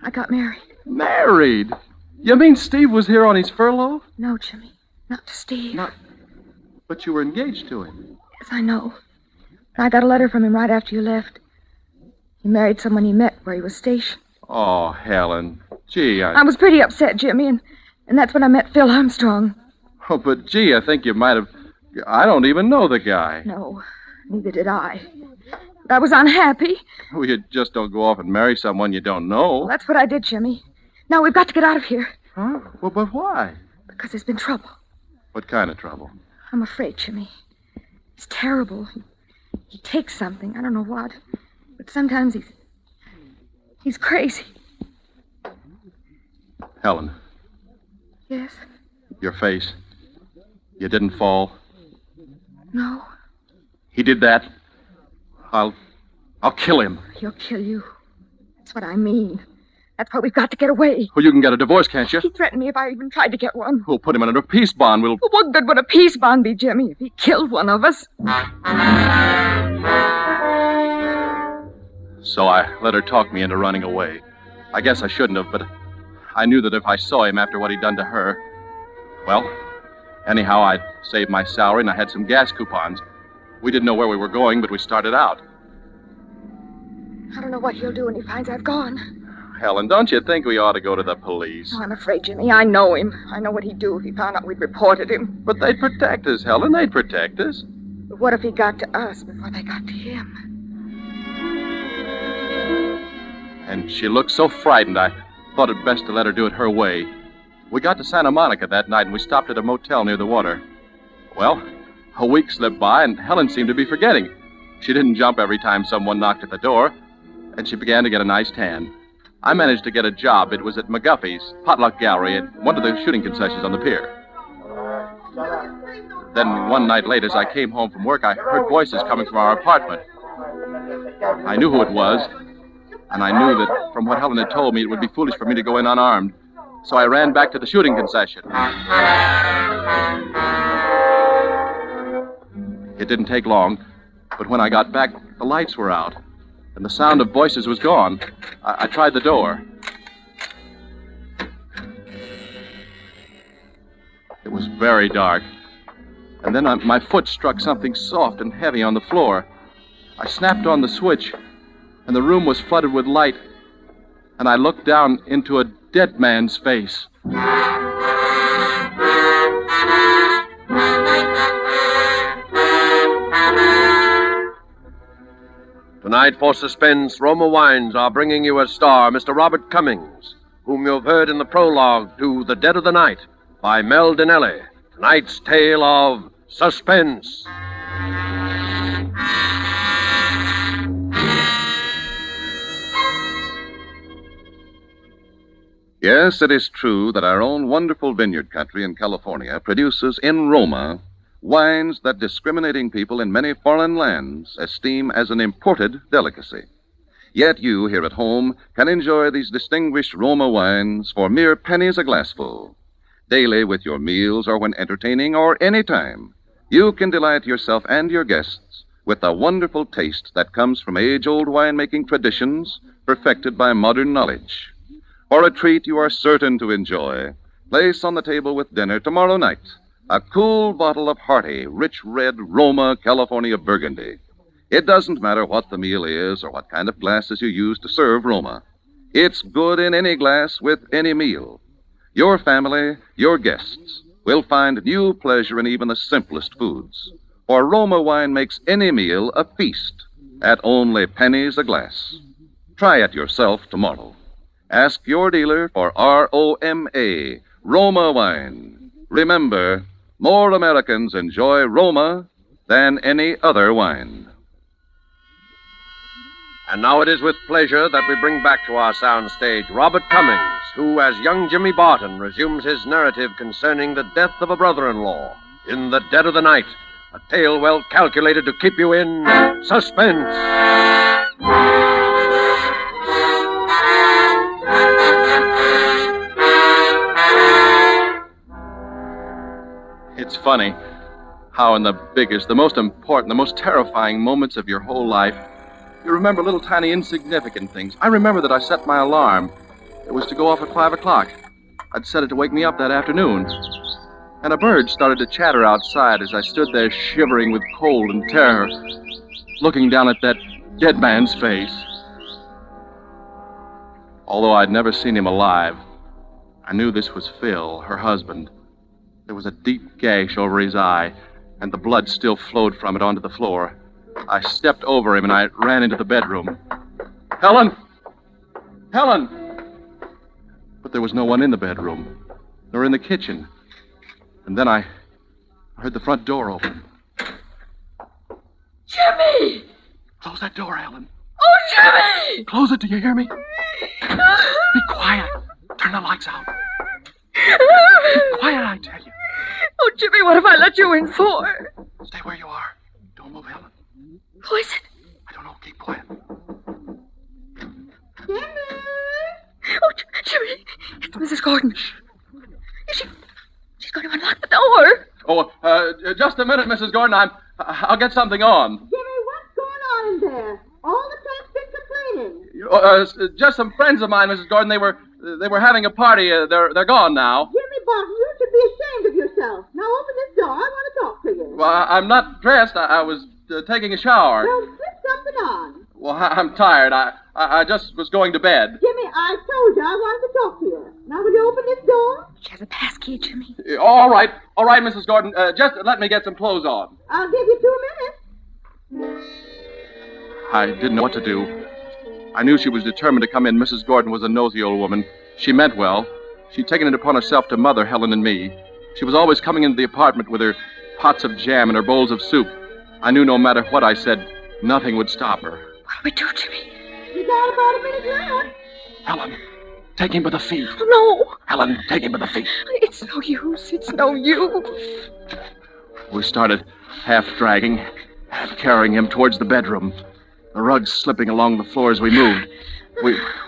I got married. Married? You mean Steve was here on his furlough? No, Jimmy. Not to Steve. But you were engaged to him. Yes, I know. I got a letter from him right after you left. He married someone he met where he was stationed. Oh, Helen. Gee, I was pretty upset, Jimmy, and that's when I met Phil Armstrong. Oh, but gee, I think you might have... I don't even know the guy. No, neither did I. But I was unhappy. Well, you just don't go off and marry someone you don't know. Well, that's what I did, Jimmy. Now we've got to get out of here. Huh? Well, but why? Because there's been trouble. What kind of trouble? I'm afraid, Jimmy. It's terrible. He takes something. I don't know what. But sometimes he's crazy. Helen. Yes? Your face. You didn't fall. No. He did that. I'll kill him. He'll kill you. That's what I mean. That's why we've got to get away. Well, you can get a divorce, can't you? He threatened me if I even tried to get one. We'll put him under a peace bond. What good would a peace bond be, Jimmy, if he killed one of us? So I let her talk me into running away. I guess I shouldn't have, but I knew that if I saw him after what he'd done to her... Well, anyhow, I'd saved my salary and I had some gas coupons. We didn't know where we were going, but we started out. I don't know what he'll do when he finds I've gone. Helen, don't you think we ought to go to the police? Oh, I'm afraid, Jimmy. I know him. I know what he'd do if he found out we'd reported him. But they'd protect us, Helen. They'd protect us. But what if he got to us before they got to him? And she looked so frightened, I thought it best to let her do it her way. We got to Santa Monica that night, and we stopped at a motel near the water. Well, a week slipped by, and Helen seemed to be forgetting. She didn't jump every time someone knocked at the door, and she began to get a nice tan. I managed to get a job. It was at McGuffey's Potluck Gallery at one of the shooting concessions on the pier. Then one night late, as I came home from work, I heard voices coming from our apartment. I knew who it was, and I knew that from what Helen had told me, it would be foolish for me to go in unarmed. So I ran back to the shooting concession. It didn't take long, but when I got back, the lights were out, and the sound of voices was gone. I tried the door. It was very dark. And then my foot struck something soft and heavy on the floor. I snapped on the switch, and the room was flooded with light, and I looked down into a dead man's face. Tonight, for Suspense, Roma Wines are bringing you a star, Mr. Robert Cummings, whom you've heard in the prologue to The Dead of the Night by Mel Dinelli. Tonight's tale of Suspense. Yes, it is true that our own wonderful vineyard country in California produces in Roma wines that discriminating people in many foreign lands esteem as an imported delicacy. Yet you here at home can enjoy these distinguished Roma wines for mere pennies a glassful. Daily with your meals or when entertaining or any time, you can delight yourself and your guests with the wonderful taste that comes from age-old winemaking traditions perfected by modern knowledge. For a treat you are certain to enjoy, place on the table with dinner tomorrow night a cool bottle of hearty, rich red Roma California Burgundy. It doesn't matter what the meal is or what kind of glasses you use to serve Roma. It's good in any glass with any meal. Your family, your guests, will find new pleasure in even the simplest foods. For Roma wine makes any meal a feast. at only pennies a glass. Try it yourself tomorrow. Ask your dealer for ROMA, Roma wine. Remember, more Americans enjoy Roma than any other wine. And now it is with pleasure that we bring back to our soundstage Robert Cummings, who, as young Jimmy Barton, resumes his narrative concerning the death of a brother-in-law in the dead of the night. A tale well calculated to keep you in suspense. It's funny how in the biggest, the most important, the most terrifying moments of your whole life, you remember little tiny insignificant things. I remember that I set my alarm. It was to go off at 5 o'clock. I'd set it to wake me up that afternoon. And a bird started to chatter outside as I stood there shivering with cold and terror, looking down at that dead man's face. Although I'd never seen him alive, I knew this was Phil, her husband. There was a deep gash over his eye, and the blood still flowed from it onto the floor. I stepped over him and I ran into the bedroom. Helen! Helen! But there was no one in the bedroom, nor in the kitchen. And then I heard the front door open. Jimmy! Close that door, Helen. Oh, Jimmy! Close it, do you hear me? Be quiet. Turn the lights out. Be quiet, I tell you. Oh, Jimmy, what have I let you in for? Stay where you are. Don't move, Helen. Who is it? I don't know. Keep quiet. Jimmy! Oh, Jimmy, it's Mrs. Gordon. She's going to unlock the door. Oh, just a minute, Mrs. Gordon. I'll get something on. Jimmy, what's going on in there? All the plates been complaining. Just some friends of mine, Mrs. Gordon. They were having a party. They're gone now. Jimmy Barton, you should be ashamed of yourself. Now open this door. I want to talk to you. Well, I'm not dressed. I was taking a shower. Well, slip something on. Well, I'm tired. I just was going to bed. Jimmy, I told you I wanted to talk to you. Now will you open this door? She has a pass key, Jimmy. All right, Mrs. Gordon. Just let me get some clothes on. I'll give you 2 minutes. I didn't know what to do. I knew she was determined to come in. Mrs. Gordon was a nosy old woman. She meant well. She'd taken it upon herself to mother Helen and me. She was always coming into the apartment with her pots of jam and her bowls of soup. I knew no matter what I said, nothing would stop her. What do we do, Jimmy? You got about a minute left. Helen, take him by the feet. No. Helen, take him by the feet. It's no use. It's no use. We started half dragging, half carrying him towards the bedroom. The rugs slipping along the floor as we moved.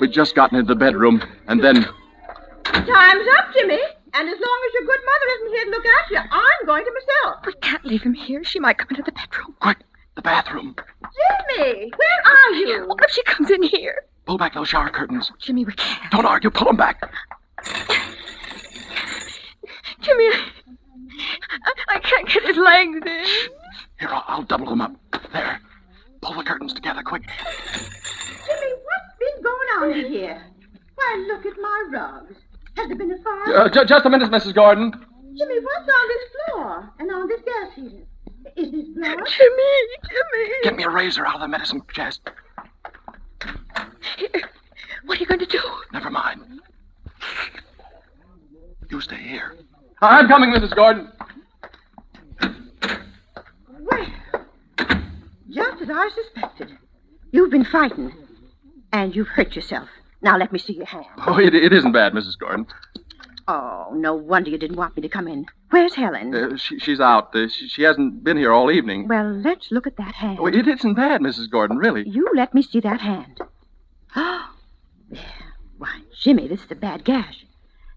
We'd just gotten into the bedroom, and then... Time's up, Jimmy. And as long as your good mother isn't here to look after you, I'm going to myself. We can't leave him here. She might come into the bedroom. Quick, the bathroom. Jimmy, where are you? What if she comes in here? Pull back those shower curtains. Jimmy, we can't. Don't argue. Pull them back. Jimmy, I can't get his legs in. Here, I'll double them up. There. Pull the curtains together, quick. Jimmy, what's been going on in here? Why, look at my rugs. Has there been a fire? Just a minute, Mrs. Gordon. Jimmy, what's on this floor and on this gas heater? Is this blood? Jimmy! Get me a razor out of the medicine chest. Here. What are you going to do? Never mind. You stay here. I'm coming, Mrs. Gordon. Well, just as I suspected. You've been frightened. And you've hurt yourself. Now let me see your hand. Oh, it isn't bad, Mrs. Gordon. Oh, no wonder you didn't want me to come in. Where's Helen? She's out. She hasn't been here all evening. Well, let's look at that hand. Oh, it isn't bad, Mrs. Gordon, really. You let me see that hand. Oh, there. Why, Jimmy, this is a bad gash.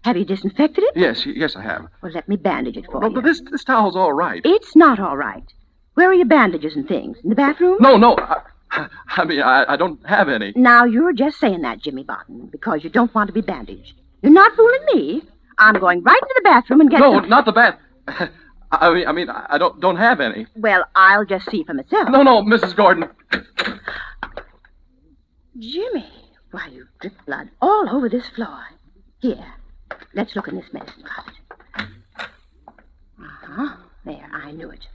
Have you disinfected it? Yes, I have. Well, let me bandage it for you. But this towel's all right. It's not all right. Where are your bandages and things? In the bathroom? No. I mean, I don't have any. Now, you're just saying that, Jimmy Barton, because you don't want to be bandaged. You're not fooling me. I'm going right into the bathroom and get No, some... not the bath. I mean, I don't have any. Well, I'll just see for myself. No, Mrs. Gordon. Jimmy, why, you drip blood all over this floor. Here, let's look in this medicine closet. Uh-huh. There, I knew it.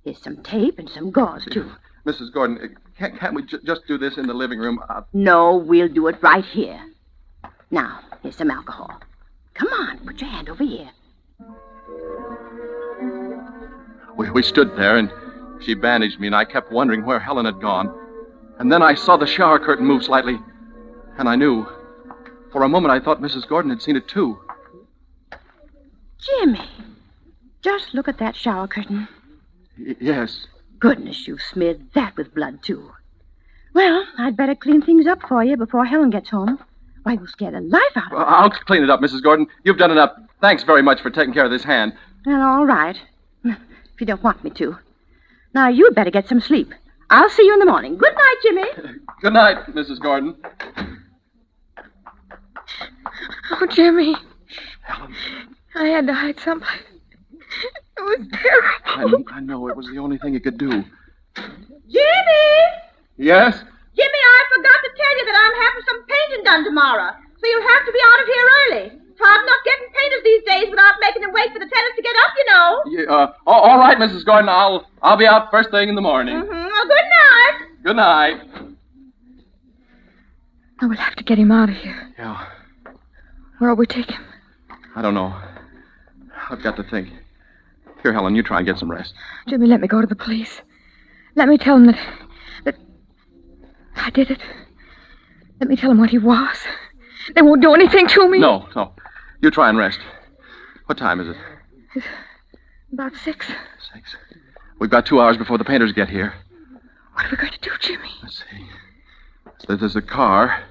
Here's some tape and some gauze, too. Mrs. Gordon, can't we just do this in the living room? No, we'll do it right here. Now, here's some alcohol. Come on, put your hand over here. We stood there, and she bandaged me, and I kept wondering where Helen had gone. And then I saw the shower curtain move slightly, and I knew. For a moment, I thought Mrs. Gordon had seen it, too. Jimmy, just look at that shower curtain. Yes. Goodness, you've smeared that with blood, too. Well, I'd better clean things up for you before Helen gets home. Why, you'll scare the life out of her. Well, I'll clean it up, Mrs. Gordon. You've done enough. Thanks very much for taking care of this hand. Well, all right. If you don't want me to. Now, you'd better get some sleep. I'll see you in the morning. Good night, Jimmy. Good night, Mrs. Gordon. Oh, Jimmy. Helen. I had to hide someplace. It was terrible. I know. It was the only thing you could do. Jimmy! Yes? Jimmy, I forgot to tell you that I'm having some painting done tomorrow. So you'll have to be out of here early. It's hard enough getting painters these days without making them wait for the tenants to get up, you know. Yeah, all right, Mrs. Gordon. I'll be out first thing in the morning. Mm-hmm. Well, good night. Good night. I will have to get him out of here. Yeah. Where'll we take him? I don't know. I've got to think. Here, Helen, you try and get some rest. Jimmy, let me go to the police. Let me tell them that I did it. Let me tell them what he was. They won't do anything to me. No. You try and rest. What time is it? It's about 6. 6. We've got 2 hours before the painters get here. What are we going to do, Jimmy? Let's see. There's a car.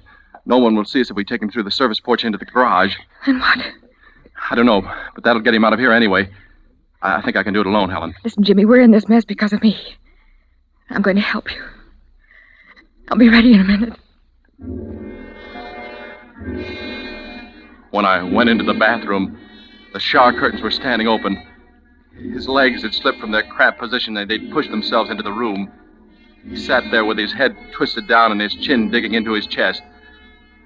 No one will see us if we take him through the service porch into the garage. And what? I don't know, but that'll get him out of here anyway. I think I can do it alone, Helen. Listen, Jimmy, we're in this mess because of me. I'm going to help you. I'll be ready in a minute. When I went into the bathroom, the shower curtains were standing open. His legs had slipped from their cramped position and they'd pushed themselves into the room. He sat there with his head twisted down and his chin digging into his chest.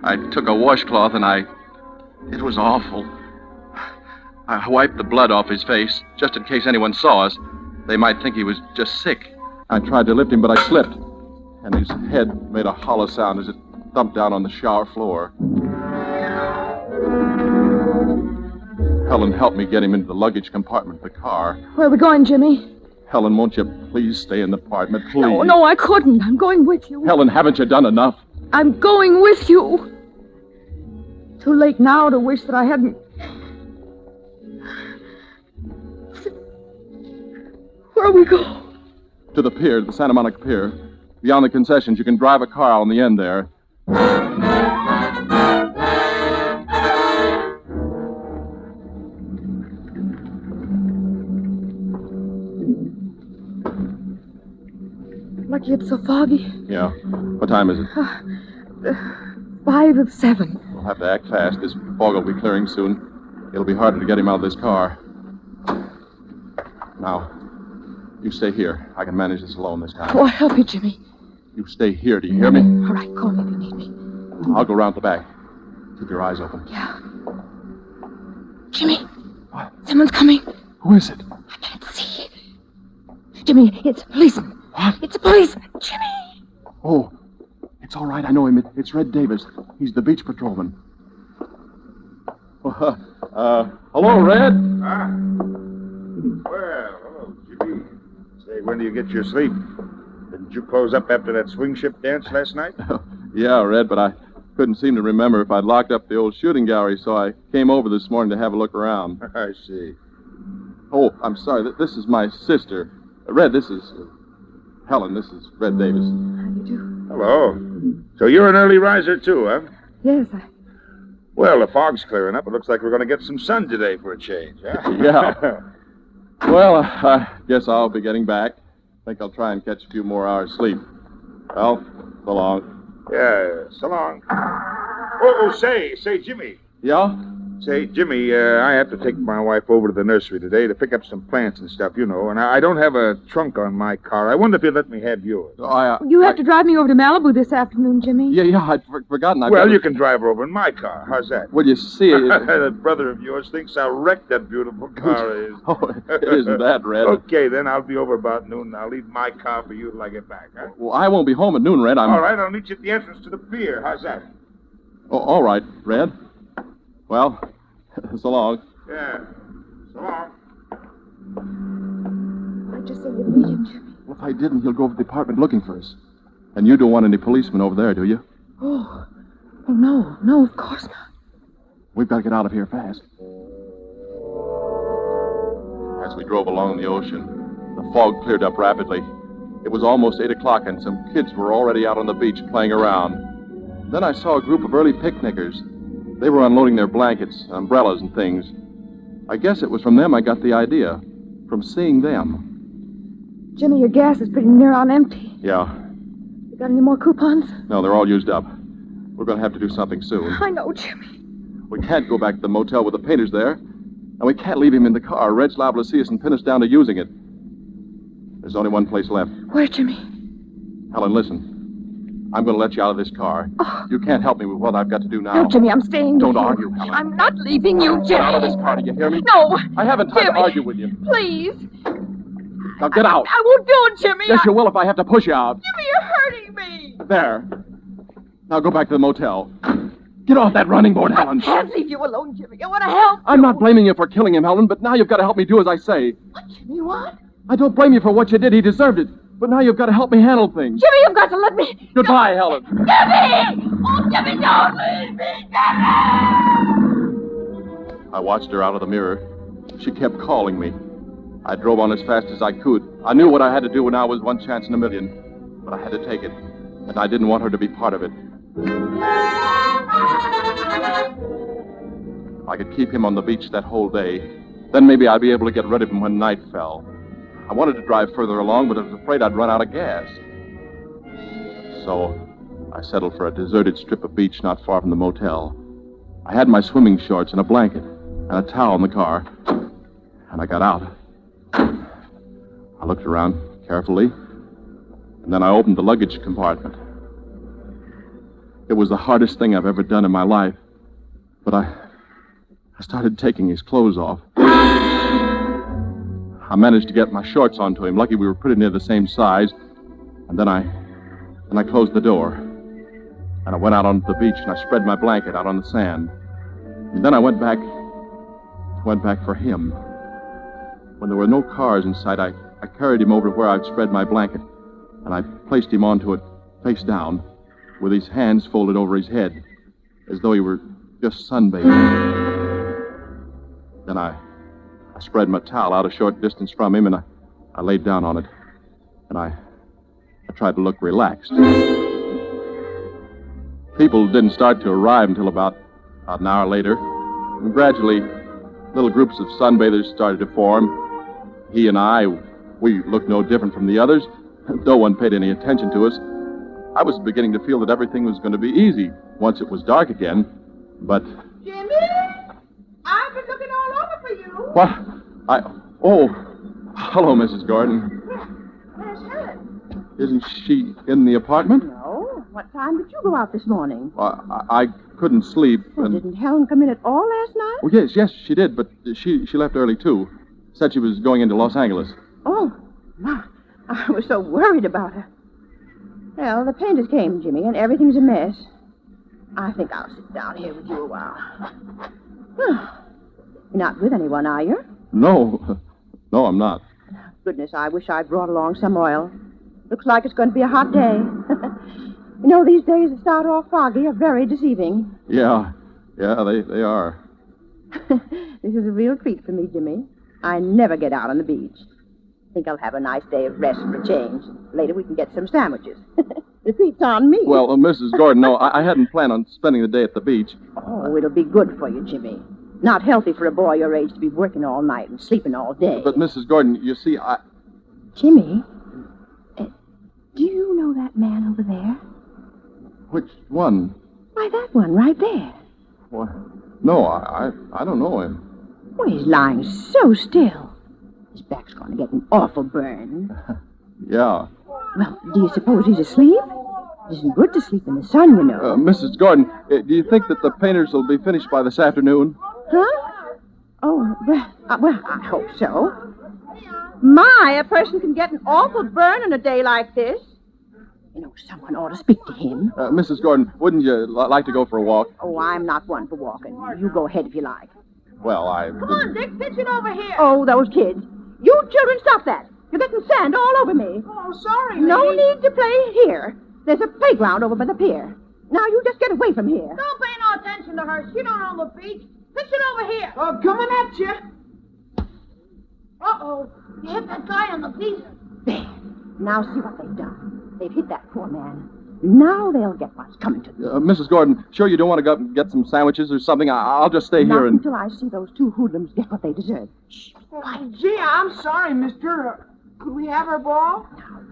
I took a washcloth and it was awful. I wiped the blood off his face, just in case anyone saw us. They might think he was just sick. I tried to lift him, but I slipped, and his head made a hollow sound as it thumped down on the shower floor. Helen helped me get him into the luggage compartment of the car. Where are we going, Jimmy? Helen, won't you please stay in the apartment, please? No, I couldn't. I'm going with you. Helen, haven't you done enough? I'm going with you. Too late now to wish that I hadn't. Where we go? To the pier, the Santa Monica Pier. Beyond the concessions, you can drive a car on the end there. Lucky it's so foggy. Yeah. What time is it? 5 of 7. We'll have to act fast. This fog will be clearing soon. It'll be harder to get him out of this car. Now, you stay here. I can manage this alone this time. Oh, I'll help you, Jimmy. You stay here. Do you hear me? All right, call me if you need me. I'll go round the back. Keep your eyes open. Yeah. Jimmy. What? Someone's coming. Who is it? I can't see. Jimmy, it's a policeman. What? It's a policeman. Jimmy. Oh, it's all right. I know him. It's Red Davis. He's the beach patrolman. Hello, Red. Well, hello, Jimmy. Say, when do you get your sleep? Didn't you close up after that swing ship dance last night? Yeah, Red, but I couldn't seem to remember if I'd locked up the old shooting gallery, so I came over this morning to have a look around. I see. Oh, I'm sorry. This is my sister. Red, this is Helen. This is Red Davis. How do you do? Hello. So you're an early riser, too, huh? Yes, Well, the fog's clearing up. It looks like we're going to get some sun today for a change, huh? Yeah. Well, I guess I'll be getting back. I think I'll try and catch a few more hours sleep. Well, so long. Yeah, so long. Oh, say, Jimmy. Yeah? Say, Jimmy, I have to take my wife over to the nursery today to pick up some plants and stuff, you know, and I don't have a trunk on my car. I wonder if you'd let me have yours. You have to drive me over to Malibu this afternoon, Jimmy. Yeah, I'd forgotten. Well, you can drive her over in my car. How's that? Well, you see... That brother of yours thinks how wrecked that beautiful car is. Oh, it isn't that, Red. Okay, then I'll be over about noon, and I'll leave my car for you till I get back, huh? Well, I won't be home at noon, Red. All right, I'll meet you at the entrance to the pier. How's that? Oh, all right, Red. Well... So long. Yeah. So long. I just said you'd meet him, Jimmy. Well, if I didn't, he'll go over to the department looking for us. And you don't want any policemen over there, do you? Oh, no. No, of course not. We've got to get out of here fast. As we drove along the ocean, the fog cleared up rapidly. It was almost 8 o'clock, and some kids were already out on the beach playing around. Then I saw a group of early picnickers. They were unloading their blankets, umbrellas, and things. I guess it was from them I got the idea. From seeing them. Jimmy, your gas is pretty near on empty. Yeah. You got any more coupons? No, they're all used up. We're going to have to do something soon. I know, Jimmy. We can't go back to the motel with the painters there. And we can't leave him in the car. Red's liable to see us and pin us down to using it. There's only one place left. Where, Jimmy? Helen, listen. I'm going to let you out of this car. Oh. You can't help me with what I've got to do now. No, Jimmy, I'm staying. Don't argue, Helen. I'm not leaving you, Jimmy. Get out of this car, do you hear me? No. I haven't time to argue with you. Please. Now get out. I won't do it, Jimmy. Yes, you will if I have to push you out. Jimmy, you're hurting me. There. Now go back to the motel. Get off that running board, Helen. I can't leave you alone, Jimmy. I want to help you. I'm not blaming you for killing him, Helen, but now you've got to help me do as I say. What, Jimmy, what? I don't blame you for what you did. He deserved it. But now you've got to help me handle things. Jimmy, you've got to let me... Goodbye, Helen. Jimmy! Oh, Jimmy, don't leave me, Jimmy! I watched her out of the mirror. She kept calling me. I drove on as fast as I could. I knew what I had to do, and now was one chance in a million. But I had to take it. And I didn't want her to be part of it. If I could keep him on the beach that whole day, then maybe I'd be able to get rid of him when night fell. I wanted to drive further along, but I was afraid I'd run out of gas. So I settled for a deserted strip of beach not far from the motel. I had my swimming shorts and a blanket and a towel in the car, and I got out. I looked around carefully, and then I opened the luggage compartment. It was the hardest thing I've ever done in my life, but I started taking his clothes off. I managed to get my shorts onto him. Lucky we were pretty near the same size. And then I closed the door. And I went out onto the beach and I spread my blanket out on the sand. And then I went back for him. When there were no cars in sight, I carried him over to where I'd spread my blanket. And I placed him onto it face down, with his hands folded over his head, as though he were just sunbathing. Then I spread my towel out a short distance from him, and I laid down on it. And I tried to look relaxed. People didn't start to arrive until about an hour later. And gradually, little groups of sunbathers started to form. He and we looked no different from the others. No one paid any attention to us. I was beginning to feel that everything was going to be easy once it was dark again. But... Jimmy? I've been looking all over for you. What? Hello, Mrs. Gordon. Where's Helen? Isn't she in the apartment? No. What time did you go out this morning? I couldn't sleep. Well, didn't Helen come in at all last night? Oh, yes, she did, but she left early, too. Said she was going into Los Angeles. Oh, my. I was so worried about her. Well, the painters came, Jimmy, and everything's a mess. I think I'll sit down here with you a while. You're not with anyone, are you? No, I'm not. Goodness, I wish I brought along some oil. Looks like it's going to be a hot day. You know, these days that start off foggy are very deceiving. Yeah, they are. This is a real treat for me, Jimmy. I never get out on the beach. Think I'll have a nice day of rest for a change. Later we can get some sandwiches. The treat's on me. Well, Mrs. Gordon, no, I hadn't planned on spending the day at the beach. Oh, it'll be good for you, Jimmy. Not healthy for a boy your age to be working all night and sleeping all day. But, Mrs. Gordon, you see, Jimmy, do you know that man over there? Which one? Why, that one right there. No, I don't know him. Well, he's lying so still. His back's going to get an awful burn. Yeah. Well, do you suppose he's asleep? It isn't good to sleep in the sun, you know. Mrs. Gordon, do you think that the painters will be finished by this afternoon? Huh? Oh, well, I hope so. My, a person can get an awful burn on a day like this. You know, someone ought to speak to him. Mrs. Gordon, wouldn't you like to go for a walk? Oh, I'm not one for walking. You go ahead if you like. Well, Come on, Dick, pitch it over here. Oh, those kids. You children, stop that. You're getting sand all over me. Oh, sorry, No lady. need to play here. There's a playground over by the pier. Now you just get away from here. Don't pay no attention to her. She don't own the beach. Pitch it over here. Oh, coming at you. Uh-oh. You hit that guy on the beach. There. Now see what they've done. They've hit that poor man. Now they'll get what's coming to them. Mrs. Gordon, sure you don't want to go get some sandwiches or something? I'll just stay Not here and... until I see those two hoodlums get what they deserve. Shh. Gee, I'm sorry, mister. Could we have our ball?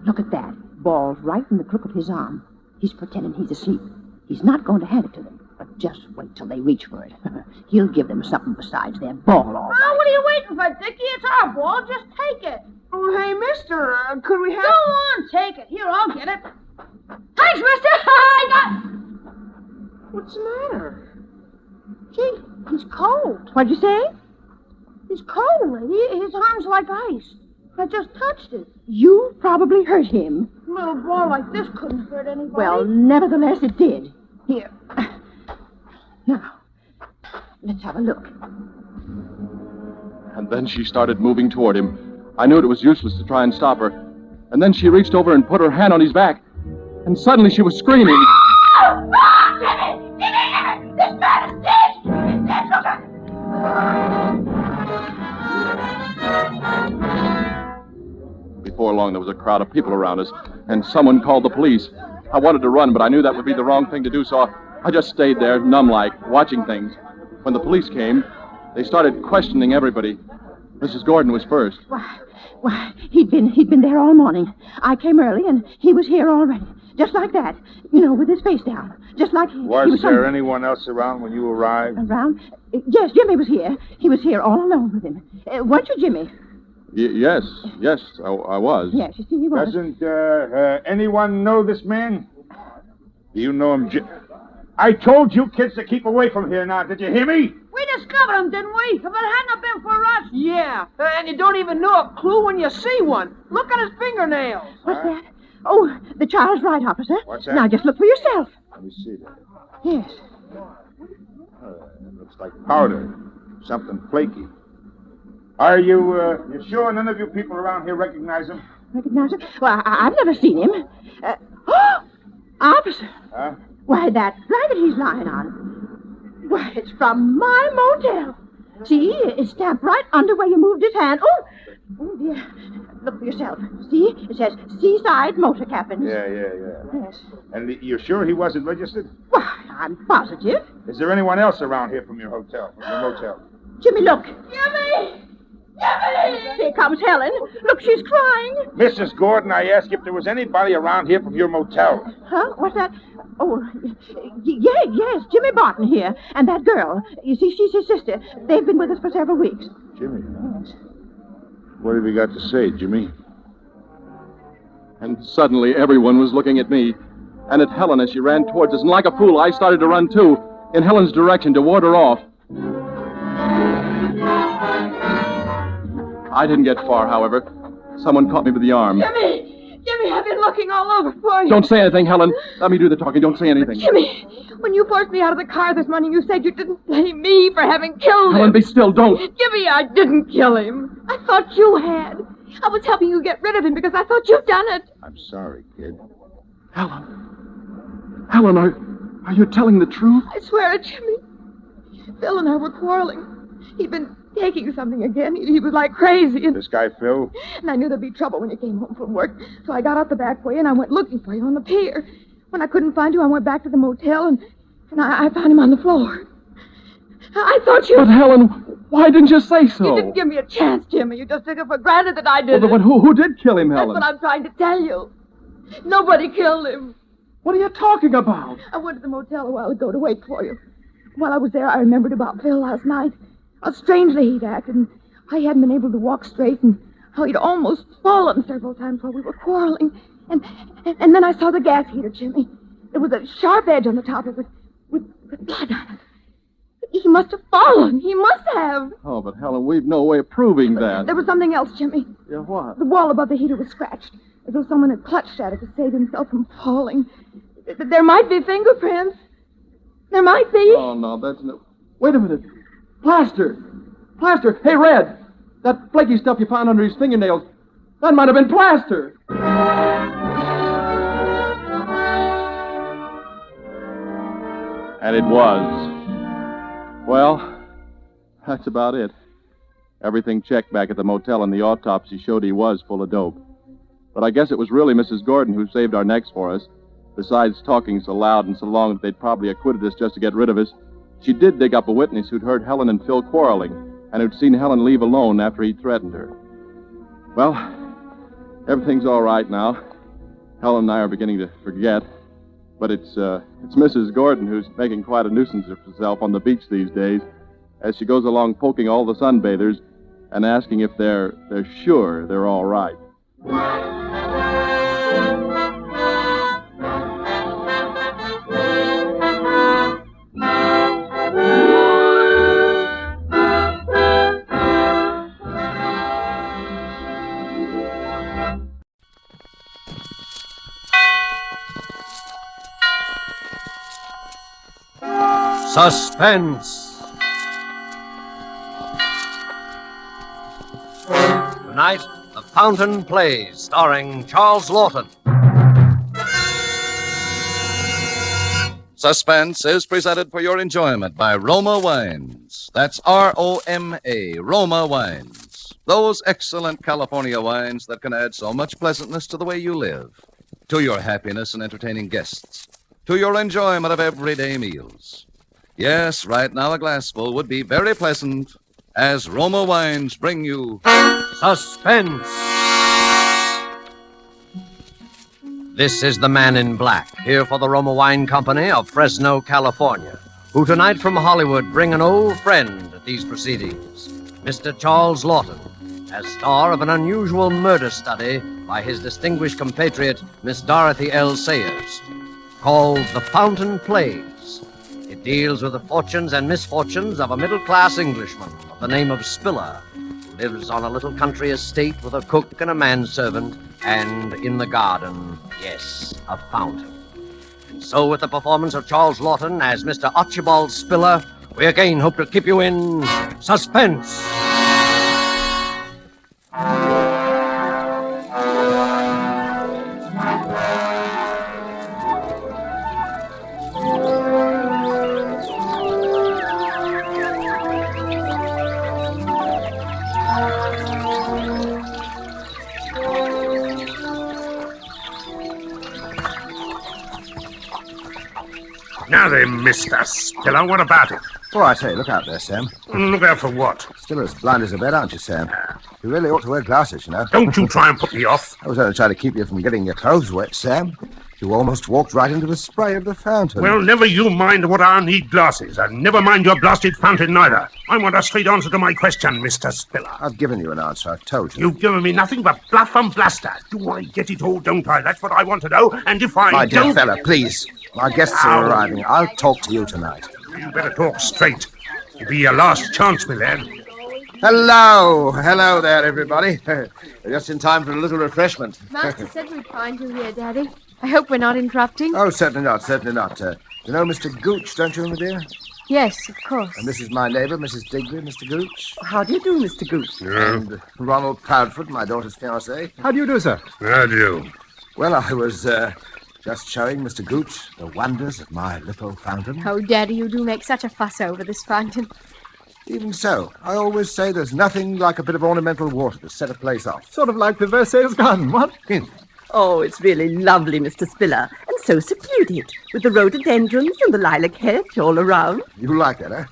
Look at that. Ball's right in the crook of his arm. He's pretending he's asleep. He's not going to hand it to them. But just wait till they reach for it. He'll give them something besides their ball, all right. Oh, what are you waiting for, Dickie? It's our ball. Just take it. Oh, hey, mister, could we have... Go on, take it. Here, I'll get it. Thanks, mister. I got... What's the matter? Gee, he's cold. What'd you say? He's cold, lady. His arm's like ice. I just touched it. You probably hurt him. A little ball like this couldn't hurt anybody. Well, nevertheless, it did. Here. Now, let's have a look. And then she started moving toward him. I knew it was useless to try and stop her. And then she reached over and put her hand on his back. And suddenly she was screaming. This man is dead! Dead, look at... Before long, there was a crowd of people around us, and someone called the police. I wanted to run, but I knew that would be the wrong thing to do, so I just stayed there, numb-like, watching things. When the police came, they started questioning everybody. Mrs. Gordon was first. Why, he'd been there all morning. I came early, and he was here already. Just like that. You know, with his face down. Just like he Was there anyone else around when you arrived? Around? Yes, Jimmy was here. He was here all alone with him. Weren't you, Jimmy? Yes, I was. Yes, you see, he was. Doesn't anyone know this man? Do you know him, I told you kids to keep away from here now. Did you hear me? We discovered him, didn't we? If it hadn't been for us. Yeah, and you don't even know a clue when you see one. Look at his fingernails. What's that? Oh, the child's right, officer. What's that? Now just look for yourself. Let me see that. Yes. It looks like powder. Something flaky. Are you sure none of you people around here recognize him? Recognize him? Well, I've never seen him. Officer. Huh? Why, that blanket he's lying on. Why, it's from my motel. See, it's stamped right under where you moved his hand. Oh, dear. Look for yourself. See, it says Seaside Motor Captains. Yeah. Yes. And you're sure he wasn't registered? Why, I'm positive. Is there anyone else around here from your hotel, from your motel? Jimmy, look. Jimmy! Here comes Helen. Look, she's crying. Mrs. Gordon, I asked if there was anybody around here from your motel. Huh? What's that? Oh, yes, Jimmy Barton here. And that girl. You see, she's his sister. They've been with us for several weeks. Jimmy? Yes. What have you got to say, Jimmy? And suddenly everyone was looking at me, and at Helen as she ran towards us. And like a fool, I started to run too, in Helen's direction to ward her off. I didn't get far, however. Someone caught me by the arm. Jimmy, I've been looking all over for you. Don't say anything, Helen. Let me do the talking. Don't say anything. Jimmy, when you forced me out of the car this morning, you said you didn't blame me for having killed him. Helen, be still. Don't. Jimmy, I didn't kill him. I thought you had. I was helping you get rid of him because I thought you'd done it. I'm sorry, kid. Helen, are you telling the truth? I swear it, Jimmy. Phil and I were quarreling. He'd been taking something again. He was like crazy. And This guy, Phil? I knew there'd be trouble when you came home from work. So I got out the back way and I went looking for you on the pier. When I couldn't find you, I went back to the motel and I found him on the floor. I thought you... But Helen, why didn't you say so? You didn't give me a chance, Jimmy. You just took it for granted that I did it. But who did kill him, Helen? That's what I'm trying to tell you. Nobody killed him. What are you talking about? I went to the motel a while ago to wait for you. while I was there, I remembered about Phil last night. How strangely he'd acted, and how he hadn't been able to walk straight, and how he'd almost fallen several times while we were quarreling. And then I saw the gas heater chimney. There was a sharp edge on the top of it with blood on it. He must have fallen. He must have. Oh, but Helen, we've no way of proving that. There was something else, Jimmy. Yeah, what? The wall above the heater was scratched, as though someone had clutched at it to save himself from falling. There might be fingerprints. There might be. Oh, no, that's no... Wait a minute. Plaster! Plaster! Hey, Red! That flaky stuff you found under his fingernails, that might have been plaster! And it was. Well, that's about it. Everything checked back at the motel, and the autopsy showed he was full of dope. But I guess it was really Mrs. Gordon who saved our necks for us. Besides talking so loud and so long that they'd probably acquitted us just to get rid of us, she did dig up a witness who'd heard Helen and Phil quarreling, and who'd seen Helen leave alone after he'd threatened her. Well, everything's all right now. Helen and I are beginning to forget. But it's Mrs. Gordon who's making quite a nuisance of herself on the beach these days, as she goes along poking all the sunbathers and asking if they're sure they're all right. Suspense. Tonight, The Fountain Plays, starring Charles Lawton. Suspense is presented for your enjoyment by Roma Wines. That's R-O-M-A, Roma Wines. Those excellent California wines that can add so much pleasantness to the way you live, to your happiness in entertaining guests, to your enjoyment of everyday meals. Yes, right now a glassful would be very pleasant as Roma Wines bring you Suspense. This is the Man in Black, here for the Roma Wine Company of Fresno, California, who tonight from Hollywood bring an old friend at these proceedings, Mr. Charles Lawton, as star of an unusual murder study by his distinguished compatriot, Miss Dorothy L. Sayers, called The Fountain Plays. It deals with the fortunes and misfortunes of a middle-class Englishman of the name of Spiller, who lives on a little country estate with a cook and a manservant, and in the garden, yes, a fountain. And so with the performance of Charles Lawton as Mr. Archibald Spiller, we again hope to keep you in suspense. Now then, Mr. Spiller, what about it? Oh, I say, look out there, Sam. Look out for what? Still as blind as a bat, aren't you, Sam? You really ought to wear glasses, you know. Don't you try and put me off. I was only trying to keep you from getting your clothes wet, Sam. You almost walked right into the spray of the fountain. Well, never you mind what I need glasses, and never mind your blasted fountain neither. I want a straight answer to my question, Mr. Spiller. I've given you an answer, I've told you. You've given me nothing but bluff and bluster. Do I get it all, don't I? That's what I want to know, and if I My dear don't... fella, please. My guests are arriving. I'll talk to you tonight. You better talk straight. It'll be your last chance, my lad. Hello. Hello there, everybody. Just in time for a little refreshment. Master said we'd find you here, Daddy. I hope we're not interrupting. Oh, certainly not, certainly not. You know Mr. Gooch, don't you, my dear? Yes, of course. And this is my neighbour, Mrs. Digby, Mr. Gooch. How do you do, Mr. Gooch? And Ronald Proudfoot, my daughter's fiancé. How do you do, sir? How do you? Well, I was just showing Mr. Gooch the wonders of my little fountain. Oh, Daddy, you do make such a fuss over this fountain. Even so, I always say there's nothing like a bit of ornamental water to set a place off. Sort of like the Versailles garden, what? Oh, it's really lovely, Mr. Spiller, and so secluded, with the rhododendrons and the lilac hedge all around. You like it, eh?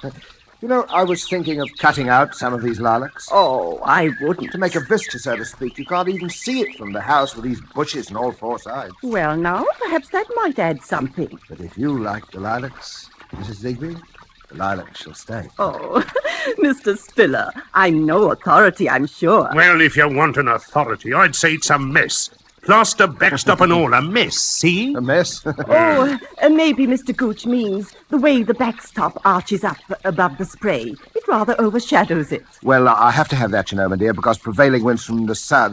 You know, I was thinking of cutting out some of these lilacs. Oh, I wouldn't. To make a vista, so to speak. You can't even see it from the house with these bushes on all four sides. Well, now, perhaps that might add something. But if you like the lilacs, Mrs. Digby, The lilac shall stay. Oh, Mr. Spiller, I'm no authority, I'm sure. Well, if you want an authority, I'd say it's a mess. Plaster, backstop, and all a mess, see? A mess? Oh, maybe Mr. Gooch means the way the backstop arches up above the spray. It rather overshadows it. Well, I have to have that, you know, my dear, because prevailing winds from the south.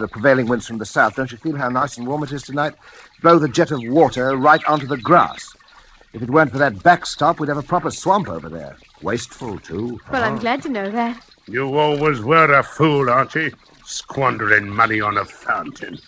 Don't you feel how nice and warm it is tonight? Blow the jet of water right onto the grass. If it weren't for that backstop, we'd have a proper swamp over there. Wasteful, too. Well, I'm glad to know that. You always were a fool, Archie. Squandering money on a fountain.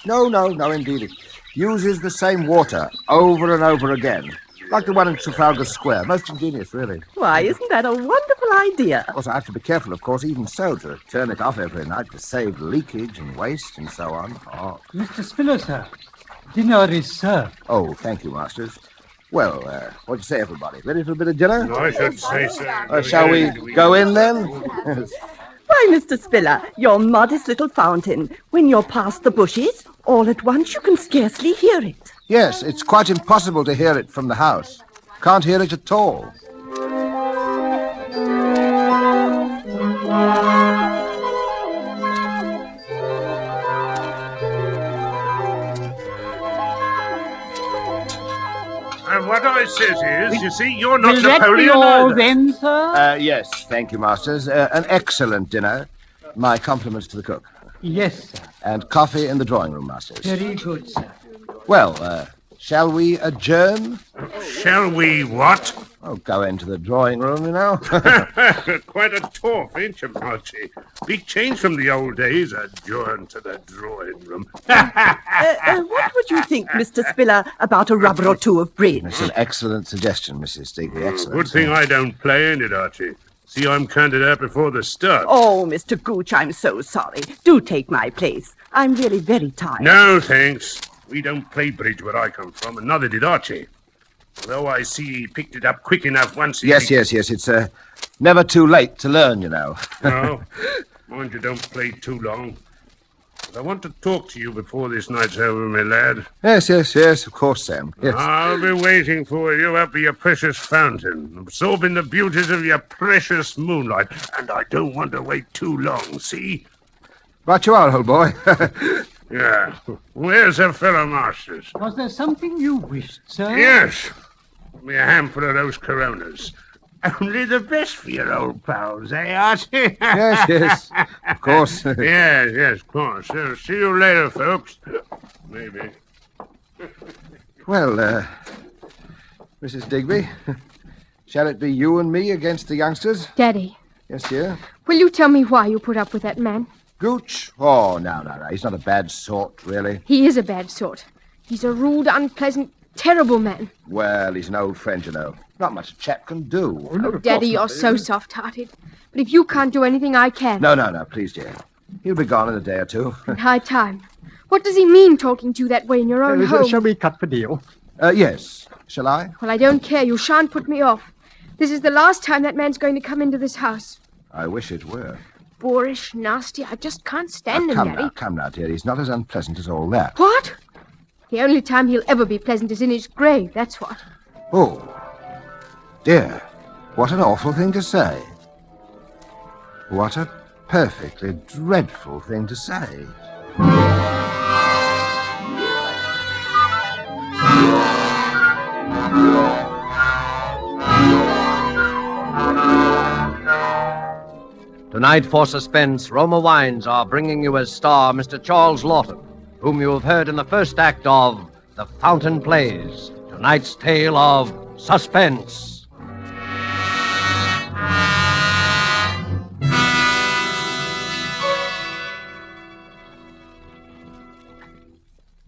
No, indeed. It uses the same water over and over again. Like the one in Trafalgar Square. Most ingenious, really. Why, isn't that a wonderful idea? Of course, I have to be careful, of course, even so, to turn it off every night to save leakage and waste and so on. Oh. Mr. Spiller, sir. Dinner is served. Oh, thank you, Masters. Well, what do you say, everybody? Ready for a bit of dinner? I should say so. Shall we go in, then? Why, Mr. Spiller, your modest little fountain. When you're past the bushes, all at once you can scarcely hear it. Yes, it's quite impossible to hear it from the house. Can't hear it at all. And what I says is, you see, you're not Will that Napoleon be all either. then, sir? Yes, thank you, Masters. An excellent dinner. My compliments to the cook. Yes, sir. And coffee in the drawing room, Masters. Very good, sir. Well, shall we adjourn? Shall we what? Oh, go into the drawing room, you know. Quite a toff, ain't you, Marchie? Big change from the old days, adjourn to the drawing room. What would you think, Mr. Spiller, about a rubber or two of bridge? It's an excellent suggestion, Mrs. Digby. Excellent. Good thing I don't play, ain't it, Archie? See, I'm counted out before the start. Oh, Mr. Gooch, I'm so sorry. Do take my place. I'm really very tired. No, thanks. We don't play bridge where I come from, and neither did Archie. Although I see he picked it up quick enough once he... Yes. It's never too late to learn, you know. No. Mind you don't play too long. But I want to talk to you before this night's over, my lad. Yes, of course, Sam. Yes. I'll be waiting for you up at your precious fountain, absorbing the beauties of your precious moonlight. And I don't want to wait too long, see? Right you are, old boy. Yeah. Where's the fellow Masters? Was there something you wished, sir? Yes. Give me a handful of those Coronas. Only the best for your old pals, eh, Archie? Yes, of course. yes, of course. See you later, folks. Maybe. Well, Mrs. Digby, shall it be you and me against the youngsters? Daddy, Yes, dear. will you tell me why you put up with that man? Gooch? Oh, no. He's not a bad sort, really. He is a bad sort. He's a rude, unpleasant, terrible man. Well, he's an old friend, you know. Not much a chap can do. Oh, Daddy, you're so soft-hearted. But if you can't do anything, I can. No, please, dear. He'll be gone in a day or two. In high time. What does he mean talking to you that way in your own home? Shall we cut the deal? Yes. Shall I? Well, I don't care. You shan't put me off. This is the last time that man's going to come into this house. I wish it were. Boorish, nasty. I just can't stand him, Daddy. Come now, dear. He's not as unpleasant as all that. What? The only time he'll ever be pleasant is in his grave, that's what. Oh, dear. What an awful thing to say. What a perfectly dreadful thing to say. Tonight for Suspense, Roma Wines are bringing you as star Mr. Charles Lawton, whom you have heard in the first act of The Fountain Plays, tonight's tale of Suspense.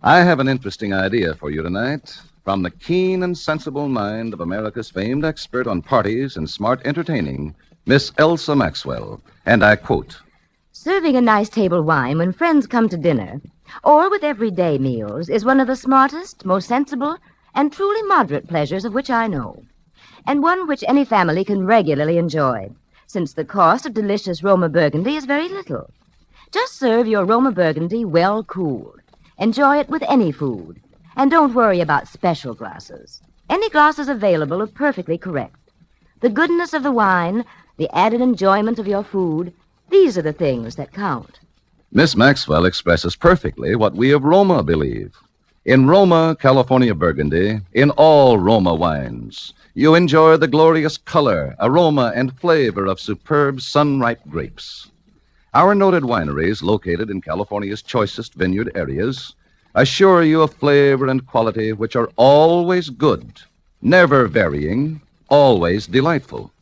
I have an interesting idea for you tonight from the keen and sensible mind of America's famed expert on parties and smart entertaining, Miss Elsa Maxwell. And I quote, Serving a nice table wine when friends come to dinner, or with everyday meals, is one of the smartest, most sensible, and truly moderate pleasures of which I know, and one which any family can regularly enjoy, since the cost of delicious Roma Burgundy is very little. Just serve your Roma Burgundy well cooled. Enjoy it with any food, and don't worry about special glasses. Any glasses available are perfectly correct. the goodness of the wine, the added enjoyment of your food, these are the things that count. Miss Maxwell expresses perfectly what we of Roma believe. In Roma, California Burgundy, in all Roma wines, you enjoy the glorious color, aroma, and flavor of superb sun-ripe grapes. Our noted wineries, located in California's choicest vineyard areas, assure you of flavor and quality which are always good, never varying, always delightful.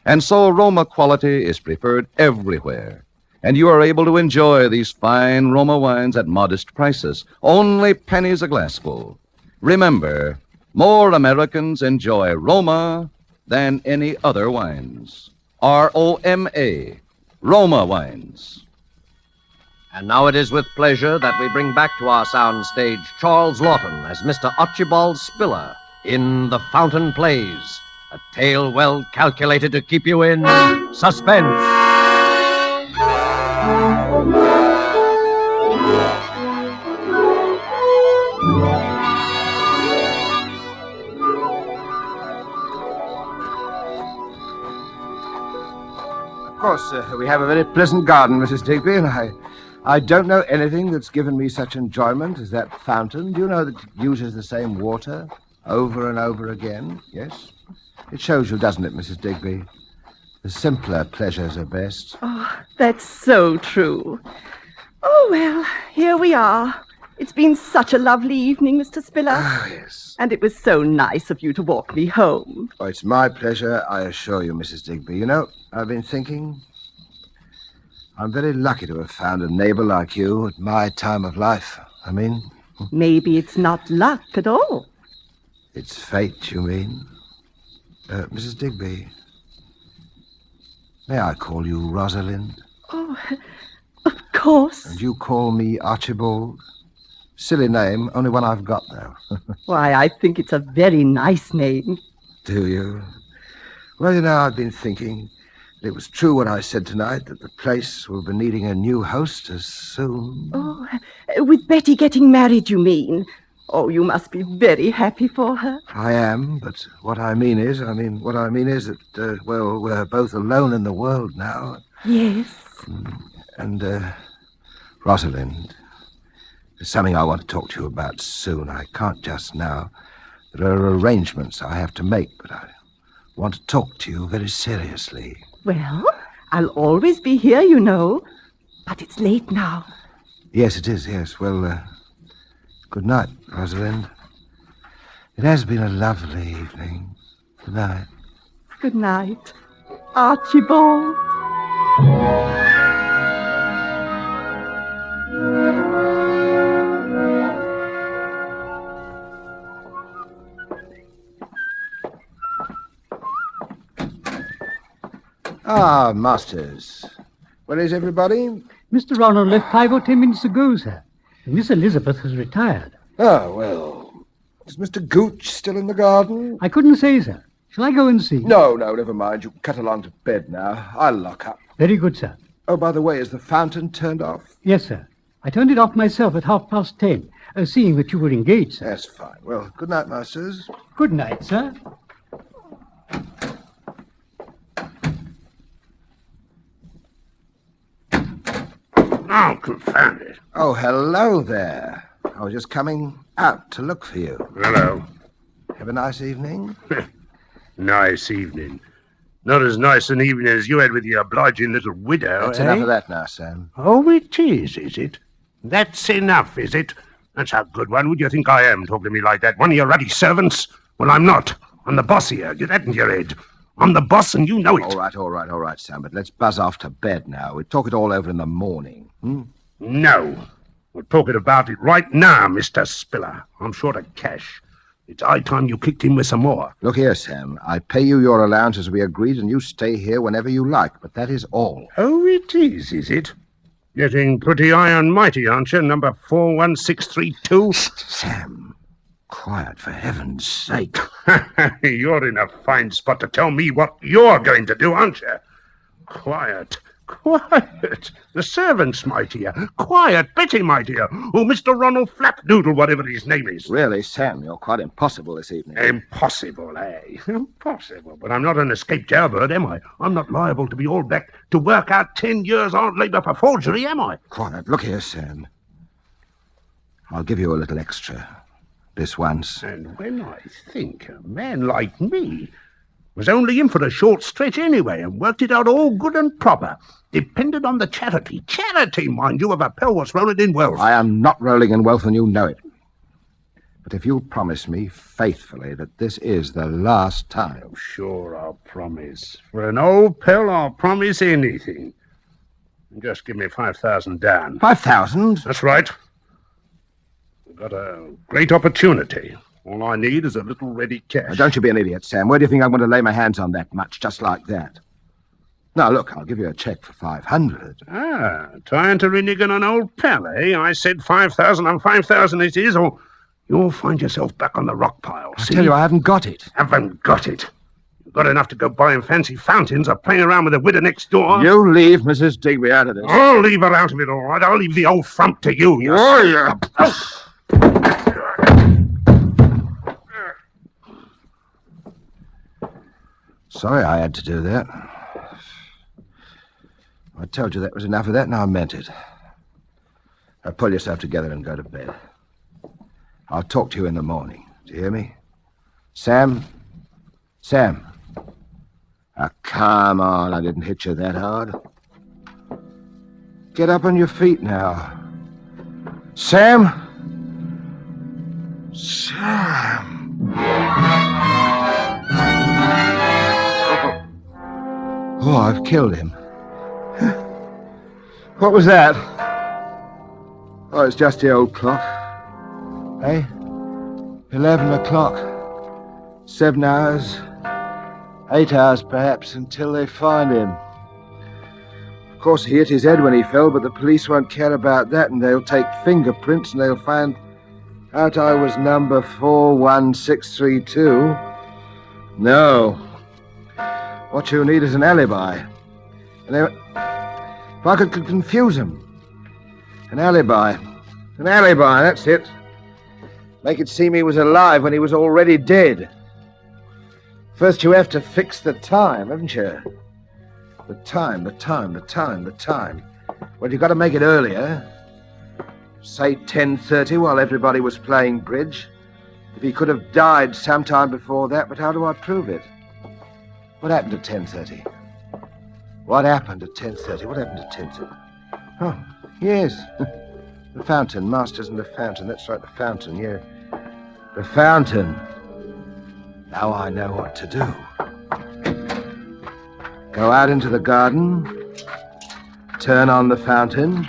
And so Roma quality is preferred everywhere, and you are able to enjoy these fine Roma wines at modest prices, only pennies a glassful. Remember, more Americans enjoy Roma than any other wines. R-O-M-A, Roma wines. And now it is with pleasure that we bring back to our sound stage Charles Lawton as Mr. Archibald Spiller in The Fountain Plays, a tale well calculated to keep you in suspense. Of course, we have a very pleasant garden, Mrs. Digby, and I don't know anything that's given me such enjoyment as that fountain. Do you know that it uses the same water over and over again? Yes? It shows you, doesn't it, Mrs. Digby? The simpler pleasures are best. Oh, that's so true. Oh, well, here we are. It's been such a lovely evening, Mr. Spiller. Oh, yes. And it was so nice of you to walk me home. Oh, it's my pleasure, I assure you, Mrs. Digby. You know, I've been thinking, I'm very lucky to have found a neighbor like you at my time of life. I mean... Maybe it's not luck at all. It's fate, you mean? Mrs. Digby, may I call you Rosalind? Oh, of course. And you call me Archibald? Silly name, only one I've got, though. Why, I think it's a very nice name. Do you? Well, you know, I've been thinking it was true what I said tonight, that the place will be needing a new hostess soon. Oh, with Betty getting married, you mean? Oh, you must be very happy for her. I am, but what I mean is that, well, we're both alone in the world now. Yes. And, Rosalind, there's something I want to talk to you about soon. I can't just now. There are arrangements I have to make, but I want to talk to you very seriously. Well, I'll always be here, you know. But it's late now. Yes, it is, yes. Well, good night, Rosalind. It has been a lovely evening. Good night. Good night, Archibald. Ah, Masters. Where is everybody? Mr. Ronald left 5 or 10 minutes ago, sir. Miss Elizabeth has retired. Oh, well. Is Mr. Gooch still in the garden? I couldn't say, sir. Shall I go and see? No, never mind. You can cut along to bed now. I'll lock up. Very good, sir. Oh, by the way, is the fountain turned off? Yes, sir. I turned it off myself at 10:30, seeing that you were engaged, sir. That's fine. Well, good night, Masters. Good night, sir. Oh, confound it. Oh, hello there. I was just coming out to look for you. Hello. Have a nice evening? Nice evening. Not as nice an evening as you had with your obliging little widow, That's enough of that now, Sam. Oh, it is it? That's enough, is it? That's a good one. Would you think I am, talking to me like that? One of your ruddy servants? Well, I'm not. I'm the boss here. Get that in your head. I'm the boss, and you know it. All right, Sam, but let's buzz off to bed now. We'll talk it all over in the morning. No. We're talking about it right now, Mr. Spiller. I'm short of cash. It's high time you kicked in with some more. Look here, Sam. I pay you your allowance as we agreed, and you stay here whenever you like, but that is all. Oh, it is it? Getting pretty high and mighty, aren't you, number 41632? Sam, quiet, for heaven's sake. You're in a fine spot to tell me what you're going to do, aren't you? Quiet. Quiet. The servants, my dear. Quiet. Betty, my dear. Oh, Mr. Ronald Flapdoodle, whatever his name is. Really, Sam, you're quite impossible this evening. Impossible, eh? Impossible. But I'm not an escaped jailbird, am I? I'm not liable to be hauled back to work out 10 years hard labour for forgery, am I? Quiet. Look here, Sam. I'll give you a little extra. This once. And when I think a man like me was only in for a short stretch anyway and worked it out all good and proper. Depended on the charity. Charity, mind you, of a pal was rolling in wealth. I am not rolling in wealth, and you know it. But if you'll promise me faithfully that this is the last time... Oh, sure, I'll promise. For an old pal, I'll promise anything. Just give me 5,000 down. 5,000? That's right. We've got a great opportunity. All I need is a little ready cash. Now, don't you be an idiot, Sam. Where do you think I'm going to lay my hands on that much, just like that? Now, look, I'll give you a cheque for 500. Ah, trying to renege on an old pal, eh? I said 5,000 and 5,000 it is, or you'll find yourself back on the rock pile. I tell you, I haven't got it. Haven't got it. You've got enough to go buying fancy fountains or playing around with the widow next door. You leave Mrs. Digby out of this. I'll leave her out of it, all right. I'll leave the old frump to you. Oh, yeah. Sorry I had to do that. I told you that was enough of that, and I meant it. Now pull yourself together and go to bed. I'll talk to you in the morning. Do you hear me? Sam? Sam? Ah, come on, I didn't hit you that hard. Get up on your feet now. Sam? Sam? Oh, I've killed him. What was that? Oh, it's just the old clock. Eh? 11 o'clock. 7 hours. 8 hours, perhaps, until they find him. Of course, he hit his head when he fell, but the police won't care about that, and they'll take fingerprints, and they'll find out I was number 41632. No. What you need is an alibi. And if I could confuse him. An alibi. An alibi, that's it. Make it seem he was alive when he was already dead. First you have to fix the time, haven't you? The time. Well, you've got to make it earlier. Say 10:30 while everybody was playing bridge. If he could have died sometime before that, but how do I prove it? What happened at 10:30? What happened at 10:30? What happened at 10:30? Oh, yes. The fountain. Masters and the fountain. That's right, the fountain, yeah. The fountain. Now I know what to do. Go out into the garden. Turn on the fountain.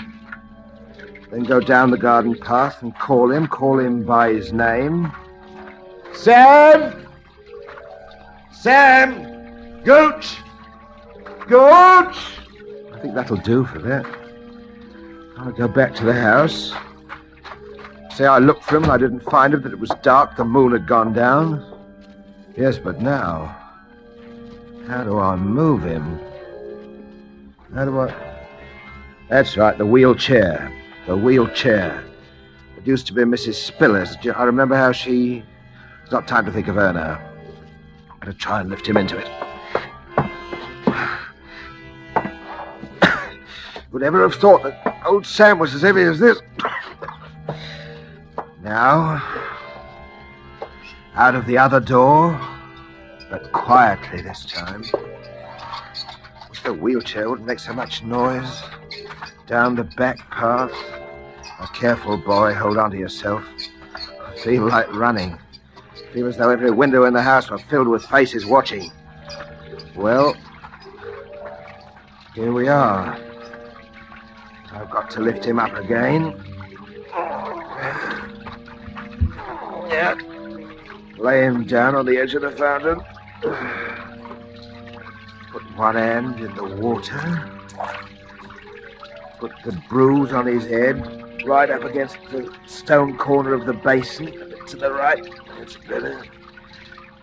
Then go down the garden path and call him. Call him by his name. Sam! Sam! Gooch! Gooch! I think that'll do for that. I'll go back to the house. Say I looked for him and I didn't find him, that it was dark, the moon had gone down. Yes, but now, how do I move him? How do I... That's right, the wheelchair. The wheelchair. It used to be Mrs. Spiller's. I remember how she... It's not time to think of her now. I'm going to try and lift him into it. Would ever have thought that old Sam was as heavy as this? Now, out of the other door, but quietly this time. Wish the wheelchair wouldn't make so much noise. Down the back path. Oh, careful, boy. Hold on to yourself. I feel like running. I feel as though every window in the house were filled with faces watching. Well, here we are. I've got to lift him up again. Yeah. Lay him down on the edge of the fountain. Put one hand in the water. Put the bruise on his head, right up against the stone corner of the basin. A bit to the right. That's better.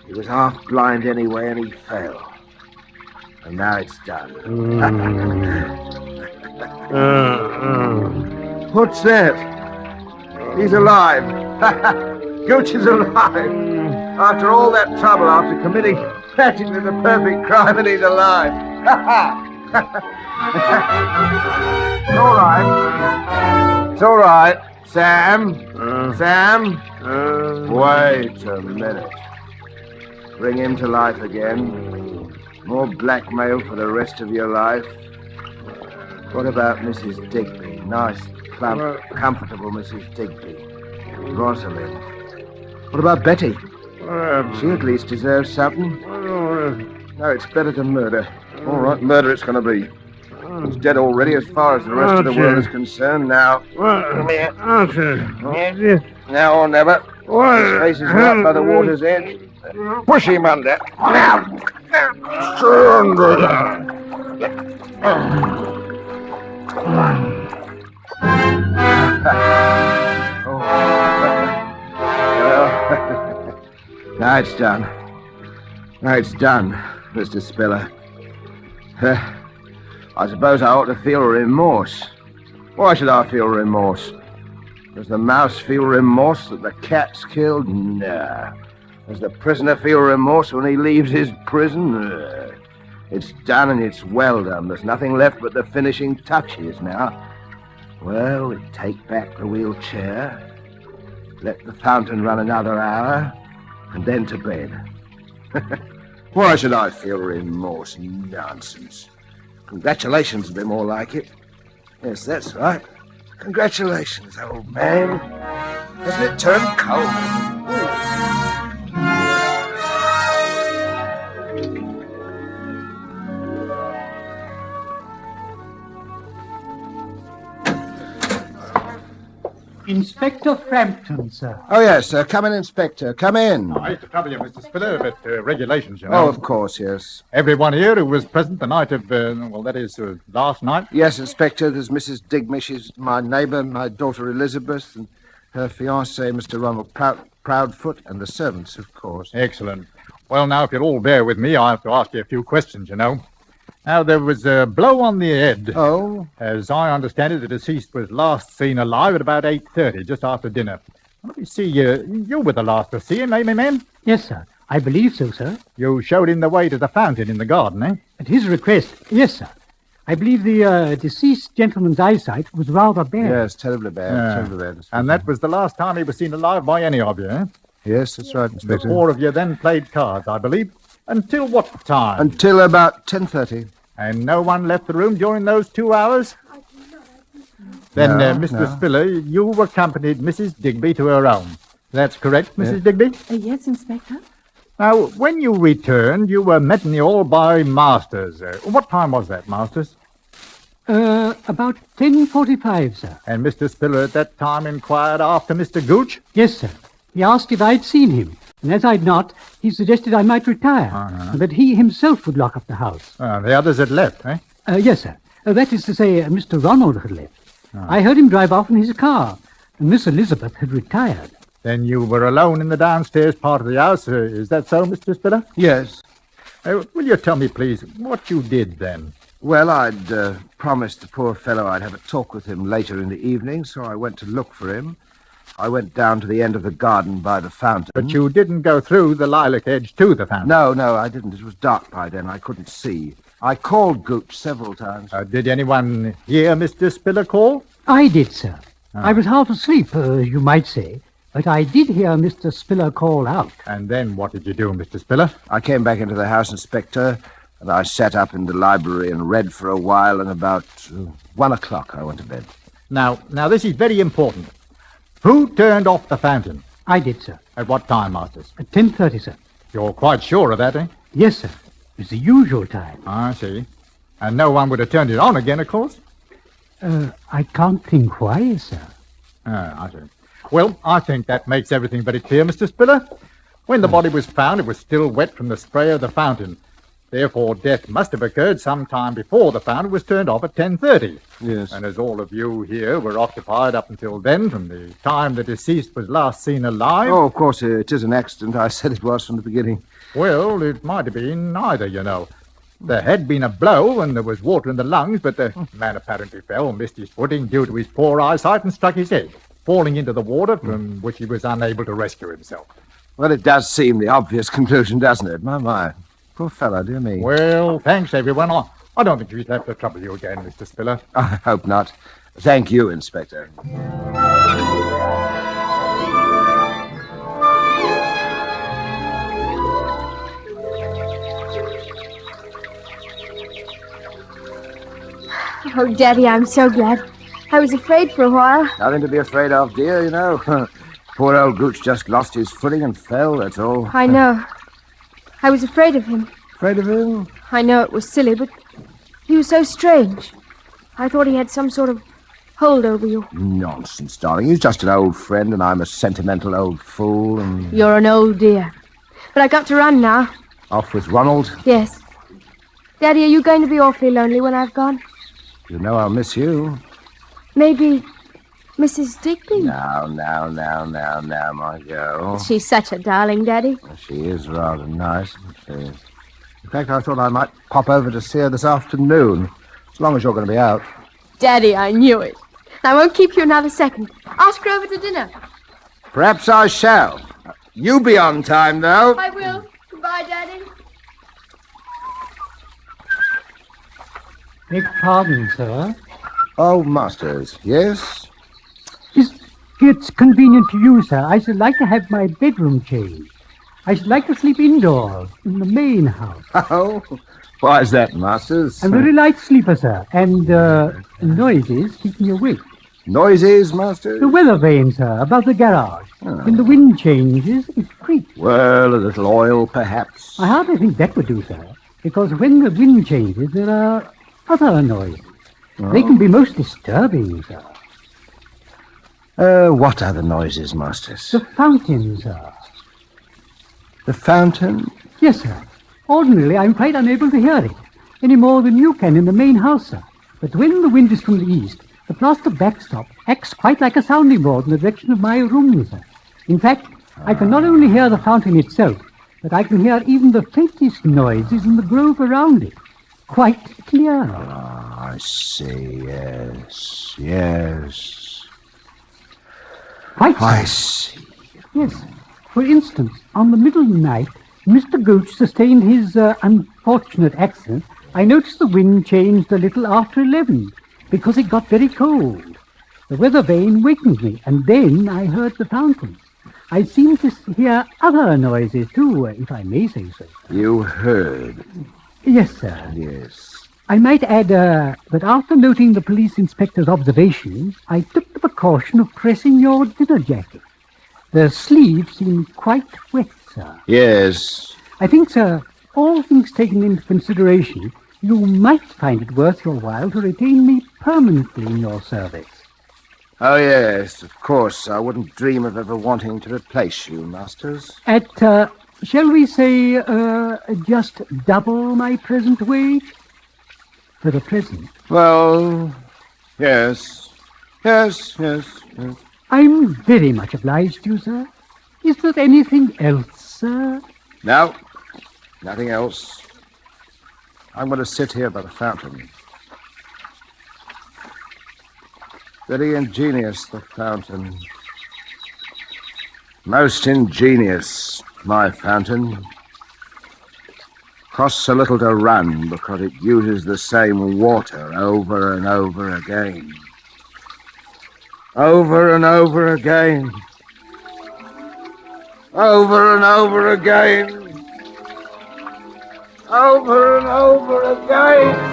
He was half blind anyway, and he fell. And now it's done. What's that? He's alive. Gooch is alive. After all that trouble, after committing practically the perfect crime, and he's alive. It's all right. It's all right. Sam? Sam? Wait a minute. Bring him to life again. More blackmail for the rest of your life. What about Mrs. Digby? Nice, plump, comfortable Mrs. Digby. Rosalind. What about Betty? She at least deserves something. No, it's better than murder. All right, murder it's going to be. He's dead already as far as the rest of the world is concerned. Now, come here. Now or never. His face is right by the water's edge. Push him under. Now. Now it's done. Now it's done, Mr. Spiller. I suppose I ought to feel remorse. Why should I feel remorse? Does the mouse feel remorse that the cat's killed? No. Does the prisoner feel remorse when he leaves his prison? No. It's done and it's well done. There's nothing left but the finishing touches now. Well, we take back the wheelchair, let the fountain run another hour, and then to bed. Why should I feel remorse? Nonsense. Congratulations would be more like it. Yes, that's right. Congratulations, old man. Hasn't it turned cold? Inspector Frampton, sir. Oh, yes, sir. Come in, Inspector. Come in. I hate to trouble you, Mr. Spiller, but regulations, you know. Oh, of course, yes. Everyone here who was present the night of, last night? Yes, Inspector. There's Mrs. Digby. She's my neighbour, my daughter Elizabeth, and her fiancé, Mr. Ronald Proudfoot, and the servants, of course. Excellent. Well, now, if you'll all bear with me, I have to ask you a few questions, you know. Now, there was a blow on the head. Oh? As I understand it, the deceased was last seen alive at about 8:30, just after dinner. Let me see, you were the last to see him, eh, my man? Yes, sir. I believe so, sir. You showed him the way to the fountain in the garden, eh? At his request, yes, sir. I believe the deceased gentleman's eyesight was rather bad. Yes, terribly bad. Terribly bad. And that was the last time he was seen alive by any of you, eh? Yes, that's right, Inspector. The four of you then played cards, I believe. Until what time? Until about 10:30. And no one left the room during those 2 hours? Then, Mr. Spiller, you accompanied Mrs. Digby to her home. That's correct, Mrs. Digby? Yes, Inspector. Now, when you returned, you were met in the hall by Masters. What time was that, Masters? About 10:45, sir. And Mr. Spiller at that time inquired after Mr. Gooch? Yes, sir. He asked if I'd seen him. And as I'd not, he suggested I might retire, and that he himself would lock up the house. The others had left, eh? Yes, sir. That is to say, Mr. Ronald had left. I heard him drive off in his car, and Miss Elizabeth had retired. Then you were alone in the downstairs part of the house. Is that so, Mr. Spiller? Yes. Will you tell me, please, what you did then? Well, I'd promised the poor fellow I'd have a talk with him later in the evening, so I went to look for him. I went down to the end of the garden by the fountain. But you didn't go through the lilac hedge to the fountain? No, I didn't. It was dark by then. I couldn't see. I called Gooch several times. Did anyone hear Mr. Spiller call? I did, sir. I was half asleep, you might say. But I did hear Mr. Spiller call out. And then what did you do, Mr. Spiller? I came back into the house, Inspector, and I sat up in the library and read for a while, and about 1 o'clock I went to bed. Now, this is very important. Who turned off the fountain? I did, sir. At what time, Masters? At 10:30, sir. You're quite sure of that, eh? Yes, sir. It's the usual time. I see. And no one would have turned it on again, of course? I can't think why, sir. I see. Well, I think that makes everything very clear, Mr. Spiller. When the body was found, it was still wet from the spray of the fountain. Therefore, death must have occurred some time before the fountain was turned off at 10:30. Yes. And as all of you here were occupied up until then, from the time the deceased was last seen alive... Oh, of course, it is an accident. I said it was from the beginning. Well, it might have been neither, you know. There had been a blow and there was water in the lungs, but the man apparently fell, missed his footing due to his poor eyesight and struck his head, falling into the water from which he was unable to rescue himself. Well, it does seem the obvious conclusion, doesn't it? My. Poor fellow, dear me. Well, thanks, everyone. I don't think we'd have to trouble you again, Mr. Spiller. I hope not. Thank you, Inspector. Oh, Daddy, I'm so glad. I was afraid for a while. Nothing to be afraid of, dear, you know. Poor old Gooch just lost his footing and fell, that's all. I know. I was afraid of him. Afraid of him? I know it was silly, but he was so strange. I thought he had some sort of hold over you. Nonsense, darling. He's just an old friend, and I'm a sentimental old fool, and... You're an old dear. But I got to run now. Off with Ronald? Yes. Daddy, are you going to be awfully lonely when I've gone? You know I'll miss you. Maybe Mrs. Digby? Now, my girl. She's such a darling, Daddy. She is rather nice, isn't she? In fact, I thought I might pop over to see her this afternoon, as long as you're going to be out. Daddy, I knew it. I won't keep you another second. Ask her over to dinner. Perhaps I shall. You be on time, though. I will. Goodbye, Daddy. Beg pardon, sir. Oh, Masters, yes? If it's convenient to you, sir, I should like to have my bedroom changed. I should like to sleep indoors, in the main house. Oh, why is that, Masters? I'm a very light sleeper, sir, and noises keep me awake. Noises, Masters? The weather vane, sir, above the garage. Oh. When the wind changes, it creaks. Well, a little oil, perhaps. I hardly think that would do, sir, because when the wind changes, there are other noises. Oh. They can be most disturbing, sir. What other noises, Masters? The fountain, sir. The fountain? Yes, sir. Ordinarily, I'm quite unable to hear it, any more than you can in the main house, sir. But when the wind is from the east, the plaster backstop acts quite like a sounding board in the direction of my room, sir. In fact, I can not only hear the fountain itself, but I can hear even the faintest noises in the grove around it. Quite clear. Ah, I see, yes. Quite so. I see. Yes. For instance, on the middle night, Mr. Gooch sustained his unfortunate accident. I noticed the wind changed a little after 11, because it got very cold. The weather vane wakened me, and then I heard the fountain. I seemed to hear other noises, too, if I may say so. You heard? Yes, sir. Yes. I might add that after noting the police inspector's observations, I took the precaution of pressing your dinner jacket. The sleeve seemed quite wet, sir. Yes. I think, sir, all things taken into consideration, you might find it worth your while to retain me permanently in your service. Oh, yes, of course. I wouldn't dream of ever wanting to replace you, Masters. At, shall we say, just double my present wage? For the present. Well, yes. Yes. I'm very much obliged to you, sir. Is there anything else, sir? No, nothing else. I'm going to sit here by the fountain. Very ingenious, the fountain. Most ingenious, my fountain. Costs a little to run because it uses the same water over and over again. Over and over again. Over and over again. Over and over again.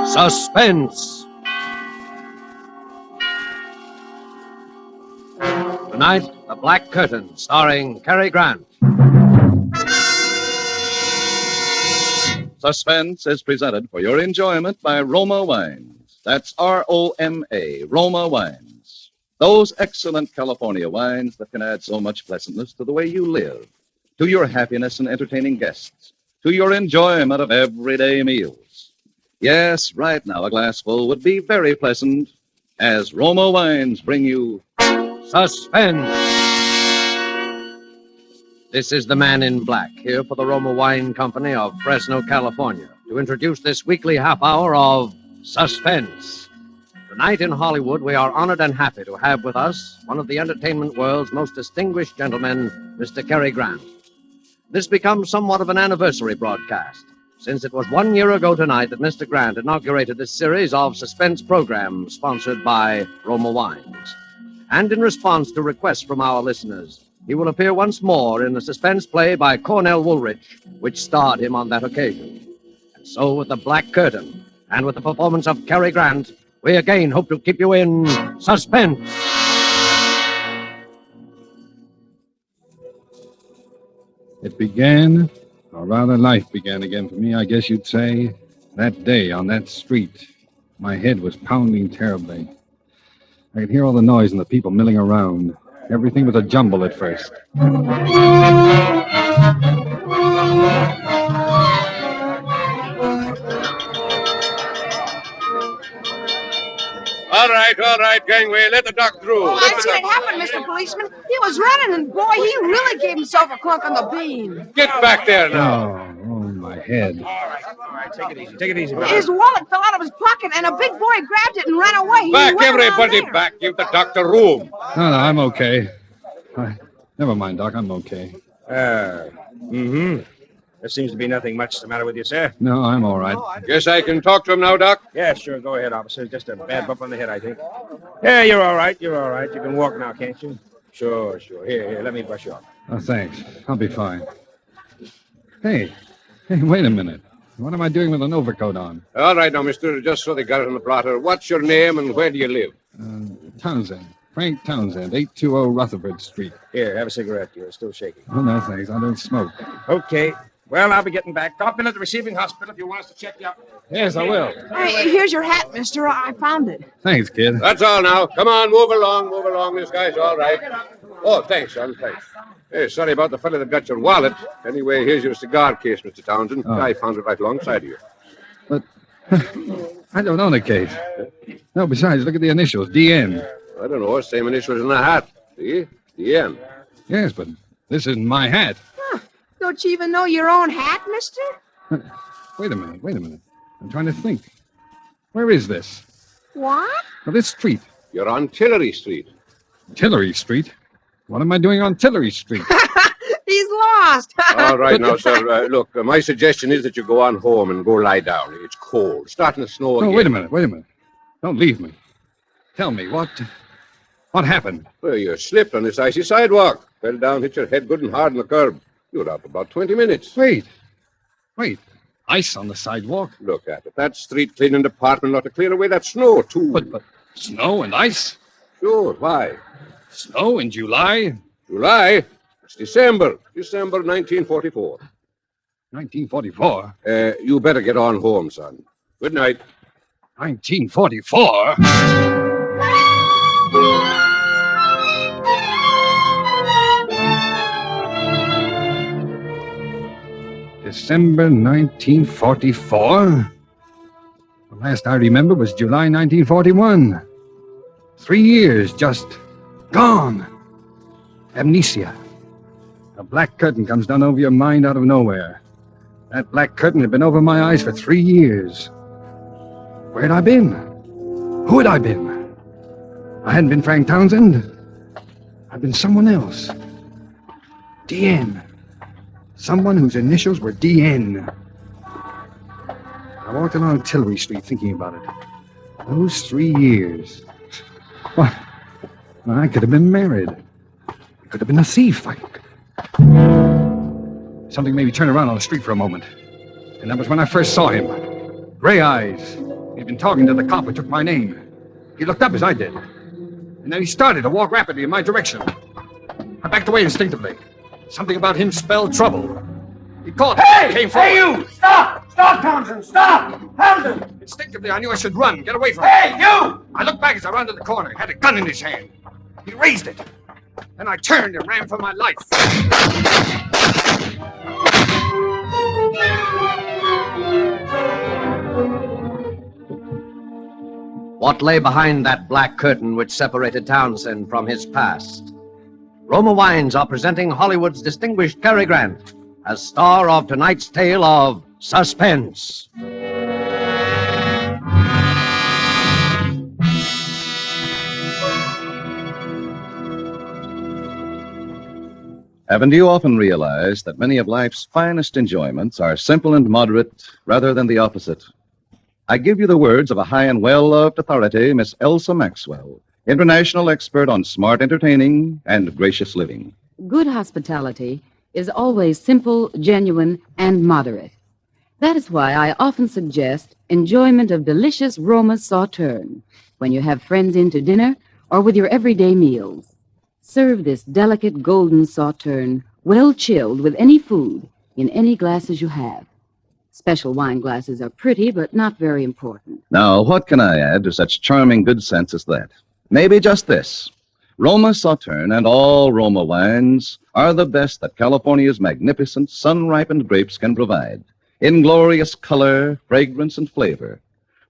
Suspense. Tonight, The Black Curtain, starring Cary Grant. Suspense is presented for your enjoyment by Roma Wines. That's R-O-M-A, Roma Wines. Those excellent California wines that can add so much pleasantness to the way you live. to your happiness in entertaining guests, to your enjoyment of everyday meals. Yes, right now a glassful would be very pleasant as Roma Wines bring you Suspense. This is the Man in Black, here for the Roma Wine Company of Fresno, California, to introduce this weekly half hour of Suspense. Tonight in Hollywood, we are honored and happy to have with us one of the entertainment world's most distinguished gentlemen, Mr. Cary Grant. This becomes somewhat of an anniversary broadcast, since it was 1 year ago tonight that Mr. Grant inaugurated this series of suspense programs sponsored by Roma Wines. And in response to requests from our listeners, he will appear once more in a suspense play by Cornell Woolrich, which starred him on that occasion. And so, with the Black Curtain, and with the performance of Cary Grant, we again hope to keep you in suspense. It began, or rather life began again for me, I guess you'd say, that day on that street. My head was pounding terribly. I could hear all the noise and the people milling around. Everything was a jumble at first. All right, gangway. Let the doc through. Oh, I've seen it happen, Mr. Policeman. He was running, and boy, he really gave himself a clunk on the bean. Get back there now. Oh, my head. All right, take it easy. His wallet fell out of his pocket, and a big boy grabbed it and ran away. Back, everybody, back. Give the doctor room. No, I'm okay. Never mind, Doc, I'm okay. There seems to be nothing much the matter with you, sir. No, I'm all right. Guess I can talk to him now, Doc? Yeah, sure. Go ahead, officer. Just a bad bump on the head, I think. Yeah, you're all right. You can walk now, can't you? Sure. Here, let me brush you off. Oh, thanks. I'll be fine. Hey, wait a minute. What am I doing with an overcoat on? All right, now, mister, just so they got it on the blotter. What's your name and where do you live? Townsend. Frank Townsend, 820 Rutherford Street. Here, have a cigarette. You're still shaking. Oh, no, thanks. I don't smoke. Okay. Well, I'll be getting back. Drop in at the receiving hospital if you want us to check you out. Yes, I will. Hey, here's your hat, mister. I found it. Thanks, kid. That's all now. Come on, move along. This guy's all right. Oh, thanks, son. Thanks. Hey, sorry about the fellow that got your wallet. Anyway, here's your cigar case, Mr. Townsend. Oh. I found it right alongside of you. But I don't own a case. No, besides, look at the initials, DN. I don't know. Same initials in the hat. See? DN. Yes, but this isn't my hat. Don't you even know your own hat, mister? Wait a minute. I'm trying to think. Where is this? What? Well, this street. You're on Tillery Street. Tillery Street? What am I doing on Tillery Street? He's lost. All right, now, sir. Look, my suggestion is that you go on home and go lie down. It's cold. It's starting to snow again. Oh, wait a minute. Don't leave me. Tell me, what happened? Well, you slipped on this icy sidewalk. Fell down, hit your head good and hard on the curb. You were out for about 20 minutes. Wait. Ice on the sidewalk? Look at it. That street cleaning department ought to clear away that snow, too. But snow and ice? Sure, why? Snow in July? July? It's December 1944. 1944? You better get on home, son. Good night. 1944? December 1944? The last I remember was July 1941. 3 years just gone. Amnesia. A black curtain comes down over your mind out of nowhere. That black curtain had been over my eyes for 3 years. Where'd I been? Who had I been? I hadn't been Frank Townsend. I'd been someone else. DN. Someone whose initials were DN. I walked along Tillery Street thinking about it. Those 3 years. What? Well, I could have been married. I could have been a thief. Something made me turn around on the street for a moment. And that was when I first saw him. Gray eyes. He'd been talking to the cop who took my name. He looked up as I did. And then he started to walk rapidly in my direction. I backed away instinctively. Something about him spelled trouble. He caught me and came forward. Hey, you! Stop! Stop, Townsend! Stop! Townsend! Instinctively, I knew I should run, get away from him. Hey, you! I looked back as I rounded the corner. He had a gun in his hand. He raised it. Then I turned and ran for my life. what lay behind that black curtain which separated Townsend from his past. Roma Wines are presenting Hollywood's distinguished Cary Grant as star of tonight's tale of Suspense. Haven't you often realized that many of life's finest enjoyments are simple and moderate rather than the opposite? I give you the words of a high and well-loved authority, Miss Elsa Maxwell, international expert on smart entertaining and gracious living. Good hospitality is always simple, genuine, and moderate. That is why I often suggest enjoyment of delicious Roma sauterne when you have friends in to dinner or with your everyday meals. Serve this delicate golden sauterne, well chilled with any food, in any glasses you have. Special wine glasses are pretty, but not very important. Now, what can I add to such charming good sense as that? Maybe just this. Roma Sauterne and all Roma wines are the best that California's magnificent sun-ripened grapes can provide, in glorious color, fragrance, and flavor,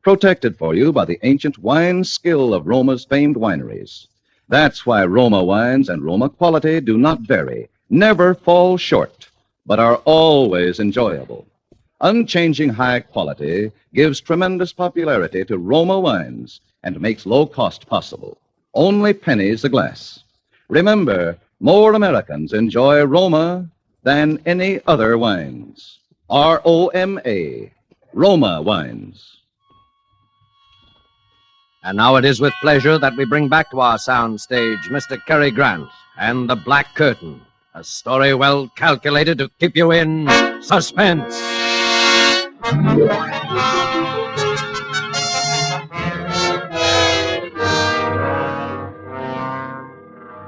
protected for you by the ancient wine skill of Roma's famed wineries. That's why Roma wines and Roma quality do not vary, never fall short, but are always enjoyable. Unchanging high quality gives tremendous popularity to Roma wines and makes low cost possible. Only pennies a glass. Remember, more Americans enjoy Roma than any other wines. R-O-M-A, Roma wines. And now it is with pleasure that we bring back to our sound stage Mr. Cary Grant and The Black Curtain, a story well calculated to keep you in suspense.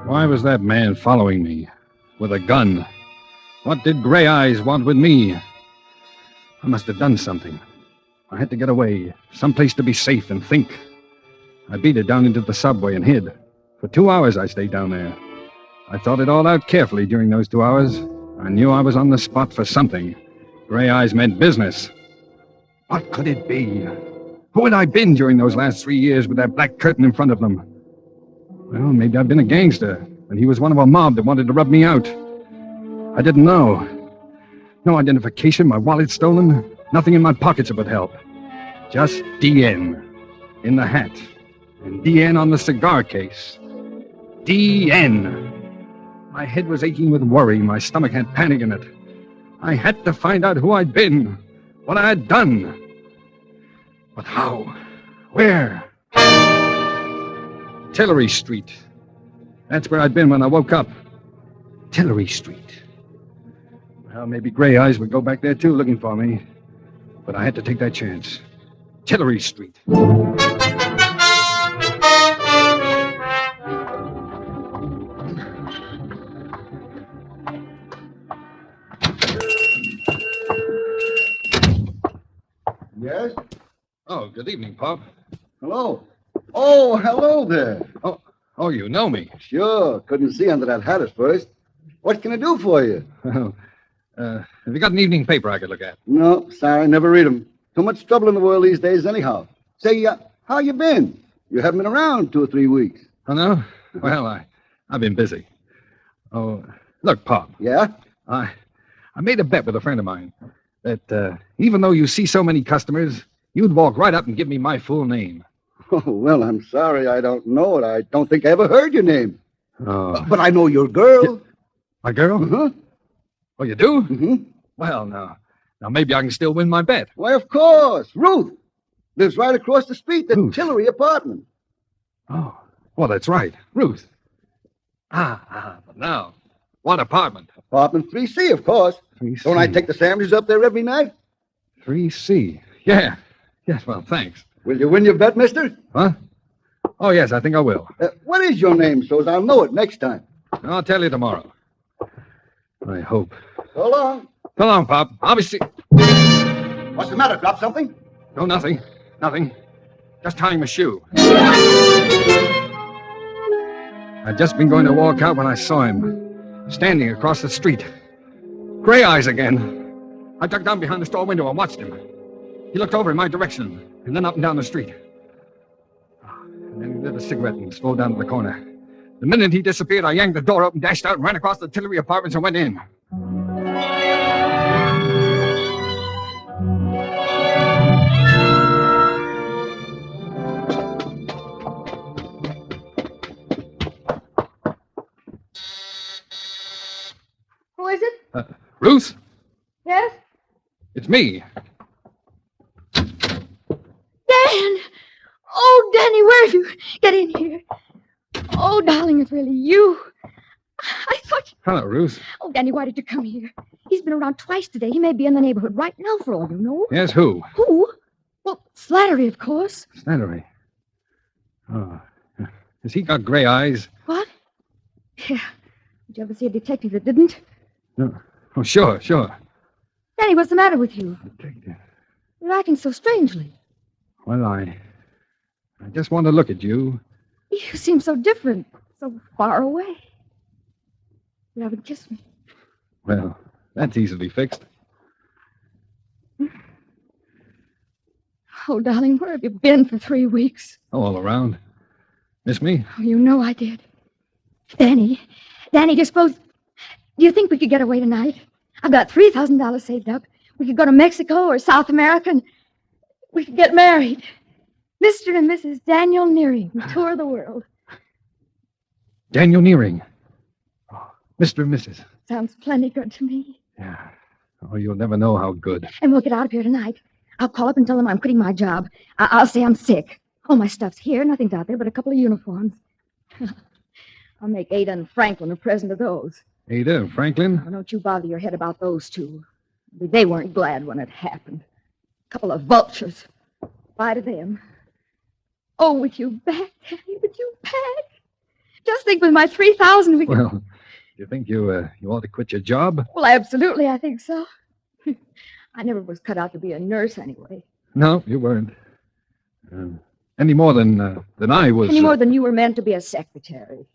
Why was that man following me with a gun? What did Gray Eyes want with me? I must have done something. I had to get away, someplace to be safe and think. I beat it down into the subway and hid. For 2 hours I stayed down there. I thought it all out carefully during those 2 hours. I knew I was on the spot for something. Gray Eyes meant business. What could it be? Who had I been during those last 3 years with that black curtain in front of them? Well, maybe I'd been a gangster, and he was one of a mob that wanted to rub me out. I didn't know. No identification, my wallet stolen, nothing in my pockets that would help. Just DN in the hat, and DN on the cigar case. DN. My head was aching with worry, my stomach had panic in it. I had to find out who I'd been, what I had done. But how? Where? Tillery Street. That's where I'd been when I woke up. Tillery Street. Well, maybe Gray Eyes would go back there, too, looking for me. But I had to take that chance. Tillery Street. Yes? Oh, good evening, Pop. Hello. Oh, hello there. Oh, you know me. Sure. Couldn't see under that hat at first. What can I do for you? Well, have you got an evening paper I could look at? No, sorry, never read 'em. Too much trouble in the world these days anyhow. Say, how you been? You haven't been around 2 or 3 weeks. Oh, no? Well, I've been busy. Oh, look, Pop. Yeah? I made a bet with a friend of mine that even though you see so many customers, you'd walk right up and give me my full name. Oh, well, I'm sorry I don't know it. I don't think I ever heard your name. Oh. But I know your girl. My girl? Uh-huh. Oh, you do? Mm-hmm. Well, now maybe I can still win my bet. Why, of course. Ruth lives right across the street, the Tillery apartment. Oh, well, that's right. Ruth. But now, what apartment? Apartment 3C, of course. 3C. Don't I take the sandwiches up there every night? 3C. Yeah. Yes, well, thanks. Will you win your bet, mister? Huh? Oh, yes, I think I will. What is your name, so as I'll know it next time? I'll tell you tomorrow. I hope. So long. So long, Pop. I'll be What's the matter? Drop something? No, nothing. Nothing. Just tying my shoe. I'd just been going to walk out when I saw him, standing across the street. Gray Eyes again. I ducked down behind the store window and watched him. He looked over in my direction, and then up and down the street. Then he lit a cigarette and strolled down to the corner. The minute he disappeared, I yanked the door open, dashed out, and ran across the Tillery apartments and went in. Who is it? Ruth? Yes? It's me. Dan! Oh, Danny, where have you? Get in here. Oh, darling, it's really you. I thought... Hello, Ruth. Oh, Danny, why did you come here? He's been around twice today. He may be in the neighborhood right now, for all you know. Yes, who? Who? Well, Slattery, of course. Slattery. Oh. Has he got gray eyes? What? Yeah. Did you ever see a detective that didn't? No. Oh, sure. Danny, what's the matter with you? Detective. You're acting so strangely. Well, I just want to look at you. You seem so different, so far away. You haven't kissed me. Well, that's easily fixed. Oh, darling, where have you been for 3 weeks? Oh, all around. Miss me? Oh, you know I did. Danny, do you think we could get away tonight? I've got $3,000 saved up. We could go to Mexico or South America and we could get married. Mr. and Mrs. Daniel Nearing, tour the world. Daniel Nearing. Oh, Mr. and Mrs. Sounds plenty good to me. Yeah. Oh, you'll never know how good. And we'll get out of here tonight. I'll call up and tell them I'm quitting my job. I'll say I'm sick. All my stuff's here. Nothing's out there but a couple of uniforms. I'll make Ada and Franklin a present of those. Ada and Franklin? Oh, don't you bother your head about those two. They weren't glad when it happened. A couple of vultures. Bye to them. Oh, with you back, Danny, with you back. Just think with my $3,000 we could... Well, you think you ought to quit your job? Well, absolutely, I think so. I never was cut out to be a nurse anyway. No, you weren't. Any more than I was. Any more than you were meant to be a secretary.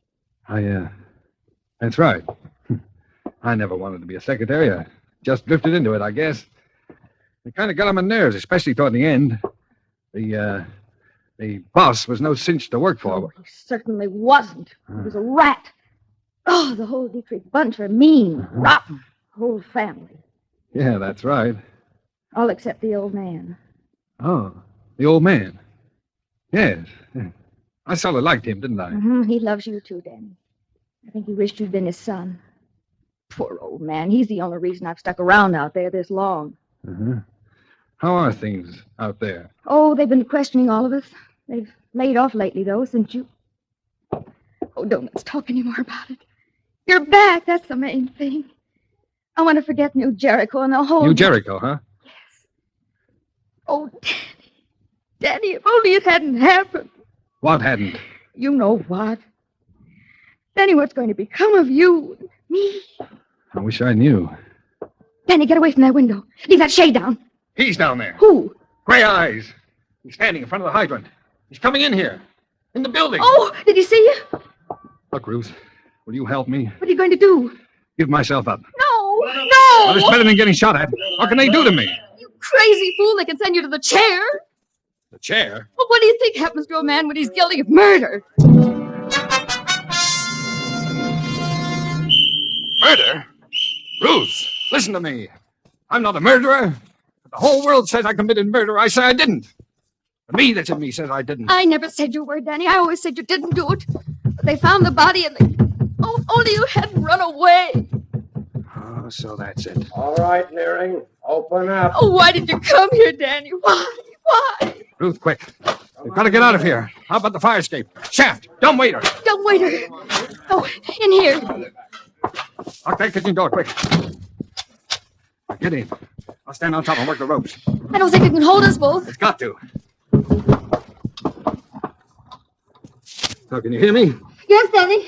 That's right. I never wanted to be a secretary. I just drifted into it, I guess. It kind of got on my nerves, especially toward the end. The boss was no cinch to work for. Oh, he certainly wasn't. He was a rat. Oh, the whole Dietrich bunch are mean, rotten. Whole family. Yeah, that's right. All except the old man. Oh, the old man. Yes. I sort of liked him, didn't I? Mm-hmm. He loves you too, Danny. I think he wished you'd been his son. Poor old man. He's the only reason I've stuck around out there this long. Uh-huh. How are things out there? Oh, they've been questioning all of us. They've laid off lately, though, since you... Oh, don't let's talk any more about it. You're back. That's the main thing. I want to forget New Jericho and the whole... New Jericho, huh? Yes. Oh, Danny, if only it hadn't happened. What hadn't? You know what. Danny, what's going to become of you and me? I wish I knew. Danny, get away from that window. Leave that shade down. He's down there. Who? Gray eyes. He's standing in front of the hydrant. He's coming in here. In the building. Oh, did he see you? Look, Ruth, will you help me? What are you going to do? Give myself up. No! Well, it's better than getting shot at. What can they do to me? You crazy fool. They can send you to the chair. The chair? Well, what do you think happens to a man when he's guilty of murder? Murder? Ruth, listen to me. I'm not a murderer. The whole world says I committed murder. I say I didn't. The me that's in me says I didn't. I never said your word, Danny. I always said you didn't do it. But they found the body and they... Oh, only you hadn't run away. Oh, so that's it. All right, Nearing. Open up. Oh, why did you come here, Danny? Why? Why? Ruth, quick. We've got to get out of here. How about the fire escape? Shaft, dumbwaiter. Dumbwaiter. Oh, in here. Lock that kitchen door, quick. Now, get in. I'll stand on top and work the ropes. I don't think it can hold us both. It's got to. So, can you hear me? Yes, Danny.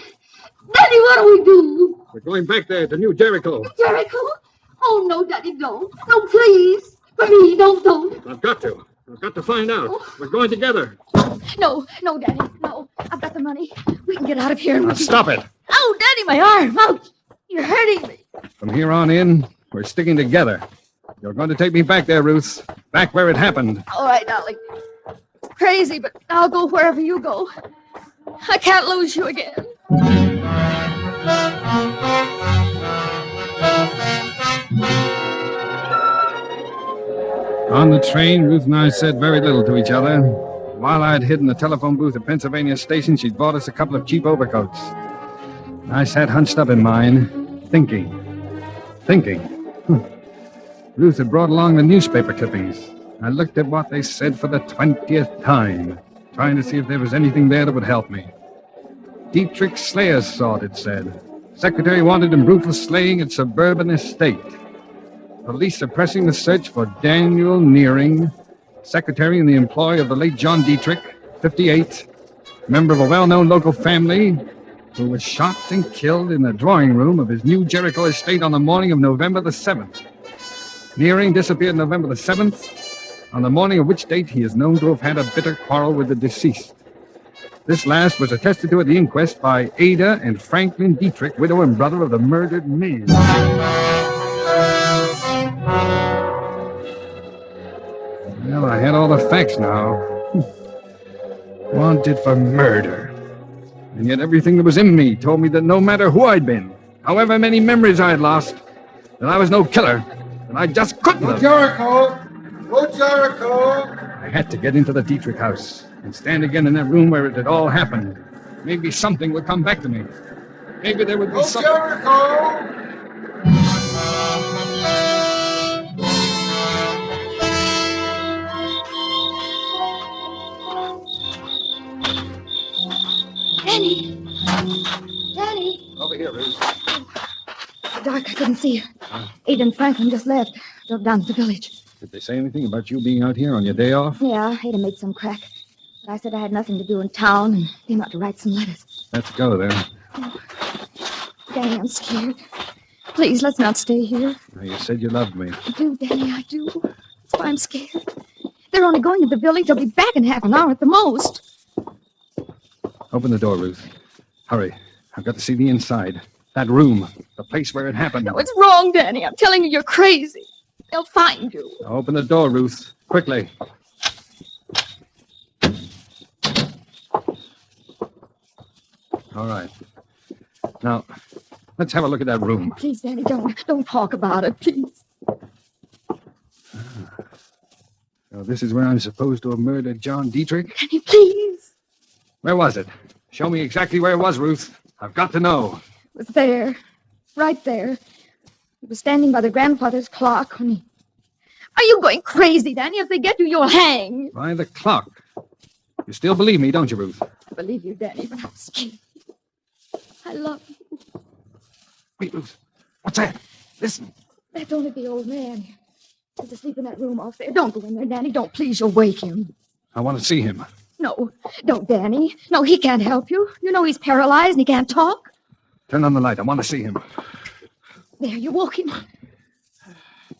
Danny, what do we do? We're going back there to New Jericho. Jericho? Oh, no, Daddy, no. No, please. For me, don't. I've got to. I've got to find out. We're going together. No, Daddy, no. I've got the money. We can get out of here. Now, stop it. Oh, Daddy, my arm. Ouch. You're hurting me. From here on in, we're sticking together. You're going to take me back there, Ruth. Back where it happened. All right, darling. crazy, but I'll go wherever you go. I can't lose you again. On the train, Ruth and I said very little to each other. While I'd hid in the telephone booth at Pennsylvania Station, she'd bought us a couple of cheap overcoats. I sat hunched up in mine, thinking. Ruth had brought along the newspaper clippings. I looked at what they said for the 20th time, trying to see if there was anything there that would help me. Dietrich Slayer's sought, it said. Secretary wanted in brutal slaying at suburban estate. Police are pressing the search for Daniel Nearing, secretary in the employ of the late John Dietrich, 58, member of a well-known local family, who was shot and killed in the drawing room of his New Jericho estate on the morning of November the 7th. Nearing disappeared November the 7th, on the morning of which date he is known to have had a bitter quarrel with the deceased. This last was attested to at the inquest by Ada and Franklin Dietrich, widow and brother of the murdered man. Well, I had all the facts now. Wanted for murder. And yet everything that was in me told me that no matter who I'd been, however many memories I had lost, that I was no killer, that I just couldn't have. Jericho! Go Jericho! I had to get into the Dietrich house and stand again in that room where it had all happened. Maybe something would come back to me. Maybe there would be something. Jericho! Danny! Over here, Ruth. The dark, I couldn't see you. Ada and Franklin just left. Drove down to the village. Did they say anything about you being out here on your day off? Yeah, Ada made some crack. But I said I had nothing to do in town and came out to write some letters. Let's go, then. Danny, I'm scared. Please, let's not stay here. Now, you said you loved me. I do, Danny, I do. That's why I'm scared. They're only going to the village. They'll be back in half an hour at the most. Open the door, Ruth. Hurry. I've got to see the inside. That room. The place where it happened. No, it's wrong, Danny. I'm telling you, you're crazy. They'll find you. Now open the door, Ruth. Quickly. All right. Now, let's have a look at that room. Please, Danny, don't talk about it, please. So this is where I'm supposed to have murdered John Dietrich? Danny, please. Where was it? Show me exactly where it was, Ruth. I've got to know. It was there. Right there. He was standing by the grandfather's clock when he... Are you going crazy, Danny? If they get you, you'll hang. By the clock. You still believe me, don't you, Ruth? I believe you, Danny, but I'm scared. I love you. Wait, Ruth. What's that? Listen. That's only the old man. He's asleep in that room off there. Don't go in there, Danny. Don't. Please, you'll wake him. I want to see him. No, don't, Danny. No, he can't help you. You know he's paralyzed and he can't talk. Turn on the light. I want to see him. There, you woke him.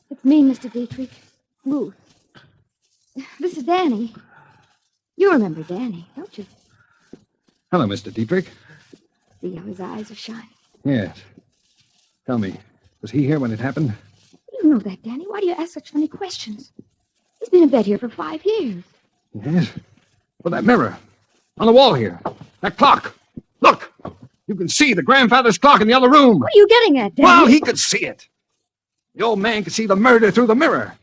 It's me, Mr. Dietrich. Ruth. This is Danny. You remember Danny, don't you? Hello, Mr. Dietrich. See how his eyes are shining. Yes. Tell me, was he here when it happened? You know that, Danny. Why do you ask such funny questions? He's been in bed here for 5 years. Yes. Well, that mirror. On the wall here. That clock. Look! You can see the grandfather's clock in the other room. What are you getting at, Danny? Well, he could see it. The old man could see the murder through the mirror.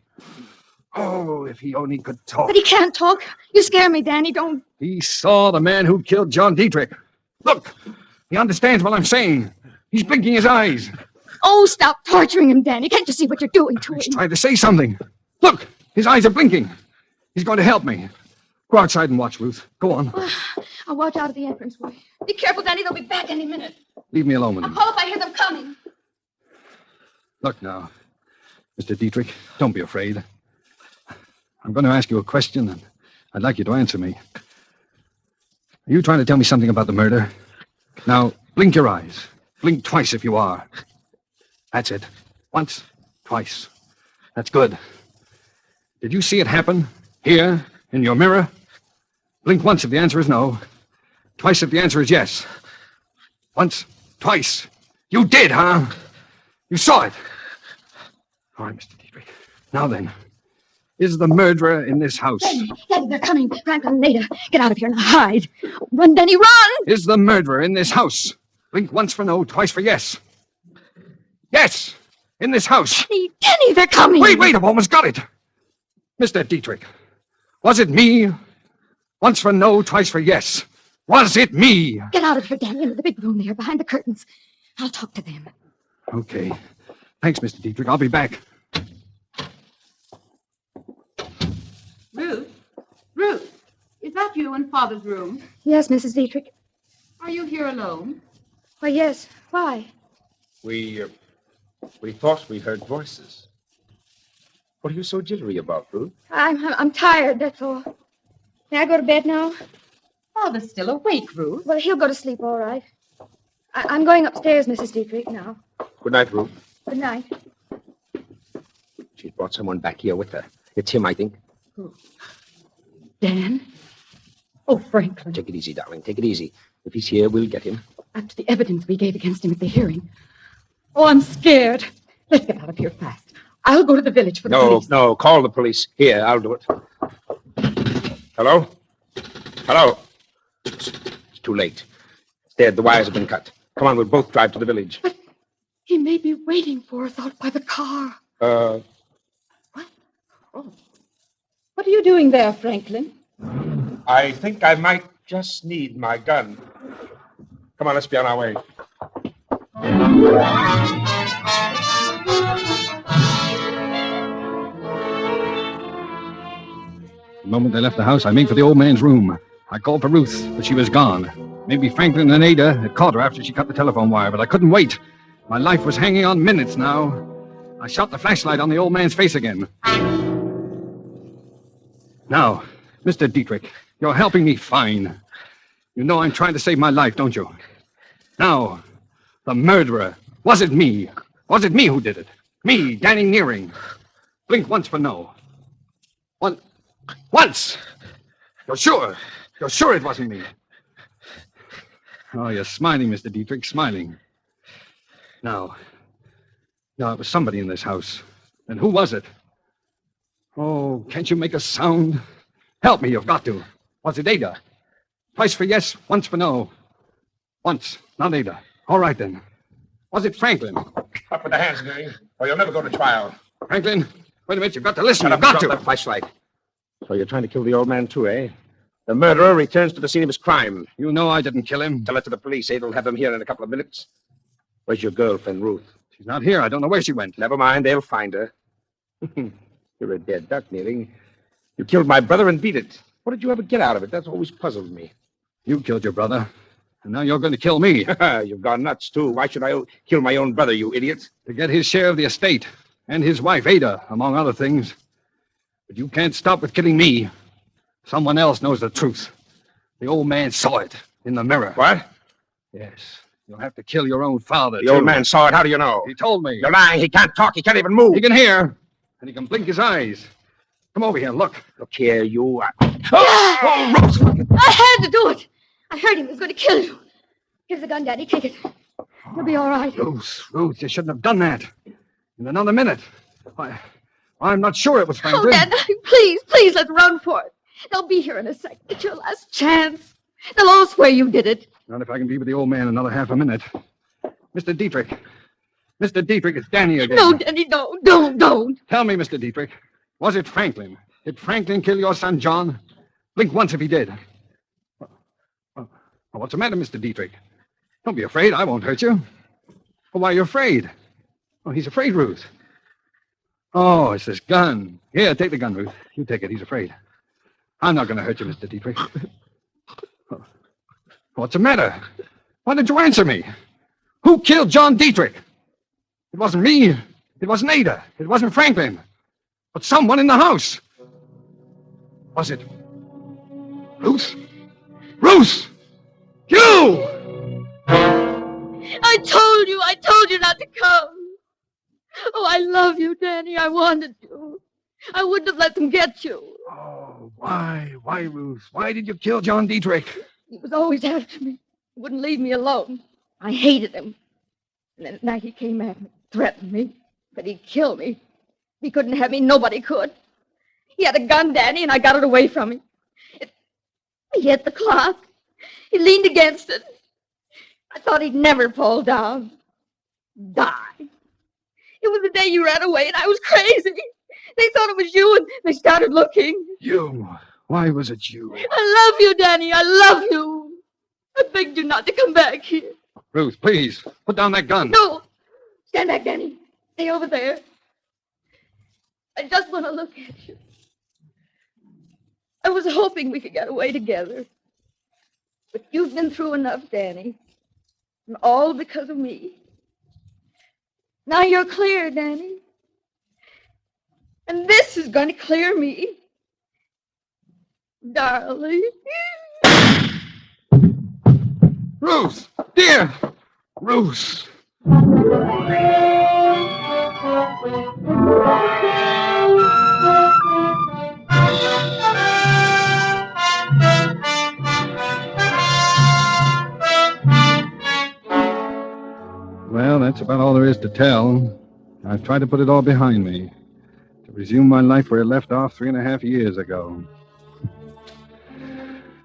Oh, if he only could talk. But he can't talk. You scare me, Danny. Don't... He saw the man who killed John Dietrich. Look! He understands what I'm saying. He's blinking his eyes. Oh, stop torturing him, Danny. Can't you see what you're doing to him? He's trying to say something. Look! His eyes are blinking. He's going to help me. Go outside and watch, Ruth. Go on. I'll watch out of the entranceway. Be careful, Danny. They'll be back any minute. Leave me alone with I'll him. call if I hear them coming. Look now, Mr. Dietrich, don't be afraid. I'm going to ask you a question, and I'd like you to answer me. Are you trying to tell me something about the murder? Now, blink your eyes. Blink twice if you are. That's it. Once, twice. That's good. Did you see it happen? Here, in your mirror? Blink once if the answer is no. Twice if the answer is yes. Once, twice. You did, huh? You saw it. All right, Mr. Dietrich. Now then, is the murderer in this house? Daddy, they're coming. Franklin and Ada, get out of here and hide. Run, Danny, run! Is the murderer in this house? Blink once for no, twice for yes. Yes! In this house. Danny, they're coming. Wait, I've almost got it. Mr. Dietrich, was it me? Once for no, twice for yes. Was it me? Get out of here, Danny, into the big room there, behind the curtains. I'll talk to them. Okay. Thanks, Mr. Dietrich. I'll be back. Ruth, is that you in Father's room? Yes, Mrs. Dietrich. Are you here alone? Why, yes. Why? We thought we heard voices. What are you so jittery about, Ruth? I'm tired, that's all. May I go to bed now? Father's still awake, Ruth. Well, he'll go to sleep, all right. I'm going upstairs, Mrs. Dietrich, now. Good night, Ruth. Good night. She's brought someone back here with her. It's him, I think. Dan? Oh, Franklin. Take it easy, darling. Take it easy. If he's here, we'll get him. After the evidence we gave against him at the hearing. Oh, I'm scared. Let's get out of here fast. I'll go to the village for the police. No, call the police. Here, I'll do it. Hello? It's too late. It's dead. The wires have been cut. Come on, we'll both drive to the village. But he may be waiting for us out by the car. What? Oh. What are you doing there, Franklin? I think I might just need my gun. Come on, let's be on our way. The moment they left the house, I made for the old man's room. I called for Ruth, but she was gone. Maybe Franklin and Ada had caught her after she cut the telephone wire, but I couldn't wait. My life was hanging on minutes now. I shot the flashlight on the old man's face again. Now, Mr. Dietrich, you're helping me fine. You know I'm trying to save my life, don't you? Now, the murderer. Was it me? Was it me who did it? Me, Danny Nearing. Blink once for no. Once! You're sure? You're sure it wasn't me? Oh, you're smiling, Mr. Dietrich, smiling. No, it was somebody in this house. And who was it? Oh, can't you make a sound? Help me, you've got to. Was it Ada? Twice for yes, once for no. Once, not Ada. All right, then. Was it Franklin? Up with the hands, Henri, or you'll never go to trial. Franklin, wait a minute, you've got to listen. Shut You've up, got drop to. that flashlight. So you're trying to kill the old man, too, eh? The murderer returns to the scene of his crime. You know I didn't kill him. Tell it to the police. Ada'll have them here in a couple of minutes. Where's your girlfriend, Ruth? She's not here. I don't know where she went. Never mind. They'll find her. You're a dead duck, Nearing. You killed my brother and beat it. What did you ever get out of it? That's always puzzled me. You killed your brother, and now you're going to kill me. You've gone nuts, too. Why should I kill my own brother, you idiot? To get his share of the estate, and his wife, Ada, among other things. But you can't stop with killing me. Someone else knows the truth. The old man saw it in the mirror. What? Yes. You'll have to kill your own father, The old man saw it. How do you know? He told me. You're lying. He can't talk. He can't even move. He can hear, and he can blink his eyes. Come over here, look. Look here, you. Oh, Rose! I had to do it. I heard him. He was going to kill you. Here's the gun, Daddy. Take it. You'll be all right. Ruth, you shouldn't have done that. In another minute. I'm not sure it was Franklin. Oh, Dad, please, let's run for it. They'll be here in a second. It's your last chance. They'll all swear you did it. Not if I can be with the old man another half a minute. Mr. Dietrich. Mr. Dietrich, it's Danny again. No, Danny, no. Don't. Tell me, Mr. Dietrich. Was it Franklin? Did Franklin kill your son, John? Blink once if he did. Well, what's the matter, Mr. Dietrich? Don't be afraid. I won't hurt you. Well, why are you afraid? Oh, he's afraid, Ruth. Oh, it's this gun. Here, take the gun, Ruth. You take it. He's afraid. I'm not going to hurt you, Mr. Dietrich. What's the matter? Why did you answer me? Who killed John Dietrich? It wasn't me. It wasn't Ada. It wasn't Franklin. But someone in the house. Was it Ruth? Ruth! You! I told you not to come. Oh, I love you, Danny. I wanted to. I wouldn't have let them get you. Oh, why, Ruth? Why did you kill John Dietrich? He was always after me. He wouldn't leave me alone. I hated him. And then at night he came at me, threatened me, that he'd kill me. He couldn't have me, nobody could. He had a gun, Danny, and I got it away from him. He hit the clock. He leaned against it. I thought he'd never fall down. Die. It was the day you ran away, and I was crazy. They thought it was you, and they started looking. You? Why was it you? I love you, Danny. I love you. I begged you not to come back here. Ruth, please, put down that gun. No. Stand back, Danny. Stay over there. I just want to look at you. I was hoping we could get away together. But you've been through enough, Danny. And all because of me. Now you're clear, Danny. And this is going to clear me. Darling. Ruth! Dear! Ruth! Well, that's about all there is to tell. I've tried to put it all behind me, to resume my life where it left off 3.5 years ago.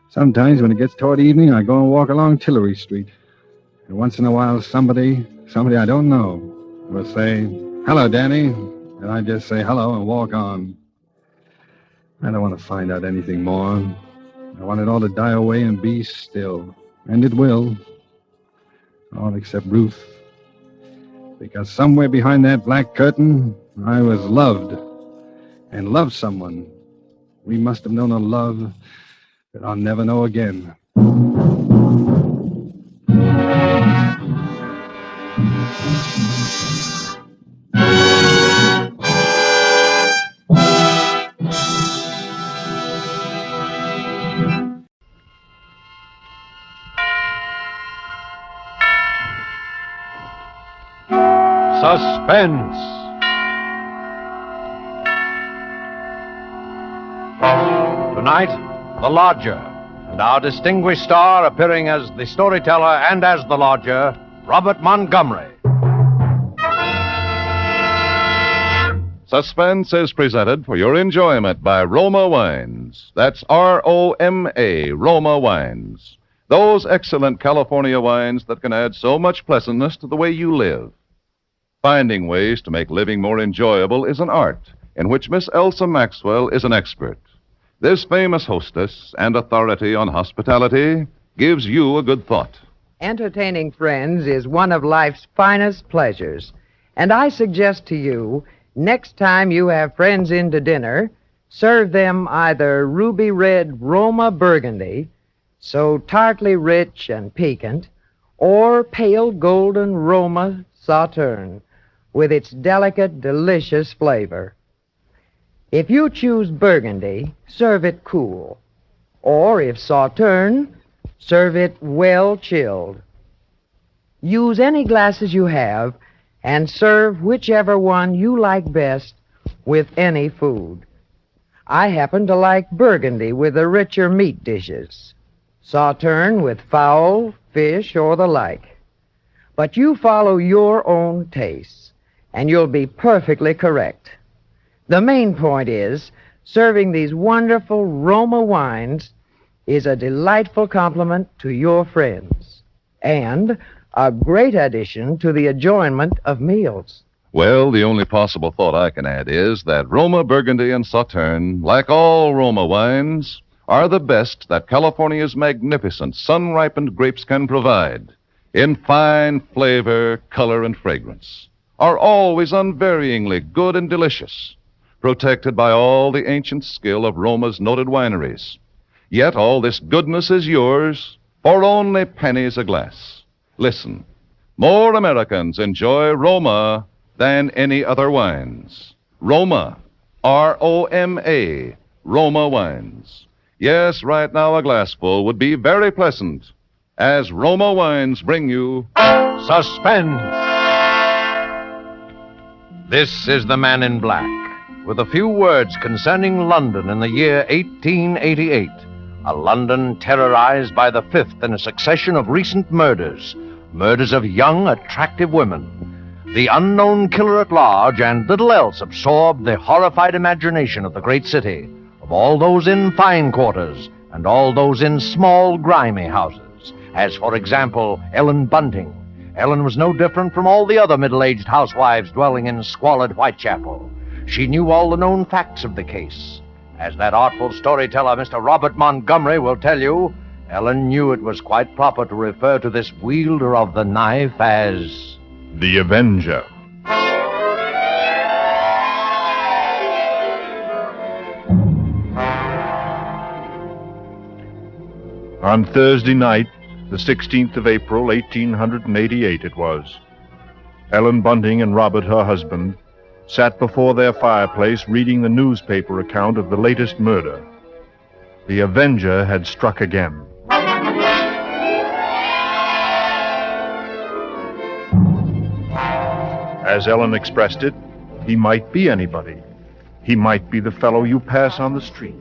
Sometimes when it gets toward evening, I go and walk along Tillery Street. And once in a while, somebody I don't know will say, "Hello, Danny." And I just say hello and walk on. I don't want to find out anything more. I want it all to die away and be still. And it will. All except Ruth. Because somewhere behind that black curtain, I was loved. And loved someone. We must have known a love that I'll never know again. Suspense. Tonight, The Lodger, and our distinguished star appearing as the storyteller and as the lodger, Robert Montgomery. Suspense is presented for your enjoyment by Roma Wines. That's R-O-M-A, Roma Wines. Those excellent California wines that can add so much pleasantness to the way you live. Finding ways to make living more enjoyable is an art in which Miss Elsa Maxwell is an expert. This famous hostess and authority on hospitality gives you a good thought. Entertaining friends is one of life's finest pleasures. And I suggest to you, next time you have friends in to dinner, serve them either ruby red Roma Burgundy, so tartly rich and piquant, or pale golden Roma Sauterne, with its delicate, delicious flavor. If you choose Burgundy, serve it cool. Or if Sauterne, serve it well chilled. Use any glasses you have and serve whichever one you like best with any food. I happen to like Burgundy with the richer meat dishes, Sauterne with fowl, fish, or the like. But you follow your own tastes, and you'll be perfectly correct. The main point is, serving these wonderful Roma wines is a delightful compliment to your friends, and a great addition to the enjoyment of meals. Well, the only possible thought I can add is that Roma Burgundy and Sauterne, like all Roma wines, are the best that California's magnificent sun-ripened grapes can provide, in fine flavor, color, and fragrance, are always unvaryingly good and delicious, protected by all the ancient skill of Roma's noted wineries. Yet all this goodness is yours for only pennies a glass. Listen, more Americans enjoy Roma than any other wines. Roma, R-O-M-A, Roma wines. Yes, right now a glassful would be very pleasant, as Roma wines bring you Suspense. This is the Man in Black, with a few words concerning London in the year 1888, a London terrorized by the fifth in a succession of recent murders of young, attractive women. The unknown killer at large and little else absorbed the horrified imagination of the great city, of all those in fine quarters and all those in small, grimy houses, as, for example, Ellen Bunting. Ellen was no different from all the other middle-aged housewives dwelling in squalid Whitechapel. She knew all the known facts of the case. As that artful storyteller, Mr. Robert Montgomery, will tell you, Ellen knew it was quite proper to refer to this wielder of the knife as the Avenger. On Thursday night, the 16th of April, 1888 it was, Ellen Bunting and Robert, her husband, sat before their fireplace reading the newspaper account of the latest murder. The Avenger had struck again. As Ellen expressed it, he might be anybody. He might be the fellow you pass on the street.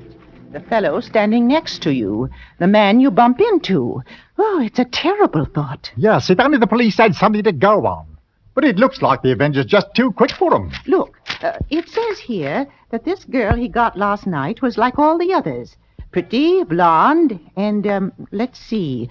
The fellow standing next to you. The man you bump into. Oh, it's a terrible thought. Yes, if only the police had something to go on. But it looks like the Avenger's just too quick for them. Look, it says here that this girl he got last night was like all the others. Pretty, blonde, and, let's see,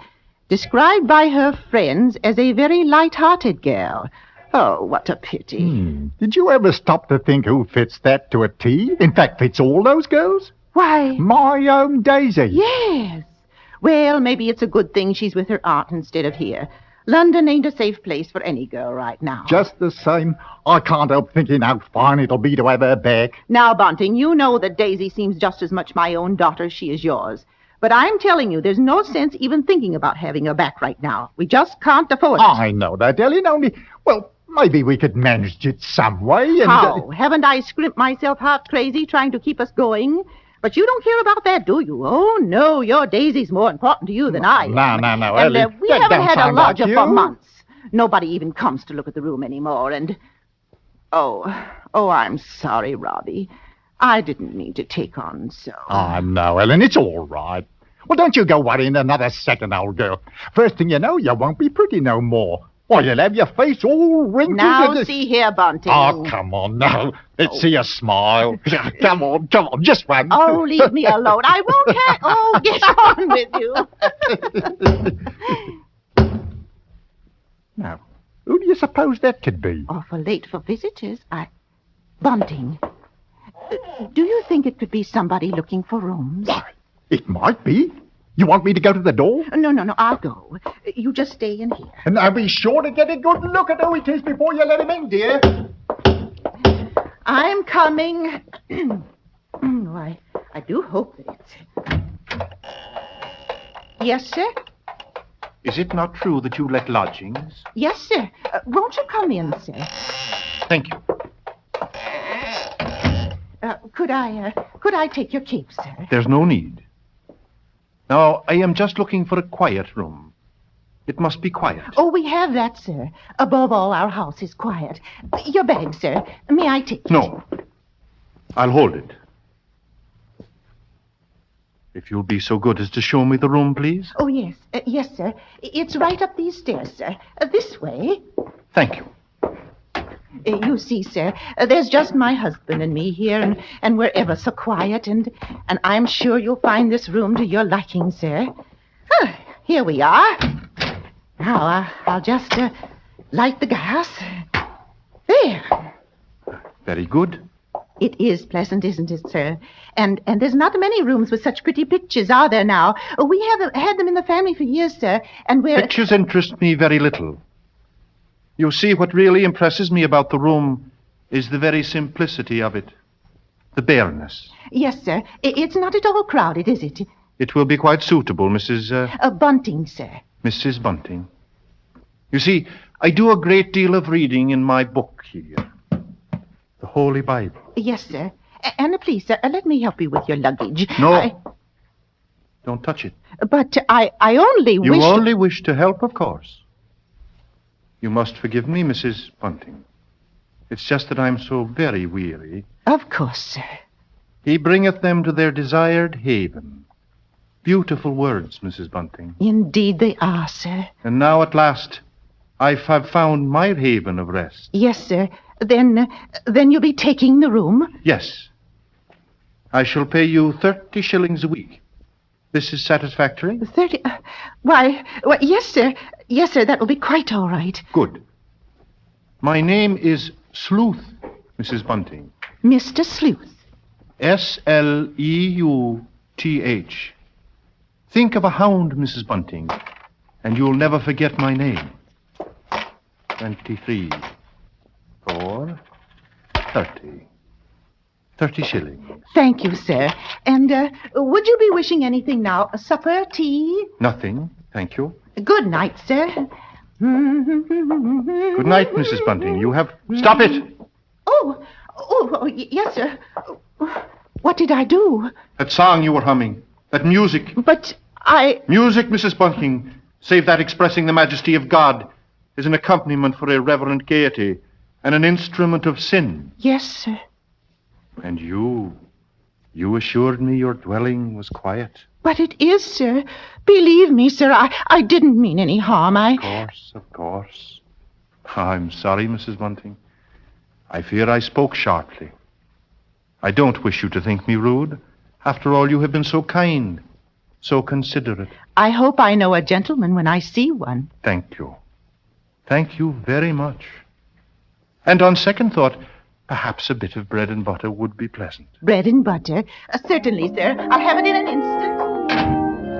described by her friends as a very light-hearted girl. Oh, what a pity. Did you ever stop to think who fits that to a T? In fact, fits all those girls? Why? My own Daisy. Yes. Well, maybe it's a good thing she's with her aunt instead of here. London ain't a safe place for any girl right now. Just the same, I can't help thinking how fine it'll be to have her back. Now, Bunting, you know that Daisy seems just as much my own daughter as she is yours. But I'm telling you, there's no sense even thinking about having her back right now. We just can't afford it. I know that, Ellen, only, well, maybe we could manage it some way. And, How? Haven't I scrimped myself half crazy trying to keep us going? But you don't care about that, do you? Oh, no, your Daisy's more important to you than I am. No, And Ellie, we that haven't don't had a sound like lodger you. for months. Nobody even comes to look at the room anymore, and... Oh, I'm sorry, Robbie. I didn't mean to take on so. Oh, no, Ellen, it's all right. Well, don't you go worrying another second, old girl. First thing you know, you won't be pretty no more. Why, you'll have your face all wrinkled. Now, and... see here, Bunting. Oh, come on, now. Let's see you smile. Come on, just one. Oh, leave me alone. I won't have... Oh, get on with you. Now, who do you suppose that could be? Awful late for visitors. Bunting, do you think it could be somebody looking for rooms? Why, it might be. You want me to go to the door? No, I'll go. You just stay in here. And I'll be sure to get a good look at who it is before you let him in, dear. I'm coming. Why, I do hope that it's... Yes, sir? Is it not true that you let lodgings? Yes, sir. Won't you come in, sir? Thank you. Could I take your cape, sir? There's no need. Now, I am just looking for a quiet room. It must be quiet. Oh, we have that, sir. Above all, our house is quiet. Your bag, sir. May I take it? No. I'll hold it. If you'll be so good as to show me the room, please. Oh, yes. Yes, sir. It's right up these stairs, sir. This way. Thank you. You see, sir, there's just my husband and me here, and we're ever so quiet, and I'm sure you'll find this room to your liking, sir. Here we are. Now, I'll just light the gas. There. Very good. It is pleasant, isn't it, sir? And there's not many rooms with such pretty pictures, are there now? We have had them in the family for years, sir, and we're... Pictures interest me very little. You see, what really impresses me about the room is the very simplicity of it. The bareness. Yes, sir. It's not at all crowded, is it? It will be quite suitable, Mrs. Bunting, sir. Mrs. Bunting. You see, I do a great deal of reading in my book here. The Holy Bible. Yes, sir. And please, sir, let me help you with your luggage. No. Don't touch it. But I only wish... You only wish to help, of course. You must forgive me, Mrs. Bunting. It's just that I'm so very weary. Of course, sir. He bringeth them to their desired haven. Beautiful words, Mrs. Bunting. Indeed they are, sir. And now, at last, I have found my haven of rest. Yes, sir. Then you'll be taking the room? Yes. I shall pay you 30 shillings a week. This is satisfactory? 30? Why, yes, sir. Yes, sir, that will be quite all right. Good. My name is Sleuth, Mrs. Bunting. Mr. Sleuth. Sleuth. Think of a hound, Mrs. Bunting, and you'll never forget my name. 23. 4. 30. 30 shillings. Thank you, sir. And would you be wishing anything now? Supper, tea? Nothing, thank you. Good night, sir. Good night, Mrs. Bunting. You have... Stop it! Oh, yes, sir. What did I do? That song you were humming. That music. But Music, Mrs. Bunting, save that expressing the majesty of God, is an accompaniment for irreverent gaiety and an instrument of sin. Yes, sir. And you assured me your dwelling was quiet. But it is, sir. Believe me, sir, I didn't mean any harm. Of course. I'm sorry, Mrs. Bunting. I fear I spoke sharply. I don't wish you to think me rude. After all, you have been so kind, so considerate. I hope I know a gentleman when I see one. Thank you. Thank you very much. And on second thought, perhaps a bit of bread and butter would be pleasant. Bread and butter? Certainly, sir. I'll have it in an instant.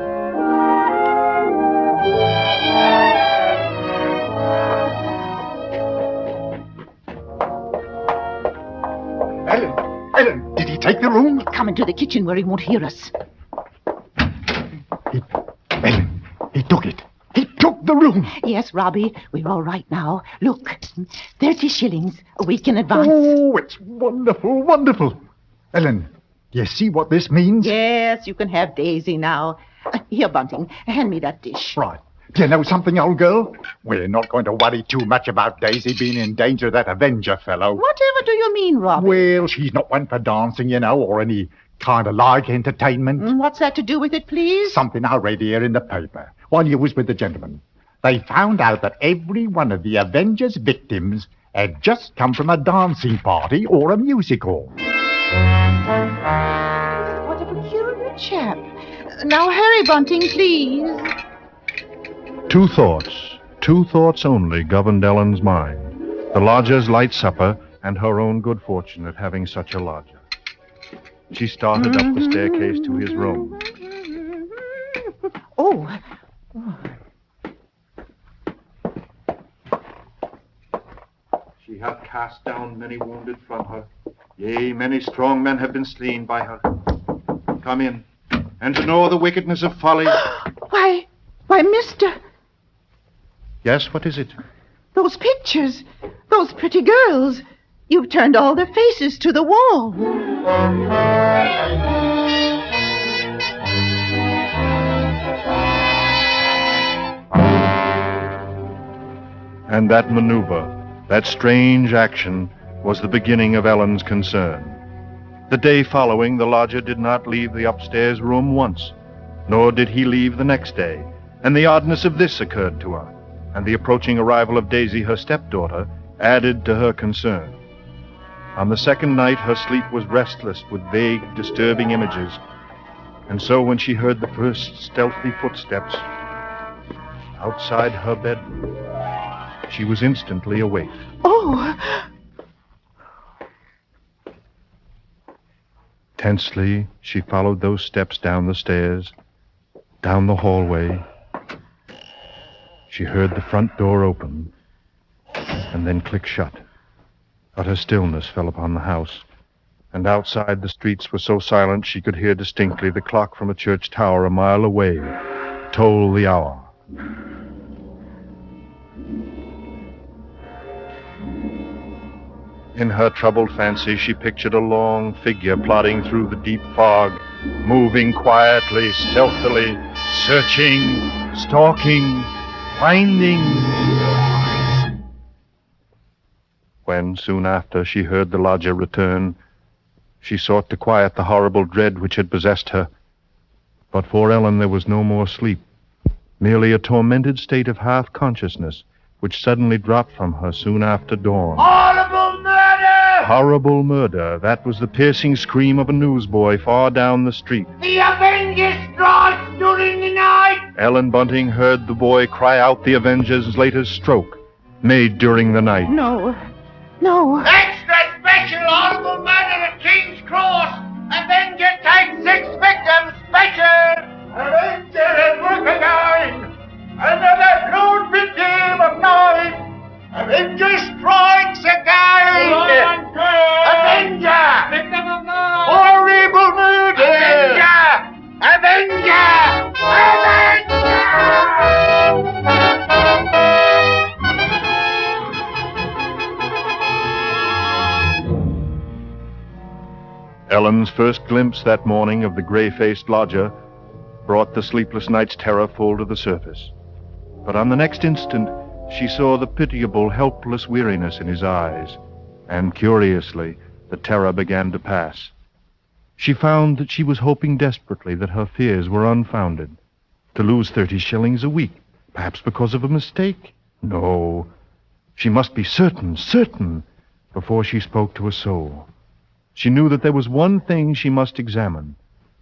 Ellen, did he take the room? Come into the kitchen where he won't hear us. Ellen, he took it. He took the room. Yes, Robbie, we're all right now. Look, 30 shillings a week in advance. Oh, it's wonderful, wonderful. Ellen, do you see what this means? Yes, you can have Daisy now. Here, Bunting, hand me that dish. Right. Do you know something, old girl? We're not going to worry too much about Daisy being in danger of that Avenger fellow. Whatever do you mean, Robbie? Well, she's not one for dancing, you know, or any kind of like entertainment. What's that to do with it, please? Something I read here in the paper while you was with the gentleman. They found out that every one of the Avengers' victims had just come from a dancing party or a music hall. What a peculiar chap. Now hurry, Bunting, please. Two thoughts only governed Ellen's mind. The lodger's light supper and her own good fortune at having such a lodger. She started up the staircase to his room. Oh. She hath cast down many wounded from her. Yea, many strong men have been slain by her. Come in, and to know the wickedness of folly. Why, mister, Yes, what is it? those pictures, those pretty girls. You've turned all their faces to the wall. And that maneuver, that strange action, was the beginning of Ellen's concern. The day following, the lodger did not leave the upstairs room once, nor did he leave the next day, and the oddness of this occurred to her, and the approaching arrival of Daisy, her stepdaughter, added to her concern. On the second night, her sleep was restless with vague, disturbing images, and so when she heard the first stealthy footsteps outside her bedroom, she was instantly awake. Oh! Tensely, she followed those steps down the stairs, down the hallway. She heard the front door open and then click shut. Utter stillness fell upon the house, and outside the streets were so silent she could hear distinctly the clock from a church tower a mile away toll the hour. In her troubled fancy, she pictured a long figure plodding through the deep fog, moving quietly, stealthily, searching, stalking, finding. When, soon after, she heard the lodger return, she sought to quiet the horrible dread which had possessed her. But for Ellen there was no more sleep, merely a tormented state of half-consciousness, which suddenly dropped from her soon after dawn. Horrible murder! Horrible murder. That was the piercing scream of a newsboy far down the street. The Avengers strike during the night! Ellen Bunting heard the boy cry out the Avengers' latest stroke, made during the night. No. No. Extra special horrible murder at King's Cross! Avenger takes 6 victims special! Avenger at work again! Another crude victim of night! Avenger strikes again! Avenger! Victim of night! Horrible murder! Avenger! Ellen's first glimpse that morning of the gray-faced lodger brought the sleepless night's terror full to the surface. But on the next instant, she saw the pitiable, helpless weariness in his eyes, and curiously, the terror began to pass. She found that she was hoping desperately that her fears were unfounded. To lose 30 shillings a week, perhaps because of a mistake? No. She must be certain, before she spoke to a soul. She knew that there was one thing she must examine,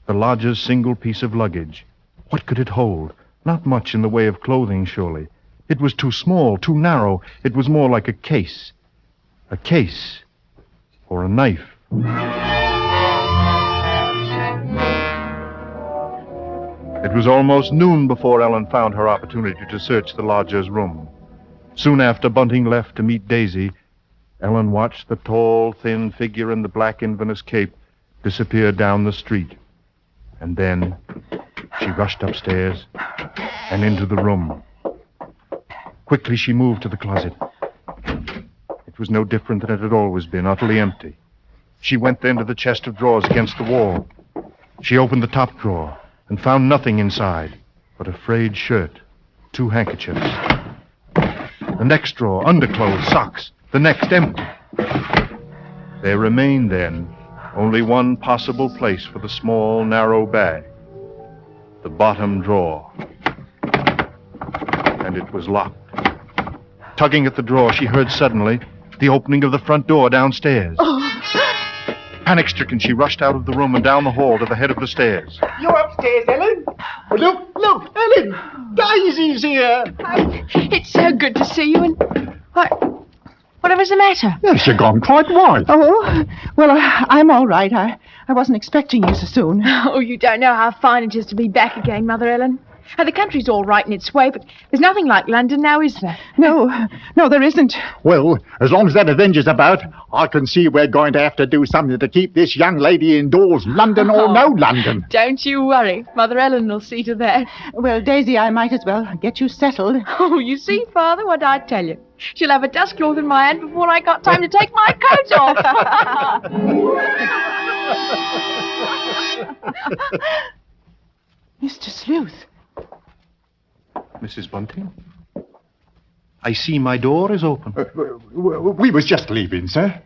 the lodger's single piece of luggage. What could it hold? Not much in the way of clothing, surely. It was too small, too narrow. It was more like a case. A case for a knife. It was almost noon before Ellen found her opportunity to search the lodger's room. Soon after Bunting left to meet Daisy, Ellen watched the tall, thin figure in the black Inverness cape disappear down the street. And then she rushed upstairs and into the room. Quickly she moved to the closet. It was no different than it had always been, utterly empty. She went then to the chest of drawers against the wall. She opened the top drawer and found nothing inside but a frayed shirt, 2 handkerchiefs. The next drawer, underclothes, socks. The next empty. There remained, then, only one possible place for the small, narrow bag. The bottom drawer. And it was locked. Tugging at the drawer, she heard suddenly the opening of the front door downstairs. Panic-stricken, she rushed out of the room and down the hall to the head of the stairs. You're upstairs, Ellen? Look, Ellen! Daisy's here! It's so good to see you, and... Whatever's the matter? Yes, you've gone quite white. Oh, well, I'm all right. I wasn't expecting you so soon. Oh, you don't know how fine it is to be back again, Mother Ellen. The country's all right in its way, but there's nothing like London now, is there? No, there isn't. Well, as long as that Avenger's about, I can see we're going to have to do something to keep this young lady indoors, London or no London. Don't you worry. Mother Ellen will see to that. Well, Daisy, I might as well get you settled. Oh, you see, Father, what I tell you. She'll have a dust cloth in my hand before I got time to take my coat off. Mr. Sleuth. Mrs. Bunting? I see my door is open. We was just leaving, sir.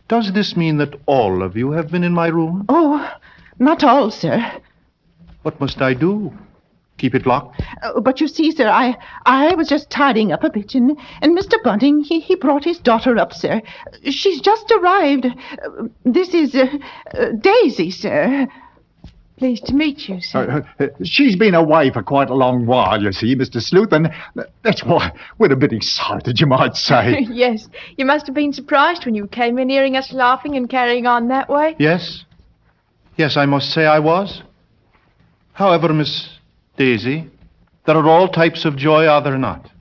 Does this mean that all of you have been in my room? Oh, not all, sir. What must I do? Keep it locked? But you see, sir, I was just tidying up a bit, and Mr. Bunting, he brought his daughter up, sir. She's just arrived. This is Daisy, sir. Pleased to meet you, sir. She's been away for quite a long while, you see, Mr. Sleuth, and that's why we're a bit excited, you might say. Yes, you must have been surprised when you came in hearing us laughing and carrying on that way. Yes, I must say I was. However, Miss Daisy, there are all types of joy, are there not?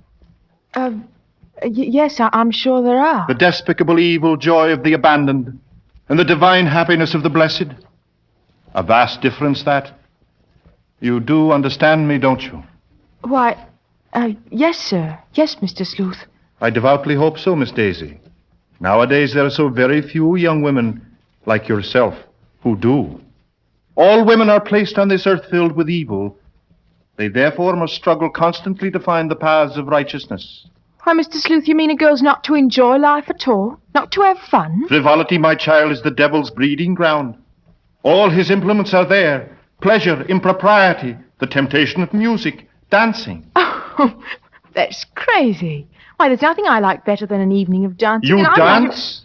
Yes, I'm sure there are. The despicable evil joy of the abandoned, and the divine happiness of the blessed. A vast difference, that. You do understand me, don't you? Why, yes, sir. Yes, Mr. Sleuth. I devoutly hope so, Miss Daisy. Nowadays, there are so very few young women like yourself who do. All women are placed on this earth filled with evil. They therefore must struggle constantly to find the paths of righteousness. Why, Mr. Sleuth, you mean a girl's not to enjoy life at all? Not to have fun? Frivolity, my child, is the devil's breeding ground. All his implements are there. Pleasure, impropriety, the temptation of music, dancing. Oh, that's crazy. Why, there's nothing I like better than an evening of dancing. You and I dance?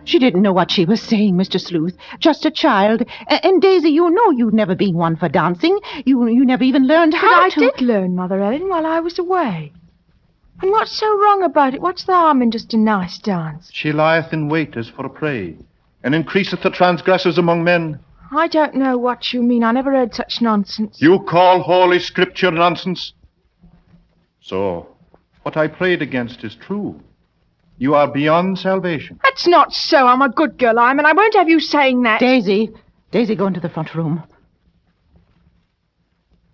She didn't know what she was saying, Mr. Sleuth. Just a child. And Daisy, you know you've never been one for dancing. You never even learned how to. But I did learn, Mother Ellen, while I was away. And what's so wrong about it? What's the harm in just a nice dance? She lieth in wait as for a prey, and increaseth the transgressors among men. I don't know what you mean. I never heard such nonsense. You call Holy Scripture nonsense? So, what I prayed against is true. You are beyond salvation. That's not so. I'm a good girl, and I won't have you saying that. Daisy, go into the front room.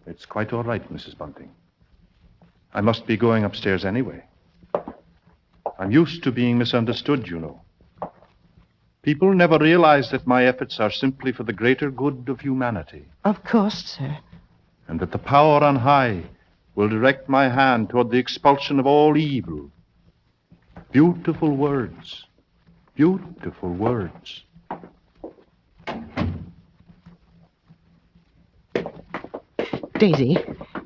It's quite all right, Mrs. Bunting. I must be going upstairs anyway. I'm used to being misunderstood, you know. People never realize that my efforts are simply for the greater good of humanity, Of course, sir. and that the power on high will direct my hand toward the expulsion of all evil. Beautiful words. Beautiful words. Daisy,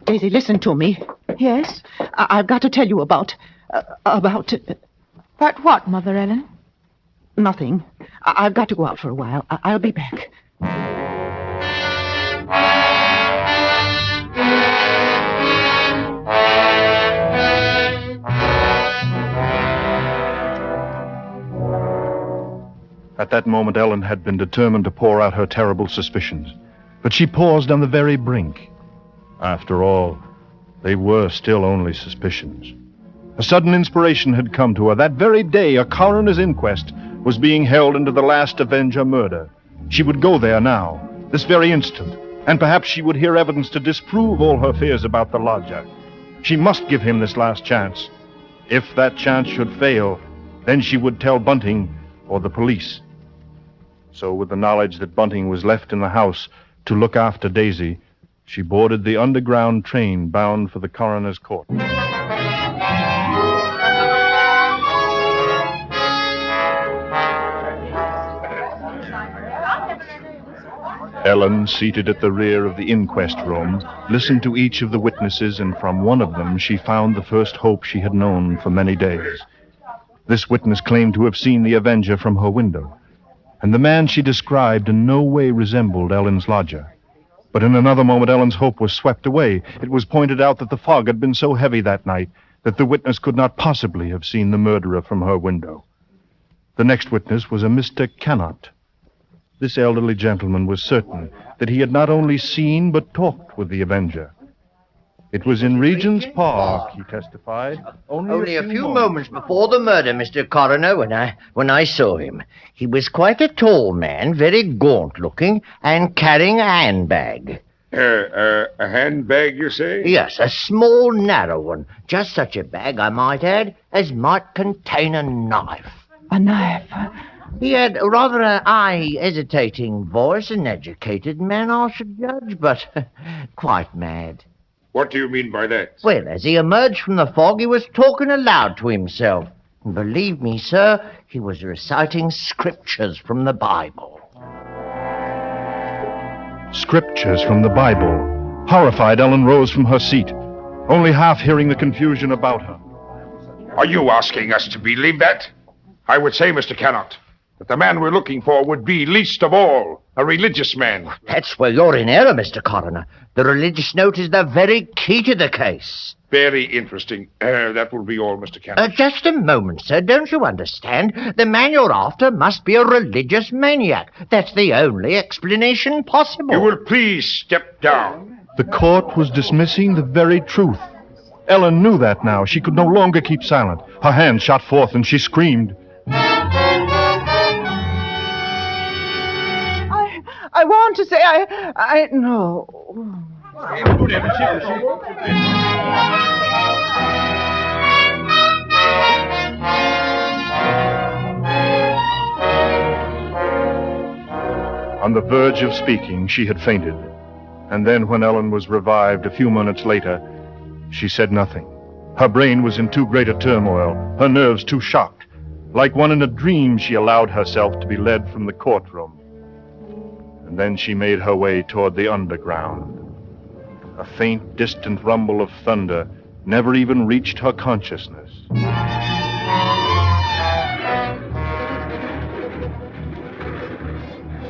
listen to me. Yes? I've got to tell you about... About what, Mother Ellen? Nothing. I've got to go out for a while. I'll be back. At that moment, Ellen had been determined to pour out her terrible suspicions. But she paused on the very brink. After all, they were still only suspicions. A sudden inspiration had come to her. That very day, a coroner's inquest was being held into the last Avenger murder. She would go there now, this very instant, and perhaps she would hear evidence to disprove all her fears about the lodger. She must give him this last chance. If that chance should fail, then she would tell Bunting or the police. So, with the knowledge that Bunting was left in the house to look after Daisy, she boarded the underground train bound for the coroner's court. Ellen, seated at the rear of the inquest room, listened to each of the witnesses, and from one of them she found the first hope she had known for many days. This witness claimed to have seen the Avenger from her window, and the man she described in no way resembled Ellen's lodger. But in another moment, Ellen's hope was swept away. It was pointed out that the fog had been so heavy that night that the witness could not possibly have seen the murderer from her window. The next witness was a Mr. Cannot. This elderly gentleman was certain that he had not only seen but talked with the Avenger. It was in Regent's Park, he testified. Only a few moments before the murder, Mr. Coroner, when I saw him. He was quite a tall man, very gaunt-looking, and carrying a handbag. A handbag, you say? Yes, a small, narrow one. Just such a bag, I might add, as might contain a knife. A knife? He had rather an hesitating voice, an educated man, I should judge, but quite mad. What do you mean by that? Well, as he emerged from the fog, he was talking aloud to himself. And believe me, sir, he was reciting scriptures from the Bible. Scriptures from the Bible. Horrified, Ellen rose from her seat, only half hearing the confusion about her. Are you asking us to believe that? I would say, Mr. Cannot, that the man we're looking for would be, least of all, a religious man. That's where you're in error, Mr. Coroner. The religious note is the very key to the case. Very interesting. That will be all, Mr. Cannot. Just a moment, sir. Don't you understand? The man you're after must be a religious maniac. That's the only explanation possible. You will please step down. The court was dismissing the very truth. Ellen knew that now. She could no longer keep silent. Her hand shot forth and she screamed. I want to say I no. On the verge of speaking, she had fainted. And then when Ellen was revived a few minutes later, she said nothing. Her brain was in too great a turmoil, her nerves too shocked. Like one in a dream, she allowed herself to be led from the courtroom. And then she made her way toward the underground. A faint, distant rumble of thunder never even reached her consciousness.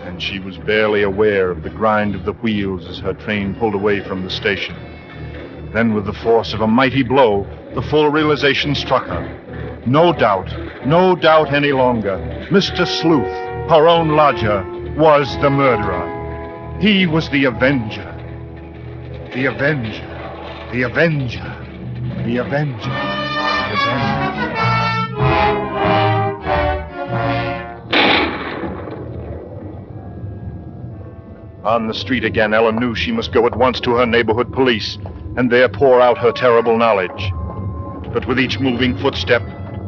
And she was barely aware of the grind of the wheels as her train pulled away from the station. Then, with the force of a mighty blow, the full realization struck her. No doubt any longer. Mr. Sleuth, her own lodger, was the murderer. He was the avenger. The avenger. The avenger. The avenger. The avenger. On the street again, Ellen knew she must go at once to her neighborhood police and there pour out her terrible knowledge. But with each moving footstep,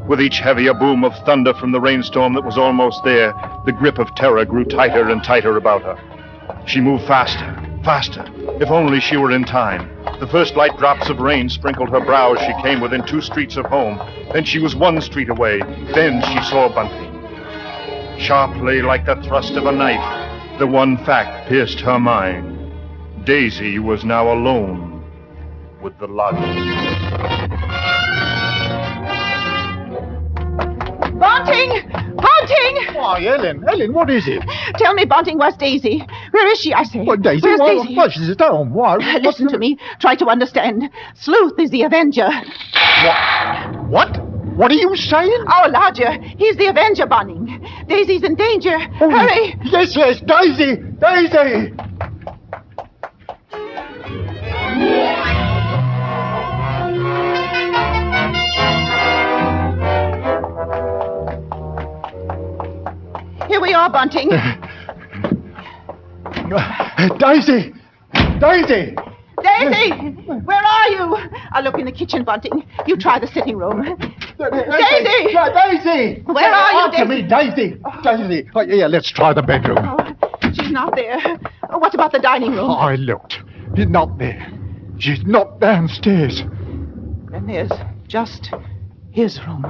with each heavier boom of thunder from the rainstorm that was almost there, the grip of terror grew tighter and tighter about her. She moved faster. If only she were in time. The first light drops of rain sprinkled her brow as she came within 2 streets of home. Then she was 1 street away. Then she saw Bunting. Sharply, like the thrust of a knife, the one fact pierced her mind. Daisy was now alone with the lodger. Bunting! Bunting! Why, Ellen, what is it? Tell me, Bunting, where's Daisy? Where is she, I say? What, Daisy? Where's Daisy? Why, she's at home. Why? Listen to me. Try to understand. Sleuth is the avenger. What? What are you saying? Our lodger. He's the avenger, Bunting. Daisy's in danger. Oh, Hurry! Yes, Daisy! Daisy! Here we are, Bunting. Daisy! Daisy! Daisy! Where are you? I'll look in the kitchen, Bunting. You try the sitting room. Daisy! Daisy! Where are you, Answer me, Daisy! Daisy! Oh, yeah, let's try the bedroom. Oh, she's not there. Oh, what about the dining room? I looked. She's not there. She's not downstairs. Then there's just his room.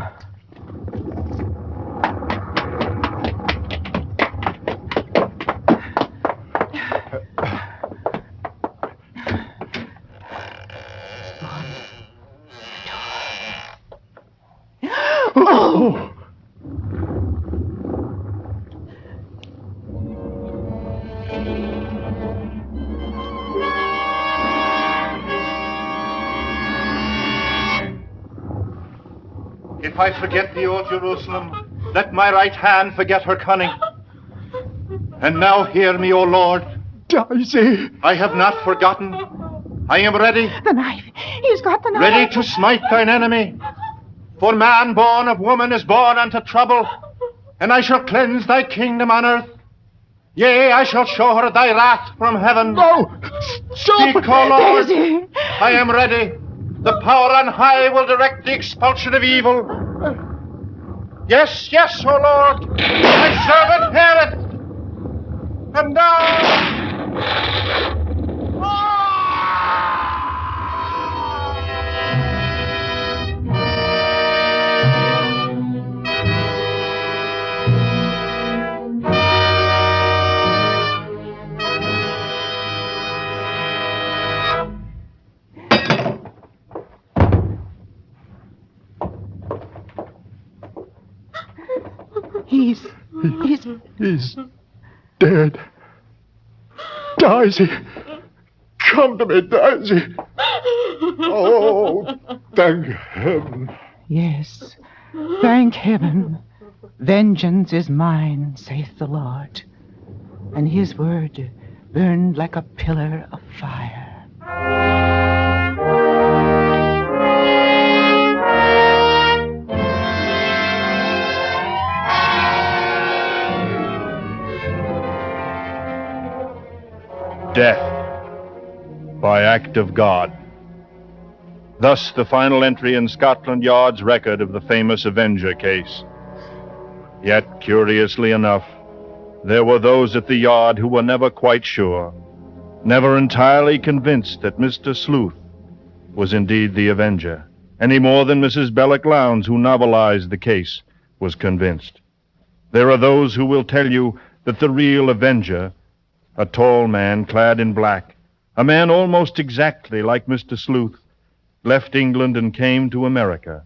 Oh. If I forget the old Jerusalem, let my right hand forget her cunning. And now hear me, O Lord. Daisy! I have not forgotten. I am ready. The knife. He's got the knife. Ready to smite thine enemy. For man born of woman is born unto trouble, and I shall cleanse thy kingdom on earth. Yea, I shall show her thy wrath from heaven. No! Stop! Speak, O Lord. Daisy. I am ready. The power on high will direct the expulsion of evil. Yes, O Lord. Thy servant heareth. And now... He's dead. Daisy! Come to me, Daisy! Oh, thank heaven. Yes, thank heaven. Vengeance is mine, saith the Lord. And his word burned like a pillar of fire. Death by act of God. Thus the final entry in Scotland Yard's record of the famous Avenger case. Yet, curiously enough, there were those at the Yard who were never quite sure, never entirely convinced that Mr. Sleuth was indeed the Avenger, any more than Mrs. Bellac Lowndes, who novelized the case, was convinced. There are those who will tell you that the real Avenger, a tall man clad in black, a man almost exactly like Mr. Sleuth, left England and came to America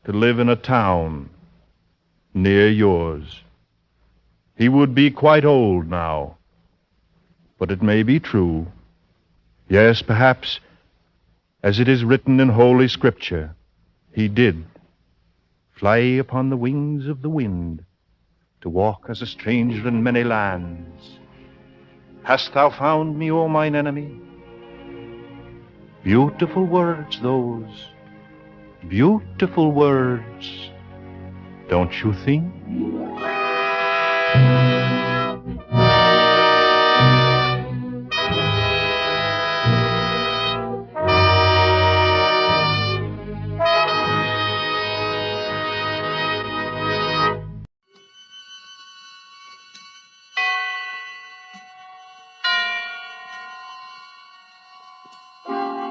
to live in a town near yours. He would be quite old now, but it may be true. Yes, perhaps, as it is written in Holy Scripture, he did fly upon the wings of the wind to walk as a stranger in many lands. Hast thou found me, O mine enemy? Beautiful words, those. Beautiful words. Don't you think?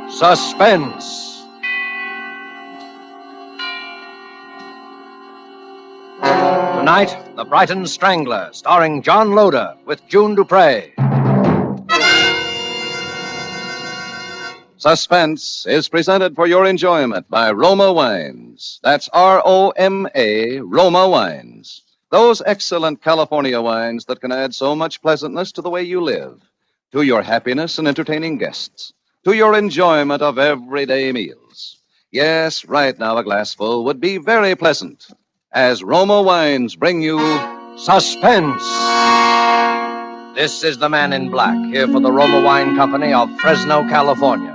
Suspense. Tonight, The Brighton Strangler, starring John Loder with June Dupre. Suspense is presented for your enjoyment by Roma Wines. That's R-O-M-A, Roma Wines. Those excellent California wines that can add so much pleasantness to the way you live, to your happiness in entertaining guests, to your enjoyment of everyday meals. Yes, right now a glassful would be very pleasant, as Roma Wines bring you Suspense. This is the Man in Black, here for the Roma Wine Company of Fresno, California,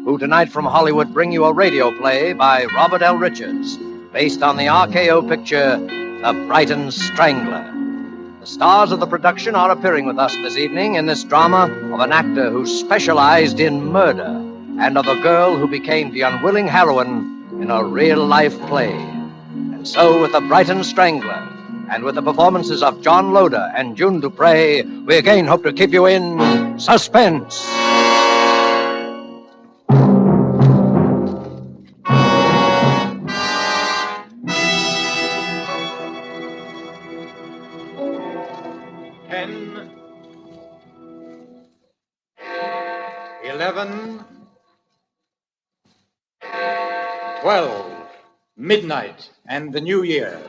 who tonight from Hollywood bring you a radio play by Robert L. Richards, based on the RKO picture, The Brighton Strangler. The stars of the production are appearing with us this evening in this drama of an actor who specialized in murder and of a girl who became the unwilling heroine in a real-life play. And so, with The Brighton Strangler, and with the performances of John Loder and June Dupre, we again hope to keep you in suspense. Midnight and the New Year.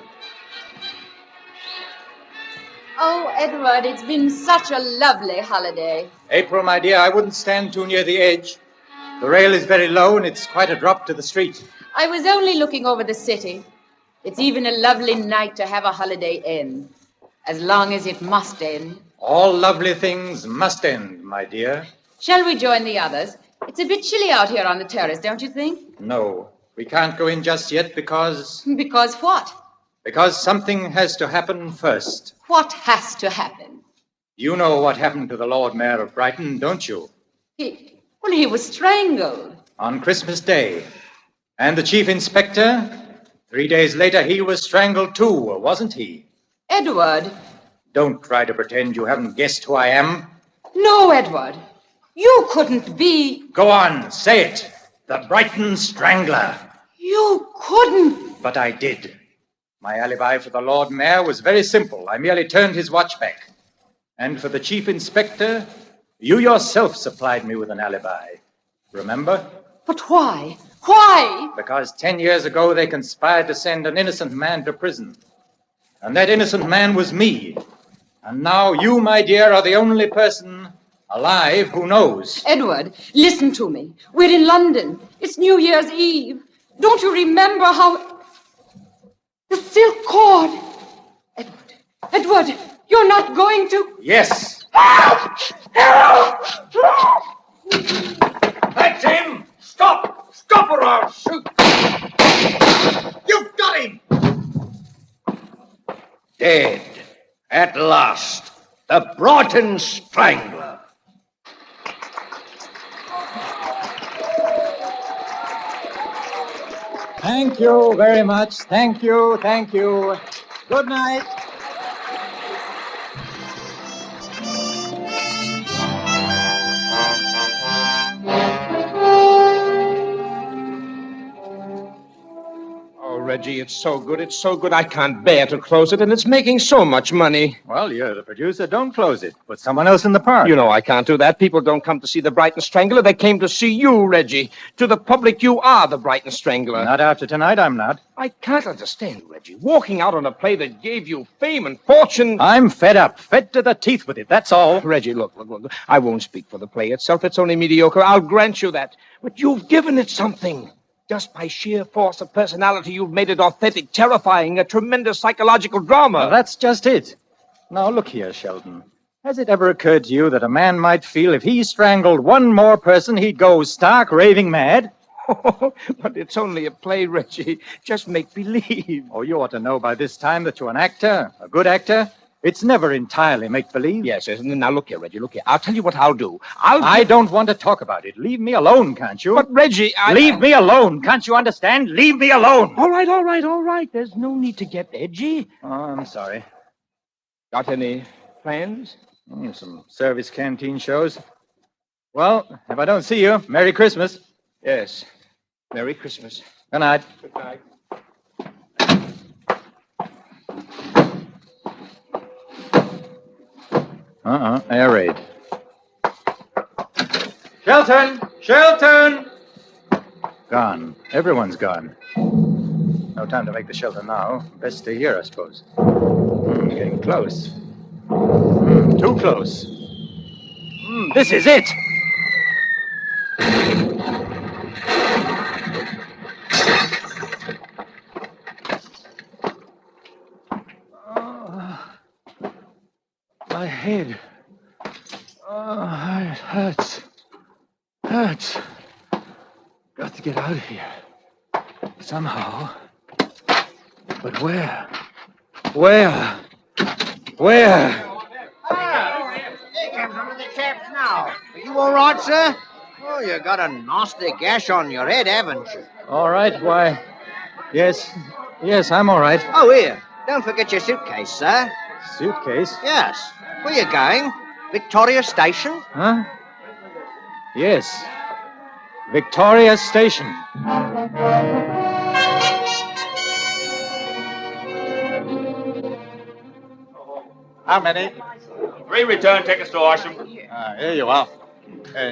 Oh, Edward, it's been such a lovely holiday. April, my dear, I wouldn't stand too near the edge. The rail is very low and it's quite a drop to the street. I was only looking over the city. It's even a lovely night to have a holiday in, as long as it must end. All lovely things must end, my dear. Shall we join the others? It's a bit chilly out here on the terrace, don't you think? No, we can't go in just yet because... Because what? Because something has to happen first. What has to happen? You know what happened to the Lord Mayor of Brighton, don't you? He was strangled. On Christmas Day. And the chief inspector, 3 days later, he was strangled too, wasn't he? Edward. Don't try to pretend you haven't guessed who I am. No, Edward. You couldn't be... Go on, say it. The Brighton Strangler. You couldn't. But I did. My alibi for the Lord Mayor was very simple. I merely turned his watch back. And for the chief inspector, you yourself supplied me with an alibi. Remember? But why? Why? Because 10 years ago they conspired to send an innocent man to prison. And that innocent man was me. And now you, my dear, are the only person alive who knows. Edward, listen to me. We're in London. It's New Year's Eve. Don't you remember how... The silk cord. Edward, you're not going to... Yes. That's him! Stop! Stop or I'll shoot! You've got him! Dead. At last. The Brighton Strangler. Thank you very much. Thank you. Thank you. Good night. Reggie. It's so good. It's so good. I can't bear to close it, and it's making so much money. Well, you're the producer. Don't close it. Put someone else in the part. You know I can't do that. People don't come to see the Brighton Strangler. They came to see you, Reggie. To the public, you are the Brighton Strangler. Not after tonight, I'm not. I can't understand, Reggie. Walking out on a play that gave you fame and fortune. I'm fed up. Fed to the teeth with it. That's all. Reggie, look. I won't speak for the play itself. It's only mediocre. I'll grant you that. But you've given it something. Just by sheer force of personality, you've made it authentic, terrifying, a tremendous psychological drama. Well, that's just it. Now, look here, Sheldon. Has it ever occurred to you that a man might feel if he strangled one more person, he'd go stark raving mad? But it's only a play, Reggie. Just make believe. Oh, you ought to know by this time that you're an actor, a good actor. It's never entirely make-believe. Yes. Now, look here, Reggie, look here. I'll tell you what I'll do. I don't want to talk about it. Leave me alone, can't you? But, Reggie, Leave me alone. Can't you understand? Leave me alone. All right. There's no need to get edgy. Oh, I'm sorry. Got any plans? Some service canteen shows. Well, if I don't see you, Merry Christmas. Yes. Merry Christmas. Good night. Good night. Air raid. Shelton! Gone. Everyone's gone. No time to make the shelter now. Best stay here, I suppose. Getting close. Too close. This is it! My head. It hurts. Got to get out of here. Somehow. But where? Where? Here comes one of the chaps now. Are you all right, sir? Oh, you got a nasty gash on your head, haven't you? All right, why? Yes, I'm all right. Oh, here. Don't forget your suitcase, sir. Suitcase? Yes. Where you going? Victoria Station? Huh? Yes. Victoria Station. How many? 3 return tickets to Horsham. Here you are.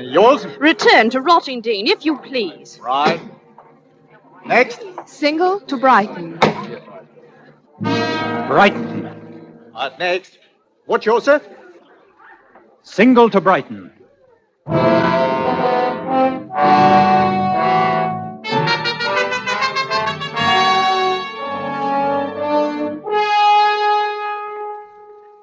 Yours? Return to Rottingdean, if you please. Right. Next? Single to Brighton. Brighton. Next. What's yours, sir? Single to Brighton.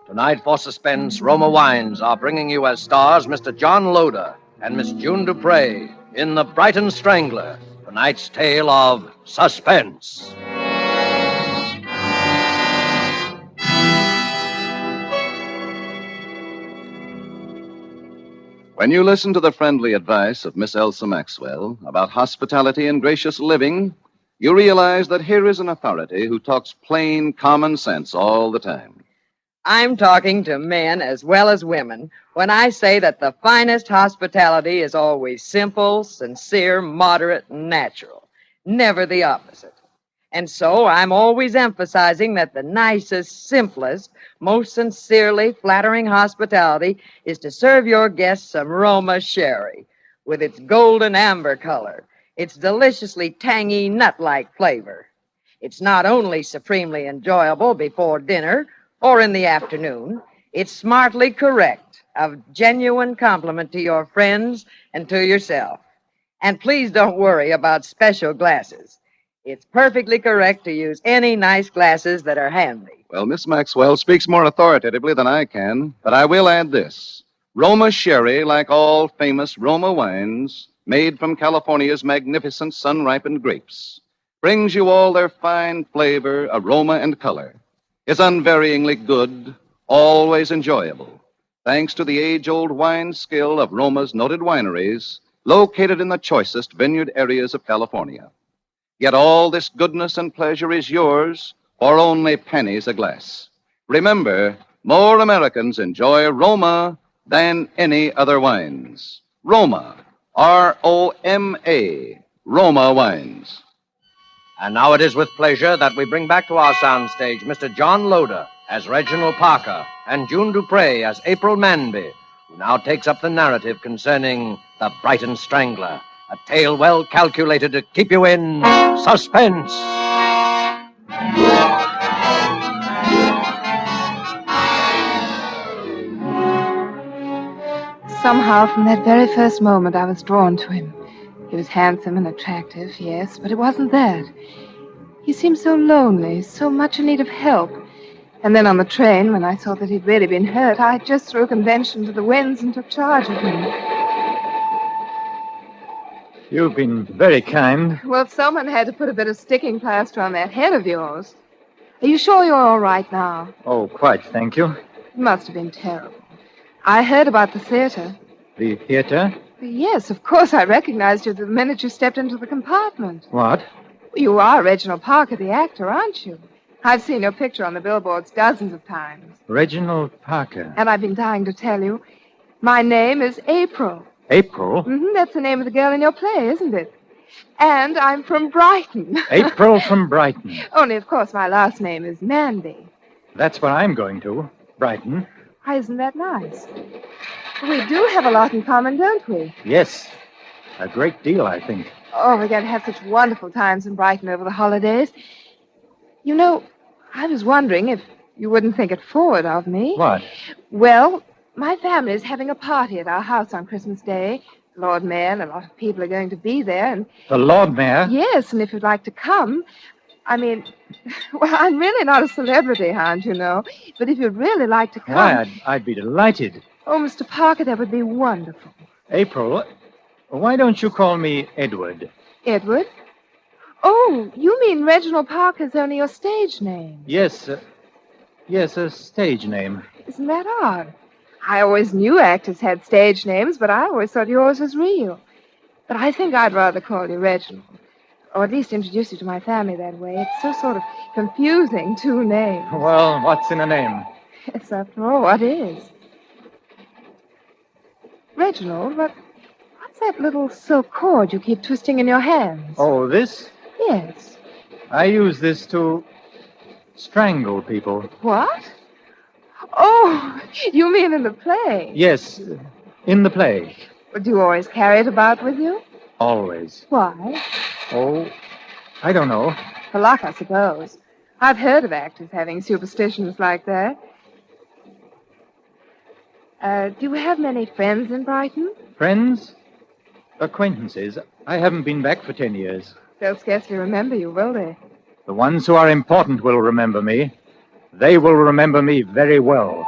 Tonight for Suspense, Roma Wines are bringing you as stars Mr. John Loder and Miss June Dupre in The Brighton Strangler, tonight's tale of suspense. When you listen to the friendly advice of Miss Elsa Maxwell about hospitality and gracious living, you realize that here is an authority who talks plain common sense all the time. I'm talking to men as well as women when I say that the finest hospitality is always simple, sincere, moderate, and natural, never the opposite. And so I'm always emphasizing that the nicest, simplest, most sincerely flattering hospitality is to serve your guests some Roma sherry with its golden amber color, its deliciously tangy nut-like flavor. It's not only supremely enjoyable before dinner or in the afternoon, it's smartly correct, a genuine compliment to your friends and to yourself. And please don't worry about special glasses. It's perfectly correct to use any nice glasses that are handy. Well, Miss Maxwell speaks more authoritatively than I can, but I will add this. Roma sherry, like all famous Roma wines, made from California's magnificent sun-ripened grapes, brings you all their fine flavor, aroma, and color. Is unvaryingly good, always enjoyable, thanks to the age-old wine skill of Roma's noted wineries, located in the choicest vineyard areas of California. Yet all this goodness and pleasure is yours for only pennies a glass. Remember, more Americans enjoy Roma than any other wines. Roma, R-O-M-A, Roma wines. And now it is with pleasure that we bring back to our soundstage Mr. John Loder as Reginald Parker and June Dupre as April Manby, who now takes up the narrative concerning the Brighton Strangler, a tale well calculated to keep you in suspense. Somehow, from that very first moment, I was drawn to him. He was handsome and attractive, yes, but it wasn't that. He seemed so lonely, so much in need of help. And then on the train, when I saw that he'd really been hurt, I just threw convention to the winds and took charge of him. You've been very kind. Well, someone had to put a bit of sticking plaster on that head of yours. Are you sure you're all right now? Oh, quite, thank you. It must have been terrible. I heard about the theater. The theater? Yes, of course I recognized you the minute you stepped into the compartment. What? You are Reginald Parker, the actor, aren't you? I've seen your picture on the billboards dozens of times. Reginald Parker. And I've been dying to tell you. My name is April. April? That's the name of the girl in your play, isn't it? And I'm from Brighton. April from Brighton. Only, of course, my last name is Manby. That's where I'm going to. Brighton. Why, isn't that nice? We do have a lot in common, don't we? Yes. A great deal, I think. Oh, we're going to have such wonderful times in Brighton over the holidays. You know, I was wondering if you wouldn't think it forward of me. What? Well, my family is having a party at our house on Christmas Day. The Lord Mayor and a lot of people are going to be there. And The Lord Mayor? yes, and if you'd like to come, I mean, well, I'm really not a celebrity, Hans, you know. But if you'd really like to come... Why, I'd be delighted. Oh, Mr. Parker, that would be wonderful. April, why don't you call me Edward? Edward? Oh, you mean Reginald Parker's only your stage name. Yes, yes, a stage name. Isn't that odd? I always knew actors had stage names, but I always thought yours was real. But I think I'd rather call you Reginald. Or at least introduce you to my family that way. It's so sort of confusing, two names. Well, what's in a name? Yes, after all, what is? Reginald, what's that little silk cord you keep twisting in your hands? Oh, this? Yes. I use this to strangle people. What? Oh, you mean in the play? Yes, in the play. Do you always carry it about with you? Always. Why? Oh, I don't know. For luck, I suppose. I've heard of actors having superstitions like that. Do you have many friends in Brighton? Friends? Acquaintances. I haven't been back for 10 years. They'll scarcely remember you, will they? The ones who are important will remember me. They will remember me very well.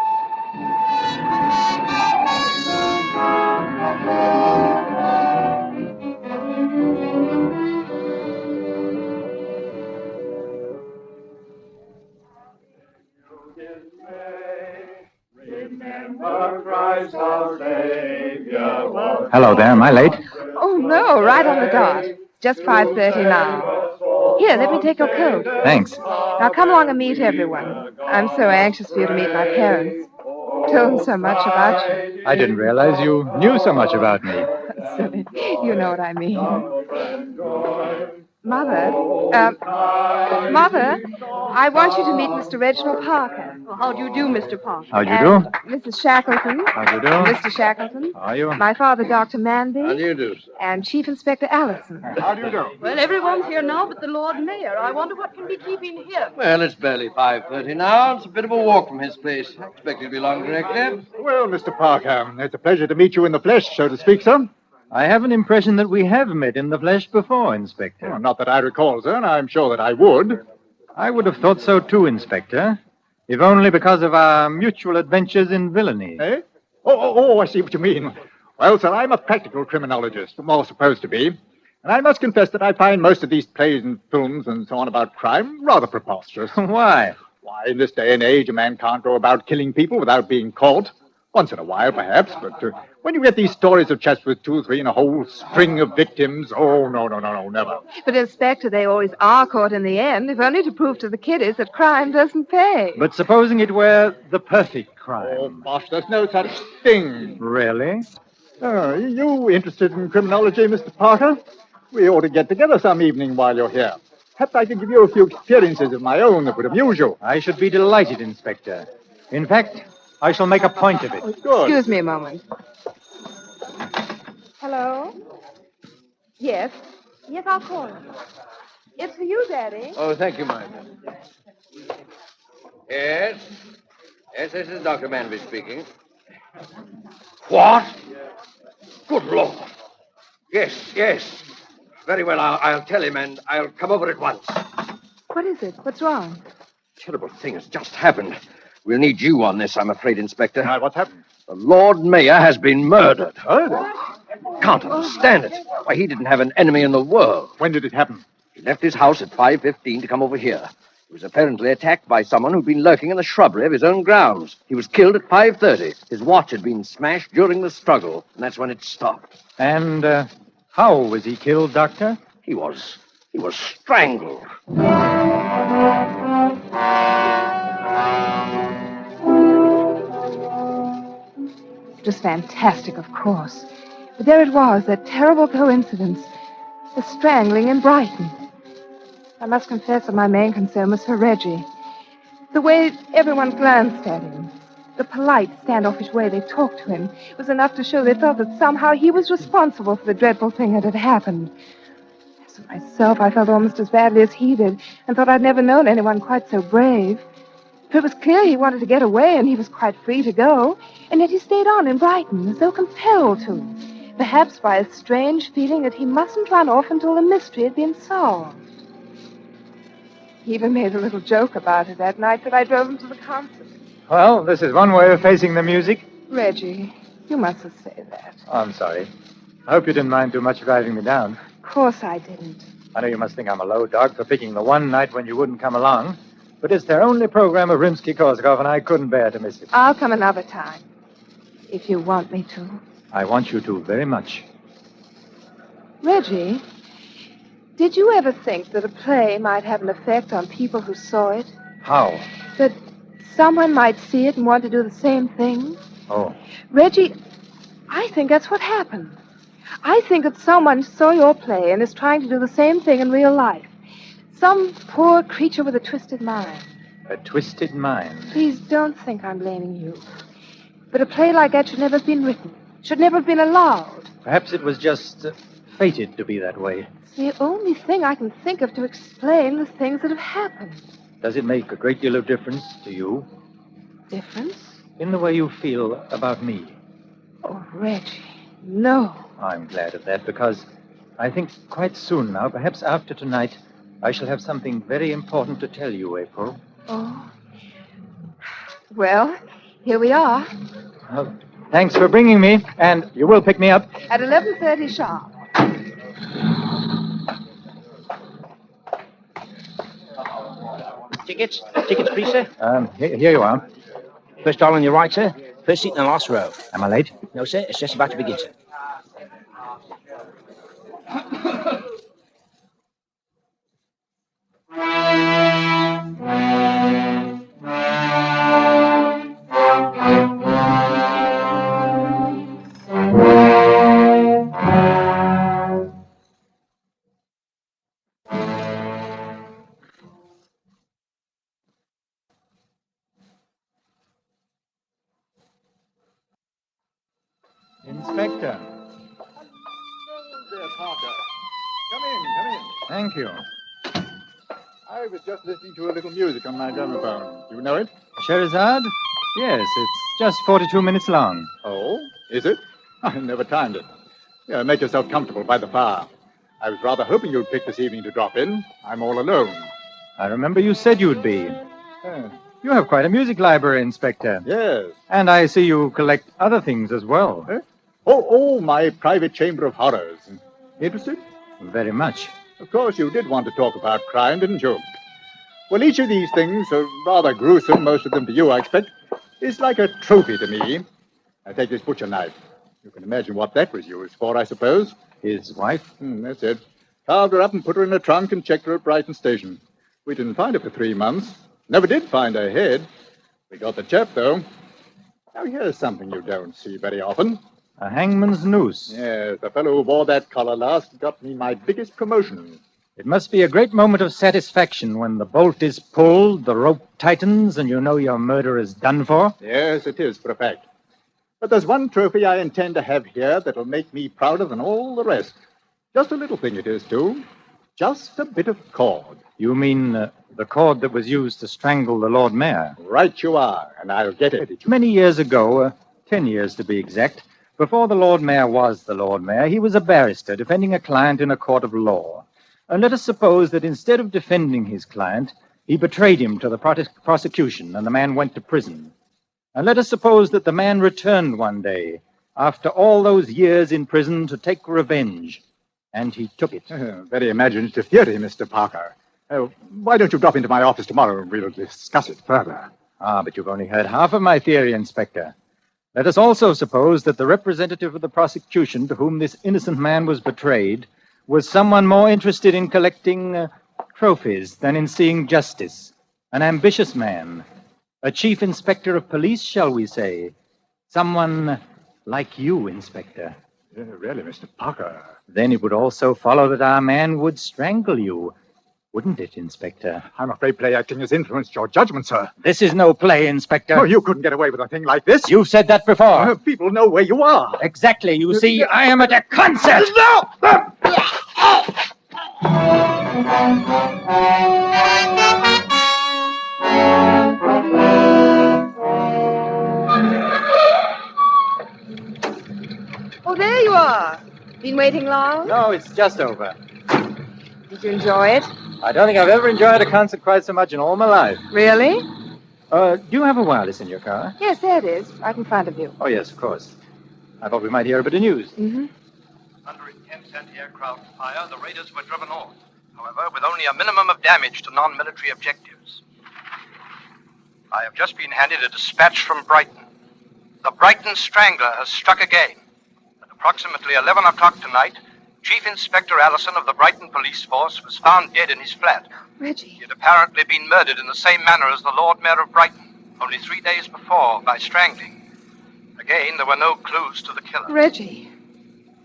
Hello there, am I late? Oh, no, right on the dot. Just 5:30 now. Here, let me take your coat. Thanks. Now come along and meet everyone. I'm so anxious for you to meet my parents. I've told them so much about you. I didn't realize you knew so much about me. Silly. You know what I mean. Mother, I want you to meet Mr. Reginald Parker. Well, how do you do, Mr. Parker? How do you do? Mrs. Shackleton. How do you do? Mr. Shackleton. How are you? My father, Dr. Manby. How do you do, sir? And Chief Inspector Allison. How do you do? Well, everyone's here now but the Lord Mayor. I wonder what can be keeping him. Well, it's barely 5:30 now. It's a bit of a walk from his place. I expect he'll be along directly. Well, Mr. Parker, it's a pleasure to meet you in the flesh, so to speak, sir. I have an impression that we have met in the flesh before, Inspector. Well, not that I recall, sir, and I'm sure that I would. I would have thought so too, Inspector. If only because of our mutual adventures in villainy. Eh? Oh, I see what you mean. Well, sir, I'm a practical criminologist, or supposed to be. And I must confess that I find most of these plays and films and so on about crime rather preposterous. Why? Why, in this day and age, a man can't go about killing people without being caught. Once in a while, perhaps, but when you get these stories of chaps with 2 or 3 and a whole string of victims, oh, no, never. But, Inspector, they always are caught in the end, if only to prove to the kiddies that crime doesn't pay. But supposing it were the perfect crime. Oh, bosh, there's no such thing. Really? Oh, you interested in criminology, Mr. Parker? We ought to get together some evening while you're here. Perhaps I could give you a few experiences of my own that would amuse you. I should be delighted, Inspector. In fact, I shall make a point of it. Excuse me a moment. Hello? Yes. Yes, I'll call him. It's for you, Daddy. Oh, thank you, Martha. Yes? Yes, this is Dr. Manby speaking. What? Good Lord. Yes. Very well, I'll tell him, and I'll come over at once. What is it? What's wrong? Terrible thing has just happened. We'll need you on this, I'm afraid, Inspector. What's happened? The Lord Mayor has been murdered. Murdered? Can't understand it. Why, he didn't have an enemy in the world. When did it happen? He left his house at 5:15 to come over here. He was apparently attacked by someone who'd been lurking in the shrubbery of his own grounds. He was killed at 5:30. His watch had been smashed during the struggle, and that's when it stopped. And how was he killed, Doctor? He was strangled. It was fantastic, of course. But there it was, that terrible coincidence. The strangling in Brighton. I must confess that my main concern was for Reggie. The way everyone glanced at him, the polite, standoffish way they talked to him, was enough to show they felt that somehow he was responsible for the dreadful thing that had happened. As for myself, I felt almost as badly as he did, and thought I'd never known anyone quite so brave. For it was clear he wanted to get away, and he was quite free to go, and yet he stayed on in Brighton, as though compelled to, perhaps by a strange feeling that he mustn't run off until the mystery had been solved. He even made a little joke about it that night that I drove him to the concert. Well, this is one way of facing the music. Reggie, you mustn't say that. Oh, I'm sorry. I hope you didn't mind too much driving me down. Of course I didn't. I know you must think I'm a low dog for picking the one night when you wouldn't come along, but it's their only program of Rimsky-Korsakov, and I couldn't bear to miss it. I'll come another time, if you want me to. I want you to very much. Reggie, did you ever think that a play might have an effect on people who saw it? How? That someone might see it and want to do the same thing? Oh. Reggie, I think that's what happened. I think that someone saw your play and is trying to do the same thing in real life. Some poor creature with a twisted mind. A twisted mind? Please don't think I'm blaming you. But a play like that should never have been written. Should never have been allowed. Perhaps it was just fated to be that way. It's the only thing I can think of to explain the things that have happened. Does it make a great deal of difference to you? Difference? In the way you feel about me? Oh, Reggie, no. I'm glad of that, because I think quite soon now, perhaps after tonight, I shall have something very important to tell you, April. Oh. Well, here we are. Well, thanks for bringing me, and you will pick me up. At 11:30 sharp. Tickets, please, sir. Here you are. First aisle on your right, sir. First seat in the last row. Am I late? No, sir. It's just about to begin, sir. Inspector. There, Parker. Come in. Thank you. I was just listening to a little music on my gramophone. You know it? Scheherazade? Yes, it's just 42 minutes long. Oh, is it? I never timed it. Yeah, make yourself comfortable by the fire. I was rather hoping you'd pick this evening to drop in. I'm all alone. I remember you said you'd be. You have quite a music library, Inspector. Yes. And I see you collect other things as well. Oh, my private chamber of horrors. Interested? Very much. Of course, you did want to talk about crime, didn't you? Well, each of these things are rather gruesome, most of them to you, I expect. It's like a trophy to me. I take this butcher knife. You can imagine what that was used for, I suppose. His wife? That's it. Carved her up and put her in a trunk and checked her at Brighton station. We didn't find her for 3 months. Never did find her head. We got the chap, though. Now, here's something you don't see very often. A hangman's noose. Yes, the fellow who wore that collar last got me my biggest promotion. It must be a great moment of satisfaction when the bolt is pulled, the rope tightens, and you know your murder is done for. Yes, it is, for a fact. But there's one trophy I intend to have here that'll make me prouder than all the rest. Just a little thing it is, too. Just a bit of cord. You mean the cord that was used to strangle the Lord Mayor? Right you are, and I'll get it. Many years ago, 10 years to be exact, before the Lord Mayor was the Lord Mayor, he was a barrister defending a client in a court of law. And let us suppose that instead of defending his client, he betrayed him to the prosecution, and the man went to prison. And let us suppose that the man returned one day, after all those years in prison, to take revenge. And he took it. Very imaginative theory, Mr. Parker. Why don't you drop into my office tomorrow and we'll discuss it further? But you've only heard half of my theory, Inspector. Let us also suppose that the representative of the prosecution to whom this innocent man was betrayed was someone more interested in collecting trophies than in seeing justice. An ambitious man. A chief inspector of police, shall we say. Someone like you, Inspector. Really, Mr. Parker. Then it would also follow that our man would strangle you. Wouldn't it, Inspector? I'm afraid play acting has influenced your judgment, sir. This is no play, Inspector. Oh, you couldn't get away with a thing like this. You've said that before. People know where you are. Exactly. You see, I am at a concert. No! Oh, there you are. Been waiting long? No, it's just over. Did you enjoy it? I don't think I've ever enjoyed a concert quite so much in all my life. Really? Do you have a wireless in your car? Yes, there it is, right in front of you. Oh, yes, of course. I thought we might hear a bit of news. Mm-hmm. Under intense anti-aircraft fire, the raiders were driven off. However, with only a minimum of damage to non-military objectives. I have just been handed a dispatch from Brighton. The Brighton Strangler has struck again. At approximately 11 o'clock tonight, Chief Inspector Allison of the Brighton Police Force was found dead in his flat. Reggie. He had apparently been murdered in the same manner as the Lord Mayor of Brighton, only 3 days before, by strangling. Again, there were no clues to the killer. Reggie.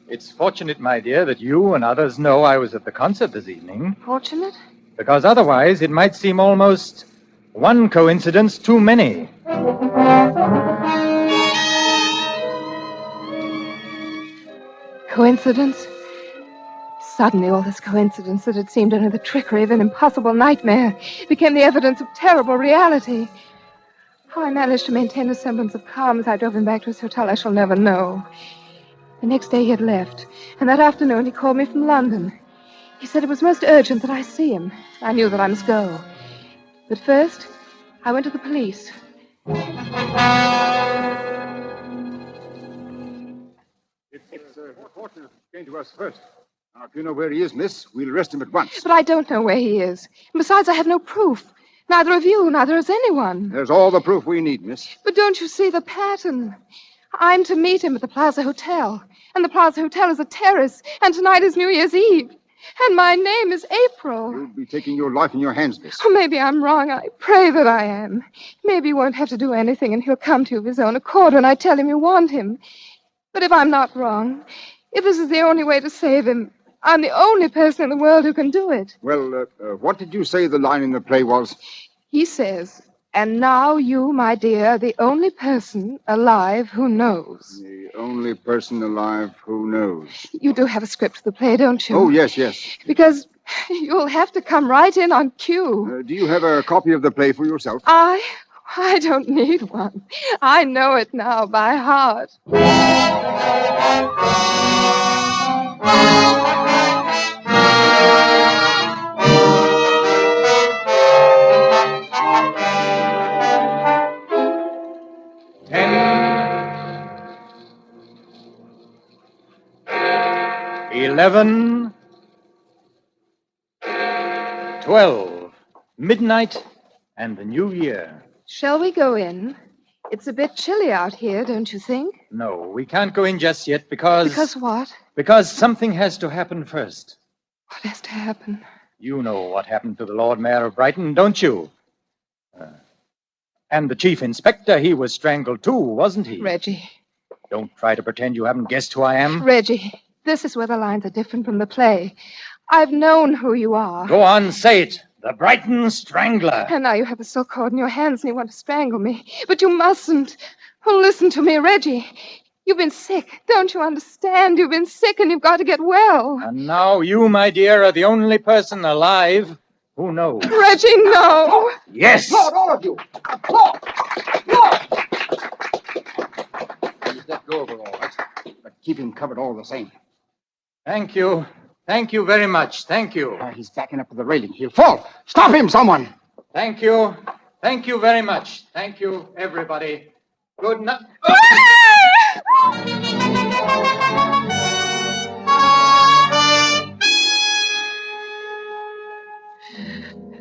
It's fortunate, my dear, that you and others know I was at the concert this evening. Fortunate? Because otherwise it might seem almost one coincidence too many. Coincidence? Suddenly, all this coincidence that had seemed only the trickery of an impossible nightmare became the evidence of terrible reality. How I managed to maintain a semblance of calm as I drove him back to his hotel, I shall never know. The next day he had left, and that afternoon he called me from London. He said it was most urgent that I see him. I knew that I must go. But first, I went to the police. It's fortunate he came to us first. Now, if you know where he is, miss, we'll arrest him at once. But I don't know where he is. And besides, I have no proof. Neither of you, neither has anyone. There's all the proof we need, miss. But don't you see the pattern? I'm to meet him at the Plaza Hotel. And the Plaza Hotel is a terrace. And tonight is New Year's Eve. And my name is April. You'll be taking your life in your hands, miss. Oh, maybe I'm wrong. I pray that I am. Maybe he won't have to do anything, and he'll come to you of his own accord when I tell him you want him. But if I'm not wrong, if this is the only way to save him, I'm the only person in the world who can do it. Well, what did you say the line in the play was? He says, and now you, my dear, are the only person alive who knows. The only person alive who knows. You do have a script of the play, don't you? Oh, yes, yes. Because you'll have to come right in on cue. Do you have a copy of the play for yourself? I don't need one. I know it now by heart. 11, 12, midnight, and the new year. Shall we go in? It's a bit chilly out here, don't you think? No, we can't go in just yet because... Because what? Because something has to happen first. What has to happen? You know what happened to the Lord Mayor of Brighton, don't you? And the chief inspector, he was strangled too, wasn't he? Reggie. Don't try to pretend you haven't guessed who I am. Reggie, this is where the lines are different from the play. I've known who you are. Go on, say it. The Brighton Strangler. And now you have a silk cord in your hands and you want to strangle me. But you mustn't. Oh, listen to me, Reggie. You've been sick. Don't you understand? You've been sick and you've got to get well. And now you, my dear, are the only person alive who knows. Reggie, no. Yes. Applaud, all of you. Applaud. Applaud. He's let go of her, all right. But keep him covered all the same. Thank you. Thank you very much. Thank you. He's backing up to the railing. He'll fall. Stop him, someone. Thank you. Thank you very much. Thank you, everybody. Good night.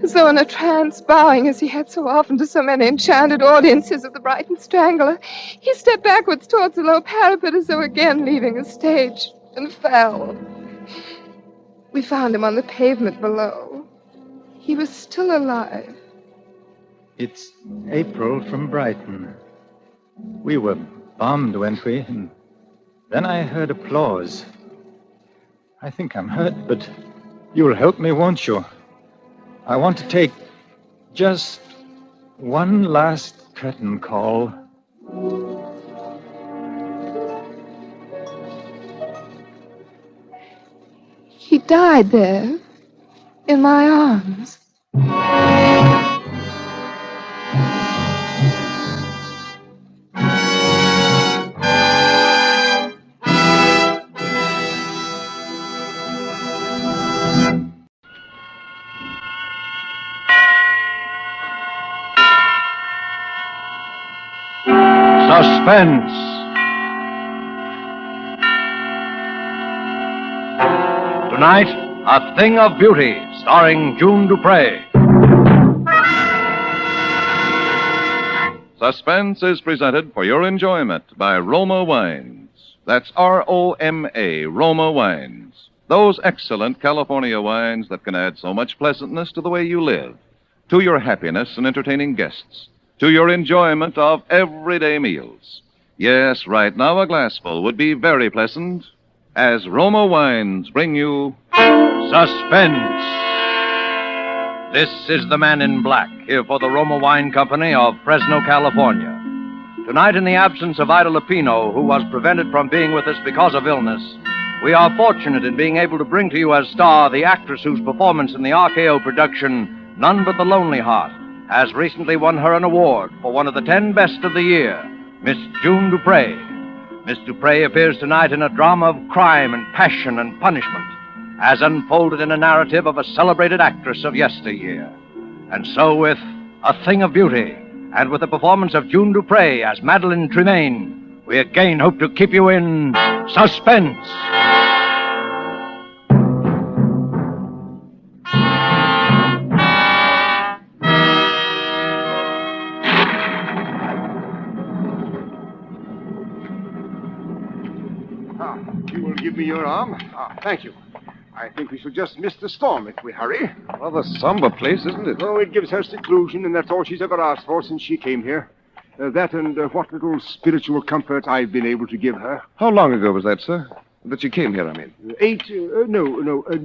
As though in a trance, bowing as he had so often to so many enchanted audiences of the Brighton Strangler, he stepped backwards towards the low parapet as though again leaving the stage, and fell. We found him on the pavement below. He was still alive. It's April from Brighton. We were bombed, weren't we? And then I heard applause. I think I'm hurt, but you'll help me, won't you? I want to take just one last curtain call. He died there, in my arms. Suspense. Tonight, A Thing of Beauty, starring June Dupree. Suspense is presented for your enjoyment by Roma Wines. That's R-O-M-A, Roma Wines. Those excellent California wines that can add so much pleasantness to the way you live, to your happiness in entertaining guests, to your enjoyment of everyday meals. Yes, right now a glassful would be very pleasant as Roma Wines bring you Suspense. This is the Man in Black, here for the Roma Wine Company of Fresno, California. Tonight, in the absence of Ida Lupino, who was prevented from being with us because of illness, we are fortunate in being able to bring to you as star the actress whose performance in the RKO production, None But the Lonely Heart, has recently won her an award for one of the 10 best of the year, Miss June Dupree. Miss Dupree appears tonight in a drama of crime and passion and punishment, as unfolded in a narrative of a celebrated actress of yesteryear. And so with A Thing of Beauty, and with the performance of June Dupree as Madeline Tremaine, we again hope to keep you in suspense. You will give me your arm? Thank you. I think we shall just miss the storm if we hurry. Rather somber place, isn't it? Oh, it gives her seclusion, and that's all she's ever asked for since she came here. That and what little spiritual comfort I've been able to give her. How long ago was that, sir? That you came here, I mean.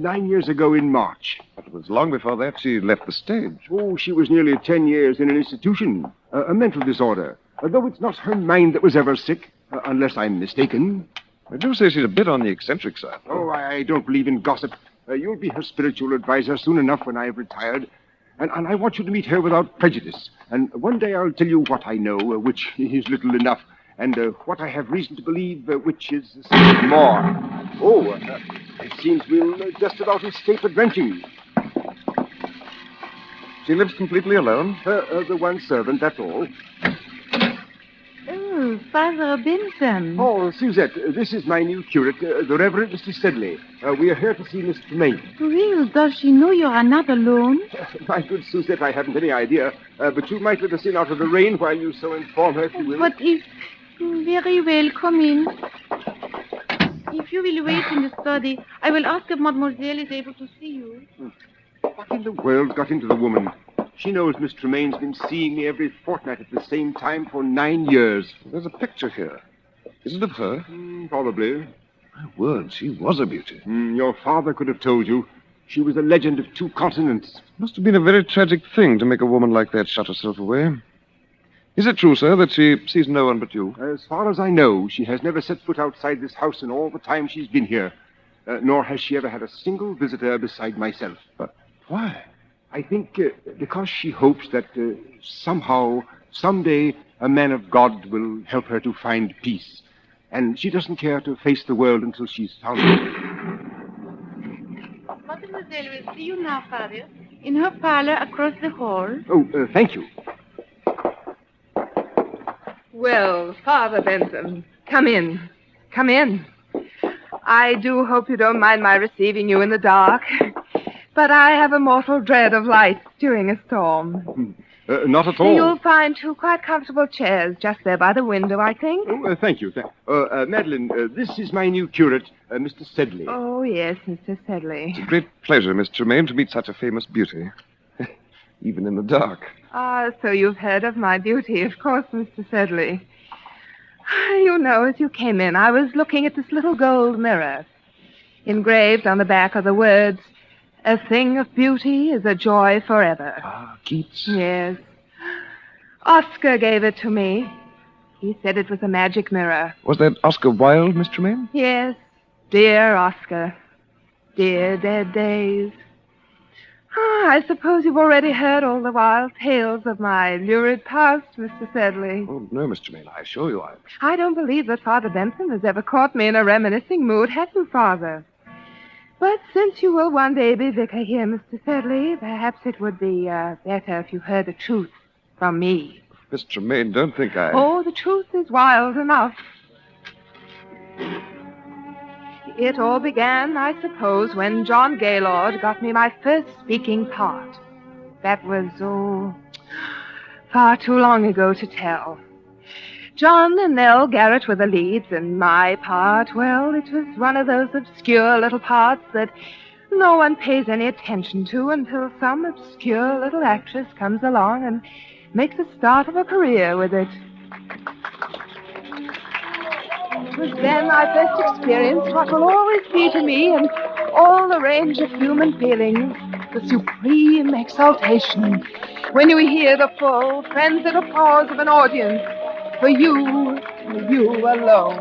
9 years ago in March. But it was long before that she left the stage. Oh, she was nearly 10 years in an institution. A mental disorder. Though it's not her mind that was ever sick, unless I'm mistaken. I do say she's a bit on the eccentric side. Oh, I don't believe in gossip. You'll be her spiritual advisor soon enough when I've retired. And I want you to meet her without prejudice. And one day I'll tell you what I know, which is little enough, and what I have reason to believe, which is more. Oh, it seems we'll just about escape a drenching. She lives completely alone? The one servant, that's all. Oh, Father Benson. Oh, Suzette, this is my new curate, the Reverend Mr. Sedley. We are here to see Miss Tremaine. Well, does she know you are not alone? My good Suzette, I haven't any idea. But you might let us in out of the rain while you so inform her, if you will. But if... Very well, come in. If you will wait in the study, I will ask if Mademoiselle is able to see you. What in the world got into the woman? She knows Miss Tremaine's been seeing me every fortnight at the same time for 9 years. There's a picture here. Is it of her? Probably. My word, she was a beauty. Your father could have told you. She was a legend of 2 continents. Must have been a very tragic thing to make a woman like that shut herself away. Is it true, sir, that she sees no one but you? As far as I know, she has never set foot outside this house in all the time she's been here. Nor has she ever had a single visitor beside myself. But why? I think because she hopes that somehow, someday, a man of God will help her to find peace. And she doesn't care to face the world until she's found it. Mademoiselle will see you now, Father, in her parlor across the hall. Oh, thank you. Well, Father Benson, come in. Come in. I do hope you don't mind my receiving you in the dark. But I have a mortal dread of light during a storm. Not at all. You'll find 2 quite comfortable chairs just there by the window, I think. Oh, thank you. Madeline, this is my new curate, Mr. Sedley. Oh, yes, Mr. Sedley. It's a great pleasure, Miss Tremaine, to meet such a famous beauty. Even in the dark. Ah, so you've heard of my beauty, of course, Mr. Sedley. You know, as you came in, I was looking at this little gold mirror. Engraved on the back are the words, "A thing of beauty is a joy forever." Ah, Keats. Yes. Oscar gave it to me. He said it was a magic mirror. Was that Oscar Wilde, Miss Tremaine? Yes. Dear Oscar. Dear dead days. I suppose you've already heard all the wild tales of my lurid past, Mr. Sedley. Oh, no, Miss Tremaine, I assure you I don't believe that Father Benson has ever caught me in a reminiscing mood, have you, Father? But since you will one day be vicar here, Mr. Sedley, perhaps it would be better if you heard the truth from me. Miss Tremaine, don't think I... Oh, the truth is wild enough. It all began, I suppose, when John Gaylord got me my first speaking part. That was, far too long ago to tell. John and Nell Garrett were the leads, and my part, well, it was one of those obscure little parts that no one pays any attention to until some obscure little actress comes along and makes a start of a career with it. It was then I first experienced what will always be to me and all the range of human feelings, the supreme exaltation, when you hear the full, frenzied applause of an audience for you alone.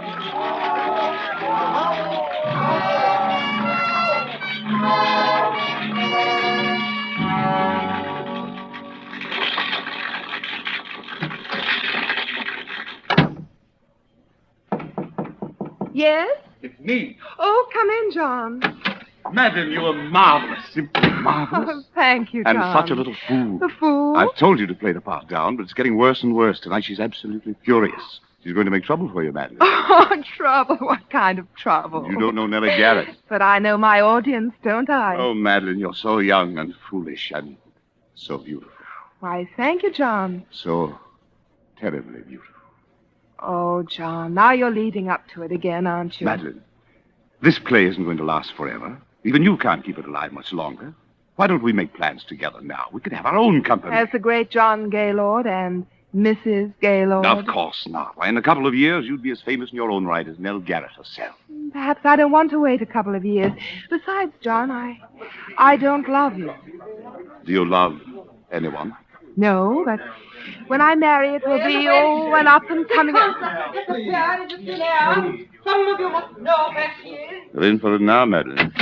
Yes? It's me. Oh, come in, John. Madam, you are marvelous. Simply marvelous. Oh, thank you, John. And such a little fool. The fool? I've told you to play the part down, but it's getting worse and worse. Tonight she's absolutely furious. She's going to make trouble for you, Madeline. Oh, trouble? What kind of trouble? You don't know Nellie Garrett. But I know my audience, don't I? Oh, Madeline, you're so young and foolish and so beautiful. Why, thank you, John. So terribly beautiful. Oh, John, now you're leading up to it again, aren't you? Madeline, this play isn't going to last forever. Even you can't keep it alive much longer. Why don't we make plans together now? We could have our own company. As the great John Gaylord and Mrs. Gaylord. Of course not. Why, in a couple of years, you'd be as famous in your own right as Nell Garrett herself. Perhaps I don't want to wait a couple of years. Besides, John, I don't love you. Do you love anyone? No, but when I marry, it will be, an up and coming. Some of you must know where she is. You're in for it now, Madeline.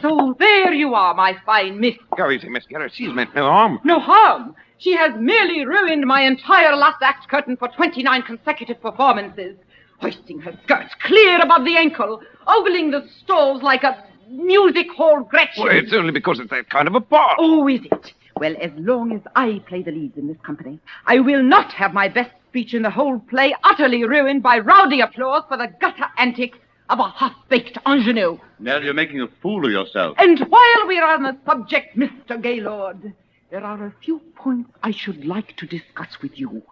So there you are, my fine miss. Go easy, Miss Garrett. She's meant no harm. No harm. She has merely ruined my entire last act curtain for 29 consecutive performances, hoisting her skirts clear above the ankle, ogling the stalls like a music hall Gretchen. Well, it's only because it's that kind of a part. Oh, is it? Well, as long as I play the leads in this company, I will not have my best speech in the whole play utterly ruined by rowdy applause for the gutter antics of a half-baked ingenue. Nell, you're making a fool of yourself. And while we're on the subject, Mr. Gaylord, there are a few points I should like to discuss with you.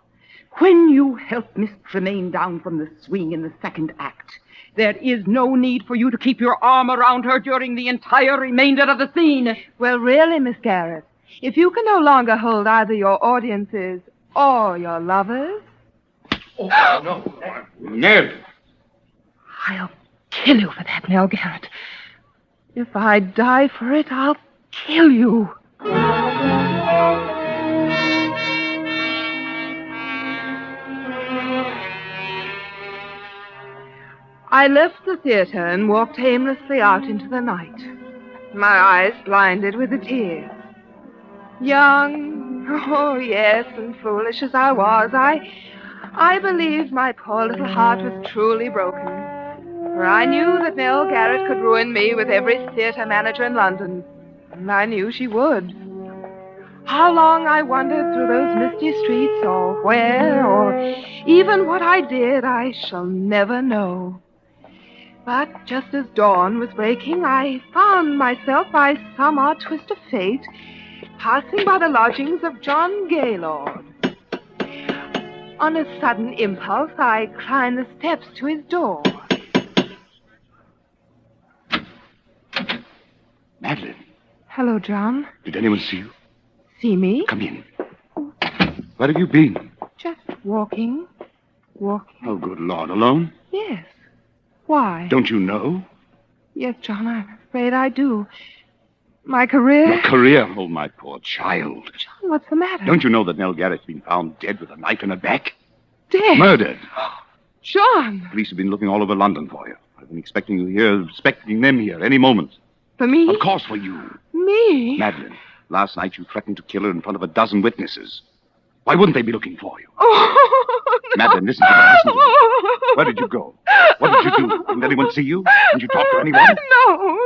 When you help Miss Tremaine down from the swing in the second act, there is no need for you to keep your arm around her during the entire remainder of the scene. Well, really, Miss Garrett, if you can no longer hold either your audiences or your lovers... Oh, no. Nell! I'll kill you for that, Nell Garrett. If I die for it, I'll kill you. I left the theater and walked aimlessly out into the night, my eyes blinded with the tears. Young, oh yes, and foolish as I was, I believed my poor little heart was truly broken. For I knew that Nell Garrett could ruin me with every theater manager in London. And I knew she would. How long I wandered through those misty streets, or where, or even what I did, I shall never know. But just as dawn was breaking, I found myself, by some odd twist of fate, passing by the lodgings of John Gaylord. On a sudden impulse, I climbed the steps to his door. Madeline, Hello, John. did anyone see you? See me? Come in. Where have you been? Just walking. Oh, good Lord, alone? Yes. Why? Don't you know? Yes, John, I'm afraid I do. My career? Your career? Oh, my poor child. John, what's the matter? Don't you know that Nell Garrett's been found dead with a knife in her back? Dead? Murdered. John! The police have been looking all over London for you. I've been expecting you here, expecting them here any moment. For me? Of course for you. Me? Madeline, last night you threatened to kill her in front of a dozen witnesses. Why wouldn't they be looking for you? Oh, no. Madeline, listen to me. Listen to me. Where did you go? What did you do? Didn't anyone see you? Didn't you talk to anyone? No.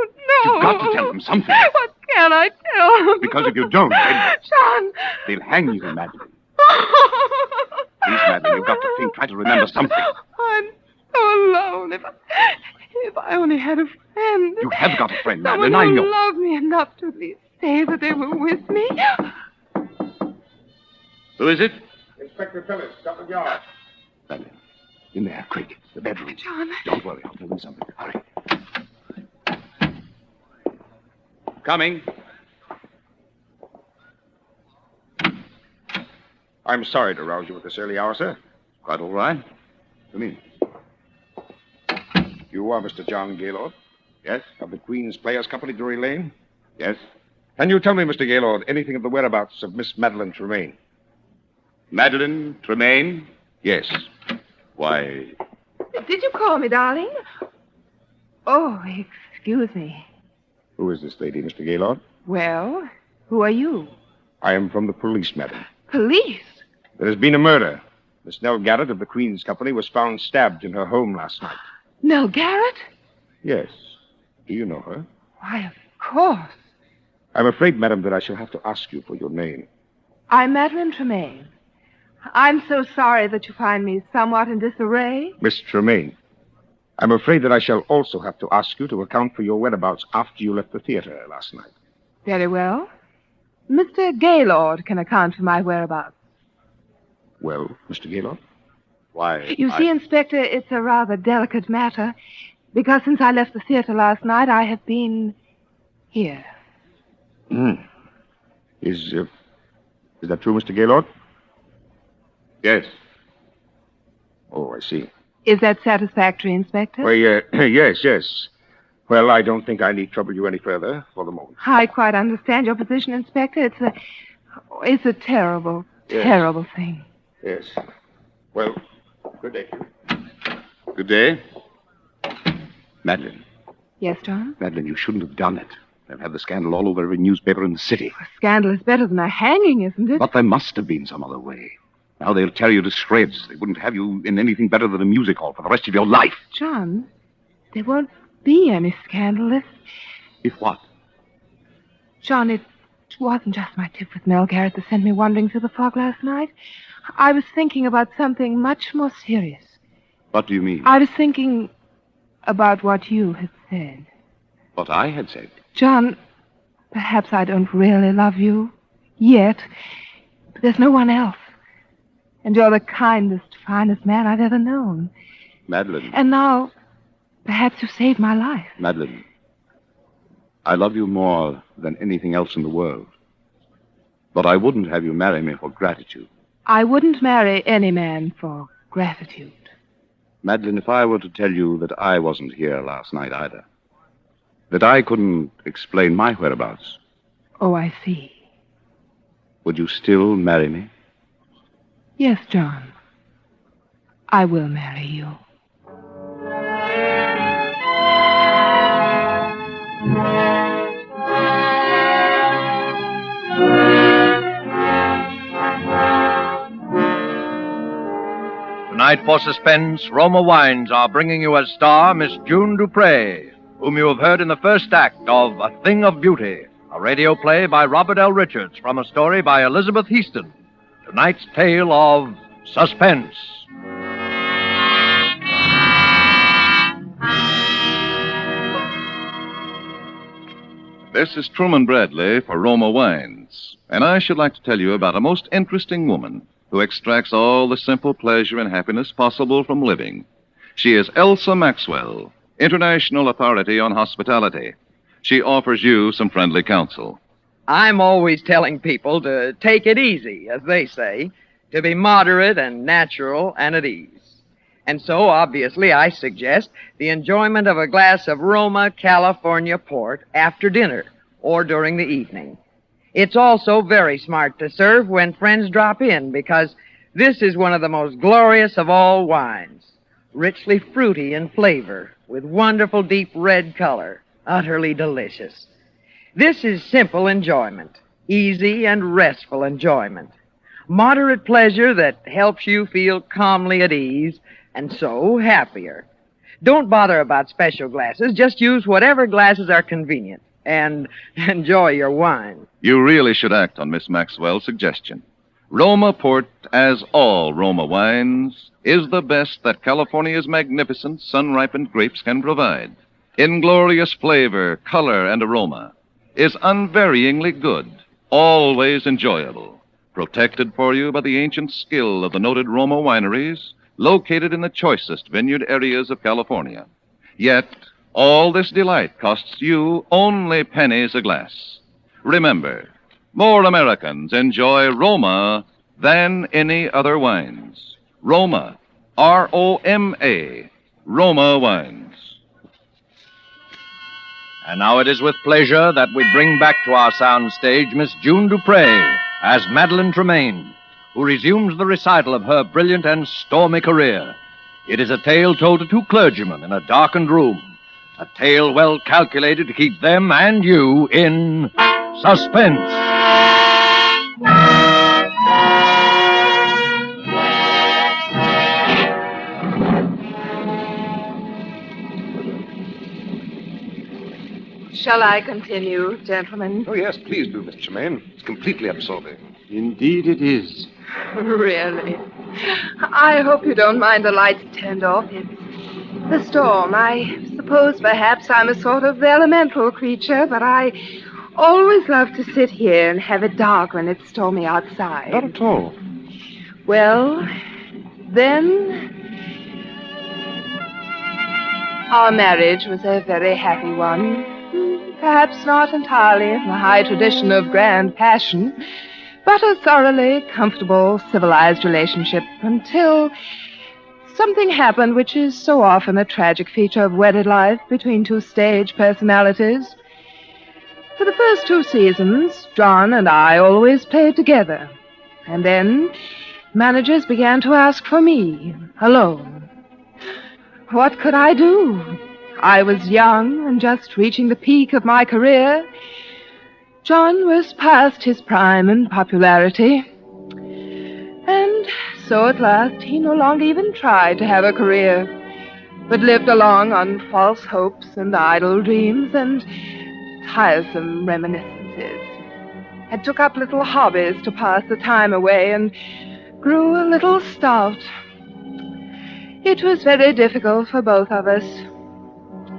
You've got to tell them something. What can I tell them? Because if you don't, John! they'll hang you, Madeline. Please, Madeline, you've got to think. Try to remember something. I'm so alone. If I only had a friend. You have got a friend, Someone Madeline. I who know. loved me enough to at least say that they were with me. Who is it? Inspector Phillips, Scotland Yard. Madeline, in there, quick. The bedroom. John. Don't worry, I'll tell you something. Hurry. Coming. I'm sorry to rouse you at this early hour, sir. Quite all right. Come in. You are Mr. John Gaylord? Yes? Of the Queen's Players Company, Drury Lane? Yes? Can you tell me, Mr. Gaylord, anything of the whereabouts of Miss Madeline Tremaine? Madeline Tremaine? Yes. Why, Did you call me, darling? Oh, excuse me. Who is this lady, Mr. Gaylord? Well, who are you? I am from the police, madam. Police? There has been a murder. Miss Nell Garrett of the Queen's Company was found stabbed in her home last night. Nell Garrett? Yes. Do you know her? Why, of course. I'm afraid, madam, that I shall have to ask you for your name. I'm Madeline Tremaine. I'm so sorry that you find me somewhat in disarray. Miss Tremaine. I'm afraid that I shall also have to ask you to account for your whereabouts after you left the theater last night. Very well. Mr. Gaylord can account for my whereabouts. Well, Mr. Gaylord? Why, You see, Inspector, it's a rather delicate matter, because since I left the theater last night, I have been here. Is that true, Mr. Gaylord? yes. Oh, I see. Is that satisfactory, Inspector? Well, yes. Well, I don't think I need trouble you any further for the moment. I quite understand your position, Inspector. It's a terrible, Yes. terrible thing. Yes. Well, good day to you. Good day. Madeline. Yes, John? Madeline, you shouldn't have done it. They've had the scandal all over every newspaper in the city. A scandal is better than a hanging, isn't it? But there must have been some other way. Now they'll tear you to shreds. They wouldn't have you in anything better than a music hall for the rest of your life. John, there won't be any scandal If what? John, it wasn't just my tip with Nell Garrett that sent me wandering through the fog last night. I was thinking about something much more serious. What do you mean? I was thinking about what you had said. What I had said. John, perhaps I don't really love you yet, but there's no one else. And you're the kindest, finest man I've ever known. Madeline. And now, perhaps you saved my life. Madeline. I love you more than anything else in the world. But I wouldn't have you marry me for gratitude. I wouldn't marry any man for gratitude. Madeline, if I were to tell you that I wasn't here last night either, that I couldn't explain my whereabouts, Oh, I see. Would you still marry me? Yes, John. I will marry you. Tonight for Suspense, Roma Wines are bringing you as star Miss June Dupre, whom you have heard in the first act of A Thing of Beauty, a radio play by Robert L. Richards from a story by Elizabeth Heaston. Tonight's tale of Suspense. This is Truman Bradley for Roma Wines, and I should like to tell you about a most interesting woman who extracts all the simple pleasure and happiness possible from living. She is Elsa Maxwell, International Authority on Hospitality. She offers you some friendly counsel. I'm always telling people to take it easy, as they say, to be moderate and natural and at ease. And so, obviously, I suggest the enjoyment of a glass of Roma California port after dinner or during the evening. It's also very smart to serve when friends drop in, because this is one of the most glorious of all wines, richly fruity in flavor, with wonderful deep red color, utterly delicious. This is simple enjoyment, easy and restful enjoyment, moderate pleasure that helps you feel calmly at ease and so happier. Don't bother about special glasses. Just use whatever glasses are convenient and enjoy your wine. You really should act on Miss Maxwell's suggestion. Roma Port, as all Roma wines, is the best that California's magnificent sun-ripened grapes can provide. In glorious flavor, color, and aroma, is unvaryingly good, always enjoyable, protected for you by the ancient skill of the noted Roma wineries, located in the choicest vineyard areas of California. Yet, all this delight costs you only pennies a glass. Remember, more Americans enjoy Roma than any other wines. Roma, R-O-M-A, Roma Wines. And now it is with pleasure that we bring back to our sound stage Miss June Dupre as Madeline Tremaine, who resumes the recital of her brilliant and stormy career. It is a tale told to two clergymen in a darkened room, a tale well calculated to keep them and you in suspense. Shall I continue, gentlemen? Oh, yes, please do, Miss Tremaine. It's completely absorbing. Indeed it is. Really? I hope you don't mind the lights turned off. It's the storm. I suppose perhaps I'm a sort of elemental creature, but I always love to sit here and have it dark when it's stormy outside. Not at all. Well, then, our marriage was a very happy one. Perhaps not entirely in the high tradition of grand passion, but a thoroughly comfortable, civilized relationship until something happened which is so often a tragic feature of wedded life between two stage personalities. For the first 2 seasons, John and I always played together. And then managers began to ask for me, alone. What could I do? I was young and just reaching the peak of my career. John was past his prime in popularity. And so at last he no longer even tried to have a career, but lived along on false hopes and idle dreams and tiresome reminiscences, and took up little hobbies to pass the time away, and grew a little stout. It was very difficult for both of us.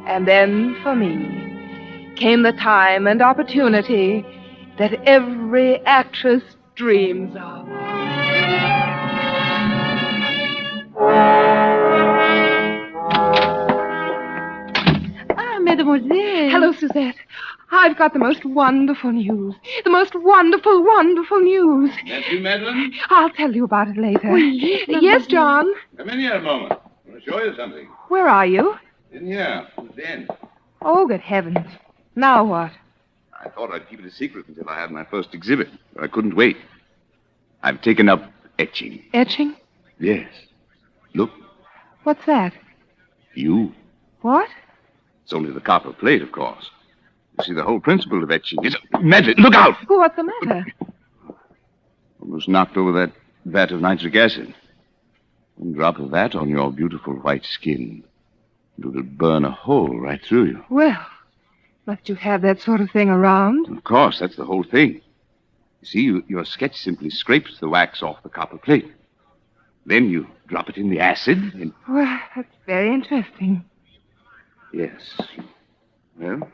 And then, for me, came the time and opportunity that every actress dreams of. Ah, mademoiselle. Hello, Suzette. I've got the most wonderful news. The most wonderful, wonderful news. That's you, Madeline? I'll tell you about it later. Oui, Yes, John? Come in here a moment. I want to show you something. Where are you? In here, at the end. Oh, good heavens. Now what? I thought I'd keep it a secret until I had my first exhibit. I couldn't wait. I've taken up etching. Etching? Yes. Look, What's that? you. What? It's only the copper plate, of course. You see, the whole principle of etching is... Madeline, look out! Oh, what's the matter? Almost knocked over that vat of nitric acid. One drop of that on your beautiful white skin. It would burn a hole right through you. Well, must you have that sort of thing around? Of course, that's the whole thing. You see, your sketch simply scrapes the wax off the copper plate. Then you drop it in the acid and... Well, that's very interesting. Yes. Well,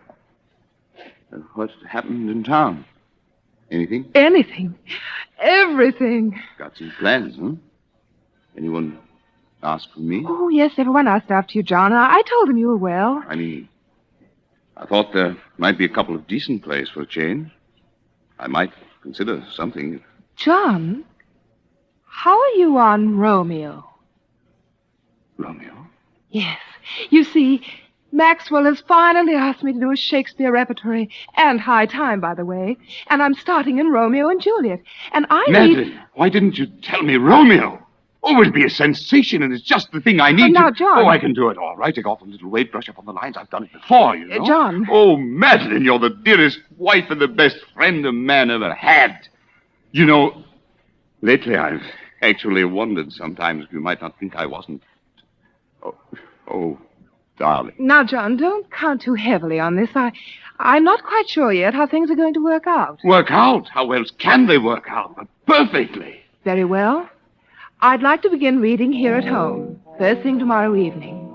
what happened in town? Anything? Anything. Everything. Got some plans, huh? Anyone ask for me? Oh, yes, everyone asked after you, John. I told them you were well. I thought there might be a couple of decent plays for a change. I might consider something. John, how are you on Romeo? Romeo? Yes. You see, Maxwell has finally asked me to do a Shakespeare repertory, and high time, by the way. And I'm starting in Romeo and Juliet. And I Madeline, why didn't you tell me Romeo? Oh, it'll be a sensation, and it's just the thing I need. Now, John. Oh, I can do it all right. Take off a little weight, brush up on the lines. I've done it before, you know. John. Oh, Madeline, you're the dearest wife and the best friend a man ever had. You know, lately I've actually wondered sometimes if you might not think I wasn't. Oh, darling. Now, John, don't count too heavily on this. I'm not quite sure yet how things are going to work out. Work out? How else can they work out? But perfectly. Very well. I'd like to begin reading here at home, first thing tomorrow evening.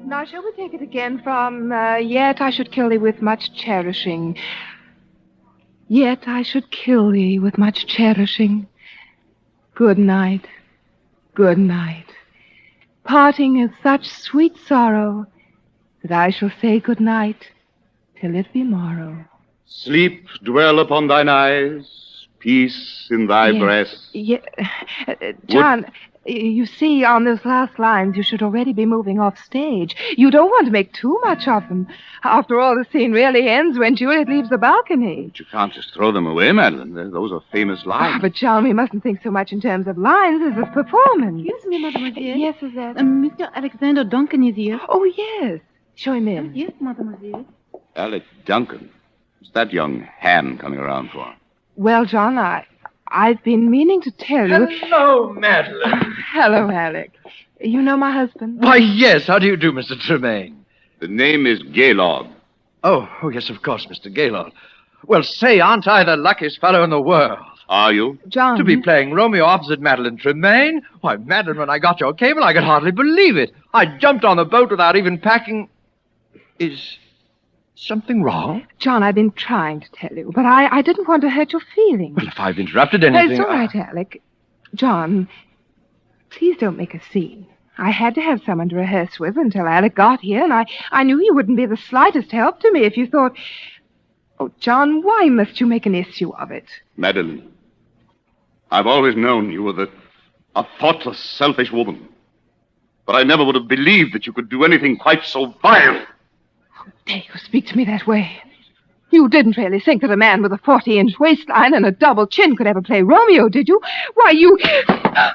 Now, shall we take it again from, yet I should kill thee with much cherishing. Yet I should kill thee with much cherishing. Good night. Good night. Parting is such sweet sorrow that I shall say good night till it be morrow. Sleep dwell upon thine eyes, peace in thy breast. John, you see, on those last lines, you should already be moving off stage. You don't want to make too much of them. After all, the scene really ends when Juliet leaves the balcony. But you can't just throw them away, Madeline. Those are famous lines. But, John, we mustn't think so much in terms of lines as of performance. Excuse me, mademoiselle. Yes, Suzette? Mr. Alexander Duncan is here. Oh, yes. Show him in. Yes, mademoiselle. Alec Duncan. What's that young hand coming around for? Well, John, I've been meaning to tell you... Hello, Madeline. Hello, Alec. You know my husband? Why, yes. How do you do, Mr. Tremaine? The name is Gaylord. Oh, yes, of course, Mr. Gaylord. Well, say, aren't I the luckiest fellow in the world? Are you? John. To be playing Romeo opposite Madeline Tremaine? Why, Madeline, when I got your cable, I could hardly believe it. I jumped on the boat without even packing... Is something wrong? John, I've been trying to tell you, but I didn't want to hurt your feelings. Well, if I've interrupted anything... It's all right, Alec. John, please don't make a scene. I had to have someone to rehearse with until Alec got here, and I knew you wouldn't be the slightest help to me if you thought... Oh, John, why must you make an issue of it? Madeline, I've always known you were a thoughtless, selfish woman. But I never would have believed that you could do anything quite so vile. How dare you speak to me that way? You didn't really think that a man with a 40-inch waistline and a double chin could ever play Romeo, did you? Why, you...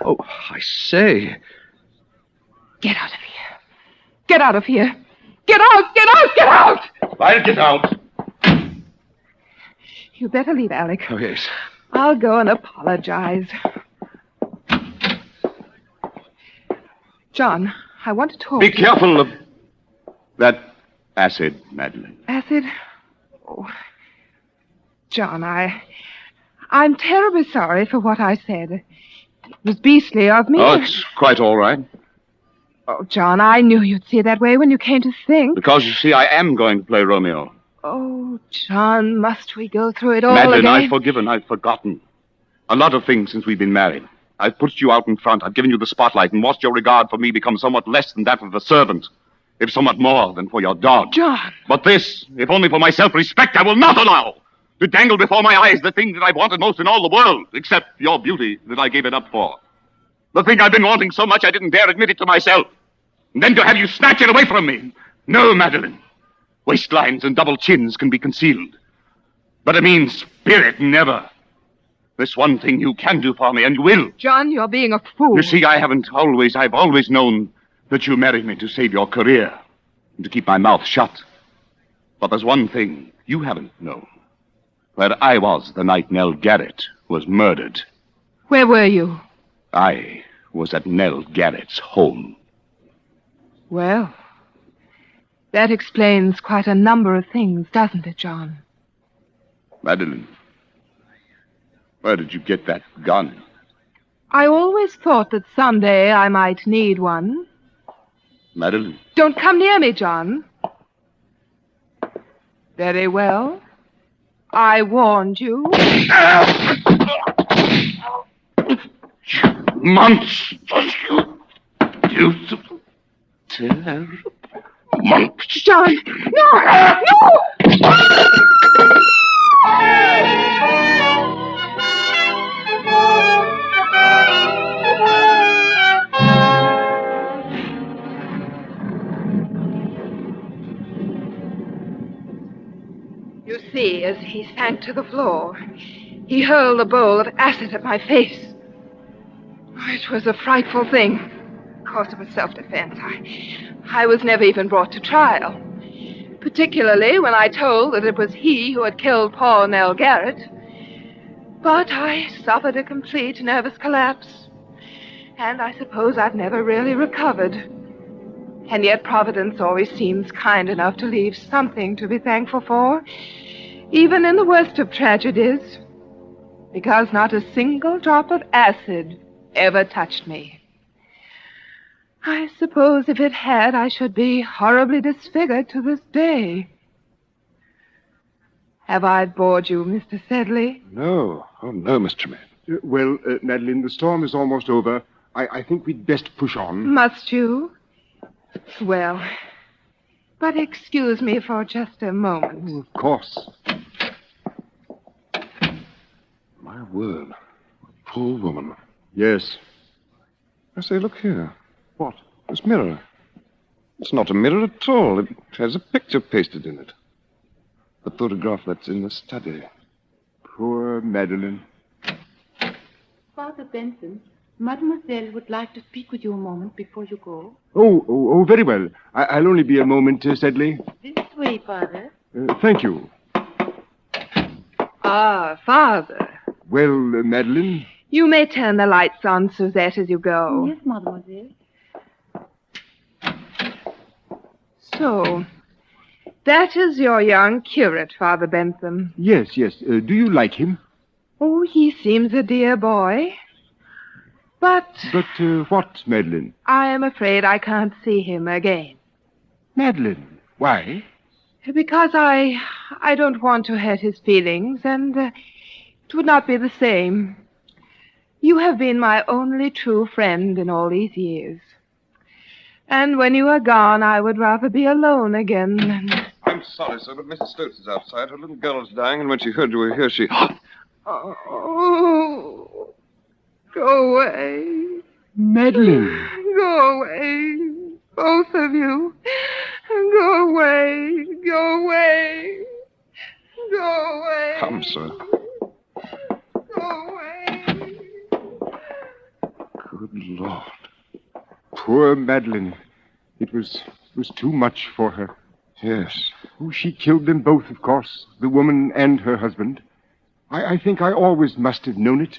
Oh, I say... Get out of here. Get out of here. Get out! Get out! Get out! I'll get out. You better leave, Alec. Oh, yes. I'll go and apologize. John, I want to talk. Be careful of that acid, Madeline. Acid? Oh. John, I'm terribly sorry for what I said. It was beastly of me. Oh, it's quite all right. Oh, John, I knew you'd see it that way when you came to think. Because, you see, I am going to play Romeo. Oh, John, must we go through it all Madeline, again? I've forgiven. I've forgotten. A lot of things since we've been married. I've put you out in front. I've given you the spotlight and watched your regard for me become somewhat less than that of a servant, if somewhat more than for your dog. John! But this, if only for my self-respect, I will not allow. To dangle before my eyes the thing that I wanted most in all the world, except your beauty that I gave it up for. The thing I've been wanting so much I didn't dare admit it to myself. And then to have you snatch it away from me. No, Madeline. Waistlines and double chins can be concealed. But a mean spirit, never. This one thing you can do for me, and you will. John, you're being a fool. You see, I've always known that you married me to save your career and to keep my mouth shut. But there's one thing you haven't known. Where I was the night Nell Garrett was murdered. Where were you? I was at Nell Garrett's home. Well, that explains quite a number of things, doesn't it, John? Madeline, where did you get that gun? I always thought that someday I might need one. Madeline. Don't come near me, John. Very well. I warned you. Monsters, you beautiful, terrible monsters. John, no! No! You see, as he sank to the floor, he hurled a bowl of acid at my face. It was a frightful thing. Of course, it was self-defense. I was never even brought to trial. Particularly when I told that it was he who had killed poor Nell Garrett. But I suffered a complete nervous collapse. And I suppose I've never really recovered. And yet Providence always seems kind enough to leave something to be thankful for, even in the worst of tragedies. Because not a single drop of acid ever touched me. I suppose if it had, I should be horribly disfigured to this day. Have I bored you, Mr. Sedley? No. Oh, no, Mr. Man. Well, Madeline, the storm is almost over. I think we'd best push on. Must you? Well, but excuse me for just a moment. Oh, of course. My word. Poor woman. Yes. I say, look here. What? This mirror. It's not a mirror at all. It has a picture pasted in it. The photograph that's in the study. Poor Madeline. Father Benson, Mademoiselle would like to speak with you a moment before you go. Oh, very well. I'll only be a moment, Sedley. This way, Father. Thank you. Ah, Father. Well, Madeline? You may turn the lights on, Suzette, as you go. Yes, Mademoiselle. So, that is your young curate, Father Bentham. Yes. Do you like him? Oh, he seems a dear boy. But what, Madeline? I am afraid I can't see him again. Madeline, why? Because I don't want to hurt his feelings, and it would not be the same. You have been my only true friend in all these years. And when you are gone, I would rather be alone again than... I'm sorry, sir, but Mrs. Stokes is outside. Her little girl is dying, and when she heard you were here, she... Oh, go away. Madeline. Go away. Both of you. Go away. Go away. Go away. Come, sir. Go away. Good Lord. Poor Madeline. It was too much for her. Yes. Oh, she killed them both, of course, the woman and her husband. I think I always must have known it.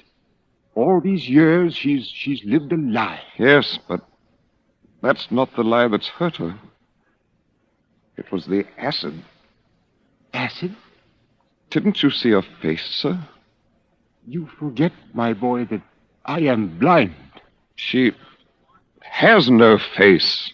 All these years, she's lived a lie. Yes, but that's not the lie that's hurt her. It was the acid. Acid? Didn't you see her face, sir? You forget, my boy, that I am blind. She has no face.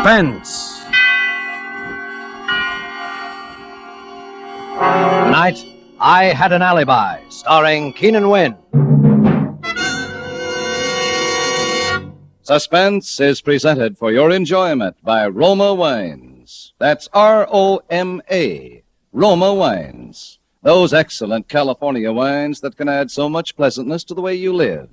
Suspense. Tonight, I Had an Alibi, starring Keenan Wynn. Suspense is presented for your enjoyment by Roma Wines. That's R-O-M-A, Roma Wines. Those excellent California wines that can add so much pleasantness to the way you live,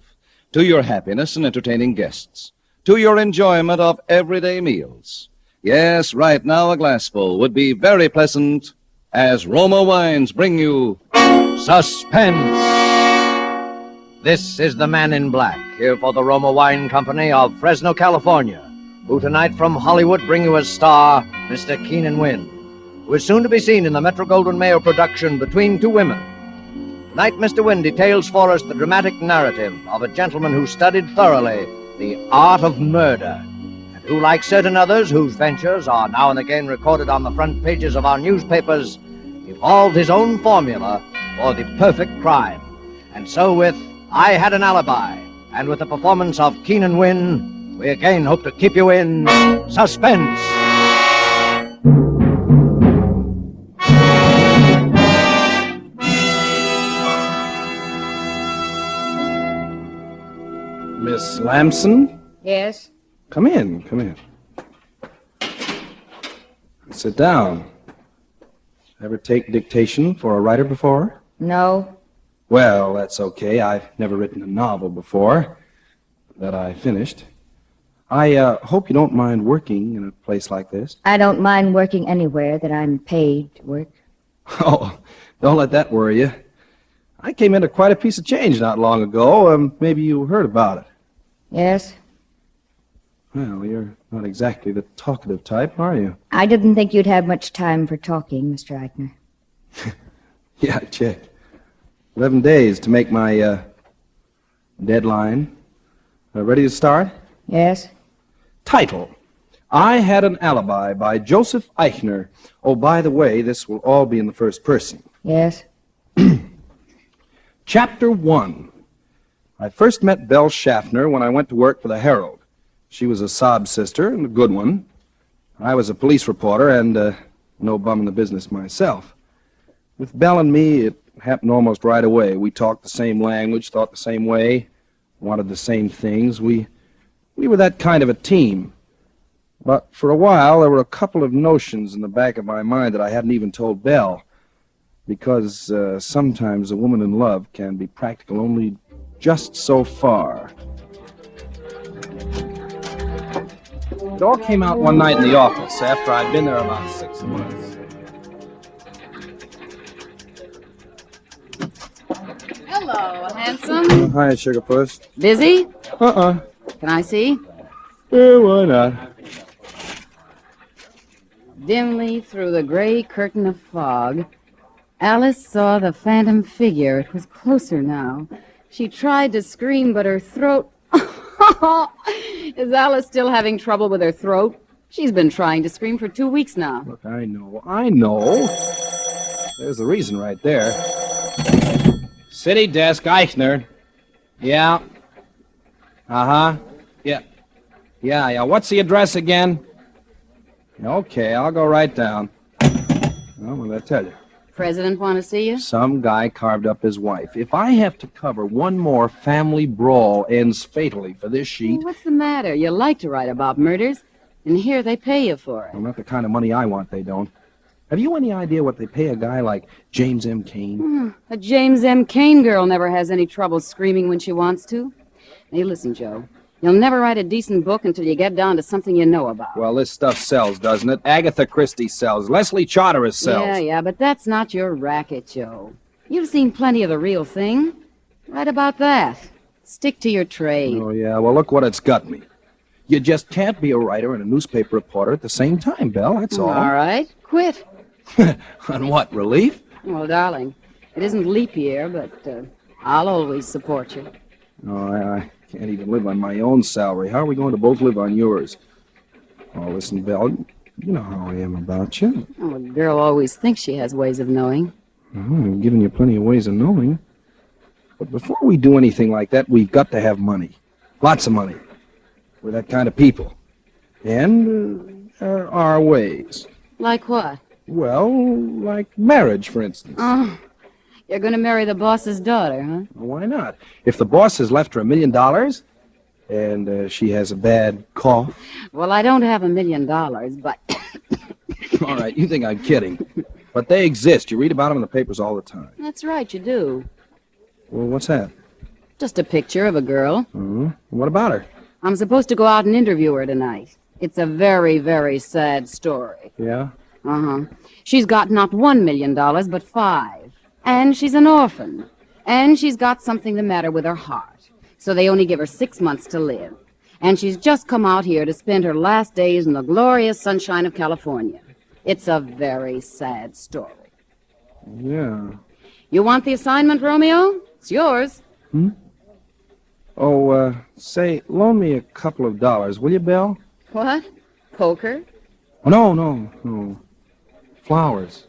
to your happiness in entertaining guests, to your enjoyment of everyday meals. Yes, right now a glassful would be very pleasant as Roma Wines bring you Suspense. This is the Man in Black, here for the Roma Wine Company of Fresno, California, who tonight from Hollywood bring you as star Mr. Keenan Wynn, who is soon to be seen in the Metro-Goldwyn-Mayer production Between Two Women. Tonight, Mr. Wynn details for us the dramatic narrative of a gentleman who studied thoroughly the art of murder, and who, like certain others whose ventures are now and again recorded on the front pages of our newspapers, evolved his own formula for the perfect crime. And so with I Had an Alibi, and with the performance of Keenan Wynn, we again hope to keep you in suspense. Miss Lamson? Yes? Come in. Sit down. Ever take dictation for a writer before? No. Well, that's okay. I've never written a novel before that I finished. I hope you don't mind working in a place like this. I don't mind working anywhere that I'm paid to work. Oh, don't let that worry you. I came into quite a piece of change not long ago. Maybe you heard about it. Yes? Well, you're not exactly the talkative type, are you? I didn't think you'd have much time for talking, Mr. Eichner. Yeah, I checked. 11 days to make my deadline. Ready to start? Yes? Title: I Had an Alibi by Joseph Eichner. Oh, by the way, this will all be in the first person. Yes? Chapter 1. I first met Belle Schaffner when I went to work for the Herald. She was a sob sister and a good one. I was a police reporter and no bum in the business myself. With Belle and me, it happened almost right away. We talked the same language, thought the same way, wanted the same things. We were that kind of a team. But for a while, there were a couple of notions in the back of my mind that I hadn't even told Belle. Because sometimes a woman in love can be practical only just so far. It all came out one night in the office after I'd been there about 6 months. Hello, handsome. Hi, Sugar Puss. Busy? Uh-uh. Can I see? Why not? Dimly through the gray curtain of fog, Alice saw the phantom figure. It was closer now. She tried to scream, but her throat... Is Alice still having trouble with her throat? She's been trying to scream for 2 weeks now. Look, I know. There's the reason right there. City desk, Eichner. Yeah. Uh-huh. Yeah. What's the address again? Okay, I'll go right down. Well, what did I tell you? President want to see you? Some guy carved up his wife. If I have to cover one more family brawl ends fatally for this sheet... What's the matter? You like to write about murders, and here they pay you for it. Well, not the kind of money I want, they don't. Have you any idea what they pay a guy like James M. Cain? A James M. Cain girl never has any trouble screaming when she wants to. Hey, listen, Joe. You'll never write a decent book until you get down to something you know about. Well, this stuff sells, doesn't it? Agatha Christie sells. Leslie Charteris sells. Yeah, but that's not your racket, Joe. You've seen plenty of the real thing. Write about that. Stick to your trade. Oh, yeah. Well, look what it's got me. You just can't be a writer and a newspaper reporter at the same time, Belle. That's all. All right. Quit. On what, relief? Well, darling, it isn't leap year, but I'll always support you. Oh, I can't even live on my own salary. How are we going to both live on yours? Oh, listen, Belle, you know how I am about you. Oh, a girl always thinks she has ways of knowing. Oh, I've given you plenty of ways of knowing. But before we do anything like that, we've got to have money. Lots of money. We're that kind of people. And There are ways. Like what? Well, like marriage, for instance. Oh, you're going to marry the boss's daughter, huh? Why not? If the boss has left her $1 million and she has a bad cough. Well, I don't have $1 million, but... All right, you think I'm kidding. But they exist. You read about them in the papers all the time. That's right, you do. Well, what's that? Just a picture of a girl. Mm-hmm. What about her? I'm supposed to go out and interview her tonight. It's a very, very sad story. Yeah? Uh-huh. She's got not $1 million, but 5. And she's an orphan. And she's got something the matter with her heart. So they only give her 6 months to live. And she's just come out here to spend her last days in the glorious sunshine of California. It's a very sad story. Yeah. You want the assignment, Romeo? It's yours. Hmm? Oh, say, loan me a couple of dollars, will you, Belle? What? Poker? Oh, no. Flowers.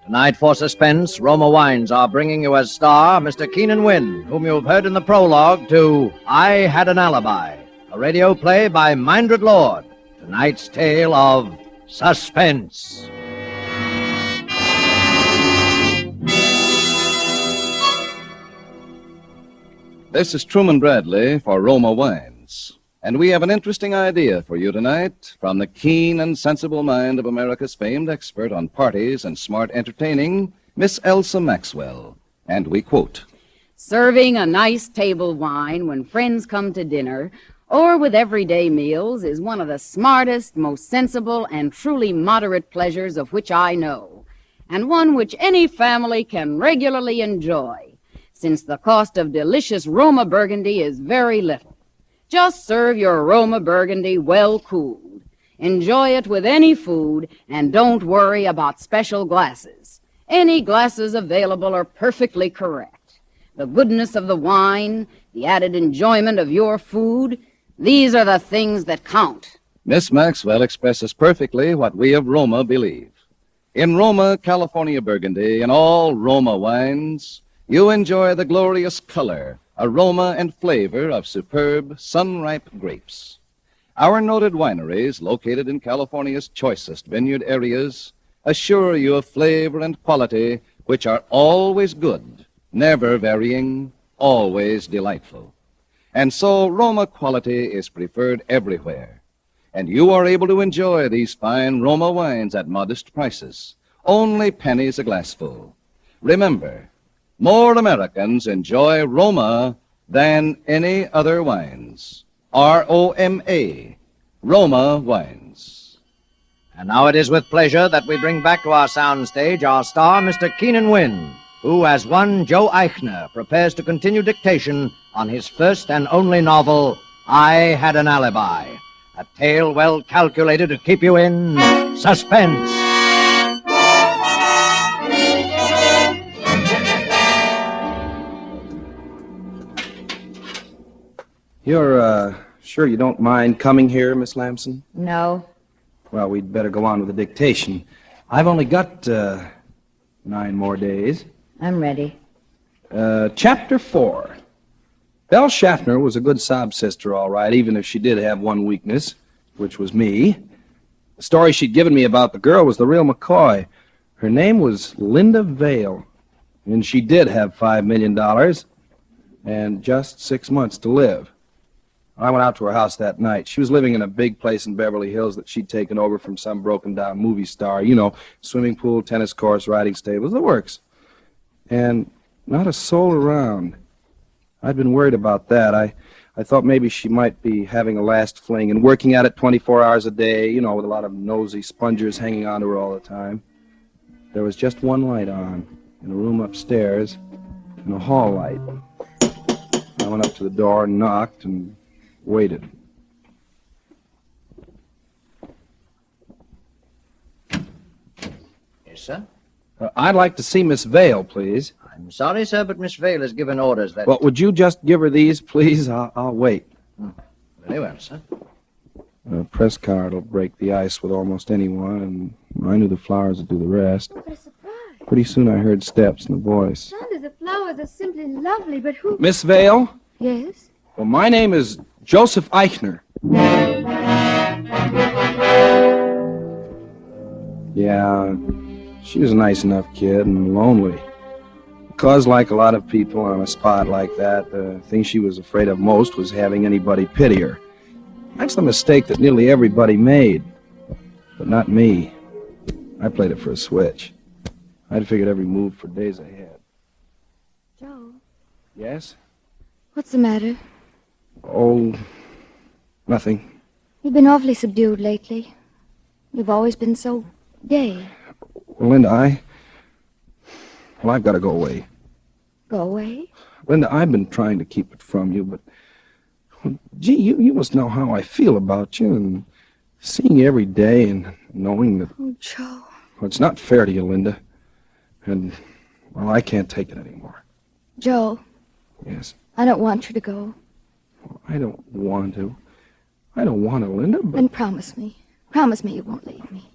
Tonight for Suspense, Roma Wines are bringing you as star Mr. Keenan Wynn, whom you've heard in the prologue to I Had an Alibi, a radio play by Mindred Lord. Tonight's tale of Suspense. This is Truman Bradley for Roma Wines, and we have an interesting idea for you tonight from the keen and sensible mind of America's famed expert on parties and smart entertaining, Miss Elsa Maxwell. And we quote, Serving a nice table wine when friends come to dinner or with everyday meals is one of the smartest, most sensible, and truly moderate pleasures of which I know, and one which any family can regularly enjoy, since the cost of delicious Roma Burgundy is very little. Just serve your Roma Burgundy well cooled. Enjoy it with any food, and don't worry about special glasses. Any glasses available are perfectly correct. The goodness of the wine, the added enjoyment of your food, these are the things that count. Miss Maxwell expresses perfectly what we of Roma believe. In Roma, California Burgundy, and all Roma wines, you enjoy the glorious color, aroma, and flavor of superb, sun-ripe grapes. Our noted wineries, located in California's choicest vineyard areas, assure you of flavor and quality which are always good, never varying, always delightful. And so Roma quality is preferred everywhere. And you are able to enjoy these fine Roma wines at modest prices, only pennies a glassful. Remember, more Americans enjoy Roma than any other wines. R-O-M-A, Roma Wines. And now it is with pleasure that we bring back to our soundstage our star, Mr. Keenan Wynn, who, as one Joe Eichner, prepares to continue dictation on his first and only novel, I Had an Alibi, a tale well calculated to keep you in suspense. You're, sure you don't mind coming here, Miss Lamson? No. Well, we'd better go on with the dictation. I've only got, 9 more days. I'm ready. Chapter 4. Belle Schaffner was a good sob sister, all right, even if she did have one weakness, which was me. The story she'd given me about the girl was the real McCoy. Her name was Linda Vale, and she did have $5 million and just 6 months to live. I went out to her house that night. She was living in a big place in Beverly Hills that she'd taken over from some broken-down movie star. You know, swimming pool, tennis courts, riding stables, the works. And not a soul around. I'd been worried about that. I thought maybe she might be having a last fling and working at it 24 hours a day, you know, with a lot of nosy spongers hanging on to her all the time. There was just one light on in a room upstairs and a hall light. I went up to the door and knocked and waited. Yes, sir? I'd like to see Miss Vale, please. I'm sorry, sir, but Miss Vale has given orders that... Well, would you just give her these, please? I'll wait. Very well, sir. A press card will break the ice with almost anyone, and I knew the flowers would do the rest. What a surprise. Pretty soon I heard steps and a voice. Son, there's a flowers are simply lovely, but who... Miss Vale? Yes? Well, my name is Joseph Eichner. Yeah, she was a nice enough kid and lonely. Because, like a lot of people on a spot like that, the thing she was afraid of most was having anybody pity her. That's the mistake that nearly everybody made. But not me. I played it for a switch. I'd figured every move for days ahead. Joe, Yes? what's the matter? Oh, nothing. You've been awfully subdued lately. You've always been so gay. Well, Linda, I've got to go away. Go away? Linda, I've been trying to keep it from you, but... Gee, you must know how I feel about you, and seeing you every day and knowing that... Oh, Joe. Well, it's not fair to you, Linda. And, well, I can't take it anymore. Joe. Yes. I don't want you to go. I don't want to. I don't want to, Linda, but... Then promise me. Promise me you won't leave me.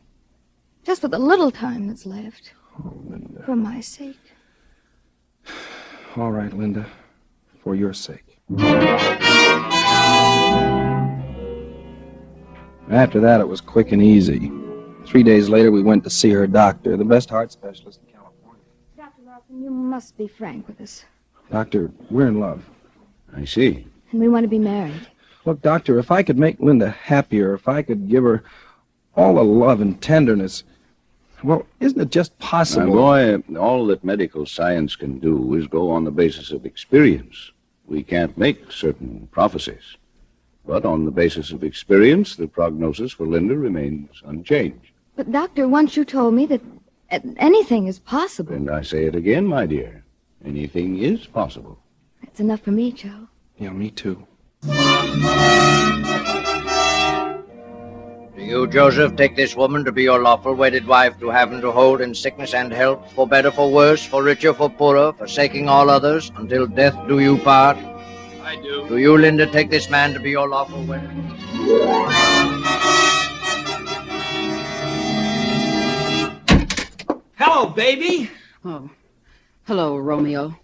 Just for the little time that's left. Oh, Linda. For my sake. All right, Linda. For your sake. After that, it was quick and easy. 3 days later, we went to see her doctor, the best heart specialist in California. Dr. Lawson, you must be frank with us. Doctor, we're in love. I see. And we want to be married. Look, Doctor, if I could make Linda happier, if I could give her all the love and tenderness, well, isn't it just possible? My boy, all that medical science can do is go on the basis of experience. We can't make certain prophecies. But on the basis of experience, the prognosis for Linda remains unchanged. But, Doctor, once you told me that anything is possible. And I say it again, my dear. Anything is possible. That's enough for me, Joe. Yeah, me too. Do you, Joseph, take this woman to be your lawful wedded wife, to have and to hold in sickness and health, for better, for worse, for richer, for poorer, forsaking all others, until death do you part? I do. Do you, Linda, take this man to be your lawful wedded? Hello, baby. Oh, hello, Romeo.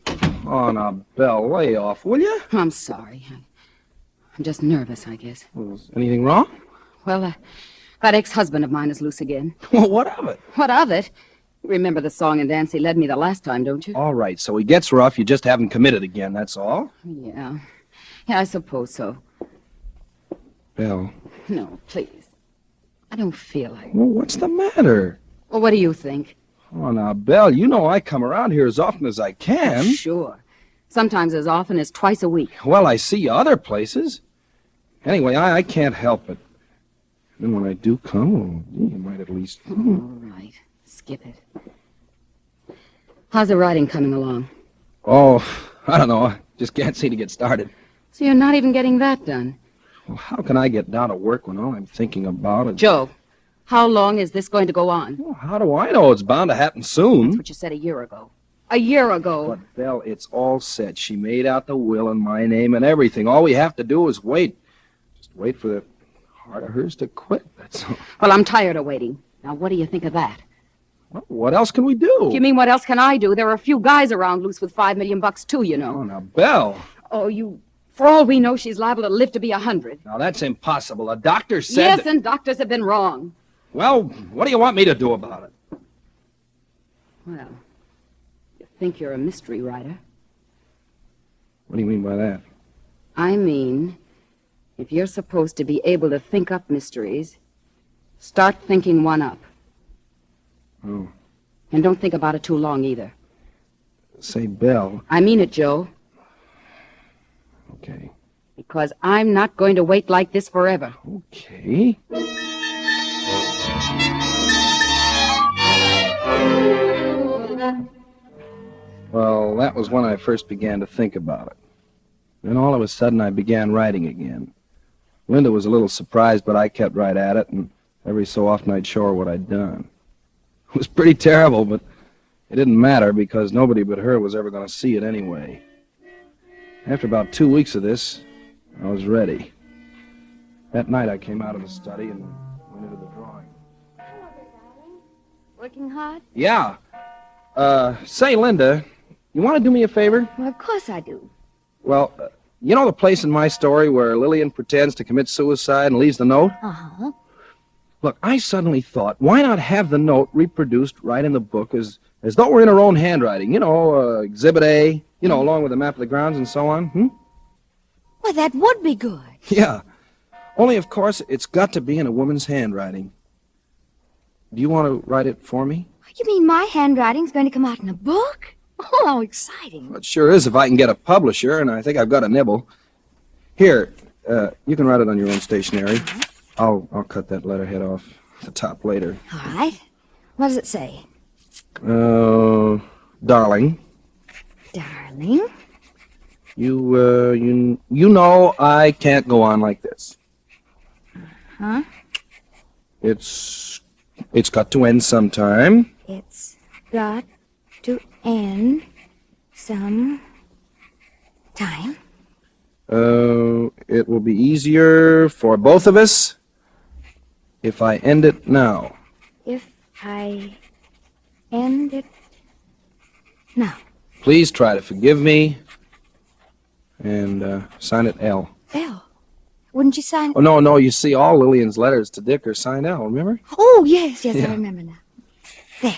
Oh, now, Belle, lay off, will you? I'm sorry. I'm just nervous, I guess. Well, is anything wrong? Well, that ex-husband of mine is loose again. Well, what of it? What of it? You remember the song and dance he led me the last time, don't you? All right, so he gets rough, you just haven't committed again, that's all? Yeah. Yeah, I suppose so. Belle. No, please. I don't feel like... Well, what's the matter? Well, what do you think? Oh, now, Belle, you know I come around here as often as I can. Sure. Sometimes as often as twice a week. Well, I see you other places. Anyway, I can't help it. And when I do come, well, you might at least... All right. Skip it. How's the writing coming along? Oh, I don't know. I just can't seem to get started. So you're not even getting that done. Well, how can I get down to work when all I'm thinking about is... Joe, how long is this going to go on? Well, how do I know? It's bound to happen soon. That's what you said a year ago. A year ago. But, Belle, it's all set. She made out the will in my name and everything. All we have to do is wait. Just wait for the heart of hers to quit, that's all. Well, I'm tired of waiting. Now, what do you think of that? Well, what else can we do? If you mean what else can I do? There are a few guys around loose with $5 million, too, you know. Oh, now, Belle. Oh, you... For all we know, she's liable to live to be 100. Now, that's impossible. A doctor said... Yes, that... and doctors have been wrong. Well, what do you want me to do about it? Well, you think you're a mystery writer. What do you mean by that? I mean, if you're supposed to be able to think up mysteries, start thinking one up. Oh. And don't think about it too long, either. Say, Belle... I mean it, Joe. Okay. Because I'm not going to wait like this forever. Okay. Well, that was when I first began to think about it. Then all of a sudden I began writing again. Linda was a little surprised, but I kept right at it, and every so often I'd show her what I'd done. It was pretty terrible, but it didn't matter because nobody but her was ever going to see it anyway. After about 2 weeks of this, I was ready. That night I came out of the study and went into the drawing. Working hard? Yeah. Say, Linda, You want to do me a favor? Well, of course I do. Well, you know the place in my story where Lillian pretends to commit suicide and leaves the note? Uh-huh. Look, I suddenly thought, why not have the note reproduced right in the book as though we're in her own handwriting? You know, Exhibit A, you know, along with a map of the grounds and so on. Well, that would be good. Yeah. Only, of course, it's got to be in a woman's handwriting. Do you want to write it for me? You mean my handwriting's going to come out in a book? Oh, how exciting. Well, it sure is if I can get a publisher, and I think I've got a nibble. Here, you can write it on your own stationery. I'll cut that letterhead off the top later. All right. What does it say? Darling. Darling? You know I can't go on like this. Huh? It's got to end sometime. It's got to end some time. It will be easier for both of us if I end it now. If I end it now. Please try to forgive me and sign it L. L? Wouldn't you sign it? Oh, no, you see, all Lillian's letters to Dick are signed L, remember? Oh, yes, yeah. I remember now. There.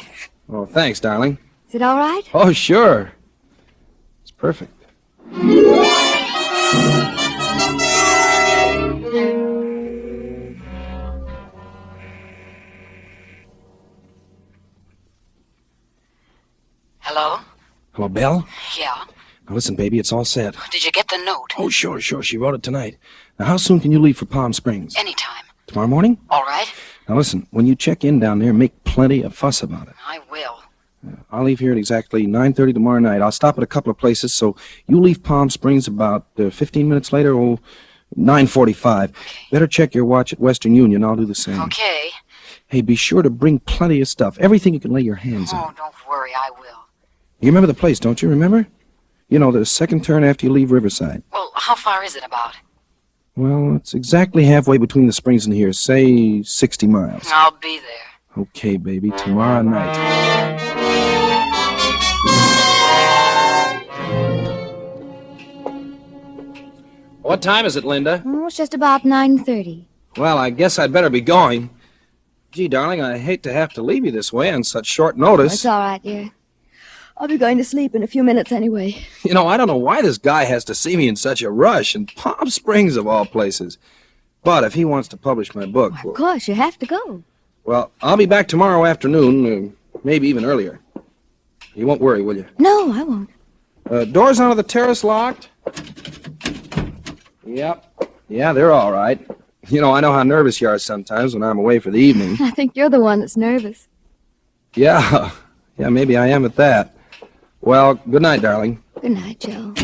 Oh, thanks, darling. Is it all right? Oh, sure. It's perfect. Hello? Hello, Belle? Yeah. Now, listen, baby, it's all set. Did you get the note? Oh, sure. She wrote it tonight. Now, how soon can you leave for Palm Springs? Anytime. Tomorrow morning? All right. Now, listen, when you check in down there, make plenty of fuss about it. I will. I'll leave here at exactly 9:30 tomorrow night. I'll stop at a couple of places, so you leave Palm Springs about 15 minutes later, 9:45. Okay. Better check your watch at Western Union. I'll do the same. Okay. Hey, be sure to bring plenty of stuff. Everything you can lay your hands on. Oh, don't worry, I will. You remember the place, don't you? Remember? You know, the second turn after you leave Riverside. Well, how far is it about? Well, it's exactly halfway between the springs and here. Say 60 miles. I'll be there. Okay, baby. Tomorrow night. What time is it, Linda? Oh, it's just about 9:30. Well, I guess I'd better be going. Gee, darling, I hate to have to leave you this way on such short notice. It's all right, dear. I'll be going to sleep in a few minutes anyway. You know, I don't know why this guy has to see me in such a rush, in Palm Springs of all places. But if he wants to publish my book... Of course, you have to go. Well, I'll be back tomorrow afternoon, maybe even earlier. You won't worry, will you? No, I won't. Doors onto the terrace locked? Yep. Yeah, they're all right. You know, I know how nervous you are sometimes when I'm away for the evening. I think you're the one that's nervous. Yeah, maybe I am at that. Well, good night, darling. Good night, Joe.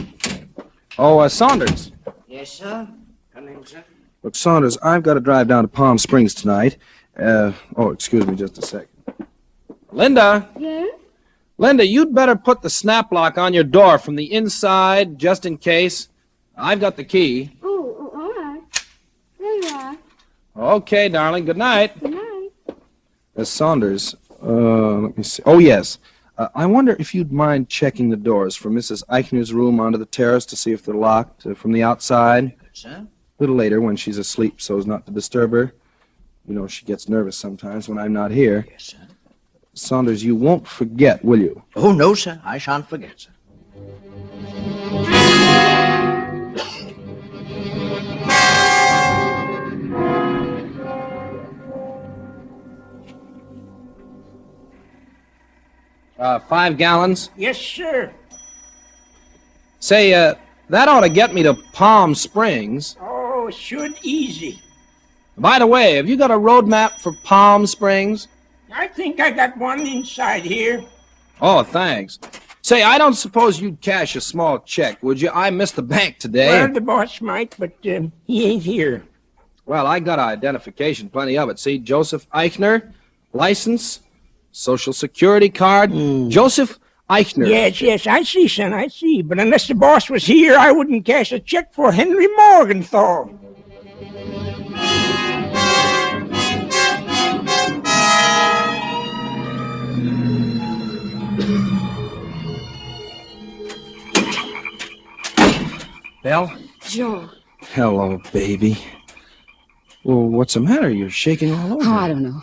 Oh, Saunders. Yes, sir? Come in, sir. Look, Saunders, I've got to drive down to Palm Springs tonight. Excuse me just a second. Linda? Yes? Linda, you'd better put the snap lock on your door from the inside, just in case. I've got the key. Oh, all right. There you are. Okay, darling. Good night. Good night. Saunders, let me see. Oh, yes. I wonder if you'd mind checking the doors from Mrs. Eichner's room onto the terrace to see if they're locked from the outside. Good, sir. A little later when she's asleep so as not to disturb her. You know, she gets nervous sometimes when I'm not here. Yes, sir. Saunders, you won't forget, will you? Oh, no, sir. I shan't forget, sir. 5 gallons? Yes, sir. Say, that ought to get me to Palm Springs. Oh, should easy. By the way, have you got a road map for Palm Springs? I think I got one inside here. Oh, thanks. Say, I don't suppose you'd cash a small check, would you? I missed the bank today. Well, the boss might, but he ain't here. Well, I got identification, plenty of it. See, Joseph Eichner, license, Social Security card, Joseph Eichner. Yes, I see, son, I see. But unless the boss was here, I wouldn't cash a check for Henri Morgenthau. Belle? Joe. Hello, baby. Well, what's the matter? You're shaking all over. Oh, I don't know.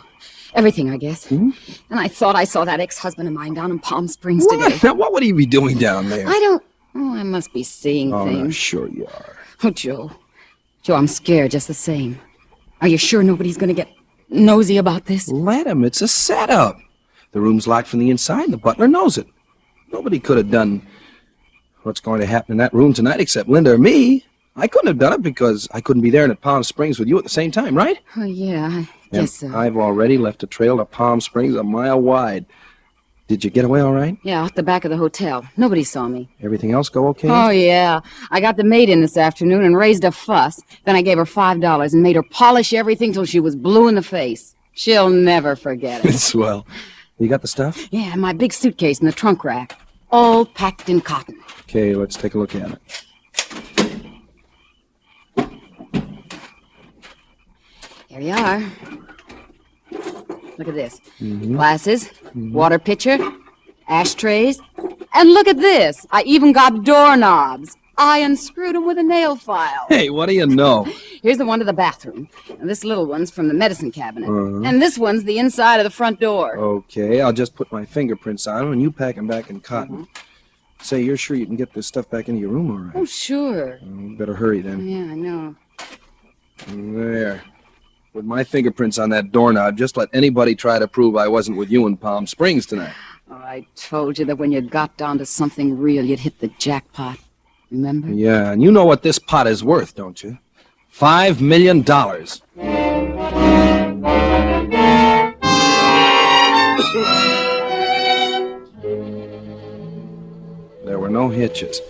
Everything, I guess. Hmm? And I thought I saw that ex-husband of mine down in Palm Springs What? today. Now, what would he be doing down there? I don't... Oh, I must be seeing Oh, no, things. sure you are. Oh, Joe. Joe, I'm scared just the same. Are you sure nobody's going to get nosy about this? Let him. It's a setup. The room's locked from the inside, and the butler knows it. Nobody could have done what's going to happen in that room tonight except Linda or me. I couldn't have done it because I couldn't be there in Palm Springs with you at the same time, right? Oh, yeah, I And guess so. I've already left a trail to Palm Springs a mile wide. Did you get away all right? Yeah, out the back of the hotel. Nobody saw me. Everything else go okay? Oh, yeah. I got the maid in this afternoon and raised a fuss. Then I gave her $5 and made her polish everything till she was blue in the face. She'll never forget it. Swell. You got the stuff? Yeah, my big suitcase in the trunk rack. All packed in cotton. Okay, let's take a look at it. Here you are. Look at this. Mm-hmm. Glasses, water pitcher, ashtrays. And look at this. I even got doorknobs. I unscrewed them with a nail file. Hey, what do you know? Here's the one to the bathroom. And this little one's from the medicine cabinet. Uh-huh. And this one's the inside of the front door. Okay, I'll just put my fingerprints on them, and you pack them back in cotton. Say, you're sure you can get this stuff back into your room all right? Oh, sure. Better hurry, then. Yeah, I know. There. With my fingerprints on that doorknob, just let anybody try to prove I wasn't with you in Palm Springs tonight. Oh, I told you that when you got down to something real, you'd hit the jackpot. Remember? Yeah, and you know what this pot is worth, don't you? $5 million. There were no hitches.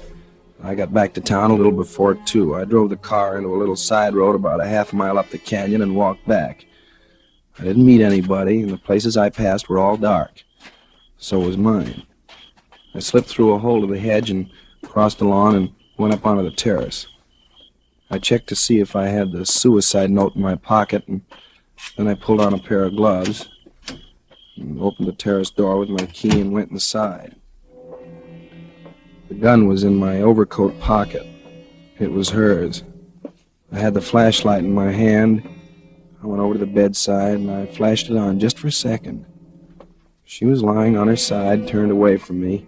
I got back to town a little before 2. I drove the car into a little side road about a half mile up the canyon and walked back. I didn't meet anybody, and the places I passed were all dark. So was mine. I slipped through a hole of the hedge and crossed the lawn and went up onto the terrace. I checked to see if I had the suicide note in my pocket, and then I pulled on a pair of gloves and opened the terrace door with my key and went inside. The gun was in my overcoat pocket. It was hers. I had the flashlight in my hand. I went over to the bedside and I flashed it on just for a second. She was lying on her side, turned away from me.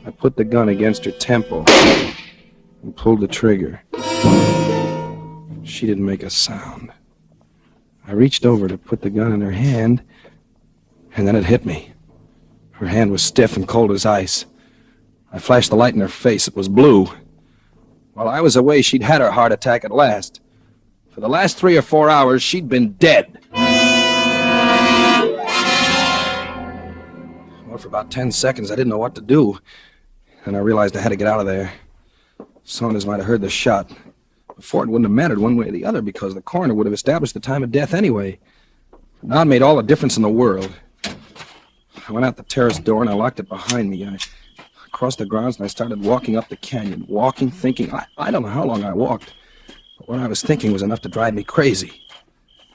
I put the gun against her temple and pulled the trigger. She didn't make a sound. I reached over to put the gun in her hand, and then it hit me. Her hand was stiff and cold as ice. I flashed the light in her face. It was blue. While I was away, she'd had her heart attack at last. For the last 3 or 4 hours, she'd been dead. Well, for about 10 seconds, I didn't know what to do. Then I realized I had to get out of there. Saunders might have heard the shot. Before, it wouldn't have mattered one way or the other because the coroner would have established the time of death anyway. Now it made all the difference in the world. I went out the terrace door and I locked it behind me. I crossed the grounds and I started walking up the canyon. Walking, thinking. I don't know how long I walked. But what I was thinking was enough to drive me crazy.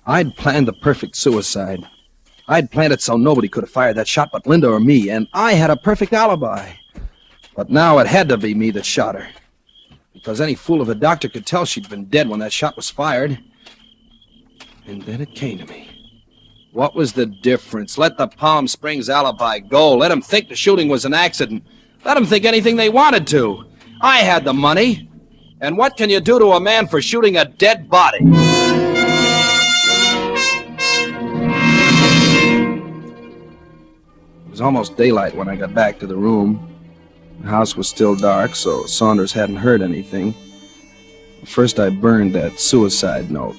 I'd planned the perfect suicide. I'd planned it so nobody could have fired that shot but Linda or me, and I had a perfect alibi. But now it had to be me that shot her. Because any fool of a doctor could tell she'd been dead when that shot was fired. And then it came to me. What was the difference? Let the Palm Springs alibi go. Let them think the shooting was an accident. Let them think anything they wanted to. I had the money. And what can you do to a man for shooting a dead body? It was almost daylight when I got back to the room. The house was still dark, so Saunders hadn't heard anything. First, I burned that suicide note.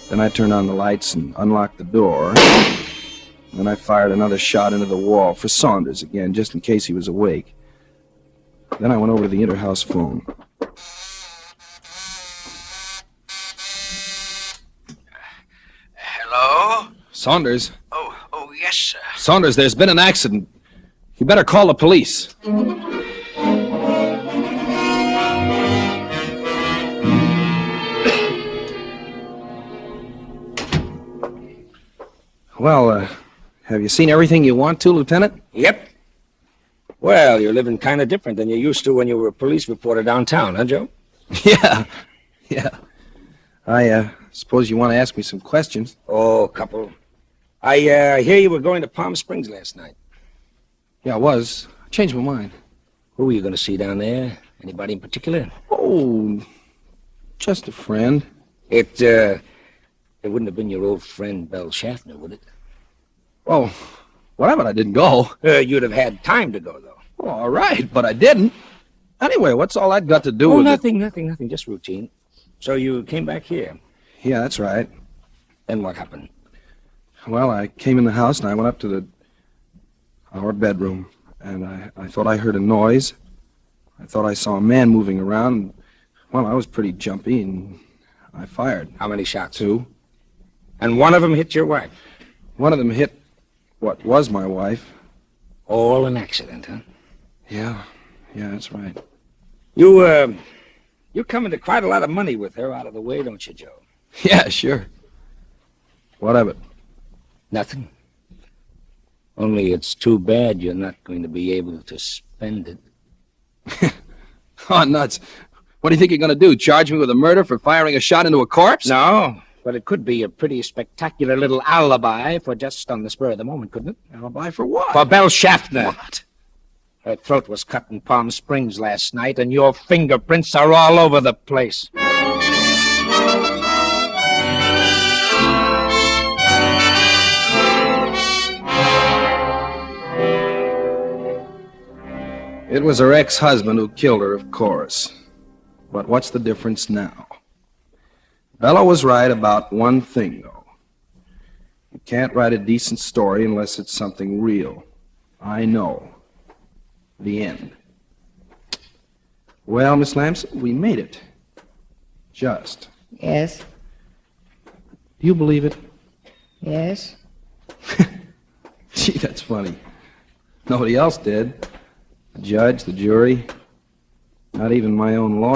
Then I turned on the lights and unlocked the door. Then I fired another shot into the wall for Saunders again, just in case he was awake. Then I went over to the inter-house phone. Hello? Saunders? Oh, yes, sir. Saunders, there's been an accident. You better call the police. Well, have you seen everything you want to, Lieutenant? Yep. Well, you're living kind of different than you used to when you were a police reporter downtown, huh, Joe? Yeah. I suppose you want to ask me some questions. Oh, a couple. I hear you were going to Palm Springs last night. Yeah, I was. I changed my mind. Who were you going to see down there? Anybody in particular? Oh, just a friend. It wouldn't have been your old friend, Belle Schaffner, would it? Oh, whatever, I didn't go. You'd have had time to go, though. Oh, all right, but I didn't. Anyway, what's all that got to do with nothing, nothing, just routine. So you came back here? Yeah, that's right. Then what happened? Well, I came in the house and I went up to our bedroom, and I thought I heard a noise. I thought I saw a man moving around. Well, I was pretty jumpy, and I fired. How many shots? 2. And one of them hit your wife? One of them hit what was my wife. All an accident, huh? Yeah, that's right. You come into quite a lot of money with her out of the way, don't you, Joe? Yeah, sure. What of it? Nothing. Only it's too bad you're not going to be able to spend it. Oh, nuts. What do you think you're going to do, charge me with a murder for firing a shot into a corpse? No, but it could be a pretty spectacular little alibi for just on the spur of the moment, couldn't it? Alibi for what? For Belle Schaffner. What? Her throat was cut in Palm Springs last night, and your fingerprints are all over the place. It was her ex-husband who killed her, of course. But what's the difference now? Bella was right about one thing, though. You can't write a decent story unless it's something real. I know. The end. Well, Miss Lamson, we made it. Just. Yes. Do you believe it? Yes. Gee, that's funny. Nobody else did. The judge, the jury, not even my own lawyer.